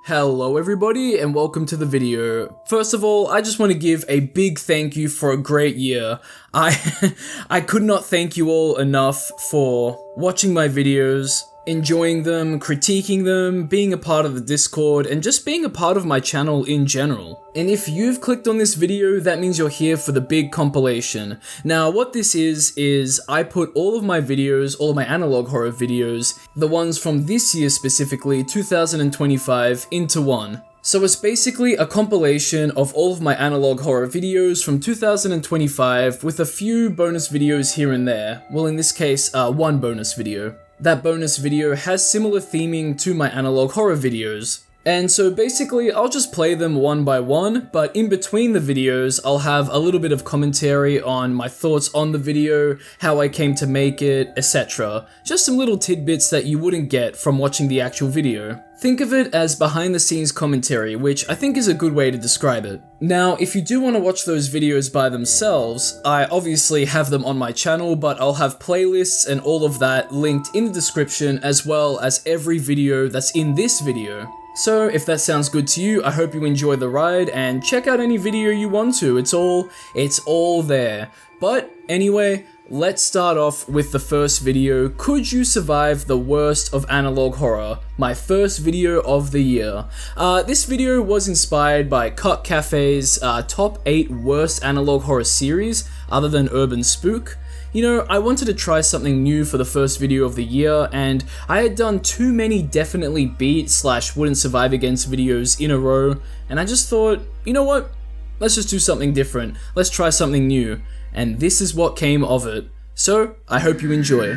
Hello everybody and welcome to the video. First of all, I just want to give a big thank you for a great year. I could not thank you all enough for watching my videos, enjoying them, critiquing them, being a part of the Discord, and just being a part of my channel in general. And if you've clicked on this video, that means you're here for the big compilation. Now, what this is I put all of my videos, all of my analog horror videos, the ones from this year specifically, 2025, into one. So it's basically a compilation of all of my analog horror videos from 2025 with a few bonus videos here and there. Well, in this case, one bonus video. That bonus video has similar theming to my analog horror videos. And so basically, I'll just play them one by one, but in between the videos, I'll have a little bit of commentary on my thoughts on the video, how I came to make it, etc. Just some little tidbits that you wouldn't get from watching the actual video. Think of it as behind the scenes commentary, which I think is a good way to describe it. Now, if you do want to watch those videos by themselves, I obviously have them on my channel, but I'll have playlists and all of that linked in the description, as well as every video that's in this video. So if that sounds good to you, I hope you enjoy the ride and check out any video you want to. It's all there. But anyway, let's start off with the first video. Could you survive the worst of analog horror? My first video of the year. This video was inspired by Cut Cafe's top 8 worst analog horror series, other than UrbanSPOOK. You know, I wanted to try something new for the first video of the year, and I had done too many definitely beat / wouldn't survive against videos in a row, and I just thought, you know what? Let's just do something different. Let's try something new. And this is what came of it. So, I hope you enjoy.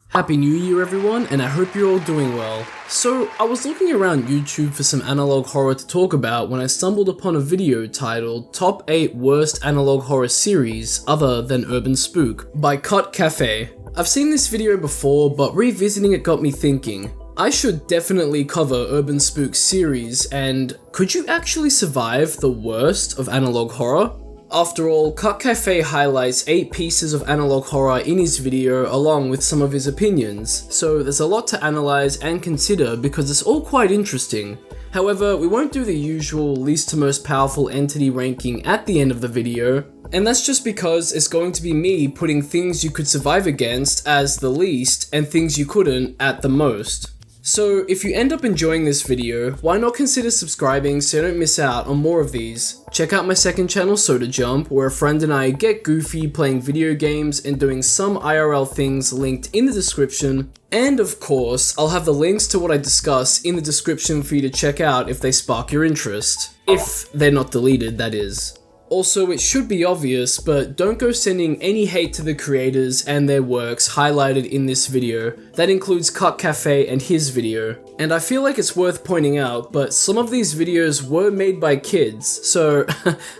Happy New Year everyone, and I hope you're all doing well. So, I was looking around YouTube for some analog horror to talk about when I stumbled upon a video titled Top 8 Worst Analog Horror Series Other Than UrbanSPOOK by Cut Cafe. I've seen this video before, but revisiting it got me thinking, I should definitely cover UrbanSPOOK's series, and could you actually survive the worst of analog horror? After all, Cut Cafe highlights 8 pieces of analog horror in his video along with some of his opinions, so there's a lot to analyze and consider because it's all quite interesting. However, we won't do the usual least to most powerful entity ranking at the end of the video, and that's just because it's going to be me putting things you could survive against as the least and things you couldn't at the most. So if you end up enjoying this video, why not consider subscribing so you don't miss out on more of these? Check out my second channel, Soda Jump, where a friend and I get goofy playing video games and doing some IRL things linked in the description. And of course, I'll have the links to what I discuss in the description for you to check out if they spark your interest. If they're not deleted, that is. Also, it should be obvious, but don't go sending any hate to the creators and their works highlighted in this video. That includes Cut Cafe and his video. And I feel like it's worth pointing out, but some of these videos were made by kids, so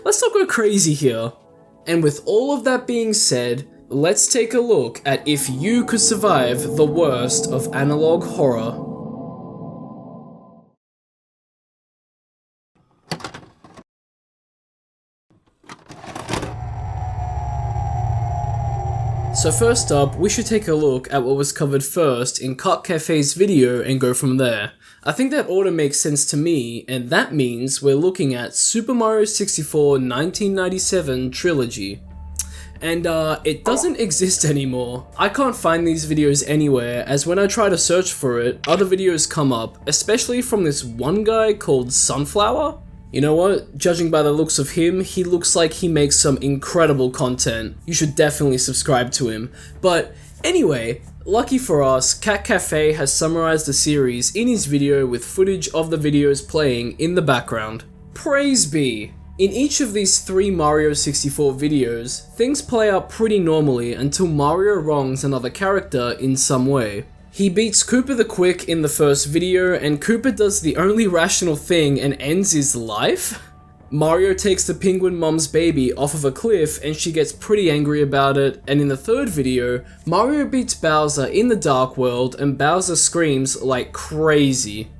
let's not go crazy here. And with all of that being said, let's take a look at if you could survive the worst of analog horror. So first up, we should take a look at what was covered first in Cut Cafe's video and go from there. I think that order makes sense to me, and that means we're looking at Super Mario 64 1997 Trilogy. And it doesn't exist anymore. I can't find these videos anywhere, as when I try to search for it, other videos come up, especially from this one guy called Sunflower. You know what? Judging by the looks of him, he looks like he makes some incredible content. You should definitely subscribe to him. But anyway, lucky for us, Cat Cafe has summarized the series in his video with footage of the videos playing in the background. Praise be! In each of these 3 Mario 64 videos, things play out pretty normally until Mario wrongs another character in some way. He beats Koopa the Quick in the first video, and Koopa does the only rational thing and ends his life? Mario takes the penguin mom's baby off of a cliff and she gets pretty angry about it, and in the third video, Mario beats Bowser in the Dark World and Bowser screams like crazy.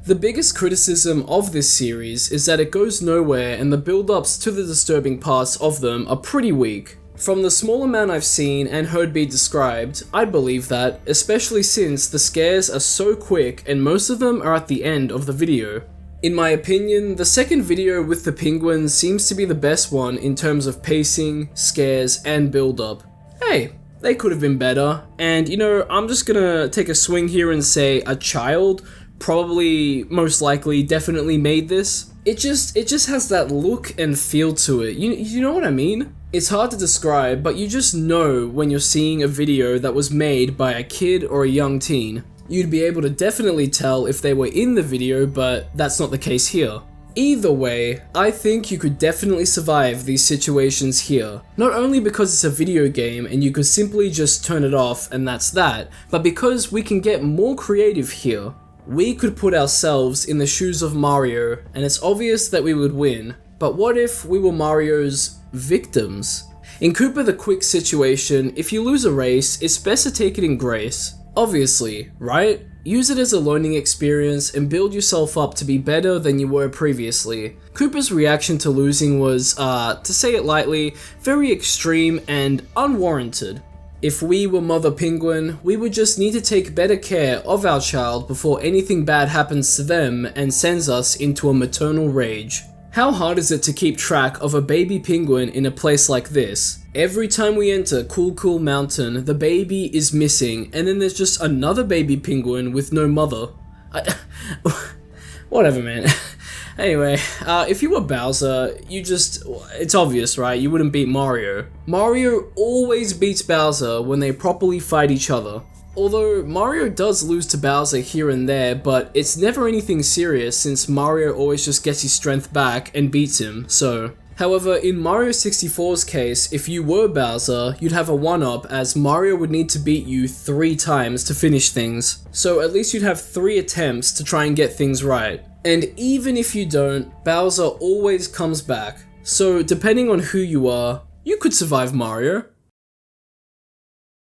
The biggest criticism of this series is that it goes nowhere and the build-ups to the disturbing parts of them are pretty weak. From the small amount I've seen and heard be described, I believe that, especially since the scares are so quick and most of them are at the end of the video. In my opinion, the second video with the penguin seems to be the best one in terms of pacing, scares, and build-up. Hey, they could have been better, and you know, I'm just gonna take a swing here and say a child probably, most likely, definitely made this. It just has that look and feel to it. You know what I mean? It's hard to describe, but you just know when you're seeing a video that was made by a kid or a young teen. You'd be able to definitely tell if they were in the video, but that's not the case here. Either way, I think you could definitely survive these situations here. Not only because it's a video game and you could simply just turn it off and that's that, but because we can get more creative here. We could put ourselves in the shoes of Mario, and it's obvious that we would win, but what if we were Mario's victims? In Koopa the Quick situation, if you lose a race, it's best to take it in grace. Obviously, right? Use it as a learning experience and build yourself up to be better than you were previously. Koopa's reaction to losing was, to say it lightly, very extreme and unwarranted. If we were Mother Penguin, we would just need to take better care of our child before anything bad happens to them and sends us into a maternal rage. How hard is it to keep track of a baby penguin in a place like this? Every time we enter Cool Mountain, the baby is missing, and then there's just another baby penguin with no mother. Whatever, man. Anyway, if you were Bowser, it's obvious, right? You wouldn't beat Mario. Mario always beats Bowser when they properly fight each other. Although Mario does lose to Bowser here and there, but it's never anything serious since Mario always just gets his strength back and beats him, so. However, in Mario 64's case, if you were Bowser, you'd have a 1-up as Mario would need to beat you 3 times to finish things. So at least you'd have 3 attempts to try and get things right. And even if you don't, Bowser always comes back. So depending on who you are, you could survive Mario.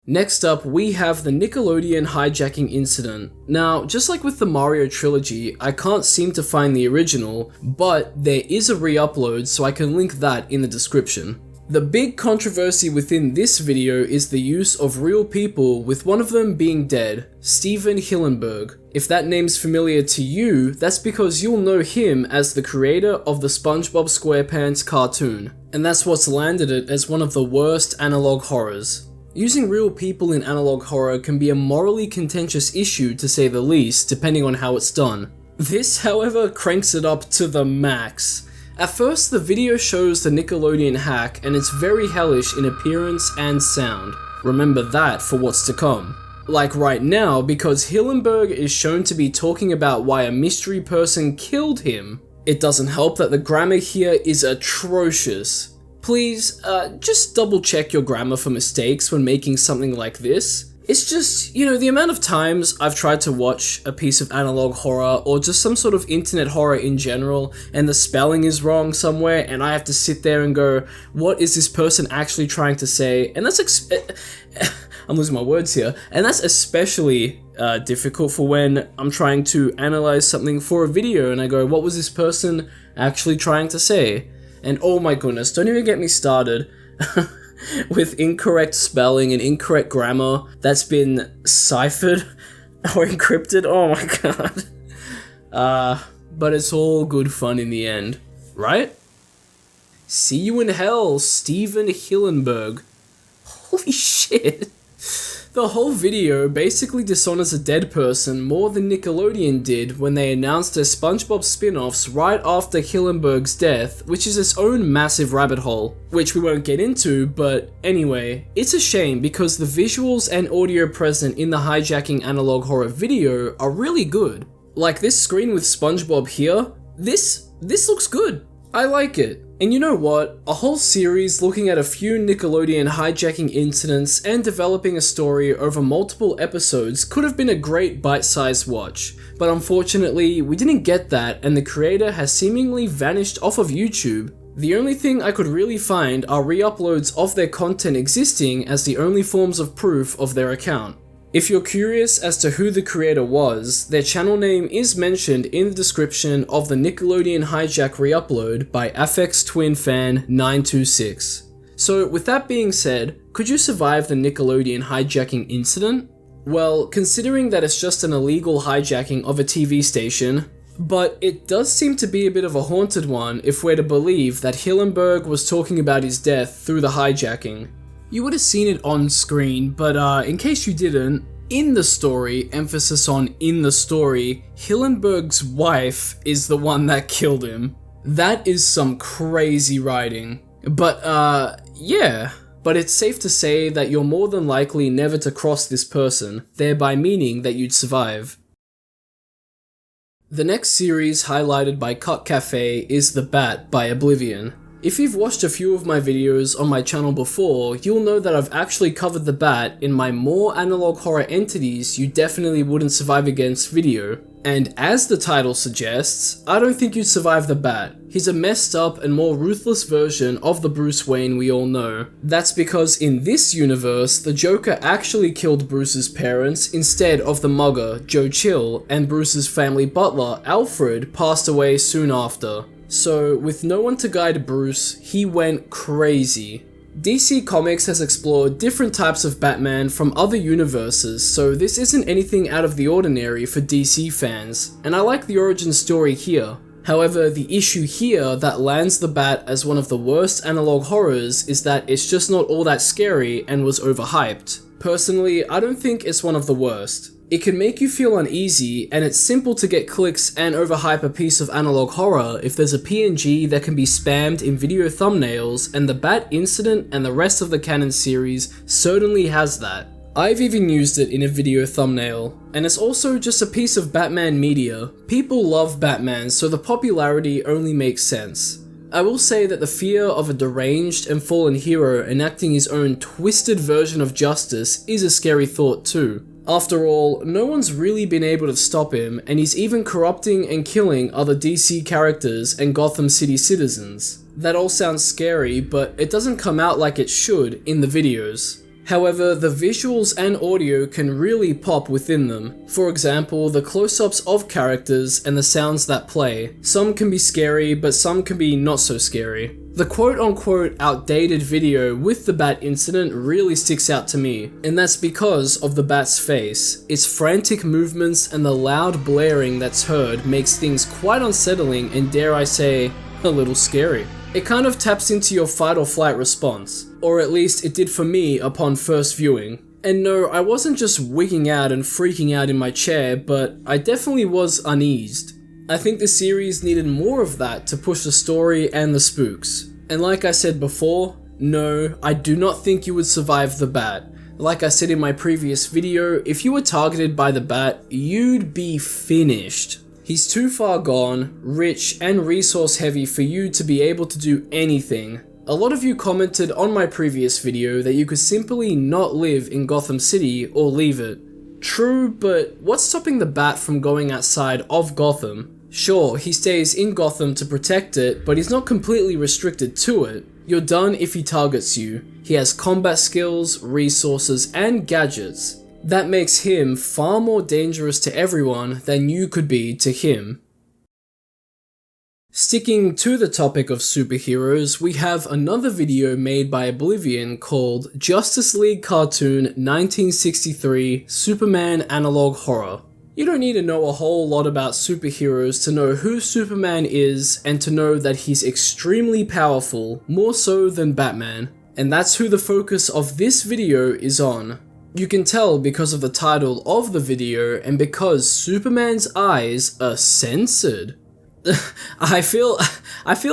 Next up, we have the Nickelodeon hijacking incident. Now, just like with the Mario trilogy, I can't seem to find the original, but there is a re-upload, so I can link that in the description. The big controversy within this video is the use of real people, with one of them being dead, Steven Hillenburg. If that name's familiar to you, that's because you'll know him as the creator of the SpongeBob SquarePants cartoon, and that's what's landed it as one of the worst analog horrors. Using real people in analog horror can be a morally contentious issue to say the least, depending on how it's done. This, however, cranks it up to the max. At first, the video shows the Nickelodeon hack, and it's very hellish in appearance and sound. Remember that for what's to come. Like right now, because Hillenburg is shown to be talking about why a mystery person killed him. It doesn't help that the grammar here is atrocious. Please, just double check your grammar for mistakes when making something like this. It's just, you know, the amount of times I've tried to watch a piece of analog horror or just some sort of internet horror in general and the spelling is wrong somewhere and I have to sit there and go, what is this person actually trying to say? And that's I'm losing my words here. And that's especially difficult for when I'm trying to analyze something for a video and I go, what was this person actually trying to say? And oh my goodness, don't even get me started with incorrect spelling and incorrect grammar that's been ciphered or encrypted. Oh my god. But it's all good fun in the end, right? See you in hell, Steven Hillenburg. Holy shit. The whole video basically dishonors a dead person more than Nickelodeon did when they announced their SpongeBob spin-offs right after Hillenburg's death, which is its own massive rabbit hole, which we won't get into, but anyway, it's a shame because the visuals and audio present in the hijacking analog horror video are really good. Like this screen with SpongeBob here, this looks good. I like it. And you know what? A whole series looking at a few Nickelodeon hijacking incidents and developing a story over multiple episodes could have been a great bite-sized watch. But unfortunately, we didn't get that and the creator has seemingly vanished off of YouTube. The only thing I could really find are re-uploads of their content existing as the only forms of proof of their account. If you're curious as to who the creator was, their channel name is mentioned in the description of the Nickelodeon Hijack re-upload by AffexTwinFan926. So with that being said, could you survive the Nickelodeon hijacking incident? Well, considering that it's just an illegal hijacking of a TV station, but it does seem to be a bit of a haunted one if we're to believe that Hillenburg was talking about his death through the hijacking. You would have seen it on screen, but in case you didn't, in the story, emphasis on in the story, Hillenburg's wife is the one that killed him. That is some crazy writing. But yeah. But it's safe to say that you're more than likely never to cross this person, thereby meaning that you'd survive. The next series highlighted by Cut Cafe is The Bat by Oblivion. If you've watched a few of my videos on my channel before, you'll know that I've actually covered the Bat in my more analog horror entities you definitely wouldn't survive against video. And as the title suggests, I don't think you'd survive the Bat. He's a messed up and more ruthless version of the Bruce Wayne we all know. That's because in this universe, the Joker actually killed Bruce's parents instead of the mugger, Joe Chill, and Bruce's family butler, Alfred, passed away soon after. So, with no one to guide Bruce, he went crazy. DC Comics has explored different types of Batman from other universes, so this isn't anything out of the ordinary for DC fans, and I like the origin story here. However, the issue here that lands the Bat as one of the worst analog horrors is that it's just not all that scary and was overhyped. Personally, I don't think it's one of the worst. It can make you feel uneasy, and it's simple to get clicks and overhype a piece of analog horror if there's a PNG that can be spammed in video thumbnails, and the Bat incident and the rest of the canon series certainly has that. I've even used it in a video thumbnail, and it's also just a piece of Batman media. People love Batman, so the popularity only makes sense. I will say that the fear of a deranged and fallen hero enacting his own twisted version of justice is a scary thought too. After all, no one's really been able to stop him, and he's even corrupting and killing other DC characters and Gotham City citizens. That all sounds scary, but it doesn't come out like it should in the videos. However, the visuals and audio can really pop within them. For example, the close-ups of characters and the sounds that play. Some can be scary, but some can be not so scary. The quote-unquote outdated video with the Bat incident really sticks out to me, and that's because of the Bat's face. Its frantic movements and the loud blaring that's heard makes things quite unsettling and, dare I say, a little scary. It kind of taps into your fight or flight response, or at least it did for me upon first viewing. And no, I wasn't just wigging out and freaking out in my chair, but I definitely was uneased. I think the series needed more of that to push the story and the spooks. And like I said before, no, I do not think you would survive the Bat. Like I said in my previous video, if you were targeted by the Bat, you'd be finished. He's too far gone, rich and resource heavy for you to be able to do anything. A lot of you commented on my previous video that you could simply not live in Gotham City or leave it. True, but what's stopping the Bat from going outside of Gotham? Sure, he stays in Gotham to protect it, but he's not completely restricted to it. You're done if he targets you. He has combat skills, resources, and gadgets. That makes him far more dangerous to everyone than you could be to him. Sticking to the topic of superheroes, we have another video made by Oblivion called Justice League Cartoon 1963 Superman Analog Horror. You don't need to know a whole lot about superheroes to know who Superman is and to know that he's extremely powerful, more so than Batman. And that's who the focus of this video is on. You can tell because of the title of the video and because Superman's eyes are censored. I feel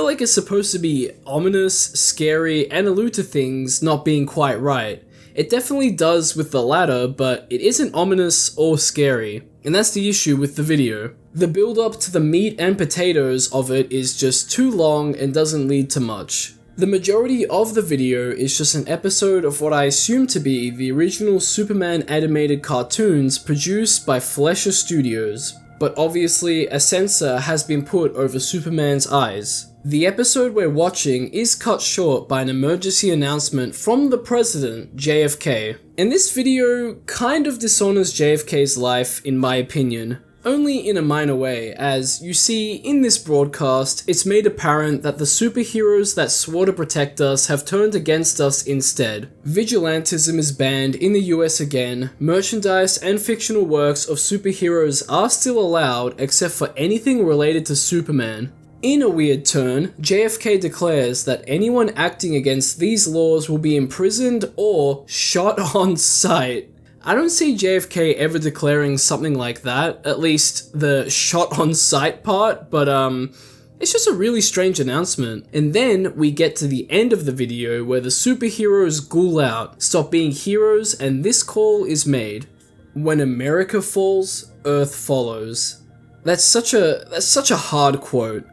like it's supposed to be ominous, scary, and allude to things not being quite right. It definitely does with the latter, but it isn't ominous or scary, and that's the issue with the video. The build up to the meat and potatoes of it is just too long and doesn't lead to much. The majority of the video is just an episode of what I assume to be the original Superman animated cartoons produced by Fleischer Studios, but obviously a censor has been put over Superman's eyes. The episode we're watching is cut short by an emergency announcement from the president, JFK. And this video kind of dishonors JFK's life in my opinion. Only in a minor way, as you see, in this broadcast, it's made apparent that the superheroes that swore to protect us have turned against us instead. Vigilantism is banned in the US again, merchandise and fictional works of superheroes are still allowed except for anything related to Superman. In a weird turn, JFK declares that anyone acting against these laws will be imprisoned or shot on sight. I don't see JFK ever declaring something like that, at least the shot on sight part, but it's just a really strange announcement. And then we get to the end of the video where the superheroes ghoul out, stop being heroes, and this call is made. When America falls, Earth follows. That's such a hard quote.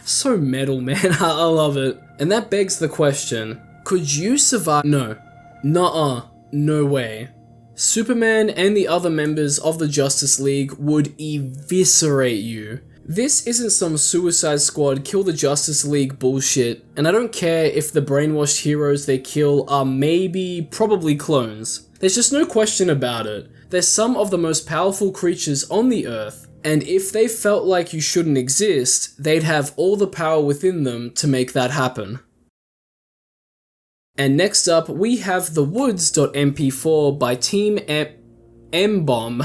So metal, man. I love it. And that begs the question, could you survive? No. Nuh-uh. No way. Superman and the other members of the Justice League would eviscerate you. This isn't some Suicide Squad kill the Justice League bullshit, and I don't care if the brainwashed heroes they kill are probably clones. There's just no question about it. They're some of the most powerful creatures on the Earth, and if they felt like you shouldn't exist, they'd have all the power within them to make that happen. And next up, we have the Woods.mp4 by Team M-Bomb.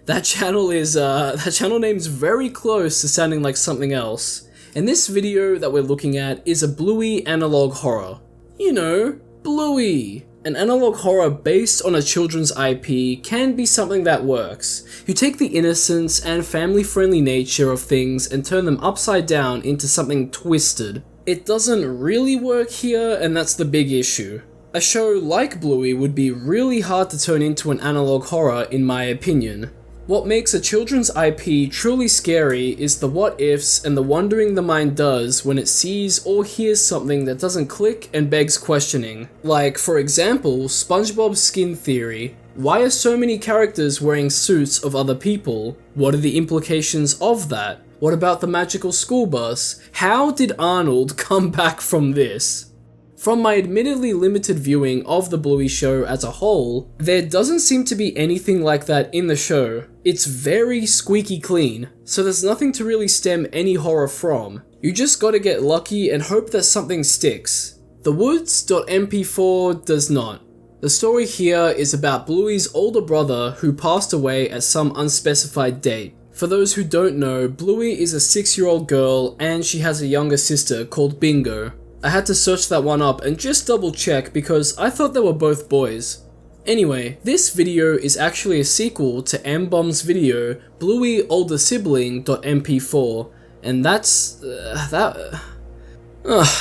that channel name's very close to sounding like something else. And this video that we're looking at is a Bluey analog horror. You know, Bluey. An analog horror based on a children's IP can be something that works. You take the innocence and family-friendly nature of things and turn them upside down into something twisted. It doesn't really work here, and that's the big issue. A show like Bluey would be really hard to turn into an analog horror in my opinion. What makes a children's IP truly scary is the what ifs and the wondering the mind does when it sees or hears something that doesn't click and begs questioning. Like, for example, SpongeBob's skin theory. Why are so many characters wearing suits of other people? What are the implications of that? What about the magical school bus? How did Arnold come back from this? From my admittedly limited viewing of the Bluey show as a whole, there doesn't seem to be anything like that in the show. It's very squeaky clean, so there's nothing to really stem any horror from. You just gotta get lucky and hope that something sticks. The Woods.mp4 does not. The story here is about Bluey's older brother who passed away at some unspecified date. For those who don't know, Bluey is a 6-year-old girl and she has a younger sister called Bingo. I had to search that one up and just double check because I thought they were both boys. Anyway, this video is actually a sequel to M-Bomb's video, Bluey Older Sibling.mp4, and that's, I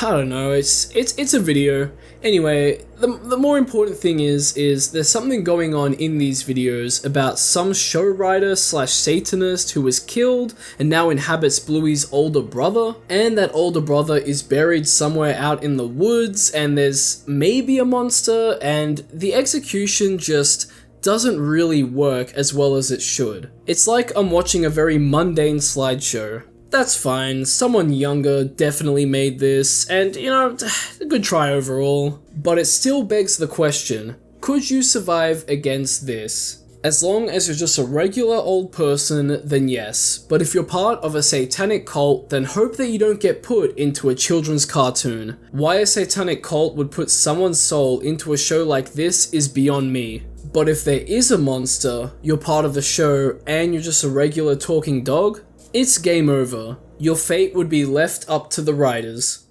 don't know, it's a video. Anyway, the more important thing is there's something going on in these videos about some show writer / Satanist who was killed and now inhabits Bluey's older brother, and that older brother is buried somewhere out in the woods, and there's maybe a monster, and the execution just doesn't really work as well as it should. It's like I'm watching a very mundane slideshow. That's fine, someone younger definitely made this, and you know, a good try overall. But it still begs the question, could you survive against this? As long as you're just a regular old person, then yes, but if you're part of a satanic cult, then hope that you don't get put into a children's cartoon. Why a satanic cult would put someone's soul into a show like this is beyond me. But if there is a monster, you're part of the show, and you're just a regular talking dog, it's game over. Your fate would be left up to the writers.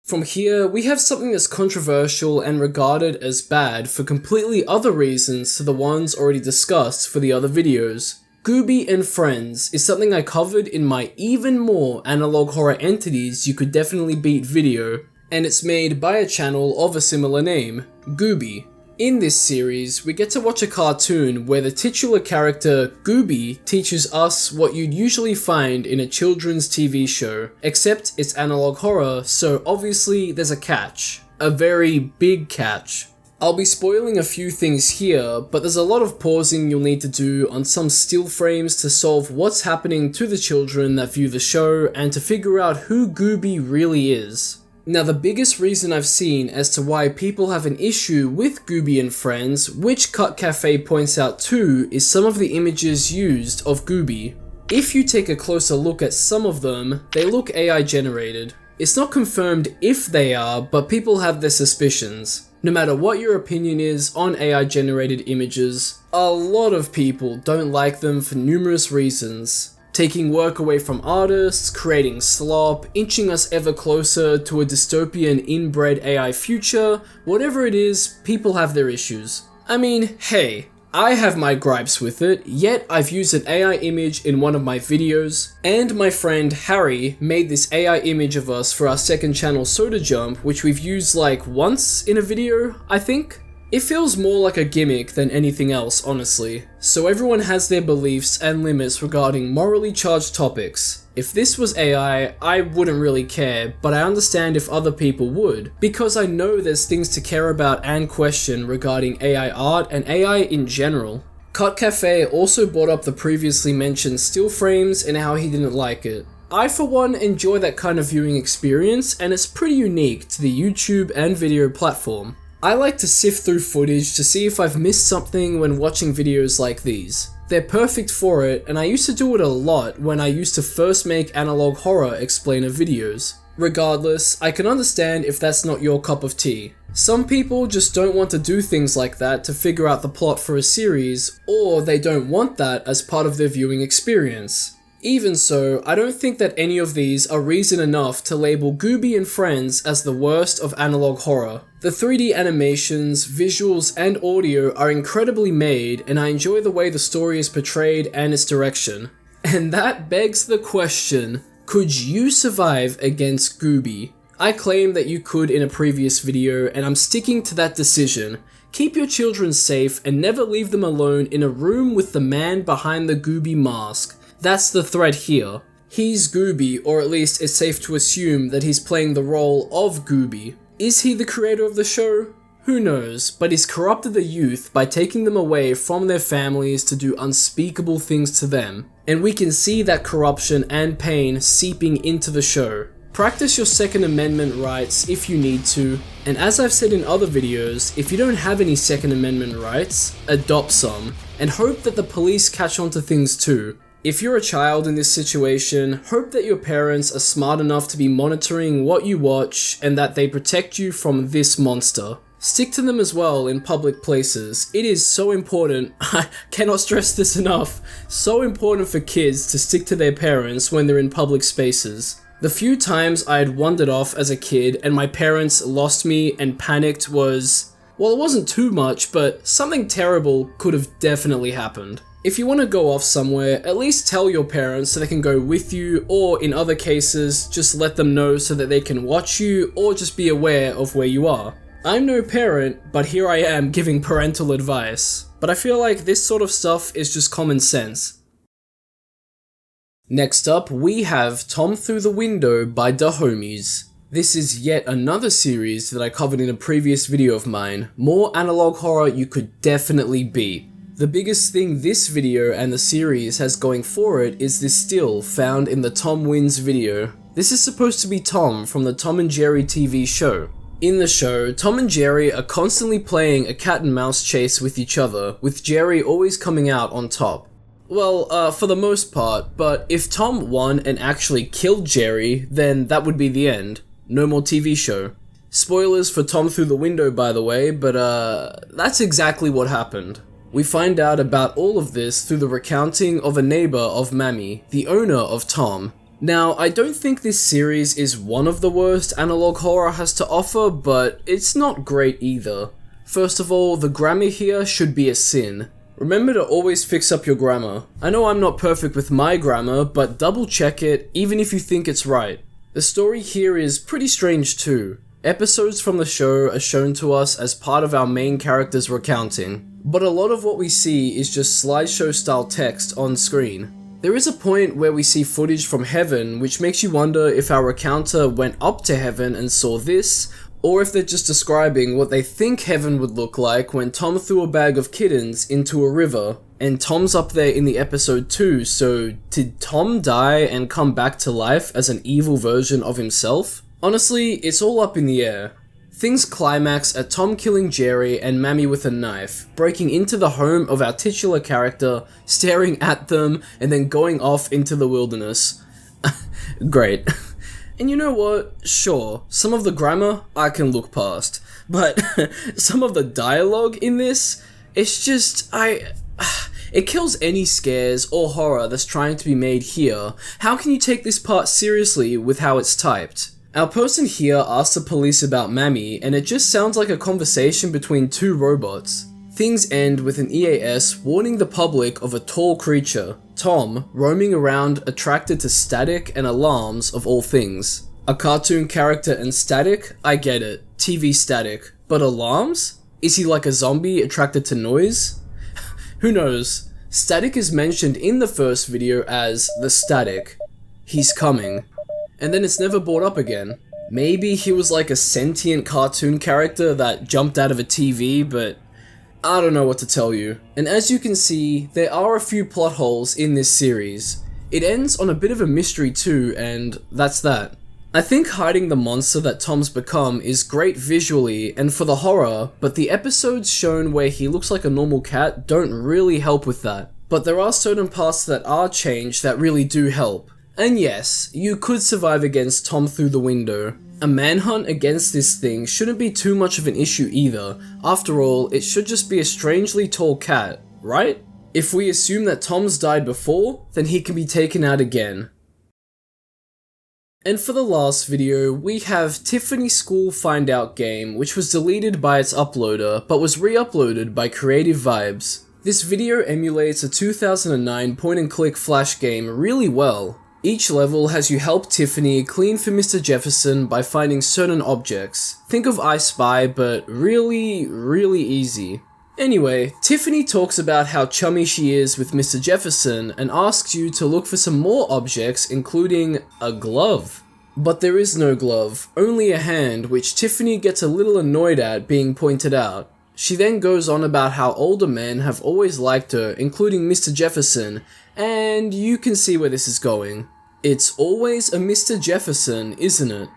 From here, we have something that's controversial and regarded as bad for completely other reasons to the ones already discussed for the other videos. Gooby and Friends is something I covered in my even more analog horror entities you could definitely beat video, and it's made by a channel of a similar name, Gooby. In this series, we get to watch a cartoon where the titular character, Gooby, teaches us what you'd usually find in a children's TV show, except it's analog horror, so obviously there's a catch. A very big catch. I'll be spoiling a few things here, but there's a lot of pausing you'll need to do on some still frames to solve what's happening to the children that view the show and to figure out who Gooby really is. Now, the biggest reason I've seen as to why people have an issue with Gooby and Friends, which Cut Cafe points out too, is some of the images used of Gooby. If you take a closer look at some of them, they look AI generated. It's not confirmed if they are, but people have their suspicions. No matter what your opinion is on AI generated images, a lot of people don't like them for numerous reasons. Taking work away from artists, creating slop, inching us ever closer to a dystopian inbred AI future, whatever it is, people have their issues. I mean, hey, I have my gripes with it, yet I've used an AI image in one of my videos, and my friend Harry made this AI image of us for our second channel Soda Jump, which we've used like once in a video, I think. It feels more like a gimmick than anything else, honestly. So everyone has their beliefs and limits regarding morally charged topics. If this was AI, I wouldn't really care, but I understand if other people would, because I know there's things to care about and question regarding AI art and AI in general. Cut Cafe also brought up the previously mentioned still frames and how he didn't like it. I for one enjoy that kind of viewing experience, and it's pretty unique to the YouTube and video platform. I like to sift through footage to see if I've missed something when watching videos like these. They're perfect for it, and I used to do it a lot when I used to first make analog horror explainer videos. Regardless, I can understand if that's not your cup of tea. Some people just don't want to do things like that to figure out the plot for a series, or they don't want that as part of their viewing experience. Even so, I don't think that any of these are reason enough to label Gooby and Friends as the worst of analog horror. The 3D animations, visuals, and audio are incredibly made, and I enjoy the way the story is portrayed and its direction. And that begs the question, could you survive against Gooby? I claimed that you could in a previous video, and I'm sticking to that decision. Keep your children safe and never leave them alone in a room with the man behind the Gooby mask. That's the thread here. He's Gooby, or at least it's safe to assume that he's playing the role of Gooby. Is he the creator of the show? Who knows, but he's corrupted the youth by taking them away from their families to do unspeakable things to them. And we can see that corruption and pain seeping into the show. Practice your Second Amendment rights if you need to, and as I've said in other videos, if you don't have any Second Amendment rights, adopt some, and hope that the police catch on to things too. If you're a child in this situation, hope that your parents are smart enough to be monitoring what you watch and that they protect you from this monster. Stick to them as well in public places. It is so important, I cannot stress this enough, so important for kids to stick to their parents when they're in public spaces. The few times I had wandered off as a kid and my parents lost me and panicked was, well, it wasn't too much, but something terrible could have definitely happened. If you want to go off somewhere, at least tell your parents so they can go with you, or in other cases, just let them know so that they can watch you or just be aware of where you are. I'm no parent, but here I am giving parental advice. But I feel like this sort of stuff is just common sense. Next up, we have Tom Through the Window by Da Homies. This is yet another series that I covered in a previous video of mine. More analog horror you could definitely beat. The biggest thing this video and the series has going for it is this still found in the Tom Wins video. This is supposed to be Tom from the Tom and Jerry TV show. In the show, Tom and Jerry are constantly playing a cat and mouse chase with each other, with Jerry always coming out on top. Well, for the most part, but if Tom won and actually killed Jerry, then that would be the end. No more TV show. Spoilers for Tom Through the Window, by the way, but that's exactly what happened. We find out about all of this through the recounting of a neighbor of Mammy, the owner of Tom. Now, I don't think this series is one of the worst analog horror has to offer, but it's not great either. First of all, the grammar here should be a sin. Remember to always fix up your grammar. I know I'm not perfect with my grammar, but double check it even if you think it's right. The story here is pretty strange too. Episodes from the show are shown to us as part of our main character's recounting, but a lot of what we see is just slideshow style text on screen. There is a point where we see footage from heaven which makes you wonder if our recounter went up to heaven and saw this, or if they're just describing what they think heaven would look like when Tom threw a bag of kittens into a river, and Tom's up there in the episode too, so did Tom die and come back to life as an evil version of himself? Honestly, it's all up in the air. Things climax at Tom killing Jerry and Mammy with a knife, breaking into the home of our titular character, staring at them, and then going off into the wilderness. Great. And you know what? Sure, some of the grammar I can look past, but some of the dialogue in this, it's just, it kills any scares or horror that's trying to be made here. How can you take this part seriously with how it's typed? Our person here asks the police about Mammy, and it just sounds like a conversation between two robots. Things end with an EAS warning the public of a tall creature, Tom, roaming around attracted to static and alarms of all things. A cartoon character and static? I get it. TV static. But alarms? Is he like a zombie attracted to noise? Who knows? Static is mentioned in the first video as the static. He's coming. And then it's never brought up again. Maybe he was like a sentient cartoon character that jumped out of a TV, but I don't know what to tell you. And as you can see, there are a few plot holes in this series. It ends on a bit of a mystery too, and that's that. I think hiding the monster that Tom's become is great visually and for the horror, but the episodes shown where he looks like a normal cat don't really help with that. But there are certain parts that are changed that really do help. And yes, you could survive against Tom through the window. A manhunt against this thing shouldn't be too much of an issue either. After all, it should just be a strangely tall cat, right? If we assume that Tom's died before, then he can be taken out again. And for the last video, we have Tiffany School Find Out game, which was deleted by its uploader, but was re-uploaded by Creative Vibes. This video emulates a 2009 point-and-click flash game really well. Each level has you help Tiffany clean for Mr. Jefferson by finding certain objects. Think of I Spy, but really easy. Anyway, Tiffany talks about how chummy she is with Mr. Jefferson and asks you to look for some more objects, including a glove. But there is no glove, only a hand, which Tiffany gets a little annoyed at being pointed out. She then goes on about how older men have always liked her, including Mr. Jefferson, and you can see where this is going. It's always a Mr. Jefferson, isn't it?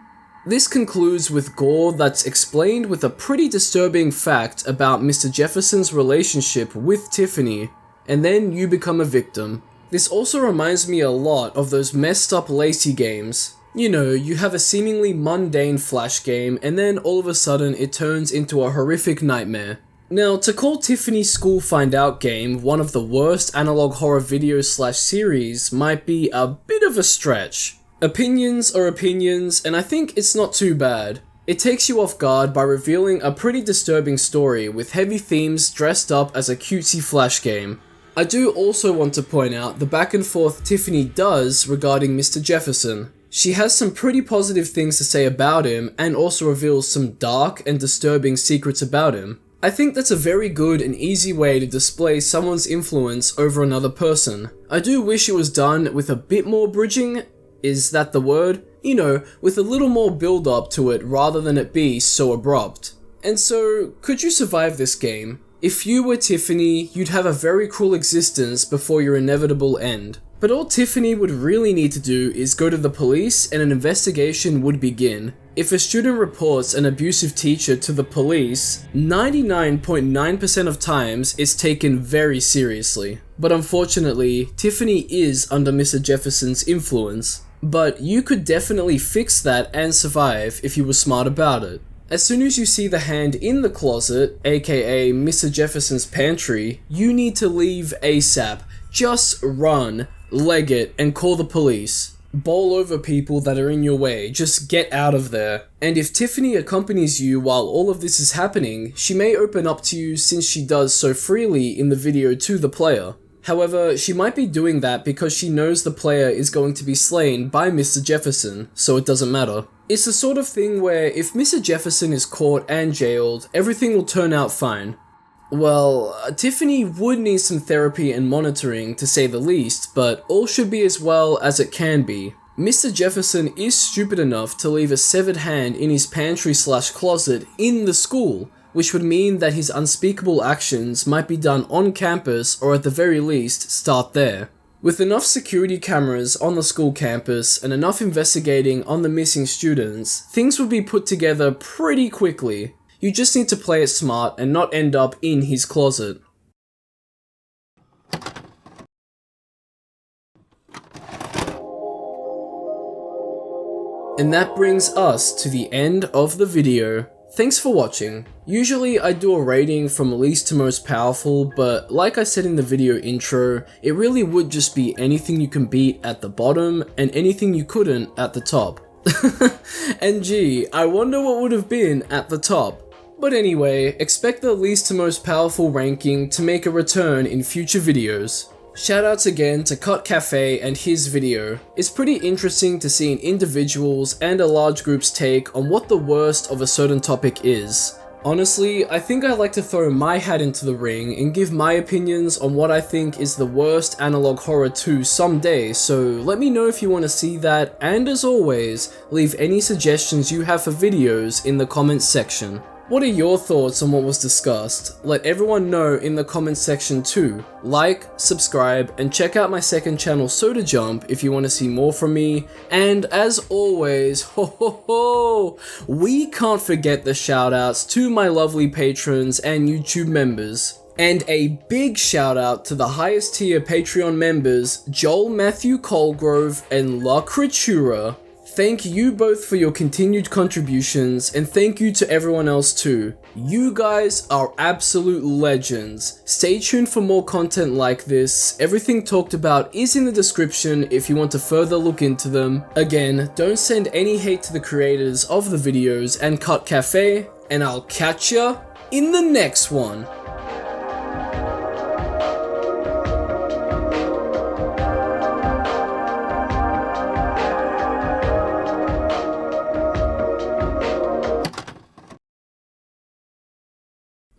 This concludes with gore that's explained with a pretty disturbing fact about Mr. Jefferson's relationship with Tiffany, and then you become a victim. This also reminds me a lot of those messed up Lacey games. You know, you have a seemingly mundane flash game, and then all of a sudden it turns into a horrific nightmare. Now, to call Tiffany School Find Out game one of the worst analog horror videos / series might be a bit of a stretch. Opinions are opinions, and I think it's not too bad. It takes you off guard by revealing a pretty disturbing story with heavy themes dressed up as a cutesy flash game. I do also want to point out the back and forth Tiffany does regarding Mr. Jefferson. She has some pretty positive things to say about him and also reveals some dark and disturbing secrets about him. I think that's a very good and easy way to display someone's influence over another person. I do wish it was done with a bit more bridging, is that the word? You know, with a little more build up to it rather than it be so abrupt. And so, could you survive this game? If you were Tiffany, you'd have a very cruel existence before your inevitable end. But all Tiffany would really need to do is go to the police and an investigation would begin. If a student reports an abusive teacher to the police, 99.9% of times it's taken very seriously. But unfortunately, Tiffany is under Mr. Jefferson's influence. But you could definitely fix that and survive if you were smart about it. As soon as you see the hand in the closet, aka Mr. Jefferson's pantry, you need to leave ASAP. Just run, leg it, and call the police. Bowl over people that are in your way, just get out of there. And if Tiffany accompanies you while all of this is happening, she may open up to you since she does so freely in the video to the player. However, she might be doing that because she knows the player is going to be slain by Mr. Jefferson, so it doesn't matter. It's the sort of thing where if Mr. Jefferson is caught and jailed, everything will turn out fine. Well, Tiffany would need some therapy and monitoring to say the least, but all should be as well as it can be. Mr. Jefferson is stupid enough to leave a severed hand in his pantry/closet in the school, which would mean that his unspeakable actions might be done on campus or at the very least start there. With enough security cameras on the school campus and enough investigating on the missing students, things would be put together pretty quickly. You just need to play it smart and not end up in his closet. And that brings us to the end of the video. Thanks for watching. Usually I do a rating from least to most powerful, but like I said in the video intro, it really would just be anything you can beat at the bottom and anything you couldn't at the top. And gee, I wonder what would have been at the top. But anyway, expect the least to most powerful ranking to make a return in future videos. Shoutouts again to Cut Cafe and his video. It's pretty interesting to see an individual's and a large group's take on what the worst of a certain topic is. Honestly, I think I'd like to throw my hat into the ring and give my opinions on what I think is the worst analog horror 2 someday, so let me know if you want to see that, and as always, leave any suggestions you have for videos in the comments section. What are your thoughts on what was discussed? Let everyone know in the comments section too. Like, subscribe, and check out my second channel Soda Jump if you want to see more from me. And as always, we can't forget the shoutouts to my lovely patrons and YouTube members. And a big shout out to the highest tier Patreon members, Joel Matthew Colgrove and La Creatura. Thank you both for your continued contributions, and thank you to everyone else too. You guys are absolute legends. Stay tuned for more content like this. Everything talked about is in the description if you want to further look into them. Again, don't send any hate to the creators of the videos and Cut Cafe, and I'll catch ya in the next one.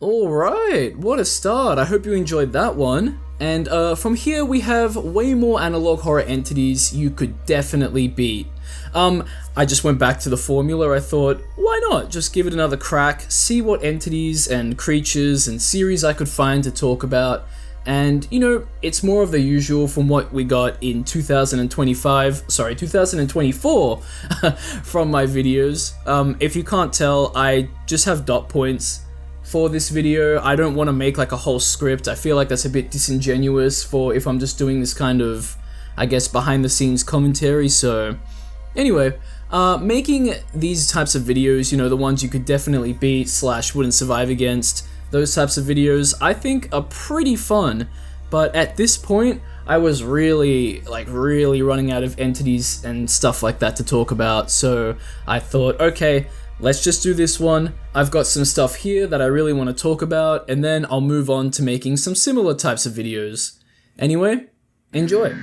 Alright, what a start. I hope you enjoyed that one. And from here we have way more analog horror entities you could definitely beat. I just went back to the formula. I thought, why not just give it another crack, see what entities and creatures and series I could find to talk about. And, you know, it's more of the usual from what we got in 2024 from my videos. If you can't tell, I just have dot points for this video. I don't want to make like a whole script. I feel like that's a bit disingenuous for if I'm just doing this kind of, I guess, behind the scenes commentary. So anyway, making these types of videos, you know, the ones you could definitely beat / wouldn't survive against, those types of videos, I think are pretty fun. But at this point, I was really running out of entities and stuff like that to talk about. So I thought, okay, let's just do this one. I've got some stuff here that I really want to talk about, and then I'll move on to making some similar types of videos. Anyway, enjoy.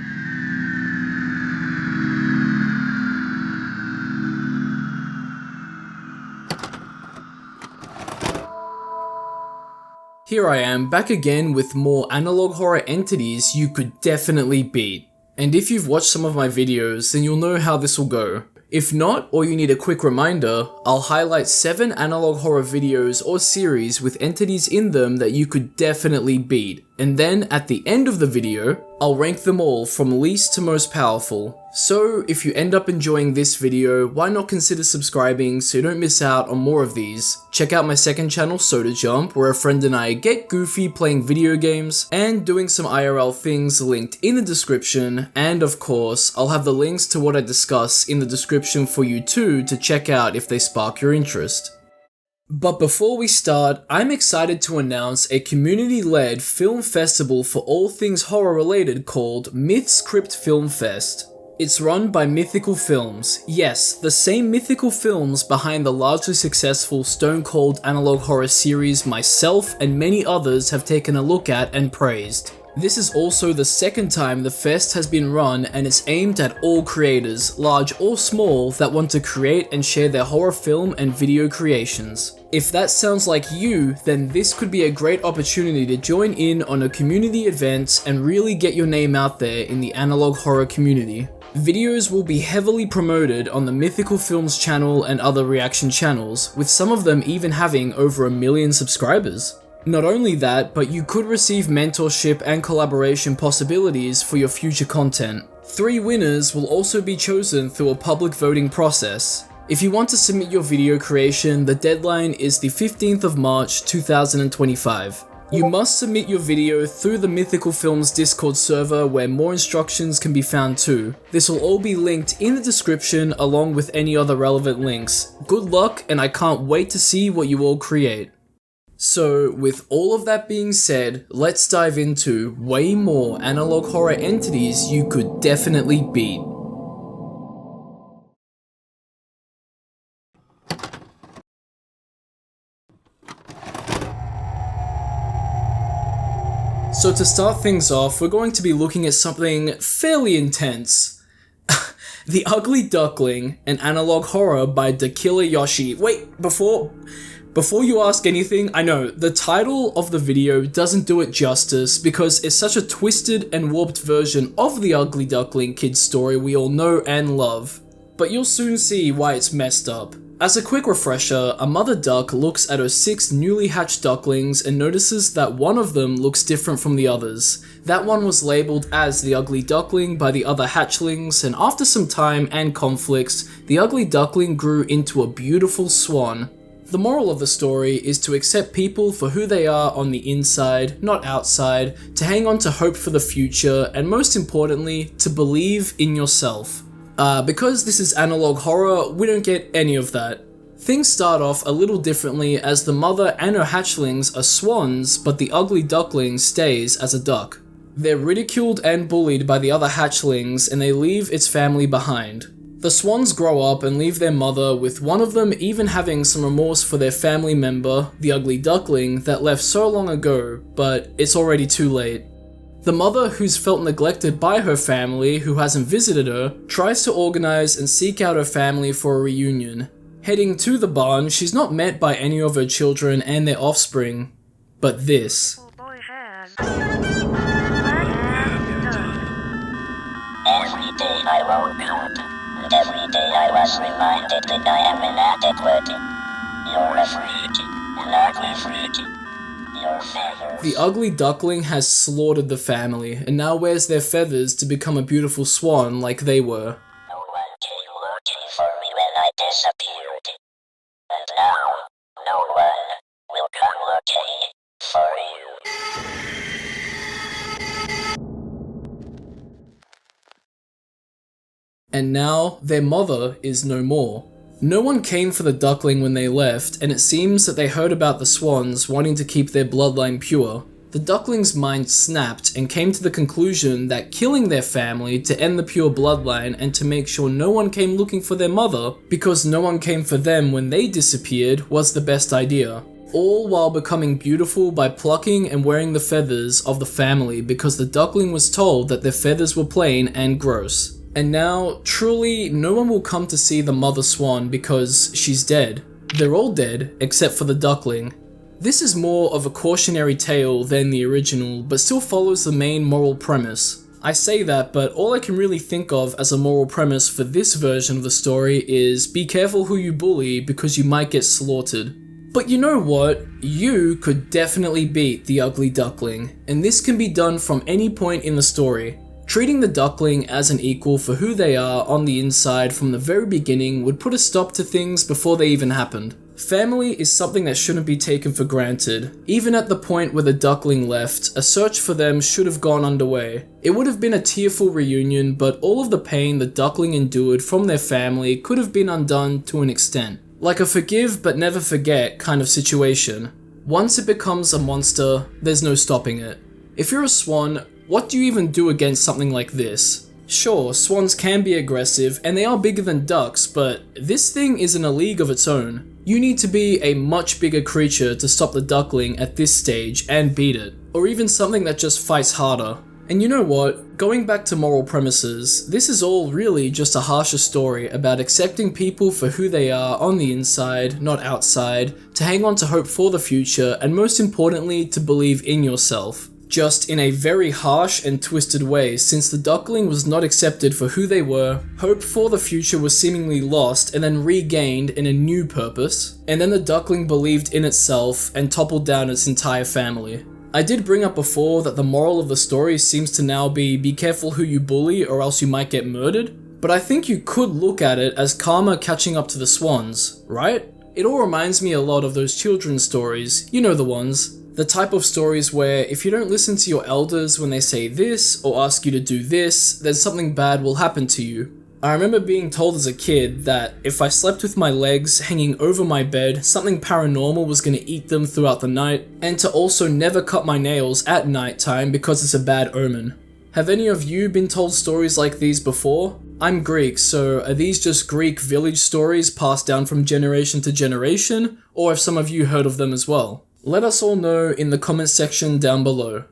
Here I am, back again with more analog horror entities you could definitely beat. And if you've watched some of my videos, then you'll know how this will go. If not, or you need a quick reminder, I'll highlight 7 analog horror videos or series with entities in them that you could definitely beat, and then at the end of the video, I'll rank them all from least to most powerful. So if you end up enjoying this video, why not consider subscribing so you don't miss out on more of these. Check out my second channel Soda Jump, where a friend and I get goofy playing video games and doing some IRL things linked in the description, and of course, I'll have the links to what I discuss in the description for you too to check out if they spark your interest. But before we start, I'm excited to announce a community-led film festival for all things horror related called Myths Crypt Film Fest. It's run by Mythical Films. Yes, the same Mythical Films behind the largely successful Stone Cold analog horror series myself and many others have taken a look at and praised. This is also the second time the fest has been run, and it's aimed at all creators, large or small, that want to create and share their horror film and video creations. If that sounds like you, then this could be a great opportunity to join in on a community event and really get your name out there in the analog horror community. Videos will be heavily promoted on the Mythical Films channel and other reaction channels, with some of them even having over 1 million subscribers. Not only that, but you could receive mentorship and collaboration possibilities for your future content. 3 winners will also be chosen through a public voting process. If you want to submit your video creation, the deadline is the 15th of March 2025. You must submit your video through the Mythical Films Discord server where more instructions can be found too. This will all be linked in the description along with any other relevant links. Good luck, and I can't wait to see what you all create. So, with all of that being said, let's dive into way more analog horror entities you could definitely beat. So to start things off, we're going to be looking at something fairly intense. The Ugly Duckling, an analog horror by Dakila Yoshi. Wait, before you ask anything, I know, the title of the video doesn't do it justice because it's such a twisted and warped version of the Ugly Duckling kid story we all know and love. But you'll soon see why it's messed up. As a quick refresher, a mother duck looks at her 6 newly hatched ducklings and notices that one of them looks different from the others. That one was labeled as the Ugly Duckling by the other hatchlings, and after some time and conflicts, the Ugly Duckling grew into a beautiful swan. The moral of the story is to accept people for who they are on the inside, not outside, to hang on to hope for the future, and most importantly, to believe in yourself. Because this is analog horror, we don't get any of that. Things start off a little differently as the mother and her hatchlings are swans, but the Ugly Duckling stays as a duck. They're ridiculed and bullied by the other hatchlings, and they leave its family behind. The swans grow up and leave their mother, with one of them even having some remorse for their family member, the Ugly Duckling, that left so long ago, but it's already too late. The mother, who's felt neglected by her family, who hasn't visited her, tries to organize and seek out her family for a reunion. Heading to the barn, she's not met by any of her children and their offspring, but this. Every day I wrote out, and every day I was reminded that I am inadequate. You're a freak, an ugly freak. The Ugly Duckling has slaughtered the family, and now wears their feathers to become a beautiful swan like they were. No one came looking for me when I disappeared. And now, no one will come looking for you. And now, their mother is no more. No one came for the duckling when they left, and it seems that they heard about the swans wanting to keep their bloodline pure. The duckling's mind snapped and came to the conclusion that killing their family to end the pure bloodline and to make sure no one came looking for their mother, because no one came for them when they disappeared, was the best idea. All while becoming beautiful by plucking and wearing the feathers of the family because the duckling was told that their feathers were plain and gross. And now, truly, no one will come to see the mother swan because she's dead. They're all dead, except for the duckling. This is more of a cautionary tale than the original, but still follows the main moral premise. I say that, but all I can really think of as a moral premise for this version of the story is be careful who you bully because you might get slaughtered. But you know what? You could definitely beat the Ugly Duckling, and this can be done from any point in the story. Treating the duckling as an equal for who they are on the inside from the very beginning would put a stop to things before they even happened. Family is something that shouldn't be taken for granted. Even at the point where the duckling left, a search for them should have gone underway. It would have been a tearful reunion, but all of the pain the duckling endured from their family could have been undone to an extent. Like a forgive but never forget kind of situation. Once it becomes a monster, there's no stopping it. If you're a swan, what do you even do against something like this? Sure, swans can be aggressive, and they are bigger than ducks, but this thing is in a league of its own. You need to be a much bigger creature to stop the duckling at this stage and beat it, or even something that just fights harder. And you know what? Going back to moral premises, this is all really just a harsher story about accepting people for who they are on the inside, not outside, to hang on to hope for the future, and most importantly, to believe in yourself. just in a very harsh and twisted way, since the duckling was not accepted for who they were, hope for the future was seemingly lost and then regained in a new purpose, and then the duckling believed in itself and toppled down its entire family. I did bring up before that the moral of the story seems to now be careful who you bully or else you might get murdered, but I think you could look at it as karma catching up to the swans, right? It all reminds me a lot of those children's stories, you know the ones. The type of stories where if you don't listen to your elders when they say this or ask you to do this, then something bad will happen to you. I remember being told as a kid that if I slept with my legs hanging over my bed, something paranormal was going to eat them throughout the night, and to also never cut my nails at night time because it's a bad omen. Have any of you been told stories like these before? I'm Greek, so are these just Greek village stories passed down from generation to generation, or have some of you heard of them as well? Let us all know in the comment section down below.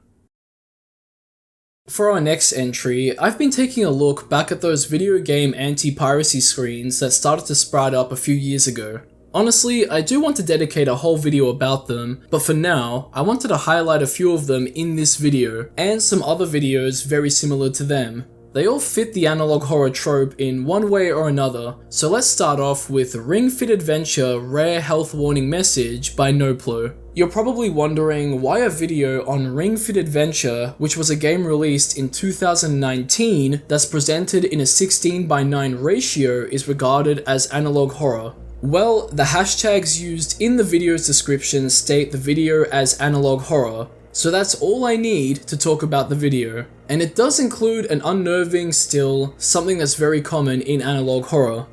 For our next entry, I've been taking a look back at those video game anti-piracy screens that started to sprout up a few years ago. Honestly, I do want to dedicate a whole video about them, but for now, I wanted to highlight a few of them in this video, and some other videos very similar to them. They all fit the analog horror trope in one way or another, so let's start off with Ring Fit Adventure Rare Health Warning Message by Noplo. You're probably wondering why a video on Ring Fit Adventure, which was a game released in 2019 that's presented in a 16:9 ratio, is regarded as analog horror. Well, the hashtags used in the video's description state the video as analog horror, so that's all I need to talk about the video. And it does include an unnerving still, something that's very common in analog horror.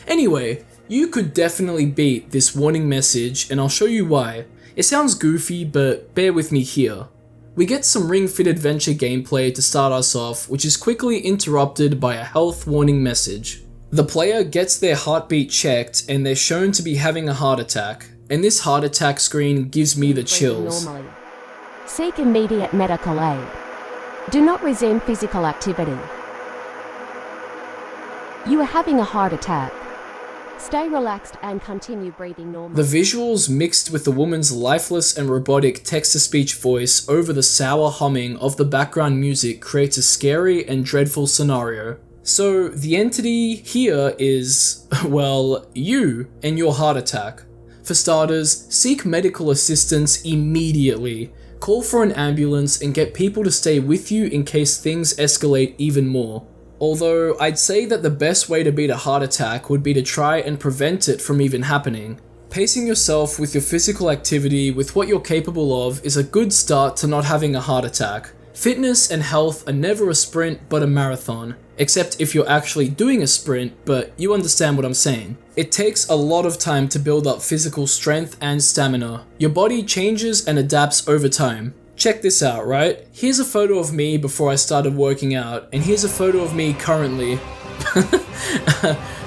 Anyway, you could definitely beat this warning message, and I'll show you why. It sounds goofy, but bear with me here. We get some Ring Fit Adventure gameplay to start us off, which is quickly interrupted by a health warning message. The player gets their heartbeat checked and they're shown to be having a heart attack, and this heart attack screen gives me the chills. Normally. Seek immediate medical aid. Do not resume physical activity. You are having a heart attack. Stay relaxed and continue breathing normally. The visuals mixed with the woman's lifeless and robotic text-to-speech voice over the sour humming of the background music creates a scary and dreadful scenario. So the entity here is, well, you and your heart attack. For starters, seek medical assistance immediately. Call for an ambulance and get people to stay with you in case things escalate even more. Although, I'd say that the best way to beat a heart attack would be to try and prevent it from even happening. Pacing yourself with your physical activity with what you're capable of is a good start to not having a heart attack. Fitness and health are never a sprint but a marathon. Except if you're actually doing a sprint, but you understand what I'm saying. It takes a lot of time to build up physical strength and stamina. Your body changes and adapts over time. Check this out, right? Here's a photo of me before I started working out, and here's a photo of me currently.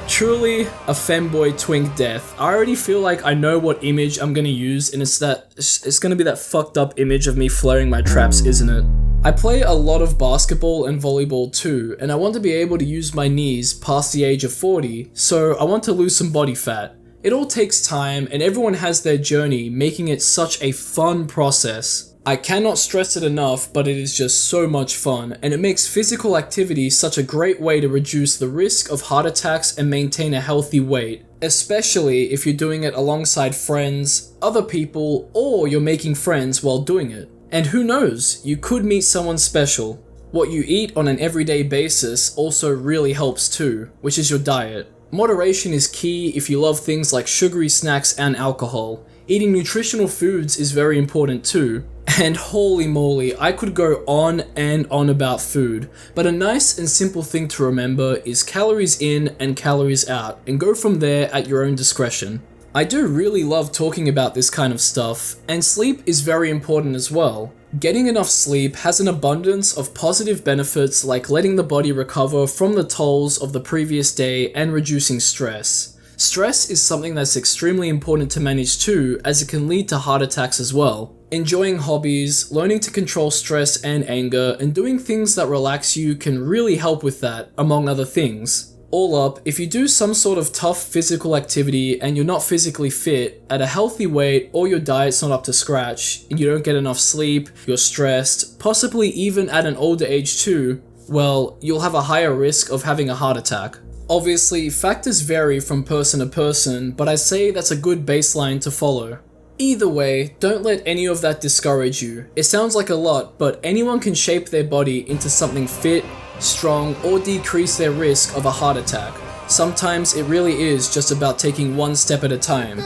Truly a femboy twink death. I already feel like I know what image I'm gonna use, and it's gonna be that fucked up image of me flaring my traps, isn't it? I play a lot of basketball and volleyball too, and I want to be able to use my knees past the age of 40, so I want to lose some body fat. It all takes time, and everyone has their journey, making it such a fun process. I cannot stress it enough, but it is just so much fun, and it makes physical activity such a great way to reduce the risk of heart attacks and maintain a healthy weight, especially if you're doing it alongside friends, other people, or you're making friends while doing it. And who knows, you could meet someone special. What you eat on an everyday basis also really helps too, which is your diet. Moderation is key if you love things like sugary snacks and alcohol. Eating nutritional foods is very important too. And holy moly, I could go on and on about food, but a nice and simple thing to remember is calories in and calories out, and go from there at your own discretion. I do really love talking about this kind of stuff, and sleep is very important as well. Getting enough sleep has an abundance of positive benefits like letting the body recover from the tolls of the previous day and reducing stress. Stress is something that's extremely important to manage too, as it can lead to heart attacks as well. Enjoying hobbies, learning to control stress and anger, and doing things that relax you can really help with that, among other things. All up, if you do some sort of tough physical activity and you're not physically fit, at a healthy weight, or your diet's not up to scratch, and you don't get enough sleep, you're stressed, possibly even at an older age too, well, you'll have a higher risk of having a heart attack. Obviously, factors vary from person to person, but I say that's a good baseline to follow. Either way, don't let any of that discourage you. It sounds like a lot, but anyone can shape their body into something fit, strong, or decrease their risk of a heart attack. Sometimes it really is just about taking one step at a time.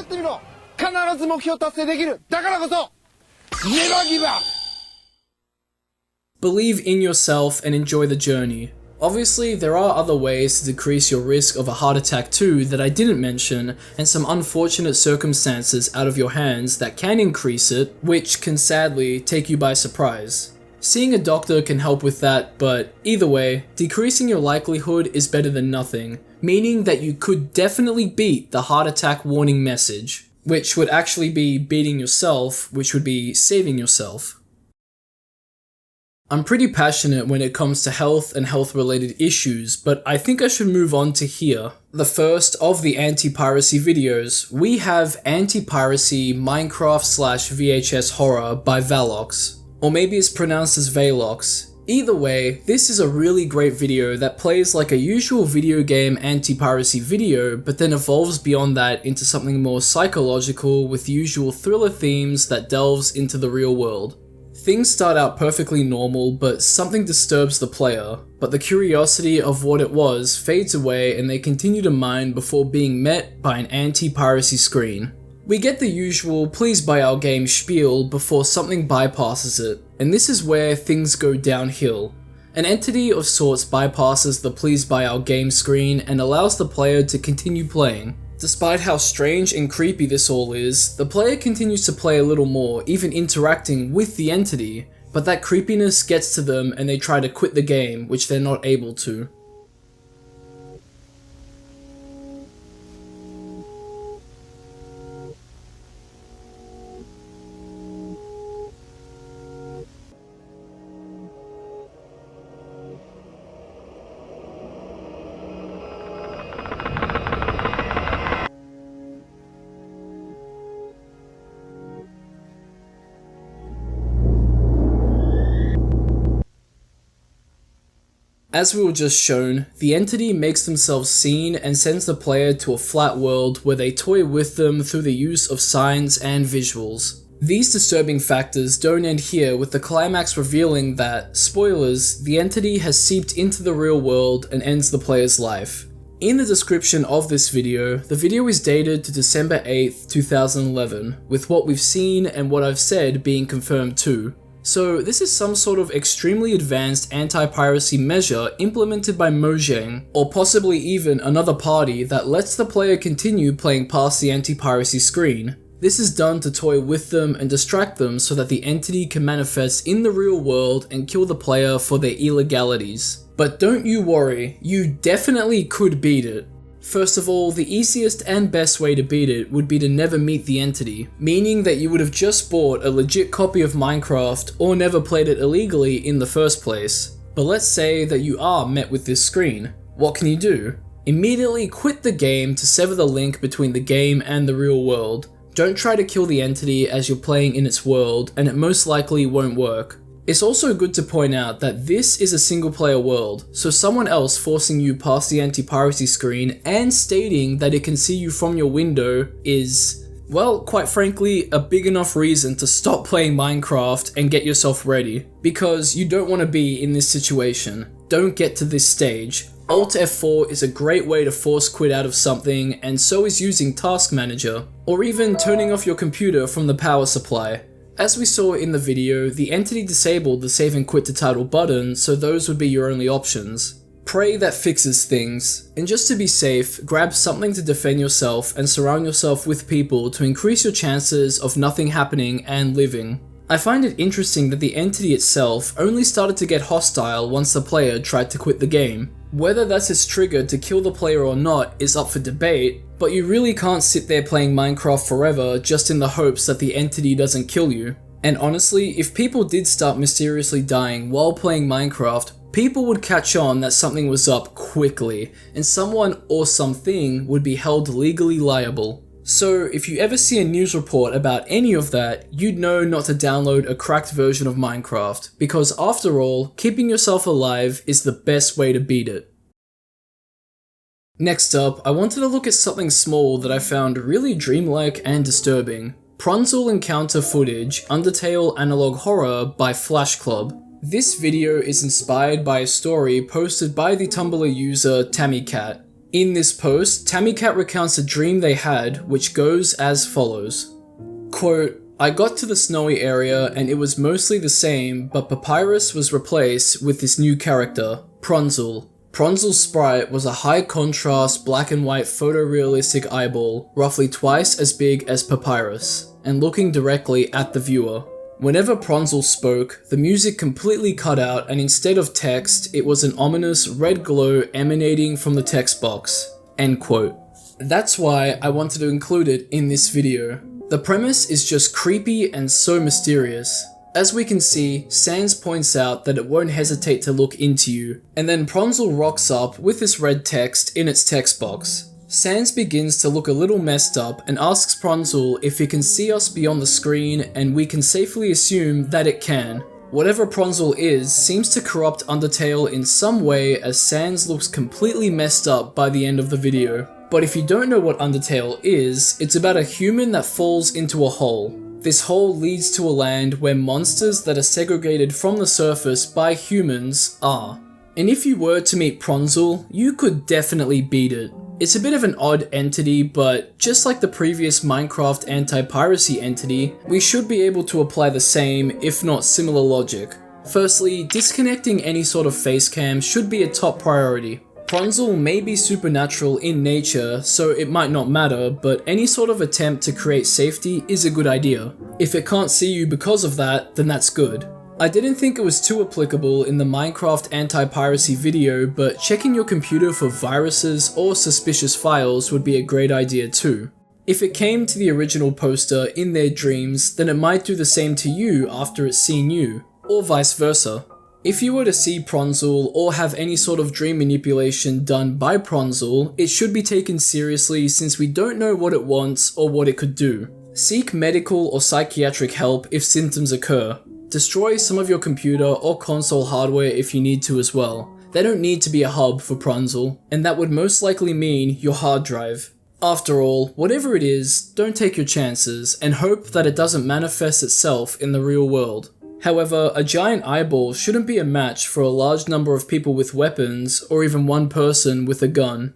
Believe in yourself and enjoy the journey. Obviously, there are other ways to decrease your risk of a heart attack too that I didn't mention, and some unfortunate circumstances out of your hands that can increase it, which can sadly take you by surprise. Seeing a doctor can help with that, but either way, decreasing your likelihood is better than nothing, meaning that you could definitely beat the heart attack warning message, which would actually be beating yourself, which would be saving yourself. I'm pretty passionate when it comes to health and health-related issues, but I think I should move on to here. The first of the anti-piracy videos, we have Anti-Piracy Minecraft/VHS Horror by Valox. Or maybe it's pronounced as Valox. Either way, this is a really great video that plays like a usual video game anti-piracy video, but then evolves beyond that into something more psychological with usual thriller themes that delves into the real world. Things start out perfectly normal, but something disturbs the player, but the curiosity of what it was fades away and they continue to mine before being met by an anti-piracy screen. We get the usual please buy our game spiel before something bypasses it, and this is where things go downhill. An entity of sorts bypasses the please buy our game screen and allows the player to continue playing. Despite how strange and creepy this all is, the player continues to play a little more, even interacting with the entity, but that creepiness gets to them and they try to quit the game, which they're not able to. As we were just shown, the entity makes themselves seen and sends the player to a flat world where they toy with them through the use of signs and visuals. These disturbing factors don't end here, with the climax revealing that, spoilers, the entity has seeped into the real world and ends the player's life. In the description of this video, the video is dated to December 8th, 2011, with what we've seen and what I've said being confirmed too. So this is some sort of extremely advanced anti-piracy measure implemented by Mojang, or possibly even another party that lets the player continue playing past the anti-piracy screen. This is done to toy with them and distract them so that the entity can manifest in the real world and kill the player for their illegalities. But don't you worry, you definitely could beat it. First of all, the easiest and best way to beat it would be to never meet the entity, meaning that you would have just bought a legit copy of Minecraft or never played it illegally in the first place. But let's say that you are met with this screen. What can you do? Immediately quit the game to sever the link between the game and the real world. Don't try to kill the entity as you're playing in its world, and it most likely won't work. It's also good to point out that this is a single player world, so someone else forcing you past the anti-piracy screen and stating that it can see you from your window is, well, quite frankly, a big enough reason to stop playing Minecraft and get yourself ready, because you don't want to be in this situation. Don't get to this stage. Alt F4 is a great way to force quit out of something, and so is using Task Manager, or even turning off your computer from the power supply. As we saw in the video, the entity disabled the save and quit to title button, so those would be your only options. Pray that fixes things, and just to be safe, grab something to defend yourself and surround yourself with people to increase your chances of nothing happening and living. I find it interesting that the entity itself only started to get hostile once the player tried to quit the game. Whether that's its trigger to kill the player or not is up for debate, but you really can't sit there playing Minecraft forever just in the hopes that the entity doesn't kill you. And honestly, if people did start mysteriously dying while playing Minecraft, people would catch on that something was up quickly, and someone or something would be held legally liable. So if you ever see a news report about any of that, you'd know not to download a cracked version of Minecraft, because after all, keeping yourself alive is the best way to beat it. Next up, I wanted to look at something small that I found really dreamlike and disturbing. Prunzel encounter footage, Undertale analog horror by Flash Club. This video is inspired by a story posted by the Tumblr user TammyCat. In this post, TammyCat recounts a dream they had, which goes as follows. Quote, I got to the snowy area and it was mostly the same, but Papyrus was replaced with this new character, Prunzel. Prunzel's sprite was a high-contrast black and white photorealistic eyeball, roughly twice as big as Papyrus, and looking directly at the viewer. Whenever Prunzel spoke, the music completely cut out, and instead of text, it was an ominous red glow emanating from the text box. End quote. That's why I wanted to include it in this video. The premise is just creepy and so mysterious. As we can see, Sans points out that it won't hesitate to look into you, and then Prunzel rocks up with this red text in its text box. Sans begins to look a little messed up and asks Prunzel if he can see us beyond the screen, and we can safely assume that it can. Whatever Prunzel is seems to corrupt Undertale in some way, as Sans looks completely messed up by the end of the video. But if you don't know what Undertale is, it's about a human that falls into a hole. This hole leads to a land where monsters that are segregated from the surface by humans are. And if you were to meet Prunzel, you could definitely beat it. It's a bit of an odd entity, but just like the previous Minecraft anti-piracy entity, we should be able to apply the same, if not similar logic. Firstly, disconnecting any sort of facecam should be a top priority. Prunzel may be supernatural in nature, so it might not matter, but any sort of attempt to create safety is a good idea. If it can't see you because of that, then that's good. I didn't think it was too applicable in the Minecraft anti-piracy video, but checking your computer for viruses or suspicious files would be a great idea too. If it came to the original poster in their dreams, then it might do the same to you after it's seen you, or vice versa. If you were to see Prunzel or have any sort of dream manipulation done by Prunzel, it should be taken seriously since we don't know what it wants or what it could do. Seek medical or psychiatric help if symptoms occur. Destroy some of your computer or console hardware if you need to as well. They don't need to be a hub for Prunzel, and that would most likely mean your hard drive. After all, whatever it is, don't take your chances and hope that it doesn't manifest itself in the real world. However, a giant eyeball shouldn't be a match for a large number of people with weapons, or even one person with a gun.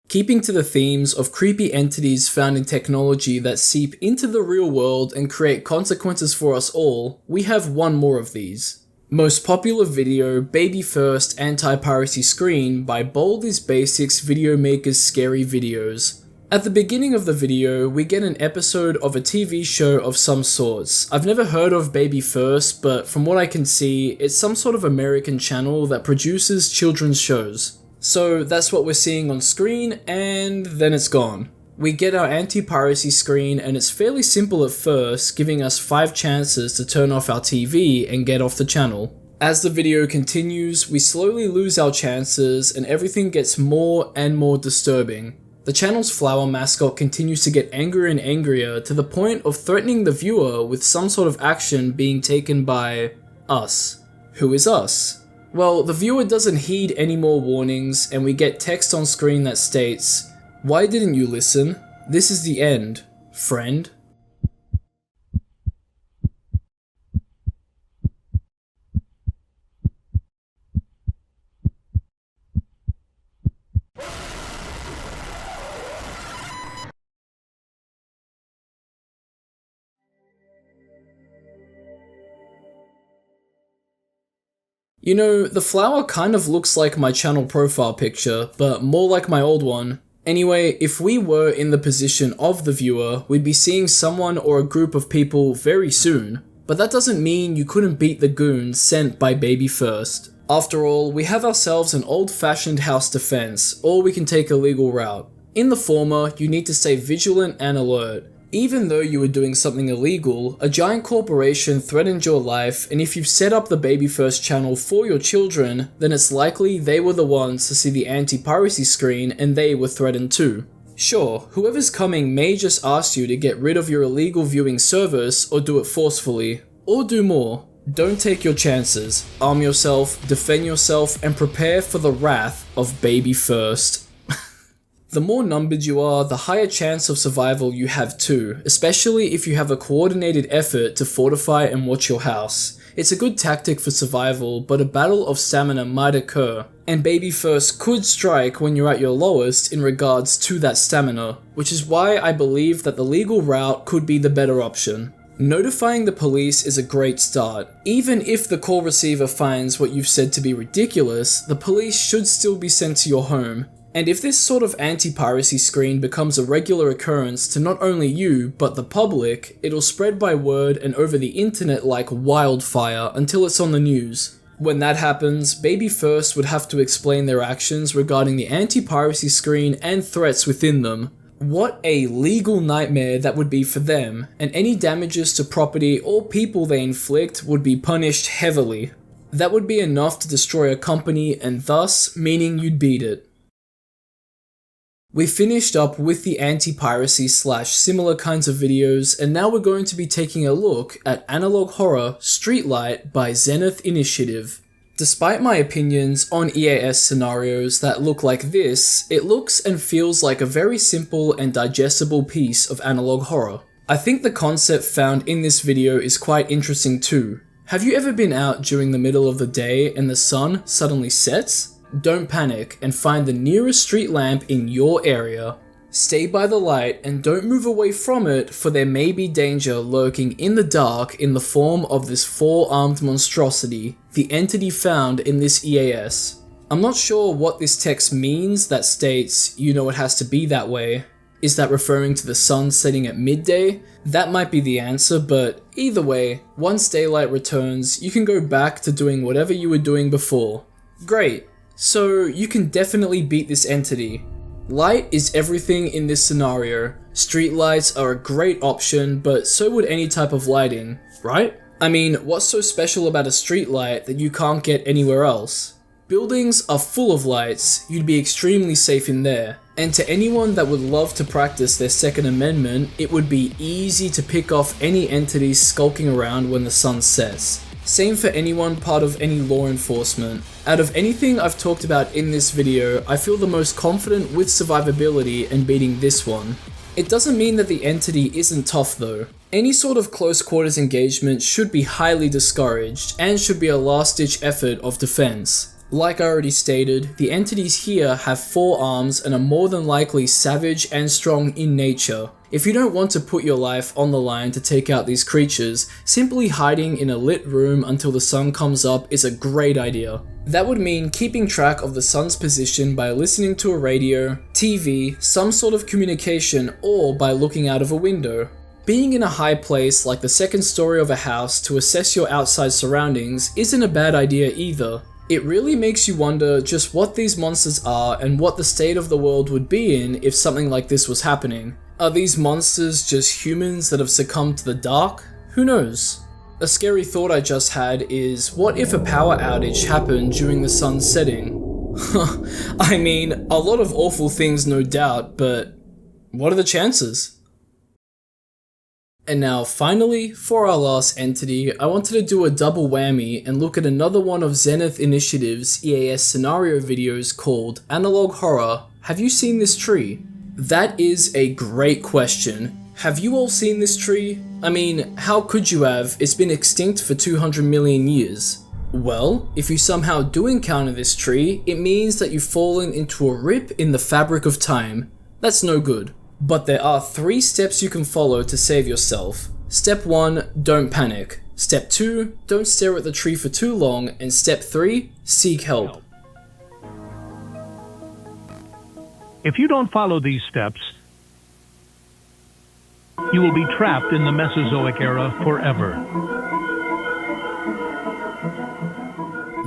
Keeping to the themes of creepy entities found in technology that seep into the real world and create consequences for us all, we have one more of these. Most popular video, Baby First Anti-Piracy Screen by Bold is Basics Video Maker's Scary Videos. At the beginning of the video, we get an episode of a TV show of some sorts. I've never heard of Baby First, but from what I can see, it's some sort of American channel that produces children's shows. So that's what we're seeing on screen, and then it's gone. We get our anti-piracy screen, and it's fairly simple at first, giving us 5 chances to turn off our TV and get off the channel. As the video continues, we slowly lose our chances, and everything gets more and more disturbing. The channel's flower mascot continues to get angrier and angrier to the point of threatening the viewer with some sort of action being taken by us. Who is us? Well, the viewer doesn't heed any more warnings, and we get text on screen that states, "Why didn't you listen? This is the end, friend." You know, the flower kind of looks like my channel profile picture, but more like my old one. Anyway, if we were in the position of the viewer, we'd be seeing someone or a group of people very soon. But that doesn't mean you couldn't beat the goons sent by Baby First. After all, we have ourselves an old-fashioned house defense, or we can take a legal route. In the former, you need to stay vigilant and alert. Even though you were doing something illegal, a giant corporation threatened your life, and if you've set up the Baby First channel for your children, then it's likely they were the ones to see the anti-piracy screen and they were threatened too. Sure, whoever's coming may just ask you to get rid of your illegal viewing service or do it forcefully, or do more. Don't take your chances. Arm yourself, defend yourself, and prepare for the wrath of Baby First. The more numbered you are, the higher chance of survival you have too, especially if you have a coordinated effort to fortify and watch your house. It's a good tactic for survival, but a battle of stamina might occur, and Baby First could strike when you're at your lowest in regards to that stamina, which is why I believe that the legal route could be the better option. Notifying the police is a great start. Even if the call receiver finds what you've said to be ridiculous, the police should still be sent to your home. And if this sort of anti-piracy screen becomes a regular occurrence to not only you, but the public, it'll spread by word and over the internet like wildfire until it's on the news. When that happens, Baby First would have to explain their actions regarding the anti-piracy screen and threats within them. What a legal nightmare that would be for them, and any damages to property or people they inflict would be punished heavily. That would be enough to destroy a company and thus meaning you'd beat it. We finished up with the anti-piracy / similar kinds of videos, and now we're going to be taking a look at Analog Horror Streetlight by Zenith Initiative. Despite my opinions on EAS scenarios that look like this, it looks and feels like a very simple and digestible piece of analog horror. I think the concept found in this video is quite interesting too. Have you ever been out during the middle of the day and the sun suddenly sets? Don't panic and find the nearest street lamp in your area. Stay by the light and don't move away from it, for there may be danger lurking in the dark in the form of this four-armed monstrosity, the entity found in this EAS. I'm not sure what this text means that states, you know it has to be that way. Is that referring to the sun setting at midday? That might be the answer, but either way, once daylight returns, you can go back to doing whatever you were doing before. Great. So you can definitely beat this entity. Light is everything in this scenario. Streetlights are a great option, but so would any type of lighting, right? I mean, what's so special about a streetlight that you can't get anywhere else? Buildings are full of lights, you'd be extremely safe in there. And to anyone that would love to practice their Second Amendment, it would be easy to pick off any entities skulking around when the sun sets. Same for anyone part of any law enforcement. Out of anything I've talked about in this video, I feel the most confident with survivability and beating this one. It doesn't mean that the entity isn't tough though. Any sort of close quarters engagement should be highly discouraged and should be a last-ditch effort of defense. Like I already stated, the entities here have 4 arms and are more than likely savage and strong in nature. If you don't want to put your life on the line to take out these creatures, simply hiding in a lit room until the sun comes up is a great idea. That would mean keeping track of the sun's position by listening to a radio, TV, some sort of communication, or by looking out of a window. Being in a high place like the second story of a house to assess your outside surroundings isn't a bad idea either. It really makes you wonder just what these monsters are and what the state of the world would be in if something like this was happening. Are these monsters just humans that have succumbed to the dark? Who knows? A scary thought I just had is, what if a power outage happened during the sun's setting? I mean, a lot of awful things no doubt, but what are the chances? And now finally, for our last entity, I wanted to do a double whammy and look at another one of Zenith Initiative's EAS scenario videos called Analog Horror. Have you seen this tree? That is a great question. Have you all seen this tree? I mean, how could you have? It's been extinct for 200 million years. Well, if you somehow do encounter this tree, it means that you've fallen into a rip in the fabric of time. That's no good. But there are 3 steps you can follow to save yourself. Step 1, don't panic. Step 2, don't stare at the tree for too long. And step 3, seek help. If you don't follow these steps, you will be trapped in the Mesozoic era forever.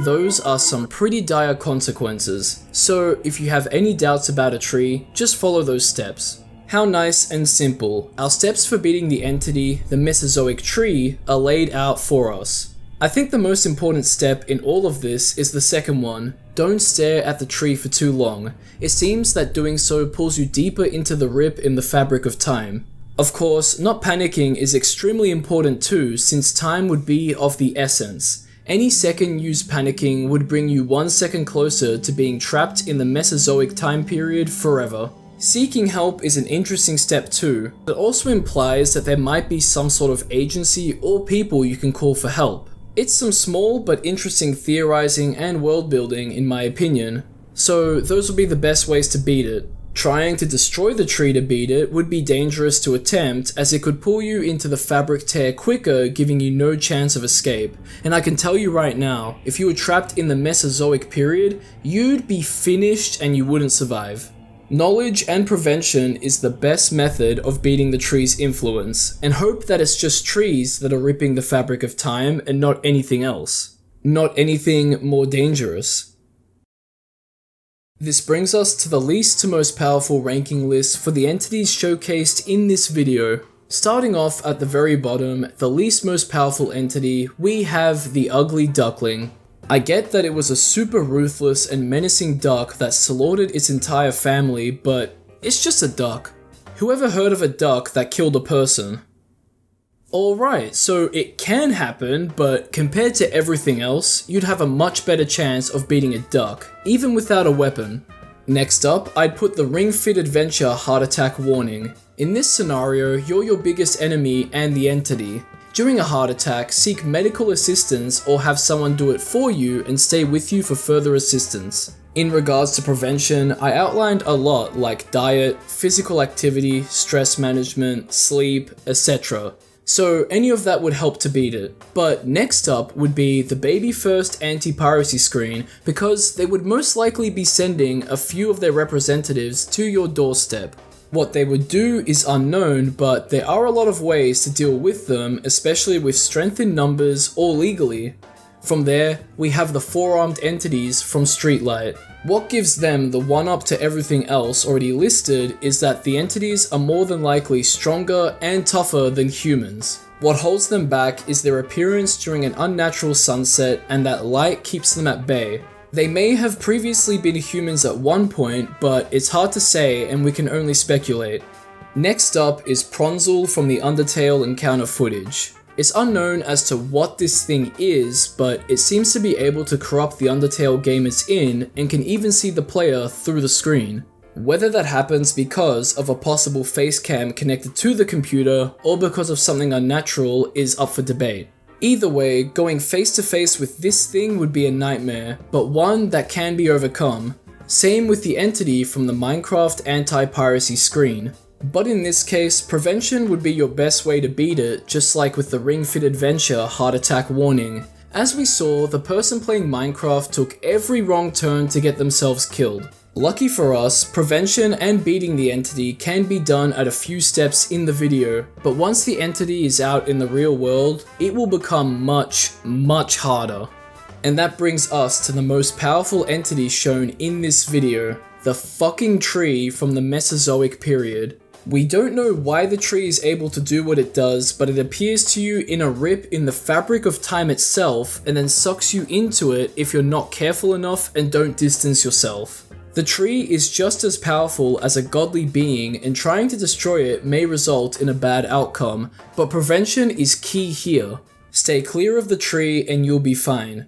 Those are some pretty dire consequences, so if you have any doubts about a tree, just follow those steps. How nice and simple. Our steps for beating the entity, the Mesozoic tree, are laid out for us. I think the most important step in all of this is the second one. Don't stare at the tree for too long. It seems that doing so pulls you deeper into the rip in the fabric of time. Of course, not panicking is extremely important too, since time would be of the essence. Any second used panicking would bring you 1 second closer to being trapped in the Mesozoic time period forever. Seeking help is an interesting step too. It also implies that there might be some sort of agency or people you can call for help. It's some small but interesting theorizing and world building in my opinion. So those would be the best ways to beat it. Trying to destroy the tree to beat it would be dangerous to attempt, as it could pull you into the fabric tear quicker, giving you no chance of escape. And I can tell you right now, if you were trapped in the Mesozoic period, you'd be finished and you wouldn't survive. Knowledge and prevention is the best method of beating the tree's influence, and hope that it's just trees that are ripping the fabric of time and not anything else. Not anything more dangerous. This brings us to the least to most powerful ranking list for the entities showcased in this video. Starting off at the very bottom, the least most powerful entity, we have the Ugly Duckling. I get that it was a super ruthless and menacing duck that slaughtered its entire family, but it's just a duck. Whoever heard of a duck that killed a person? Alright, so it can happen, but compared to everything else, you'd have a much better chance of beating a duck, even without a weapon. Next up, I'd put the Ring Fit Adventure Heart Attack Warning. In this scenario, you're your biggest enemy and the entity. During a heart attack, seek medical assistance or have someone do it for you and stay with you for further assistance. In regards to prevention, I outlined a lot like diet, physical activity, stress management, sleep, etc. So any of that would help to beat it. But next up would be the Baby First anti-piracy screen, because they would most likely be sending a few of their representatives to your doorstep. What they would do is unknown, but there are a lot of ways to deal with them, especially with strength in numbers or legally. From there, we have the four-armed entities from Streetlight. What gives them the one-up to everything else already listed is that the entities are more than likely stronger and tougher than humans. What holds them back is their appearance during an unnatural sunset, and that light keeps them at bay. They may have previously been humans at one point, but it's hard to say and we can only speculate. Next up is Pronzel from the Undertale encounter footage. It's unknown as to what this thing is, but it seems to be able to corrupt the Undertale game it's in and can even see the player through the screen. Whether that happens because of a possible face cam connected to the computer or because of something unnatural is up for debate. Either way, going face to face with this thing would be a nightmare, but one that can be overcome. Same with the entity from the Minecraft anti-piracy screen. But in this case, prevention would be your best way to beat it, just like with the Ring Fit Adventure Heart Attack Warning. As we saw, the person playing Minecraft took every wrong turn to get themselves killed. Lucky for us, prevention and beating the entity can be done at a few steps in the video, but once the entity is out in the real world, it will become much, much harder. And that brings us to the most powerful entity shown in this video, the fucking tree from the Mesozoic period. We don't know why the tree is able to do what it does, but it appears to you in a rip in the fabric of time itself and then sucks you into it if you're not careful enough and don't distance yourself. The tree is just as powerful as a godly being, and trying to destroy it may result in a bad outcome, but prevention is key here. Stay clear of the tree and you'll be fine.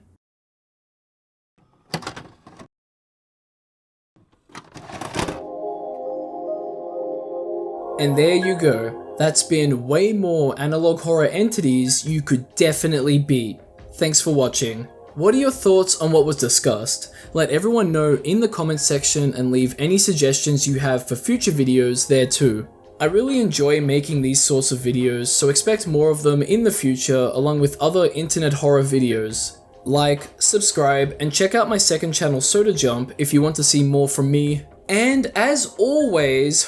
And there you go. That's been way more analog horror entities you could definitely beat. Thanks for watching. What are your thoughts on what was discussed? Let everyone know in the comments section and leave any suggestions you have for future videos there too. I really enjoy making these sorts of videos, so expect more of them in the future along with other internet horror videos. Like, subscribe, and check out my second channel Soda Jump if you want to see more from me And as always,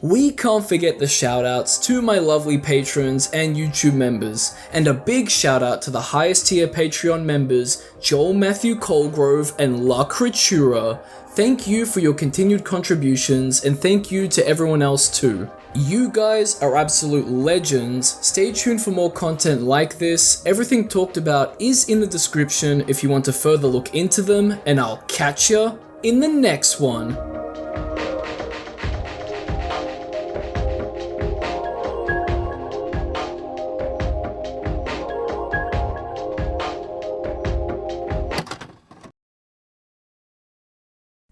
we can't forget the shoutouts to my lovely patrons and YouTube members. And a big shout out to the highest tier Patreon members, Joel Matthew Colgrove and La Creatura. Thank you for your continued contributions, and thank you to everyone else too. You guys are absolute legends. Stay tuned for more content like this. Everything talked about is in the description if you want to further look into them, and I'll catch ya in the next one.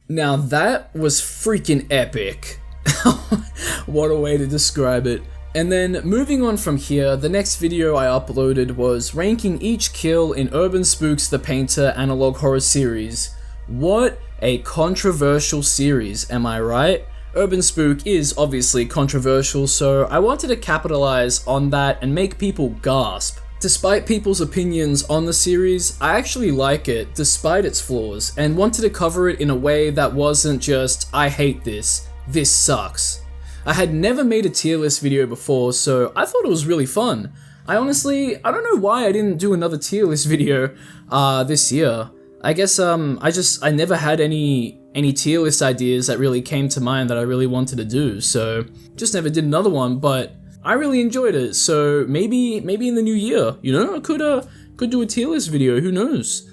Now that was freaking epic. What a way to describe it. And then moving on from here, the next video I uploaded was ranking each kill in UrbanSPOOK's The Painter analog horror series. What a controversial series, am I right? UrbanSPOOK is obviously controversial, so I wanted to capitalize on that and make people gasp. Despite people's opinions on the series, I actually like it despite its flaws, and wanted to cover it in a way that wasn't just, I hate this sucks. I had never made a tier list video before, so I thought it was really fun. I don't know why I didn't do another tier list video this year. I guess I never had any tier list ideas that really came to mind that I really wanted to do, so just never did another one, but I really enjoyed it, so maybe in the new year, you know, I could do a tier list video, who knows.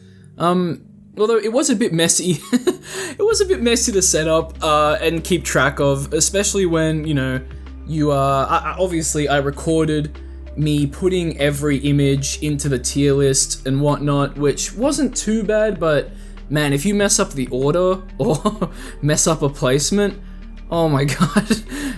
Although it was a bit messy. It was a bit messy to set up and keep track of, especially when, you know, obviously I recorded me putting every image into the tier list and whatnot, which wasn't too bad, but man, if you mess up the order or mess up a placement, oh my god,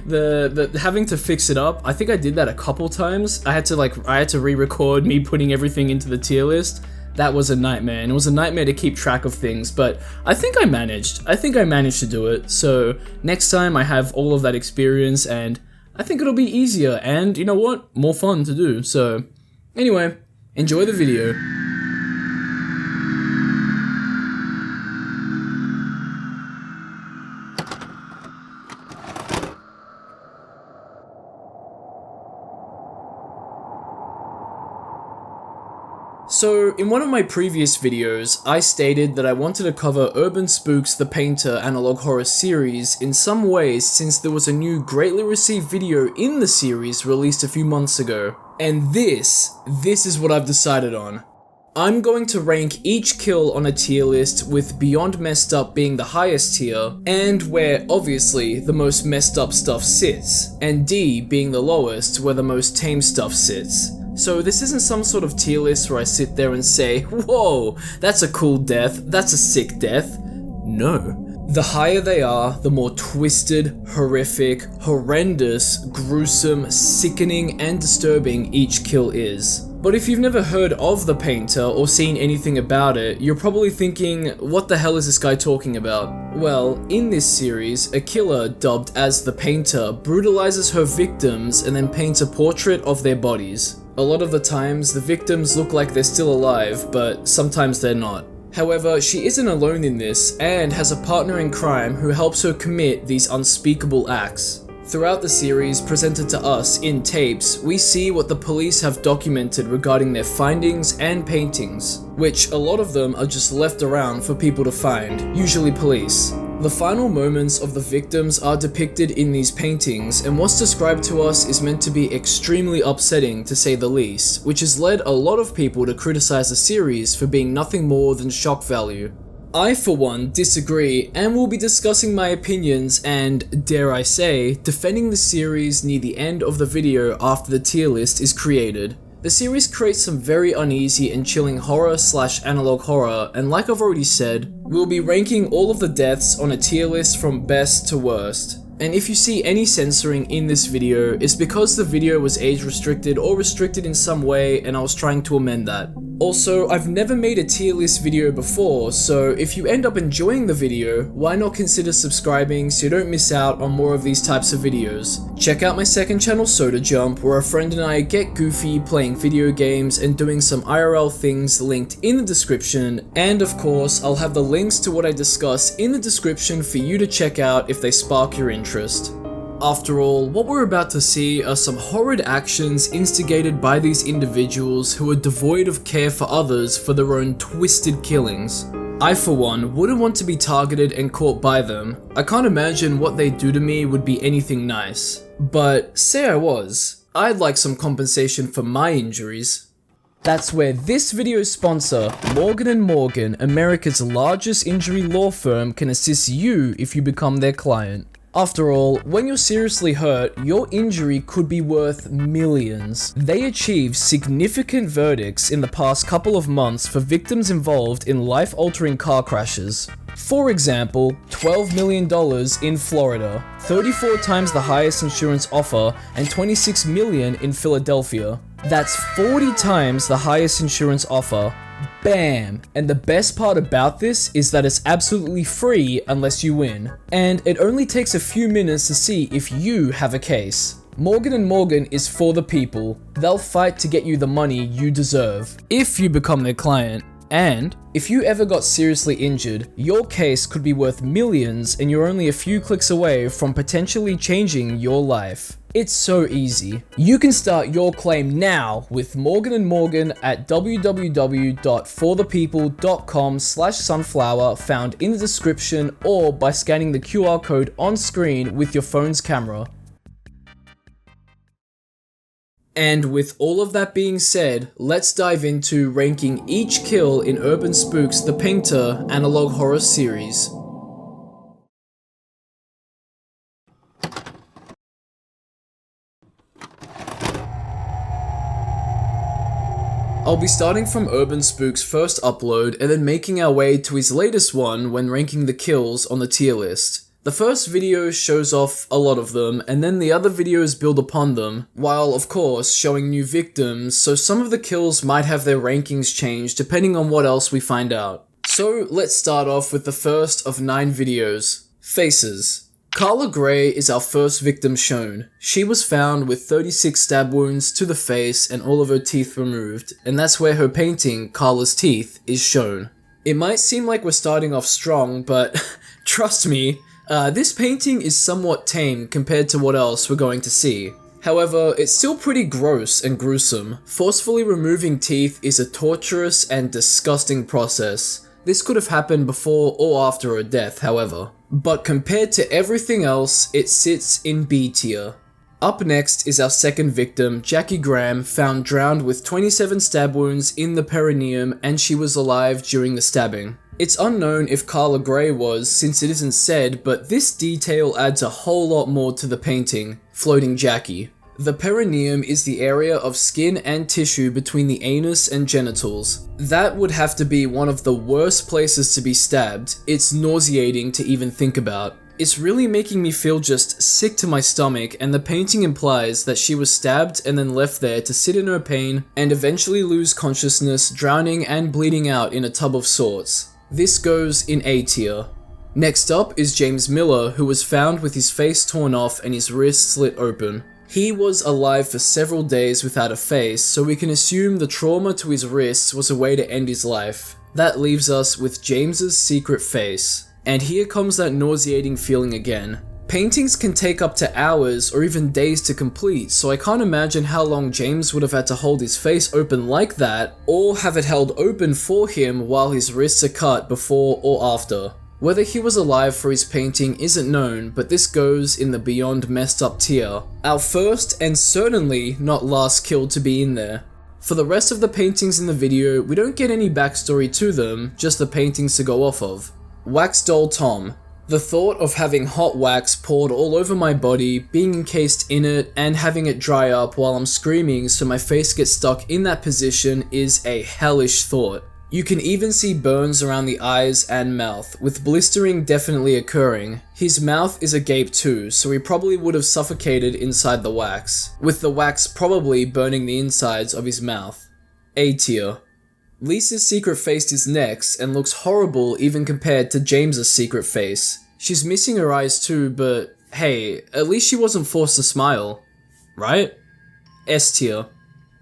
the having to fix it up, I think I did that a couple times. I had to re-record me putting everything into the tier list. That was a nightmare, and it was a nightmare to keep track of things, but I think I managed to do it, so next time I have all of that experience, and I think it'll be easier, and you know what, more fun to do, so anyway, enjoy the video. So, in one of my previous videos, I stated that I wanted to cover UrbanSPOOK's The Painter analog horror series in some ways since there was a new greatly received video in the series released a few months ago. And this is what I've decided on. I'm going to rank each kill on a tier list with Beyond Messed Up being the highest tier, and where obviously the most messed up stuff sits, and D being the lowest where the most tame stuff sits. So this isn't some sort of tier list where I sit there and say, whoa, that's a cool death, that's a sick death. No. The higher they are, the more twisted, horrific, horrendous, gruesome, sickening, and disturbing each kill is. But if you've never heard of The Painter or seen anything about it, you're probably thinking, what the hell is this guy talking about? Well, in this series, a killer dubbed as The Painter brutalizes her victims and then paints a portrait of their bodies. A lot of the times, the victims look like they're still alive, but sometimes they're not. However, she isn't alone in this, and has a partner in crime who helps her commit these unspeakable acts. Throughout the series presented to us in tapes, we see what the police have documented regarding their findings and paintings, which a lot of them are just left around for people to find, usually police. The final moments of the victims are depicted in these paintings, and what's described to us is meant to be extremely upsetting to say the least, which has led a lot of people to criticize the series for being nothing more than shock value. I, for one, disagree, and will be discussing my opinions and, dare I say, defending the series near the end of the video after the tier list is created. The series creates some very uneasy and chilling horror / analog horror, and like I've already said, we'll be ranking all of the deaths on a tier list from best to worst. And if you see any censoring in this video, it's because the video was age restricted or restricted in some way, and I was trying to amend that. Also, I've never made a tier list video before, so if you end up enjoying the video, why not consider subscribing so you don't miss out on more of these types of videos. Check out my second channel, Soda Jump, where a friend and I get goofy playing video games and doing some IRL things, linked in the description, and of course, I'll have the links to what I discuss in the description for you to check out if they spark your interest. After all, what we're about to see are some horrid actions instigated by these individuals who are devoid of care for others for their own twisted killings. I, for one, wouldn't want to be targeted and caught by them. I can't imagine what they do to me would be anything nice. But say I was, I'd like some compensation for my injuries. That's where this video's sponsor, Morgan & Morgan, America's largest injury law firm, can assist you if you become their client. After all, when you're seriously hurt, your injury could be worth millions. They achieved significant verdicts in the past couple of months for victims involved in life-altering car crashes. For example, $12 million in Florida, 34 times the highest insurance offer, and $26 million in Philadelphia. That's 40 times the highest insurance offer. Bam! And the best part about this is that it's absolutely free unless you win. And it only takes a few minutes to see if you have a case. Morgan & Morgan is for the people. They'll fight to get you the money you deserve, if you become their client. And if you ever got seriously injured, your case could be worth millions and you're only a few clicks away from potentially changing your life. It's so easy. You can start your claim now with Morgan & Morgan at www.forthepeople.com/sunflower, found in the description, or by scanning the QR code on screen with your phone's camera. And with all of that being said, let's dive into ranking each kill in UrbanSPOOK's The Painter analog horror series. I'll be starting from UrbanSPOOK's first upload and then making our way to his latest one when ranking the kills on the tier list. The first video shows off a lot of them, and then the other videos build upon them, while of course showing new victims, so some of the kills might have their rankings changed depending on what else we find out. So let's start off with the first of 9 videos. Faces. Carla Gray is our first victim shown. She was found with 36 stab wounds to the face and all of her teeth removed, and that's where her painting, Carla's Teeth, is shown. It might seem like we're starting off strong, but trust me, this painting is somewhat tame compared to what else we're going to see. However, it's still pretty gross and gruesome. Forcefully removing teeth is a torturous and disgusting process. This could have happened before or after her death, however. But compared to everything else, it sits in B tier. Up next is our second victim, Jackie Graham, found drowned with 27 stab wounds in the perineum, and she was alive during the stabbing. It's unknown if Carla Gray was, since it isn't said, but this detail adds a whole lot more to the painting, floating Jackie. The perineum is the area of skin and tissue between the anus and genitals. That would have to be one of the worst places to be stabbed. It's nauseating to even think about. It's really making me feel just sick to my stomach, and the painting implies that she was stabbed and then left there to sit in her pain and eventually lose consciousness, drowning and bleeding out in a tub of sorts. This goes in A tier. Next up is James Miller, who was found with his face torn off and his wrist slit open. He was alive for several days without a face, so we can assume the trauma to his wrists was a way to end his life. That leaves us with James's secret face. And here comes that nauseating feeling again. Paintings can take up to hours or even days to complete, so I can't imagine how long James would have had to hold his face open like that, or have it held open for him while his wrists are cut before or after. Whether he was alive for his painting isn't known, but this goes in the beyond messed up tier. Our first and certainly not last kill to be in there. For the rest of the paintings in the video, we don't get any backstory to them, just the paintings to go off of. Wax Doll Tom. The thought of having hot wax poured all over my body, being encased in it, and having it dry up while I'm screaming so my face gets stuck in that position is a hellish thought. You can even see burns around the eyes and mouth, with blistering definitely occurring. His mouth is agape too, so he probably would have suffocated inside the wax, with the wax probably burning the insides of his mouth. A tier. Lisa's secret face is next and looks horrible even compared to James's secret face. She's missing her eyes too, but hey, at least she wasn't forced to smile. Right? S tier.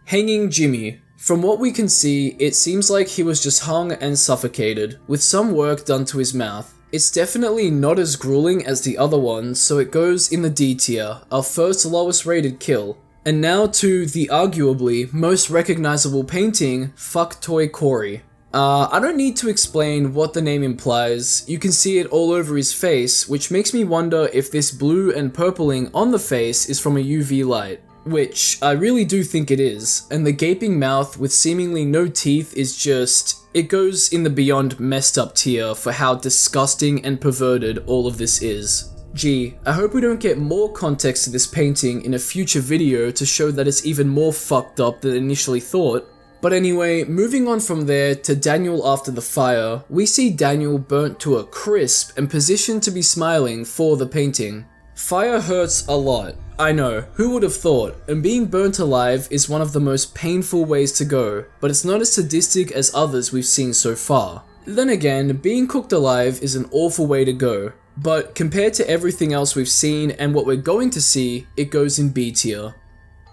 Hanging Jimmy. From what we can see, it seems like he was just hung and suffocated, with some work done to his mouth. It's definitely not as grueling as the other ones, so it goes in the D tier, our first lowest rated kill. And now to the arguably most recognizable painting, Fuck Toy Corey. I don't need to explain what the name implies, you can see it all over his face, which makes me wonder if this blue and purpling on the face is from a UV light. Which I really do think it is, and the gaping mouth with seemingly no teeth is just... it goes in the beyond messed up tier for how disgusting and perverted all of this is. Gee, I hope we don't get more context to this painting in a future video to show that it's even more fucked up than initially thought. But anyway, moving on from there to Daniel after the fire, we see Daniel burnt to a crisp and positioned to be smiling for the painting. Fire hurts a lot. I know, who would have thought, and being burnt alive is one of the most painful ways to go, but it's not as sadistic as others we've seen so far. Then again, being cooked alive is an awful way to go, but compared to everything else we've seen and what we're going to see, it goes in B tier.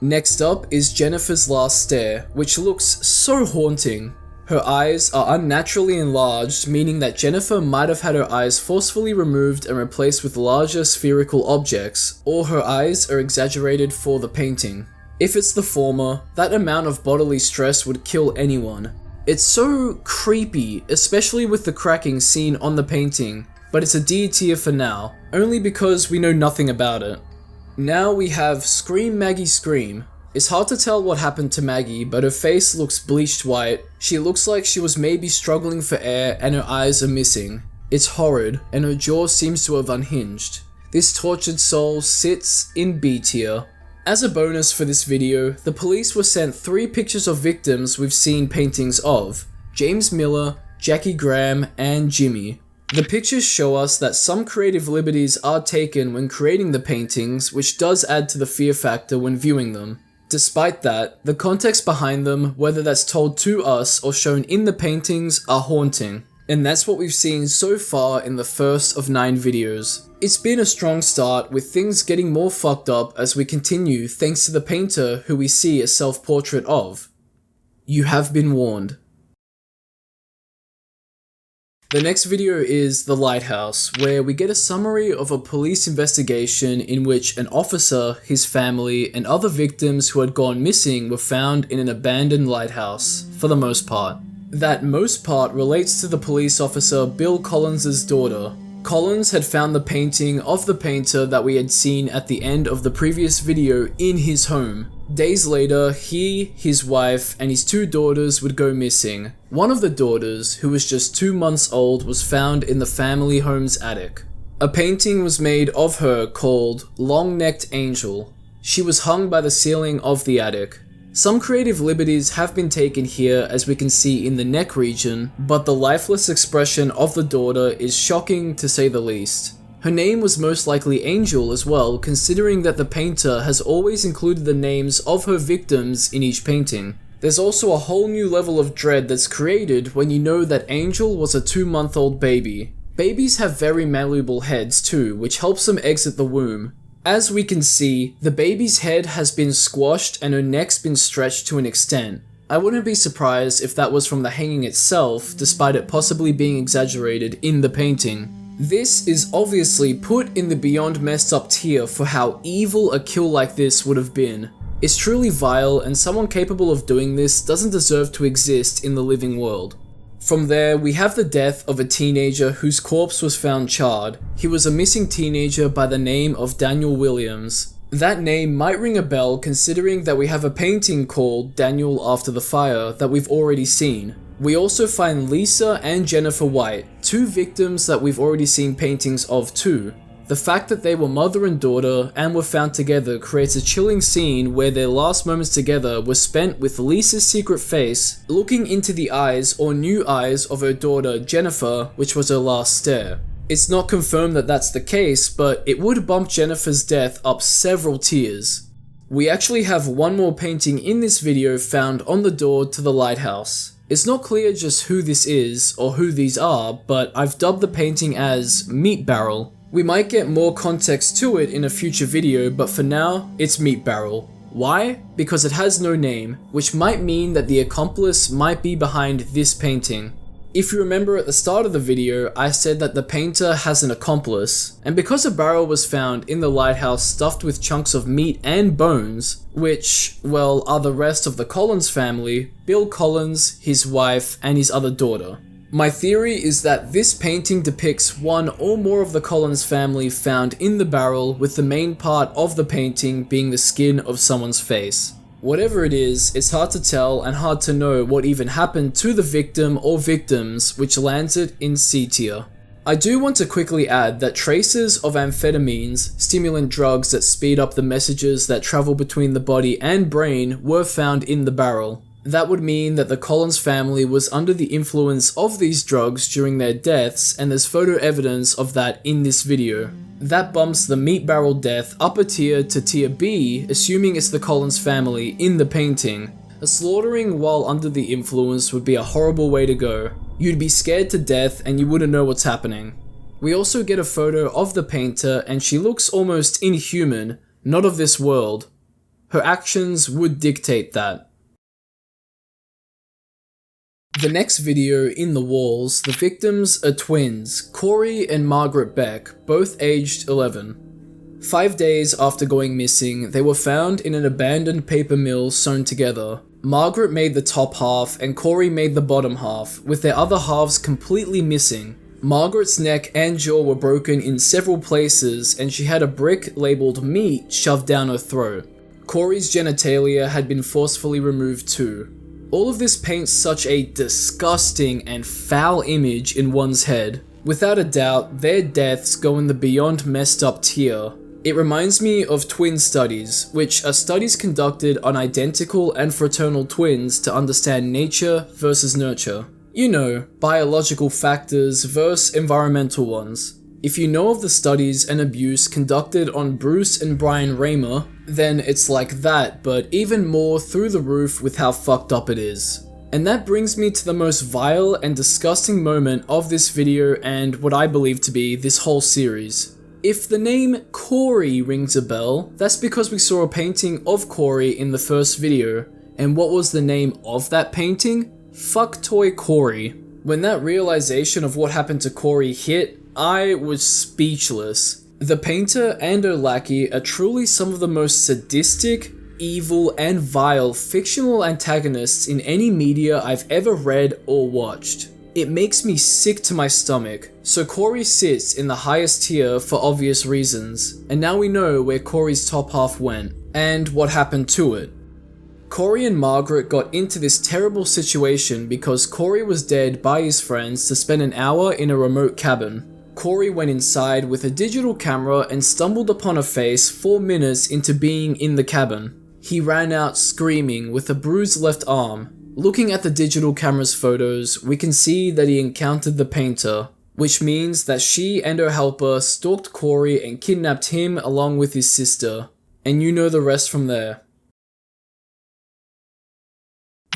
Next up is Jennifer's last stare, which looks so haunting. Her eyes are unnaturally enlarged, meaning that Jennifer might have had her eyes forcefully removed and replaced with larger spherical objects, or her eyes are exaggerated for the painting. If it's the former, that amount of bodily stress would kill anyone. It's so creepy, especially with the cracking seen on the painting, but it's a D tier for now, only because we know nothing about it. Now we have Scream Maggie Scream. It's hard to tell what happened to Maggie, but her face looks bleached white. She looks like she was maybe struggling for air and her eyes are missing. It's horrid, and her jaw seems to have unhinged. This tortured soul sits in B tier. As a bonus for this video, the police were sent 3 pictures of victims we've seen paintings of: James Miller, Jackie Graham, and Jimmy. The pictures show us that some creative liberties are taken when creating the paintings, which does add to the fear factor when viewing them. Despite that, the context behind them, whether that's told to us or shown in the paintings, are haunting. And that's what we've seen so far in the first of 9 videos. It's been a strong start, with things getting more fucked up as we continue thanks to the painter who we see a self-portrait of. You have been warned. The next video is The Lighthouse, where we get a summary of a police investigation in which an officer, his family, and other victims who had gone missing were found in an abandoned lighthouse, for the most part. That most part relates to the police officer Bill Collins' daughter. Collins had found the painting of the painter that we had seen at the end of the previous video in his home. Days later, he, his wife, and his 2 daughters would go missing. One of the daughters, who was just 2 months old, was found in the family home's attic. A painting was made of her called Long-Necked Angel. She was hung by the ceiling of the attic. Some creative liberties have been taken here, as we can see in the neck region, but the lifeless expression of the daughter is shocking to say the least. Her name was most likely Angel as well, considering that the painter has always included the names of her victims in each painting. There's also a whole new level of dread that's created when you know that Angel was a 2-month-old baby. Babies have very malleable heads too, which helps them exit the womb. As we can see, the baby's head has been squashed and her neck's been stretched to an extent. I wouldn't be surprised if that was from the hanging itself, despite it possibly being exaggerated in the painting. This is obviously put in the beyond messed up tier for how evil a kill like this would have been. It's truly vile, and someone capable of doing this doesn't deserve to exist in the living world. From there, we have the death of a teenager whose corpse was found charred. He was a missing teenager by the name of Daniel Williams. That name might ring a bell considering that we have a painting called Daniel After the Fire that we've already seen. We also find Lisa and Jennifer White, 2 victims that we've already seen paintings of too. The fact that they were mother and daughter and were found together creates a chilling scene where their last moments together were spent with Lisa's secret face looking into the eyes or new eyes of her daughter Jennifer, which was her last stare. It's not confirmed that that's the case, but it would bump Jennifer's death up several tiers. We actually have one more painting in this video found on the door to the lighthouse. It's not clear just who this is or who these are, but I've dubbed the painting as Meat Barrel. We might get more context to it in a future video, but for now, it's Meat Barrel. Why? Because it has no name, which might mean that the accomplice might be behind this painting. If you remember at the start of the video, I said that the painter has an accomplice, and because a barrel was found in the lighthouse stuffed with chunks of meat and bones, which, well, are the rest of the Collins family, Bill Collins, his wife, and his other daughter. My theory is that this painting depicts one or more of the Collins family found in the barrel, with the main part of the painting being the skin of someone's face. Whatever it is, it's hard to tell and hard to know what even happened to the victim or victims, which lands it in C tier. I do want to quickly add that traces of amphetamines, stimulant drugs that speed up the messages that travel between the body and brain, were found in the barrel. That would mean that the Collins family was under the influence of these drugs during their deaths, and there's photo evidence of that in this video. That bumps the Meat Barrel death up a tier to tier B, assuming it's the Collins family in the painting. A slaughtering while under the influence would be a horrible way to go. You'd be scared to death and you wouldn't know what's happening. We also get a photo of the painter and she looks almost inhuman, not of this world. Her actions would dictate that. The next video in the walls, the victims are twins, Corey and Margaret Beck, both aged 11. 5 days after going missing, they were found in an abandoned paper mill sewn together. Margaret made the top half and Corey made the bottom half, with their other halves completely missing. Margaret's neck and jaw were broken in several places and she had a brick labelled meat shoved down her throat. Corey's genitalia had been forcefully removed too. All of this paints such a disgusting and foul image in one's head. Without a doubt, their deaths go in the beyond messed up tier. It reminds me of twin studies, which are studies conducted on identical and fraternal twins to understand nature versus nurture. You know, biological factors versus environmental ones. If you know of the studies and abuse conducted on Bruce and Brian Raymer, then it's like that, but even more through the roof with how fucked up it is. And that brings me to the most vile and disgusting moment of this video and what I believe to be this whole series. If the name Corey rings a bell, that's because we saw a painting of Corey in the first video. And what was the name of that painting? Fuck Toy Corey. When that realization of what happened to Corey hit, I was speechless. The painter and her lackey are truly some of the most sadistic, evil, and vile fictional antagonists in any media I've ever read or watched. It makes me sick to my stomach. So Corey sits in the highest tier for obvious reasons, and now we know where Corey's top half went, and what happened to it. Corey and Margaret got into this terrible situation because Corey was dead by his friends to spend an hour in a remote cabin. Corey went inside with a digital camera and stumbled upon a face 4 minutes into being in the cabin. He ran out screaming with a bruised left arm. Looking at the digital camera's photos, we can see that he encountered the painter, which means that she and her helper stalked Corey and kidnapped him along with his sister. And you know the rest from there.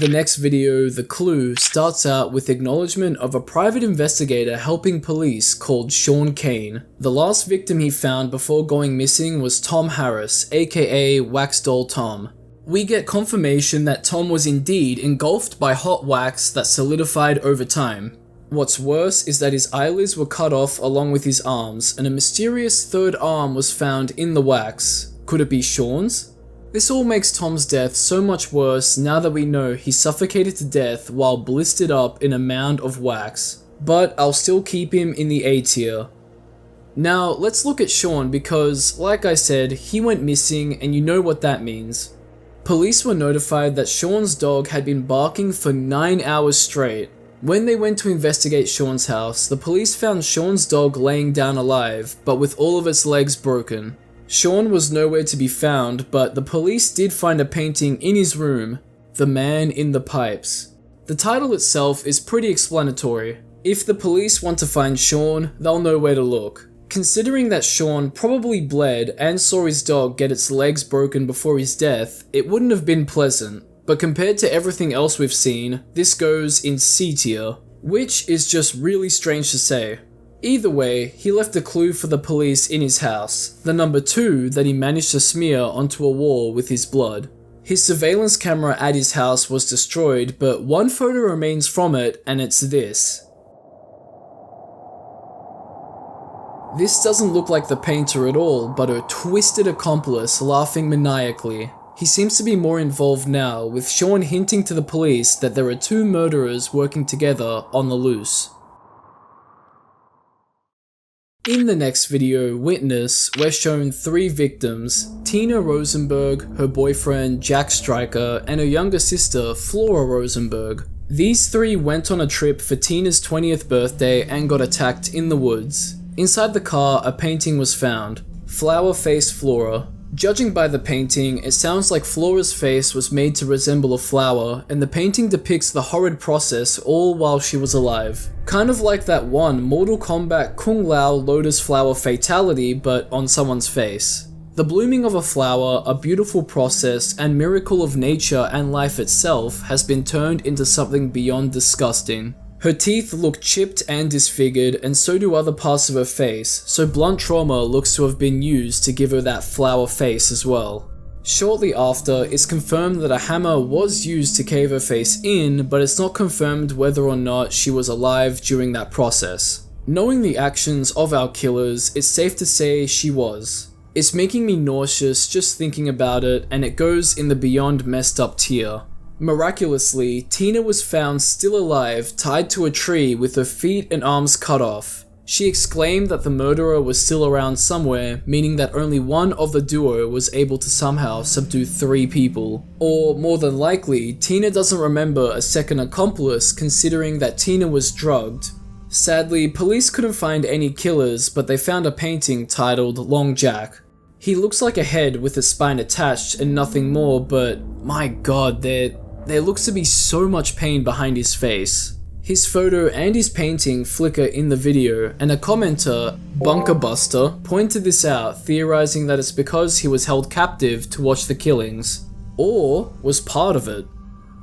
The next video, The Clue, starts out with acknowledgement of a private investigator helping police called Sean Kane. The last victim he found before going missing was Tom Harris, aka Wax Doll Tom. We get confirmation that Tom was indeed engulfed by hot wax that solidified over time. What's worse is that his eyelids were cut off along with his arms, and a mysterious third arm was found in the wax. Could it be Sean's? This all makes Tom's death so much worse now that we know he suffocated to death while blistered up in a mound of wax. But I'll still keep him in the A tier. Now, let's look at Sean because, like I said, he went missing and you know what that means. Police were notified that Sean's dog had been barking for 9 hours straight. When they went to investigate Sean's house, the police found Sean's dog laying down alive, but with all of its legs broken. Sean was nowhere to be found, but the police did find a painting in his room, The Man in the Pipes. The title itself is pretty explanatory. If the police want to find Sean, they'll know where to look. Considering that Sean probably bled and saw his dog get its legs broken before his death, it wouldn't have been pleasant. but compared to everything else we've seen, this goes in C tier, which is just really strange to say. Either way, he left a clue for the police in his house, the number 2 that he managed to smear onto a wall with his blood. His surveillance camera at his house was destroyed, but one photo remains from it, and it's this. This doesn't look like the painter at all, but a twisted accomplice laughing maniacally. He seems to be more involved now, with Sean hinting to the police that there are 2 murderers working together on the loose. In the next video, Witness, we're shown 3 victims: Tina Rosenberg, her boyfriend Jack Stryker, and her younger sister Flora Rosenberg. These 3 went on a trip for Tina's 20th birthday and got attacked in the woods. Inside the car, a painting was found. Flower-faced Flora. Judging by the painting, it sounds like Flora's face was made to resemble a flower, and the painting depicts the horrid process all while she was alive. Kind of like that one Mortal Kombat Kung Lao Lotus Flower fatality, but on someone's face. The blooming of a flower, a beautiful process and miracle of nature and life itself, has been turned into something beyond disgusting. Her teeth look chipped and disfigured, and so do other parts of her face, so blunt trauma looks to have been used to give her that flower face as well. Shortly after, it's confirmed that a hammer was used to cave her face in, but it's not confirmed whether or not she was alive during that process. Knowing the actions of our killers, it's safe to say she was. It's making me nauseous just thinking about it, and it goes in the beyond messed up tier. Miraculously, Tina was found still alive, tied to a tree with her feet and arms cut off. She exclaimed that the murderer was still around somewhere, meaning that only one of the duo was able to somehow subdue 3 people. Or, more than likely, Tina doesn't remember a second accomplice, considering that Tina was drugged. Sadly, police couldn't find any killers, but they found a painting titled Long Jack. He looks like a head with a spine attached and nothing more, but my god, there looks to be so much pain behind his face. His photo and his painting flicker in the video, and a commenter, Bunkerbuster, pointed this out, theorizing that it's because he was held captive to watch the killings, or was part of it.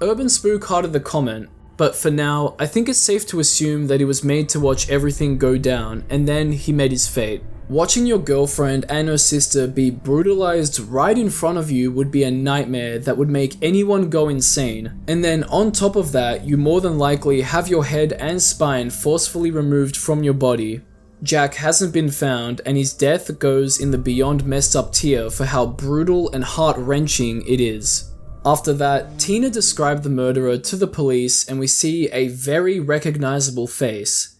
UrbanSPOOK hearted the comment, but for now, I think it's safe to assume that he was made to watch everything go down, and then he met his fate. Watching your girlfriend and her sister be brutalized right in front of you would be a nightmare that would make anyone go insane. And then on top of that, you more than likely have your head and spine forcefully removed from your body. Jack hasn't been found, and his death goes in the beyond messed up tier for how brutal and heart-wrenching it is. After that, Tina described the murderer to the police, and we see a very recognizable face.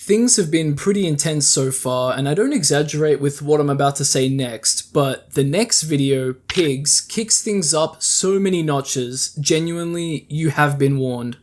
Things have been pretty intense so far, and I don't exaggerate with what I'm about to say next, but the next video, Pigs, kicks things up so many notches. Genuinely, you have been warned.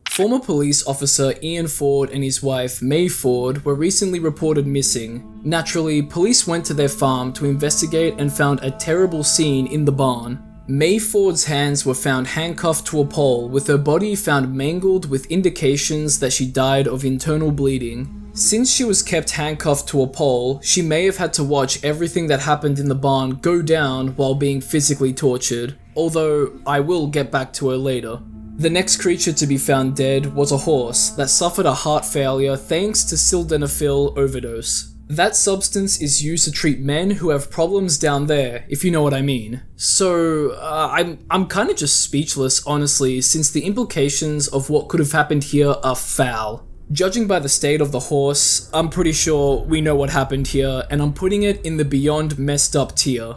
Former police officer Ian Ford and his wife May Ford were recently reported missing. Naturally, police went to their farm to investigate and found a terrible scene in the barn. May Ford's hands were found handcuffed to a pole, with her body found mangled with indications that she died of internal bleeding. Since she was kept handcuffed to a pole, she may have had to watch everything that happened in the barn go down while being physically tortured, although I will get back to her later. The next creature to be found dead was a horse that suffered a heart failure thanks to sildenafil overdose. That substance is used to treat men who have problems down there, if you know what I mean. So, I'm kinda just speechless, honestly, since the implications of what could have happened here are foul. Judging by the state of the horse, I'm pretty sure we know what happened here, and I'm putting it in the beyond messed up tier.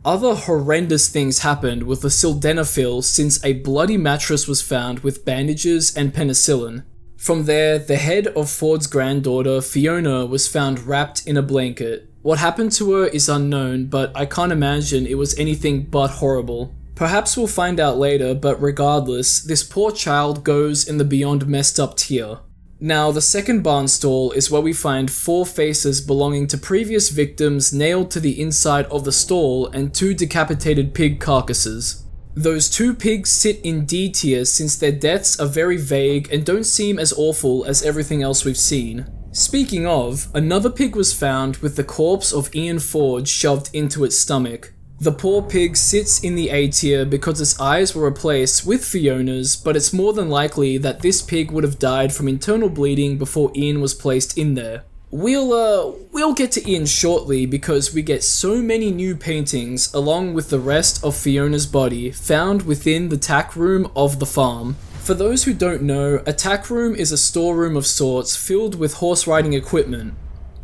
Other horrendous things happened with the sildenafil since a bloody mattress was found with bandages and penicillin. From there, the head of Ford's granddaughter, Fiona, was found wrapped in a blanket. What happened to her is unknown, but I can't imagine it was anything but horrible. Perhaps we'll find out later, but regardless, this poor child goes in the beyond messed up tier. Now, the second barn stall is where we find 4 faces belonging to previous victims nailed to the inside of the stall and 2 decapitated pig carcasses. Those 2 pigs sit in D tier since their deaths are very vague and don't seem as awful as everything else we've seen. Speaking of, another pig was found with the corpse of Ian Ford shoved into its stomach. The poor pig sits in the A tier because its eyes were replaced with Fiona's, but it's more than likely that this pig would have died from internal bleeding before Ian was placed in there. We'll get to Ian shortly because we get so many new paintings along with the rest of Fiona's body found within the tack room of the farm. For those who don't know, a tack room is a storeroom of sorts filled with horse riding equipment.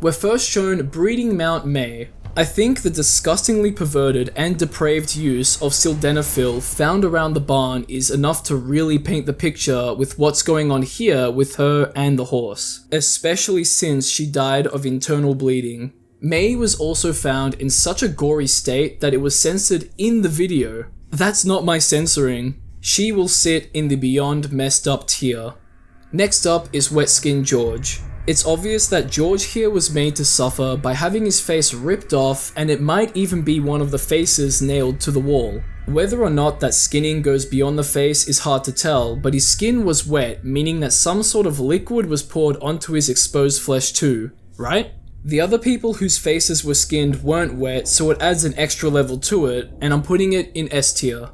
We're first shown breeding Mount May. I think the disgustingly perverted and depraved use of sildenafil found around the barn is enough to really paint the picture with what's going on here with her and the horse, especially since she died of internal bleeding. May was also found in such a gory state that it was censored in the video. That's not my censoring. She will sit in the beyond messed up tier. Next up is Wet Skin George. It's obvious that George here was made to suffer by having his face ripped off, and it might even be one of the faces nailed to the wall. Whether or not that skinning goes beyond the face is hard to tell, but his skin was wet, meaning that some sort of liquid was poured onto his exposed flesh too, right? The other people whose faces were skinned weren't wet, so it adds an extra level to it, and I'm putting it in S tier.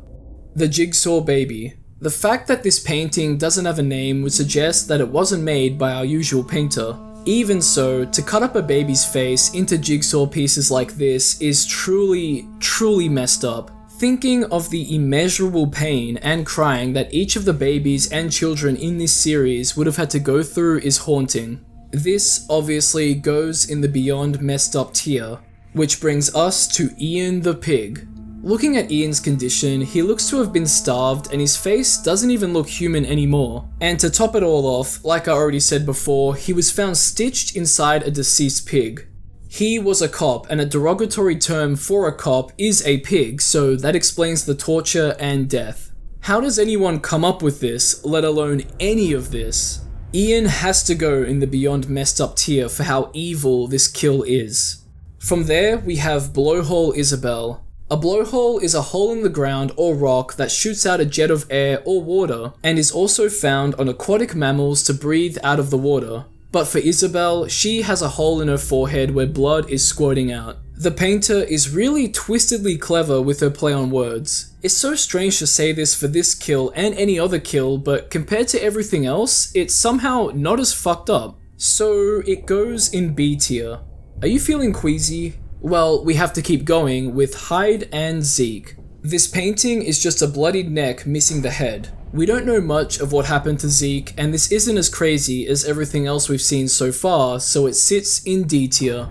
The Jigsaw Baby. The fact that this painting doesn't have a name would suggest that it wasn't made by our usual painter. Even so, to cut up a baby's face into jigsaw pieces like this is truly messed up. Thinking of the immeasurable pain and crying that each of the babies and children in this series would have had to go through is haunting. This obviously goes in the beyond messed up tier, which brings us to Ian the Pig. Looking at Ian's condition, he looks to have been starved and his face doesn't even look human anymore. And to top it all off, like I already said before, he was found stitched inside a deceased pig. He was a cop, and a derogatory term for a cop is a pig, so that explains the torture and death. How does anyone come up with this, let alone any of this? Ian has to go in the beyond messed up tier for how evil this kill is. From there, we have Blowhole Isabel. A blowhole is a hole in the ground or rock that shoots out a jet of air or water, and is also found on aquatic mammals to breathe out of the water. But for Isabel, she has a hole in her forehead where blood is squirting out. The painter is really twistedly clever with her play on words. It's so strange to say this for this kill and any other kill, but compared to everything else, it's somehow not as fucked up. So it goes in B tier. Are you feeling queasy? Well, we have to keep going with Hyde and Zeke. This painting is just a bloodied neck missing the head. We don't know much of what happened to Zeke, and this isn't as crazy as everything else we've seen so far, so it sits in D tier.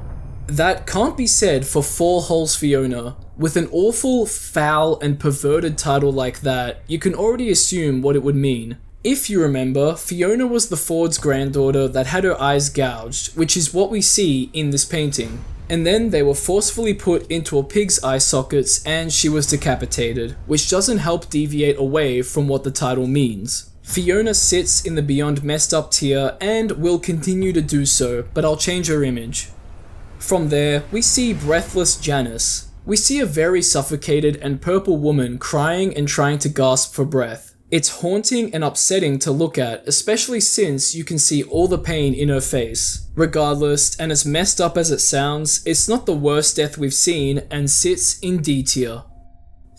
That can't be said for Four Holes Fiona. With an awful, foul, and perverted title like that, you can already assume what it would mean. If you remember, Fiona was the Ford's granddaughter that had her eyes gouged, which is what we see in this painting. And then they were forcefully put into a pig's eye sockets and she was decapitated, which doesn't help deviate away from what the title means. Fiona sits in the beyond messed up tier and will continue to do so, but I'll change her image. From there, we see breathless Janice. We see a very suffocated and purple woman crying and trying to gasp for breath. It's haunting and upsetting to look at, especially since you can see all the pain in her face. Regardless, and as messed up as it sounds, it's not the worst death we've seen and sits in D tier.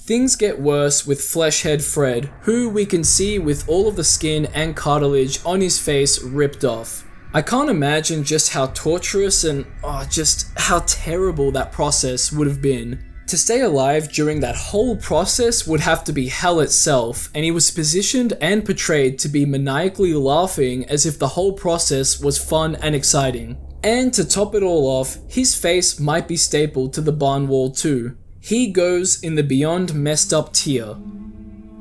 Things get worse with Fleshhead Fred, who we can see with all of the skin and cartilage on his face ripped off. I can't imagine just how torturous and just how terrible that process would have been. To stay alive during that whole process would have to be hell itself, and he was positioned and portrayed to be maniacally laughing as if the whole process was fun and exciting. And to top it all off, his face might be stapled to the barn wall too. He goes in the beyond messed up tier.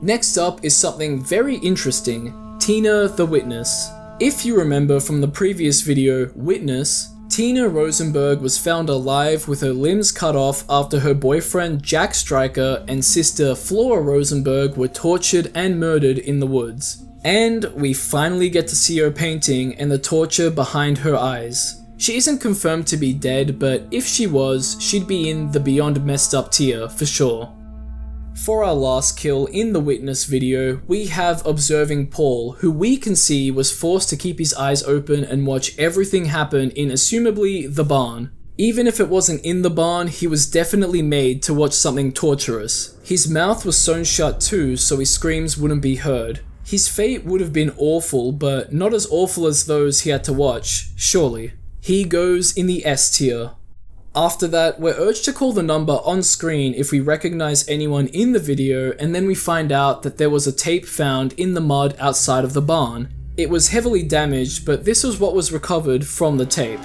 Next up is something very interesting, Tina the Witness. If you remember from the previous video, Witness, Tina Rosenberg was found alive with her limbs cut off after her boyfriend Jack Stryker and sister Flora Rosenberg were tortured and murdered in the woods. And we finally get to see her painting and the torture behind her eyes. She isn't confirmed to be dead, but if she was, she'd be in the beyond messed up tier for sure. For our last kill in the Witness video, we have Observing Paul, who we can see was forced to keep his eyes open and watch everything happen in assumably the barn. Even if it wasn't in the barn, he was definitely made to watch something torturous. His mouth was sewn shut too, so his screams wouldn't be heard. His fate would have been awful, but not as awful as those he had to watch, surely. He goes in the S tier. After that, we're urged to call the number on screen if we recognize anyone in the video, and then we find out that there was a tape found in the mud outside of the barn. It was heavily damaged, but this was what was recovered from the tape.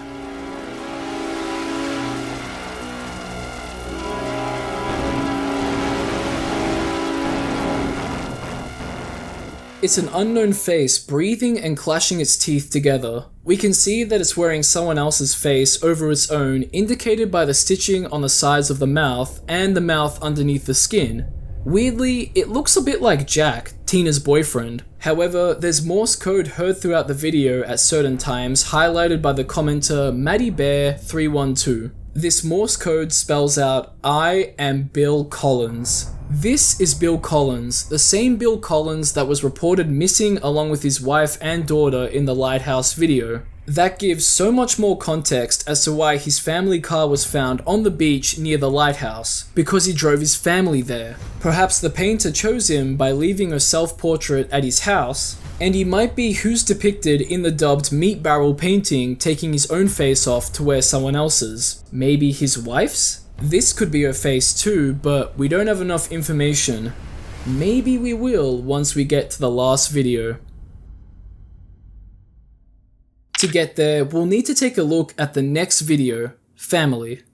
It's an unknown face breathing and clashing its teeth together. We can see that it's wearing someone else's face over its own, indicated by the stitching on the sides of the mouth and the mouth underneath the skin. Weirdly, it looks a bit like Jack, Tina's boyfriend. However, there's Morse code heard throughout the video at certain times, highlighted by the commenter MattyBear312. This Morse code spells out, "I am Bill Collins." This is Bill Collins, the same Bill Collins that was reported missing along with his wife and daughter in the lighthouse video. That gives so much more context as to why his family car was found on the beach near the lighthouse, because he drove his family there. Perhaps the painter chose him by leaving a self-portrait at his house, and he might be who's depicted in the dubbed meat barrel painting taking his own face off to wear someone else's. Maybe his wife's? This could be her face too, but we don't have enough information. Maybe we will once we get to the last video. To get there, we'll need to take a look at the next video, Family.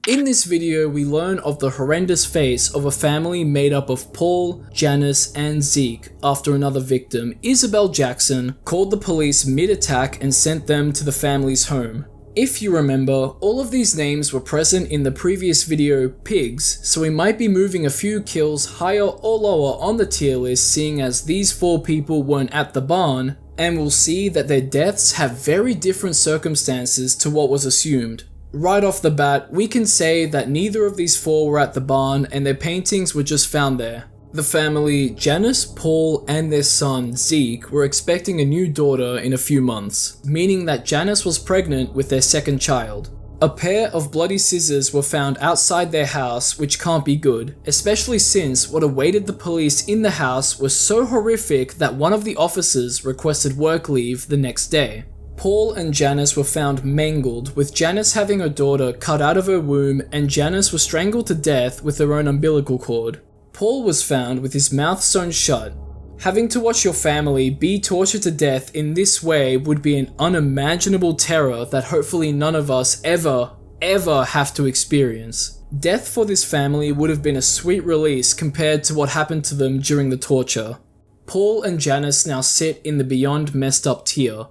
In this video, we learn of the horrendous face of a family made up of Paul, Janice, and Zeke after another victim, Isabel Jackson, called the police mid-attack and sent them to the family's home. If you remember, all of these names were present in the previous video, Pigs, so we might be moving a few kills higher or lower on the tier list seeing as these 4 people weren't at the barn, and we'll see that their deaths have very different circumstances to what was assumed. Right off the bat, we can say that neither of these 4 were at the barn and their paintings were just found there. The family, Janice, Paul, and their son, Zeke, were expecting a new daughter in a few months, meaning that Janice was pregnant with their second child. A pair of bloody scissors were found outside their house, which can't be good, especially since what awaited the police in the house was so horrific that one of the officers requested work leave the next day. Paul and Janice were found mangled, with Janice having her daughter cut out of her womb and Janice was strangled to death with her own umbilical cord. Paul was found with his mouth sewn shut. Having to watch your family be tortured to death in this way would be an unimaginable terror that hopefully none of us ever have to experience. Death for this family would have been a sweet release compared to what happened to them during the torture. Paul and Janice now sit in the beyond messed up tier.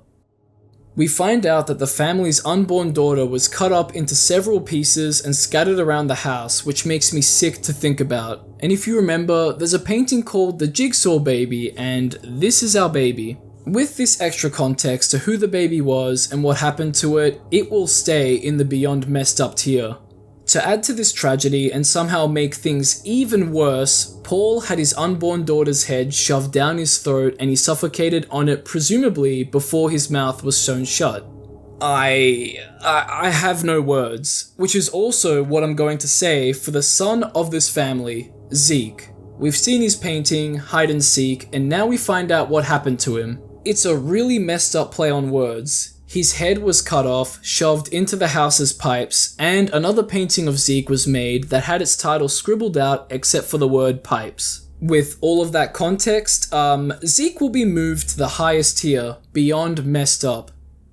We find out that the family's unborn daughter was cut up into several pieces and scattered around the house, which makes me sick to think about. And if you remember, there's a painting called The Jigsaw Baby, and this is our baby. With this extra context to who the baby was and what happened to it, it will stay in the beyond messed up tier. To add to this tragedy and somehow make things even worse, Paul had his unborn daughter's head shoved down his throat and he suffocated on it presumably before his mouth was sewn shut. I have no words, which is also what I'm going to say for the son of this family, Zeke. We've seen his painting, hide and seek, and now we find out what happened to him. It's a really messed up play on words. His head was cut off, shoved into the house's pipes, and another painting of Zeke was made that had its title scribbled out except for the word pipes. With all of that context, Zeke will be moved to the highest tier, beyond messed up.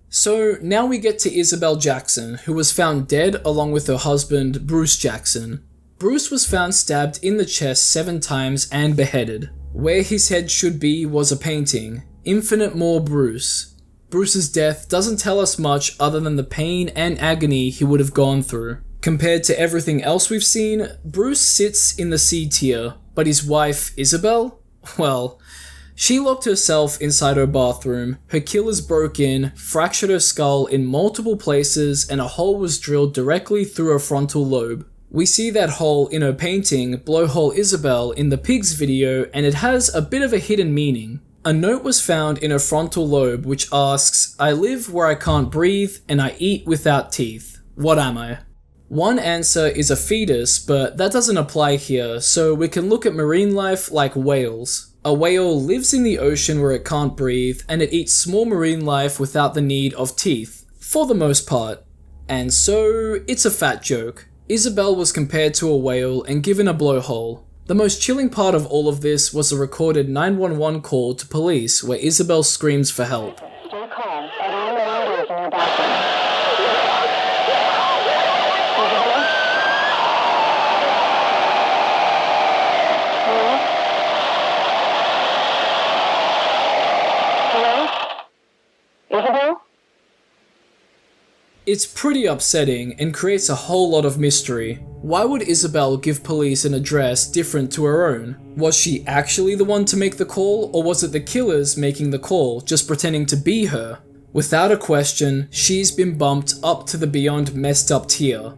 So now we get to Isabel Jackson, who was found dead along with her husband, Bruce Jackson. Bruce was found stabbed in the chest 7 times and beheaded. Where his head should be was a painting, Infinite More Bruce. Bruce's death doesn't tell us much other than the pain and agony he would have gone through. Compared to everything else we've seen, Bruce sits in the C tier, but his wife, Isabel? Well, she locked herself inside her bathroom, her killers broke in, fractured her skull in multiple places, and a hole was drilled directly through her frontal lobe. We see that hole in her painting, Blowhole Isabel, in the Pigs video, and it has a bit of a hidden meaning. A note was found in her frontal lobe which asks, "I live where I can't breathe and I eat without teeth." What am I? One answer is a fetus, but that doesn't apply here, so we can look at marine life like whales. A whale lives in the ocean where it can't breathe, and it eats small marine life without the need of teeth, for the most part. And so, it's a fat joke. Isabel was compared to a whale and given a blowhole. The most chilling part of all of this was a recorded 911 call to police where Isabel screams for help. Stay calm. Everyone is in the bathroom. Isabel? It's pretty upsetting and creates a whole lot of mystery. Why would Isabel give police an address different to her own? Was she actually the one to make the call, or was it the killers making the call, just pretending to be her? Without a question, she's been bumped up to the beyond messed up tier.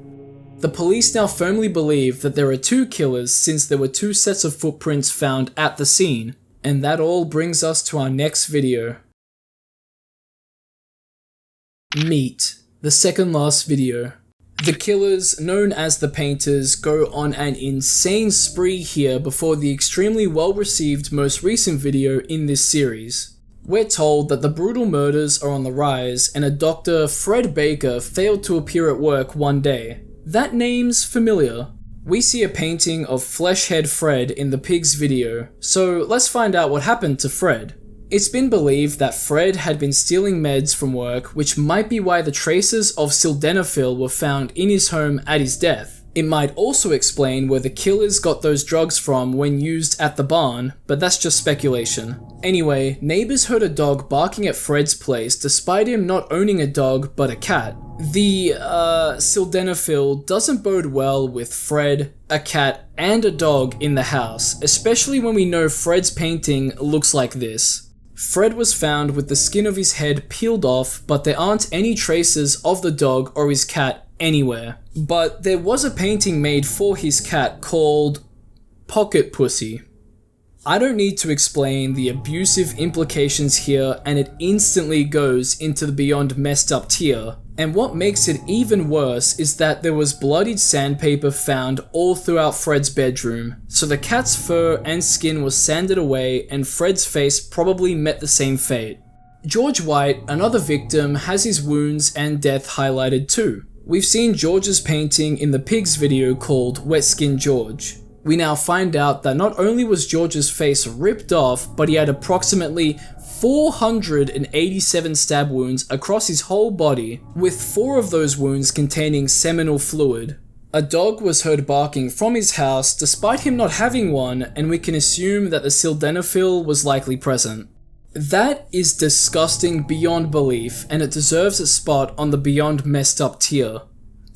The police now firmly believe that there are two killers since there were two sets of footprints found at the scene. And that all brings us to our next video. Meet. The second last video. The killers, known as the Painters, go on an insane spree here before the extremely well received most recent video in this series. We're told that the brutal murders are on the rise and a Dr. Fred Baker failed to appear at work one day. That name's familiar. We see a painting of Fleshhead Fred in the Pigs video, so let's find out what happened to Fred. It's been believed that Fred had been stealing meds from work, which might be why the traces of sildenafil were found in his home at his death. It might also explain where the killers got those drugs from when used at the barn, but that's just speculation. Anyway, neighbors heard a dog barking at Fred's place despite him not owning a dog but a cat. The, sildenafil doesn't bode well with Fred, a cat, and a dog in the house, especially when we know Fred's painting looks like this. Fred was found with the skin of his head peeled off, but there aren't any traces of the dog or his cat anywhere. But there was a painting made for his cat called Pocket Pussy. I don't need to explain the abusive implications here, and it instantly goes into the beyond messed up tier. And what makes it even worse is that there was bloodied sandpaper found all throughout Fred's bedroom, so the cat's fur and skin was sanded away and Fred's face probably met the same fate. George White, another victim, has his wounds and death highlighted too. We've seen George's painting in the Pigs video called Wet Skin George. We now find out that not only was George's face ripped off, but he had approximately 487 stab wounds across his whole body, with 4 of those wounds containing seminal fluid. A dog was heard barking from his house despite him not having one, and we can assume that the sildenafil was likely present. That is disgusting beyond belief, and it deserves a spot on the beyond messed up tier.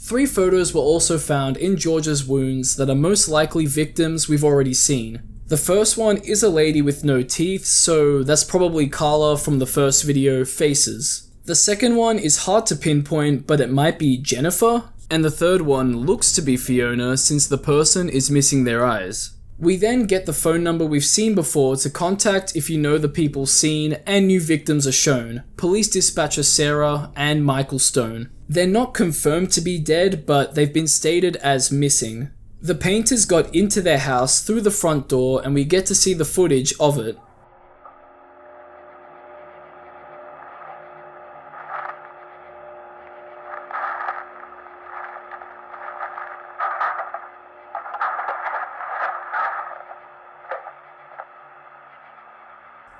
3 photos were also found in George's wounds that are most likely victims we've already seen. The first one is a lady with no teeth, so that's probably Carla from the first video, Faces. The second one is hard to pinpoint, but it might be Jennifer. And the third one looks to be Fiona since the person is missing their eyes. We then get the phone number we've seen before to contact if you know the people seen, and new victims are shown, police dispatcher Sarah and Michael Stone. They're not confirmed to be dead, but they've been stated as missing. The Painters got into their house through the front door and we get to see the footage of it.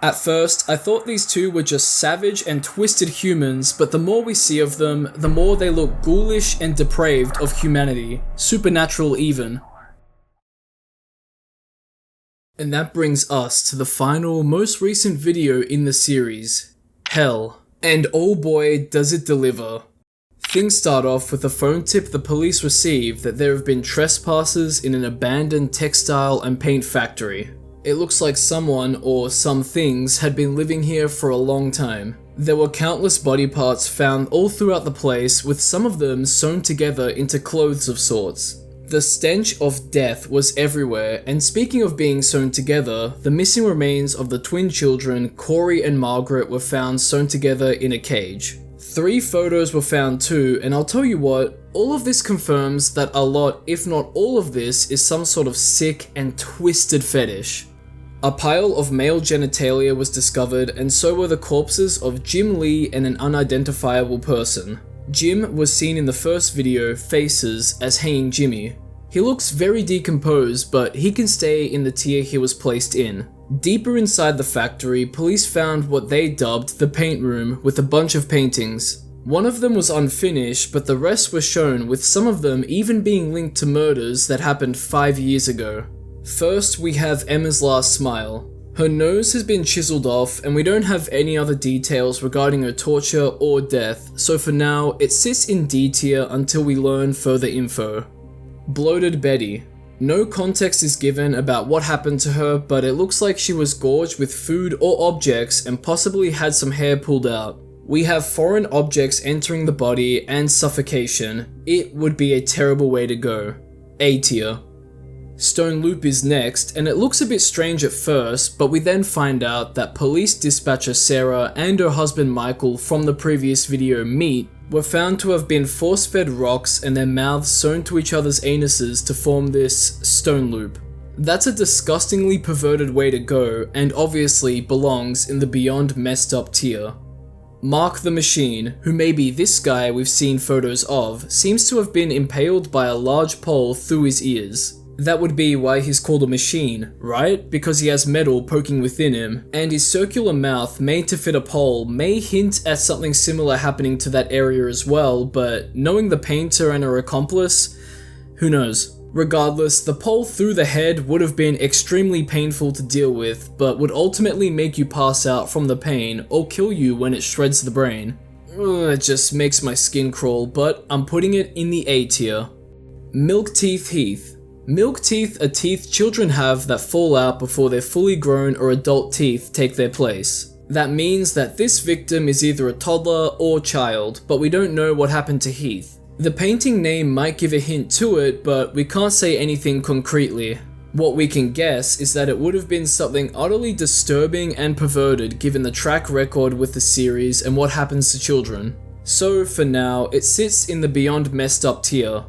At first, I thought these two were just savage and twisted humans, but the more we see of them, the more they look ghoulish and depraved of humanity, supernatural even. And that brings us to the final, most recent video in the series, Hell. And oh boy, does it deliver. Things start off with a phone tip the police receive that there have been trespassers in an abandoned textile and paint factory. It looks like someone, or some things, had been living here for a long time. There were countless body parts found all throughout the place, with some of them sewn together into clothes of sorts. The stench of death was everywhere, and speaking of being sewn together, the missing remains of the twin children, Corey and Margaret, were found sewn together in a cage. 3 photos were found too, and I'll tell you what, All of this confirms that a lot, if not all of this, is some sort of sick and twisted fetish. A pile of male genitalia was discovered, and so were the corpses of Jim Lee and an unidentifiable person. Jim was seen in the first video, Faces, as hanging Jimmy. He looks very decomposed, but he can stay in the tier he was placed in. Deeper inside the factory, police found what they dubbed the paint room with a bunch of paintings. One of them was unfinished, but the rest were shown, with some of them even being linked to murders that happened 5 years ago. First, we have Emma's last smile. Her nose has been chiseled off, and we don't have any other details regarding her torture or death, so for now, it sits in D tier until we learn further info. Bloated Betty. No context is given about what happened to her, but it looks like she was gorged with food or objects and possibly had some hair pulled out. We have foreign objects entering the body and suffocation. It would be a terrible way to go. A tier. Stone Loop is next, and it looks a bit strange at first, but we then find out that police dispatcher Sarah and her husband Michael from the previous video Meet were found to have been force-fed rocks and their mouths sewn to each other's anuses to form this stone loop. That's a disgustingly perverted way to go, and obviously belongs in the beyond messed up tier. Mark the Machine, who may be this guy we've seen photos of, seems to have been impaled by a large pole through his ears. That would be why he's called a machine, right? Because he has metal poking within him, and his circular mouth made to fit a pole may hint at something similar happening to that area as well, but knowing the painter and her accomplice, who knows? Regardless, the pole through the head would have been extremely painful to deal with, but would ultimately make you pass out from the pain or kill you when it shreds the brain. It just makes my skin crawl, but I'm putting it in the A tier. Milk Teeth Heath. Milk teeth are teeth children have that fall out before their fully grown or adult teeth take their place. That means that this victim is either a toddler or child, but we don't know what happened to Heath. The painting name might give a hint to it, but we can't say anything concretely. What we can guess is that it would have been something utterly disturbing and perverted given the track record with the series and what happens to children. So for now, it sits in the beyond messed up tier.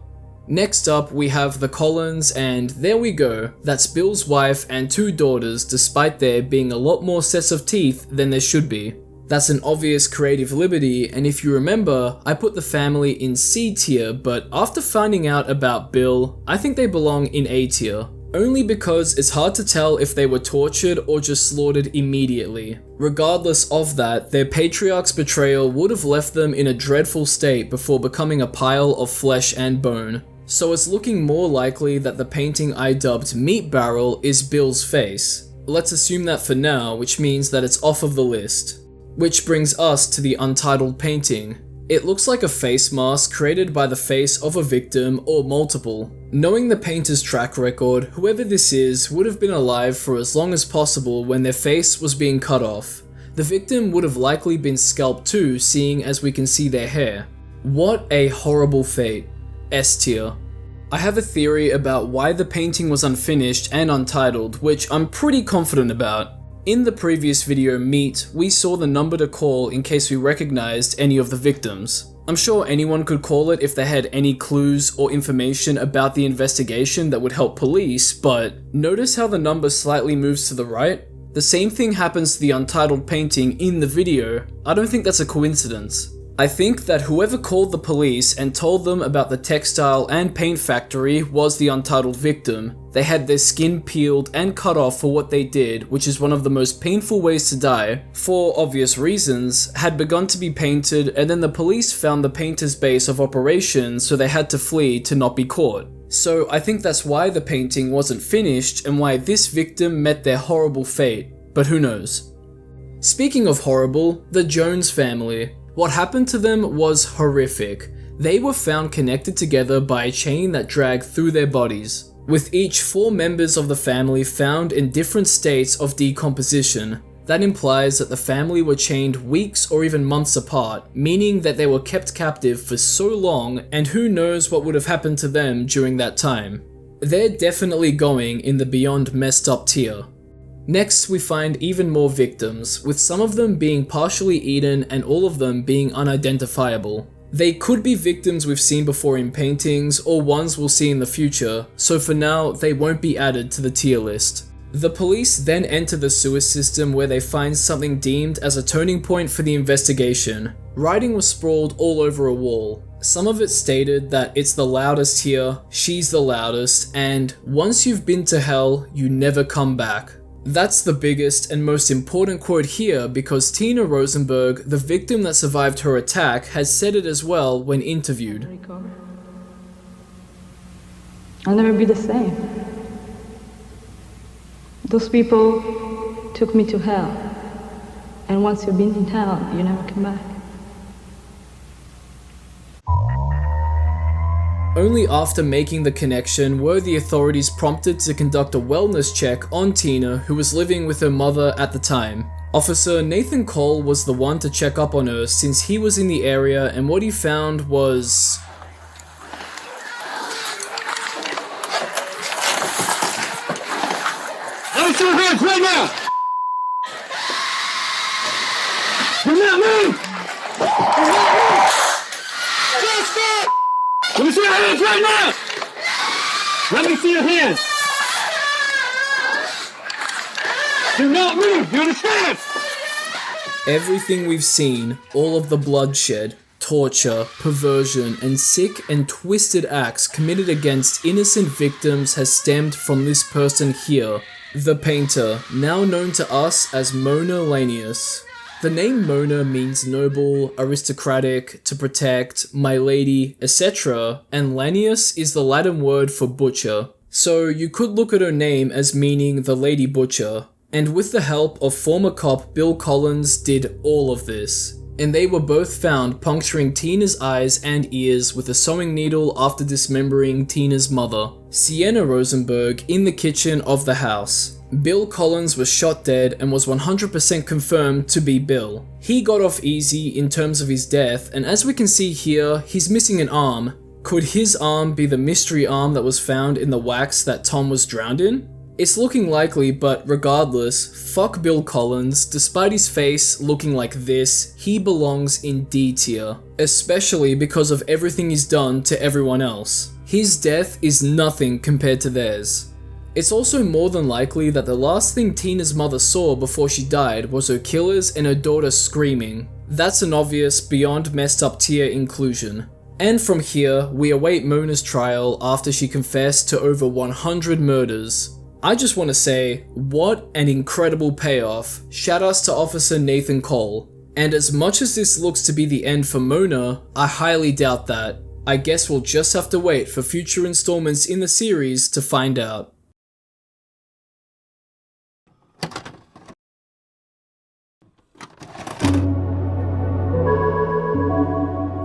Next up, we have the Collins, and there we go, that's Bill's wife and 2 daughters, despite there being a lot more sets of teeth than there should be. That's an obvious creative liberty, and if you remember, I put the family in C tier, but after finding out about Bill, I think they belong in A tier. Only because it's hard to tell if they were tortured or just slaughtered immediately. Regardless of that, their patriarch's betrayal would have left them in a dreadful state before becoming a pile of flesh and bone. So it's looking more likely that the painting I dubbed Meat Barrel is Bill's face. Let's assume that for now, which means that it's off of the list. Which brings us to the untitled painting. It looks like a face mask created by the face of a victim or multiple. Knowing the painter's track record, whoever this is would have been alive for as long as possible when their face was being cut off. The victim would have likely been scalped too, seeing as we can see their hair. What a horrible fate. S tier. I have a theory about why the painting was unfinished and untitled, which I'm pretty confident about. In the previous video Meet, we saw the number to call in case we recognized any of the victims. I'm sure anyone could call it if they had any clues or information about the investigation that would help police, but notice how the number slightly moves to the right? The same thing happens to the untitled painting in the video. I don't think that's a coincidence. I think that whoever called the police and told them about the textile and paint factory was the untitled victim. They had their skin peeled and cut off for what they did, which is one of the most painful ways to die, for obvious reasons, had begun to be painted, and then the police found the painter's base of operations, so they had to flee to not be caught. So I think that's why the painting wasn't finished and why this victim met their horrible fate, but who knows. Speaking of horrible, the Jones family. What happened to them was horrific. They were found connected together by a chain that dragged through their bodies, with each 4 members of the family found in different states of decomposition. That implies that the family were chained weeks or even months apart, meaning that they were kept captive for so long, and who knows what would have happened to them during that time. They're definitely going in the beyond messed up tier. Next, we find even more victims, with some of them being partially eaten and all of them being unidentifiable. They could be victims we've seen before in paintings or ones we'll see in the future, so for now they won't be added to the tier list. The police then enter the sewer system where they find something deemed as a turning point for the investigation. Writing was sprawled all over a wall. Some of it stated that it's the loudest here, she's the loudest, and once you've been to hell, you never come back. That's the biggest and most important quote here because Tina Rosenberg, the victim that survived her attack, has said it as well when interviewed. I'll never be the same. Those people took me to hell, and once you've been in hell, you never come back. Only after making the connection were the authorities prompted to conduct a wellness check on Tina, who was living with her mother at the time. Officer Nathan Cole was the one to check up on her since he was in the area, and what he found was... Raise your hands right now! Do not move! Stop! Let me see your hands right now! Let me see your hands! Do not move, you understand? Everything we've seen, all of the bloodshed, torture, perversion, and sick and twisted acts committed against innocent victims has stemmed from this person here, the painter, now known to us as Mona Lanius. The name Mona means noble, aristocratic, to protect, my lady, etc., and Lanius is the Latin word for butcher. So you could look at her name as meaning the Lady Butcher. And with the help of former cop Bill Collins did all of this. And they were both found puncturing Tina's eyes and ears with a sewing needle after dismembering Tina's mother, Sienna Rosenberg, in the kitchen of the house. Bill Collins was shot dead and was 100% confirmed to be Bill. He got off easy in terms of his death, and as we can see here, he's missing an arm. Could his arm be the mystery arm that was found in the wax that Tom was drowned in? It's looking likely, but regardless, fuck Bill Collins. Despite his face looking like this, he belongs in D tier, especially because of everything he's done to everyone else. His death is nothing compared to theirs. It's also more than likely that the last thing Tina's mother saw before she died was her killers and her daughter screaming. That's an obvious, beyond messed up tier inclusion. And from here, we await Mona's trial after she confessed to over 100 murders. I just want to say, what an incredible payoff. Shoutouts to Officer Nathan Cole. And as much as this looks to be the end for Mona, I highly doubt that. I guess we'll just have to wait for future installments in the series to find out.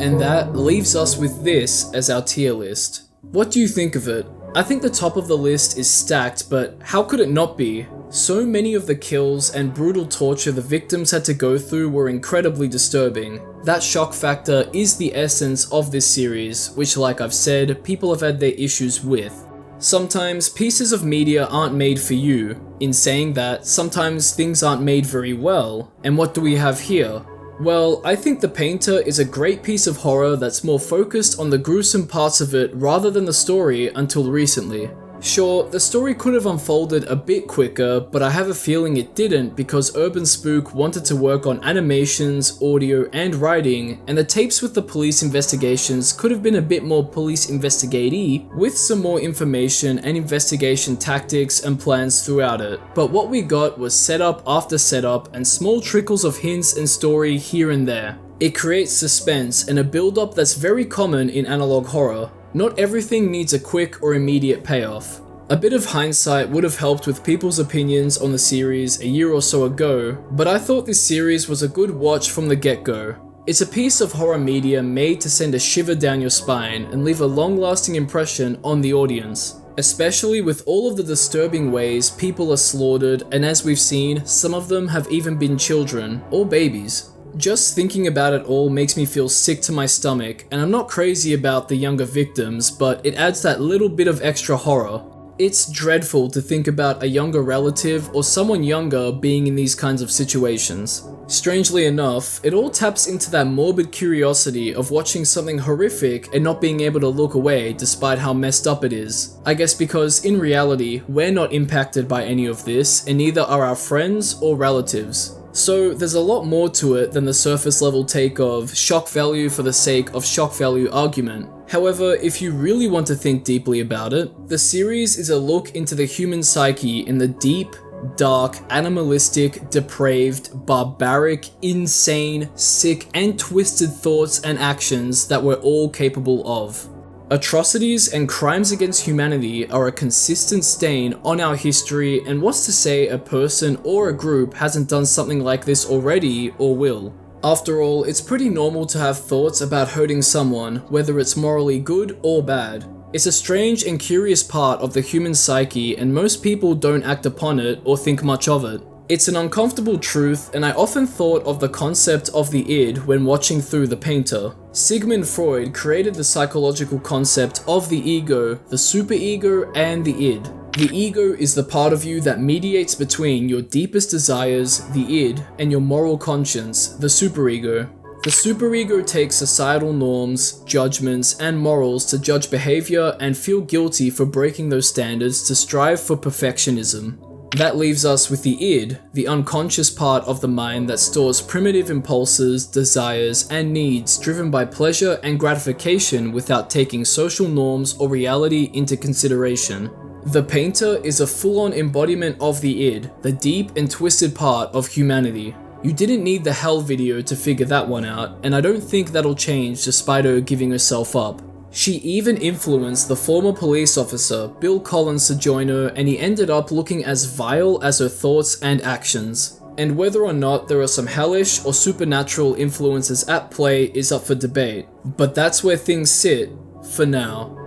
And that leaves us with this as our tier list. What do you think of it? I think the top of the list is stacked, but how could it not be? So many of the kills and brutal torture the victims had to go through were incredibly disturbing. That shock factor is the essence of this series, which, like I've said, people have had their issues with. Sometimes pieces of media aren't made for you. In saying that, sometimes things aren't made very well. And what do we have here? Well, I think The Painter is a great piece of horror that's more focused on the gruesome parts of it rather than the story until recently. Sure, the story could have unfolded a bit quicker, but I have a feeling it didn't because UrbanSPOOK wanted to work on animations, audio, and writing, and the tapes with the police investigations could have been a bit more police investigatey, with some more information and investigation tactics and plans throughout it. But what we got was setup after setup and small trickles of hints and story here and there. It creates suspense and a build-up that's very common in analog horror. Not everything needs a quick or immediate payoff. A bit of hindsight would have helped with people's opinions on the series a year or so ago, but I thought this series was a good watch from the get-go. It's a piece of horror media made to send a shiver down your spine and leave a long-lasting impression on the audience, especially with all of the disturbing ways people are slaughtered, and as we've seen, some of them have even been children or babies. Just thinking about it all makes me feel sick to my stomach, and I'm not crazy about the younger victims, but it adds that little bit of extra horror. It's dreadful to think about a younger relative or someone younger being in these kinds of situations. Strangely enough, it all taps into that morbid curiosity of watching something horrific and not being able to look away despite how messed up it is. I guess because in reality, we're not impacted by any of this, and neither are our friends or relatives. So there's a lot more to it than the surface level take of shock value for the sake of shock value argument. However, if you really want to think deeply about it, the series is a look into the human psyche in the deep, dark, animalistic, depraved, barbaric, insane, sick, and twisted thoughts and actions that we're all capable of. Atrocities and crimes against humanity are a consistent stain on our history, and what's to say a person or a group hasn't done something like this already or will? After all, it's pretty normal to have thoughts about hurting someone, whether it's morally good or bad. It's a strange and curious part of the human psyche, and most people don't act upon it or think much of it. It's an uncomfortable truth, and I often thought of the concept of the id when watching through The Painter. Sigmund Freud created the psychological concept of the ego, the superego, and the id. The ego is the part of you that mediates between your deepest desires, the id, and your moral conscience, the superego. The superego takes societal norms, judgments, and morals to judge behavior and feel guilty for breaking those standards to strive for perfectionism. That leaves us with the id, the unconscious part of the mind that stores primitive impulses, desires, and needs driven by pleasure and gratification without taking social norms or reality into consideration. The Painter is a full-on embodiment of the id, the deep and twisted part of humanity. You didn't need the Hell video to figure that one out, and I don't think that'll change despite her giving herself up. She even influenced the former police officer, Bill Collins, to join her, and he ended up looking as vile as her thoughts and actions. And whether or not there are some hellish or supernatural influences at play is up for debate, but that's where things sit, for now.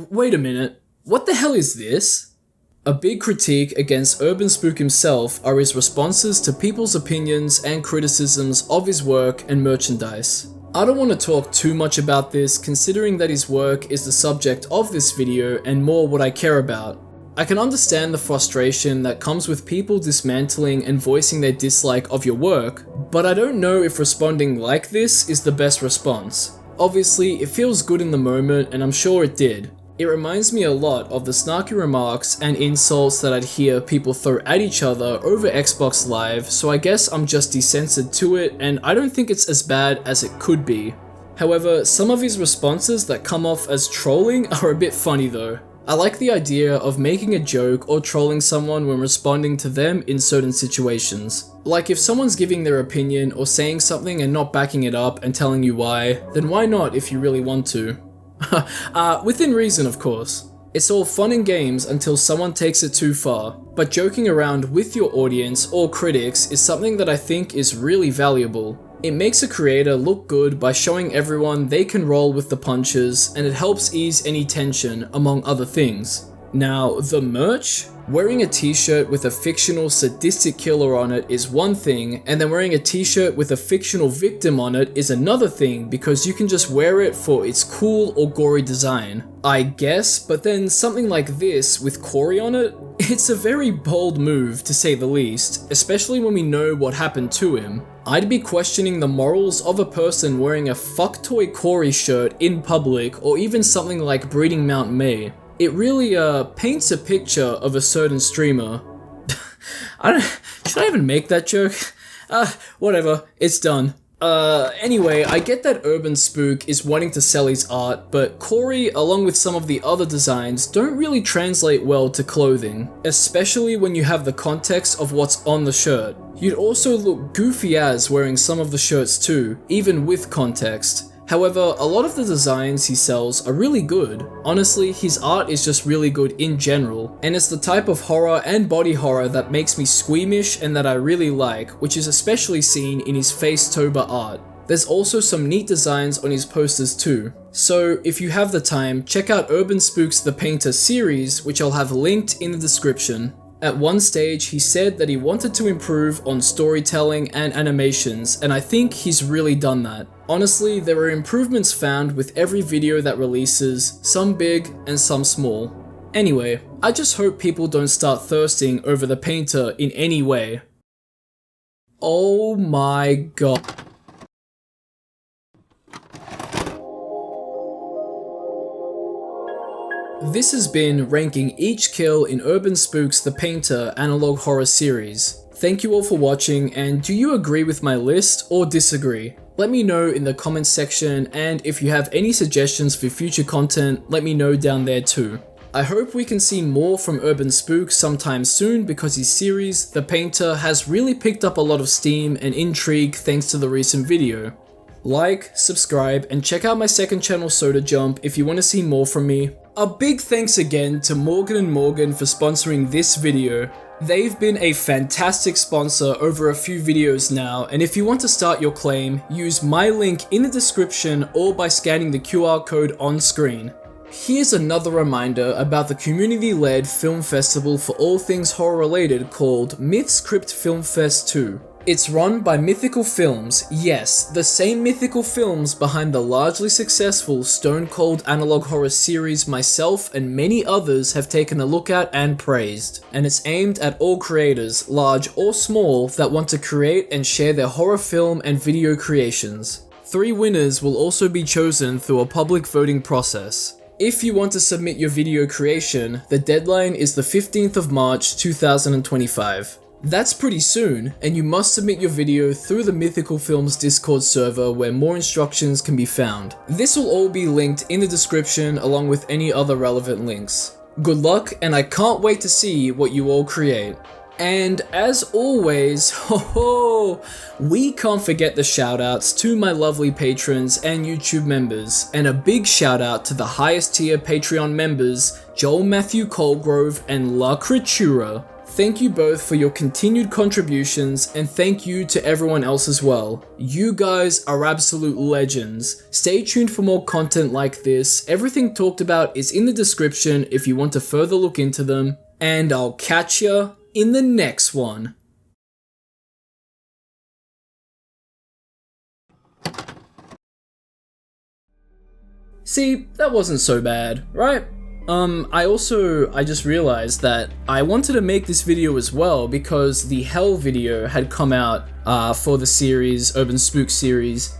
Wait a minute, what the hell is this? A big critique against UrbanSPOOK himself are his responses to people's opinions and criticisms of his work and merchandise. I don't want to talk too much about this, considering that his work is the subject of this video and more what I care about. I can understand the frustration that comes with people dismantling and voicing their dislike of your work, but I don't know if responding like this is the best response. Obviously, it feels good in the moment, and I'm sure it did. It reminds me a lot of the snarky remarks and insults that I'd hear people throw at each other over Xbox Live, so I guess I'm just desensitive to it, and I don't think it's as bad as it could be. However, some of his responses that come off as trolling are a bit funny though. I like the idea of making a joke or trolling someone when responding to them in certain situations. Like if someone's giving their opinion or saying something and not backing it up and telling you why, then why not if you really want to? Within reason, of course. It's all fun and games until someone takes it too far, but joking around with your audience or critics is something that I think is really valuable. It makes a creator look good by showing everyone they can roll with the punches, and it helps ease any tension, among other things. Now, the merch? Wearing a t-shirt with a fictional sadistic killer on it is one thing, and then wearing a t-shirt with a fictional victim on it is another thing, because you can just wear it for its cool or gory design, I guess, but then something like this with Corey on it? It's a very bold move, to say the least, especially when we know what happened to him. I'd be questioning the morals of a person wearing a fucktoy Corey shirt in public, or even something like Breeding Mount May. It really paints a picture of a certain streamer. Should I even make that joke? Whatever, it's done. Anyway, I get that UrbanSPOOK is wanting to sell his art, but Corey, along with some of the other designs, don't really translate well to clothing, especially when you have the context of what's on the shirt. You'd also look goofy as wearing some of the shirts too, even with context. However, a lot of the designs he sells are really good. Honestly, his art is just really good in general, and it's the type of horror and body horror that makes me squeamish and that I really like, which is especially seen in his face-tober art. There's also some neat designs on his posters too. So, if you have the time, check out UrbanSPOOK's The Painter series, which I'll have linked in the description. At one stage, he said that he wanted to improve on storytelling and animations, and I think he's really done that. Honestly, there are improvements found with every video that releases, some big and some small. Anyway, I just hope people don't start thirsting over the painter in any way. Oh my god. This has been ranking each kill in UrbanSPOOK's The Painter analog horror series. Thank you all for watching, and do you agree with my list or disagree? Let me know in the comments section, and if you have any suggestions for future content, let me know down there too. I hope we can see more from UrbanSPOOK sometime soon because his series, The Painter, has really picked up a lot of steam and intrigue thanks to the recent video. Like, subscribe, and check out my second channel Soda Jump if you want to see more from me. A big thanks again to Morgan & Morgan for sponsoring this video. They've been a fantastic sponsor over a few videos now, and if you want to start your claim, use my link in the description or by scanning the QR code on screen. Here's another reminder about the community-led film festival for all things horror related called Myths Crypt Film Fest 2. It's run by Mythical Films, yes, the same Mythical Films behind the largely successful Stone Cold analog horror series myself and many others have taken a look at and praised. And it's aimed at all creators, large or small, that want to create and share their horror film and video creations. 3 winners will also be chosen through a public voting process. If you want to submit your video creation, the deadline is the 15th of March 2025. That's pretty soon, and you must submit your video through the Mythical Films Discord server where more instructions can be found. This will all be linked in the description along with any other relevant links. Good luck, and I can't wait to see what you all create. And as always, we can't forget the shoutouts to my lovely patrons and YouTube members, and a big shout out to the highest tier Patreon members, Joel Matthew Colgrove and La Creatura. Thank you both for your continued contributions, and thank you to everyone else as well. You guys are absolute legends. Stay tuned for more content like this. Everything talked about is in the description if you want to further look into them, and I'll catch ya in the next one. See, that wasn't so bad, right? I just realized that I wanted to make this video as well because the Hell video had come out for the series, UrbanSPOOK series,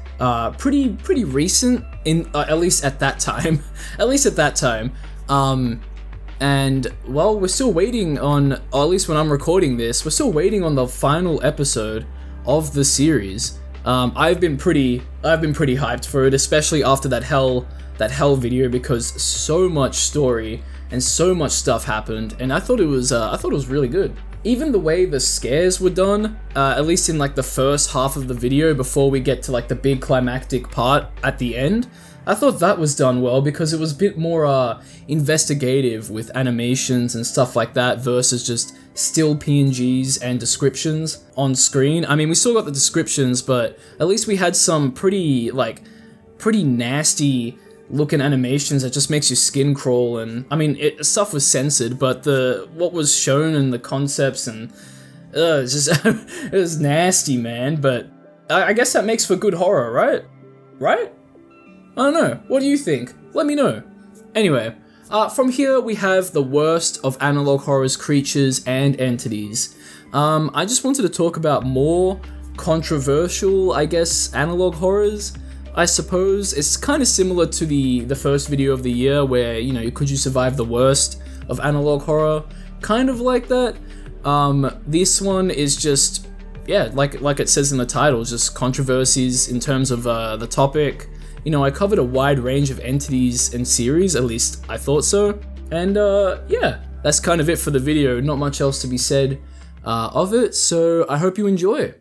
pretty recent, at least at that time. And, well, we're still waiting on, or at least when I'm recording this, we're still waiting on the final episode of the series. I've been pretty hyped for it, especially after that Hell video, because so much story and so much stuff happened, and I thought it was really good. Even the way the scares were done, at least in like the first half of the video before we get to like the big climactic part at the end, I thought that was done well because it was a bit more investigative with animations and stuff like that versus just still PNGs and descriptions on screen. I mean, we still got the descriptions, but at least we had some pretty nasty looking animations that just makes your skin crawl. And I mean, stuff was censored, but what was shown and the concepts and it's just it was nasty, man. But I guess that makes for good horror, right? I don't know. What do you think? Let me know. Anyway, from here we have the worst of analog horror's creatures and entities. I just wanted to talk about more controversial, I guess, analog horrors. I suppose it's kind of similar to the first video of the year where, you know, could you survive the worst of analog horror? Kind of like that. This one is just, yeah, like it says in the title, just controversies in terms of the topic. You know, I covered a wide range of entities and series, at least I thought so. And yeah, that's kind of it for the video. Not much else to be said of it, so I hope you enjoy.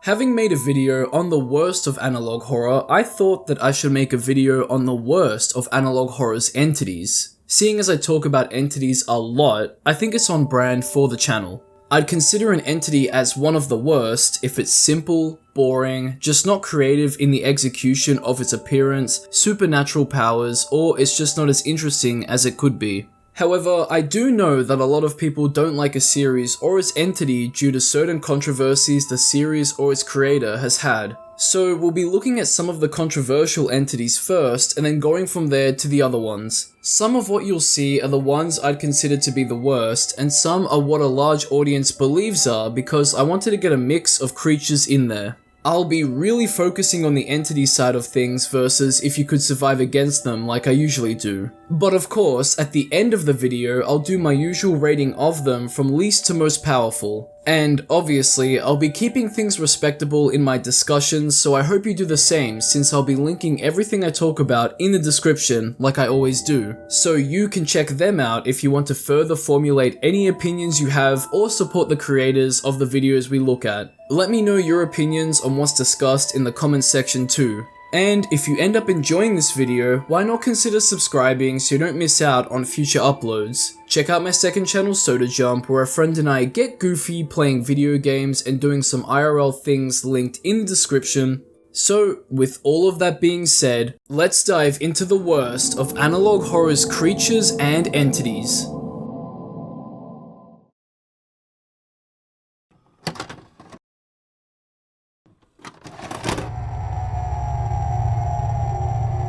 Having made a video on the worst of analog horror, I thought that I should make a video on the worst of analog horror's entities. Seeing as I talk about entities a lot, I think it's on brand for the channel. I'd consider an entity as one of the worst if it's simple, boring, just not creative in the execution of its appearance, supernatural powers, or it's just not as interesting as it could be. However, I do know that a lot of people don't like a series or its entity due to certain controversies the series or its creator has had. So we'll be looking at some of the controversial entities first and then going from there to the other ones. Some of what you'll see are the ones I'd consider to be the worst, and some are what a large audience believes are because I wanted to get a mix of creatures in there. I'll be really focusing on the entity side of things versus if you could survive against them like I usually do. But of course, at the end of the video, I'll do my usual rating of them from least to most powerful. And obviously, I'll be keeping things respectable in my discussions, so I hope you do the same since I'll be linking everything I talk about in the description like I always do. So you can check them out if you want to further formulate any opinions you have or support the creators of the videos we look at. Let me know your opinions on what's discussed in the comments section too. And if you end up enjoying this video, why not consider subscribing so you don't miss out on future uploads. Check out my second channel, Soda Jump, where a friend and I get goofy playing video games and doing some IRL things linked in the description. So, with all of that being said, let's dive into the worst of analog horror's creatures and entities.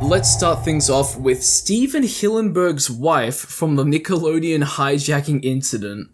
Let's start things off with Steven Hillenburg's wife from the Nickelodeon hijacking incident.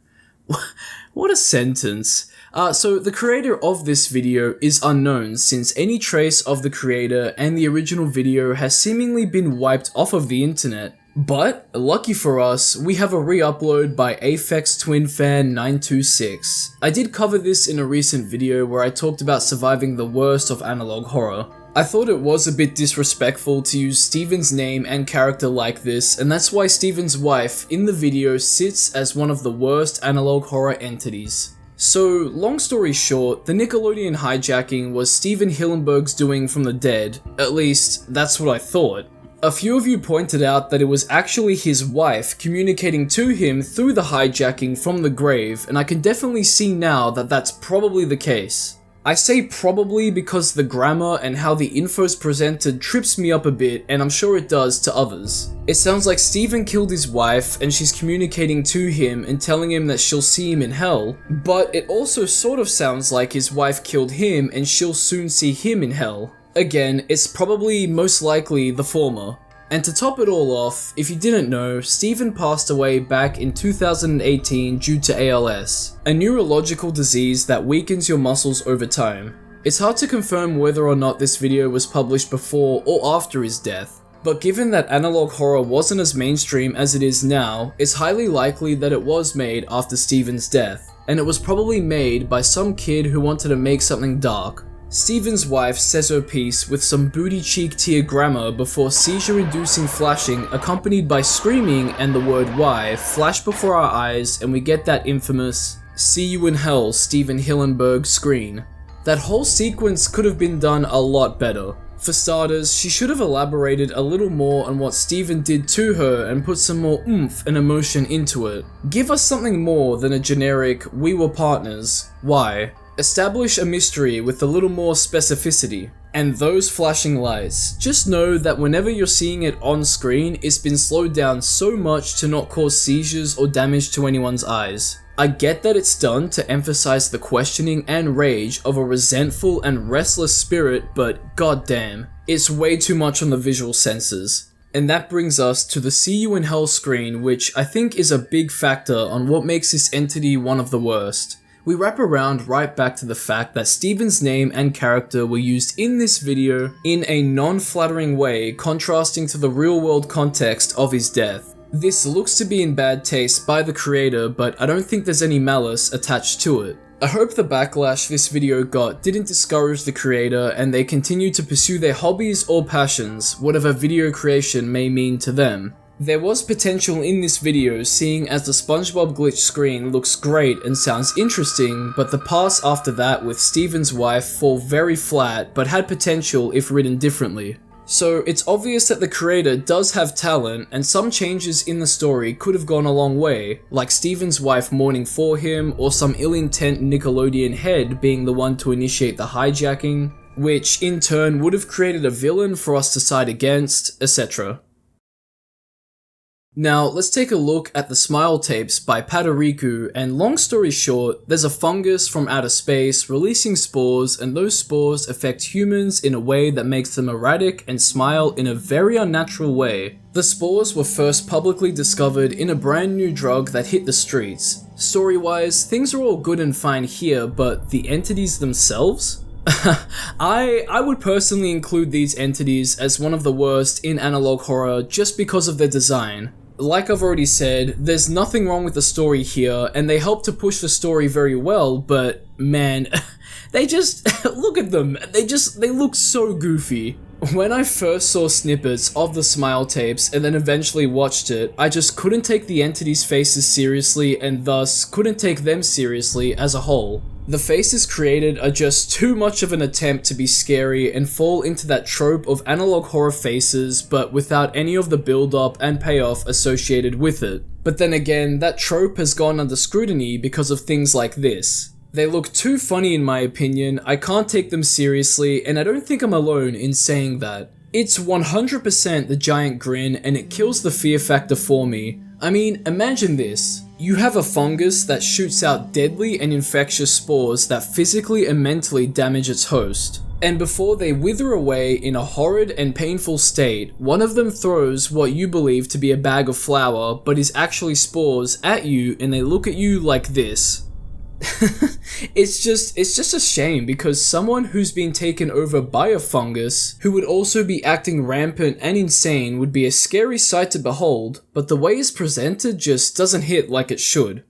What a sentence. So the creator of this video is unknown since any trace of the creator and the original video has seemingly been wiped off of the internet. But, lucky for us, we have a re-upload by Aphex Twin Fan 926. I did cover this in a recent video where I talked about surviving the worst of analog horror. I thought it was a bit disrespectful to use Steven's name and character like this, and that's why Steven's wife in the video sits as one of the worst analog horror entities. So, long story short, the Nickelodeon hijacking was Steven Hillenburg's doing from the dead. At least, that's what I thought. A few of you pointed out that it was actually his wife communicating to him through the hijacking from the grave, and I can definitely see now that that's probably the case. I say probably because the grammar and how the info's presented trips me up a bit, and I'm sure it does to others. It sounds like Steven killed his wife and she's communicating to him and telling him that she'll see him in hell, but it also sort of sounds like his wife killed him and she'll soon see him in hell. Again, it's probably most likely the former. And to top it all off, if you didn't know, Steven passed away back in 2018 due to ALS, a neurological disease that weakens your muscles over time. It's hard to confirm whether or not this video was published before or after his death, but given that analog horror wasn't as mainstream as it is now, it's highly likely that it was made after Steven's death, and it was probably made by some kid who wanted to make something dark. Steven's wife says her piece with some booty cheek tear grammar before seizure-inducing flashing accompanied by screaming and the word "why" flash before our eyes, and we get that infamous "See you in hell, Steven Hillenburg" screen. That whole sequence could have been done a lot better. For starters, she should have elaborated a little more on what Steven did to her and put some more oomph and emotion into it. Give us something more than a generic "we were partners, why?" Establish a mystery with a little more specificity. And those flashing lights, just know that whenever you're seeing it on screen, it's been slowed down so much to not cause seizures or damage to anyone's eyes. I get that it's done to emphasize the questioning and rage of a resentful and restless spirit, but goddamn, it's way too much on the visual senses. And that brings us to the "See You in Hell" screen, which I think is a big factor on what makes this entity one of the worst. We wrap around right back to the fact that Steven's name and character were used in this video in a non-flattering way, contrasting to the real-world context of his death. This looks to be in bad taste by the creator, but I don't think there's any malice attached to it. I hope the backlash this video got didn't discourage the creator and they continue to pursue their hobbies or passions, whatever video creation may mean to them. There was potential in this video, seeing as the SpongeBob glitch screen looks great and sounds interesting, but the parts after that with Steven's wife fall very flat but had potential if written differently. So it's obvious that the creator does have talent, and some changes in the story could have gone a long way, like Steven's wife mourning for him, or some ill-intent Nickelodeon head being the one to initiate the hijacking, which in turn would have created a villain for us to side against, etc. Now, let's take a look at the Smile tapes by Padariku, and long story short, there's a fungus from outer space releasing spores, and those spores affect humans in a way that makes them erratic and smile in a very unnatural way. The spores were first publicly discovered in a brand new drug that hit the streets. Story-wise, things are all good and fine here, but the entities themselves? I would personally include these entities as one of the worst in analog horror just because of their design. Like I've already said, there's nothing wrong with the story here, and they help to push the story very well, but man, they just, look at them, they look so goofy. When I first saw snippets of the Smile tapes and then eventually watched it, I just couldn't take the entities' faces seriously and thus couldn't take them seriously as a whole. The faces created are just too much of an attempt to be scary and fall into that trope of analog horror faces, but without any of the build-up and payoff associated with it. But then again, that trope has gone under scrutiny because of things like this. They look too funny in my opinion, I can't take them seriously, and I don't think I'm alone in saying that. It's 100% the giant grin, and it kills the fear factor for me. I mean, imagine this. You have a fungus that shoots out deadly and infectious spores that physically and mentally damage its host. And before they wither away in a horrid and painful state, one of them throws what you believe to be a bag of flour, but is actually spores, at you, and they look at you like this. It's just a shame, because someone who's been taken over by a fungus, who would also be acting rampant and insane, would be a scary sight to behold, but the way it's presented just doesn't hit like it should.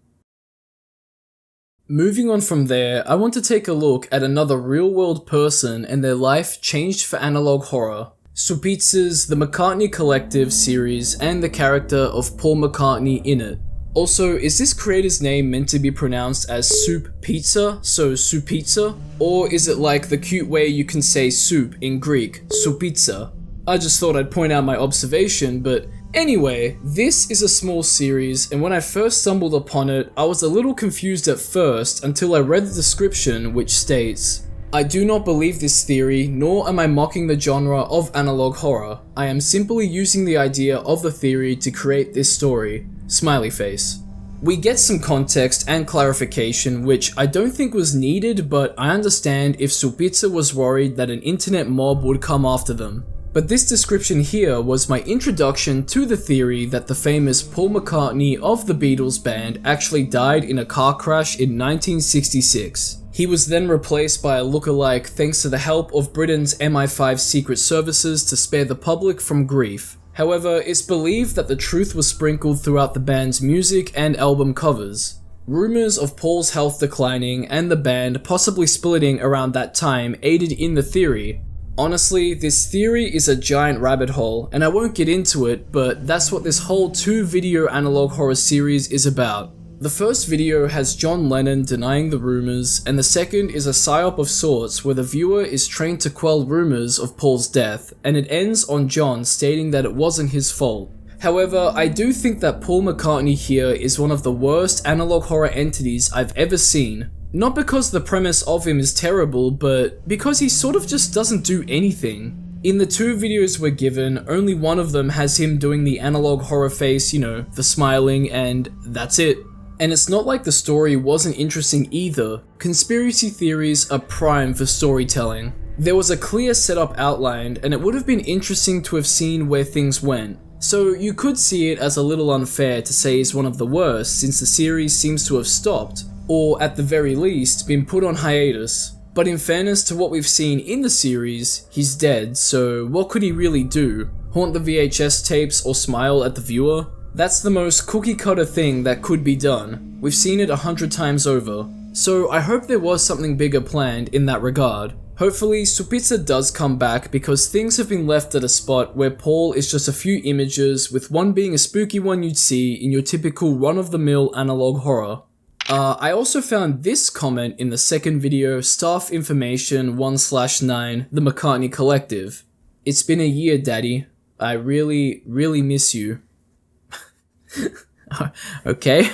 Moving on from there, I want to take a look at another real-world person and their life changed for analog horror. Supitza's The McCartney Collective series and the character of Paul McCartney in it. Also, is this creator's name meant to be pronounced as Soup Pizza, so Supitza? Or is it like the cute way you can say soup in Greek, Supitza? I just thought I'd point out my observation, but anyway, this is a small series, and when I first stumbled upon it, I was a little confused at first until I read the description, which states, I do not believe this theory, nor am I mocking the genre of analog horror. I am simply using the idea of the theory to create this story. Smiley face. We get some context and clarification, which I don't think was needed, but I understand if Supitza was worried that an internet mob would come after them. But this description here was my introduction to the theory that the famous Paul McCartney of the Beatles band actually died in a car crash in 1966. He was then replaced by a lookalike thanks to the help of Britain's MI5 secret services to spare the public from grief. However, it's believed that the truth was sprinkled throughout the band's music and album covers. Rumors of Paul's health declining and the band possibly splitting around that time aided in the theory. Honestly, this theory is a giant rabbit hole, and I won't get into it, but that's what this whole 2-video analog horror series is about. The first video has John Lennon denying the rumors, and the second is a psyop of sorts where the viewer is trained to quell rumors of Paul's death, and it ends on John stating that it wasn't his fault. However, I do think that Paul McCartney here is one of the worst analog horror entities I've ever seen. Not because the premise of him is terrible, but because he sort of just doesn't do anything. In the 2 videos we're given, only one of them has him doing the analog horror face, you know, the smiling, and that's it. And it's not like the story wasn't interesting either. Conspiracy theories are prime for storytelling. There was a clear setup outlined, and it would have been interesting to have seen where things went. So you could see it as a little unfair to say he's one of the worst, since the series seems to have stopped, or at the very least, been put on hiatus. But in fairness to what we've seen in the series, he's dead, so what could he really do? Haunt the VHS tapes or smile at the viewer? That's the most cookie-cutter thing that could be done. We've seen it 100 times over. So I hope there was something bigger planned in that regard. Hopefully, Supitza does come back because things have been left at a spot where Paul is just a few images, with one being a spooky one you'd see in your typical run-of-the-mill analog horror. I also found this comment in the second video, Staff Information 1/9, The McCartney Collective. It's been a year, Daddy. I really, really miss you. Okay.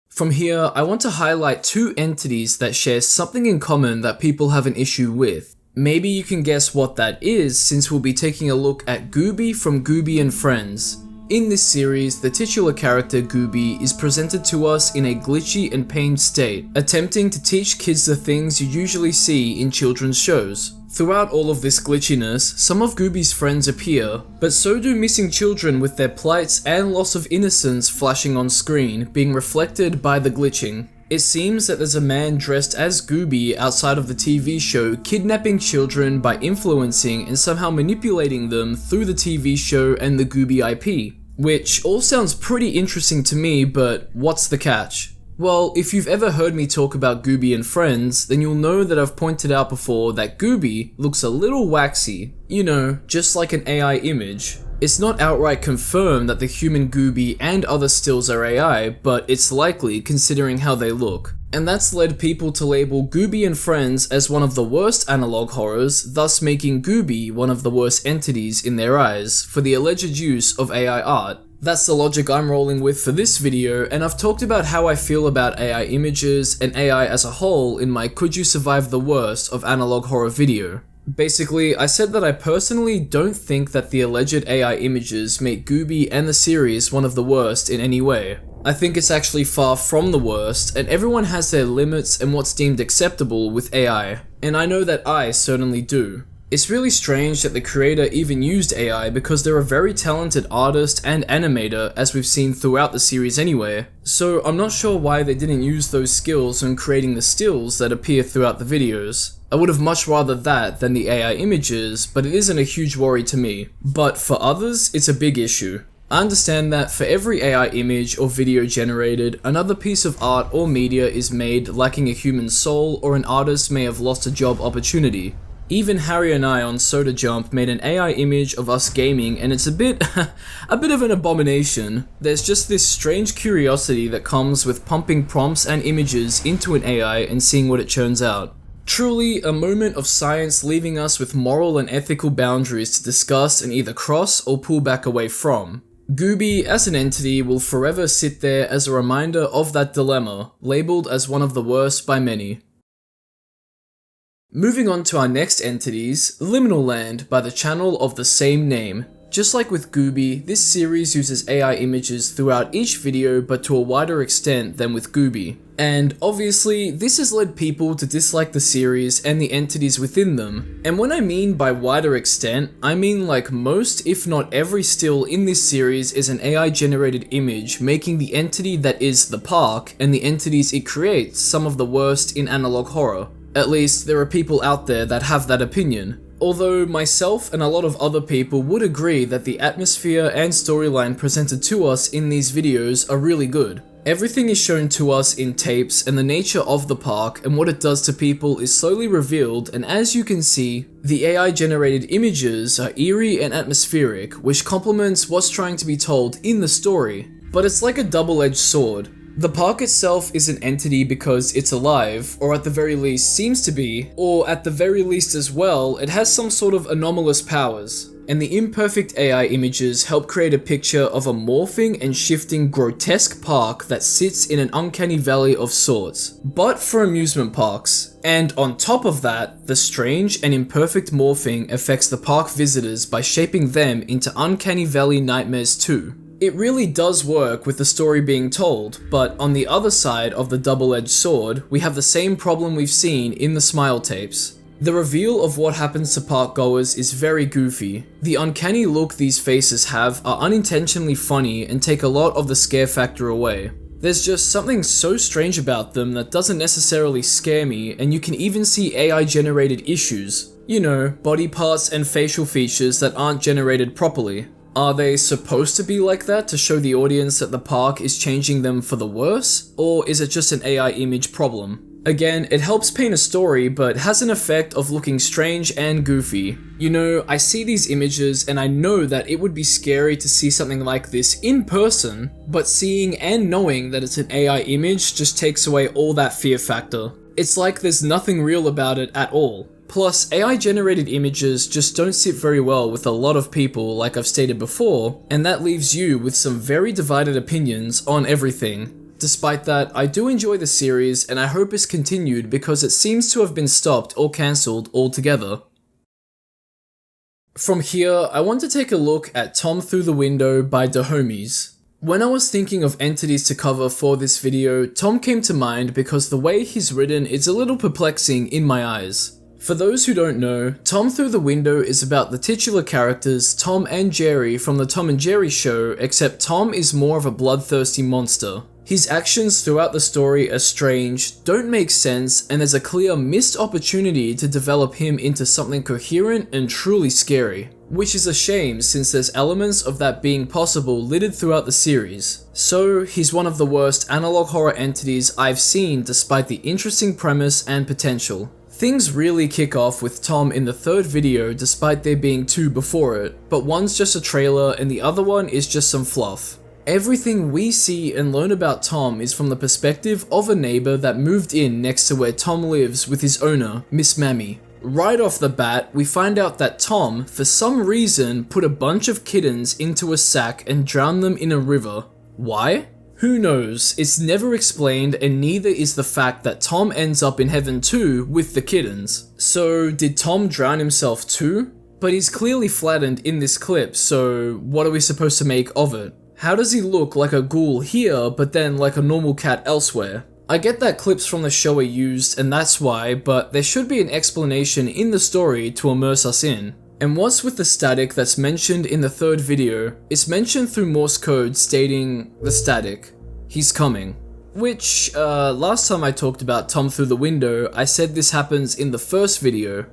From here, I want to highlight two entities that share something in common that people have an issue with. Maybe you can guess what that is, since we'll be taking a look at Gooby from Gooby and Friends. In this series, the titular character Gooby is presented to us in a glitchy and pained state, attempting to teach kids the things you usually see in children's shows. Throughout all of this glitchiness, some of Gooby's friends appear, but so do missing children with their plights and loss of innocence flashing on screen, being reflected by the glitching. It seems that there's a man dressed as Gooby outside of the TV show kidnapping children by influencing and somehow manipulating them through the TV show and the Gooby IP. Which all sounds pretty interesting to me, but what's the catch? Well, if you've ever heard me talk about Gooby and Friends, then you'll know that I've pointed out before that Gooby looks a little waxy. You know, just like an AI image. It's not outright confirmed that the human Gooby and other stills are AI, but it's likely considering how they look. And that's led people to label Gooby and Friends as one of the worst analog horrors, thus making Gooby one of the worst entities in their eyes for the alleged use of AI art. That's the logic I'm rolling with for this video, and I've talked about how I feel about AI images and AI as a whole in my Could You Survive the Worst of Analog Horror video. Basically, I said that I personally don't think that the alleged AI images make Gooby and the series one of the worst in any way. I think it's actually far from the worst, and everyone has their limits and what's deemed acceptable with AI, and I know that I certainly do. It's really strange that the creator even used AI because they're a very talented artist and animator, as we've seen throughout the series anyway, so I'm not sure why they didn't use those skills when creating the stills that appear throughout the videos. I would have much rather that than the AI images, but it isn't a huge worry to me. But for others, it's a big issue. I understand that for every AI image or video generated, another piece of art or media is made lacking a human soul, or an artist may have lost a job opportunity. Even Harry and I on Soda Jump made an AI image of us gaming, and it's a bit of an abomination. There's just this strange curiosity that comes with pumping prompts and images into an AI and seeing what it churns out. Truly, a moment of science leaving us with moral and ethical boundaries to discuss and either cross or pull back away from. Gooby as an entity will forever sit there as a reminder of that dilemma, labeled as one of the worst by many. Moving on to our next entities, Liminal Land by the channel of the same name. Just like with Gooby, this series uses AI images throughout each video, but to a wider extent than with Gooby. And obviously, this has led people to dislike the series and the entities within them. And when I mean by wider extent, I mean like most, if not every still in this series is an AI generated image, making the entity that is the park and the entities it creates some of the worst in analog horror. At least, there are people out there that have that opinion. Although myself and a lot of other people would agree that the atmosphere and storyline presented to us in these videos are really good. Everything is shown to us in tapes, and the nature of the park and what it does to people is slowly revealed, and as you can see, the AI generated images are eerie and atmospheric, which complements what's trying to be told in the story. But it's like a double-edged sword. The park itself is an entity because it's alive, or at the very least seems to be, or at the very least as well, it has some sort of anomalous powers. And the imperfect AI images help create a picture of a morphing and shifting grotesque park that sits in an uncanny valley of sorts, but for amusement parks. And on top of that, the strange and imperfect morphing affects the park visitors by shaping them into uncanny valley nightmares too. It really does work with the story being told, but on the other side of the double-edged sword, we have the same problem we've seen in the Smile tapes. The reveal of what happens to park goers is very goofy. The uncanny look these faces have are unintentionally funny and take a lot of the scare factor away. There's just something so strange about them that doesn't necessarily scare me, and you can even see AI generated issues. You know, body parts and facial features that aren't generated properly. Are they supposed to be like that to show the audience that the park is changing them for the worse? Or is it just an AI image problem? Again, it helps paint a story, but has an effect of looking strange and goofy. You know, I see these images and I know that it would be scary to see something like this in person, but seeing and knowing that it's an AI image just takes away all that fear factor. It's like there's nothing real about it at all. Plus, AI-generated images just don't sit very well with a lot of people, like I've stated before, and that leaves you with some very divided opinions on everything. Despite that, I do enjoy the series, and I hope it's continued because it seems to have been stopped or cancelled altogether. From here, I want to take a look at Tom Through the Window by the Homies. When I was thinking of entities to cover for this video, Tom came to mind because the way he's written is a little perplexing in my eyes. For those who don't know, Tom Through the Window is about the titular characters Tom and Jerry from the Tom and Jerry show, except Tom is more of a bloodthirsty monster. His actions throughout the story are strange, don't make sense, and there's a clear missed opportunity to develop him into something coherent and truly scary. Which is a shame since there's elements of that being possible littered throughout the series. So, he's one of the worst analog horror entities I've seen despite the interesting premise and potential. Things really kick off with Tom in the third video despite there being two before it, but one's just a trailer and the other one is just some fluff. Everything we see and learn about Tom is from the perspective of a neighbor that moved in next to where Tom lives with his owner, Miss Mammy. Right off the bat, we find out that Tom, for some reason, put a bunch of kittens into a sack and drowned them in a river. Why? Who knows, it's never explained, and neither is the fact that Tom ends up in heaven too with the kittens. So, did Tom drown himself too? But he's clearly flattened in this clip, so what are we supposed to make of it? How does he look like a ghoul here, but then like a normal cat elsewhere? I get that clips from the show are used, and that's why, but there should be an explanation in the story to immerse us in. And what's with the static that's mentioned in the third video? It's mentioned through Morse code stating the static. He's coming. Which, last time I talked about Tom Through the Window, I said this happens in the first video.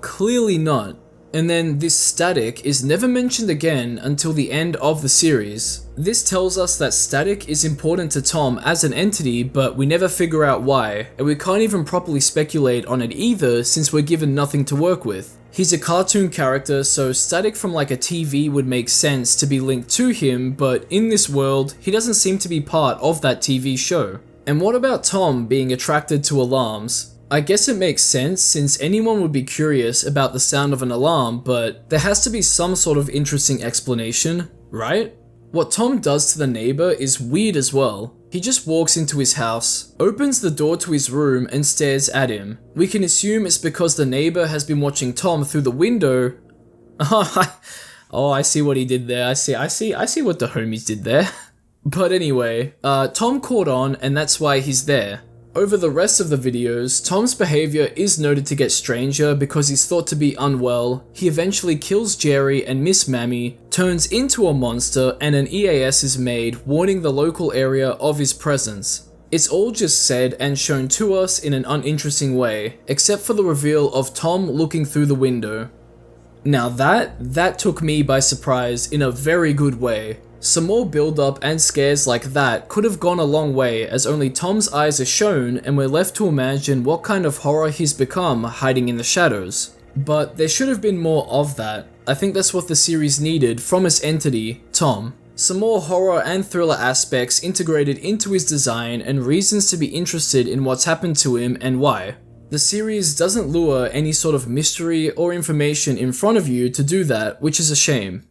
Clearly not. And then this static is never mentioned again until the end of the series. This tells us that static is important to Tom as an entity, but we never figure out why, and we can't even properly speculate on it either since we're given nothing to work with. He's a cartoon character, so static from like a TV would make sense to be linked to him, but in this world, he doesn't seem to be part of that TV show. And what about Tom being attracted to alarms? I guess it makes sense since anyone would be curious about the sound of an alarm, but there has to be some sort of interesting explanation, right? What Tom does to the neighbor is weird as well. He just walks into his house, opens the door to his room and stares at him. We can assume it's because the neighbor has been watching Tom through the window. Oh, I see what he did there. I see what the homies did there. But anyway, Tom caught on and that's why he's there. Over the rest of the videos, Tom's behavior is noted to get stranger because he's thought to be unwell, he eventually kills Jerry and Miss Mammy, turns into a monster, and an EAS is made warning the local area of his presence. It's all just said and shown to us in an uninteresting way, except for the reveal of Tom looking through the window. Now that took me by surprise in a very good way. Some more build-up and scares like that could have gone a long way as only Tom's eyes are shown and we're left to imagine what kind of horror he's become hiding in the shadows. But there should have been more of that. I think that's what the series needed from its entity, Tom. Some more horror and thriller aspects integrated into his design and reasons to be interested in what's happened to him and why. The series doesn't lure any sort of mystery or information in front of you to do that, which is a shame.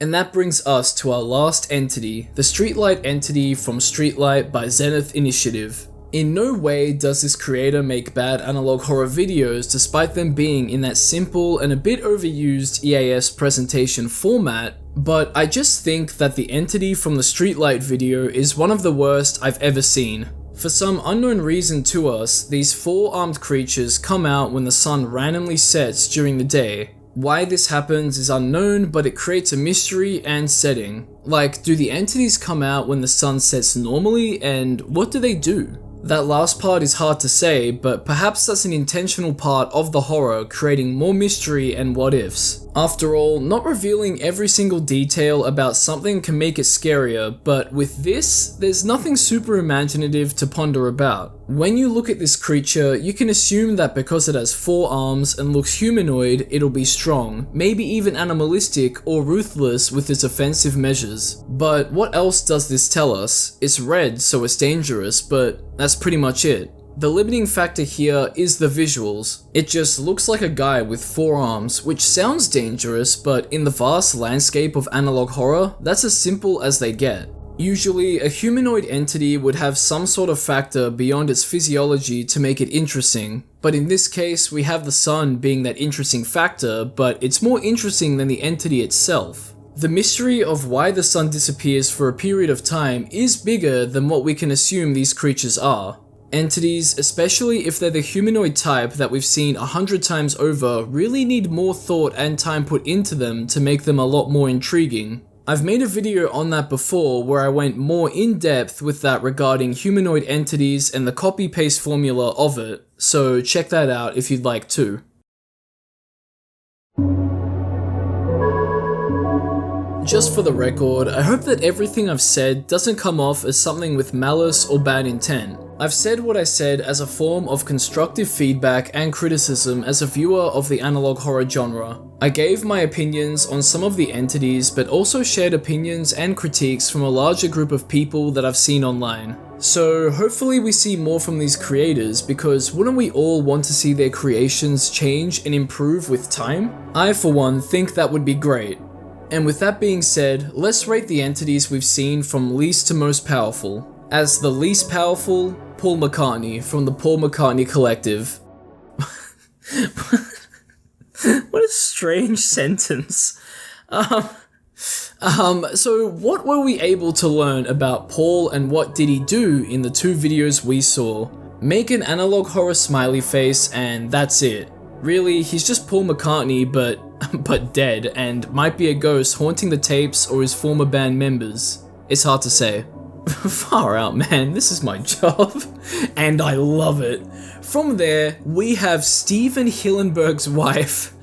And that brings us to our last entity, the Streetlight entity from Streetlight by Zenith Initiative. In no way does this creator make bad analog horror videos despite them being in that simple and a bit overused EAS presentation format, but I just think that the entity from the Streetlight video is one of the worst I've ever seen. For some unknown reason to us, these four-armed creatures come out when the sun randomly sets during the day. Why this happens is unknown, but it creates a mystery and setting. Like, do the entities come out when the sun sets normally, and what do they do? That last part is hard to say, but perhaps that's an intentional part of the horror, creating more mystery and what-ifs. After all, not revealing every single detail about something can make it scarier, but with this, there's nothing super imaginative to ponder about. When you look at this creature, you can assume that because it has 4 arms and looks humanoid, it'll be strong, maybe even animalistic or ruthless with its offensive measures. But what else does this tell us? It's red, so it's dangerous, but that's pretty much it. The limiting factor here is the visuals. It just looks like a guy with 4 arms, which sounds dangerous, but in the vast landscape of analog horror, that's as simple as they get. Usually, a humanoid entity would have some sort of factor beyond its physiology to make it interesting, but in this case, we have the sun being that interesting factor, but it's more interesting than the entity itself. The mystery of why the sun disappears for a period of time is bigger than what we can assume these creatures are. Entities, especially if they're the humanoid type that we've seen 100 times over, really need more thought and time put into them to make them a lot more intriguing. I've made a video on that before where I went more in depth with that regarding humanoid entities and the copy-paste formula of it, so check that out if you'd like to. Just for the record, I hope that everything I've said doesn't come off as something with malice or bad intent. I've said what I said as a form of constructive feedback and criticism as a viewer of the analog horror genre. I gave my opinions on some of the entities, but also shared opinions and critiques from a larger group of people that I've seen online. So hopefully we see more from these creators, because wouldn't we all want to see their creations change and improve with time? I for one think that would be great. And with that being said, let's rate the entities we've seen from least to most powerful. As the least powerful, Paul McCartney from the Paul McCartney Collective. What a strange sentence. So what were we able to learn about Paul and what did he do in the 2 videos we saw? Make an analog horror smiley face and that's it. Really, he's just Paul McCartney but dead and might be a ghost haunting the tapes or his former band members. It's hard to say. Far out, man, this is my job, and I love it. From there, we have Steven Hillenberg's wife.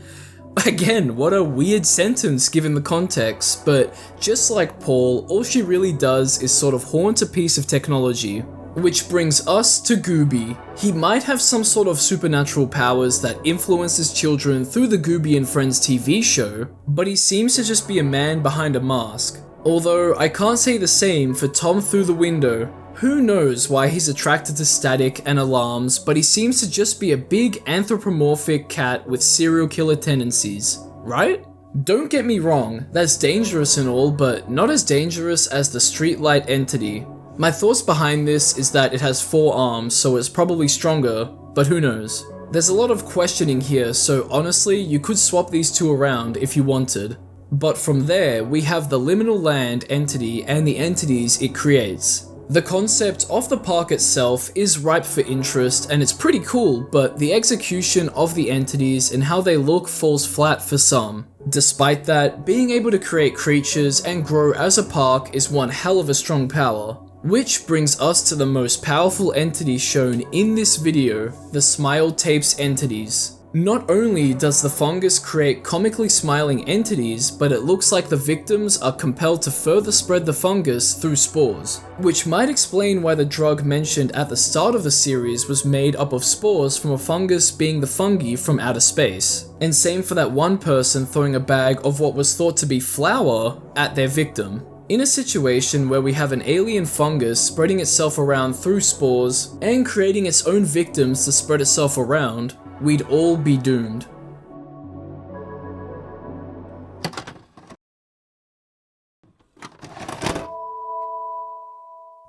Again, what a weird sentence given the context, but just like Paul, all she really does is sort of haunt a piece of technology. Which brings us to Gooby. He might have some sort of supernatural powers that influences children through the Gooby and Friends TV show, but he seems to just be a man behind a mask. Although I can't say the same for Tom Through the Window. Who knows why he's attracted to static and alarms, but he seems to just be a big anthropomorphic cat with serial killer tendencies, right? Don't get me wrong, that's dangerous and all, but not as dangerous as the streetlight entity. My thoughts behind this is that it has 4 arms, so it's probably stronger, but who knows. There's a lot of questioning here, so honestly, you could swap these 2 around if you wanted. But from there, we have the liminal land entity and the entities it creates. The concept of the park itself is ripe for interest and it's pretty cool, but the execution of the entities and how they look falls flat for some. Despite that, being able to create creatures and grow as a park is one hell of a strong power. Which brings us to the most powerful entity shown in this video, the Smile Tapes entities. Not only does the fungus create comically smiling entities, but it looks like the victims are compelled to further spread the fungus through spores. Which might explain why the drug mentioned at the start of the series was made up of spores from a fungus being the fungi from outer space. And same for that one person throwing a bag of what was thought to be flour at their victim. In a situation where we have an alien fungus spreading itself around through spores and creating its own victims to spread itself around, we'd all be doomed.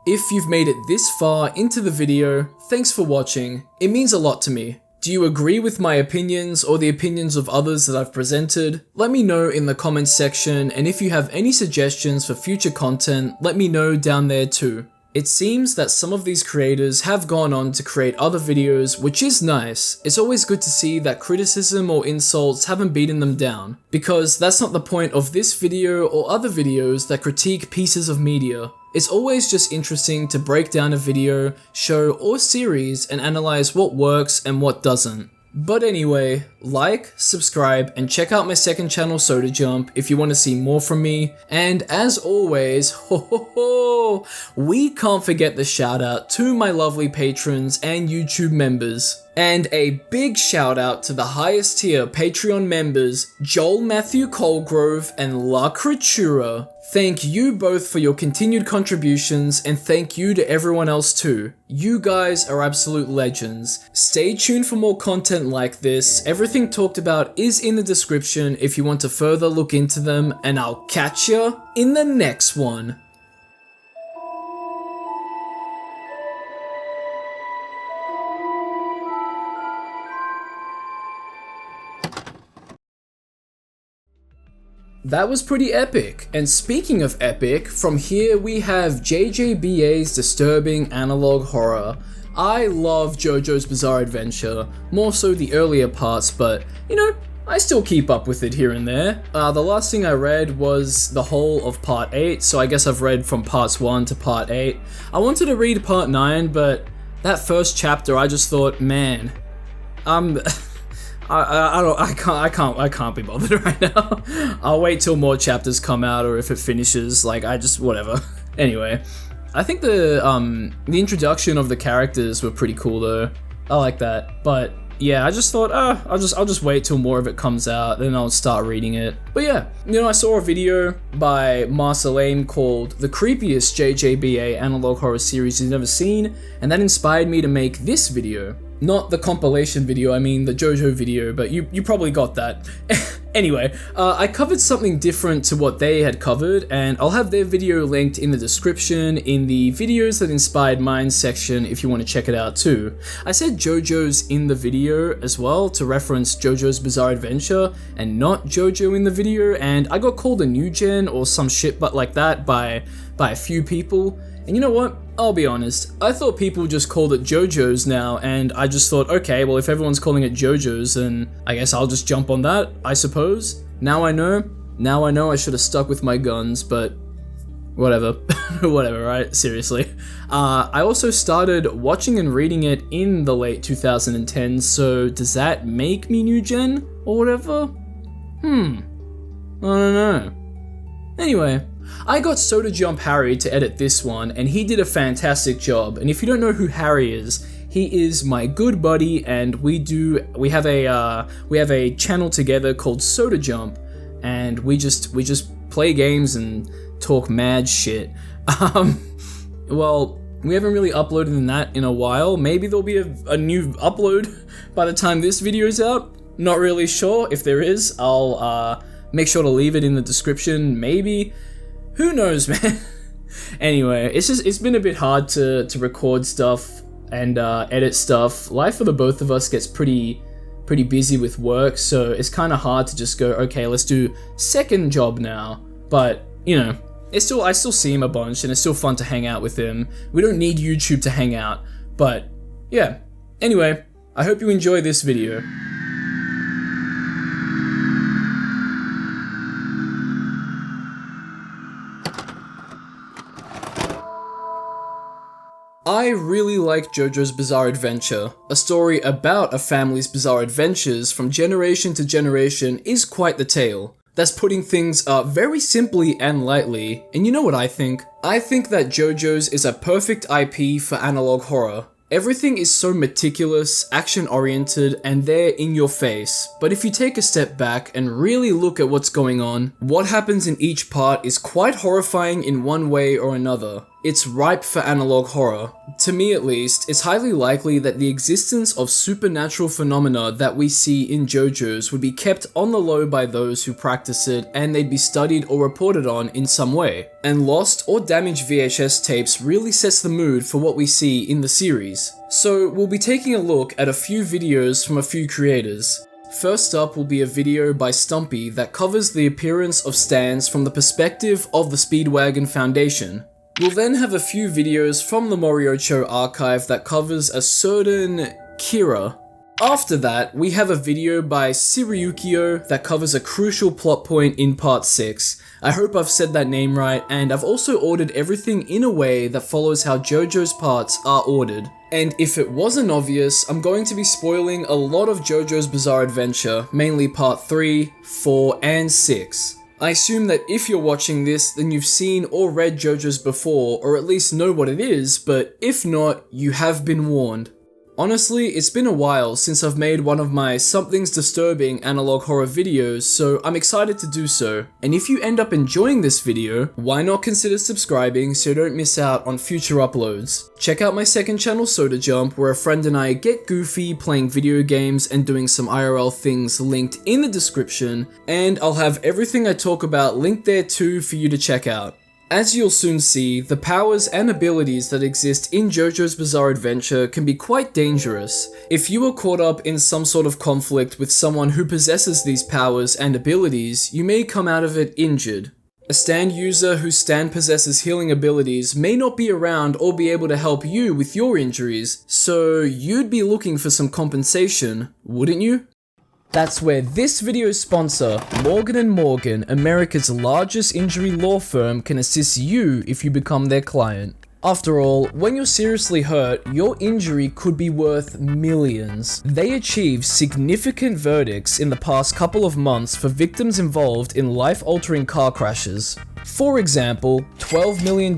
If you've made it this far into the video, thanks for watching. It means a lot to me. Do you agree with my opinions or the opinions of others that I've presented? Let me know in the comments section, and if you have any suggestions for future content, let me know down there too. It seems that some of these creators have gone on to create other videos, which is nice. It's always good to see that criticism or insults haven't beaten them down, because that's not the point of this video or other videos that critique pieces of media. It's always just interesting to break down a video, show, or series and analyze what works and what doesn't. But anyway, like, subscribe, and check out my second channel Soda Jump if you want to see more from me. And as always, we can't forget the shout out to my lovely patrons and YouTube members. And a big shout out to the highest tier Patreon members, Joel Matthew Colgrove and La Creatura. Thank you both for your continued contributions, and thank you to everyone else too. You guys are absolute legends. Stay tuned for more content like this. Everything talked about is in the description if you want to further look into them, and I'll catch ya in the next one. That was pretty epic, and speaking of epic, from here we have JJBA's disturbing analog horror. I love JoJo's Bizarre Adventure, more so the earlier parts, but you know, I still keep up with it here and there. The last thing I read was the whole of part 8, so I guess I've read from parts 1 to part 8. I wanted to read part 9, but that first chapter I just thought, man, I can't be bothered right now. I'll wait till more chapters come out, or if it finishes, like, whatever. Anyway, I think the introduction of the characters were pretty cool though. I like that, but yeah, I just thought, I'll just wait till more of it comes out, then I'll start reading it. But yeah, you know, I saw a video by Marcel Lame called The Creepiest JJBA Analog Horror Series You've Never Seen, and that inspired me to make this video. Not the compilation video, I mean the JoJo video, but you probably got that. Anyway, I covered something different to what they had covered, and I'll have their video linked in the description in the videos that inspired mine section if you want to check it out too. I said JoJo's in the video as well to reference JoJo's Bizarre Adventure and not JoJo in the video, and I got called a new gen or some shit but like that by a few people. And you know what? I'll be honest, I thought people just called it JoJo's now, and I just thought, okay, well if everyone's calling it JoJo's, then I guess I'll just jump on that, I suppose. Now I know I should have stuck with my guns, but whatever. Whatever, right? Seriously. I also started watching and reading it in the late 2010s, so does that make me new gen, or whatever? I don't know. Anyway, I got Soda Jump Harry to edit this one, and he did a fantastic job. And if you don't know who Harry is, he is my good buddy, and we have a channel together called Soda Jump, and we just play games and talk mad shit. Well, we haven't really uploaded that in a while. Maybe there'll be a new upload by the time this video's out. Not really sure. If there is, I'll make sure to leave it in the description. Maybe. Who knows, man? Anyway, it's been a bit hard to record stuff and edit stuff. Life for the both of us gets pretty busy with work, so it's kind of hard to just go, okay, let's do second job now. But you know, I still see him a bunch, and it's still fun to hang out with him. We don't need YouTube to hang out, but yeah. Anyway, I hope you enjoy this video. I really like JoJo's Bizarre Adventure. A story about a family's bizarre adventures from generation to generation is quite the tale. That's putting things very simply and lightly, and you know what I think? I think that JoJo's is a perfect IP for analog horror. Everything is so meticulous, action-oriented, and there in your face. But if you take a step back and really look at what's going on, what happens in each part is quite horrifying in one way or another. It's ripe for analog horror. To me at least, it's highly likely that the existence of supernatural phenomena that we see in JoJo's would be kept on the low by those who practice it, and they'd be studied or reported on in some way. And lost or damaged VHS tapes really sets the mood for what we see in the series. So we'll be taking a look at a few videos from a few creators. First up will be a video by Stumpy that covers the appearance of stands from the perspective of the Speedwagon Foundation. We'll then have a few videos from the Moriocho archive that covers a certain Kira. After that, we have a video by Siriukio that covers a crucial plot point in part 6. I hope I've said that name right, and I've also ordered everything in a way that follows how JoJo's parts are ordered. And if it wasn't obvious, I'm going to be spoiling a lot of JoJo's Bizarre Adventure, mainly part 3, 4, and 6. I assume that if you're watching this, then you've seen or read JoJo's before, or at least know what it is, but if not, you have been warned. Honestly, it's been a while since I've made one of my Something's Disturbing analog horror videos, so I'm excited to do so. And if you end up enjoying this video, why not consider subscribing so you don't miss out on future uploads? Check out my second channel, Soda Jump, where a friend and I get goofy playing video games and doing some IRL things, linked in the description, and I'll have everything I talk about linked there too for you to check out. As you'll soon see, the powers and abilities that exist in JoJo's Bizarre Adventure can be quite dangerous. If you are caught up in some sort of conflict with someone who possesses these powers and abilities, you may come out of it injured. A stand user whose stand possesses healing abilities may not be around or be able to help you with your injuries, so you'd be looking for some compensation, wouldn't you? That's where this video's sponsor, Morgan & Morgan, America's largest injury law firm, can assist you if you become their client. After all, when you're seriously hurt, your injury could be worth millions. They achieved significant verdicts in the past couple of months for victims involved in life-altering car crashes. For example, $12 million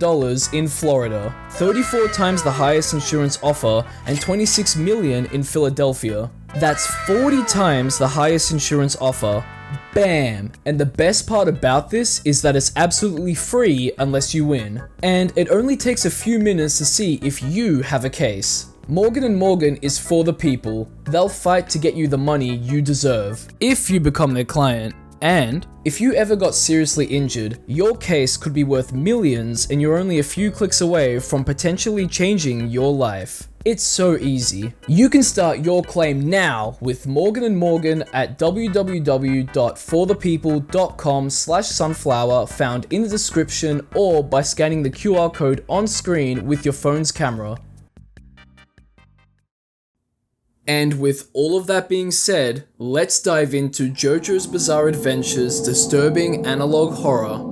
in Florida, 34 times the highest insurance offer, and $26 million in Philadelphia. That's 40 times the highest insurance offer. Bam! And the best part about this is that it's absolutely free unless you win. And it only takes a few minutes to see if you have a case. Morgan & Morgan is for the people. They'll fight to get you the money you deserve, if you become their client. And if you ever got seriously injured, your case could be worth millions and you're only a few clicks away from potentially changing your life. It's so easy. You can start your claim now with Morgan & Morgan at www.forthepeople.com/sunflower, found in the description, or by scanning the QR code on screen with your phone's camera. And with all of that being said, let's dive into JoJo's Bizarre Adventure's disturbing analog horror.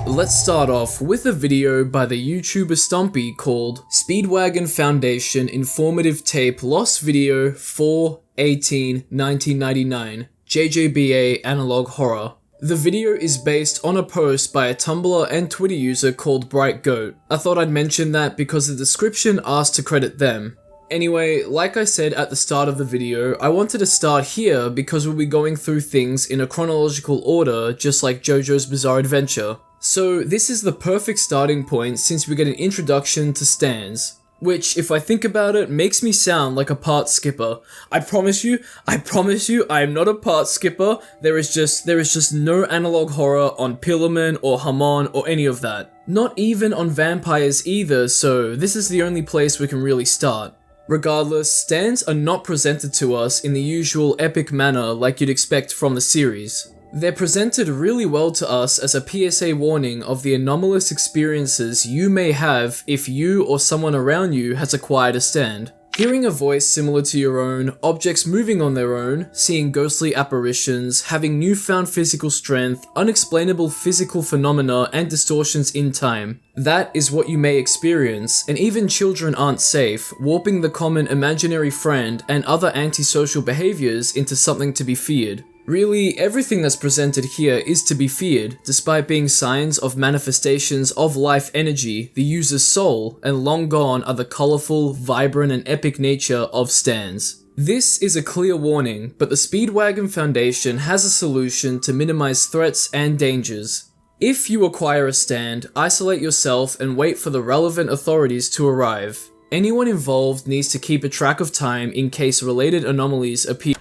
Let's start off with a video by the YouTuber Stumpy called Speedwagon Foundation Informative Tape Lost Video 4/18/1999 JJBA Analog Horror. The video is based on a post by a Tumblr and Twitter user called Bright Goat. I thought I'd mention that because the description asked to credit them. Anyway, like I said at the start of the video, I wanted to start here because we'll be going through things in a chronological order, just like JoJo's Bizarre Adventure. So this is the perfect starting point since we get an introduction to stands, which, if I think about it, makes me sound like a part skipper. I promise you, I am not a part skipper. There is just no analog horror on Pillarman or Hamon or any of that. Not even on vampires either, so this is the only place we can really start. Regardless, stands are not presented to us in the usual epic manner like you'd expect from the series. They're presented really well to us as a PSA warning of the anomalous experiences you may have if you or someone around you has acquired a stand. Hearing a voice similar to your own, objects moving on their own, seeing ghostly apparitions, having newfound physical strength, unexplainable physical phenomena, and distortions in time. That is what you may experience, and even children aren't safe, warping the common imaginary friend and other antisocial behaviors into something to be feared. Really, everything that's presented here is to be feared, despite being signs of manifestations of life energy, the user's soul, and long gone are the colorful, vibrant, and epic nature of stands. This is a clear warning, but the Speedwagon Foundation has a solution to minimize threats and dangers. If you acquire a stand, isolate yourself and wait for the relevant authorities to arrive. Anyone involved needs to keep a track of time in case related anomalies appear,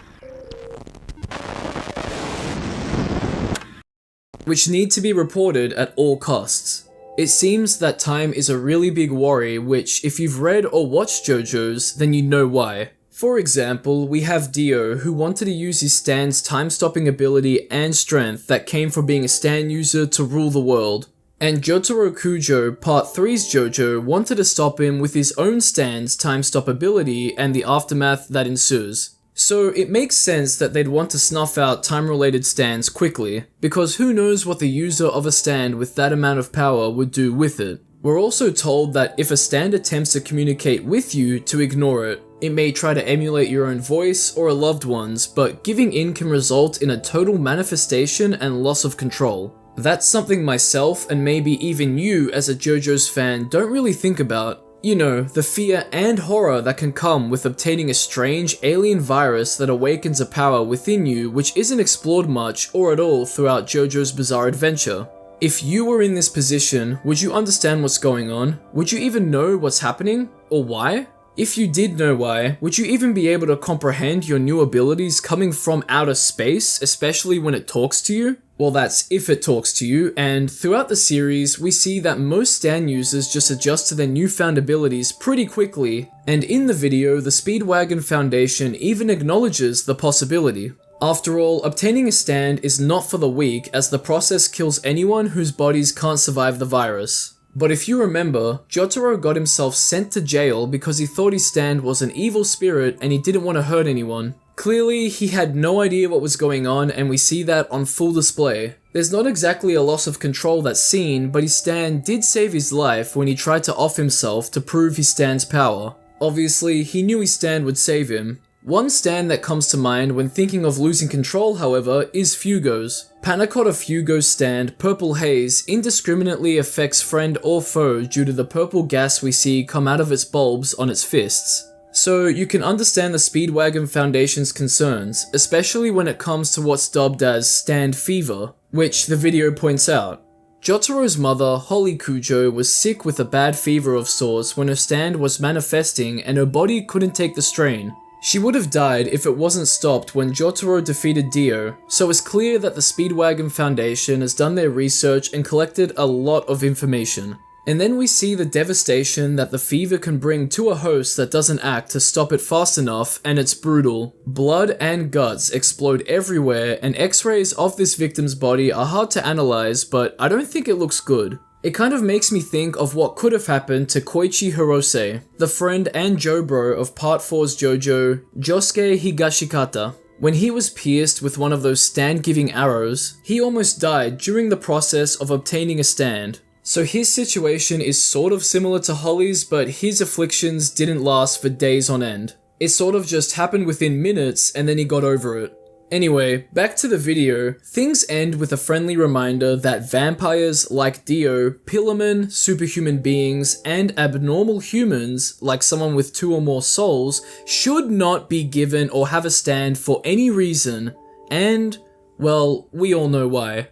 which need to be reported at all costs. It seems that time is a really big worry, which, if you've read or watched JoJo's, then you know why. For example, we have Dio, who wanted to use his stand's time-stopping ability and strength that came from being a stand user to rule the world. And Jotaro Kujo, Part 3's JoJo, wanted to stop him with his own stand's time-stop ability and the aftermath that ensues. So it makes sense that they'd want to snuff out time-related stands quickly, because who knows what the user of a stand with that amount of power would do with it. We're also told that if a stand attempts to communicate with you, to ignore it. It may try to emulate your own voice or a loved one's, but giving in can result in a total manifestation and loss of control. That's something myself and maybe even you as a JoJo's fan don't really think about. You know, the fear and horror that can come with obtaining a strange alien virus that awakens a power within you which isn't explored much or at all throughout JoJo's bizarre adventure. If you were in this position, would you understand what's going on? Would you even know what's happening? Or why? If you did know why, would you even be able to comprehend your new abilities coming from outer space, especially when it talks to you? Well, that's if it talks to you, and throughout the series, we see that most Stan users just adjust to their newfound abilities pretty quickly, and in the video, the Speedwagon Foundation even acknowledges the possibility. After all, obtaining a stand is not for the weak, as the process kills anyone whose bodies can't survive the virus. But if you remember, Jotaro got himself sent to jail because he thought his stand was an evil spirit and he didn't want to hurt anyone. Clearly, he had no idea what was going on, and we see that on full display. There's not exactly a loss of control that's seen, but his stand did save his life when he tried to off himself to prove his stand's power. Obviously, he knew his stand would save him. One stand that comes to mind when thinking of losing control, however, is Fugo's. Panacotta Fugo's stand, Purple Haze, indiscriminately affects friend or foe due to the purple gas we see come out of its bulbs on its fists. So you can understand the Speedwagon Foundation's concerns, especially when it comes to what's dubbed as stand fever, which the video points out. Jotaro's mother, Holly Kujo, was sick with a bad fever of sorts when her stand was manifesting and her body couldn't take the strain. She would have died if it wasn't stopped when Jotaro defeated Dio, so it's clear that the Speedwagon Foundation has done their research and collected a lot of information. And then we see the devastation that the fever can bring to a host that doesn't act to stop it fast enough, and it's brutal. Blood and guts explode everywhere, and x-rays of this victim's body are hard to analyze, but I don't think it looks good. It kind of makes me think of what could have happened to Koichi Hirose, the friend and Jobro of Part 4's JoJo, Josuke Higashikata. When he was pierced with one of those stand-giving arrows, he almost died during the process of obtaining a stand. So his situation is sort of similar to Holly's, but his afflictions didn't last for days on end. It sort of just happened within minutes and then he got over it. Anyway, back to the video, things end with a friendly reminder that vampires like Dio, Pillaman, superhuman beings, and abnormal humans, like someone with 2 or more souls, should not be given or have a stand for any reason, and, well, we all know why.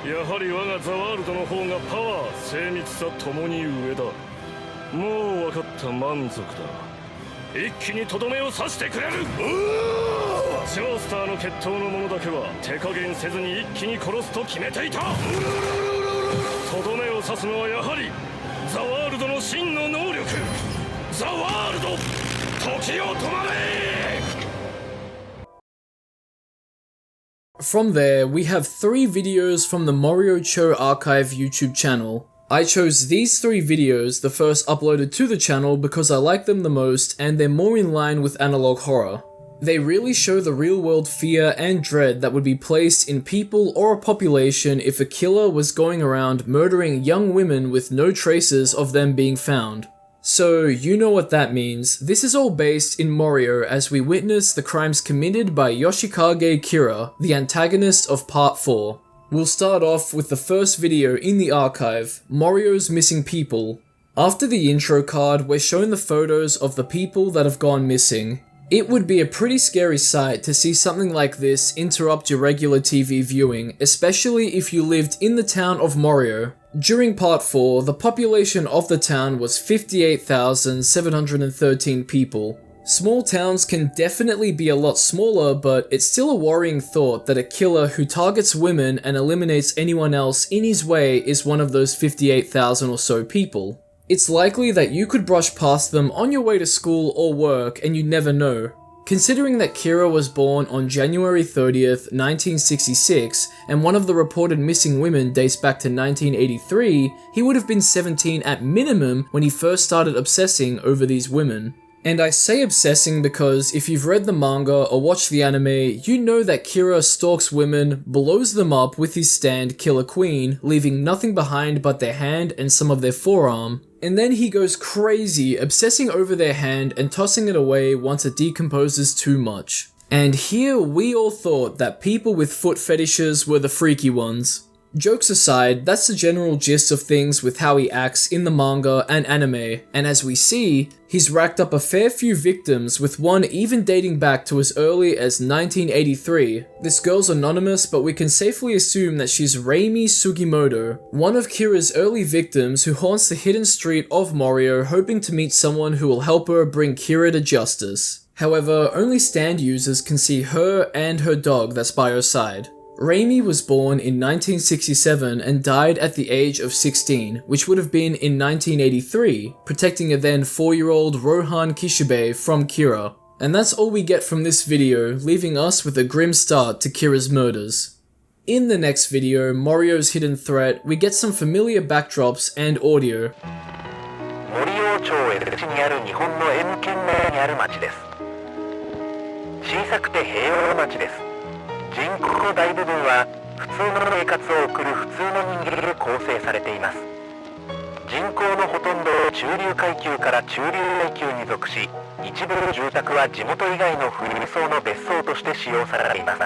やはり我がザワールドの方がパワー、精密さともに上だ。もう分かった満足だ。一気にとどめを刺してくれる。超スターの決闘の者だけは手加減せずに一気に殺すと決めていた。とどめを刺すのはやはりザワールドの真の能力。ザワールド、時を止まれ。From there, we have 3 videos from the Moriocho Archive YouTube channel. I chose these 3 videos, the first uploaded to the channel because I like them the most and they're more in line with analog horror. They really show the real-world fear and dread that would be placed in people or a population if a killer was going around murdering young women with no traces of them being found. So, you know what that means. This is all based in Morio as we witness the crimes committed by Yoshikage Kira, the antagonist of Part 4. We'll start off with the first video in the archive, Morio's Missing People. After the intro card, we're shown the photos of the people that have gone missing. It would be a pretty scary sight to see something like this interrupt your regular TV viewing, especially if you lived in the town of Morio. During Part 4, the population of the town was 58,713 people. Small towns can definitely be a lot smaller, but it's still a worrying thought that a killer who targets women and eliminates anyone else in his way is one of those 58,000 or so people. It's likely that you could brush past them on your way to school or work and you never know. Considering that Kira was born on January 30th, 1966, and one of the reported missing women dates back to 1983, he would have been 17 at minimum when he first started obsessing over these women. And I say obsessing because if you've read the manga or watched the anime, you know that Kira stalks women, blows them up with his stand Killer Queen, leaving nothing behind but their hand and some of their forearm. and then he goes crazy, obsessing over their hand and tossing it away once it decomposes too much. And here we all thought that people with foot fetishes were the freaky ones. Jokes aside, that's the general gist of things with how he acts in the manga and anime, and as we see, he's racked up a fair few victims, with one even dating back to as early as 1983. This girl's anonymous, but we can safely assume that she's Reimi Sugimoto, one of Kira's early victims who haunts the hidden street of Morio hoping to meet someone who will help her bring Kira to justice. However, only stand users can see her and her dog that's by her side. Reimi was born in 1967 and died at the age of 16, which would have been in 1983, protecting a then 4-year-old Rohan Kishibe from Kira. And that's all we get from this video, leaving us with a grim start to Kira's murders. In the next video, Morio's hidden threat, we get some familiar backdrops and audio. 森王町へ口にある日本の M 県内にある町です。小さくて平和な町です。人口の大部分は普通の生活を送る普通の人間で構成されています。人口のほとんどを中流階級から中流階級に属し、一部の住宅は地元以外の富裕層の別荘として使用されています。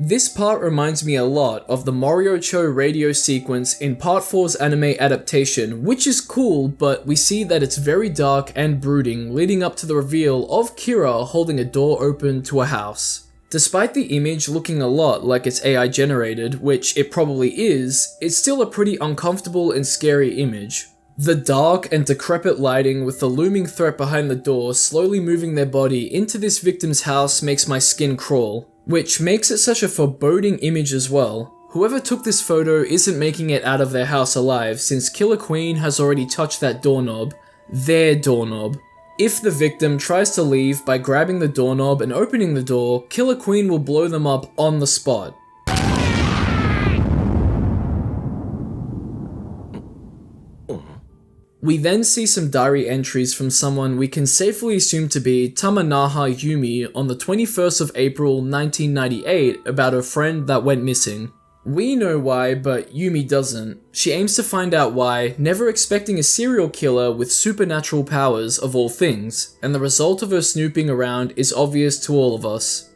This part reminds me a lot of the Moriocho radio sequence in Part 4's anime adaptation, which is cool, but we see that it's very dark and brooding, leading up to the reveal of Kira holding a door open to a house. Despite the image looking a lot like it's AI generated, which it probably is, it's still a pretty uncomfortable and scary image. The dark and decrepit lighting with the looming threat behind the door slowly moving their body into this victim's house makes my skin crawl. Which makes it such a foreboding image as well. Whoever took this photo isn't making it out of their house alive, since Killer Queen has already touched that doorknob. Their doorknob. If the victim tries to leave by grabbing the doorknob and opening the door, Killer Queen will blow them up on the spot. We then see some diary entries from someone we can safely assume to be Tamanaha Yumi on the 21st of April 1998 about her friend that went missing. We know why, but Yumi doesn't. She aims to find out why, never expecting a serial killer with supernatural powers of all things, and the result of her snooping around is obvious to all of us.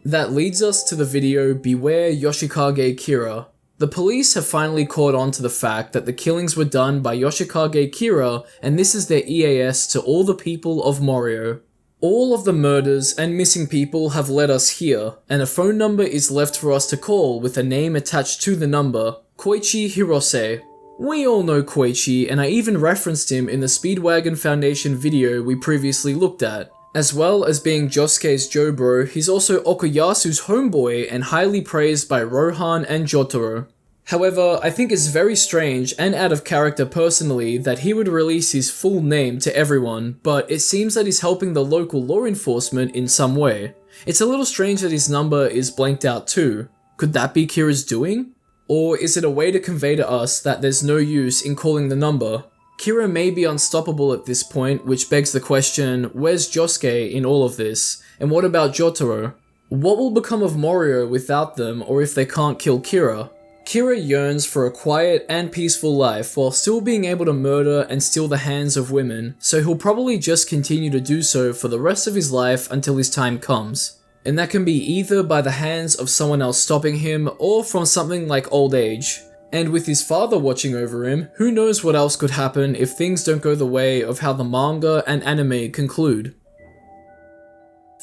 That leads us to the video Beware Yoshikage Kira. The police have finally caught on to the fact that the killings were done by Yoshikage Kira, and this is their EAS to all the people of Morio. All of the murders and missing people have led us here, and a phone number is left for us to call with a name attached to the number, Koichi Hirose. We all know Koichi, and I even referenced him in the Speedwagon Foundation video we previously looked at. As well as being Josuke's Jobro, he's also Okuyasu's homeboy and highly praised by Rohan and Jotaro. However, I think it's very strange and out of character personally that he would release his full name to everyone, but it seems that he's helping the local law enforcement in some way. It's a little strange that his number is blanked out too. Could that be Kira's doing? Or is it a way to convey to us that there's no use in calling the number? Kira may be unstoppable at this point, which begs the question, where's Josuke in all of this? And what about Jotaro? What will become of Morio without them, or if they can't kill Kira? Kira yearns for a quiet and peaceful life while still being able to murder and steal the hands of women, so he'll probably just continue to do so for the rest of his life until his time comes. And that can be either by the hands of someone else stopping him, or from something like old age. And with his father watching over him, who knows what else could happen if things don't go the way of how the manga and anime conclude.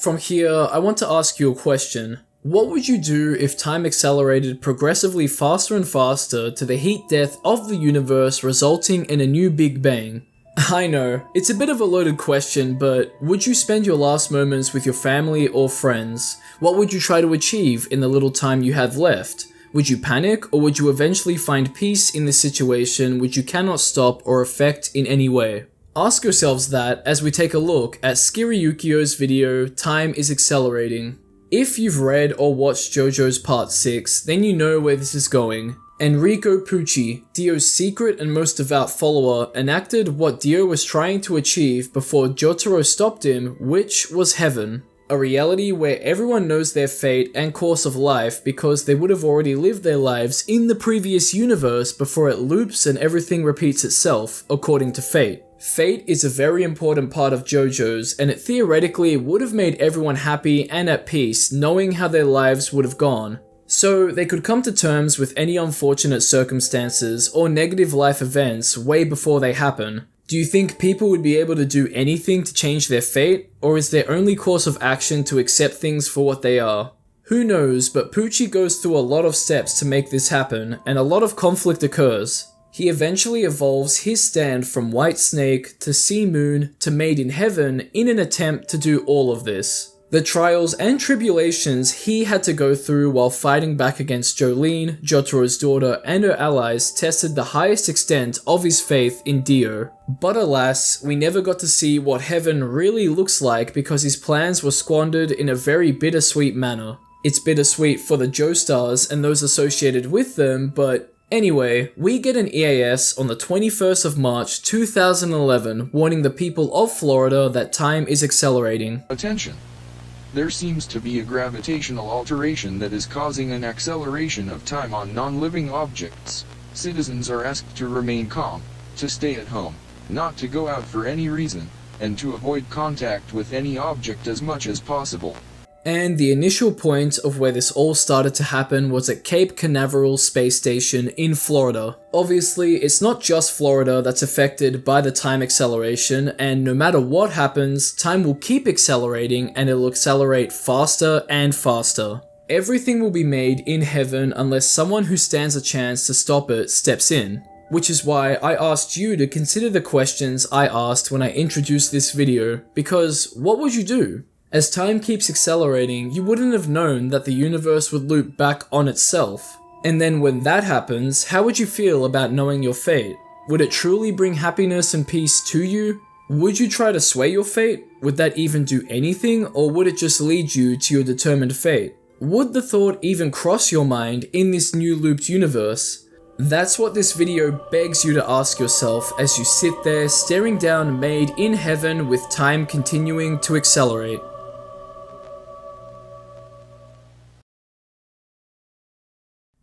From here, I want to ask you a question. What would you do if time accelerated progressively faster and faster to the heat death of the universe resulting in a new Big Bang? I know, it's a bit of a loaded question, but would you spend your last moments with your family or friends? What would you try to achieve in the little time you have left? Would you panic, or would you eventually find peace in this situation which you cannot stop or affect in any way? Ask yourselves that as we take a look at Skiriyukio's video, Time is Accelerating. If you've read or watched JoJo's Part 6, then you know where this is going. Enrico Pucci, Dio's secret and most devout follower, enacted what Dio was trying to achieve before Jotaro stopped him, which was heaven. A reality where everyone knows their fate and course of life because they would have already lived their lives in the previous universe before it loops and everything repeats itself, according to fate. Fate is a very important part of JoJo's, and it theoretically would have made everyone happy and at peace knowing how their lives would have gone. So they could come to terms with any unfortunate circumstances or negative life events way before they happen. Do you think people would be able to do anything to change their fate, or is their only course of action to accept things for what they are? Who knows, but Pucci goes through a lot of steps to make this happen, and a lot of conflict occurs. He eventually evolves his stand from White Snake to Sea Moon to Made in Heaven in an attempt to do all of this. The trials and tribulations he had to go through while fighting back against Jolene, Jotaro's daughter, and her allies tested the highest extent of his faith in Dio. But alas, we never got to see what heaven really looks like because his plans were squandered in a very bittersweet manner. It's bittersweet for the Joestars and those associated with them, but anyway, we get an EAS on the 21st of March 2011 warning the people of Florida that time is accelerating. Attention! There seems to be a gravitational alteration that is causing an acceleration of time on non-living objects. Citizens are asked to remain calm, to stay at home, not to go out for any reason, and to avoid contact with any object as much as possible. And the initial point of where this all started to happen was at Cape Canaveral Space Station in Florida. Obviously, it's not just Florida that's affected by the time acceleration, and no matter what happens, time will keep accelerating and it'll accelerate faster and faster. Everything will be made in heaven unless someone who stands a chance to stop it steps in. Which is why I asked you to consider the questions I asked when I introduced this video, because what would you do? As time keeps accelerating, you wouldn't have known that the universe would loop back on itself. And then when that happens, how would you feel about knowing your fate? Would it truly bring happiness and peace to you? Would you try to sway your fate? Would that even do anything, or would it just lead you to your determined fate? Would the thought even cross your mind in this new looped universe? That's what this video begs you to ask yourself as you sit there staring down Made in Heaven with time continuing to accelerate.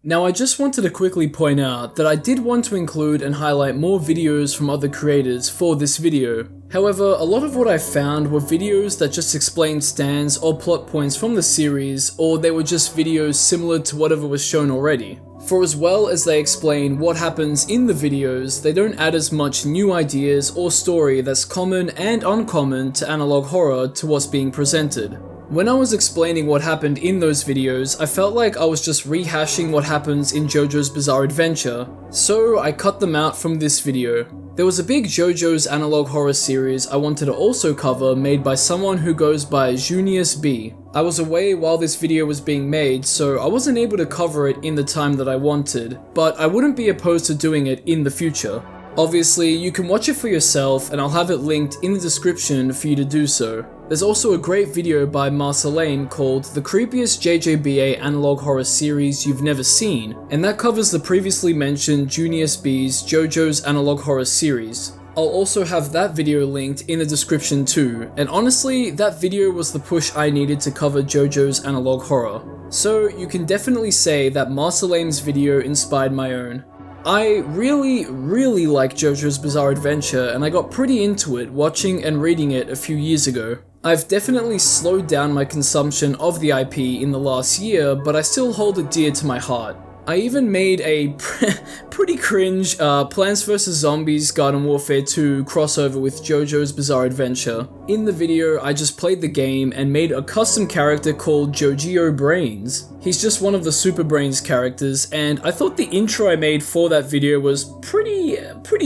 Now I just wanted to quickly point out that I did want to include and highlight more videos from other creators for this video. However, a lot of what I found were videos that just explained stands or plot points from the series, or they were just videos similar to whatever was shown already. For as well as they explain what happens in the videos, they don't add as much new ideas or story that's common and uncommon to analog horror to what's being presented. When I was explaining what happened in those videos, I felt like I was just rehashing what happens in JoJo's Bizarre Adventure, so I cut them out from this video. There was a big JoJo's analog horror series I wanted to also cover made by someone who goes by Junius B. I was away while this video was being made, so I wasn't able to cover it in the time that I wanted, but I wouldn't be opposed to doing it in the future. Obviously, you can watch it for yourself and I'll have it linked in the description for you to do so. There's also a great video by Marceline called The Creepiest JJBA Analog Horror Series You've Never Seen, and that covers the previously mentioned Junius B's JoJo's Analog Horror Series. I'll also have that video linked in the description too, and honestly, that video was the push I needed to cover JoJo's Analog Horror. So you can definitely say that Marceline's video inspired my own. I really like JoJo's Bizarre Adventure, and I got pretty into it watching and reading it a few years ago. I've definitely slowed down my consumption of the IP in the last year, but I still hold it dear to my heart. I even made a pretty cringe Plants vs Zombies Garden Warfare 2 crossover with JoJo's Bizarre Adventure. In the video, I just played the game and made a custom character called Jojio Brains. He's just one of the Super Brains characters, and I thought the intro I made for that video was pretty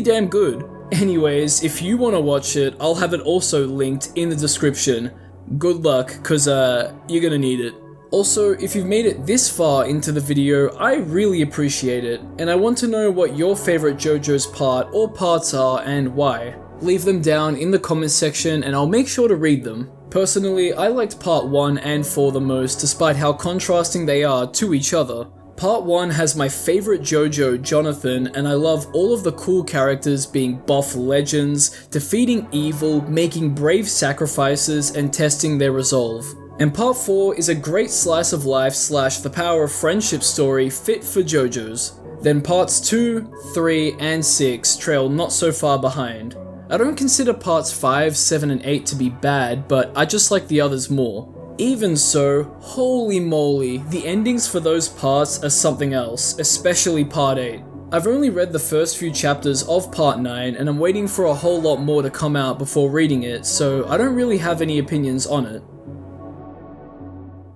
damn good. Anyways, if you want to watch it, I'll have it also linked in the description. Good luck, cause you're gonna need it. Also, if you've made it this far into the video, I really appreciate it, and I want to know what your favorite JoJo's part or parts are and why. Leave them down in the comments section and I'll make sure to read them. Personally, I liked part 1 and 4 the most despite how contrasting they are to each other. Part 1 has my favorite JoJo, Jonathan, and I love all of the cool characters being buff legends, defeating evil, making brave sacrifices, and testing their resolve. And part 4 is a great slice of life / the power of friendship story fit for JoJo's. Then parts 2, 3, and 6 trail not so far behind. I don't consider parts 5, 7, and 8 to be bad, but I just like the others more. Even so, holy moly, the endings for those parts are something else, especially part 8. I've only read the first few chapters of part 9, and I'm waiting for a whole lot more to come out before reading it, so I don't really have any opinions on it.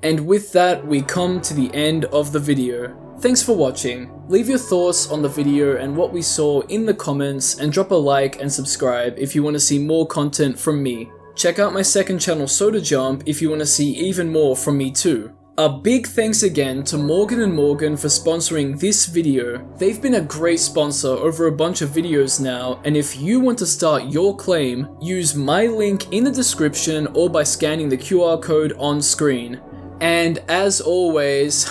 And with that, we come to the end of the video. Thanks for watching. Leave your thoughts on the video and what we saw in the comments, and drop a like and subscribe if you want to see more content from me. Check out my second channel Soda Jump if you want to see even more from me too. A big thanks again to Morgan & Morgan for sponsoring this video. They've been a great sponsor over a bunch of videos now, and if you want to start your claim, use my link in the description or by scanning the QR code on screen. And as always,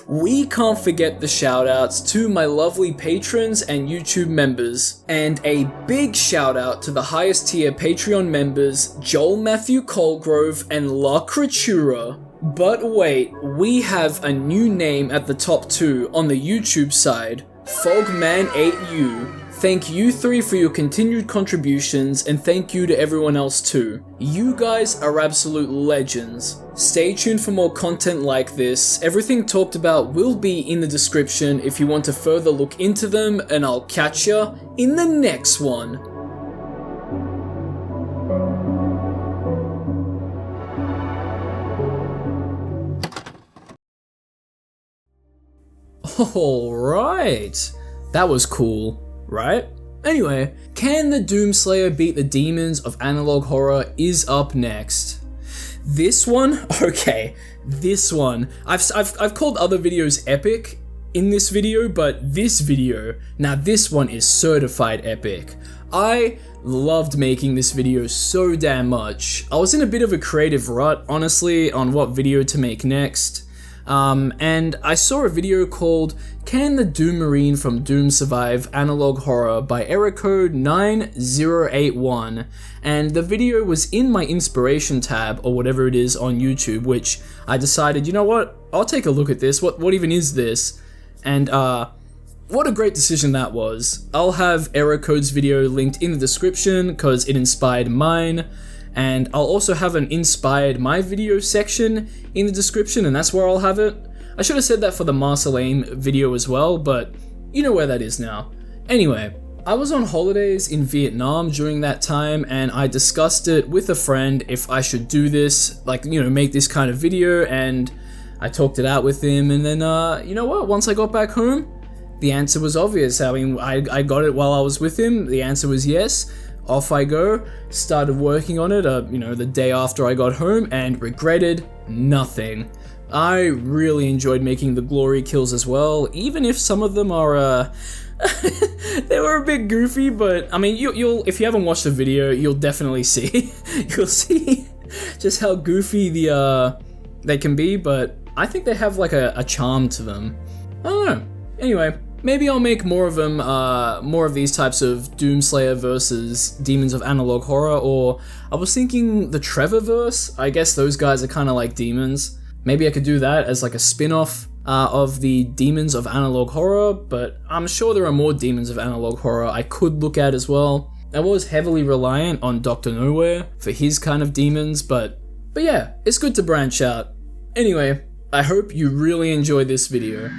we can't forget the shoutouts to my lovely patrons and YouTube members. And a big shout out to the highest tier Patreon members, Joel Matthew Colgrove and La Creatura. But wait, we have a new name at the top 2 on the YouTube side, Fogman8U. Thank you 3 for your continued contributions, and thank you to everyone else too. You guys are absolute legends. Stay tuned for more content like this. Everything talked about will be in the description if you want to further look into them, and I'll catch ya in the next one. Alright, that was cool. Right? Anyway, can the Doomslayer beat the demons of analog horror is up next. This one? Okay, this one. I've called other videos epic in this video, but this video, now this one is certified epic. I loved making this video so damn much. I was in a bit of a creative rut, honestly, on what video to make next. And I saw a video called Can the Doom Marine from Doom Survive Analog Horror by errorcode 9081, and the video was in my inspiration tab or whatever it is on YouTube, which I decided, you know what, I'll take a look at this, what even is this? And what a great decision that was. I'll have errorcode's video linked in the description because it inspired mine. And I'll also have an inspired my video section in the description, and that's where I'll have it. I should have said that for the Marcel Aim video as well, but you know where that is now. Anyway, I was on holidays in Vietnam during that time, and I discussed it with a friend if I should do this, like, you know, make this kind of video, and I talked it out with him, and then, you know what, once I got back home, the answer was obvious. I mean, I got it while I was with him, the answer was yes. Off I go, started working on it, you know, the day after I got home, and regretted nothing. I really enjoyed making the glory kills as well, even if some of them are, they were a bit goofy, but, I mean, you'll if you haven't watched the video, you'll definitely see, you'll see just how goofy they can be, but I think they have, like, a charm to them. I don't know. Anyway. Maybe I'll make more of them, more of these types of Doomslayer versus Demons of Analog Horror, or I was thinking the Trevorverse. I guess those guys are kind of like demons. Maybe I could do that as like a spin-off of the Demons of Analog Horror, but I'm sure there are more Demons of Analog Horror I could look at as well. I was heavily reliant on Dr. Nowhere for his kind of demons, but yeah, it's good to branch out. Anyway, I hope you really enjoyed this video.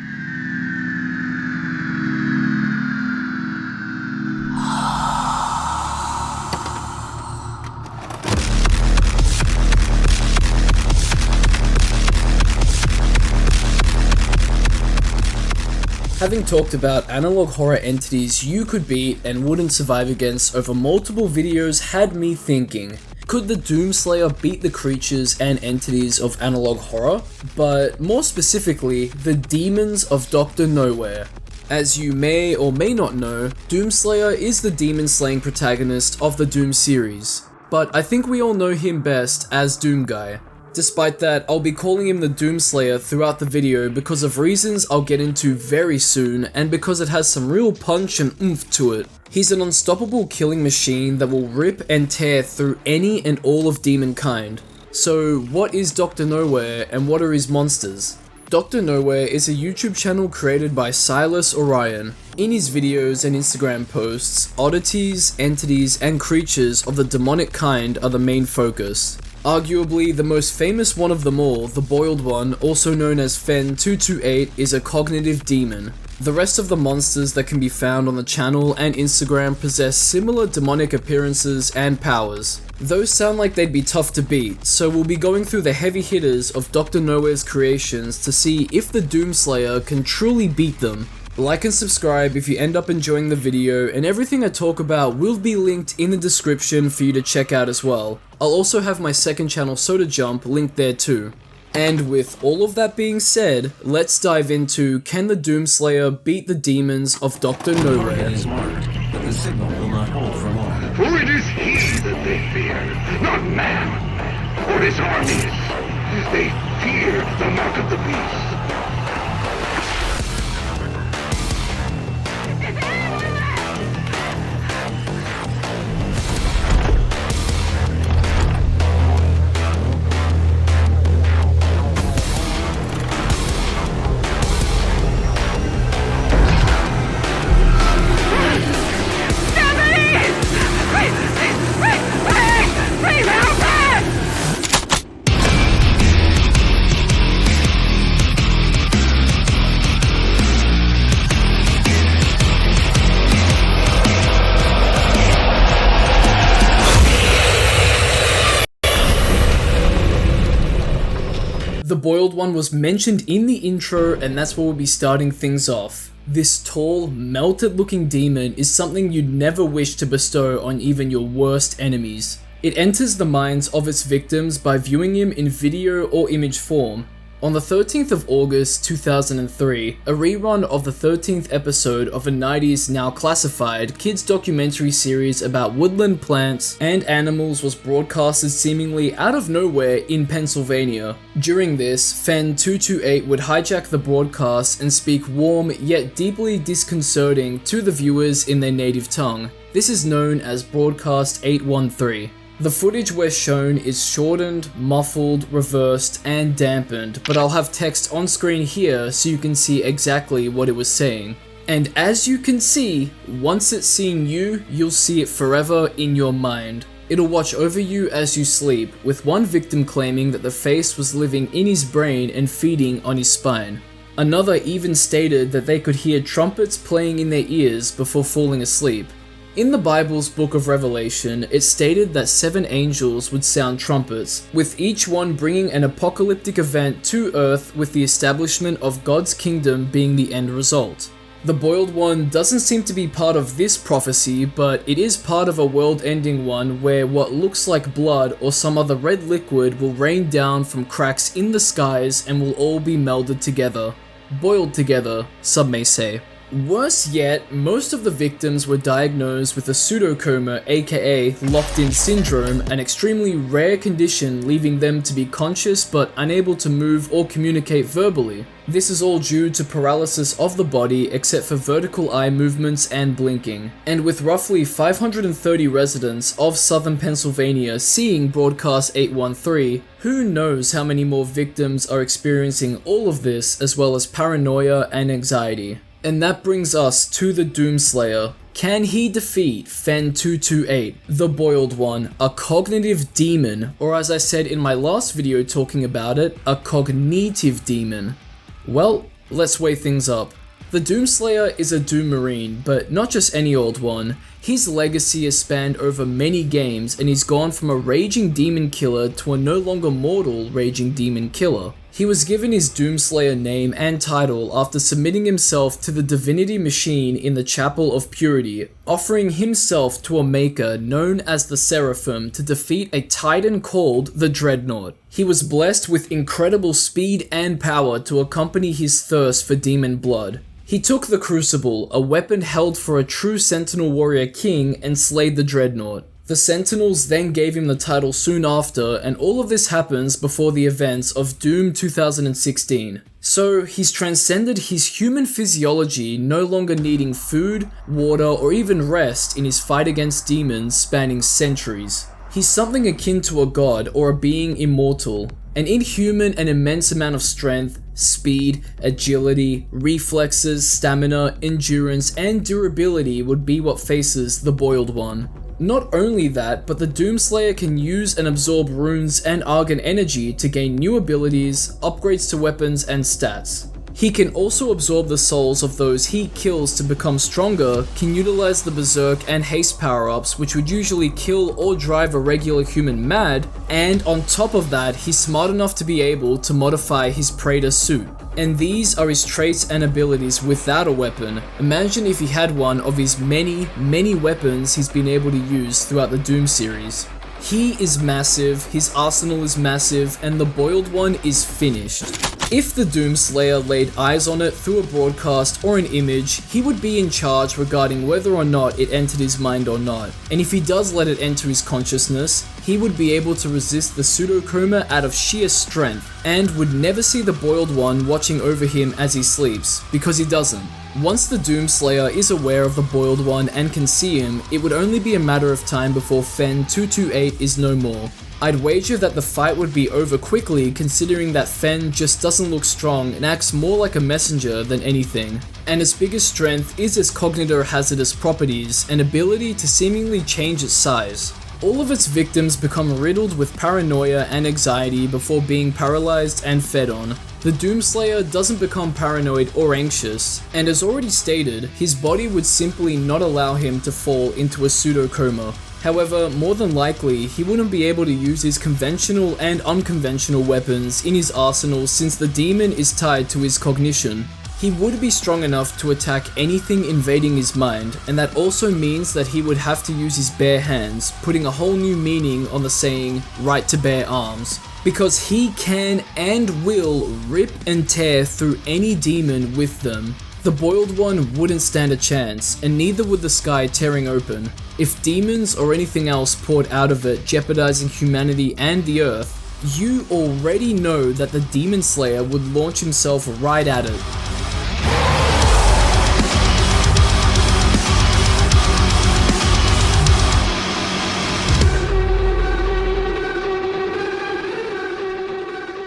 Having talked about analog horror entities you could beat and wouldn't survive against over multiple videos had me thinking, could the Doomslayer beat the creatures and entities of analog horror? But more specifically, the demons of Dr. Nowhere. As you may or may not know, Doomslayer is the demon-slaying protagonist of the Doom series, but I think we all know him best as Doom Guy. Despite that, I'll be calling him the Doomslayer throughout the video because of reasons I'll get into very soon, and because it has some real punch and oomph to it. He's an unstoppable killing machine that will rip and tear through any and all of demonkind. So what is Dr. Nowhere and what are his monsters? Dr. Nowhere is a YouTube channel created by Silas Orion. In his videos and Instagram posts, oddities, entities, and creatures of the demonic kind are the main focus. Arguably, the most famous one of them all, the Boiled One, also known as Fen228, is a cognitive demon. The rest of the monsters that can be found on the channel and Instagram possess similar demonic appearances and powers. Those sound like they'd be tough to beat, so we'll be going through the heavy hitters of Dr. Nowhere's creations to see if the Doomslayer can truly beat them. Like and subscribe if you end up enjoying the video, and everything I talk about will be linked in the description for you to check out as well. I'll also have my second channel, Soda Jump, linked there too. And with all of that being said, let's dive into can the Doomslayer beat the demons of Dr. Nowhere? Is marked, but the signal will not hold for long. For it is he that they fear, not man, or his armies. They fear the mark of the beast. The Boiled One was mentioned in the intro, and that's where we'll be starting things off. This tall, melted looking demon is something you'd never wish to bestow on even your worst enemies. It enters the minds of its victims by viewing him in video or image form. On the 13th of August 2003, a rerun of the 13th episode of a 90s now classified kids documentary series about woodland plants and animals was broadcasted seemingly out of nowhere in Pennsylvania. During this, Fen228 would hijack the broadcast and speak warm yet deeply disconcerting to the viewers in their native tongue. This is known as Broadcast 813. The footage we're shown is shortened, muffled, reversed, and dampened, but I'll have text on screen here so you can see exactly what it was saying. And as you can see, once it's seen you, you'll see it forever in your mind. It'll watch over you as you sleep, with one victim claiming that the face was living in his brain and feeding on his spine. Another even stated that they could hear trumpets playing in their ears before falling asleep. In the Bible's book of Revelation, it stated that 7 angels would sound trumpets, with each one bringing an apocalyptic event to Earth with the establishment of God's kingdom being the end result. The Boiled One doesn't seem to be part of this prophecy, but it is part of a world-ending one where what looks like blood or some other red liquid will rain down from cracks in the skies and will all be melded together. Boiled together, some may say. Worse yet, most of the victims were diagnosed with a pseudocoma, aka locked-in syndrome, an extremely rare condition leaving them to be conscious but unable to move or communicate verbally. This is all due to paralysis of the body except for vertical eye movements and blinking. And with roughly 530 residents of southern Pennsylvania seeing Broadcast 813, who knows how many more victims are experiencing all of this as well as paranoia and anxiety. And that brings us to the Doomslayer. Can he defeat Fen228, the Boiled One, a cognitive demon, or as I said in my last video talking about it, a cognitive demon? Well, let's weigh things up. The Doomslayer is a Doom Marine, but not just any old one. His legacy has spanned over many games, and he's gone from a raging demon killer to a no longer mortal raging demon killer. He was given his Doomslayer name and title after submitting himself to the divinity machine in the Chapel of Purity, offering himself to a maker known as the Seraphim to defeat a titan called the Dreadnought. He was blessed with incredible speed and power to accompany his thirst for demon blood. He took the Crucible, a weapon held for a true Sentinel Warrior King, and slayed the Dreadnought. The Sentinels then gave him the title soon after, and all of this happens before the events of Doom 2016. So, he's transcended his human physiology, no longer needing food, water, or even rest in his fight against demons spanning centuries. He's something akin to a god or a being immortal, an inhuman and immense amount of strength, speed, agility, reflexes, stamina, endurance, and durability would be what faces the Boiled One. Not only that, but the Doomslayer can use and absorb runes and Argon energy to gain new abilities, upgrades to weapons, and stats. He can also absorb the souls of those he kills to become stronger, can utilize the Berserk and Haste power-ups which would usually kill or drive a regular human mad, and on top of that, he's smart enough to be able to modify his Praetor suit. And these are his traits and abilities without a weapon. Imagine if he had one of his many weapons he's been able to use throughout the Doom series. He is massive, his arsenal is massive, and the Boiled One is finished. If the Doomslayer laid eyes on it through a broadcast or an image, he would be in charge regarding whether or not it entered his mind or not. And if he does let it enter his consciousness, he would be able to resist the pseudocoma out of sheer strength, and would never see the Boiled One watching over him as he sleeps, because he doesn't. Once the Doomslayer is aware of the Boiled One and can see him, it would only be a matter of time before Fen 228 is no more. I'd wager that the fight would be over quickly, considering that Fen just doesn't look strong and acts more like a messenger than anything. And its biggest strength is its cognitohazardous properties and ability to seemingly change its size. All of its victims become riddled with paranoia and anxiety before being paralyzed and fed on. The Doomslayer doesn't become paranoid or anxious, and as already stated, his body would simply not allow him to fall into a pseudocoma. However, more than likely, he wouldn't be able to use his conventional and unconventional weapons in his arsenal since the demon is tied to his cognition. He would be strong enough to attack anything invading his mind, and that also means that he would have to use his bare hands, putting a whole new meaning on the saying, right to bare arms. Because he can and will rip and tear through any demon with them. The Boiled One wouldn't stand a chance, and neither would the sky tearing open. If demons or anything else poured out of it jeopardizing humanity and the earth, you already know that the Demon Slayer would launch himself right at it.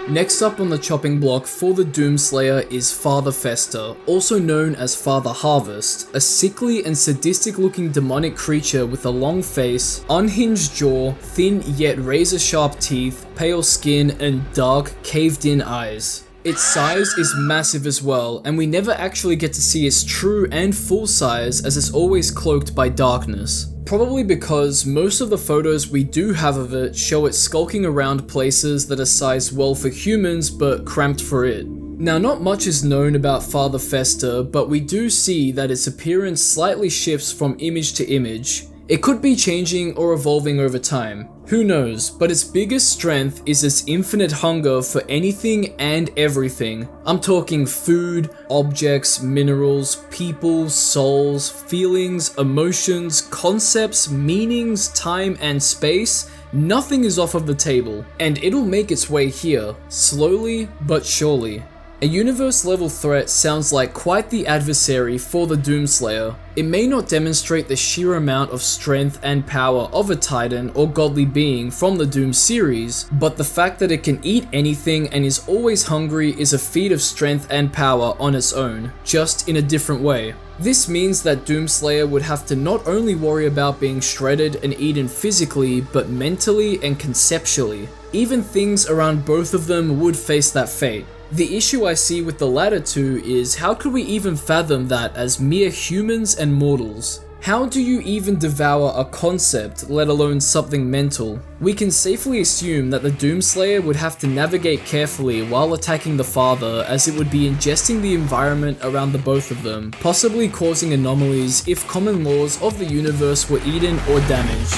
Next up on the chopping block for the Doomslayer is Father Fester, also known as Father Harvest, a sickly and sadistic looking demonic creature with a long face, unhinged jaw, thin yet razor sharp teeth, pale skin, and dark, caved in eyes. Its size is massive as well, and we never actually get to see its true and full size as it's always cloaked by darkness. Probably because most of the photos we do have of it show it skulking around places that are sized well for humans but cramped for it. Now, not much is known about Father Fester, but we do see that its appearance slightly shifts from image to image. It could be changing or evolving over time. Who knows, but its biggest strength is its infinite hunger for anything and everything. I'm talking food, objects, minerals, people, souls, feelings, emotions, concepts, meanings, time, and space. Nothing is off of the table, and it'll make its way here, slowly but surely. A universe-level threat sounds like quite the adversary for the Doomslayer. It may not demonstrate the sheer amount of strength and power of a titan or godly being from the Doom series, but the fact that it can eat anything and is always hungry is a feat of strength and power on its own, just in a different way. This means that Doomslayer would have to not only worry about being shredded and eaten physically, but mentally and conceptually. Even things around both of them would face that fate. The issue I see with the latter two is how could we even fathom that as mere humans and mortals? How do you even devour a concept, let alone something mental? We can safely assume that the Doomslayer would have to navigate carefully while attacking the Father, as it would be ingesting the environment around the both of them, possibly causing anomalies if common laws of the universe were eaten or damaged.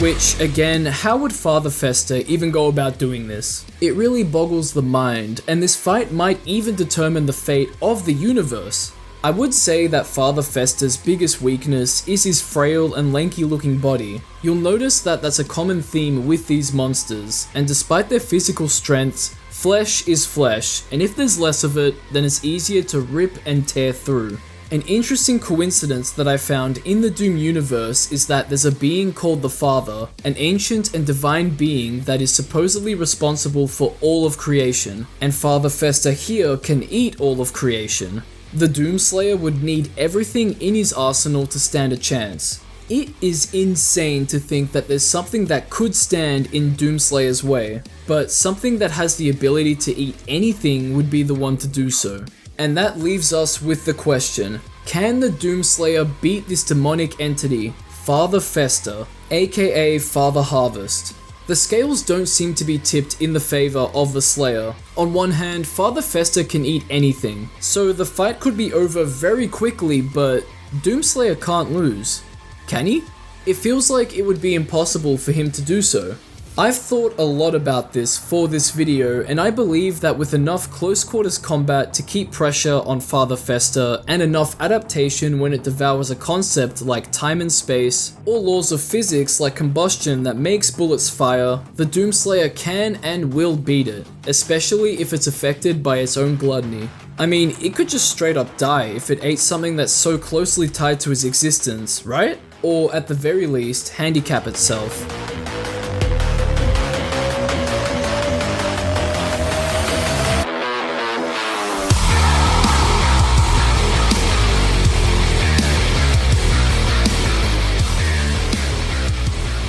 Which, again, how would Father Fester even go about doing this? It really boggles the mind, and this fight might even determine the fate of the universe. I would say that Father Festa's biggest weakness is his frail and lanky looking body. You'll notice that that's a common theme with these monsters, and despite their physical strengths, flesh is flesh, and if there's less of it, then it's easier to rip and tear through. An interesting coincidence that I found in the Doom universe is that there's a being called the Father, an ancient and divine being that is supposedly responsible for all of creation, and Father Festa here can eat all of creation. The Doomslayer would need everything in his arsenal to stand a chance. It is insane to think that there's something that could stand in Doomslayer's way, but something that has the ability to eat anything would be the one to do so. And that leaves us with the question, can the Doomslayer beat this demonic entity, Father Festa, aka Father Harvest? The scales don't seem to be tipped in the favor of the Slayer. On one hand, Father Festa can eat anything, so the fight could be over very quickly, but Doomslayer can't lose. Can he? It feels like it would be impossible for him to do so. I've thought a lot about this for this video, and I believe that with enough close quarters combat to keep pressure on Father Festa, and enough adaptation when it devours a concept like time and space, or laws of physics like combustion that makes bullets fire, the Doomslayer can and will beat it, especially if it's affected by its own gluttony. I mean, it could just straight up die if it ate something that's so closely tied to its existence, right? Or at the very least, handicap itself.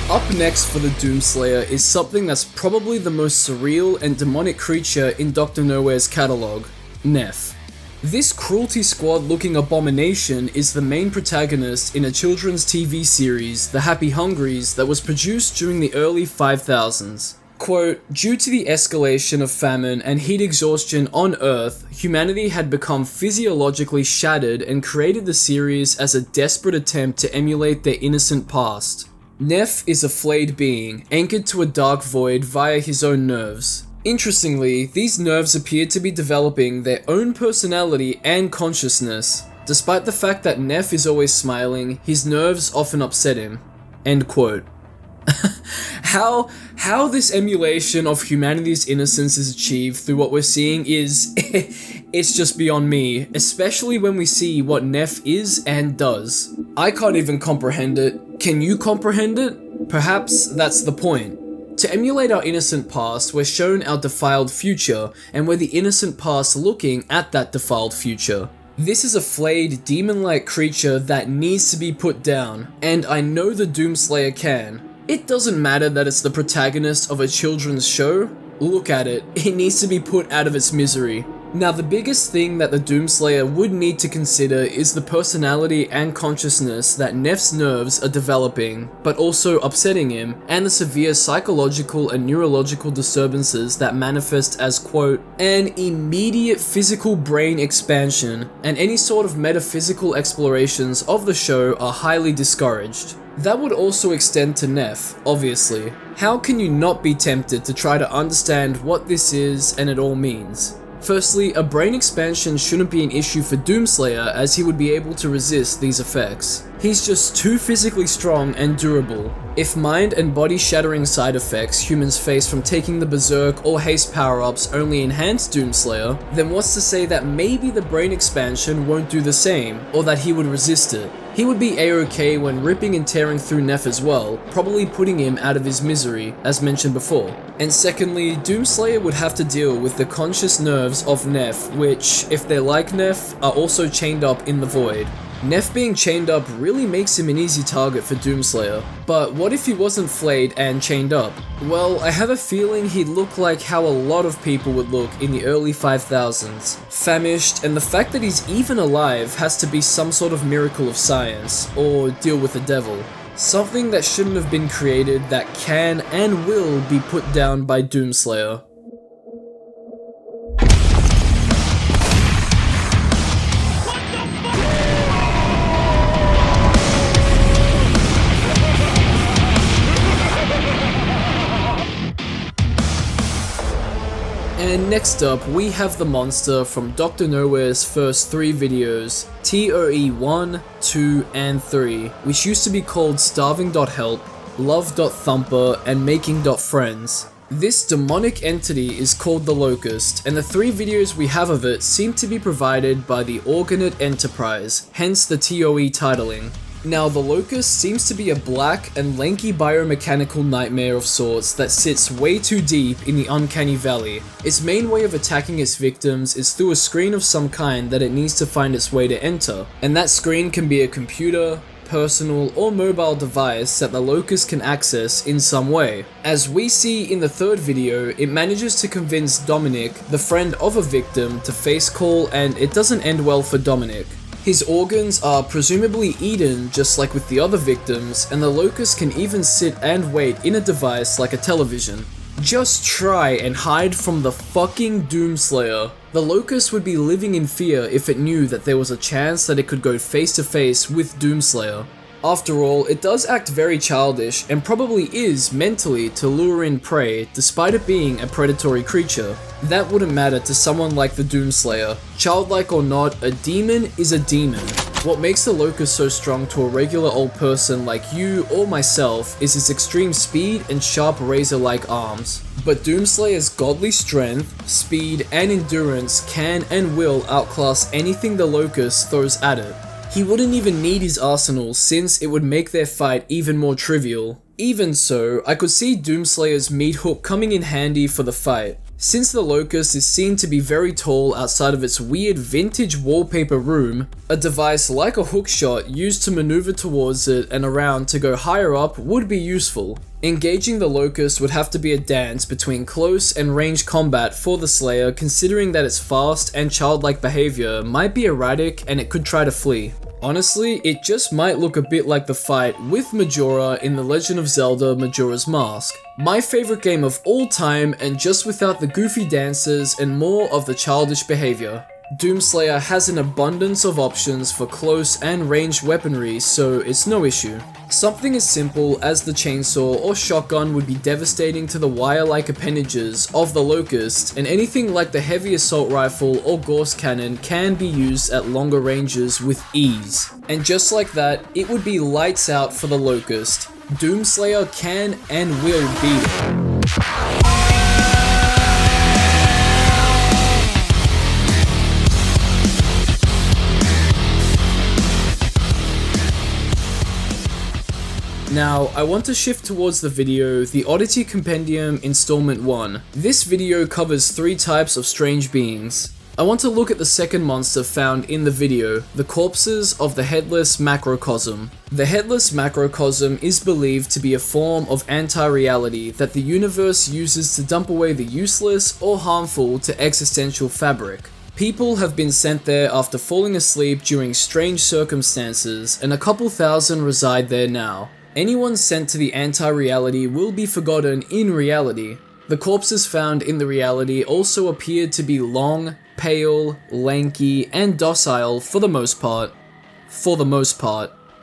Up next for the Doomslayer is something that's probably the most surreal and demonic creature in Dr. Nowhere's catalog, Neph. This Cruelty Squad looking abomination is the main protagonist in a children's TV series, The Happy Hungries, that was produced during the early 5000s. Quote, due to the escalation of famine and heat exhaustion on Earth, humanity had become physiologically shattered and created the series as a desperate attempt to emulate their innocent past. Neph is a flayed being, anchored to a dark void via his own nerves. Interestingly, these nerves appear to be developing their own personality and consciousness. Despite the fact that Neph is always smiling, his nerves often upset him. End quote. How this emulation of humanity's innocence is achieved through what we're seeing is it's just beyond me, especially when we see what Neph is and does. I can't even comprehend it. Can you comprehend it? Perhaps that's the point. To emulate our innocent past, we're shown our defiled future, and we're the innocent past looking at that defiled future. This is a flayed, demon-like creature that needs to be put down, and I know the Doomslayer can. It doesn't matter that it's the protagonist of a children's show. Look at it, it needs to be put out of its misery. Now, the biggest thing that the Doomslayer would need to consider is the personality and consciousness that Neph's nerves are developing, but also upsetting him, and the severe psychological and neurological disturbances that manifest as, quote, an immediate physical brain expansion, and any sort of metaphysical explorations of the show are highly discouraged. That would also extend to Neph, obviously. How can you not be tempted to try to understand what this is and it all means? Firstly, a brain expansion shouldn't be an issue for Doomslayer, as he would be able to resist these effects. He's just too physically strong and durable. If mind and body shattering side effects humans face from taking the Berserk or Haste power-ups only enhance Doomslayer, then what's to say that maybe the brain expansion won't do the same, or that he would resist it? He would be a-okay when ripping and tearing through Neph as well, probably putting him out of his misery, as mentioned before. And secondly, Doomslayer would have to deal with the conscious nerves of Neph, which, if they're like Neph, are also chained up in the void. Neph being chained up really makes him an easy target for Doomslayer. But what if he wasn't flayed and chained up? Well, I have a feeling he'd look like how a lot of people would look in the early 5000s. Famished, and the fact that he's even alive has to be some sort of miracle of science, or deal with the devil. Something that shouldn't have been created that can and will be put down by Doomslayer. And next up, we have the monster from Dr. Nowhere's first 3 videos, TOE 1, 2, and 3, which used to be called Starving.Help, Love.Thumper, and Making.Friends. This demonic entity is called the Locust, and the 3 videos we have of it seem to be provided by the Organet Enterprise, hence the TOE titling. Now, the Locust seems to be a black and lanky biomechanical nightmare of sorts that sits way too deep in the uncanny valley. Its main way of attacking its victims is through a screen of some kind that it needs to find its way to enter, and that screen can be a computer, personal, or mobile device that the Locust can access in some way. As we see in the 3rd video, it manages to convince Dominic, the friend of a victim, to face call, and it doesn't end well for Dominic. His organs are presumably eaten just like with the other victims, and the Locust can even sit and wait in a device like a television. Just try and hide from the fucking Doomslayer. The Locust would be living in fear if it knew that there was a chance that it could go face to face with Doomslayer. After all, it does act very childish and probably is mentally to lure in prey despite it being a predatory creature. That wouldn't matter to someone like the Doomslayer. Childlike or not, a demon is a demon. What makes the Locust so strong to a regular old person like you or myself is its extreme speed and sharp razor-like arms. But Doomslayer's godly strength, speed, and endurance can and will outclass anything the Locust throws at it. He wouldn't even need his arsenal since it would make their fight even more trivial. Even so, I could see Doomslayer's meat hook coming in handy for the fight. Since the Locust is seen to be very tall outside of its weird vintage wallpaper room, a device like a hookshot used to maneuver towards it and around to go higher up would be useful. Engaging the Locust would have to be a dance between close and range combat for the Slayer, considering that its fast and childlike behavior might be erratic and it could try to flee. Honestly, it just might look a bit like the fight with Majora in The Legend of Zelda Majora's Mask. My favorite game of all time, and just without the goofy dances and more of the childish behavior. Doomslayer has an abundance of options for close and ranged weaponry, so it's no issue. Something as simple as the chainsaw or shotgun would be devastating to the wire-like appendages of the Locust, and anything like the heavy assault rifle or Gauss cannon can be used at longer ranges with ease. And just like that, it would be lights out for the Locust. Doomslayer can and will beat it. Now, I want to shift towards the video, The Oddity Compendium Installment 1. This video covers 3 types of strange beings. I want to look at the second monster found in the video, the corpses of the Headless Macrocosm. The Headless Macrocosm is believed to be a form of anti-reality that the universe uses to dump away the useless or harmful to existential fabric. People have been sent there after falling asleep during strange circumstances, and a couple thousand reside there now. Anyone sent to the anti-reality will be forgotten in reality. The corpses found in the reality also appeared to be long, pale, lanky, and docile for the most part.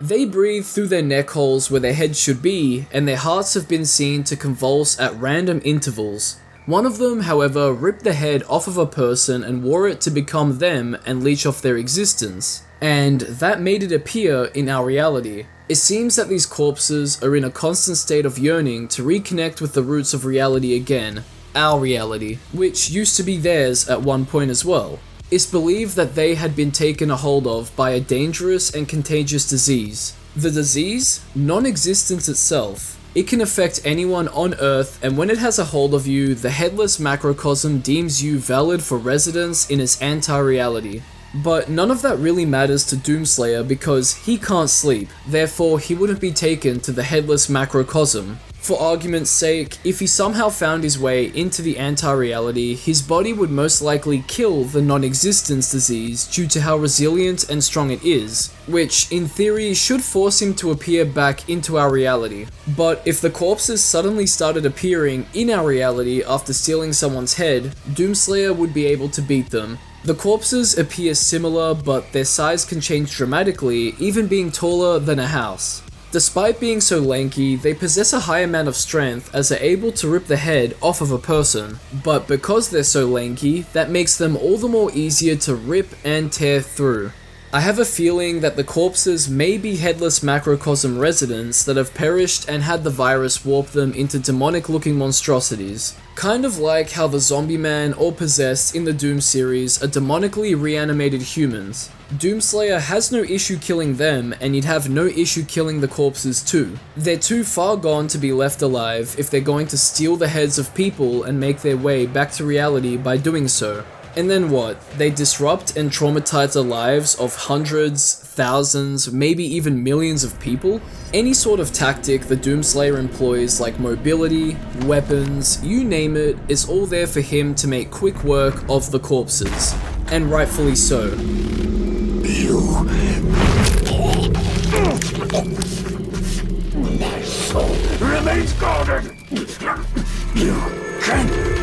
They breathe through their neck holes where their heads should be, and their hearts have been seen to convulse at random intervals. One of them, however, ripped the head off of a person and wore it to become them and leech off their existence. And that made it appear in our reality. It seems that these corpses are in a constant state of yearning to reconnect with the roots of reality again, our reality, which used to be theirs at one point as well. It's believed that they had been taken a hold of by a dangerous and contagious disease. The disease? Non-existence itself. It can affect anyone on Earth, and when it has a hold of you, the Headless Macrocosm deems you valid for residence in its anti-reality. But none of that really matters to Doomslayer because he can't sleep, therefore he wouldn't be taken to the Headless Macrocosm. For argument's sake, if he somehow found his way into the anti-reality, his body would most likely kill the non-existence disease due to how resilient and strong it is, which in theory should force him to appear back into our reality. But if the corpses suddenly started appearing in our reality after stealing someone's head, Doomslayer would be able to beat them. The corpses appear similar, but their size can change dramatically, even being taller than a house. Despite being so lanky, they possess a high amount of strength as they're able to rip the head off of a person. But because they're so lanky, that makes them all the more easier to rip and tear through. I have a feeling that the corpses may be headless macrocosm residents that have perished and had the virus warp them into demonic-looking monstrosities. Kind of like how the Zombie Man or Possessed in the Doom series are demonically reanimated humans. Doomslayer has no issue killing them, and you'd have no issue killing the corpses too. They're too far gone to be left alive if they're going to steal the heads of people and make their way back to reality by doing so. And then what? They disrupt and traumatize the lives of hundreds, thousands, maybe even millions of people? Any sort of tactic the Doomslayer employs, like mobility, weapons, you name it, is all there for him to make quick work of the corpses. And rightfully so. My soul remains guarded. You can't.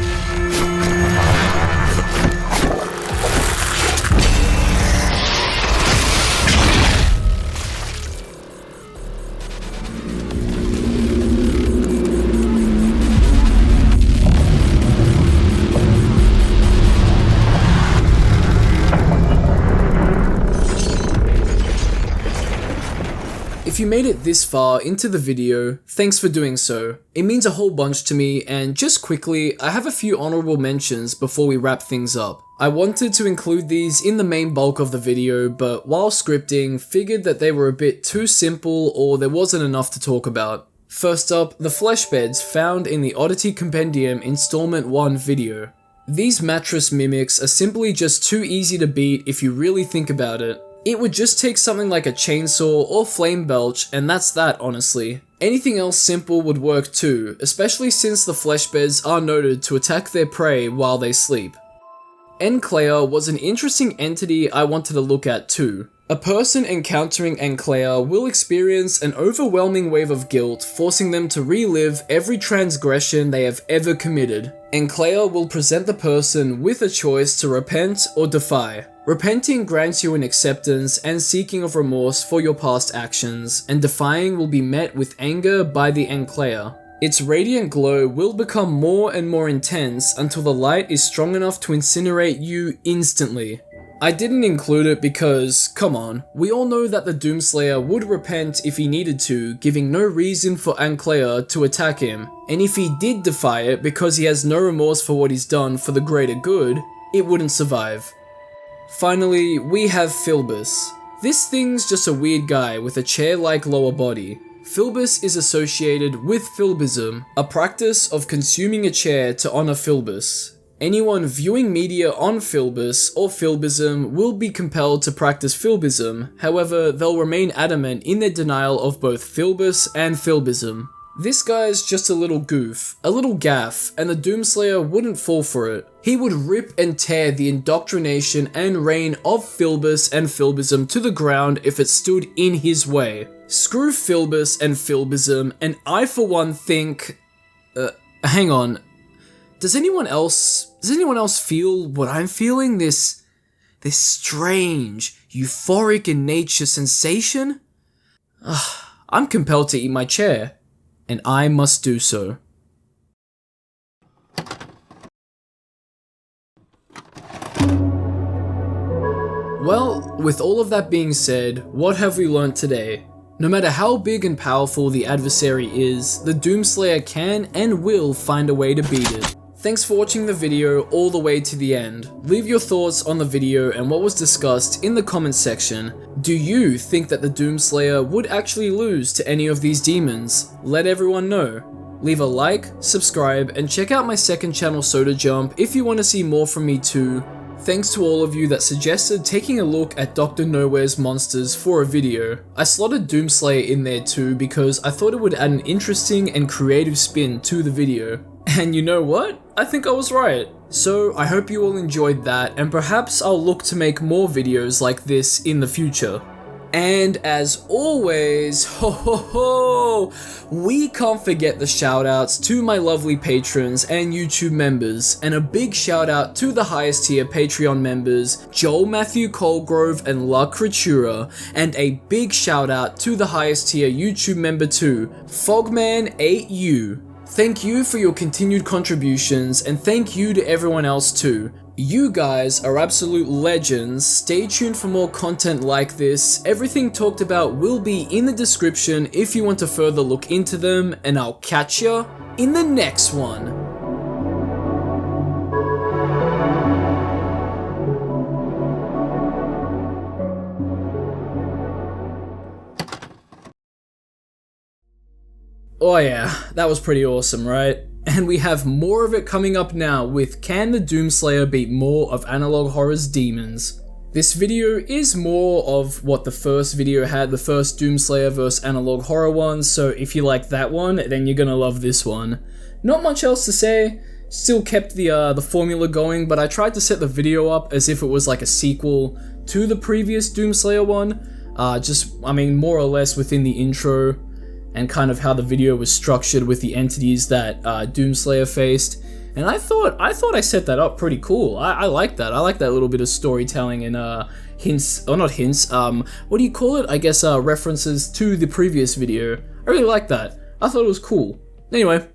If you made it this far into the video, thanks for doing so. It means a whole bunch to me, and just quickly, I have a few honorable mentions before we wrap things up. I wanted to include these in the main bulk of the video, but while scripting, figured that they were a bit too simple or there wasn't enough to talk about. First up, the flesh beds found in the Oddity Compendium Installment 1 video. These mattress mimics are simply just too easy to beat if you really think about it. It would just take something like a chainsaw or flame belch, and that's that, honestly. Anything else simple would work too, especially since the flesh beds are noted to attack their prey while they sleep. Enclair was an interesting entity I wanted to look at too. A person encountering Enclair will experience an overwhelming wave of guilt, forcing them to relive every transgression they have ever committed. Enclair will present the person with a choice to repent or defy. Repenting grants you an acceptance and seeking of remorse for your past actions, and defying will be met with anger by the Enclair. Its radiant glow will become more and more intense until the light is strong enough to incinerate you instantly. I didn't include it because, come on, we all know that the Doomslayer would repent if he needed to, giving no reason for Enclair to attack him, and if he did defy it because he has no remorse for what he's done for the greater good, it wouldn't survive. Finally, we have Philbus. This thing's just a weird guy with a chair-like lower body. Philbus is associated with Philbism, a practice of consuming a chair to honor Philbus. Anyone viewing media on Philbus or Philbism will be compelled to practice Philbism, however, they'll remain adamant in their denial of both Philbus and Philbism. This guy's just a little goof, a little gaff, and the Doomslayer wouldn't fall for it. He would rip and tear the indoctrination and reign of Philbus and Philbism to the ground if it stood in his way. Screw Philbus and Philbism, and I for one think... hang on. Does anyone else feel what I'm feeling? This strange, euphoric in nature sensation? I'm compelled to eat my chair, and I must do so. Well, with all of that being said, what have we learnt today? No matter how big and powerful the adversary is, the Doomslayer can and will find a way to beat it. Thanks for watching the video all the way to the end. Leave your thoughts on the video and what was discussed in the comments section. Do you think that the Doomslayer would actually lose to any of these demons? Let everyone know. Leave a like, subscribe, and check out my second channel Soda Jump if you want to see more from me too. Thanks to all of you that suggested taking a look at Dr. Nowhere's monsters for a video. I slotted Doomslayer in there too because I thought it would add an interesting and creative spin to the video. And you know what? I think I was right. So I hope you all enjoyed that, and perhaps I'll look to make more videos like this in the future. And as always, we can't forget the shoutouts to my lovely patrons and YouTube members, and a big shout out to the highest tier Patreon members, Joel Matthew Colgrove and La Creatura, and a big shout out to the highest tier YouTube member too, Fogman8U. Thank you for your continued contributions, and thank you to everyone else too. You guys are absolute legends. Stay tuned for more content like this. Everything talked about will be in the description if you want to further look into them, and I'll catch ya in the next one. Oh yeah, that was pretty awesome, right? And we have more of it coming up now with Can the Doomslayer beat more of Analog Horror's demons? This video is more of what the first video had, the first Doomslayer vs Analog Horror one, so if you like that one, then you're gonna love this one. Not much else to say, still kept the formula going, but I tried to set the video up as if it was like a sequel to the previous Doomslayer one, more or less within the intro, and kind of how the video was structured with the entities that Doomslayer faced. And I thought I set that up pretty cool. I like that. I like that little bit of storytelling and hints, or not hints, what do you call it? I guess references to the previous video. I really like that. I thought it was cool. Anyway,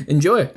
enjoy.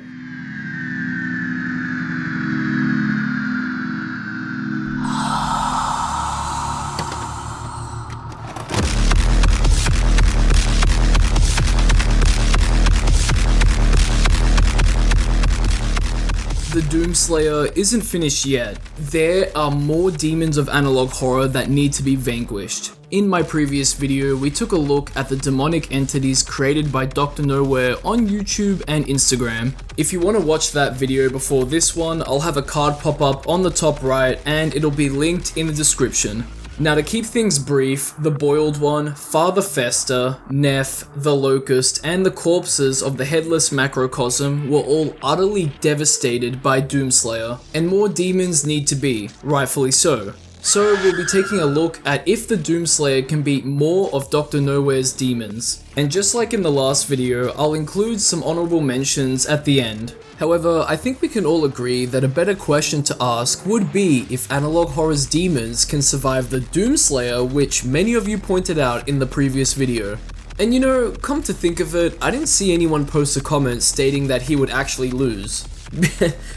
The Doomslayer isn't finished yet. There are more demons of Analog Horror that need to be vanquished. In my previous video, we took a look at the demonic entities created by Dr. Nowhere on YouTube and Instagram. If you want to watch that video before this one, I'll have a card pop up on the top right and it'll be linked in the description. Now to keep things brief, the Boiled One, Father Fester, Neff, the Locust, and the corpses of the Headless Macrocosm were all utterly devastated by Doomslayer, and more demons need to be, rightfully so. So we'll be taking a look at if the Doomslayer can beat more of Dr. Nowhere's demons. And just like in the last video, I'll include some honorable mentions at the end. However, I think we can all agree that a better question to ask would be if Analog Horror's demons can survive the Doomslayer, which many of you pointed out in the previous video. And you know, come to think of it, I didn't see anyone post a comment stating that he would actually lose.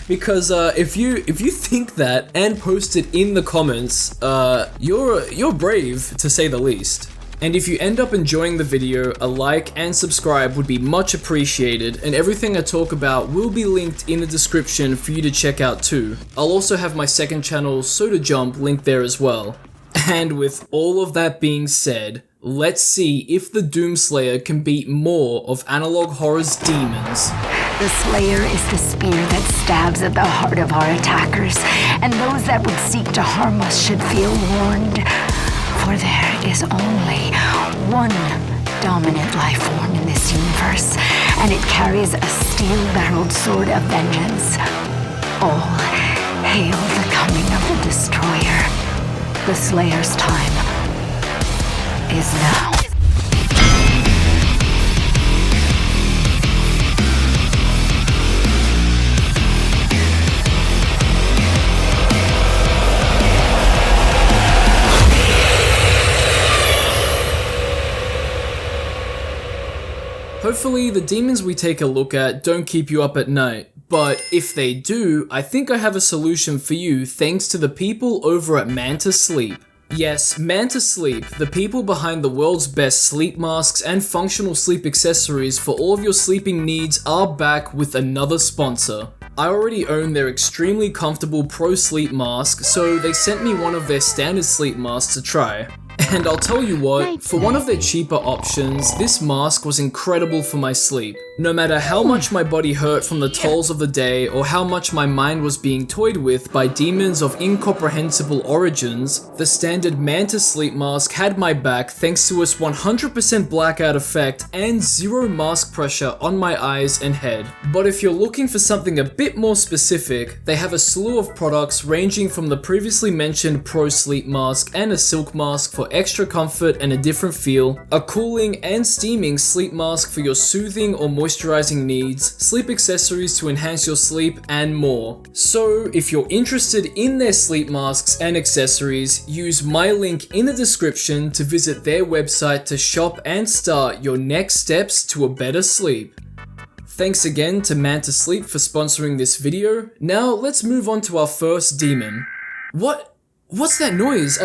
Because if you think that and post it in the comments, you're brave to say the least. And if you end up enjoying the video, a like and subscribe would be much appreciated, and everything I talk about will be linked in the description for you to check out too. I'll also have my second channel, Soda Jump, linked there as well. And with all of that being said, let's see if the Doomslayer can beat more of Analog Horror's demons. The Slayer is the spear that stabs at the heart of our attackers, and those that would seek to harm us should feel warned. For there is only one dominant life form in this universe, and it carries a steel-barreled sword of vengeance. All hail the coming of the Destroyer. The Slayer's time is now. Hopefully the demons we take a look at don't keep you up at night, but if they do, I think I have a solution for you thanks to the people over at Manta Sleep. Yes, Manta Sleep, the people behind the world's best sleep masks and functional sleep accessories for all of your sleeping needs, are back with another sponsor. I already own their extremely comfortable Pro Sleep mask, so they sent me one of their standard sleep masks to try. And I'll tell you what, for one of their cheaper options, this mask was incredible for my sleep. No matter how much my body hurt from the tolls of the day, or how much my mind was being toyed with by demons of incomprehensible origins, the standard Manta Sleep mask had my back thanks to its 100% blackout effect and zero mask pressure on my eyes and head. But if you're looking for something a bit more specific, they have a slew of products ranging from the previously mentioned Pro Sleep mask and a silk mask for extra comfort and a different feel, a cooling and steaming sleep mask for your soothing or moisturizing needs, sleep accessories to enhance your sleep, and more. So if you're interested in their sleep masks and accessories, use my link in the description to visit their website to shop and start your next steps to a better sleep. Thanks again to Manta Sleep for sponsoring this video. Now let's move on to our first demon. What's that noise?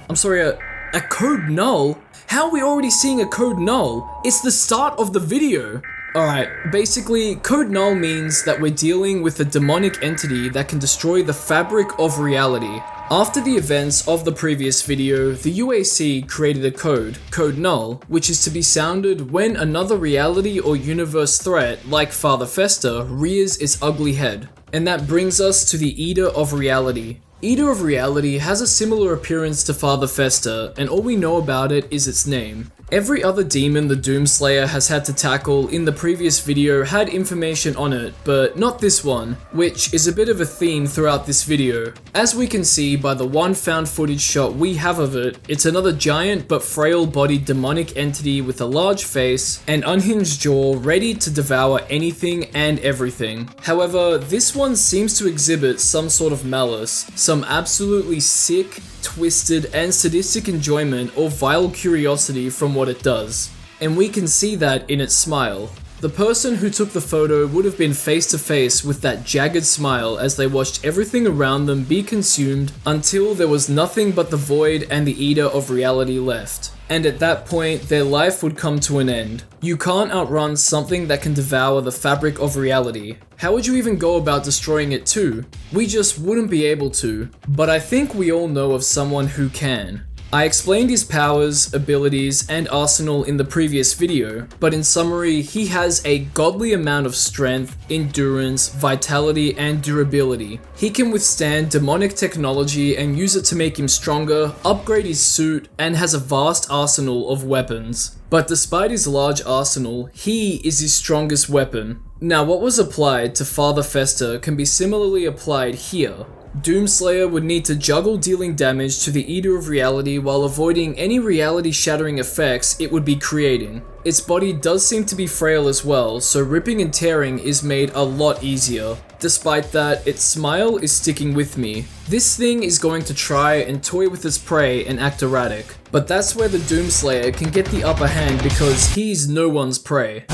I'm sorry, a code null? How are we already seeing a code null? It's the start of the video. Alright, basically, code null means that we're dealing with a demonic entity that can destroy the fabric of reality. After the events of the previous video, the UAC created a code, code null, which is to be sounded when another reality or universe threat, like Father Fester, rears its ugly head. And that brings us to the Eater of Reality. Eater of Reality has a similar appearance to Father Fester, and all we know about it is its name. Every other demon the Doomslayer has had to tackle in the previous video had information on it, but not this one, which is a bit of a theme throughout this video. As we can see by the one found footage shot we have of it, it's another giant but frail-bodied demonic entity with a large face and unhinged jaw ready to devour anything and everything. However, this one seems to exhibit some sort of malice, some absolutely sick, twisted, and sadistic enjoyment or vile curiosity from what it does. And we can see that in its smile. The person who took the photo would have been face to face with that jagged smile as they watched everything around them be consumed until there was nothing but the void and the Eater of Reality left. And at that point, their life would come to an end. You can't outrun something that can devour the fabric of reality. How would you even go about destroying it too? We just wouldn't be able to. But I think we all know of someone who can. I explained his powers, abilities, and arsenal in the previous video, but in summary, he has a godly amount of strength, endurance, vitality, and durability. He can withstand demonic technology and use it to make him stronger, upgrade his suit, and has a vast arsenal of weapons. But despite his large arsenal, he is his strongest weapon. Now, what was applied to Father Fester can be similarly applied here. Doomslayer would need to juggle dealing damage to the Eater of Reality while avoiding any reality-shattering effects it would be creating. Its body does seem to be frail as well, so ripping and tearing is made a lot easier. Despite that, its smile is sticking with me. This thing is going to try and toy with its prey and act erratic. But that's where the Doomslayer can get the upper hand because he's no one's prey.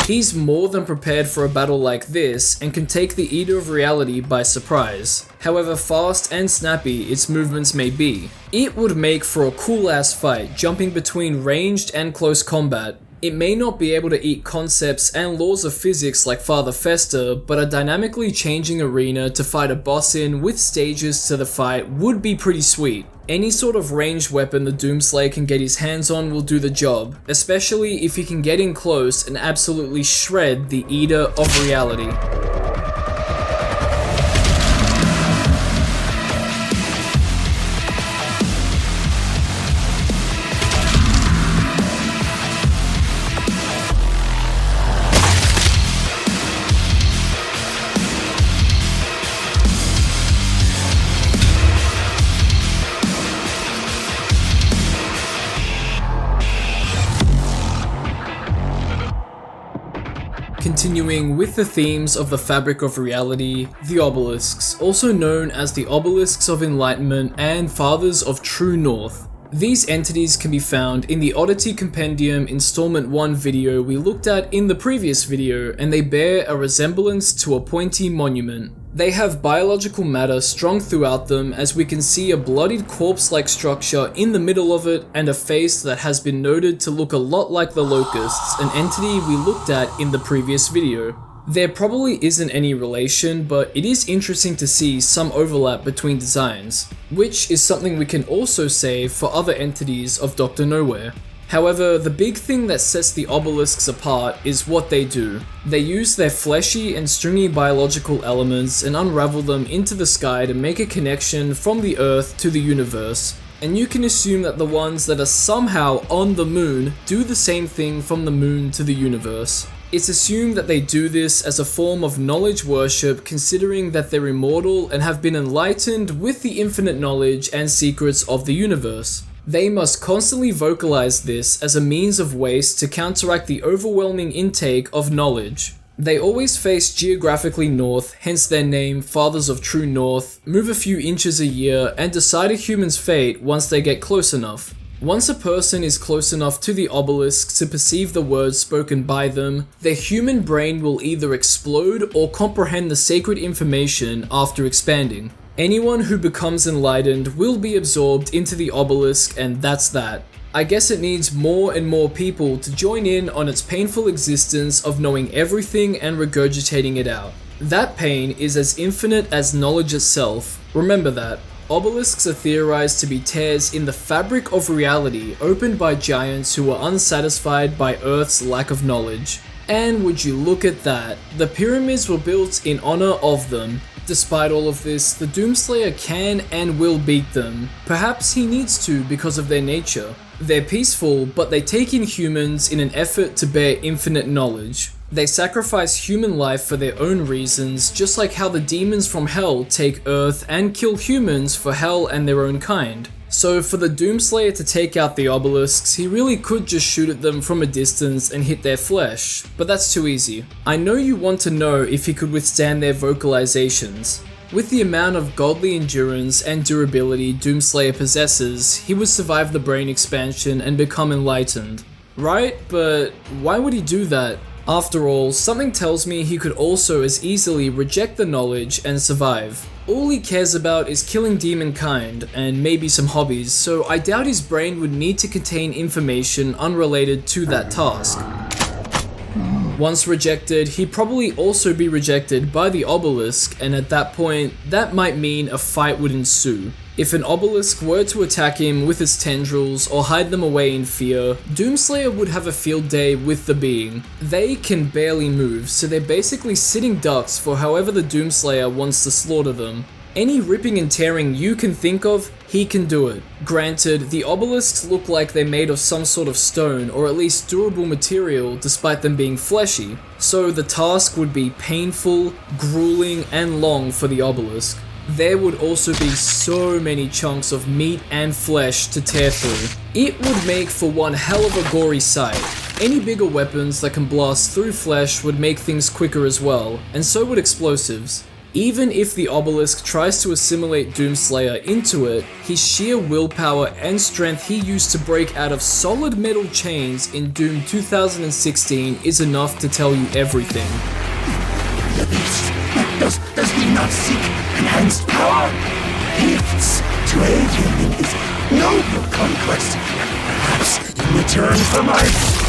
He's more than prepared for a battle like this and can take the Eater of Reality by surprise. However fast and snappy its movements may be, it would make for a cool ass fight jumping between ranged and close combat. It may not be able to eat concepts and laws of physics like Father Fester, but a dynamically changing arena to fight a boss in with stages to the fight would be pretty sweet. Any sort of ranged weapon the Doomslayer can get his hands on will do the job, especially if he can get in close and absolutely shred the Eater of Reality. Continuing with the themes of the fabric of reality, the obelisks, also known as the obelisks of enlightenment and fathers of true north. These entities can be found in the Oddity Compendium Installment 1 video we looked at in the previous video, and they bear a resemblance to a pointy monument. They have biological matter strung throughout them, as we can see a bloodied corpse-like structure in the middle of it and a face that has been noted to look a lot like the locusts, an entity we looked at in the previous video. There probably isn't any relation, but it is interesting to see some overlap between designs, which is something we can also say for other entities of Dr. Nowhere. However, the big thing that sets the obelisks apart is what they do. They use their fleshy and stringy biological elements and unravel them into the sky to make a connection from the Earth to the universe. And you can assume that the ones that are somehow on the moon do the same thing from the moon to the universe. It's assumed that they do this as a form of knowledge worship, considering that they're immortal and have been enlightened with the infinite knowledge and secrets of the universe. They must constantly vocalize this as a means of waste to counteract the overwhelming intake of knowledge. They always face geographically north, hence their name, Fathers of True North, move a few inches a year, and decide a human's fate once they get close enough. Once a person is close enough to the obelisk to perceive the words spoken by them, their human brain will either explode or comprehend the sacred information after expanding. Anyone who becomes enlightened will be absorbed into the obelisk, and that's that. I guess it needs more and more people to join in on its painful existence of knowing everything and regurgitating it out. That pain is as infinite as knowledge itself. Remember that. Obelisks are theorized to be tears in the fabric of reality opened by giants who are unsatisfied by Earth's lack of knowledge. And would you look at that, the pyramids were built in honor of them. Despite all of this, the Doomslayer can and will beat them. Perhaps he needs to because of their nature. They're peaceful, but they take in humans in an effort to bear infinite knowledge. They sacrifice human life for their own reasons, just like how the demons from hell take Earth and kill humans for hell and their own kind. So for the Doomslayer to take out the obelisks, he really could just shoot at them from a distance and hit their flesh, but that's too easy. I know you want to know if he could withstand their vocalizations. With the amount of godly endurance and durability Doomslayer possesses, he would survive the brain expansion and become enlightened. Right? But why would he do that? After all, something tells me he could also as easily reject the knowledge and survive. All he cares about is killing demonkind, and maybe some hobbies, so I doubt his brain would need to contain information unrelated to that task. Once rejected, he'd probably also be rejected by the obelisk, and at that point, that might mean a fight would ensue. If an obelisk were to attack him with its tendrils or hide them away in fear, Doomslayer would have a field day with the being. They can barely move, so they're basically sitting ducks for however the Doomslayer wants to slaughter them. Any ripping and tearing you can think of, he can do it. Granted, the obelisks look like they're made of some sort of stone or at least durable material despite them being fleshy, so the task would be painful, grueling, and long for the obelisk. There would also be so many chunks of meat and flesh to tear through. It would make for one hell of a gory sight. Any bigger weapons that can blast through flesh would make things quicker as well, and so would explosives. Even if the obelisk tries to assimilate Doomslayer into it, his sheer willpower and strength he used to break out of solid metal chains in Doom 2016 is enough to tell you everything. The beast does he not seek enhanced power? Gifts to aid him in his noble conquest, perhaps in return for my...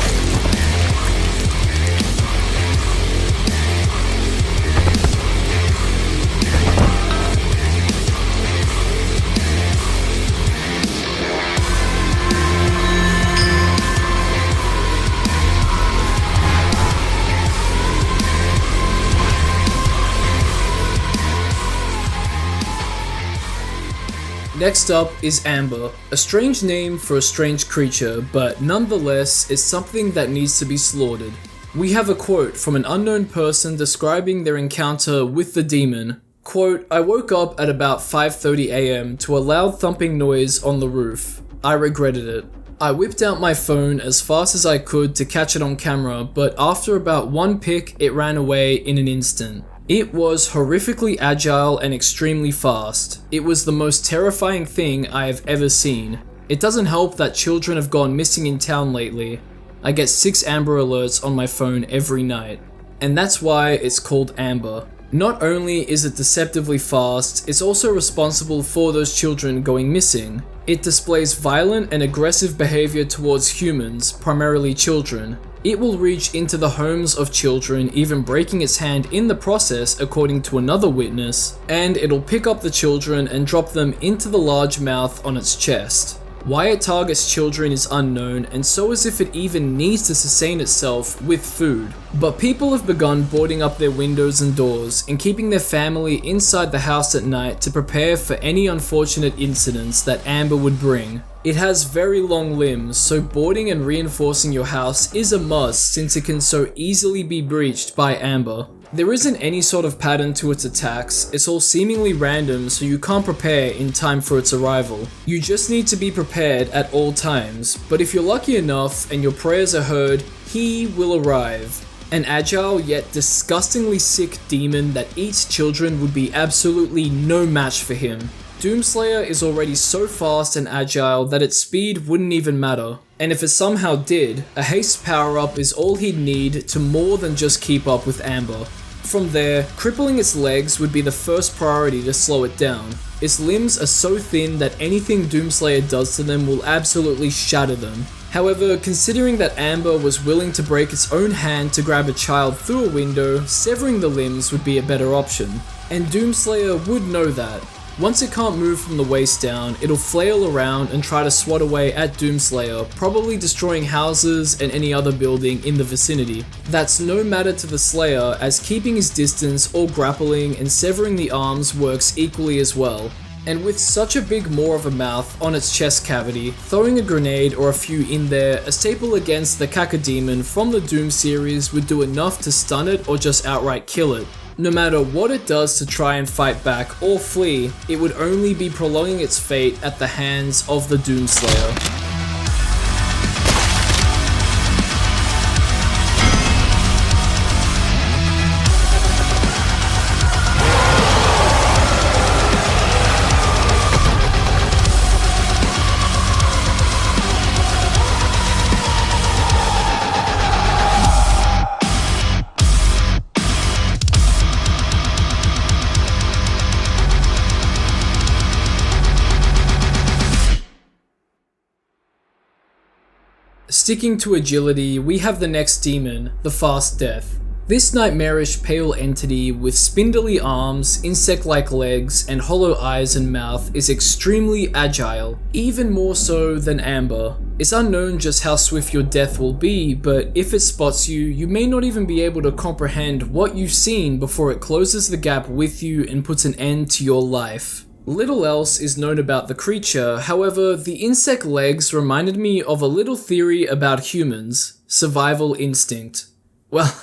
Next up is Amber, a strange name for a strange creature, but nonetheless is something that needs to be slaughtered. We have a quote from an unknown person describing their encounter with the demon. Quote, "I woke up at about 5:30 AM to a loud thumping noise on the roof. I regretted it. I whipped out my phone as fast as I could to catch it on camera, but after about one pick, it ran away in an instant. It was horrifically agile and extremely fast. It was the most terrifying thing I have ever seen. It doesn't help that children have gone missing in town lately. I get 6 Amber alerts on my phone every night. And that's why it's called Amber. Not only is it deceptively fast, it's also responsible for those children going missing. It displays violent and aggressive behavior towards humans, primarily children. It will reach into the homes of children, even breaking its hand in the process according to another witness, and it'll pick up the children and drop them into the large mouth on its chest. Why it targets children is unknown, and so as if it even needs to sustain itself with food. But people have begun boarding up their windows and doors and keeping their family inside the house at night to prepare for any unfortunate incidents that Amber would bring. It has very long limbs, so boarding and reinforcing your house is a must since it can so easily be breached by Amber. There isn't any sort of pattern to its attacks, it's all seemingly random so you can't prepare in time for its arrival. You just need to be prepared at all times, but if you're lucky enough and your prayers are heard, he will arrive. An agile yet disgustingly sick demon that eats children would be absolutely no match for him. Doomslayer is already so fast and agile that its speed wouldn't even matter, and if it somehow did, a haste power-up is all he'd need to more than just keep up with Amber. From there, crippling its legs would be the first priority to slow it down. Its limbs are so thin that anything Doomslayer does to them will absolutely shatter them. However, considering that Amber was willing to break its own hand to grab a child through a window, severing the limbs would be a better option. And Doomslayer would know that. Once it can't move from the waist down, it'll flail around and try to swat away at Doomslayer, probably destroying houses and any other building in the vicinity. That's no matter to the Slayer, as keeping his distance or grappling and severing the arms works equally as well. And with such a big maw of a mouth on its chest cavity, throwing a grenade or a few in there, a staple against the Cacodemon from the Doom series would do enough to stun it or just outright kill it. No matter what it does to try and fight back or flee, it would only be prolonging its fate at the hands of the Doomslayer. Sticking to agility, we have the next demon, the Fast Death. This nightmarish pale entity with spindly arms, insect-like legs, and hollow eyes and mouth is extremely agile, even more so than Amber. It's unknown just how swift your death will be, but if it spots you, you may not even be able to comprehend what you've seen before it closes the gap with you and puts an end to your life. Little else is known about the creature, however, the insect legs reminded me of a little theory about humans, survival instinct. Well,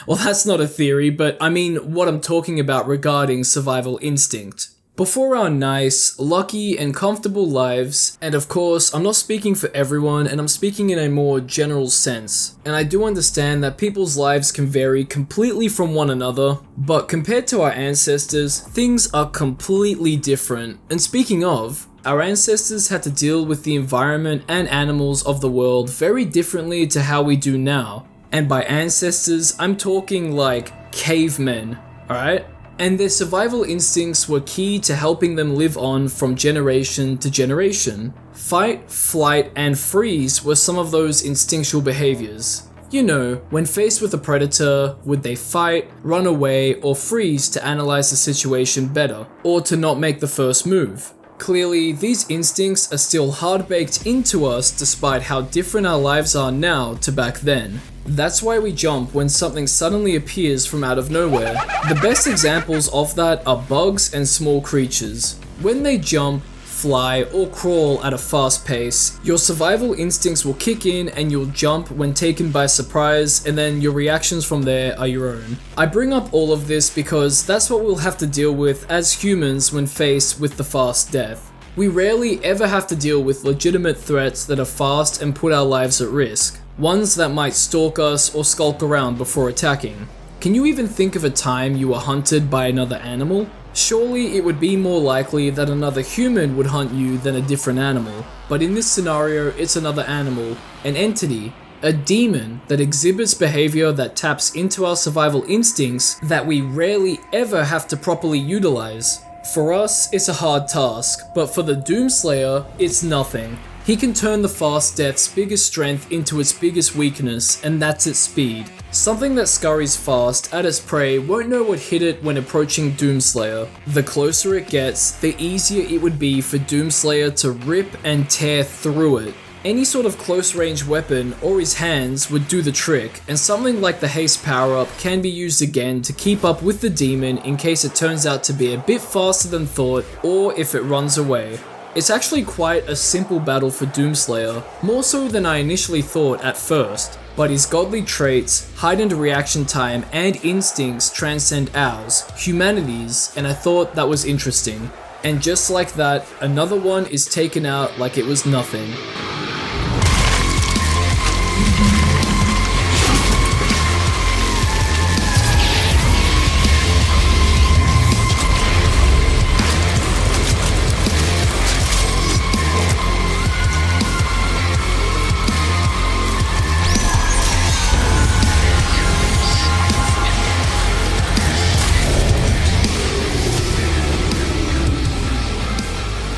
that's not a theory, but I mean what I'm talking about regarding survival instinct. Before our nice, lucky, and comfortable lives, and of course, I'm not speaking for everyone, and I'm speaking in a more general sense, and I do understand that people's lives can vary completely from one another, but compared to our ancestors, things are completely different. And speaking of, our ancestors had to deal with the environment and animals of the world very differently to how we do now. And by ancestors, I'm talking like cavemen, alright? And their survival instincts were key to helping them live on from generation to generation. Fight, flight, and freeze were some of those instinctual behaviors. You know, when faced with a predator, would they fight, run away, or freeze to analyze the situation better, or to not make the first move? Clearly, these instincts are still hard baked into us despite how different our lives are now to back then. That's why we jump when something suddenly appears from out of nowhere. The best examples of that are bugs and small creatures. When they jump, fly, or crawl at a fast pace, your survival instincts will kick in and you'll jump when taken by surprise, and then your reactions from there are your own. I bring up all of this because that's what we'll have to deal with as humans when faced with the Fast Death. We rarely ever have to deal with legitimate threats that are fast and put our lives at risk. Ones that might stalk us or skulk around before attacking. Can you even think of a time you were hunted by another animal? Surely it would be more likely that another human would hunt you than a different animal. But in this scenario, it's another animal, an entity, a demon that exhibits behavior that taps into our survival instincts that we rarely ever have to properly utilize. For us, it's a hard task, but for the Doomslayer, it's nothing. He can turn the Fast Death's biggest strength into its biggest weakness, and that's its speed. Something that scurries fast at its prey won't know what hit it when approaching Doomslayer. The closer it gets, the easier it would be for Doomslayer to rip and tear through it. Any sort of close-range weapon or his hands would do the trick, and something like the haste power-up can be used again to keep up with the demon in case it turns out to be a bit faster than thought, or if it runs away. It's actually quite a simple battle for Doomslayer, more so than I initially thought at first. but his godly traits, heightened reaction time, and instincts transcend ours, humanity's, and I thought that was interesting. And just like that, another one is taken out like it was nothing.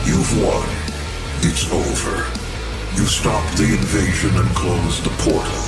You've won. It's over. You stopped the invasion and closed the portal.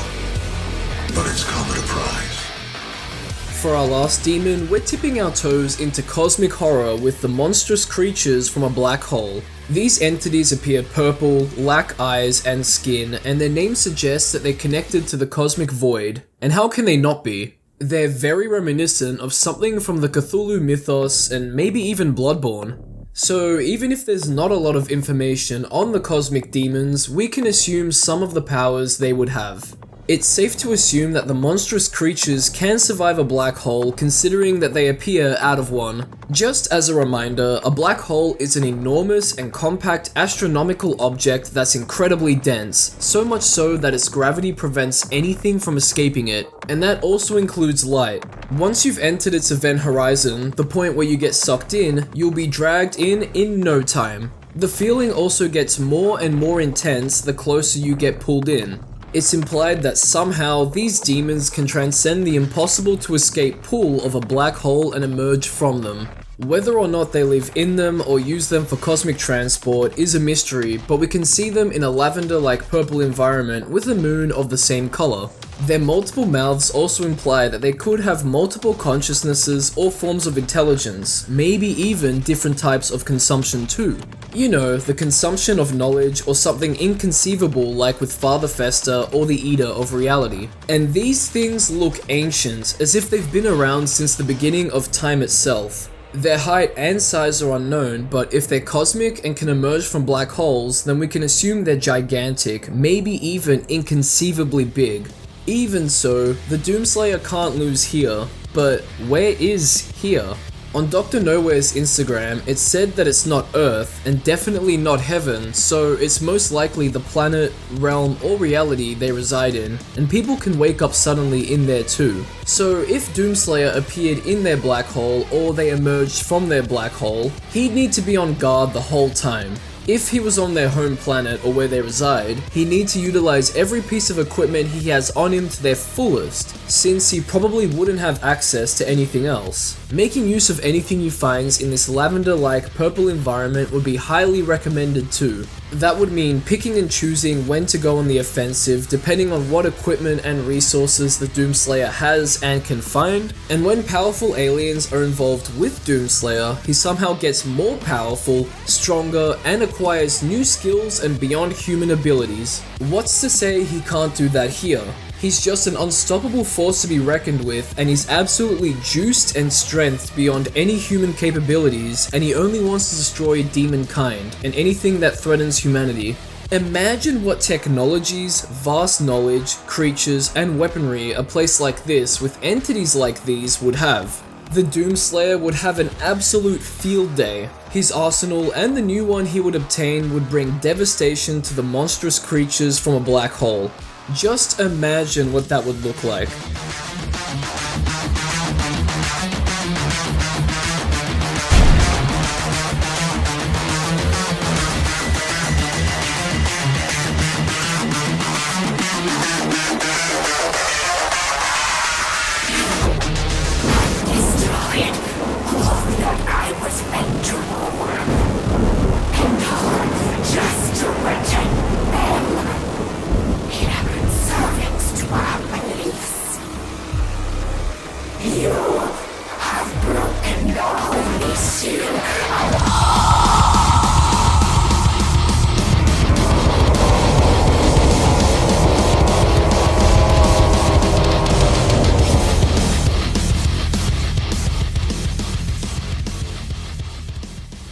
But it's come at a price. For our last demon, we're tipping our toes into cosmic horror with the monstrous creatures from a black hole. These entities appear purple, lack eyes and skin, and their name suggests that they're connected to the cosmic void. And how can they not be? They're very reminiscent of something from the Cthulhu mythos and maybe even Bloodborne. So even if there's not a lot of information on the cosmic demons, we can assume some of the powers they would have. It's safe to assume that the monstrous creatures can survive a black hole considering that they appear out of one. Just as a reminder, a black hole is an enormous and compact astronomical object that's incredibly dense, so much so that its gravity prevents anything from escaping it, and that also includes light. Once you've entered its event horizon, the point where you get sucked in, you'll be dragged in no time. The feeling also gets more and more intense the closer you get pulled in. It's implied that somehow these demons can transcend the impossible to escape pull of a black hole and emerge from them. Whether or not they live in them or use them for cosmic transport is a mystery, but we can see them in a lavender-like purple environment with a moon of the same color. Their multiple mouths also imply that they could have multiple consciousnesses or forms of intelligence, maybe even different types of consumption too. You know, the consumption of knowledge or something inconceivable like with Father Fester or the Eater of Reality. And these things look ancient, as if they've been around since the beginning of time itself. Their height and size are unknown, but if they're cosmic and can emerge from black holes, then we can assume they're gigantic, maybe even inconceivably big. Even so, the Doomslayer can't lose here, but where is here? On Dr. Nowhere's Instagram, it said that it's not Earth, and definitely not Heaven, so it's most likely the planet, realm, or reality they reside in, and people can wake up suddenly in there too. So if Doomslayer appeared in their black hole, or they emerged from their black hole, he'd need to be on guard the whole time. If he was on their home planet or where they reside, he'd need to utilize every piece of equipment he has on him to their fullest, since he probably wouldn't have access to anything else. Making use of anything he finds in this lavender-like purple environment would be highly recommended too. That would mean picking and choosing when to go on the offensive depending on what equipment and resources the Doomslayer has and can find, and when powerful aliens are involved with Doomslayer, he somehow gets more powerful, stronger, and acquires new skills and beyond human abilities. What's to say he can't do that here? He's just an unstoppable force to be reckoned with, and he's absolutely juiced and strengthed beyond any human capabilities, and he only wants to destroy demon kind, and anything that threatens humanity. Imagine what technologies, vast knowledge, creatures, and weaponry a place like this with entities like these would have. The Doomslayer would have an absolute field day. His arsenal and the new one he would obtain would bring devastation to the monstrous creatures from a black hole. Just imagine what that would look like.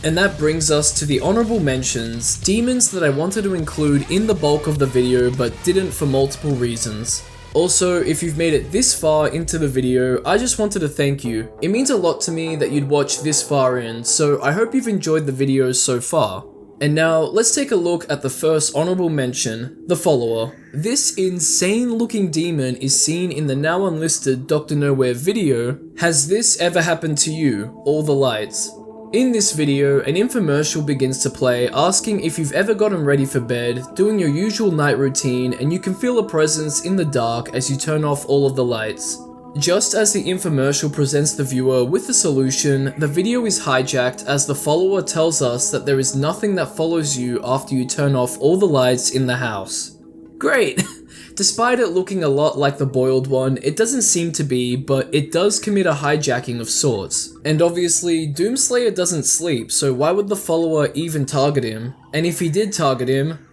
And that brings us to the honorable mentions, demons that I wanted to include in the bulk of the video but didn't for multiple reasons. Also, if you've made it this far into the video, I just wanted to thank you. It means a lot to me that you'd watch this far in, so I hope you've enjoyed the videos so far. And now, let's take a look at the first honorable mention, the follower. This insane looking demon is seen in the now unlisted Dr. Nowhere video. Has this ever happened to you? All the lights. In this video, an infomercial begins to play asking if you've ever gotten ready for bed, doing your usual night routine, and you can feel a presence in the dark as you turn off all of the lights. Just as the infomercial presents the viewer with the solution, the video is hijacked as the follower tells us that there is nothing that follows you after you turn off all the lights in the house. Great! Despite it looking a lot like the boiled one, it doesn't seem to be, but it does commit a hijacking of sorts. And obviously, Doomslayer doesn't sleep, so why would the follower even target him? And if he did target him,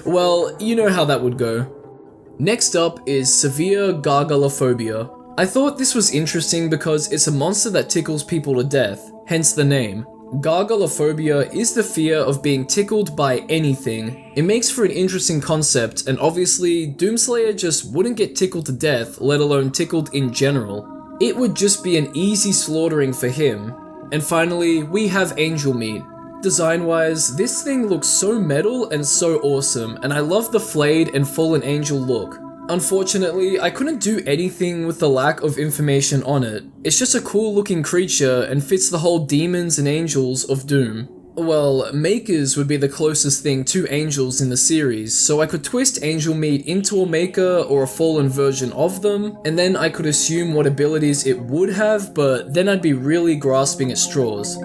well, you know how that would go. Next up is severe gargulophobia. I thought this was interesting because it's a monster that tickles people to death, hence the name. Gargulophobia is the fear of being tickled by anything. It makes for an interesting concept, and obviously, Doomslayer just wouldn't get tickled to death, let alone tickled in general. It would just be an easy slaughtering for him. And finally, we have Angel Meat. Design-wise, this thing looks so metal and so awesome, and I love the flayed and fallen angel look. Unfortunately, I couldn't do anything with the lack of information on it. It's just a cool looking creature and fits the whole demons and angels of Doom. Well, makers would be the closest thing to angels in the series, so I could twist Angel Meat into a maker or a fallen version of them, and then I could assume what abilities it would have, but then I'd be really grasping at straws.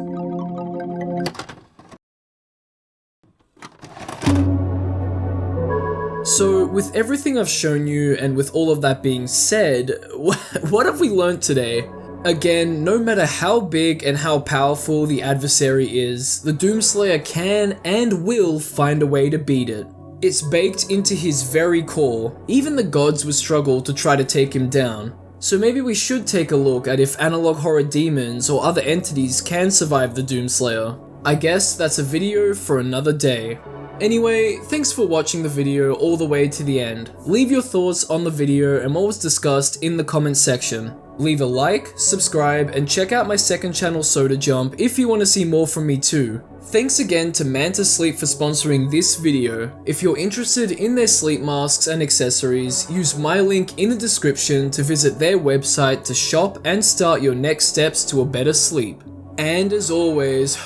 So, with everything I've shown you, and with all of that being said, what have we learned today? Again, no matter how big and how powerful the adversary is, the Doomslayer can and will find a way to beat it. It's baked into his very core. Even the gods would struggle to try to take him down. So maybe we should take a look at if analog horror demons or other entities can survive the Doomslayer. I guess that's a video for another day. Anyway, thanks for watching the video all the way to the end. Leave your thoughts on the video and what was discussed in the comments section. Leave a like, subscribe, and check out my second channel Soda Jump if you want to see more from me too. Thanks again to Manta Sleep for sponsoring this video. If you're interested in their sleep masks and accessories, use my link in the description to visit their website to shop and start your next steps to a better sleep. And as always,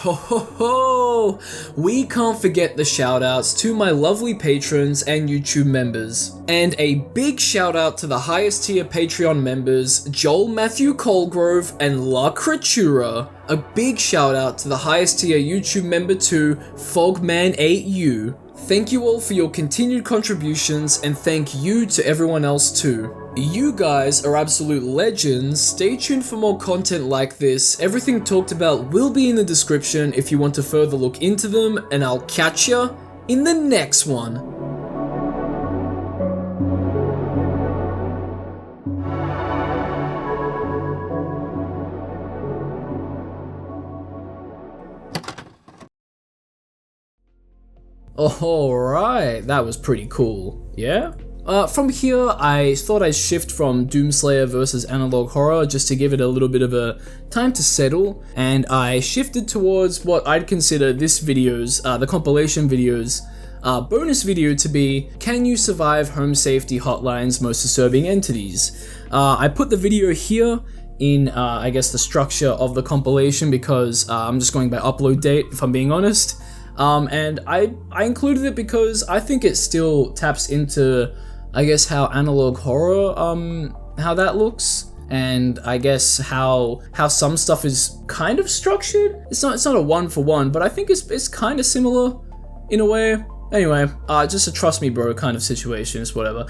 we can't forget the shoutouts to my lovely patrons and YouTube members. And a big shout out to the highest tier Patreon members, Joel Matthew Colgrove and La Creatura. A big shout out to the highest tier YouTube member too, Fogman8U. Thank you all for your continued contributions, and thank you to everyone else too. You guys are absolute legends. Stay tuned for more content like this. Everything talked about will be in the description if you want to further look into them, and I'll catch ya in the next one. Alright, that was pretty cool, yeah? From here, I thought I'd shift from Doomslayer versus Analog Horror just to give it a little bit of a time to settle, and I shifted towards what I'd consider this video's, the compilation video's, bonus video to be, Can You Survive Home Safety Hotline's Most Disturbing Entities? I put the video here in, I guess, the structure of the compilation because I'm just going by upload date, if I'm being honest. And I included it because I think it still taps into, I guess, how analog horror, how that looks, and I guess how some stuff is kind of structured. It's not a one for one, but I think it's kind of similar in a way. Anyway, just a trust me bro kind of situation, it's whatever.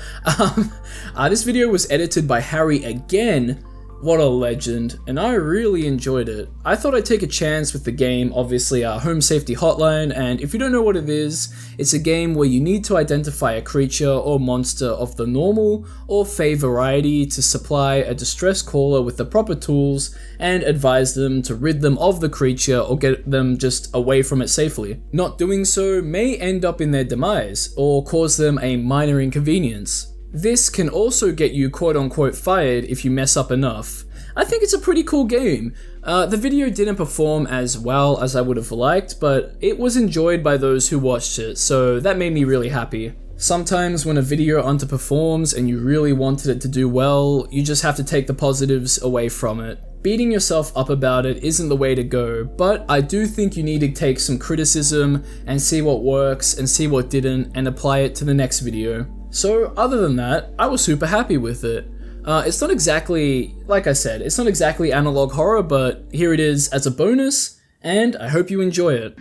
This video was edited by Harry again. What a legend, and I really enjoyed it. I thought I'd take a chance with the game, obviously Home Safety Hotline, and if you don't know what it is, it's a game where you need to identify a creature or monster of the normal or fey variety to supply a distress caller with the proper tools and advise them to rid them of the creature or get them just away from it safely. Not doing so may end up in their demise or cause them a minor inconvenience. This can also get you quote-unquote fired if you mess up enough. I think it's a pretty cool game. The video didn't perform as well as I would have liked, but it was enjoyed by those who watched it, so that made me really happy. Sometimes when a video underperforms and you really wanted it to do well, you just have to take the positives away from it. Beating yourself up about it isn't the way to go, but I do think you need to take some criticism and see what works and see what didn't and apply it to the next video. So other than that, I was super happy with it. It's not exactly, like I said, it's not exactly analog horror, but here it is as a bonus, and I hope you enjoy it.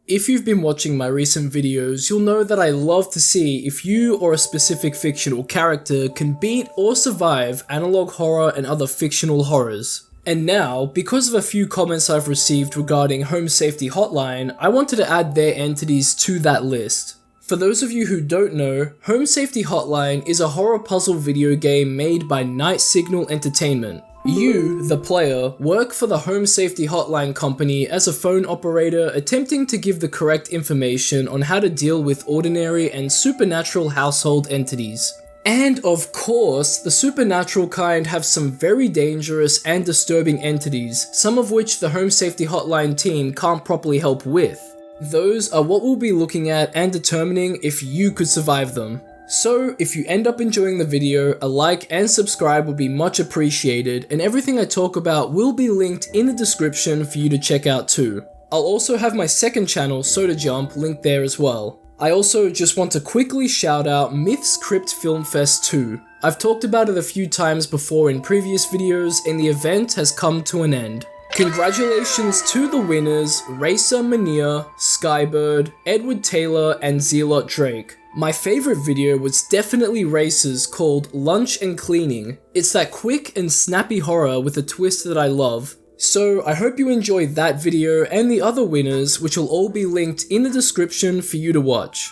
If you've been watching my recent videos, you'll know that I love to see if you or a specific fictional character can beat or survive analog horror and other fictional horrors. And now, because of a few comments I've received regarding Home Safety Hotline, I wanted to add their entities to that list. For those of you who don't know, Home Safety Hotline is a horror puzzle video game made by Night Signal Entertainment. You, the player, work for the Home Safety Hotline company as a phone operator attempting to give the correct information on how to deal with ordinary and supernatural household entities. And of course, the supernatural kind have some very dangerous and disturbing entities, some of which the Home Safety Hotline team can't properly help with. Those are what we'll be looking at and determining if you could survive them. So, if you end up enjoying the video, a like and subscribe would be much appreciated, and everything I talk about will be linked in the description for you to check out too. I'll also have my second channel, Soda Jump, linked there as well. I also just want to quickly shout out Myths Crypt Film Fest 2. I've talked about it a few times before in previous videos, and the event has come to an end. Congratulations to the winners, Racer Mania, Skybird, Edward Taylor, and Zealot Drake. My favorite video was definitely Racer's, called Lunch and Cleaning. It's that quick and snappy horror with a twist that I love. So I hope you enjoyed that video and the other winners, which will all be linked in the description for you to watch.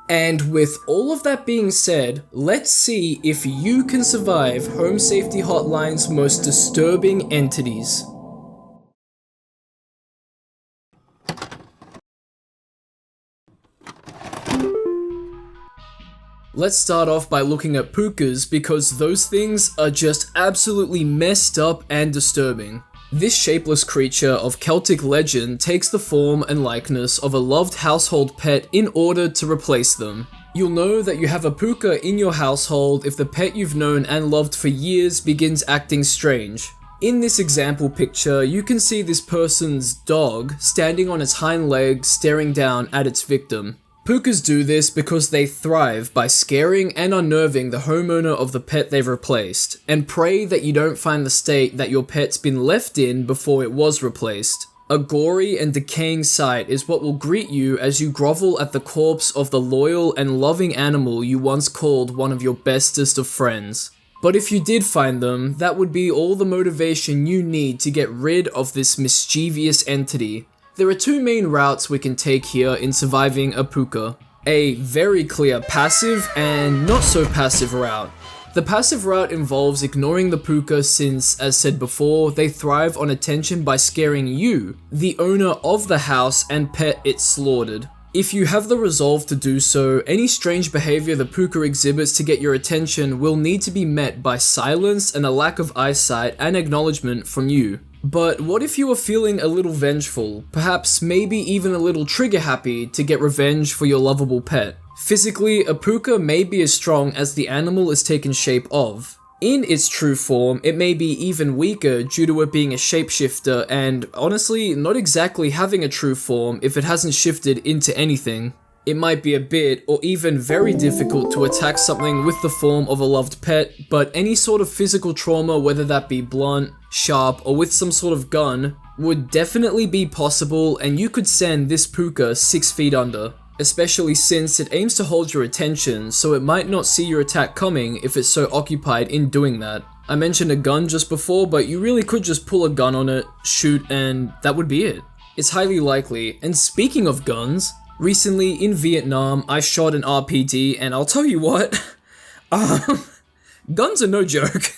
And with all of that being said, let's see if you can survive Home Safety Hotline's most disturbing entities. Let's start off by looking at pukas because those things are just absolutely messed up and disturbing. This shapeless creature of Celtic legend takes the form and likeness of a loved household pet in order to replace them. You'll know that you have a puka in your household if the pet you've known and loved for years begins acting strange. In this example picture, you can see this person's dog standing on its hind legs staring down at its victim. Pukas do this because they thrive by scaring and unnerving the homeowner of the pet they've replaced, and pray that you don't find the state that your pet's been left in before it was replaced. A gory and decaying sight is what will greet you as you grovel at the corpse of the loyal and loving animal you once called one of your bestest of friends. But if you did find them, that would be all the motivation you need to get rid of this mischievous entity. There are two main routes we can take here in surviving a puka. A very clear passive and not so passive route. The passive route involves ignoring the puka since, as said before, they thrive on attention by scaring you, the owner of the house and pet it slaughtered. If you have the resolve to do so, any strange behavior the puka exhibits to get your attention will need to be met by silence and a lack of eyesight and acknowledgement from you. But what if you are feeling a little vengeful, perhaps maybe even a little trigger happy to get revenge for your lovable pet? Physically, a puka may be as strong as the animal is taken shape of. In its true form, it may be even weaker due to it being a shapeshifter and, honestly, not exactly having a true form if it hasn't shifted into anything. It might be a bit, or even very difficult to attack something with the form of a loved pet, but any sort of physical trauma, whether that be blunt, sharp, or with some sort of gun, would definitely be possible, and you could send this puka 6 feet under. Especially since it aims to hold your attention, so it might not see your attack coming if it's so occupied in doing that. I mentioned a gun just before, but you really could just pull a gun on it, shoot, and that would be it. It's highly likely, and speaking of guns, Recently, in Vietnam, I shot an RPD, and I'll tell you what, guns are no joke.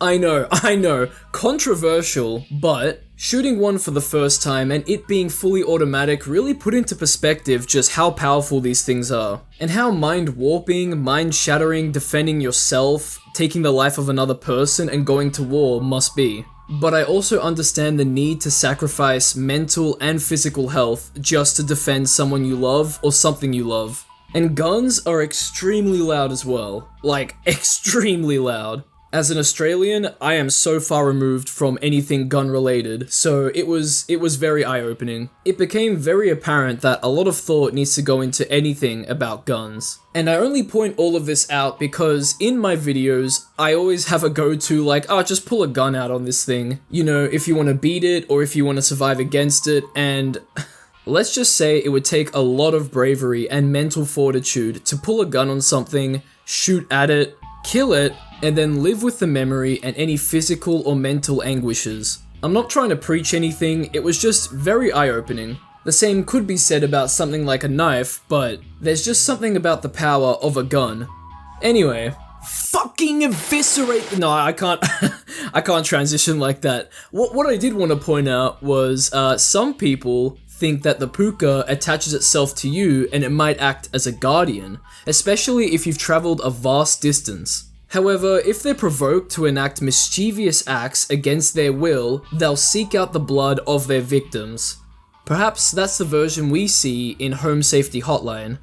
I know, controversial, but shooting one for the first time and it being fully automatic really put into perspective just how powerful these things are, and how mind-warping, mind-shattering defending yourself, taking the life of another person, and going to war must be. But I also understand the need to sacrifice mental and physical health just to defend someone you love or something you love. And guns are extremely loud as well. Like, extremely loud. As an Australian, I am so far removed from anything gun-related, so it was very eye-opening. It became very apparent that a lot of thought needs to go into anything about guns. And I only point all of this out because in my videos, I always have a go-to like, just pull a gun out on this thing. You know, if you want to beat it or if you want to survive against it, and let's just say it would take a lot of bravery and mental fortitude to pull a gun on something, shoot at it, kill it, and then live with the memory and any physical or mental anguishes. I'm not trying to preach anything, it was just very eye-opening. The same could be said about something like a knife, but there's just something about the power of a gun. Anyway, fucking eviscerate— no, I can't I can't transition like that. What I did want to point out was some people think that the puka attaches itself to you and it might act as a guardian, especially if you've traveled a vast distance. However, if they're provoked to enact mischievous acts against their will, they'll seek out the blood of their victims. Perhaps that's the version we see in Home Safety Hotline.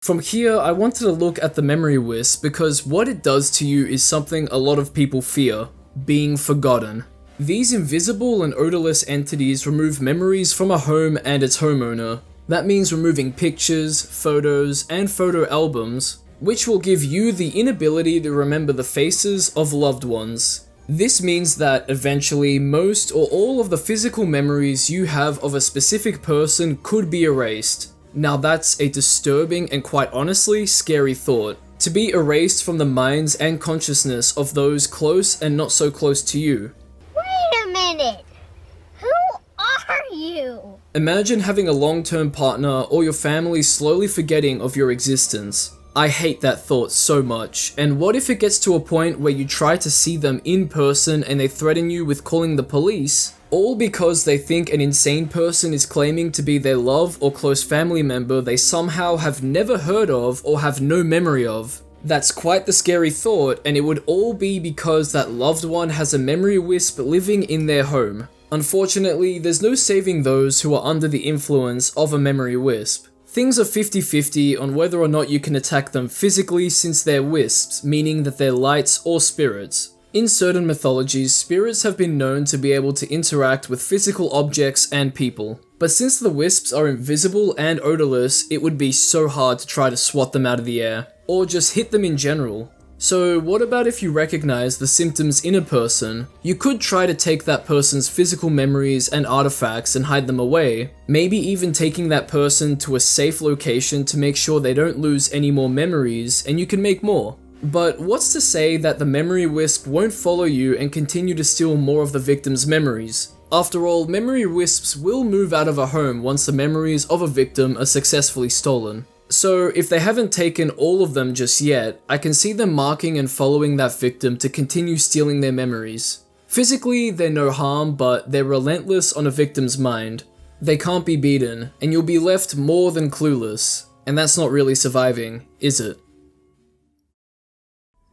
From here, I wanted to look at the memory wisp because what it does to you is something a lot of people fear: being forgotten. These invisible and odorless entities remove memories from a home and its homeowner. That means removing pictures, photos, and photo albums, which will give you the inability to remember the faces of loved ones. This means that eventually most or all of the physical memories you have of a specific person could be erased. Now that's a disturbing and quite honestly scary thought. To be erased from the minds and consciousness of those close and not so close to you. Wait a minute! Who are you? Imagine having a long-term partner or your family slowly forgetting of your existence. I hate that thought so much, and what if it gets to a point where you try to see them in person and they threaten you with calling the police, all because they think an insane person is claiming to be their love or close family member they somehow have never heard of or have no memory of. That's quite the scary thought, and it would all be because that loved one has a memory wisp living in their home. Unfortunately, there's no saving those who are under the influence of a memory wisp. Things are 50-50 on whether or not you can attack them physically since they're wisps, meaning that they're lights or spirits. In certain mythologies, spirits have been known to be able to interact with physical objects and people. But since the wisps are invisible and odorless, it would be so hard to try to swat them out of the air, or just hit them in general. So what about if you recognize the symptoms in a person? You could try to take that person's physical memories and artifacts and hide them away, maybe even taking that person to a safe location to make sure they don't lose any more memories and you can make more. But what's to say that the memory wisp won't follow you and continue to steal more of the victim's memories? After all, memory wisps will move out of a home once the memories of a victim are successfully stolen. So if they haven't taken all of them just yet, I can see them marking and following that victim to continue stealing their memories. Physically, they're no harm, but they're relentless on a victim's mind. They can't be beaten, and you'll be left more than clueless. And that's not really surviving, is it?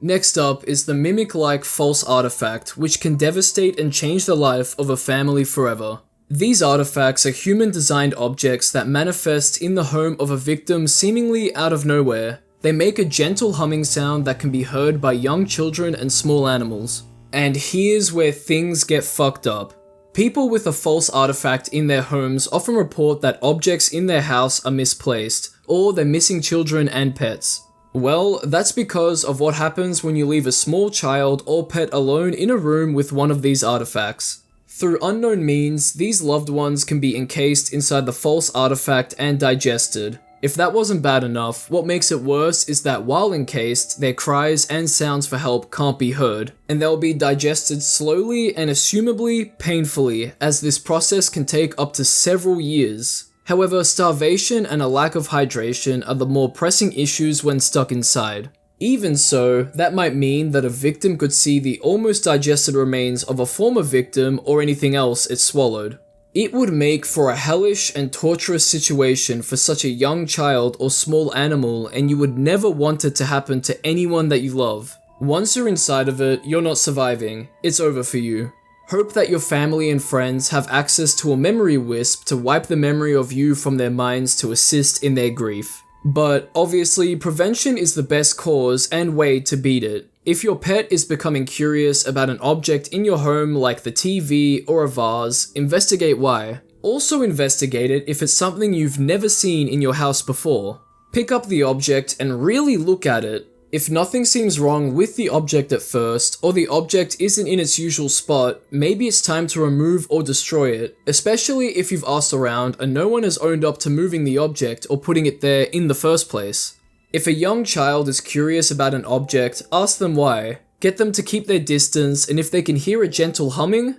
Next up is the mimic-like false artifact, which can devastate and change the life of a family forever. These artifacts are human-designed objects that manifest in the home of a victim seemingly out of nowhere. They make a gentle humming sound that can be heard by young children and small animals. And here's where things get fucked up. People with a false artifact in their homes often report that objects in their house are misplaced, or they're missing children and pets. Well, that's because of what happens when you leave a small child or pet alone in a room with one of these artifacts. Through unknown means, these loved ones can be encased inside the false artifact and digested. If that wasn't bad enough, what makes it worse is that while encased, their cries and sounds for help can't be heard, and they'll be digested slowly and assumably painfully, as this process can take up to several years. However, starvation and a lack of hydration are the more pressing issues when stuck inside. Even so, that might mean that a victim could see the almost digested remains of a former victim or anything else it swallowed. It would make for a hellish and torturous situation for such a young child or small animal, and you would never want it to happen to anyone that you love. Once you're inside of it, you're not surviving. It's over for you. Hope that your family and friends have access to a memory wisp to wipe the memory of you from their minds to assist in their grief. But obviously, prevention is the best cause and way to beat it. If your pet is becoming curious about an object in your home like the TV or a vase, investigate why. Also investigate it if it's something you've never seen in your house before. Pick up the object and really look at it. If nothing seems wrong with the object at first, or the object isn't in its usual spot, maybe it's time to remove or destroy it, especially if you've asked around and no one has owned up to moving the object or putting it there in the first place. If a young child is curious about an object, ask them why. Get them to keep their distance, and if they can hear a gentle humming,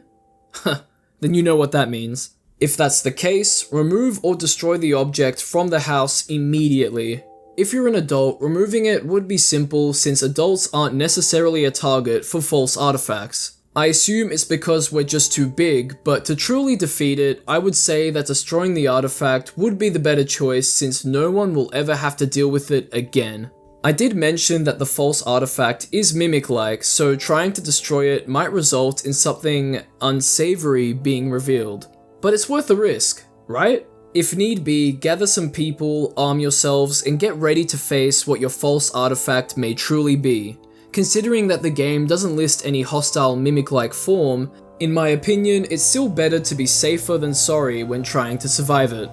then you know what that means. If that's the case, remove or destroy the object from the house immediately. If you're an adult, removing it would be simple since adults aren't necessarily a target for false artifacts. I assume it's because we're just too big, but to truly defeat it, I would say that destroying the artifact would be the better choice since no one will ever have to deal with it again. I did mention that the false artifact is mimic-like, so trying to destroy it might result in something unsavory being revealed. But it's worth the risk, right? If need be, gather some people, arm yourselves, and get ready to face what your false artifact may truly be. Considering that the game doesn't list any hostile mimic-like form, in my opinion, it's still better to be safer than sorry when trying to survive it.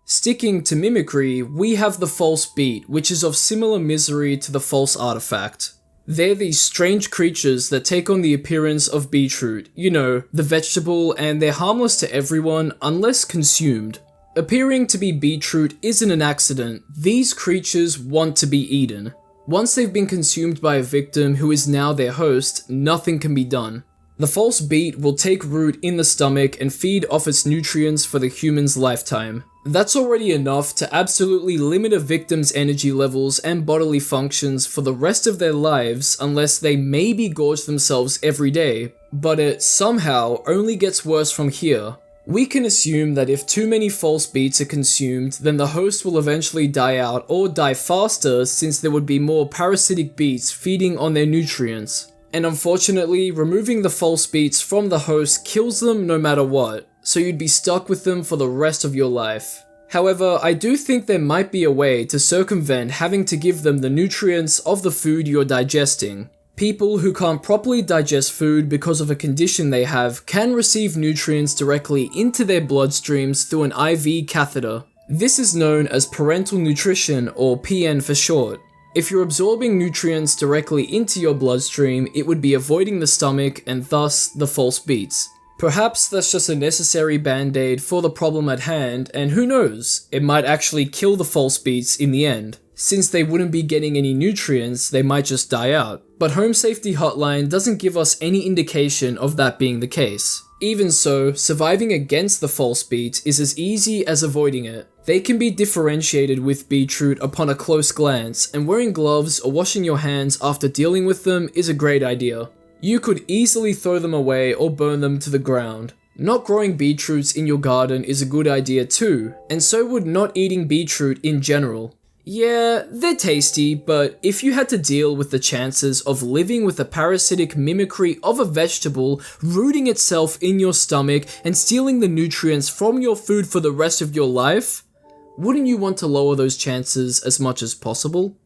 Sticking to mimicry, we have the false beat, which is of similar misery to the false artifact. They're these strange creatures that take on the appearance of beetroot, you know, the vegetable, and they're harmless to everyone unless consumed. Appearing to be beetroot isn't an accident, these creatures want to be eaten. Once they've been consumed by a victim who is now their host, nothing can be done. The false beet will take root in the stomach and feed off its nutrients for the human's lifetime. That's already enough to absolutely limit a victim's energy levels and bodily functions for the rest of their lives unless they maybe gorge themselves every day, but it somehow only gets worse from here. We can assume that if too many false beats are consumed, then the host will eventually die out or die faster since there would be more parasitic beats feeding on their nutrients. And unfortunately, removing the false beats from the host kills them no matter what, so you'd be stuck with them for the rest of your life. However, I do think there might be a way to circumvent having to give them the nutrients of the food you're digesting. People who can't properly digest food because of a condition they have can receive nutrients directly into their bloodstreams through an IV catheter. This is known as parenteral nutrition, or PN for short. If you're absorbing nutrients directly into your bloodstream, it would be avoiding the stomach and thus the false beats. Perhaps that's just a necessary band-aid for the problem at hand, and who knows, it might actually kill the false beats in the end. Since they wouldn't be getting any nutrients, they might just die out. But Home Safety Hotline doesn't give us any indication of that being the case. Even so, surviving against the false beat is as easy as avoiding it. They can be differentiated with beetroot upon a close glance, and wearing gloves or washing your hands after dealing with them is a great idea. You could easily throw them away or burn them to the ground. Not growing beetroots in your garden is a good idea too, and so would not eating beetroot in general. Yeah, they're tasty, but if you had to deal with the chances of living with the parasitic mimicry of a vegetable rooting itself in your stomach and stealing the nutrients from your food for the rest of your life, wouldn't you want to lower those chances as much as possible?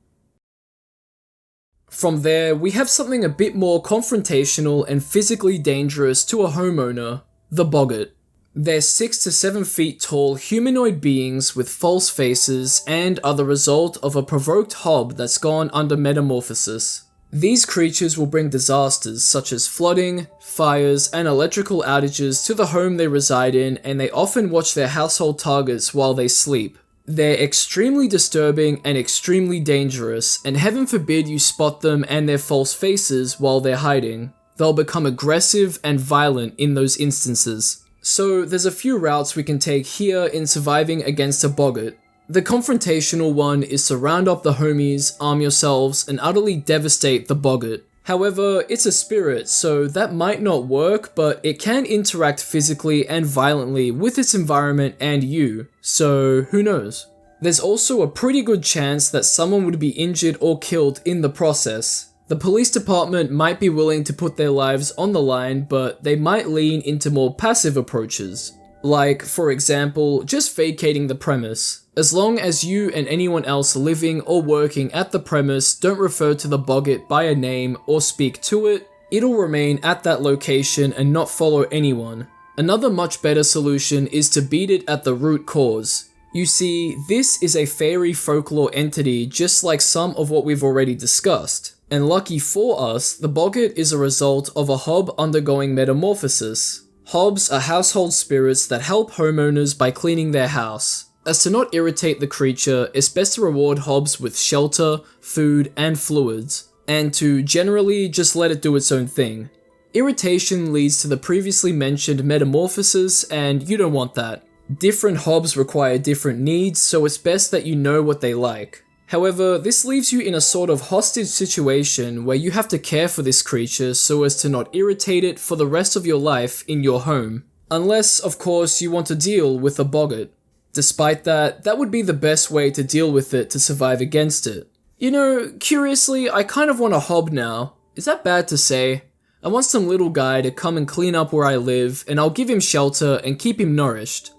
From there, we have something a bit more confrontational and physically dangerous to a homeowner, the boggart. They're 6 to 7 feet tall humanoid beings with false faces and are the result of a provoked hob that's gone under metamorphosis. These creatures will bring disasters such as flooding, fires, and electrical outages to the home they reside in, and they often watch their household targets while they sleep. They're extremely disturbing and extremely dangerous, and heaven forbid you spot them and their false faces while they're hiding. They'll become aggressive and violent in those instances. So there's a few routes we can take here in surviving against a boggart. The confrontational one is surround up the homies, arm yourselves, and utterly devastate the boggart. However, it's a spirit, so that might not work, but it can interact physically and violently with its environment and you, so who knows? There's also a pretty good chance that someone would be injured or killed in the process. The police department might be willing to put their lives on the line, but they might lean into more passive approaches. Like, for example, just vacating the premise. As long as you and anyone else living or working at the premise don't refer to the boggart by a name or speak to it, it'll remain at that location and not follow anyone. Another much better solution is to beat it at the root cause. You see, this is a fairy folklore entity just like some of what we've already discussed. And lucky for us, the boggart is a result of a hob undergoing metamorphosis. Hobs are household spirits that help homeowners by cleaning their house. As to not irritate the creature, it's best to reward hobs with shelter, food, and fluids, and to generally just let it do its own thing. Irritation leads to the previously mentioned metamorphosis, and you don't want that. Different hobs require different needs, so it's best that you know what they like. However, this leaves you in a sort of hostage situation where you have to care for this creature so as to not irritate it for the rest of your life in your home. Unless, of course, you want to deal with a boggart. Despite that, that would be the best way to deal with it to survive against it. You know, curiously, I kind of want a hob now. Is that bad to say? I want some little guy to come and clean up where I live, and I'll give him shelter and keep him nourished.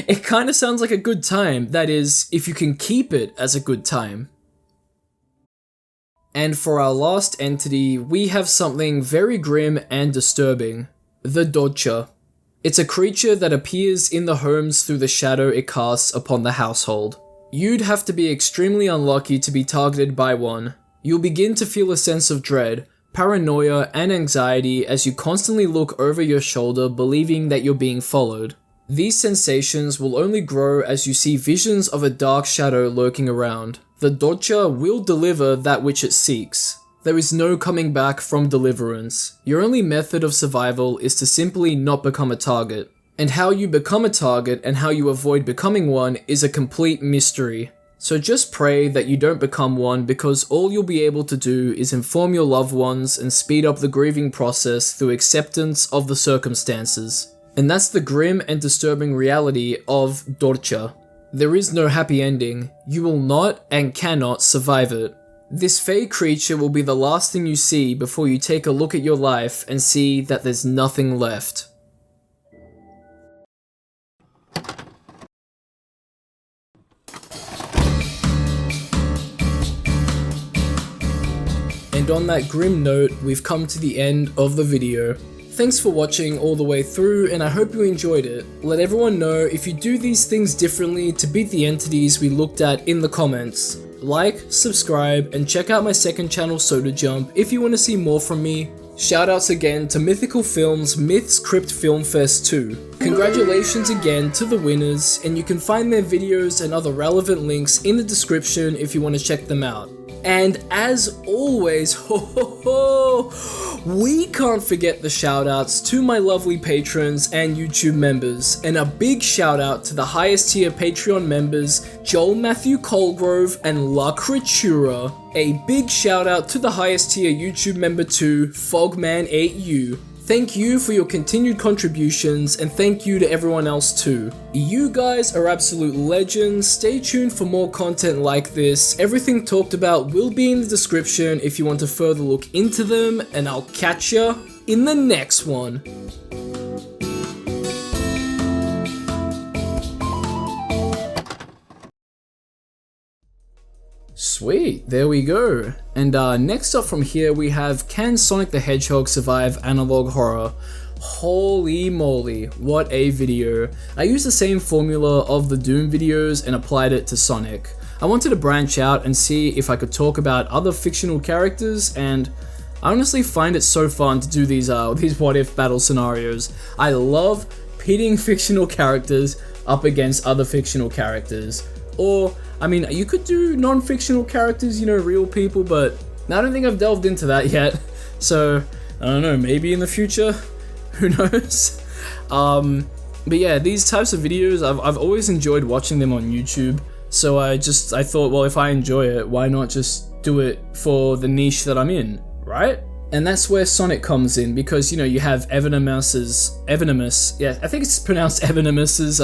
It kinda sounds like a good time, that is, if you can keep it as a good time. And for our last entity, we have something very grim and disturbing. The Dodger. It's a creature that appears in the homes through the shadow it casts upon the household. You'd have to be extremely unlucky to be targeted by one. You'll begin to feel a sense of dread, paranoia, and anxiety as you constantly look over your shoulder believing that you're being followed. These sensations will only grow as you see visions of a dark shadow lurking around. The Dodger will deliver that which it seeks. There is no coming back from deliverance. Your only method of survival is to simply not become a target. And how you become a target and how you avoid becoming one is a complete mystery. So just pray that you don't become one, because all you'll be able to do is inform your loved ones and speed up the grieving process through acceptance of the circumstances. And that's the grim and disturbing reality of Dodger. There is no happy ending. You will not and cannot survive it. This fey creature will be the last thing you see before you take a look at your life and see that there's nothing left. And on that grim note, we've come to the end of the video. Thanks for watching all the way through, and I hope you enjoyed it. Let everyone know if you do these things differently to beat the entities we looked at in the comments. Like, subscribe, and check out my second channel, Soda Jump, if you want to see more from me. Shoutouts again to Mythical Films Myths Crypt Film Fest 2. Congratulations again to the winners, and you can find their videos and other relevant links in the description if you want to check them out. And as always, we can't forget the shoutouts to my lovely patrons and YouTube members, and a big shout out to the highest tier Patreon members, Joel Matthew Colgrove and La Creatura. A big shout out to the highest tier YouTube member too, Fogman8U. Thank you for your continued contributions, and thank you to everyone else too. You guys are absolute legends. Stay tuned for more content like this. Everything talked about will be in the description if you want to further look into them, and I'll catch ya in the next one. Sweet, there we go. And next up from here we have, can Sonic the Hedgehog survive analog horror? Holy moly, what a video. I used the same formula of the Doom videos and applied it to Sonic. I wanted to branch out and see if I could talk about other fictional characters, and I honestly find it so fun to do these what if battle scenarios. I love pitting fictional characters up against other fictional characters. Or, I mean, you could do non-fictional characters, you know, real people, but I don't think I've delved into that yet. So, I don't know, maybe in the future? Who knows? But yeah, these types of videos, I've always enjoyed watching them on YouTube. So I thought, well, if I enjoy it, why not just do it for the niche that I'm in, right? And that's where Sonic comes in, because, you know, you have Evanimus, yeah, I think it's pronounced Evanimus's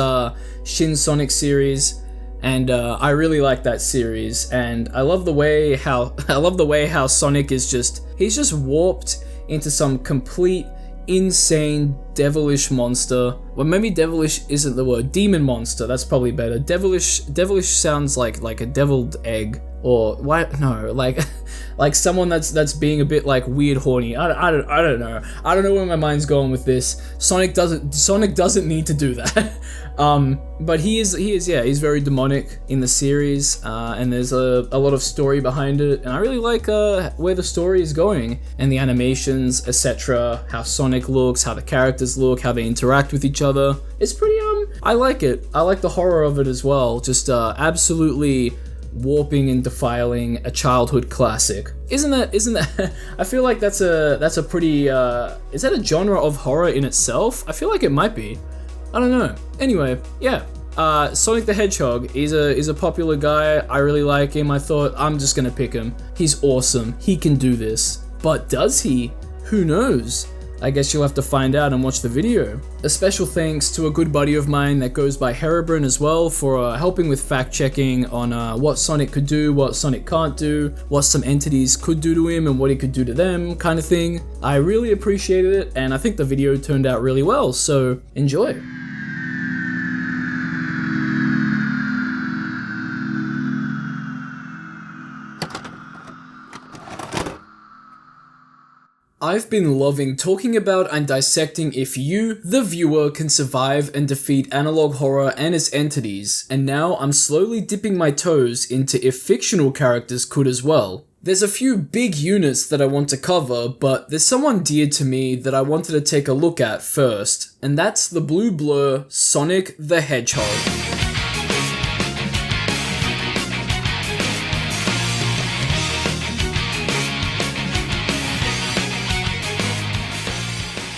Shin Sonic series, and I really like that series, and I love the way how Sonic is he's just warped into some complete, insane, devilish monster. Well, maybe devilish isn't the word. Demon monster, that's probably better. Devilish sounds like a deviled egg, or why? No, like someone that's being a bit like weird, horny. I don't know. I don't know where my mind's going with this. Sonic doesn't need to do that. But he is he's very demonic in the series, and there's a lot of story behind it, and I really like where the story is going, and the animations, etc., how Sonic looks, how the characters look, how they interact with each other. It's pretty I like it. I like the horror of it as well, just absolutely warping and defiling a childhood classic. Isn't that I feel like that's a pretty is that a genre of horror in itself? I feel like it might be. I don't know. Anyway, yeah. Sonic the Hedgehog is a popular guy. I really like him. I thought, I'm just gonna pick him. He's awesome. He can do this. But does he? Who knows? I guess you'll have to find out and watch the video. A special thanks to a good buddy of mine that goes by Herobrine as well for helping with fact checking on what Sonic could do, what Sonic can't do, what some entities could do to him and what he could do to them, kind of thing. I really appreciated it, and I think the video turned out really well, so enjoy. I've been loving talking about and dissecting if you, the viewer, can survive and defeat analog horror and its entities, and now I'm slowly dipping my toes into if fictional characters could as well. There's a few big units that I want to cover, but there's someone dear to me that I wanted to take a look at first, and that's the blue blur Sonic the Hedgehog.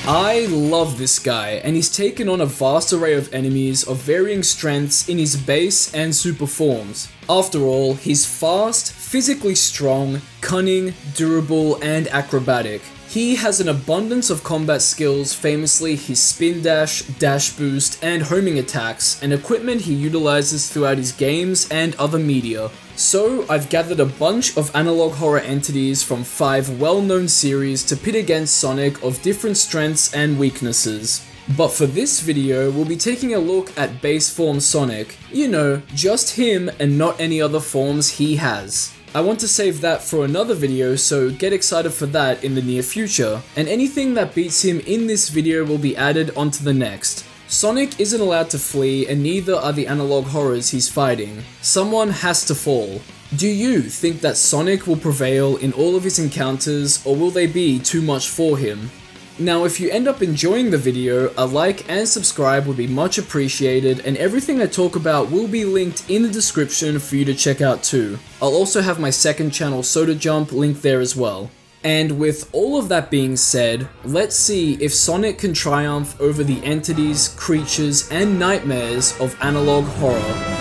I love this guy, and he's taken on a vast array of enemies of varying strengths in his base and super forms. After all, he's fast, physically strong, cunning, durable, and acrobatic. He has an abundance of combat skills, famously his spin dash, dash boost, and homing attacks, and equipment he utilizes throughout his games and other media. So, I've gathered a bunch of analog horror entities from 5 well-known series to pit against Sonic of different strengths and weaknesses. But for this video, we'll be taking a look at base form Sonic. You know, just him and not any other forms he has. I want to save that for another video, so get excited for that in the near future, and anything that beats him in this video will be added onto the next. Sonic isn't allowed to flee, and neither are the analog horrors he's fighting. Someone has to fall. Do you think that Sonic will prevail in all of his encounters, or will they be too much for him? Now, if you end up enjoying the video, a like and subscribe would be much appreciated, and everything I talk about will be linked in the description for you to check out too. I'll also have my second channel, Soda Jump, linked there as well. And with all of that being said, let's see if Sonic can triumph over the entities, creatures, and nightmares of analog horror.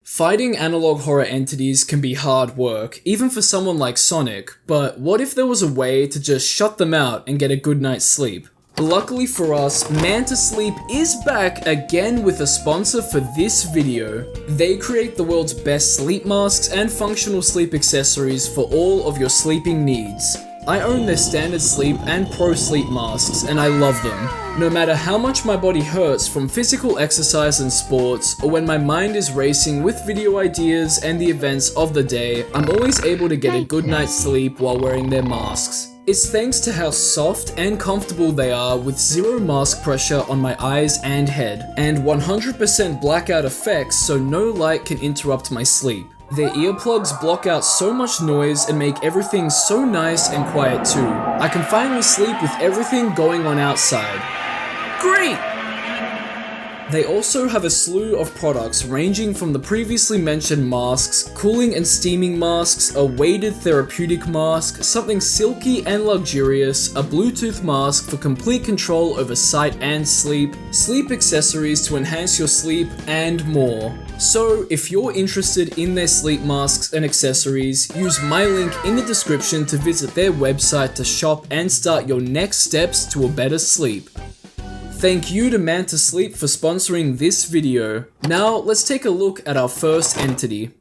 Fighting analog horror entities can be hard work, even for someone like Sonic, but what if there was a way to just shut them out and get a good night's sleep? Luckily for us, Manta Sleep is back again with a sponsor for this video. They create the world's best sleep masks and functional sleep accessories for all of your sleeping needs. I own their standard sleep and pro sleep masks, and I love them. No matter how much my body hurts from physical exercise and sports, or when my mind is racing with video ideas and the events of the day, I'm always able to get a good night's sleep while wearing their masks. It's thanks to how soft and comfortable they are with zero mask pressure on my eyes and head, and 100% blackout effects so no light can interrupt my sleep. Their earplugs block out so much noise and make everything so nice and quiet too. I can finally sleep with everything going on outside. Great! They also have a slew of products ranging from the previously mentioned masks, cooling and steaming masks, a weighted therapeutic mask, something silky and luxurious, a Bluetooth mask for complete control over sight and sleep, sleep accessories to enhance your sleep, and more. So, if you're interested in their sleep masks and accessories, use my link in the description to visit their website to shop and start your next steps to a better sleep. Thank you to Manta Sleep for sponsoring this video. Now, let's take a look at our first entity.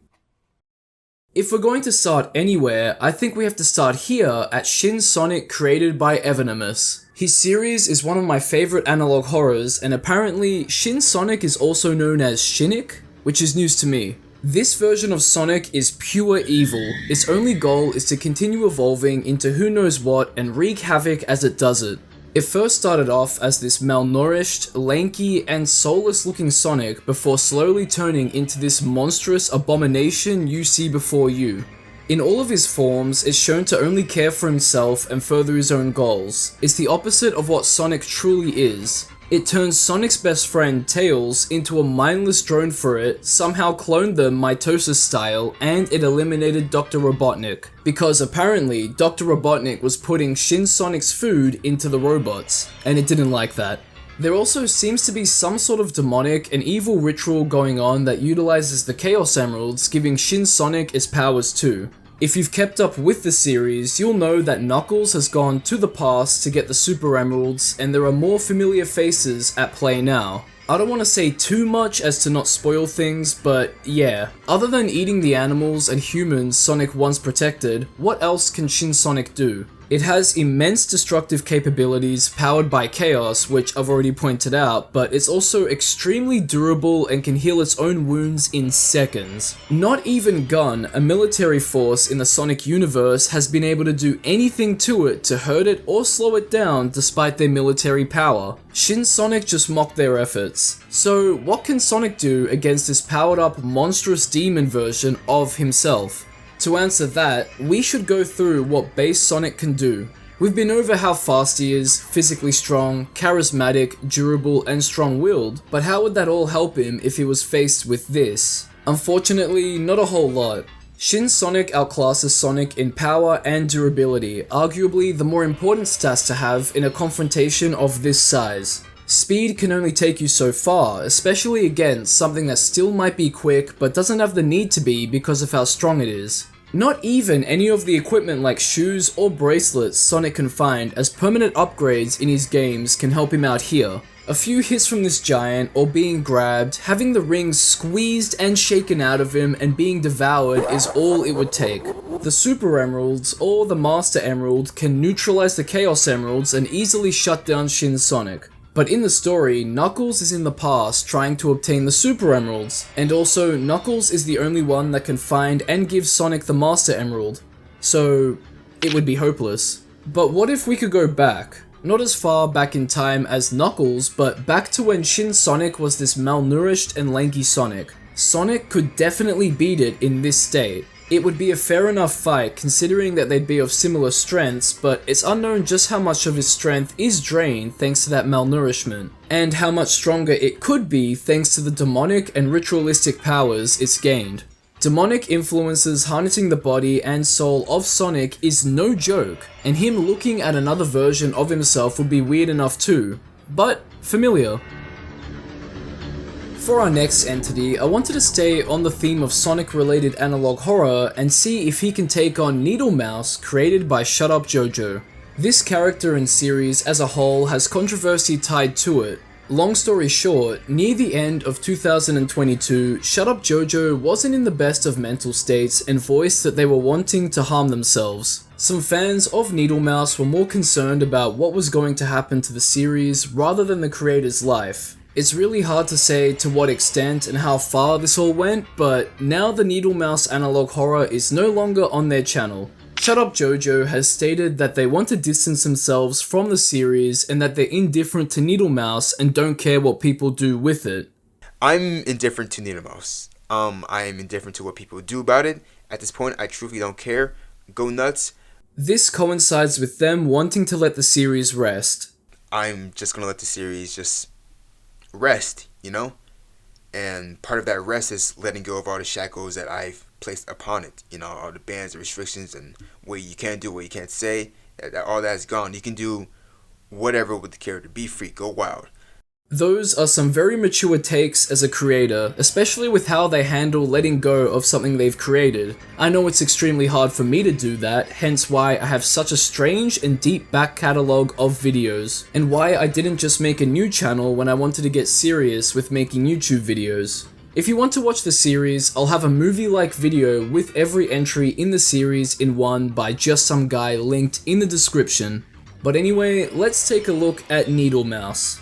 If we're going to start anywhere, I think we have to start here at Shin Sonic, created by Evanimus. His series is one of my favorite analog horrors, and apparently Shin Sonic is also known as Shinnick, which is news to me. This version of Sonic is pure evil. Its only goal is to continue evolving into who knows what and wreak havoc as it does it. It first started off as this malnourished, lanky, and soulless looking Sonic before slowly turning into this monstrous abomination you see before you. In all of his forms, it's shown to only care for himself and further his own goals. It's the opposite of what Sonic truly is. It turns Sonic's best friend, Tails, into a mindless drone for it, somehow cloned them mitosis style, and it eliminated Dr. Robotnik. Because apparently, Dr. Robotnik was putting Shin Sonic's food into the robots, and it didn't like that. There also seems to be some sort of demonic and evil ritual going on that utilizes the Chaos Emeralds, giving Shin Sonic its powers too. If you've kept up with the series, you'll know that Knuckles has gone to the past to get the Super Emeralds, and there are more familiar faces at play now. I don't want to say too much as to not spoil things, but yeah. Other than eating the animals and humans Sonic once protected, what else can Shin Sonic do? It has immense destructive capabilities powered by chaos, which I've already pointed out, but it's also extremely durable and can heal its own wounds in seconds. Not even Gun, a military force in the Sonic universe, has been able to do anything to it to hurt it or slow it down despite their military power. Shin Sonic just mocked their efforts. So what can Sonic do against this powered up monstrous demon version of himself? To answer that, we should go through what base Sonic can do. We've been over how fast he is, physically strong, charismatic, durable, and strong-willed, but how would that all help him if he was faced with this? Unfortunately, not a whole lot. Shin Sonic outclasses Sonic in power and durability, arguably the more important stats to have in a confrontation of this size. Speed can only take you so far, especially against something that still might be quick but doesn't have the need to be because of how strong it is. Not even any of the equipment like shoes or bracelets Sonic can find as permanent upgrades in his games can help him out here. A few hits from this giant, or being grabbed, having the rings squeezed and shaken out of him and being devoured is all it would take. The Super Emeralds, or the Master Emerald, can neutralize the Chaos Emeralds and easily shut down Shin Sonic. But in the story, Knuckles is in the past trying to obtain the Super Emeralds, and also Knuckles is the only one that can find and give Sonic the Master Emerald. So, it would be hopeless. But what if we could go back? Not as far back in time as Knuckles, but back to when Shin Sonic was this malnourished and lanky Sonic. Sonic could definitely beat it in this state. It would be a fair enough fight considering that they'd be of similar strengths, but it's unknown just how much of his strength is drained thanks to that malnourishment, and how much stronger it could be thanks to the demonic and ritualistic powers it's gained. Demonic influences harnessing the body and soul of Sonic is no joke, and him looking at another version of himself would be weird enough too, but familiar. For our next entity, I wanted to stay on the theme of Sonic-related analog horror and see if he can take on Needle Mouse, created by Shut Up JoJo. This character and series as a whole has controversy tied to it. Long story short, near the end of 2022, Shut Up JoJo wasn't in the best of mental states and voiced that they were wanting to harm themselves. Some fans of Needlemouse were more concerned about what was going to happen to the series rather than the creator's life. It's really hard to say to what extent and how far this all went, but now the Needlemouse analog horror is no longer on their channel. Shut Up JoJo has stated that they want to distance themselves from the series and that they're indifferent to Needlemouse and don't care what people do with it. I'm indifferent to Needlemouse. I am indifferent to what people do about it. At this point, I truly don't care. Go nuts. This coincides with them wanting to let the series rest. I'm just gonna let the series just rest, you know? And part of that rest is letting go of all the shackles that I've placed upon it. You know, all the bans, the restrictions, and what you can't do, what you can't say. All that's gone. You can do whatever with the character. Be free. Go wild. Those are some very mature takes as a creator, especially with how they handle letting go of something they've created. I know it's extremely hard for me to do that, hence why I have such a strange and deep back catalogue of videos, and why I didn't just make a new channel when I wanted to get serious with making YouTube videos. If you want to watch the series, I'll have a movie-like video with every entry in the series in one by just some guy linked in the description. But anyway, let's take a look at Needlemouse.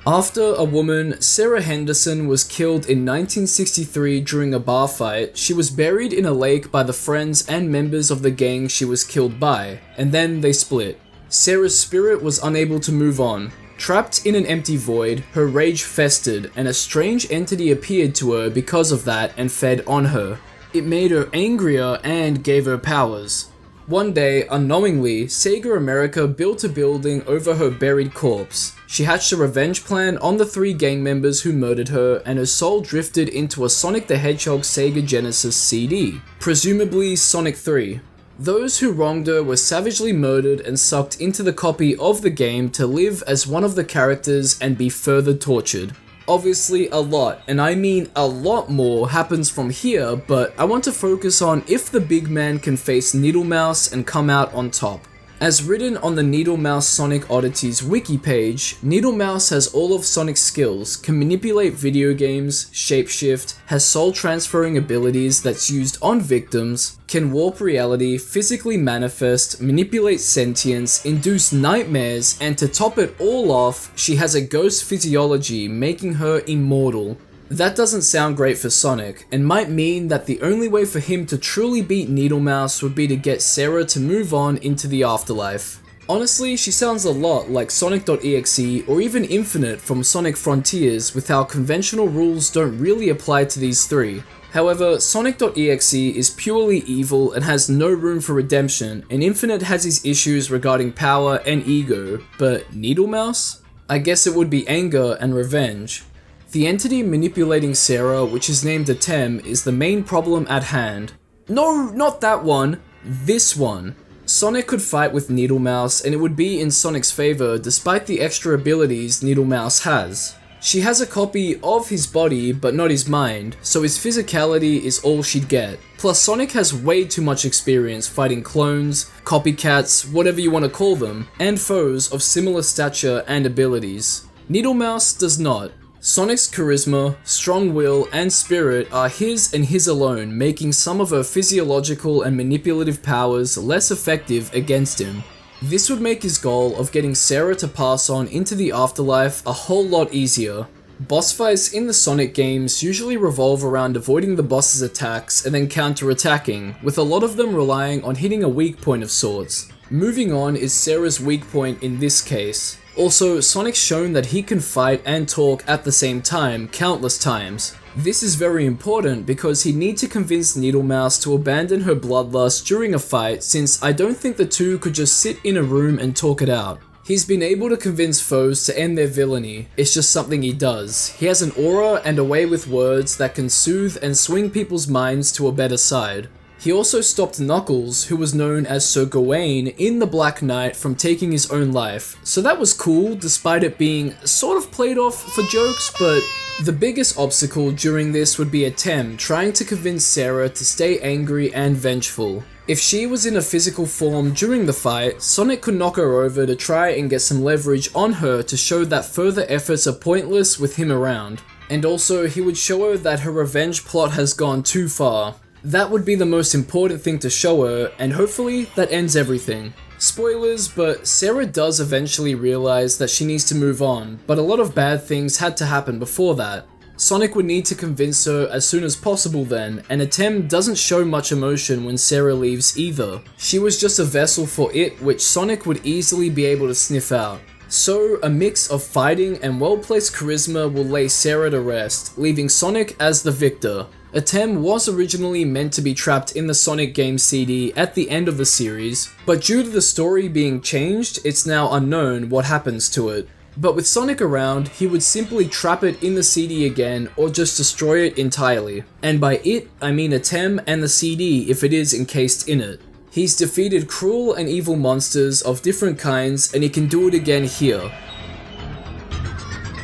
After a woman, Sarah Henderson, was killed in 1963 during a bar fight, she was buried in a lake by the friends and members of the gang she was killed by, and then they split. Sarah's spirit was unable to move on. Trapped in an empty void, her rage festered, and a strange entity appeared to her because of that and fed on her. It made her angrier and gave her powers. One day, unknowingly, Sega America built a building over her buried corpse. She hatched a revenge plan on the 3 gang members who murdered her, and her soul drifted into a Sonic the Hedgehog Sega Genesis CD, presumably Sonic 3. Those who wronged her were savagely murdered and sucked into the copy of the game to live as one of the characters and be further tortured. Obviously a lot, and I mean a lot more, happens from here, but I want to focus on if the big man can face Needlemouse and come out on top. As written on the Needlemouse Sonic Oddities wiki page, Needlemouse has all of Sonic's skills, can manipulate video games, shapeshift, has soul transferring abilities that's used on victims, can warp reality, physically manifest, manipulate sentience, induce nightmares, and to top it all off, she has a ghost physiology, making her immortal. That doesn't sound great for Sonic, and might mean that the only way for him to truly beat Needlemouse would be to get Sarah to move on into the afterlife. Honestly, she sounds a lot like Sonic.exe or even Infinite from Sonic Frontiers, with how conventional rules don't really apply to these 3. However, Sonic.exe is purely evil and has no room for redemption, and Infinite has his issues regarding power and ego, but Needlemouse? I guess it would be anger and revenge. The entity manipulating Sarah, which is named Atem, is the main problem at hand. No, not that one! This one. Sonic could fight with Needlemouse, and it would be in Sonic's favor despite the extra abilities Needlemouse has. She has a copy of his body, but not his mind, so his physicality is all she'd get. Plus, Sonic has way too much experience fighting clones, copycats, whatever you want to call them, and foes of similar stature and abilities. Needlemouse does not. Sonic's charisma, strong will, and spirit are his and his alone, making some of her physiological and manipulative powers less effective against him. This would make his goal of getting Sarah to pass on into the afterlife a whole lot easier. Boss fights in the Sonic games usually revolve around avoiding the boss's attacks and then counter-attacking, with a lot of them relying on hitting a weak point of sorts. Moving on is Sarah's weak point in this case. Also, Sonic's shown that he can fight and talk at the same time countless times. This is very important because he'd need to convince Needlemouse to abandon her bloodlust during a fight, since I don't think the two could just sit in a room and talk it out. He's been able to convince foes to end their villainy, it's just something he does. He has an aura and a way with words that can soothe and swing people's minds to a better side. He also stopped Knuckles, who was known as Sir Gawain in The Black Knight, from taking his own life, so that was cool despite it being sort of played off for jokes, but the biggest obstacle during this would be Atem trying to convince Sarah to stay angry and vengeful. If she was in a physical form during the fight, Sonic could knock her over to try and get some leverage on her to show that further efforts are pointless with him around. And also, he would show her that her revenge plot has gone too far. That would be the most important thing to show her, and hopefully that ends everything. Spoilers, but Sarah does eventually realize that she needs to move on, but a lot of bad things had to happen before that. Sonic would need to convince her as soon as possible then, and Atem doesn't show much emotion when Sarah leaves either. She was just a vessel for it, which Sonic would easily be able to sniff out. So, a mix of fighting and well-placed charisma will lay Sarah to rest, leaving Sonic as the victor. Atem was originally meant to be trapped in the Sonic game CD at the end of the series, but due to the story being changed, it's now unknown what happens to it. But with Sonic around, he would simply trap it in the CD again or just destroy it entirely. And by it, I mean Atem and the CD if it is encased in it. He's defeated cruel and evil monsters of different kinds, and he can do it again here.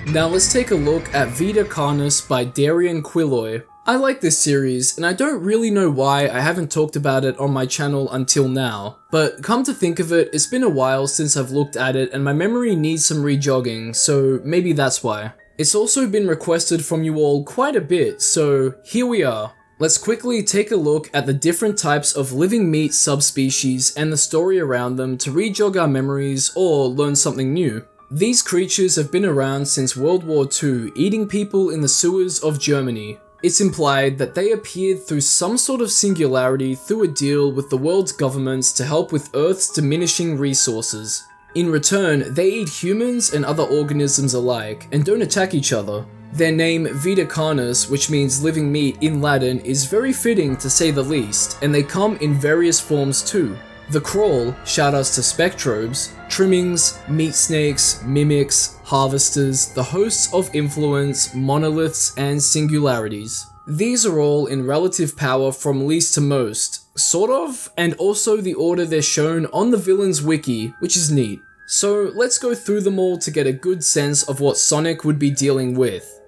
Now let's take a look at Vita Carnus by Darian Quilloy. I like this series, and I don't really know why I haven't talked about it on my channel until now, but come to think of it, it's been a while since I've looked at it and my memory needs some rejogging, so maybe that's why. It's also been requested from you all quite a bit, so here we are. Let's quickly take a look at the different types of living meat subspecies and the story around them to rejog our memories or learn something new. These creatures have been around since World War II, eating people in the sewers of Germany. It's implied that they appeared through some sort of singularity through a deal with the world's governments to help with Earth's diminishing resources. In return, they eat humans and other organisms alike, and don't attack each other. Their name, Vita Carnus, which means living meat in Latin, is very fitting to say the least, and they come in various forms too. The Crawl, shoutouts to Spectrobes, Trimmings, Meat Snakes, Mimics, Harvesters, the hosts of influence, monoliths, and singularities. These are all in relative power from least to most, sort of, and also the order they're shown on the villain's wiki, which is neat. So let's go through them all to get a good sense of what Sonic would be dealing with.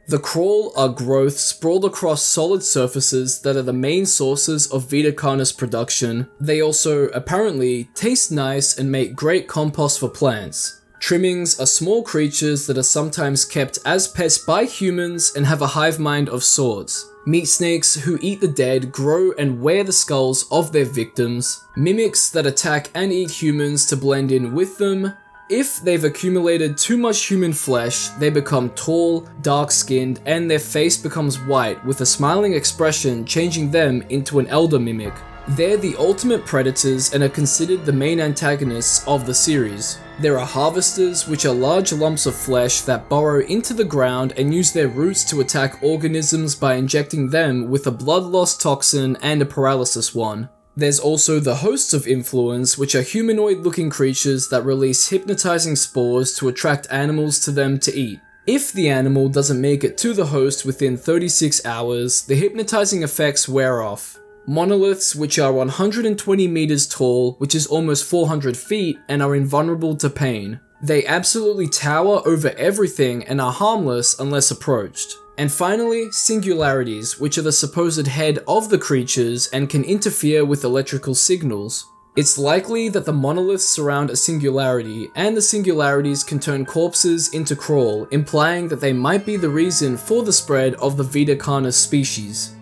The Crawl are growths sprawled across solid surfaces that are the main sources of Vita Carnus production. They also, apparently, taste nice and make great compost for plants. Trimmings are small creatures that are sometimes kept as pets by humans and have a hive mind of sorts. Meat snakes who eat the dead, grow and wear the skulls of their victims. Mimics that attack and eat humans to blend in with them. If they've accumulated too much human flesh, they become tall, dark-skinned, and their face becomes white with a smiling expression, changing them into an elder mimic. They're the ultimate predators and are considered the main antagonists of the series. There are harvesters, which are large lumps of flesh that burrow into the ground and use their roots to attack organisms by injecting them with a blood loss toxin and a paralysis one. There's also the hosts of influence, which are humanoid-looking creatures that release hypnotizing spores to attract animals to them to eat. If the animal doesn't make it to the host within 36 hours, the hypnotizing effects wear off. Monoliths, which are 120 meters tall, which is almost 400 feet, and are invulnerable to pain. They absolutely tower over everything and are harmless unless approached. And finally, singularities, which are the supposed head of the creatures and can interfere with electrical signals. It's likely that the monoliths surround a singularity, and the singularities can turn corpses into Crawl, implying that they might be the reason for the spread of the Vita Carnus species.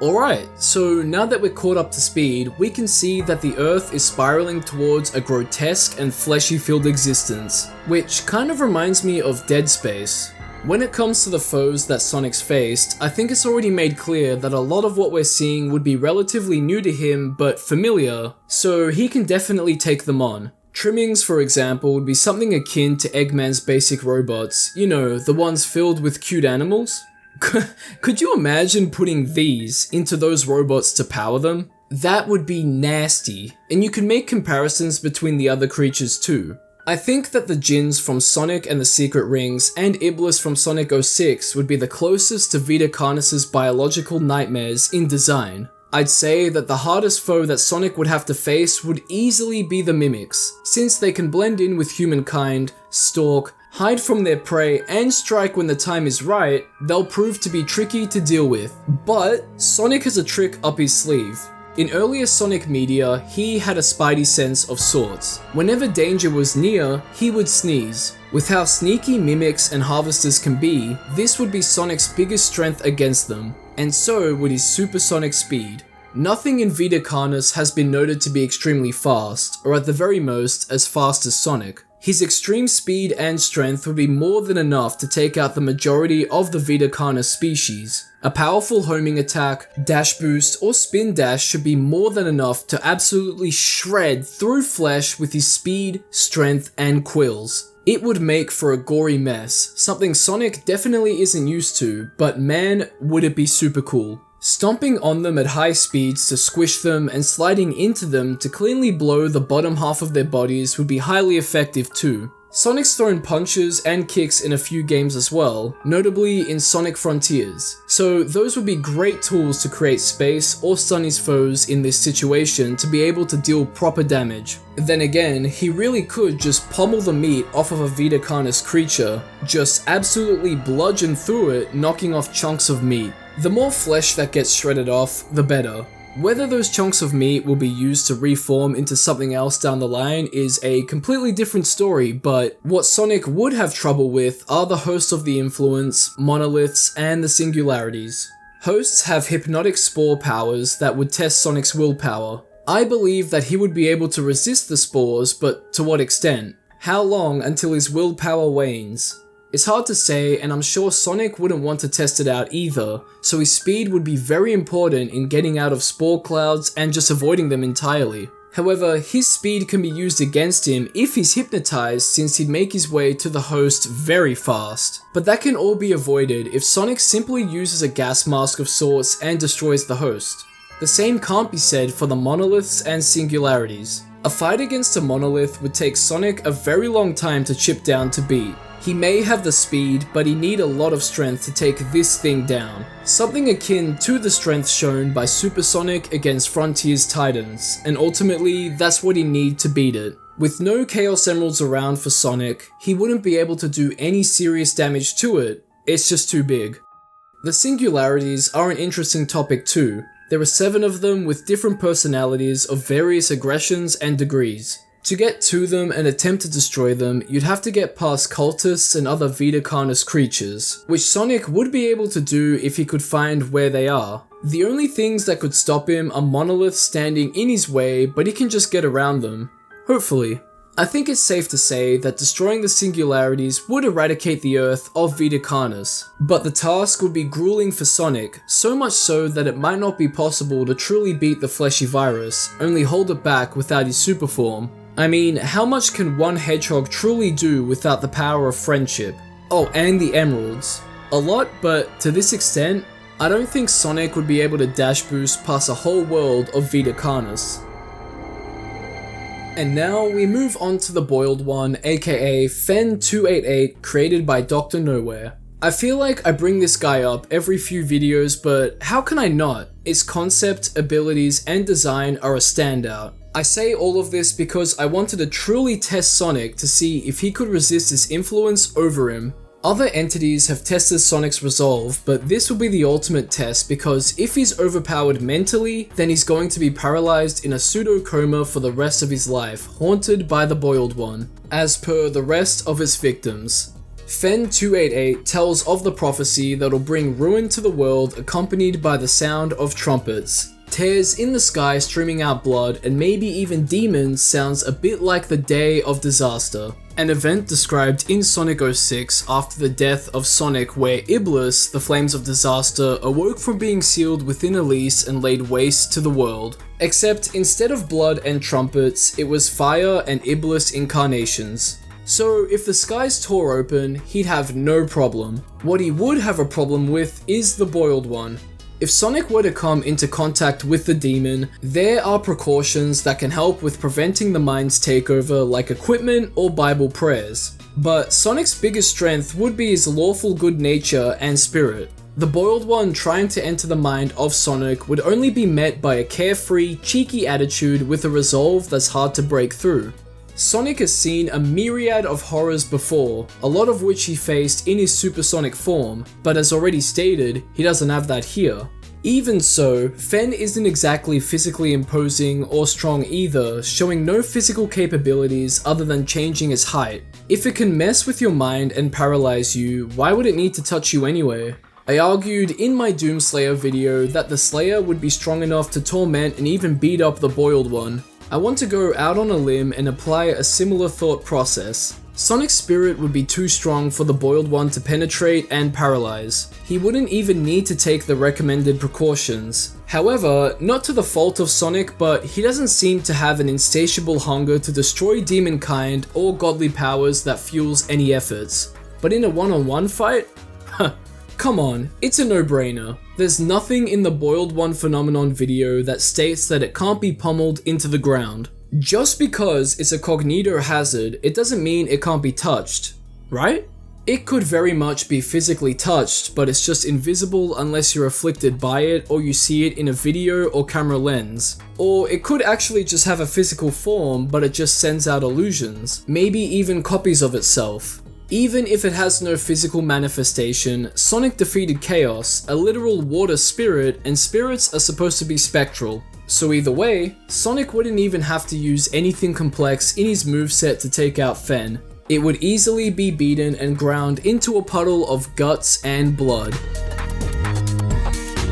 Alright, so now that we're caught up to speed, we can see that the Earth is spiraling towards a grotesque and fleshy-filled existence, which kind of reminds me of Dead Space. When it comes to the foes that Sonic's faced, I think it's already made clear that a lot of what we're seeing would be relatively new to him but familiar, so he can definitely take them on. Trimmings, for example, would be something akin to Eggman's basic robots, you know, the ones filled with cute animals. Could you imagine putting these into those robots to power them? That would be nasty, and you can make comparisons between the other creatures too. I think that the Djinns from Sonic and the Secret Rings and Iblis from Sonic 06 would be the closest to Vita Carnus's biological nightmares in design. I'd say that the hardest foe that Sonic would have to face would easily be the Mimics, since they can blend in with humankind, stalk, hide from their prey, and strike when the time is right. They'll prove to be tricky to deal with. But Sonic has a trick up his sleeve. In earlier Sonic media, he had a spidey sense of sorts. Whenever danger was near, he would sneeze. With how sneaky mimics and harvesters can be, this would be Sonic's biggest strength against them, and so would his supersonic speed. Nothing in Vita Carnus has been noted to be extremely fast, or at the very most, as fast as Sonic. His extreme speed and strength would be more than enough to take out the majority of the Vita Carnus species. A powerful homing attack, dash boost, or spin dash should be more than enough to absolutely shred through flesh with his speed, strength, and quills. It would make for a gory mess, something Sonic definitely isn't used to, but man, would it be super cool. Stomping on them at high speeds to squish them and sliding into them to cleanly blow the bottom half of their bodies would be highly effective too. Sonic's thrown punches and kicks in a few games as well, notably in Sonic Frontiers, so those would be great tools to create space or stun his foes in this situation to be able to deal proper damage. Then again, he really could just pommel the meat off of a Vita Carnus creature, just absolutely bludgeon through it, knocking off chunks of meat. The more flesh that gets shredded off, the better. Whether those chunks of meat will be used to reform into something else down the line is a completely different story, but what Sonic would have trouble with are the hosts of the influence, monoliths, and the singularities. Hosts have hypnotic spore powers that would test Sonic's willpower. I believe that he would be able to resist the spores, but to what extent? How long until his willpower wanes? It's hard to say, and I'm sure Sonic wouldn't want to test it out either, so his speed would be very important in getting out of spore clouds and just avoiding them entirely. However, his speed can be used against him if he's hypnotized, since he'd make his way to the host very fast. But that can all be avoided if Sonic simply uses a gas mask of sorts and destroys the host. The same can't be said for the monoliths and singularities. A fight against a monolith would take Sonic a very long time to chip down to beat. He may have the speed, but he need a lot of strength to take this thing down. Something akin to the strength shown by Super Sonic against Frontier's Titans, and ultimately, that's what he need to beat it. With no Chaos Emeralds around for Sonic, he wouldn't be able to do any serious damage to it, it's just too big. The singularities are an interesting topic too. There are 7 of them with different personalities of various aggressions and degrees. To get to them and attempt to destroy them, you'd have to get past cultists and other Vita Carnus creatures, which Sonic would be able to do if he could find where they are. The only things that could stop him are monoliths standing in his way, but he can just get around them. Hopefully. I think it's safe to say that destroying the singularities would eradicate the Earth of Vita Carnus, but the task would be grueling for Sonic, so much so that it might not be possible to truly beat the fleshy virus, only hold it back without his super form. I mean, how much can one Hedgehog truly do without the power of friendship? Oh, and the emeralds. A lot, but to this extent, I don't think Sonic would be able to dash boost past a whole world of Vita Carnus. And now we move on to the boiled one, aka Fen288, created by Dr. Nowhere. I feel like I bring this guy up every few videos, but how can I not? Its concept, abilities, and design are a standout. I say all of this because I wanted to truly test Sonic to see if he could resist his influence over him. Other entities have tested Sonic's resolve, but this will be the ultimate test because if he's overpowered mentally, then he's going to be paralyzed in a pseudo-coma for the rest of his life, haunted by the boiled one, as per the rest of its victims. Fen288 tells of the prophecy that'll bring ruin to the world accompanied by the sound of trumpets. Tears in the sky streaming out blood and maybe even demons sounds a bit like the Day of Disaster, an event described in Sonic 06 after the death of Sonic where Iblis, the Flames of Disaster, awoke from being sealed within Elise and laid waste to the world. Except instead of blood and trumpets, it was fire and Iblis incarnations. So if the skies tore open, he'd have no problem. What he would have a problem with is the boiled one. If Sonic were to come into contact with the demon, there are precautions that can help with preventing the mind's takeover like equipment or Bible prayers. But Sonic's biggest strength would be his lawful good nature and spirit. The boiled one trying to enter the mind of Sonic would only be met by a carefree, cheeky attitude with a resolve that's hard to break through. Sonic has seen a myriad of horrors before, a lot of which he faced in his supersonic form, but as already stated, he doesn't have that here. Even so, Fen isn't exactly physically imposing or strong either, showing no physical capabilities other than changing its height. If it can mess with your mind and paralyze you, why would it need to touch you anyway? I argued in my Doomslayer video that the Slayer would be strong enough to torment and even beat up the Boiled One. I want to go out on a limb and apply a similar thought process. Sonic's spirit would be too strong for the Boiled One to penetrate and paralyze. He wouldn't even need to take the recommended precautions. However, not to the fault of Sonic, but he doesn't seem to have an insatiable hunger to destroy demonkind or godly powers that fuels any efforts. But in a one-on-one fight? Come on, it's a no-brainer. There's nothing in the Boiled One phenomenon video that states that it can't be pummeled into the ground. Just because it's a cognito hazard, it doesn't mean it can't be touched, right? It could very much be physically touched, but it's just invisible unless you're afflicted by it or you see it in a video or camera lens. Or it could actually just have a physical form, but it just sends out illusions, maybe even copies of itself. Even if it has no physical manifestation, Sonic defeated Chaos, a literal water spirit, and spirits are supposed to be spectral. So either way, Sonic wouldn't even have to use anything complex in his moveset to take out Fen. It would easily be beaten and ground into a puddle of guts and blood.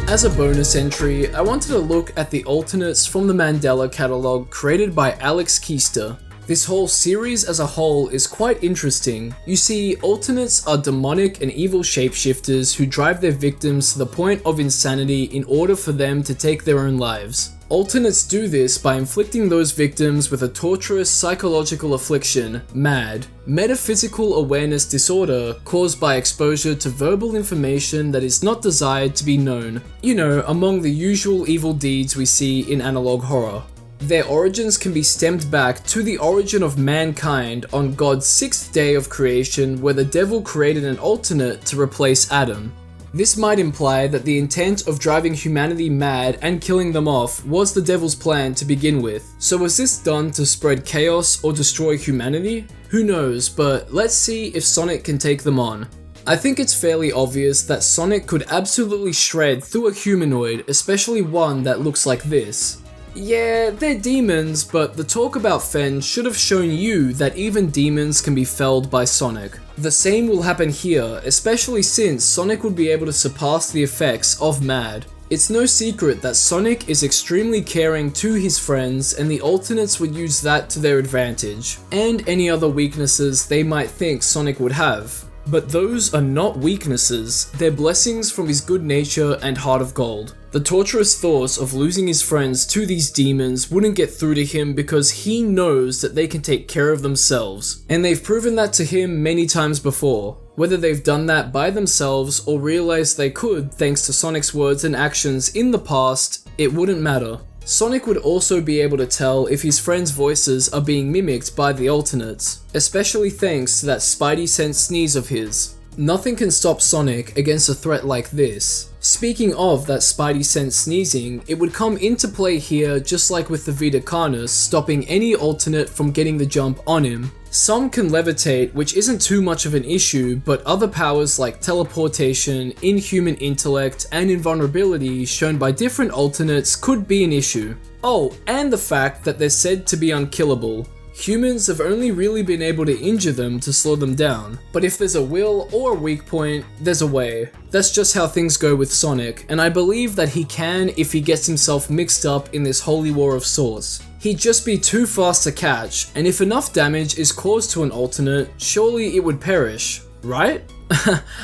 As a bonus entry, I wanted to look at the alternates from the Mandela catalog created by Alex Keister. This whole series as a whole is quite interesting. You see, alternates are demonic and evil shapeshifters who drive their victims to the point of insanity in order for them to take their own lives. Alternates do this by inflicting those victims with a torturous psychological affliction, MAD, metaphysical awareness disorder caused by exposure to verbal information that is not desired to be known. You know, among the usual evil deeds we see in analog horror. Their origins can be stemmed back to the origin of mankind on God's 6th day of creation, where the devil created an alternate to replace Adam. This might imply that the intent of driving humanity mad and killing them off was the devil's plan to begin with. So was this done to spread chaos or destroy humanity? Who knows, but let's see if Sonic can take them on. I think it's fairly obvious that Sonic could absolutely shred through a humanoid, especially one that looks like this. Yeah, they're demons, but the talk about Fen should have shown you that even demons can be felled by Sonic. The same will happen here, especially since Sonic would be able to surpass the effects of MAD. It's no secret that Sonic is extremely caring to his friends, and the alternates would use that to their advantage, and any other weaknesses they might think Sonic would have. But those are not weaknesses, they're blessings from his good nature and heart of gold. The torturous thoughts of losing his friends to these demons wouldn't get through to him because he knows that they can take care of themselves. And they've proven that to him many times before. Whether they've done that by themselves or realized they could thanks to Sonic's words and actions in the past, it wouldn't matter. Sonic would also be able to tell if his friends' voices are being mimicked by the alternates, especially thanks to that Spidey sense sneeze of his. Nothing can stop Sonic against a threat like this. Speaking of that Spidey sense sneezing, it would come into play here just like with the Vita Carnus, stopping any alternate from getting the jump on him. Some can levitate, which isn't too much of an issue, but other powers like teleportation, inhuman intellect, and invulnerability shown by different alternates could be an issue. Oh, and the fact that they're said to be unkillable. Humans have only really been able to injure them to slow them down, but if there's a will or a weak point, there's a way. That's just how things go with Sonic, and I believe that he can if he gets himself mixed up in this holy war of sorts. He'd just be too fast to catch, and if enough damage is caused to an alternate, surely it would perish, right?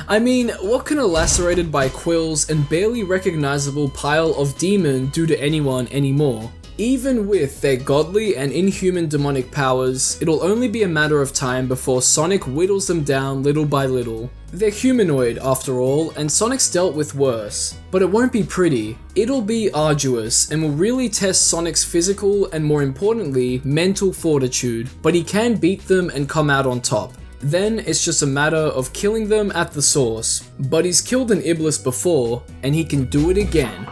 I mean, what can a lacerated by quills and barely recognizable pile of demon do to anyone anymore? Even with their godly and inhuman demonic powers, it'll only be a matter of time before Sonic whittles them down little by little. They're humanoid after all, and Sonic's dealt with worse. But it won't be pretty. It'll be arduous, and will really test Sonic's physical and more importantly, mental fortitude, but he can beat them and come out on top. Then it's just a matter of killing them at the source. But he's killed an Iblis before, and he can do it again.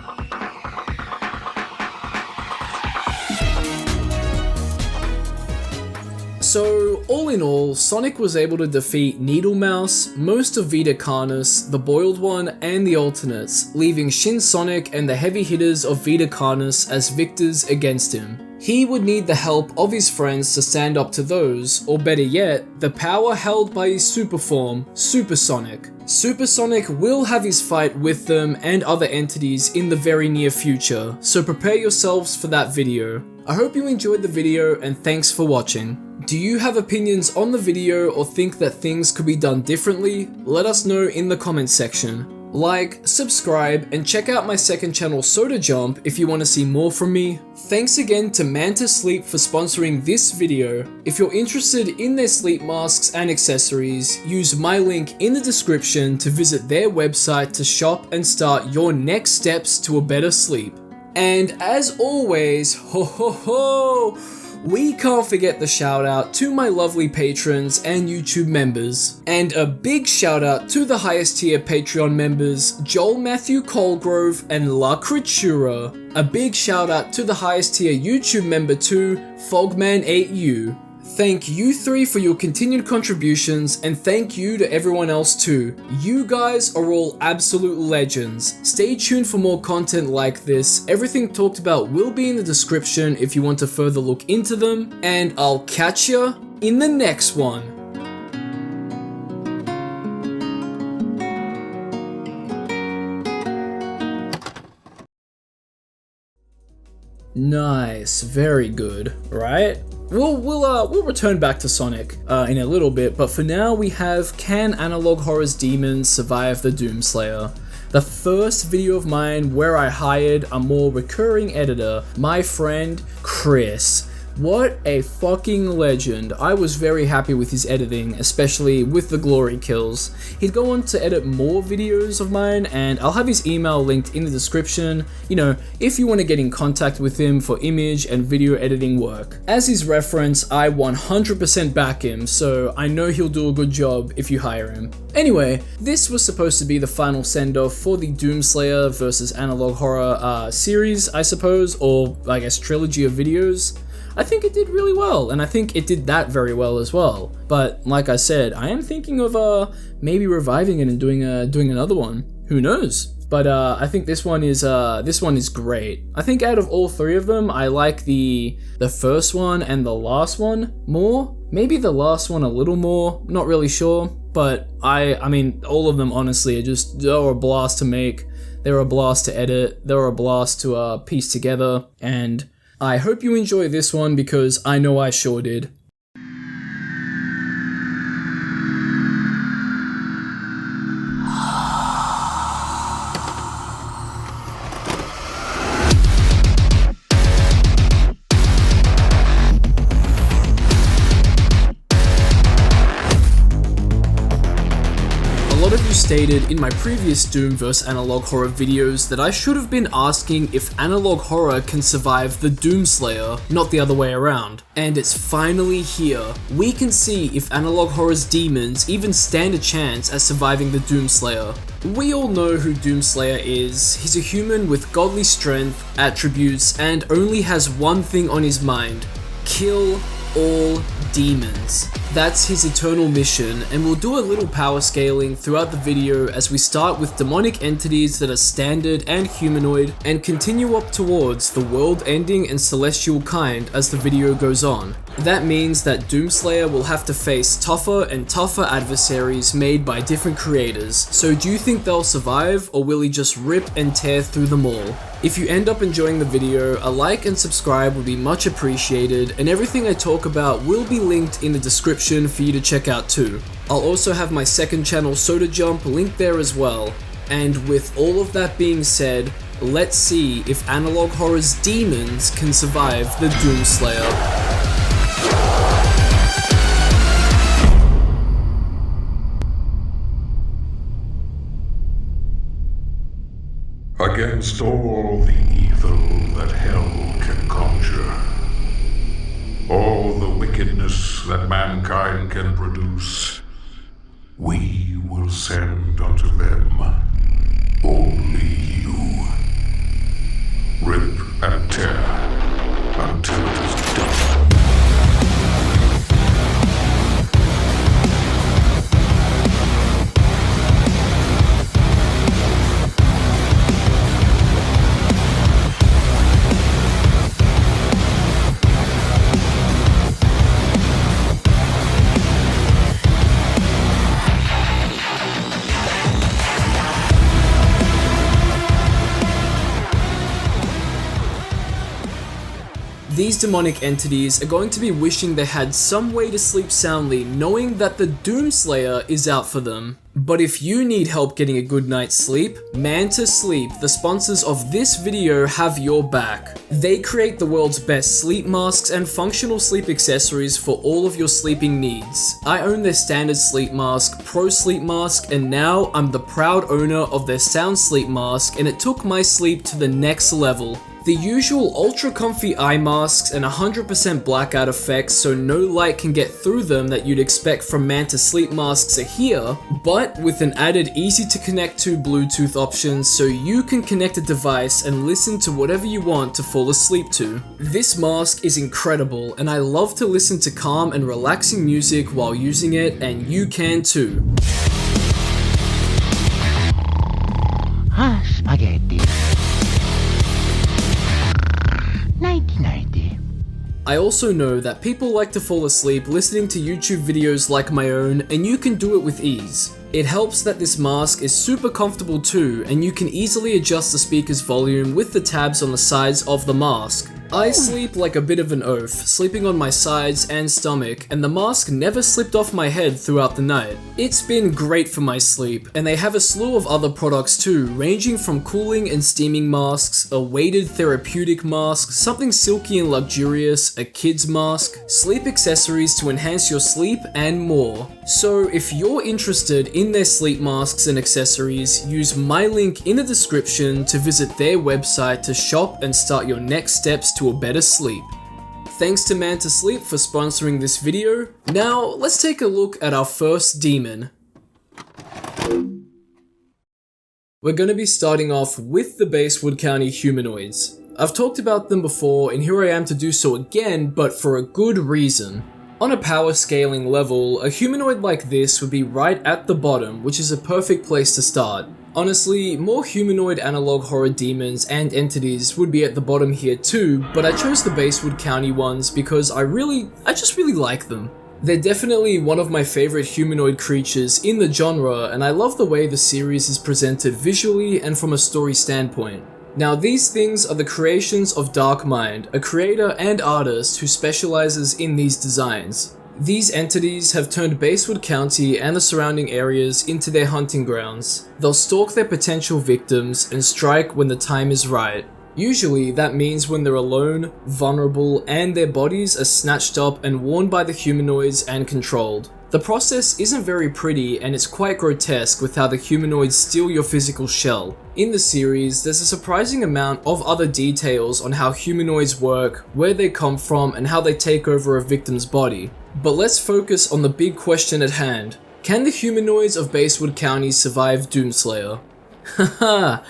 So, all in all, Sonic was able to defeat Needle Mouse, most of Vita Carnus, the Boiled One, and the Alternates, leaving Shin Sonic and the heavy hitters of Vita Carnus as victors against him. He would need the help of his friends to stand up to those, or better yet, the power held by his super form, Super Sonic. Super Sonic will have his fight with them and other entities in the very near future, so prepare yourselves for that video. I hope you enjoyed the video and thanks for watching. Do you have opinions on the video or think that things could be done differently? Let us know in the comments section. Like, subscribe, and check out my second channel Soda Jump if you want to see more from me. Thanks again to Mantis Sleep for sponsoring this video. If you're interested in their sleep masks and accessories, use my link in the description to visit their website to shop and start your next steps to a better sleep. And as always, ho ho ho! We can't forget the shout out to my lovely patrons and YouTube members. And a big shout out to the highest tier Patreon members, Joel Matthew Colgrove and La Creatura. A big shout out to the highest tier YouTube member too, Fogman8U. Thank you three for your continued contributions, and thank you to everyone else too. You guys are all absolute legends. Stay tuned for more content like this. Everything talked about will be in the description if you want to further look into them, and I'll catch ya in the next one. Nice, very good, right? We'll return back to Sonic in a little bit, but for now we have Can Analog Horror's Demons Survive the Doomslayer? The first video of mine where I hired a more recurring editor, my friend Chris. What a fucking legend. I was very happy with his editing, especially with the glory kills. He'd go on to edit more videos of mine, and I'll have his email linked in the description, you know, if you want to get in contact with him for image and video editing work. As his reference, I 100% back him, so I know he'll do a good job if you hire him. Anyway, this was supposed to be the final send-off for the Doomslayer vs. Analog Horror series, I suppose, or I guess trilogy of videos. I think it did really well, and I think it did that very well as well. But like I said, I am thinking of maybe reviving it and doing another one. Who knows? But I think this one is great. I think out of all three of them, I like the first one and the last one more. Maybe the last one a little more. Not really sure. But I mean, all of them honestly are a blast to make. They're a blast to edit. They're a blast to piece together. And I hope you enjoy this one because I know I sure did. Stated in my previous Doom vs Analog Horror videos that I should have been asking if Analog Horror can survive the Doomslayer, not the other way around. And it's finally here. We can see if Analog Horror's demons even stand a chance at surviving the Doomslayer. We all know who Doomslayer is. He's a human with godly strength, attributes, and only has one thing on his mind: kill all demons. That's his eternal mission, and we'll do a little power scaling throughout the video as we start with demonic entities that are standard and humanoid, and continue up towards the world-ending and celestial kind as the video goes on. That means that Doomslayer will have to face tougher and tougher adversaries made by different creators. So do you think they'll survive, or will he just rip and tear through them all? If you end up enjoying the video, a like and subscribe would be much appreciated, and everything I talk about will be linked in the description for you to check out too. I'll also have my second channel Soda Jump linked there as well. And with all of that being said, let's see if Analog Horror's demons can survive the Doomslayer. Against all the evil that hell can conjure, all the wickedness that mankind can produce, we will send unto them only you. Rip and tear until it is done. these demonic entities are going to be wishing they had some way to sleep soundly, knowing that the Doomslayer is out for them. But if you need help getting a good night's sleep, Manta Sleep, the sponsors of this video, have your back. They create the world's best sleep masks and functional sleep accessories for all of your sleeping needs. I own their standard sleep mask, Pro Sleep Mask, and now I'm the proud owner of their Sound Sleep Mask, and it took my sleep to the next level. The usual ultra comfy eye masks and 100% blackout effects so no light can get through them that you'd expect from Manta sleep masks are here, but with an added easy to connect to Bluetooth option so you can connect a device and listen to whatever you want to fall asleep to. This mask is incredible and I love to listen to calm and relaxing music while using it, and you can too. Spaghetti. 1990. I also know that people like to fall asleep listening to YouTube videos like my own, and you can do it with ease. It helps that this mask is super comfortable too, and you can easily adjust the speaker's volume with the tabs on the sides of the mask. I sleep like a bit of an oaf, sleeping on my sides and stomach, and the mask never slipped off my head throughout the night. It's been great for my sleep, and they have a slew of other products too, ranging from cooling and steaming masks, a weighted therapeutic mask, something silky and luxurious, a kid's mask, sleep accessories to enhance your sleep, and more. So if you're interested in their sleep masks and accessories, use my link in the description to visit their website to shop and start your next steps to a better sleep. Thanks to Manta Sleep for sponsoring this video. Now, let's take a look at our first demon. We're going to be starting off with the Basewood County humanoids. I've talked about them before, and here I am to do so again, but for a good reason. On a power scaling level, a humanoid like this would be right at the bottom, which is a perfect place to start. Honestly, more humanoid analog horror demons and entities would be at the bottom here too, but I chose the Basewood County ones because I just really like them. They're definitely one of my favorite humanoid creatures in the genre, and I love the way the series is presented visually and from a story standpoint. Now, these things are the creations of Darkmind, a creator and artist who specializes in these designs. These entities have turned Basewood County and the surrounding areas into their hunting grounds. They'll stalk their potential victims and strike when the time is right. Usually, that means when they're alone, vulnerable, and their bodies are snatched up and worn by the humanoids and controlled. The process isn't very pretty, and it's quite grotesque with how the humanoids steal your physical shell. In the series, there's a surprising amount of other details on how humanoids work, where they come from, and how they take over a victim's body. But let's focus on the big question at hand. Can the humanoids of Basewood County survive Doomslayer? Haha,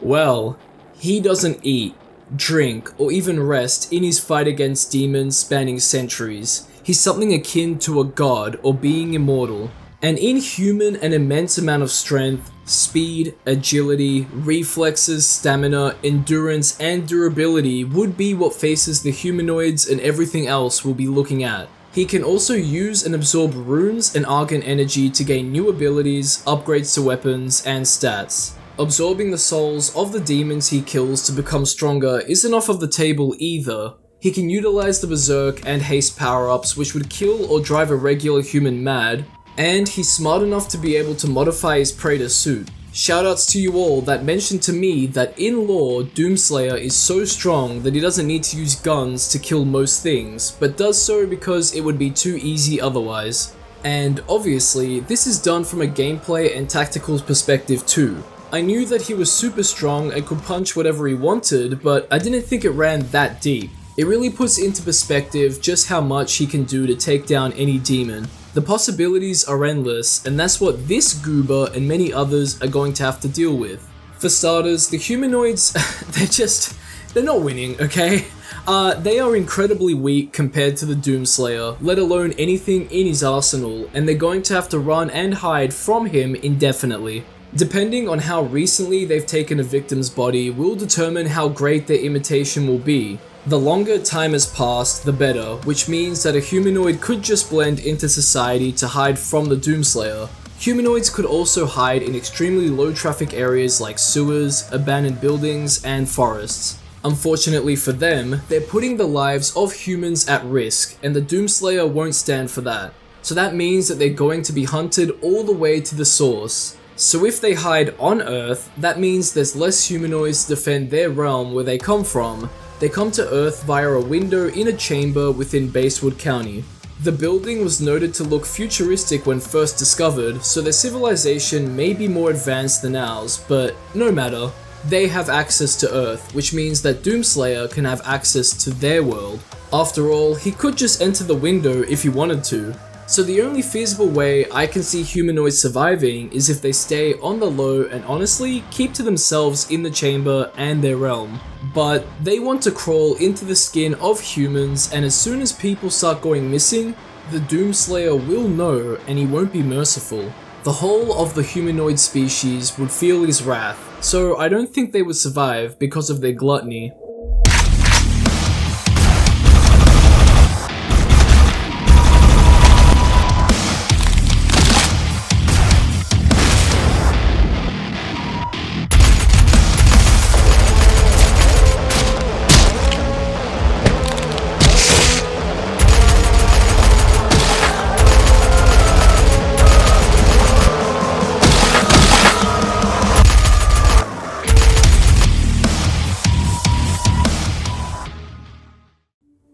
well, he doesn't eat, drink, or even rest in his fight against demons spanning centuries. He's something akin to a god or being immortal. An inhuman and immense amount of strength, speed, agility, reflexes, stamina, endurance, and durability would be what faces the humanoids and everything else we'll be looking at. He can also use and absorb runes and argon energy to gain new abilities, upgrades to weapons, and stats. Absorbing the souls of the demons he kills to become stronger isn't off of the table either. He can utilize the Berserk and Haste power-ups, which would kill or drive a regular human mad, and he's smart enough to be able to modify his prey to suit. Shoutouts to you all that mentioned to me that in lore, Doomslayer is so strong that he doesn't need to use guns to kill most things, but does so because it would be too easy otherwise. And obviously, this is done from a gameplay and tactical perspective too. I knew that he was super strong and could punch whatever he wanted, but I didn't think it ran that deep. It really puts into perspective just how much he can do to take down any demon. The possibilities are endless, and that's what this goober and many others are going to have to deal with. For starters, the humanoids, they're not winning, okay? They are incredibly weak compared to the Doomslayer, let alone anything in his arsenal, and they're going to have to run and hide from him indefinitely. Depending on how recently they've taken a victim's body will determine how great their imitation will be. The longer time has passed, the better, which means that a humanoid could just blend into society to hide from the Doomslayer. Humanoids could also hide in extremely low traffic areas like sewers, abandoned buildings, and forests. Unfortunately for them, they're putting the lives of humans at risk, and the Doomslayer won't stand for that. So that means that they're going to be hunted all the way to the source. So if they hide on Earth, that means there's less humanoids to defend their realm where they come from. They come to Earth via a window in a chamber within Basewood County. The building was noted to look futuristic when first discovered, so their civilization may be more advanced than ours, but no matter. They have access to Earth, which means that Doomslayer can have access to their world. After all, he could just enter the window if he wanted to. So the only feasible way I can see humanoids surviving is if they stay on the low and honestly keep to themselves in the chamber and their realm. But they want to crawl into the skin of humans, and as soon as people start going missing, the Doomslayer will know and he won't be merciful. The whole of the humanoid species would feel his wrath, so I don't think they would survive because of their gluttony.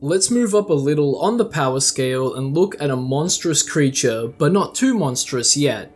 Let's move up a little on the power scale and look at a monstrous creature, but not too monstrous yet.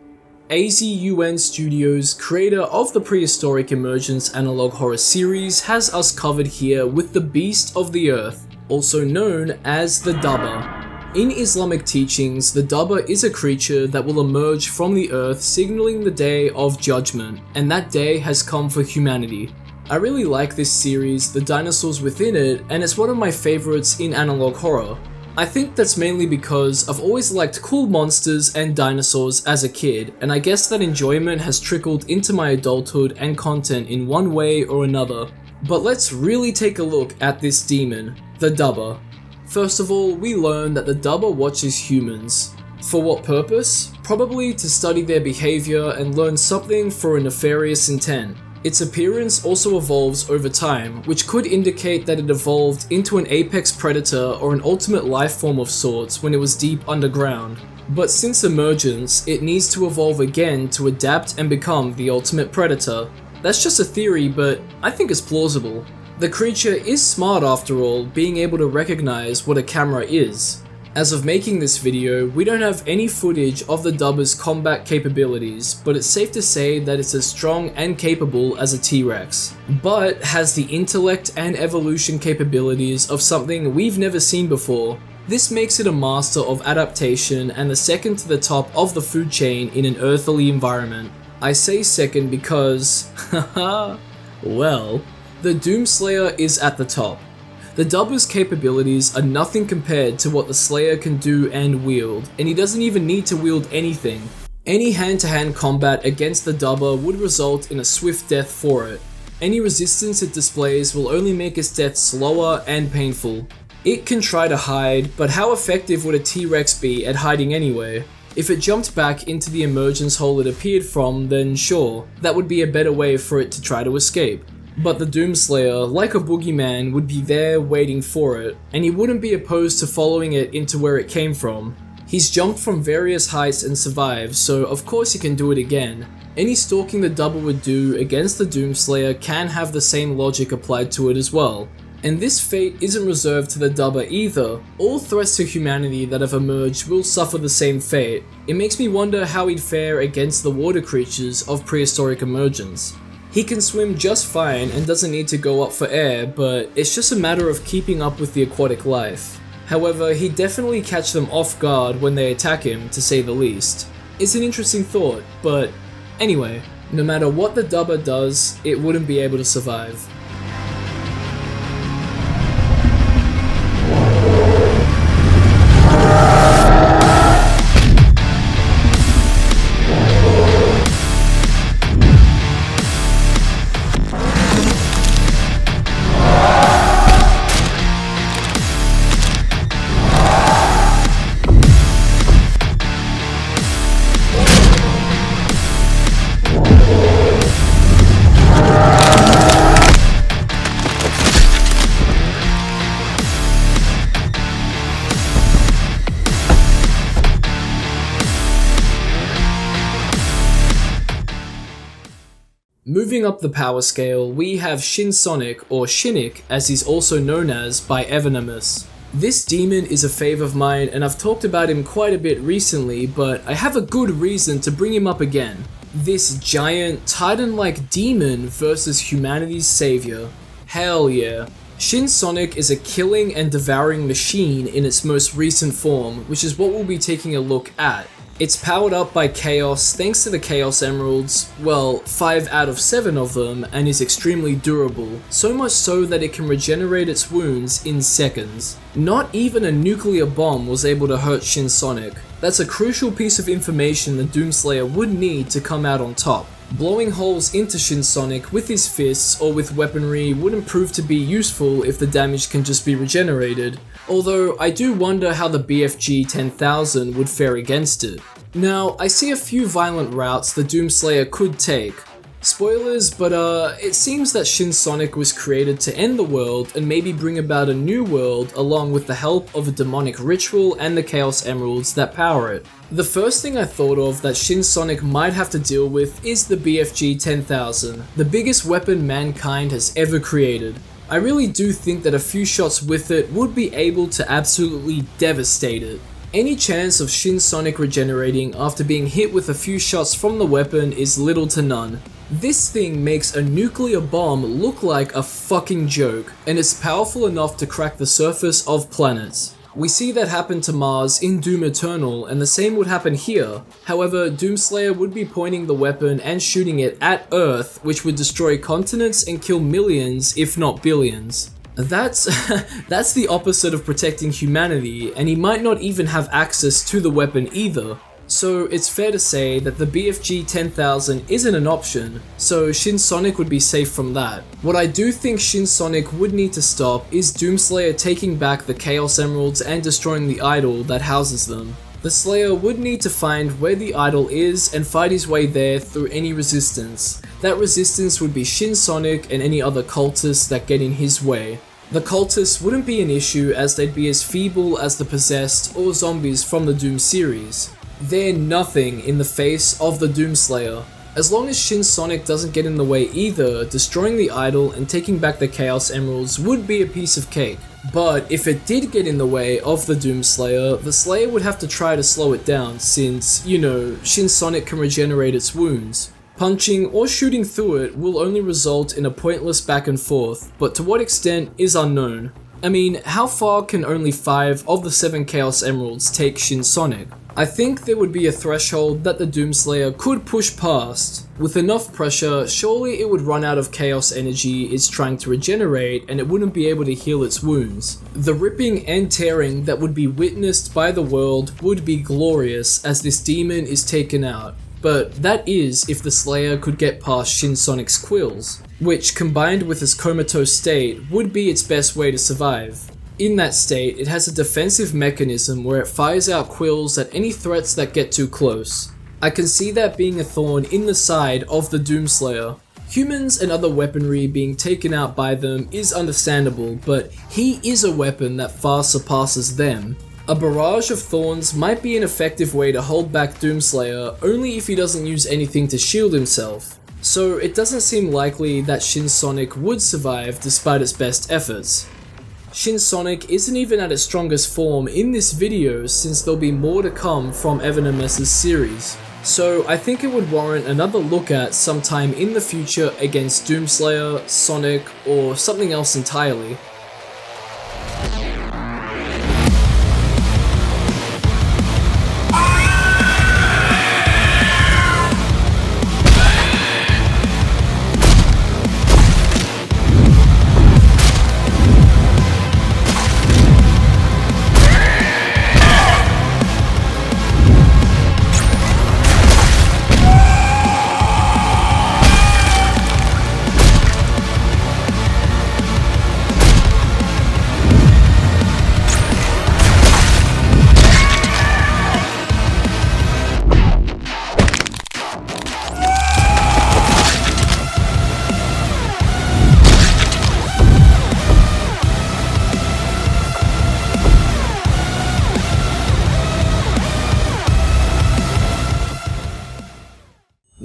AZUN Studios, creator of the Prehistoric Emergence analog horror series, has us covered here with the Beast of the Earth, also known as the Dubba. In Islamic teachings, the Dubba is a creature that will emerge from the earth, signaling the day of judgment, and that day has come for humanity. I really like this series, the dinosaurs within it, and it's one of my favorites in analog horror. I think that's mainly because I've always liked cool monsters and dinosaurs as a kid, and I guess that enjoyment has trickled into my adulthood and content in one way or another. But let's really take a look at this demon, the Dubba. First of all, we learn that the Dubba watches humans. For what purpose? Probably to study their behavior and learn something for a nefarious intent. Its appearance also evolves over time, which could indicate that it evolved into an apex predator or an ultimate life form of sorts when it was deep underground. But since emergence, it needs to evolve again to adapt and become the ultimate predator. That's just a theory, but I think it's plausible. The creature is smart after all, being able to recognize what a camera is. As of making this video, we don't have any footage of the Dubba's combat capabilities, but it's safe to say that it's as strong and capable as a T-Rex, but has the intellect and evolution capabilities of something we've never seen before. This makes it a master of adaptation and the second to the top of the food chain in an earthly environment. I say second because, haha, well, the Doomslayer is at the top. The Dubba's capabilities are nothing compared to what the Slayer can do and wield, and he doesn't even need to wield anything. Any hand-to-hand combat against the Dubba would result in a swift death for it. Any resistance it displays will only make its death slower and painful. It can try to hide, but how effective would a T-Rex be at hiding anyway? If it jumped back into the emergence hole it appeared from, then sure, that would be a better way for it to try to escape. But the Doomslayer, like a boogeyman, would be there waiting for it, and he wouldn't be opposed to following it into where it came from. He's jumped from various heights and survived, so of course he can do it again. Any stalking the Dubba would do against the Doomslayer can have the same logic applied to it as well. And this fate isn't reserved to the Dubba either. All threats to humanity that have emerged will suffer the same fate. It makes me wonder how he'd fare against the water creatures of prehistoric emergence. He can swim just fine and doesn't need to go up for air, but it's just a matter of keeping up with the aquatic life. However, he'd definitely catch them off guard when they attack him, to say the least. It's an interesting thought, but anyway, no matter what the Dubba does, it wouldn't be able to survive. Moving up the power scale, we have Shin Sonic, or Shinnick as he's also known as by Evanimus. This demon is a fave of mine and I've talked about him quite a bit recently, but I have a good reason to bring him up again. This giant, titan-like demon versus humanity's savior. Hell yeah. Shin Sonic is a killing and devouring machine in its most recent form, which is what we'll be taking a look at. It's powered up by Chaos thanks to the Chaos Emeralds, well, 5 out of 7 of them, and is extremely durable, so much so that it can regenerate its wounds in seconds. Not even a nuclear bomb was able to hurt Shin Sonic. That's a crucial piece of information the Doomslayer would need to come out on top. Blowing holes into Shin Sonic with his fists or with weaponry wouldn't prove to be useful if the damage can just be regenerated, although I do wonder how the BFG 10,000 would fare against it. Now, I see a few violent routes the Doomslayer could take. Spoilers, but it seems that Shin Sonic was created to end the world and maybe bring about a new world along with the help of a demonic ritual and the Chaos Emeralds that power it. The first thing I thought of that Shin Sonic might have to deal with is the BFG 10,000, the biggest weapon mankind has ever created. I really do think that a few shots with it would be able to absolutely devastate it. Any chance of Shin Sonic regenerating after being hit with a few shots from the weapon is little to none. This thing makes a nuclear bomb look like a fucking joke, and it's powerful enough to crack the surface of planets. We see that happen to Mars in Doom Eternal, and the same would happen here. However, Doomslayer would be pointing the weapon and shooting it at Earth, which would destroy continents and kill millions, if not billions. That's the opposite of protecting humanity, and he might not even have access to the weapon either. So it's fair to say that the BFG 10,000 isn't an option, so Shin Sonic would be safe from that. What I do think Shin Sonic would need to stop is Doomslayer taking back the Chaos Emeralds and destroying the idol that houses them. The Slayer would need to find where the idol is and fight his way there through any resistance. That resistance would be Shin Sonic and any other cultists that get in his way. The cultists wouldn't be an issue as they'd be as feeble as the possessed or zombies from the Doom series. They're nothing in the face of the Doomslayer. As long as Shin Sonic doesn't get in the way either, destroying the idol and taking back the Chaos Emeralds would be a piece of cake. But if it did get in the way of the Doomslayer, the Slayer would have to try to slow it down since, you know, Shin Sonic can regenerate its wounds. Punching or shooting through it will only result in a pointless back and forth, but to what extent is unknown. I mean, how far can only 5 of the 7 Chaos Emeralds take Shin Sonic? I think there would be a threshold that the Doomslayer could push past. With enough pressure, surely it would run out of chaos energy it's trying to regenerate and it wouldn't be able to heal its wounds. The ripping and tearing that would be witnessed by the world would be glorious as this demon is taken out. But that is if the Slayer could get past Shin Sonic's quills, which combined with its comatose state would be its best way to survive. In that state, it has a defensive mechanism where it fires out quills at any threats that get too close. I can see that being a thorn in the side of the Doomslayer. Humans and other weaponry being taken out by them is understandable, but he is a weapon that far surpasses them. A barrage of thorns might be an effective way to hold back Doomslayer only if he doesn't use anything to shield himself. So it doesn't seem likely that Shin Sonic would survive despite its best efforts. Shin Sonic isn't even at its strongest form in this video since there'll be more to come from Evanimus' series. So I think it would warrant another look at sometime in the future against Doomslayer, Sonic, or something else entirely.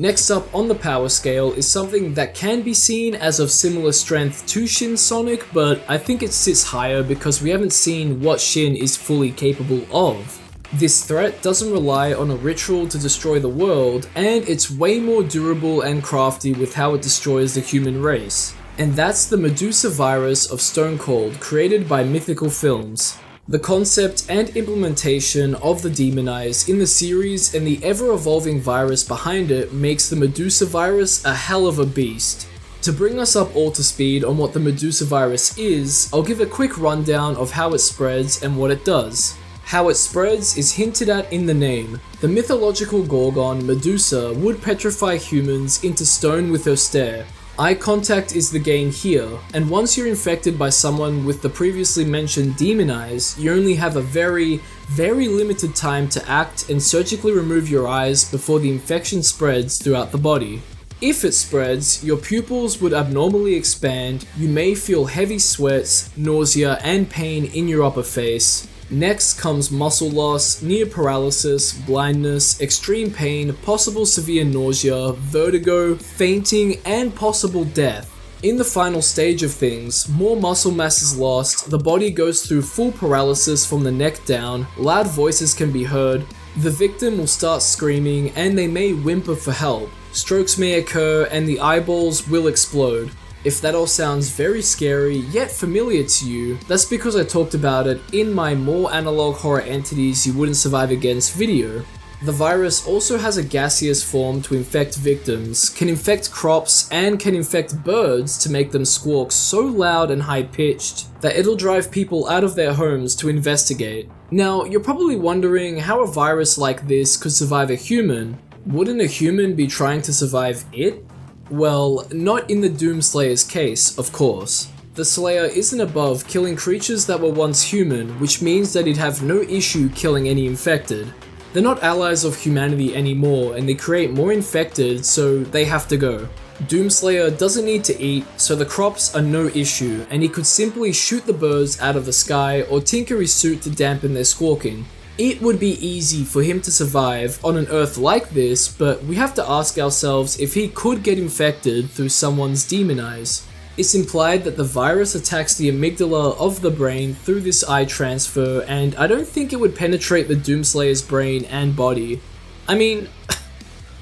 Next up on the power scale is something that can be seen as of similar strength to Shin Sonic, but I think it sits higher because we haven't seen what Shin is fully capable of. This threat doesn't rely on a ritual to destroy the world, and it's way more durable and crafty with how it destroys the human race. And that's the Medusa virus of Stone Cold, created by Mythical Films. The concept and implementation of the Demonize in the series and the ever-evolving virus behind it makes the Medusa virus a hell of a beast. To bring us up all to speed on what the Medusa virus is, I'll give a quick rundown of how it spreads and what it does. How it spreads is hinted at in the name. The mythological Gorgon, Medusa, would petrify humans into stone with her stare. Eye contact is the game here, and once you're infected by someone with the previously mentioned Demonize, you only have a very limited time to act and surgically remove your eyes before the infection spreads throughout the body. If it spreads, your pupils would abnormally expand, you may feel heavy sweats, nausea, and pain in your upper face. Next comes muscle loss, near paralysis, blindness, extreme pain, possible severe nausea, vertigo, fainting, and possible death. In the final stage of things, more muscle mass is lost, the body goes through full paralysis from the neck down, loud voices can be heard, the victim will start screaming, and they may whimper for help. Strokes may occur, and the eyeballs will explode. If that all sounds very scary, yet familiar to you, that's because I talked about it in my more analog horror entities you wouldn't survive against video. The virus also has a gaseous form to infect victims, can infect crops, and can infect birds to make them squawk so loud and high-pitched that it'll drive people out of their homes to investigate. Now, you're probably wondering how a virus like this could survive a human. Wouldn't a human be trying to survive it? Well, not in the Doomslayer's case, of course. The Slayer isn't above killing creatures that were once human, which means that he'd have no issue killing any infected. They're not allies of humanity anymore, and they create more infected, so they have to go. Doomslayer doesn't need to eat, so the crops are no issue, and he could simply shoot the birds out of the sky or tinker his suit to dampen their squawking. It would be easy for him to survive on an Earth like this, but we have to ask ourselves if he could get infected through someone's Demonize. It's implied that the virus attacks the amygdala of the brain through this eye transfer, and I don't think it would penetrate the Doomslayer's brain and body. I mean,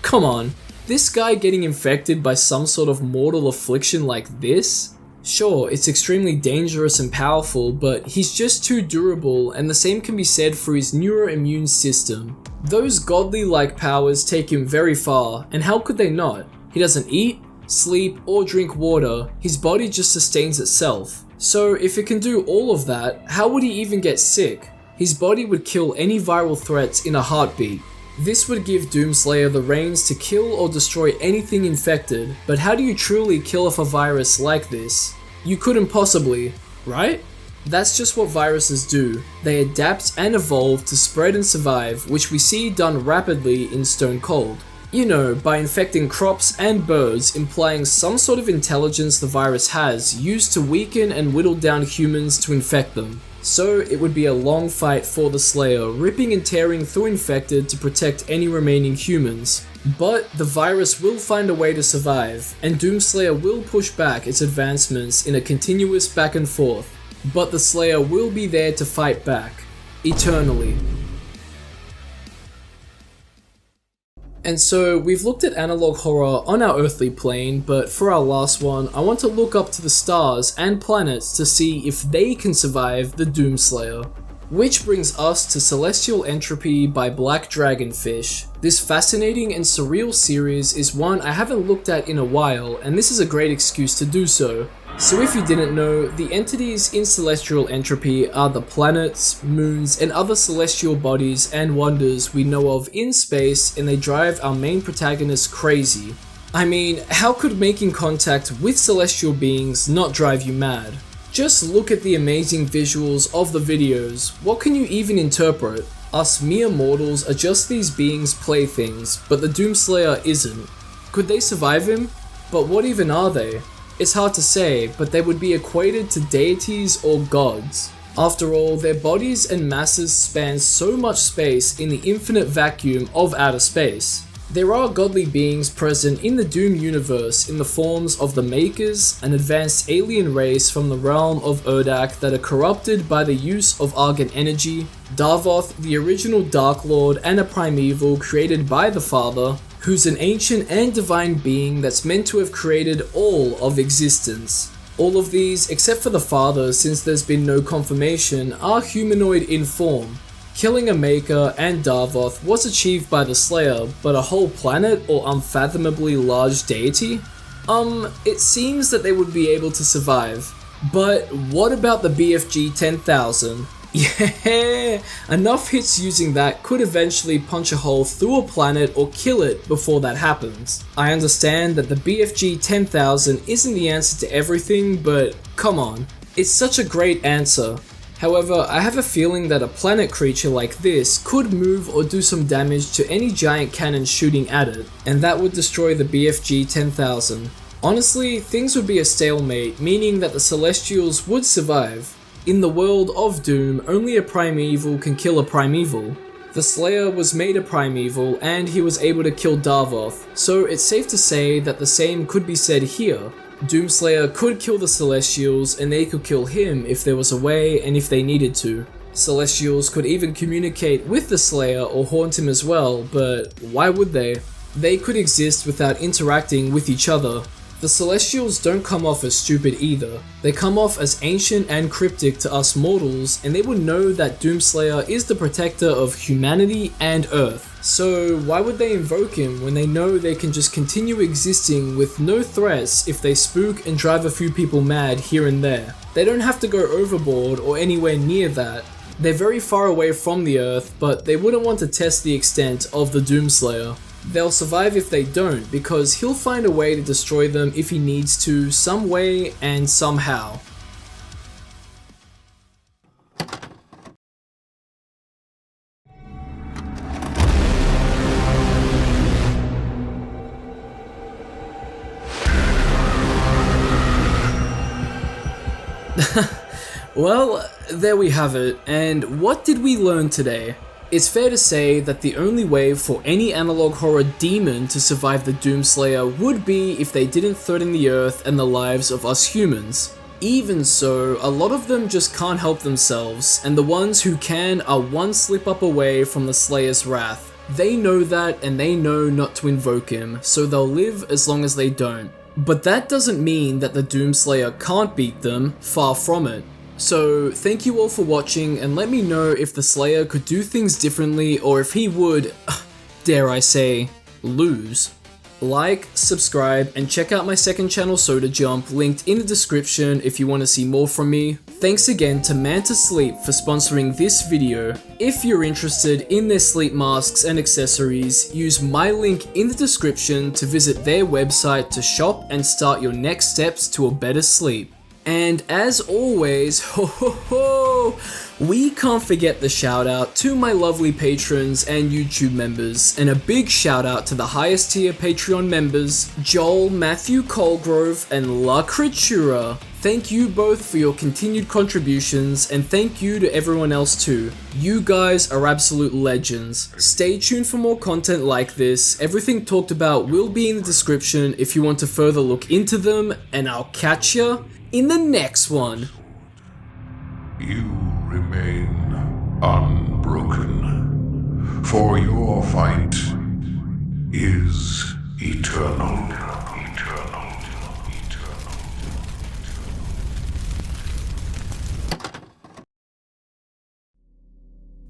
come on, this guy getting infected by some sort of mortal affliction like this? Sure, it's extremely dangerous and powerful, but he's just too durable, and the same can be said for his neuroimmune system. Those godly-like powers take him very far, and how could they not? He doesn't eat, sleep, or drink water, his body just sustains itself. So if it can do all of that, how would he even get sick? His body would kill any viral threats in a heartbeat. This would give Doomslayer the reins to kill or destroy anything infected, but how do you truly kill off a virus like this? You couldn't possibly, right? That's just what viruses do. They adapt and evolve to spread and survive, which we see done rapidly in Stone Cold. You know, by infecting crops and birds, implying some sort of intelligence the virus has, used to weaken and whittle down humans to infect them. So it would be a long fight for the Slayer, ripping and tearing through infected to protect any remaining humans. But the virus will find a way to survive, and Doomslayer will push back its advancements in a continuous back and forth. But the Slayer will be there to fight back, eternally. And so we've looked at analog horror on our earthly plane, but for our last one, I want to look up to the stars and planets to see if they can survive the Doomslayer. Which brings us to Celestial Entropy by Black Dragonfish. This fascinating and surreal series is one I haven't looked at in a while, and this is a great excuse to do so. So if you didn't know, the entities in Celestial Entropy are the planets, moons, and other celestial bodies and wonders we know of in space, and they drive our main protagonist crazy. I mean, how could making contact with celestial beings not drive you mad? Just look at the amazing visuals of the videos. What can you even interpret? Us mere mortals are just these beings' playthings, but the Doomslayer isn't. Could they survive him? But what even are they? It's hard to say, but they would be equated to deities or gods. After all, their bodies and masses span so much space in the infinite vacuum of outer space. There are godly beings present in the Doom universe in the forms of the Makers, an advanced alien race from the realm of Urdak that are corrupted by the use of Argon energy, Darvoth, the original Dark Lord and a primeval created by the Father, who's an ancient and divine being that's meant to have created all of existence. All of these, except for the Father since there's been no confirmation, are humanoid in form. Killing a Maker and Darvoth was achieved by the Slayer, but a whole planet or unfathomably large deity? It seems that they would be able to survive. But what about the BFG 10,000? Yeah, enough hits using that could eventually punch a hole through a planet or kill it before that happens. I understand that the BFG 10,000 isn't the answer to everything, but come on, it's such a great answer. However, I have a feeling that a planet creature like this could move or do some damage to any giant cannon shooting at it, and that would destroy the BFG 10,000. Honestly, things would be a stalemate, meaning that the Celestials would survive. In the world of Doom, only a primeval can kill a primeval. The Slayer was made a primeval and he was able to kill Darvoth, so it's safe to say that the same could be said here. Doomslayer could kill the Celestials and they could kill him if there was a way and if they needed to. Celestials could even communicate with the Slayer or haunt him as well, but why would they? They could exist without interacting with each other. The Celestials don't come off as stupid either. They come off as ancient and cryptic to us mortals, and they would know that Doomslayer is the protector of humanity and Earth. So why would they invoke him when they know they can just continue existing with no threats if they spook and drive a few people mad here and there? They don't have to go overboard or anywhere near that. They're very far away from the Earth, but they wouldn't want to test the extent of the Doomslayer. They'll survive if they don't, because he'll find a way to destroy them if he needs to, some way and somehow. Well, there we have it, and what did we learn today? It's fair to say that the only way for any analog horror demon to survive the Doomslayer would be if they didn't threaten the Earth and the lives of us humans. Even so, a lot of them just can't help themselves, and the ones who can are one slip up away from the Slayer's wrath. They know that, and they know not to invoke him, so they'll live as long as they don't. But that doesn't mean that the Doomslayer can't beat them, far from it. So, thank you all for watching, and let me know if the Slayer could do things differently or if he would, dare I say, lose. Like, subscribe, and check out my second channel Soda Jump, linked in the description if you want to see more from me. Thanks again to Manta Sleep for sponsoring this video. If you're interested in their sleep masks and accessories, use my link in the description to visit their website to shop and start your next steps to a better sleep. And as always, we can't forget the shout out to my lovely patrons and YouTube members, and a big shout out to the highest tier Patreon members, Joel, Matthew Colgrove, and La Creatura. Thank you both for your continued contributions, and thank you to everyone else too. You guys are absolute legends. Stay tuned for more content like this. Everything talked about will be in the description if you want to further look into them, and I'll catch ya in the next one. You remain unbroken, for your fight is eternal.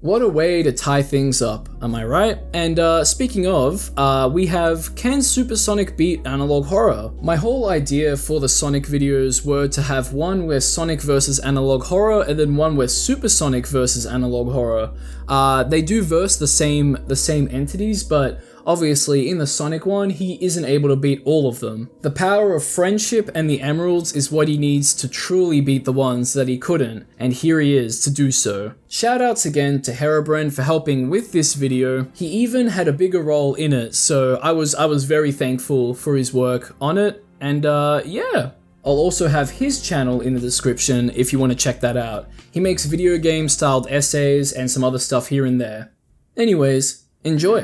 What a way to tie things up, am I right? And speaking of, we have Can Supersonic Beat Analog Horror? My whole idea for the Sonic videos were to have one where Sonic versus Analog Horror and then one where Supersonic versus Analog Horror. They do verse the same entities, but obviously in the Sonic one, he isn't able to beat all of them. The power of friendship and the emeralds is what he needs to truly beat the ones that he couldn't, and here he is to do so. Shoutouts again to Herobrine for helping with this video. He even had a bigger role in it, so I was very thankful for his work on it, and yeah. I'll also have his channel in the description if you want to check that out. He makes video game styled essays and some other stuff here and there. Anyways, enjoy.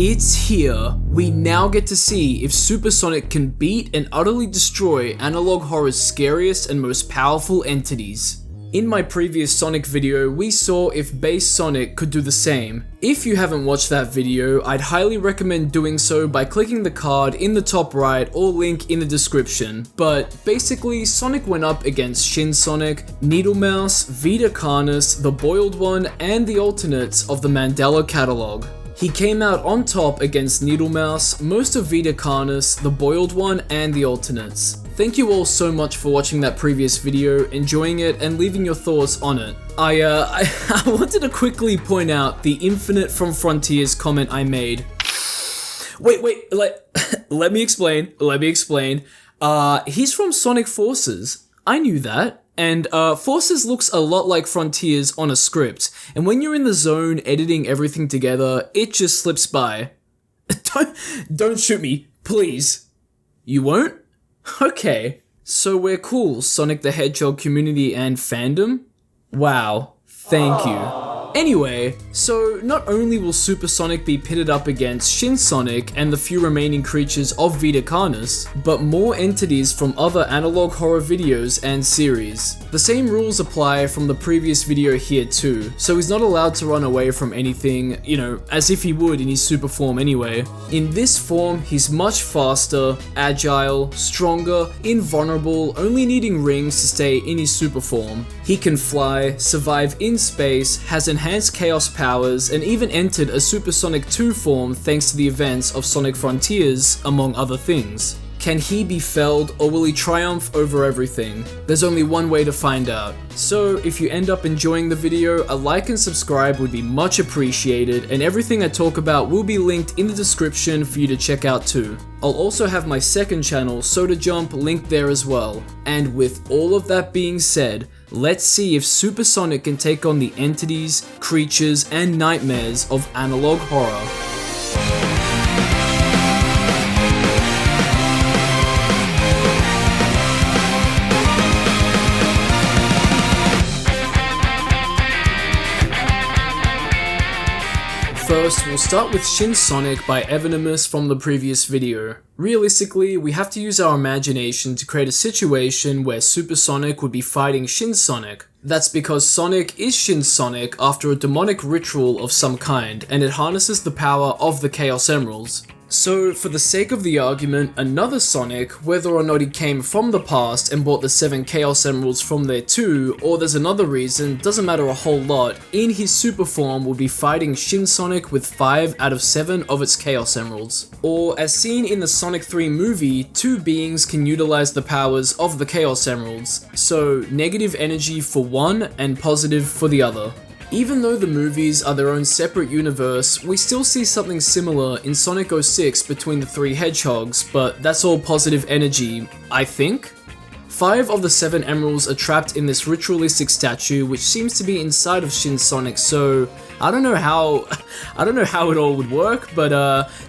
It's here. We now get to see if Supersonic can beat and utterly destroy analog horror's scariest and most powerful entities. In my previous Sonic video, we saw if base Sonic could do the same. If you haven't watched that video, I'd highly recommend doing so by clicking the card in the top right or link in the description. But basically, Sonic went up against Shin Sonic, Needle Mouse, Vita Carnus, the Boiled One, and the alternates of the Mandela catalog. He came out on top against Needle Mouse, most of Vita Carnus, the Boiled One, and the alternates. Thank you all so much for watching that previous video, enjoying it, and leaving your thoughts on it. I wanted to quickly point out the Infinite from Frontiers comment I made. Wait, let me explain. He's from Sonic Forces. I knew that. And Forces looks a lot like Frontiers on a script, and when you're in the zone editing everything together, it just slips by. Don't shoot me, please. You won't? Okay. So we're cool, Sonic the Hedgehog community and fandom? Wow, thank you. Anyway, so not only will Super Sonic be pitted up against Shin Sonic and the few remaining creatures of Vita Carnus, but more entities from other analog horror videos and series. The same rules apply from the previous video here too, so he's not allowed to run away from anything, you know, as if he would in his super form anyway. In this form, he's much faster, agile, stronger, invulnerable, only needing rings to stay in his super form. He can fly, survive in space, has enhanced chaos powers, and even entered a Supersonic 2 form thanks to the events of Sonic Frontiers, among other things. Can he be felled, or will he triumph over everything? There's only one way to find out. So if you end up enjoying the video, a like and subscribe would be much appreciated, and everything I talk about will be linked in the description for you to check out too. I'll also have my second channel, Soda Jump, linked there as well. And with all of that being said, let's see if Supersonic can take on the entities, creatures, and nightmares of analog horror. First, we'll start with Shin Sonic by Evanimus from the previous video. Realistically, we have to use our imagination to create a situation where Super Sonic would be fighting Shin Sonic. That's because Sonic is Shin Sonic after a demonic ritual of some kind, and it harnesses the power of the Chaos Emeralds. So, for the sake of the argument, another Sonic, whether or not he came from the past and bought the 7 Chaos Emeralds from there too, or there's another reason, doesn't matter a whole lot, in his super form will be fighting Shin Sonic with 5 out of 7 of its Chaos Emeralds. Or, as seen in the Sonic 3 movie, 2 beings can utilize the powers of the Chaos Emeralds, so negative energy for one and positive for the other. Even though the movies are their own separate universe, we still see something similar in Sonic 06 between the 3 hedgehogs, but that's all positive energy, I think? 5 of the 7 emeralds are trapped in this ritualistic statue which seems to be inside of Shin Sonic, so I don't know how it all would work, but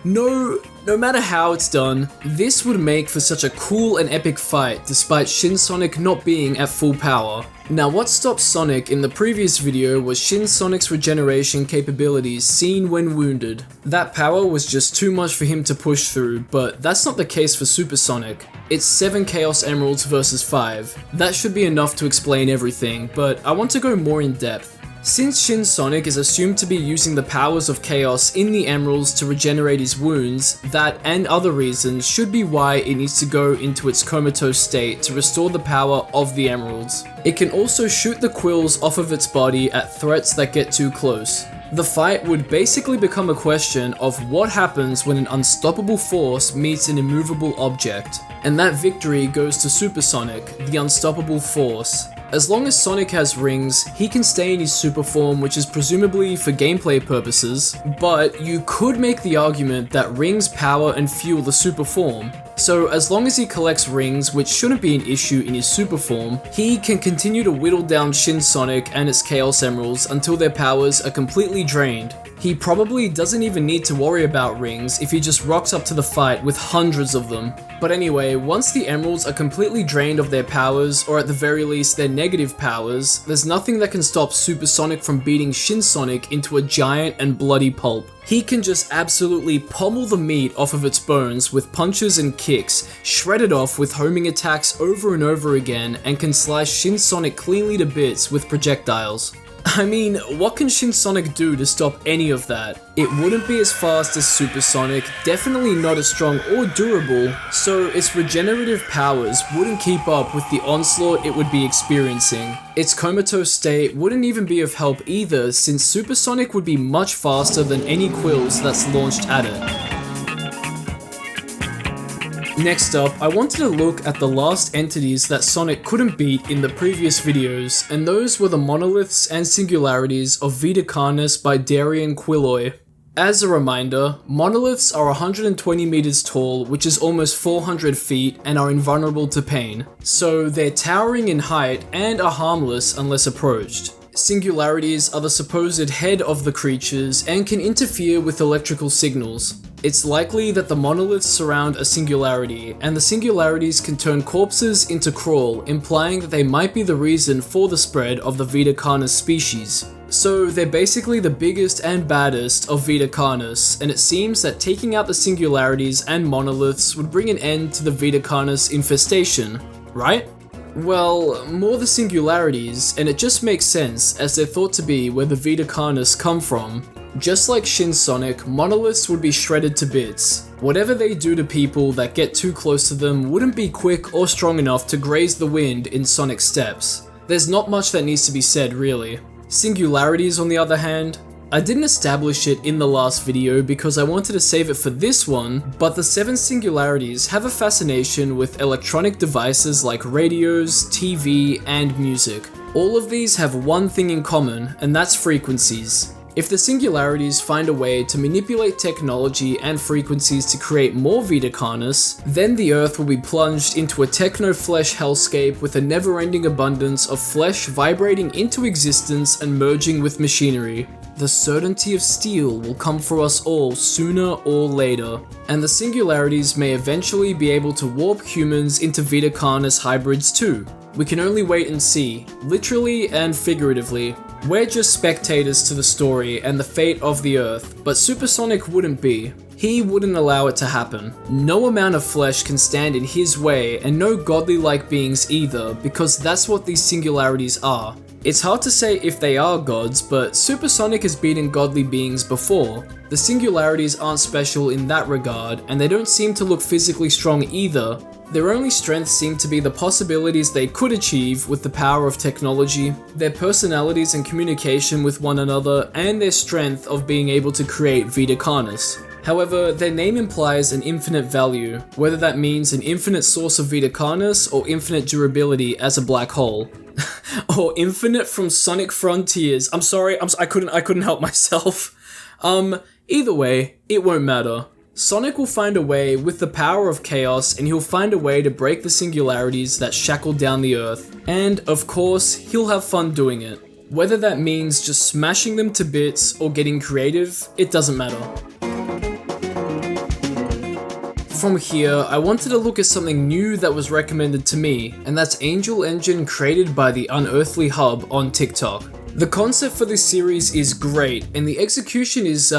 no matter how it's done, this would make for such a cool and epic fight despite Shin Sonic not being at full power. Now what stopped Sonic in the previous video was Shin Sonic's regeneration capabilities seen when wounded. That power was just too much for him to push through, but that's not the case for Super Sonic. It's 7 Chaos Emeralds versus 5. That should be enough to explain everything, but I want to go more in depth. Since Shin Sonic is assumed to be using the powers of Chaos in the Emeralds to regenerate his wounds, that and other reasons should be why it needs to go into its comatose state to restore the power of the Emeralds. It can also shoot the quills off of its body at threats that get too close. The fight would basically become a question of what happens when an unstoppable force meets an immovable object, and that victory goes to Super Sonic, the unstoppable force. As long as Sonic has rings, he can stay in his super form, which is presumably for gameplay purposes, but you could make the argument that rings power and fuel the super form. So as long as he collects rings, which shouldn't be an issue in his super form, he can continue to whittle down Shin Sonic and its Chaos Emeralds until their powers are completely drained. He probably doesn't even need to worry about rings if he just rocks up to the fight with hundreds of them. But anyway, once the emeralds are completely drained of their powers, or at the very least their negative powers, there's nothing that can stop Super Sonic from beating Shin Sonic into a giant and bloody pulp. He can just absolutely pummel the meat off of its bones with punches and kicks, shred it off with homing attacks over and over again, and can slice Shin Sonic cleanly to bits with projectiles. I mean, what can Shin Sonic do to stop any of that? It wouldn't be as fast as Super Sonic, definitely not as strong or durable, so its regenerative powers wouldn't keep up with the onslaught it would be experiencing. Its comatose state wouldn't even be of help either, since Super Sonic would be much faster than any quills that's launched at it. Next up, I wanted to look at the last entities that Sonic couldn't beat in the previous videos, and those were the monoliths and singularities of Vita Carnis by Darien Quilloy. As a reminder, monoliths are 120 meters tall, which is almost 400 feet, and are invulnerable to pain. So they're towering in height and are harmless unless approached. Singularities are the supposed head of the creatures and can interfere with electrical signals. It's likely that the monoliths surround a singularity, and the singularities can turn corpses into crawl, implying that they might be the reason for the spread of the Vita Carnis species. So they're basically the biggest and baddest of Vita Carnis, and it seems that taking out the singularities and monoliths would bring an end to the Vita Carnis infestation, right? Well, more the singularities, and it just makes sense as they're thought to be where the Vita Carnis come from. Just like Shin Sonic, monoliths would be shredded to bits. Whatever they do to people that get too close to them wouldn't be quick or strong enough to graze the wind in Sonic's steps. There's not much that needs to be said really. Singularities on the other hand, I didn't establish it in the last video because I wanted to save it for this one, but the 7 singularities have a fascination with electronic devices like radios, TV, and music. All of these have one thing in common, and that's frequencies. If the singularities find a way to manipulate technology and frequencies to create more Vita Carnis, then the Earth will be plunged into a techno-flesh hellscape with a never-ending abundance of flesh vibrating into existence and merging with machinery. The certainty of steel will come for us all sooner or later, and the singularities may eventually be able to warp humans into Vita Carnis hybrids too. We can only wait and see, literally and figuratively. We're just spectators to the story and the fate of the Earth, but Super Sonic wouldn't be. He wouldn't allow it to happen. No amount of flesh can stand in his way, and no godly-like beings either, because that's what these singularities are. It's hard to say if they are gods, but Super Sonic has beaten godly beings before. The singularities aren't special in that regard, and they don't seem to look physically strong either. Their only strengths seem to be the possibilities they could achieve with the power of technology, their personalities and communication with one another, and their strength of being able to create Vita Carnis. However, their name implies an infinite value, whether that means an infinite source of Vita Carnis or infinite durability as a black hole. Or infinite from Sonic Frontiers. I'm sorry, I couldn't help myself. Either way, it won't matter. Sonic will find a way with the power of chaos, and he'll find a way to break the singularities that shackle down the Earth. And, of course, he'll have fun doing it. Whether that means just smashing them to bits or getting creative, it doesn't matter. From here, I wanted to look at something new that was recommended to me, and that's Angel Engine created by the Unearthly Hub on TikTok. The concept for this series is great, and the execution is,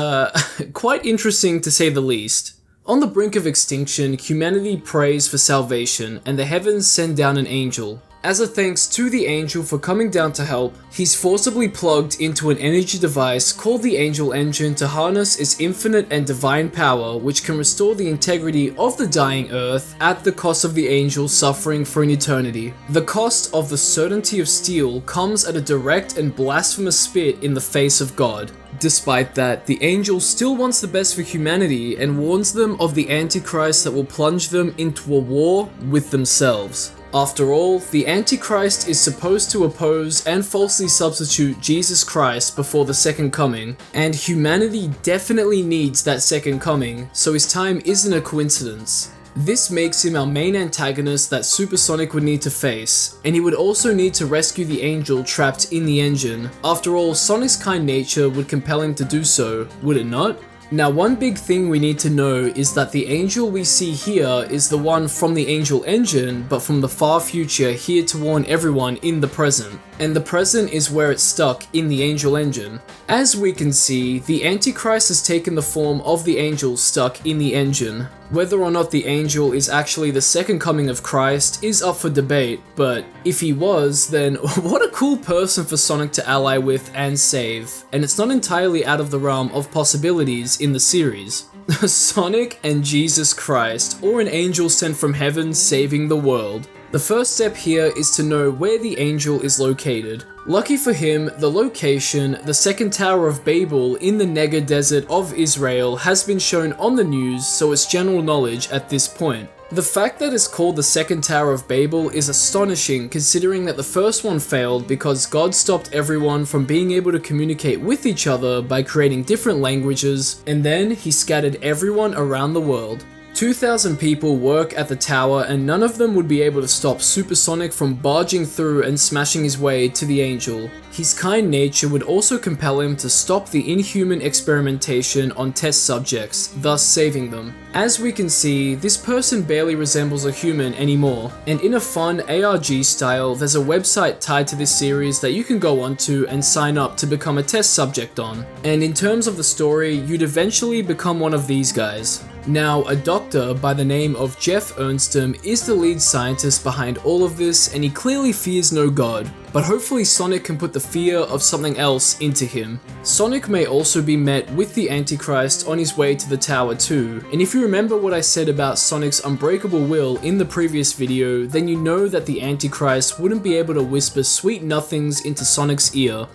quite interesting to say the least. On the brink of extinction, humanity prays for salvation, and the heavens send down an angel. As a thanks to the angel for coming down to help, he's forcibly plugged into an energy device called the Angel Engine to harness its infinite and divine power, which can restore the integrity of the dying Earth at the cost of the angel suffering for an eternity. The cost of the certainty of steel comes at a direct and blasphemous spit in the face of God. Despite that, the angel still wants the best for humanity and warns them of the Antichrist that will plunge them into a war with themselves. After all, the Antichrist is supposed to oppose and falsely substitute Jesus Christ before the second coming, and humanity definitely needs that second coming, so his time isn't a coincidence. This makes him our main antagonist that Super Sonic would need to face, and he would also need to rescue the angel trapped in the engine. After all, Sonic's kind nature would compel him to do so, would it not? Now, one big thing we need to know is that the angel we see here is the one from the Angel Engine, but from the far future, here to warn everyone in the present. and the present is where it's stuck in the angel engine. As we can see, the Antichrist has taken the form of the angel stuck in the engine. Whether or not the angel is actually the second coming of Christ is up for debate, but if he was, then what a cool person for Sonic to ally with and save, and it's not entirely out of the realm of possibilities in the series. Sonic and Jesus Christ, or an angel sent from heaven saving the world. The first step here is to know where the angel is located. Lucky for him, the location, the second Tower of Babel in the Negev Desert of Israel, has been shown on the news, so it's general knowledge at this point. The fact that it's called the second Tower of Babel is astonishing, considering that the first one failed because God stopped everyone from being able to communicate with each other by creating different languages, and then he scattered everyone around the world. 2,000 people work at the tower, and none of them would be able to stop Supersonic from barging through and smashing his way to the angel. His kind nature would also compel him to stop the inhuman experimentation on test subjects, thus saving them. As we can see, this person barely resembles a human anymore, and in a fun ARG style, there's a website tied to this series that you can go onto and sign up to become a test subject on. And in terms of the story, you'd eventually become one of these guys. Now, a doctor by the name of Jeff Ernstom is the lead scientist behind all of this, and he clearly fears no god, but hopefully Sonic can put the fear of something else into him. Sonic may also be met with the Antichrist on his way to the tower too, and if you remember what I said about Sonic's unbreakable will in the previous video, then you know that the Antichrist wouldn't be able to whisper sweet nothings into Sonic's ear.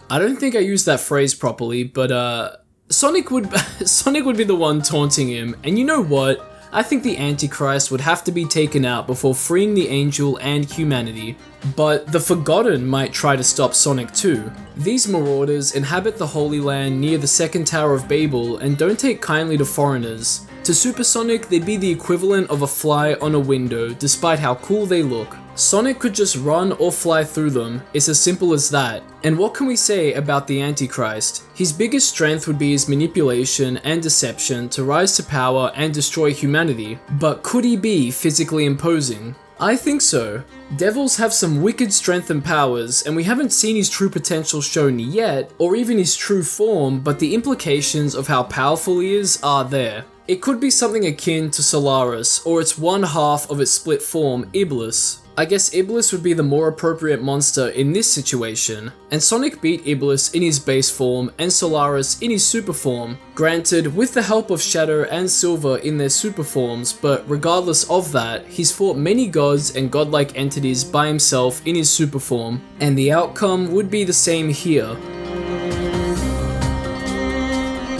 I don't think I used that phrase properly, but Sonic would be the one taunting him, and you know what? I think the Antichrist would have to be taken out before freeing the angel and humanity. But the Forgotten might try to stop Sonic too. These marauders inhabit the Holy Land near the second Tower of Babel and don't take kindly to foreigners. To Supersonic, they'd be the equivalent of a fly on a window, despite how cool they look. Sonic could just run or fly through them, it's as simple as that. And what can we say about the Antichrist? His biggest strength would be his manipulation and deception to rise to power and destroy humanity. But could he be physically imposing? I think so. Devils have some wicked strength and powers, and we haven't seen his true potential shown yet, or even his true form, but the implications of how powerful he is are there. It could be something akin to Solaris, or its one half of its split form, Iblis. I guess Iblis would be the more appropriate monster in this situation, and Sonic beat Iblis in his base form and Solaris in his super form, granted with the help of Shadow and Silver in their super forms, but regardless of that, he's fought many gods and godlike entities by himself in his super form, and the outcome would be the same here.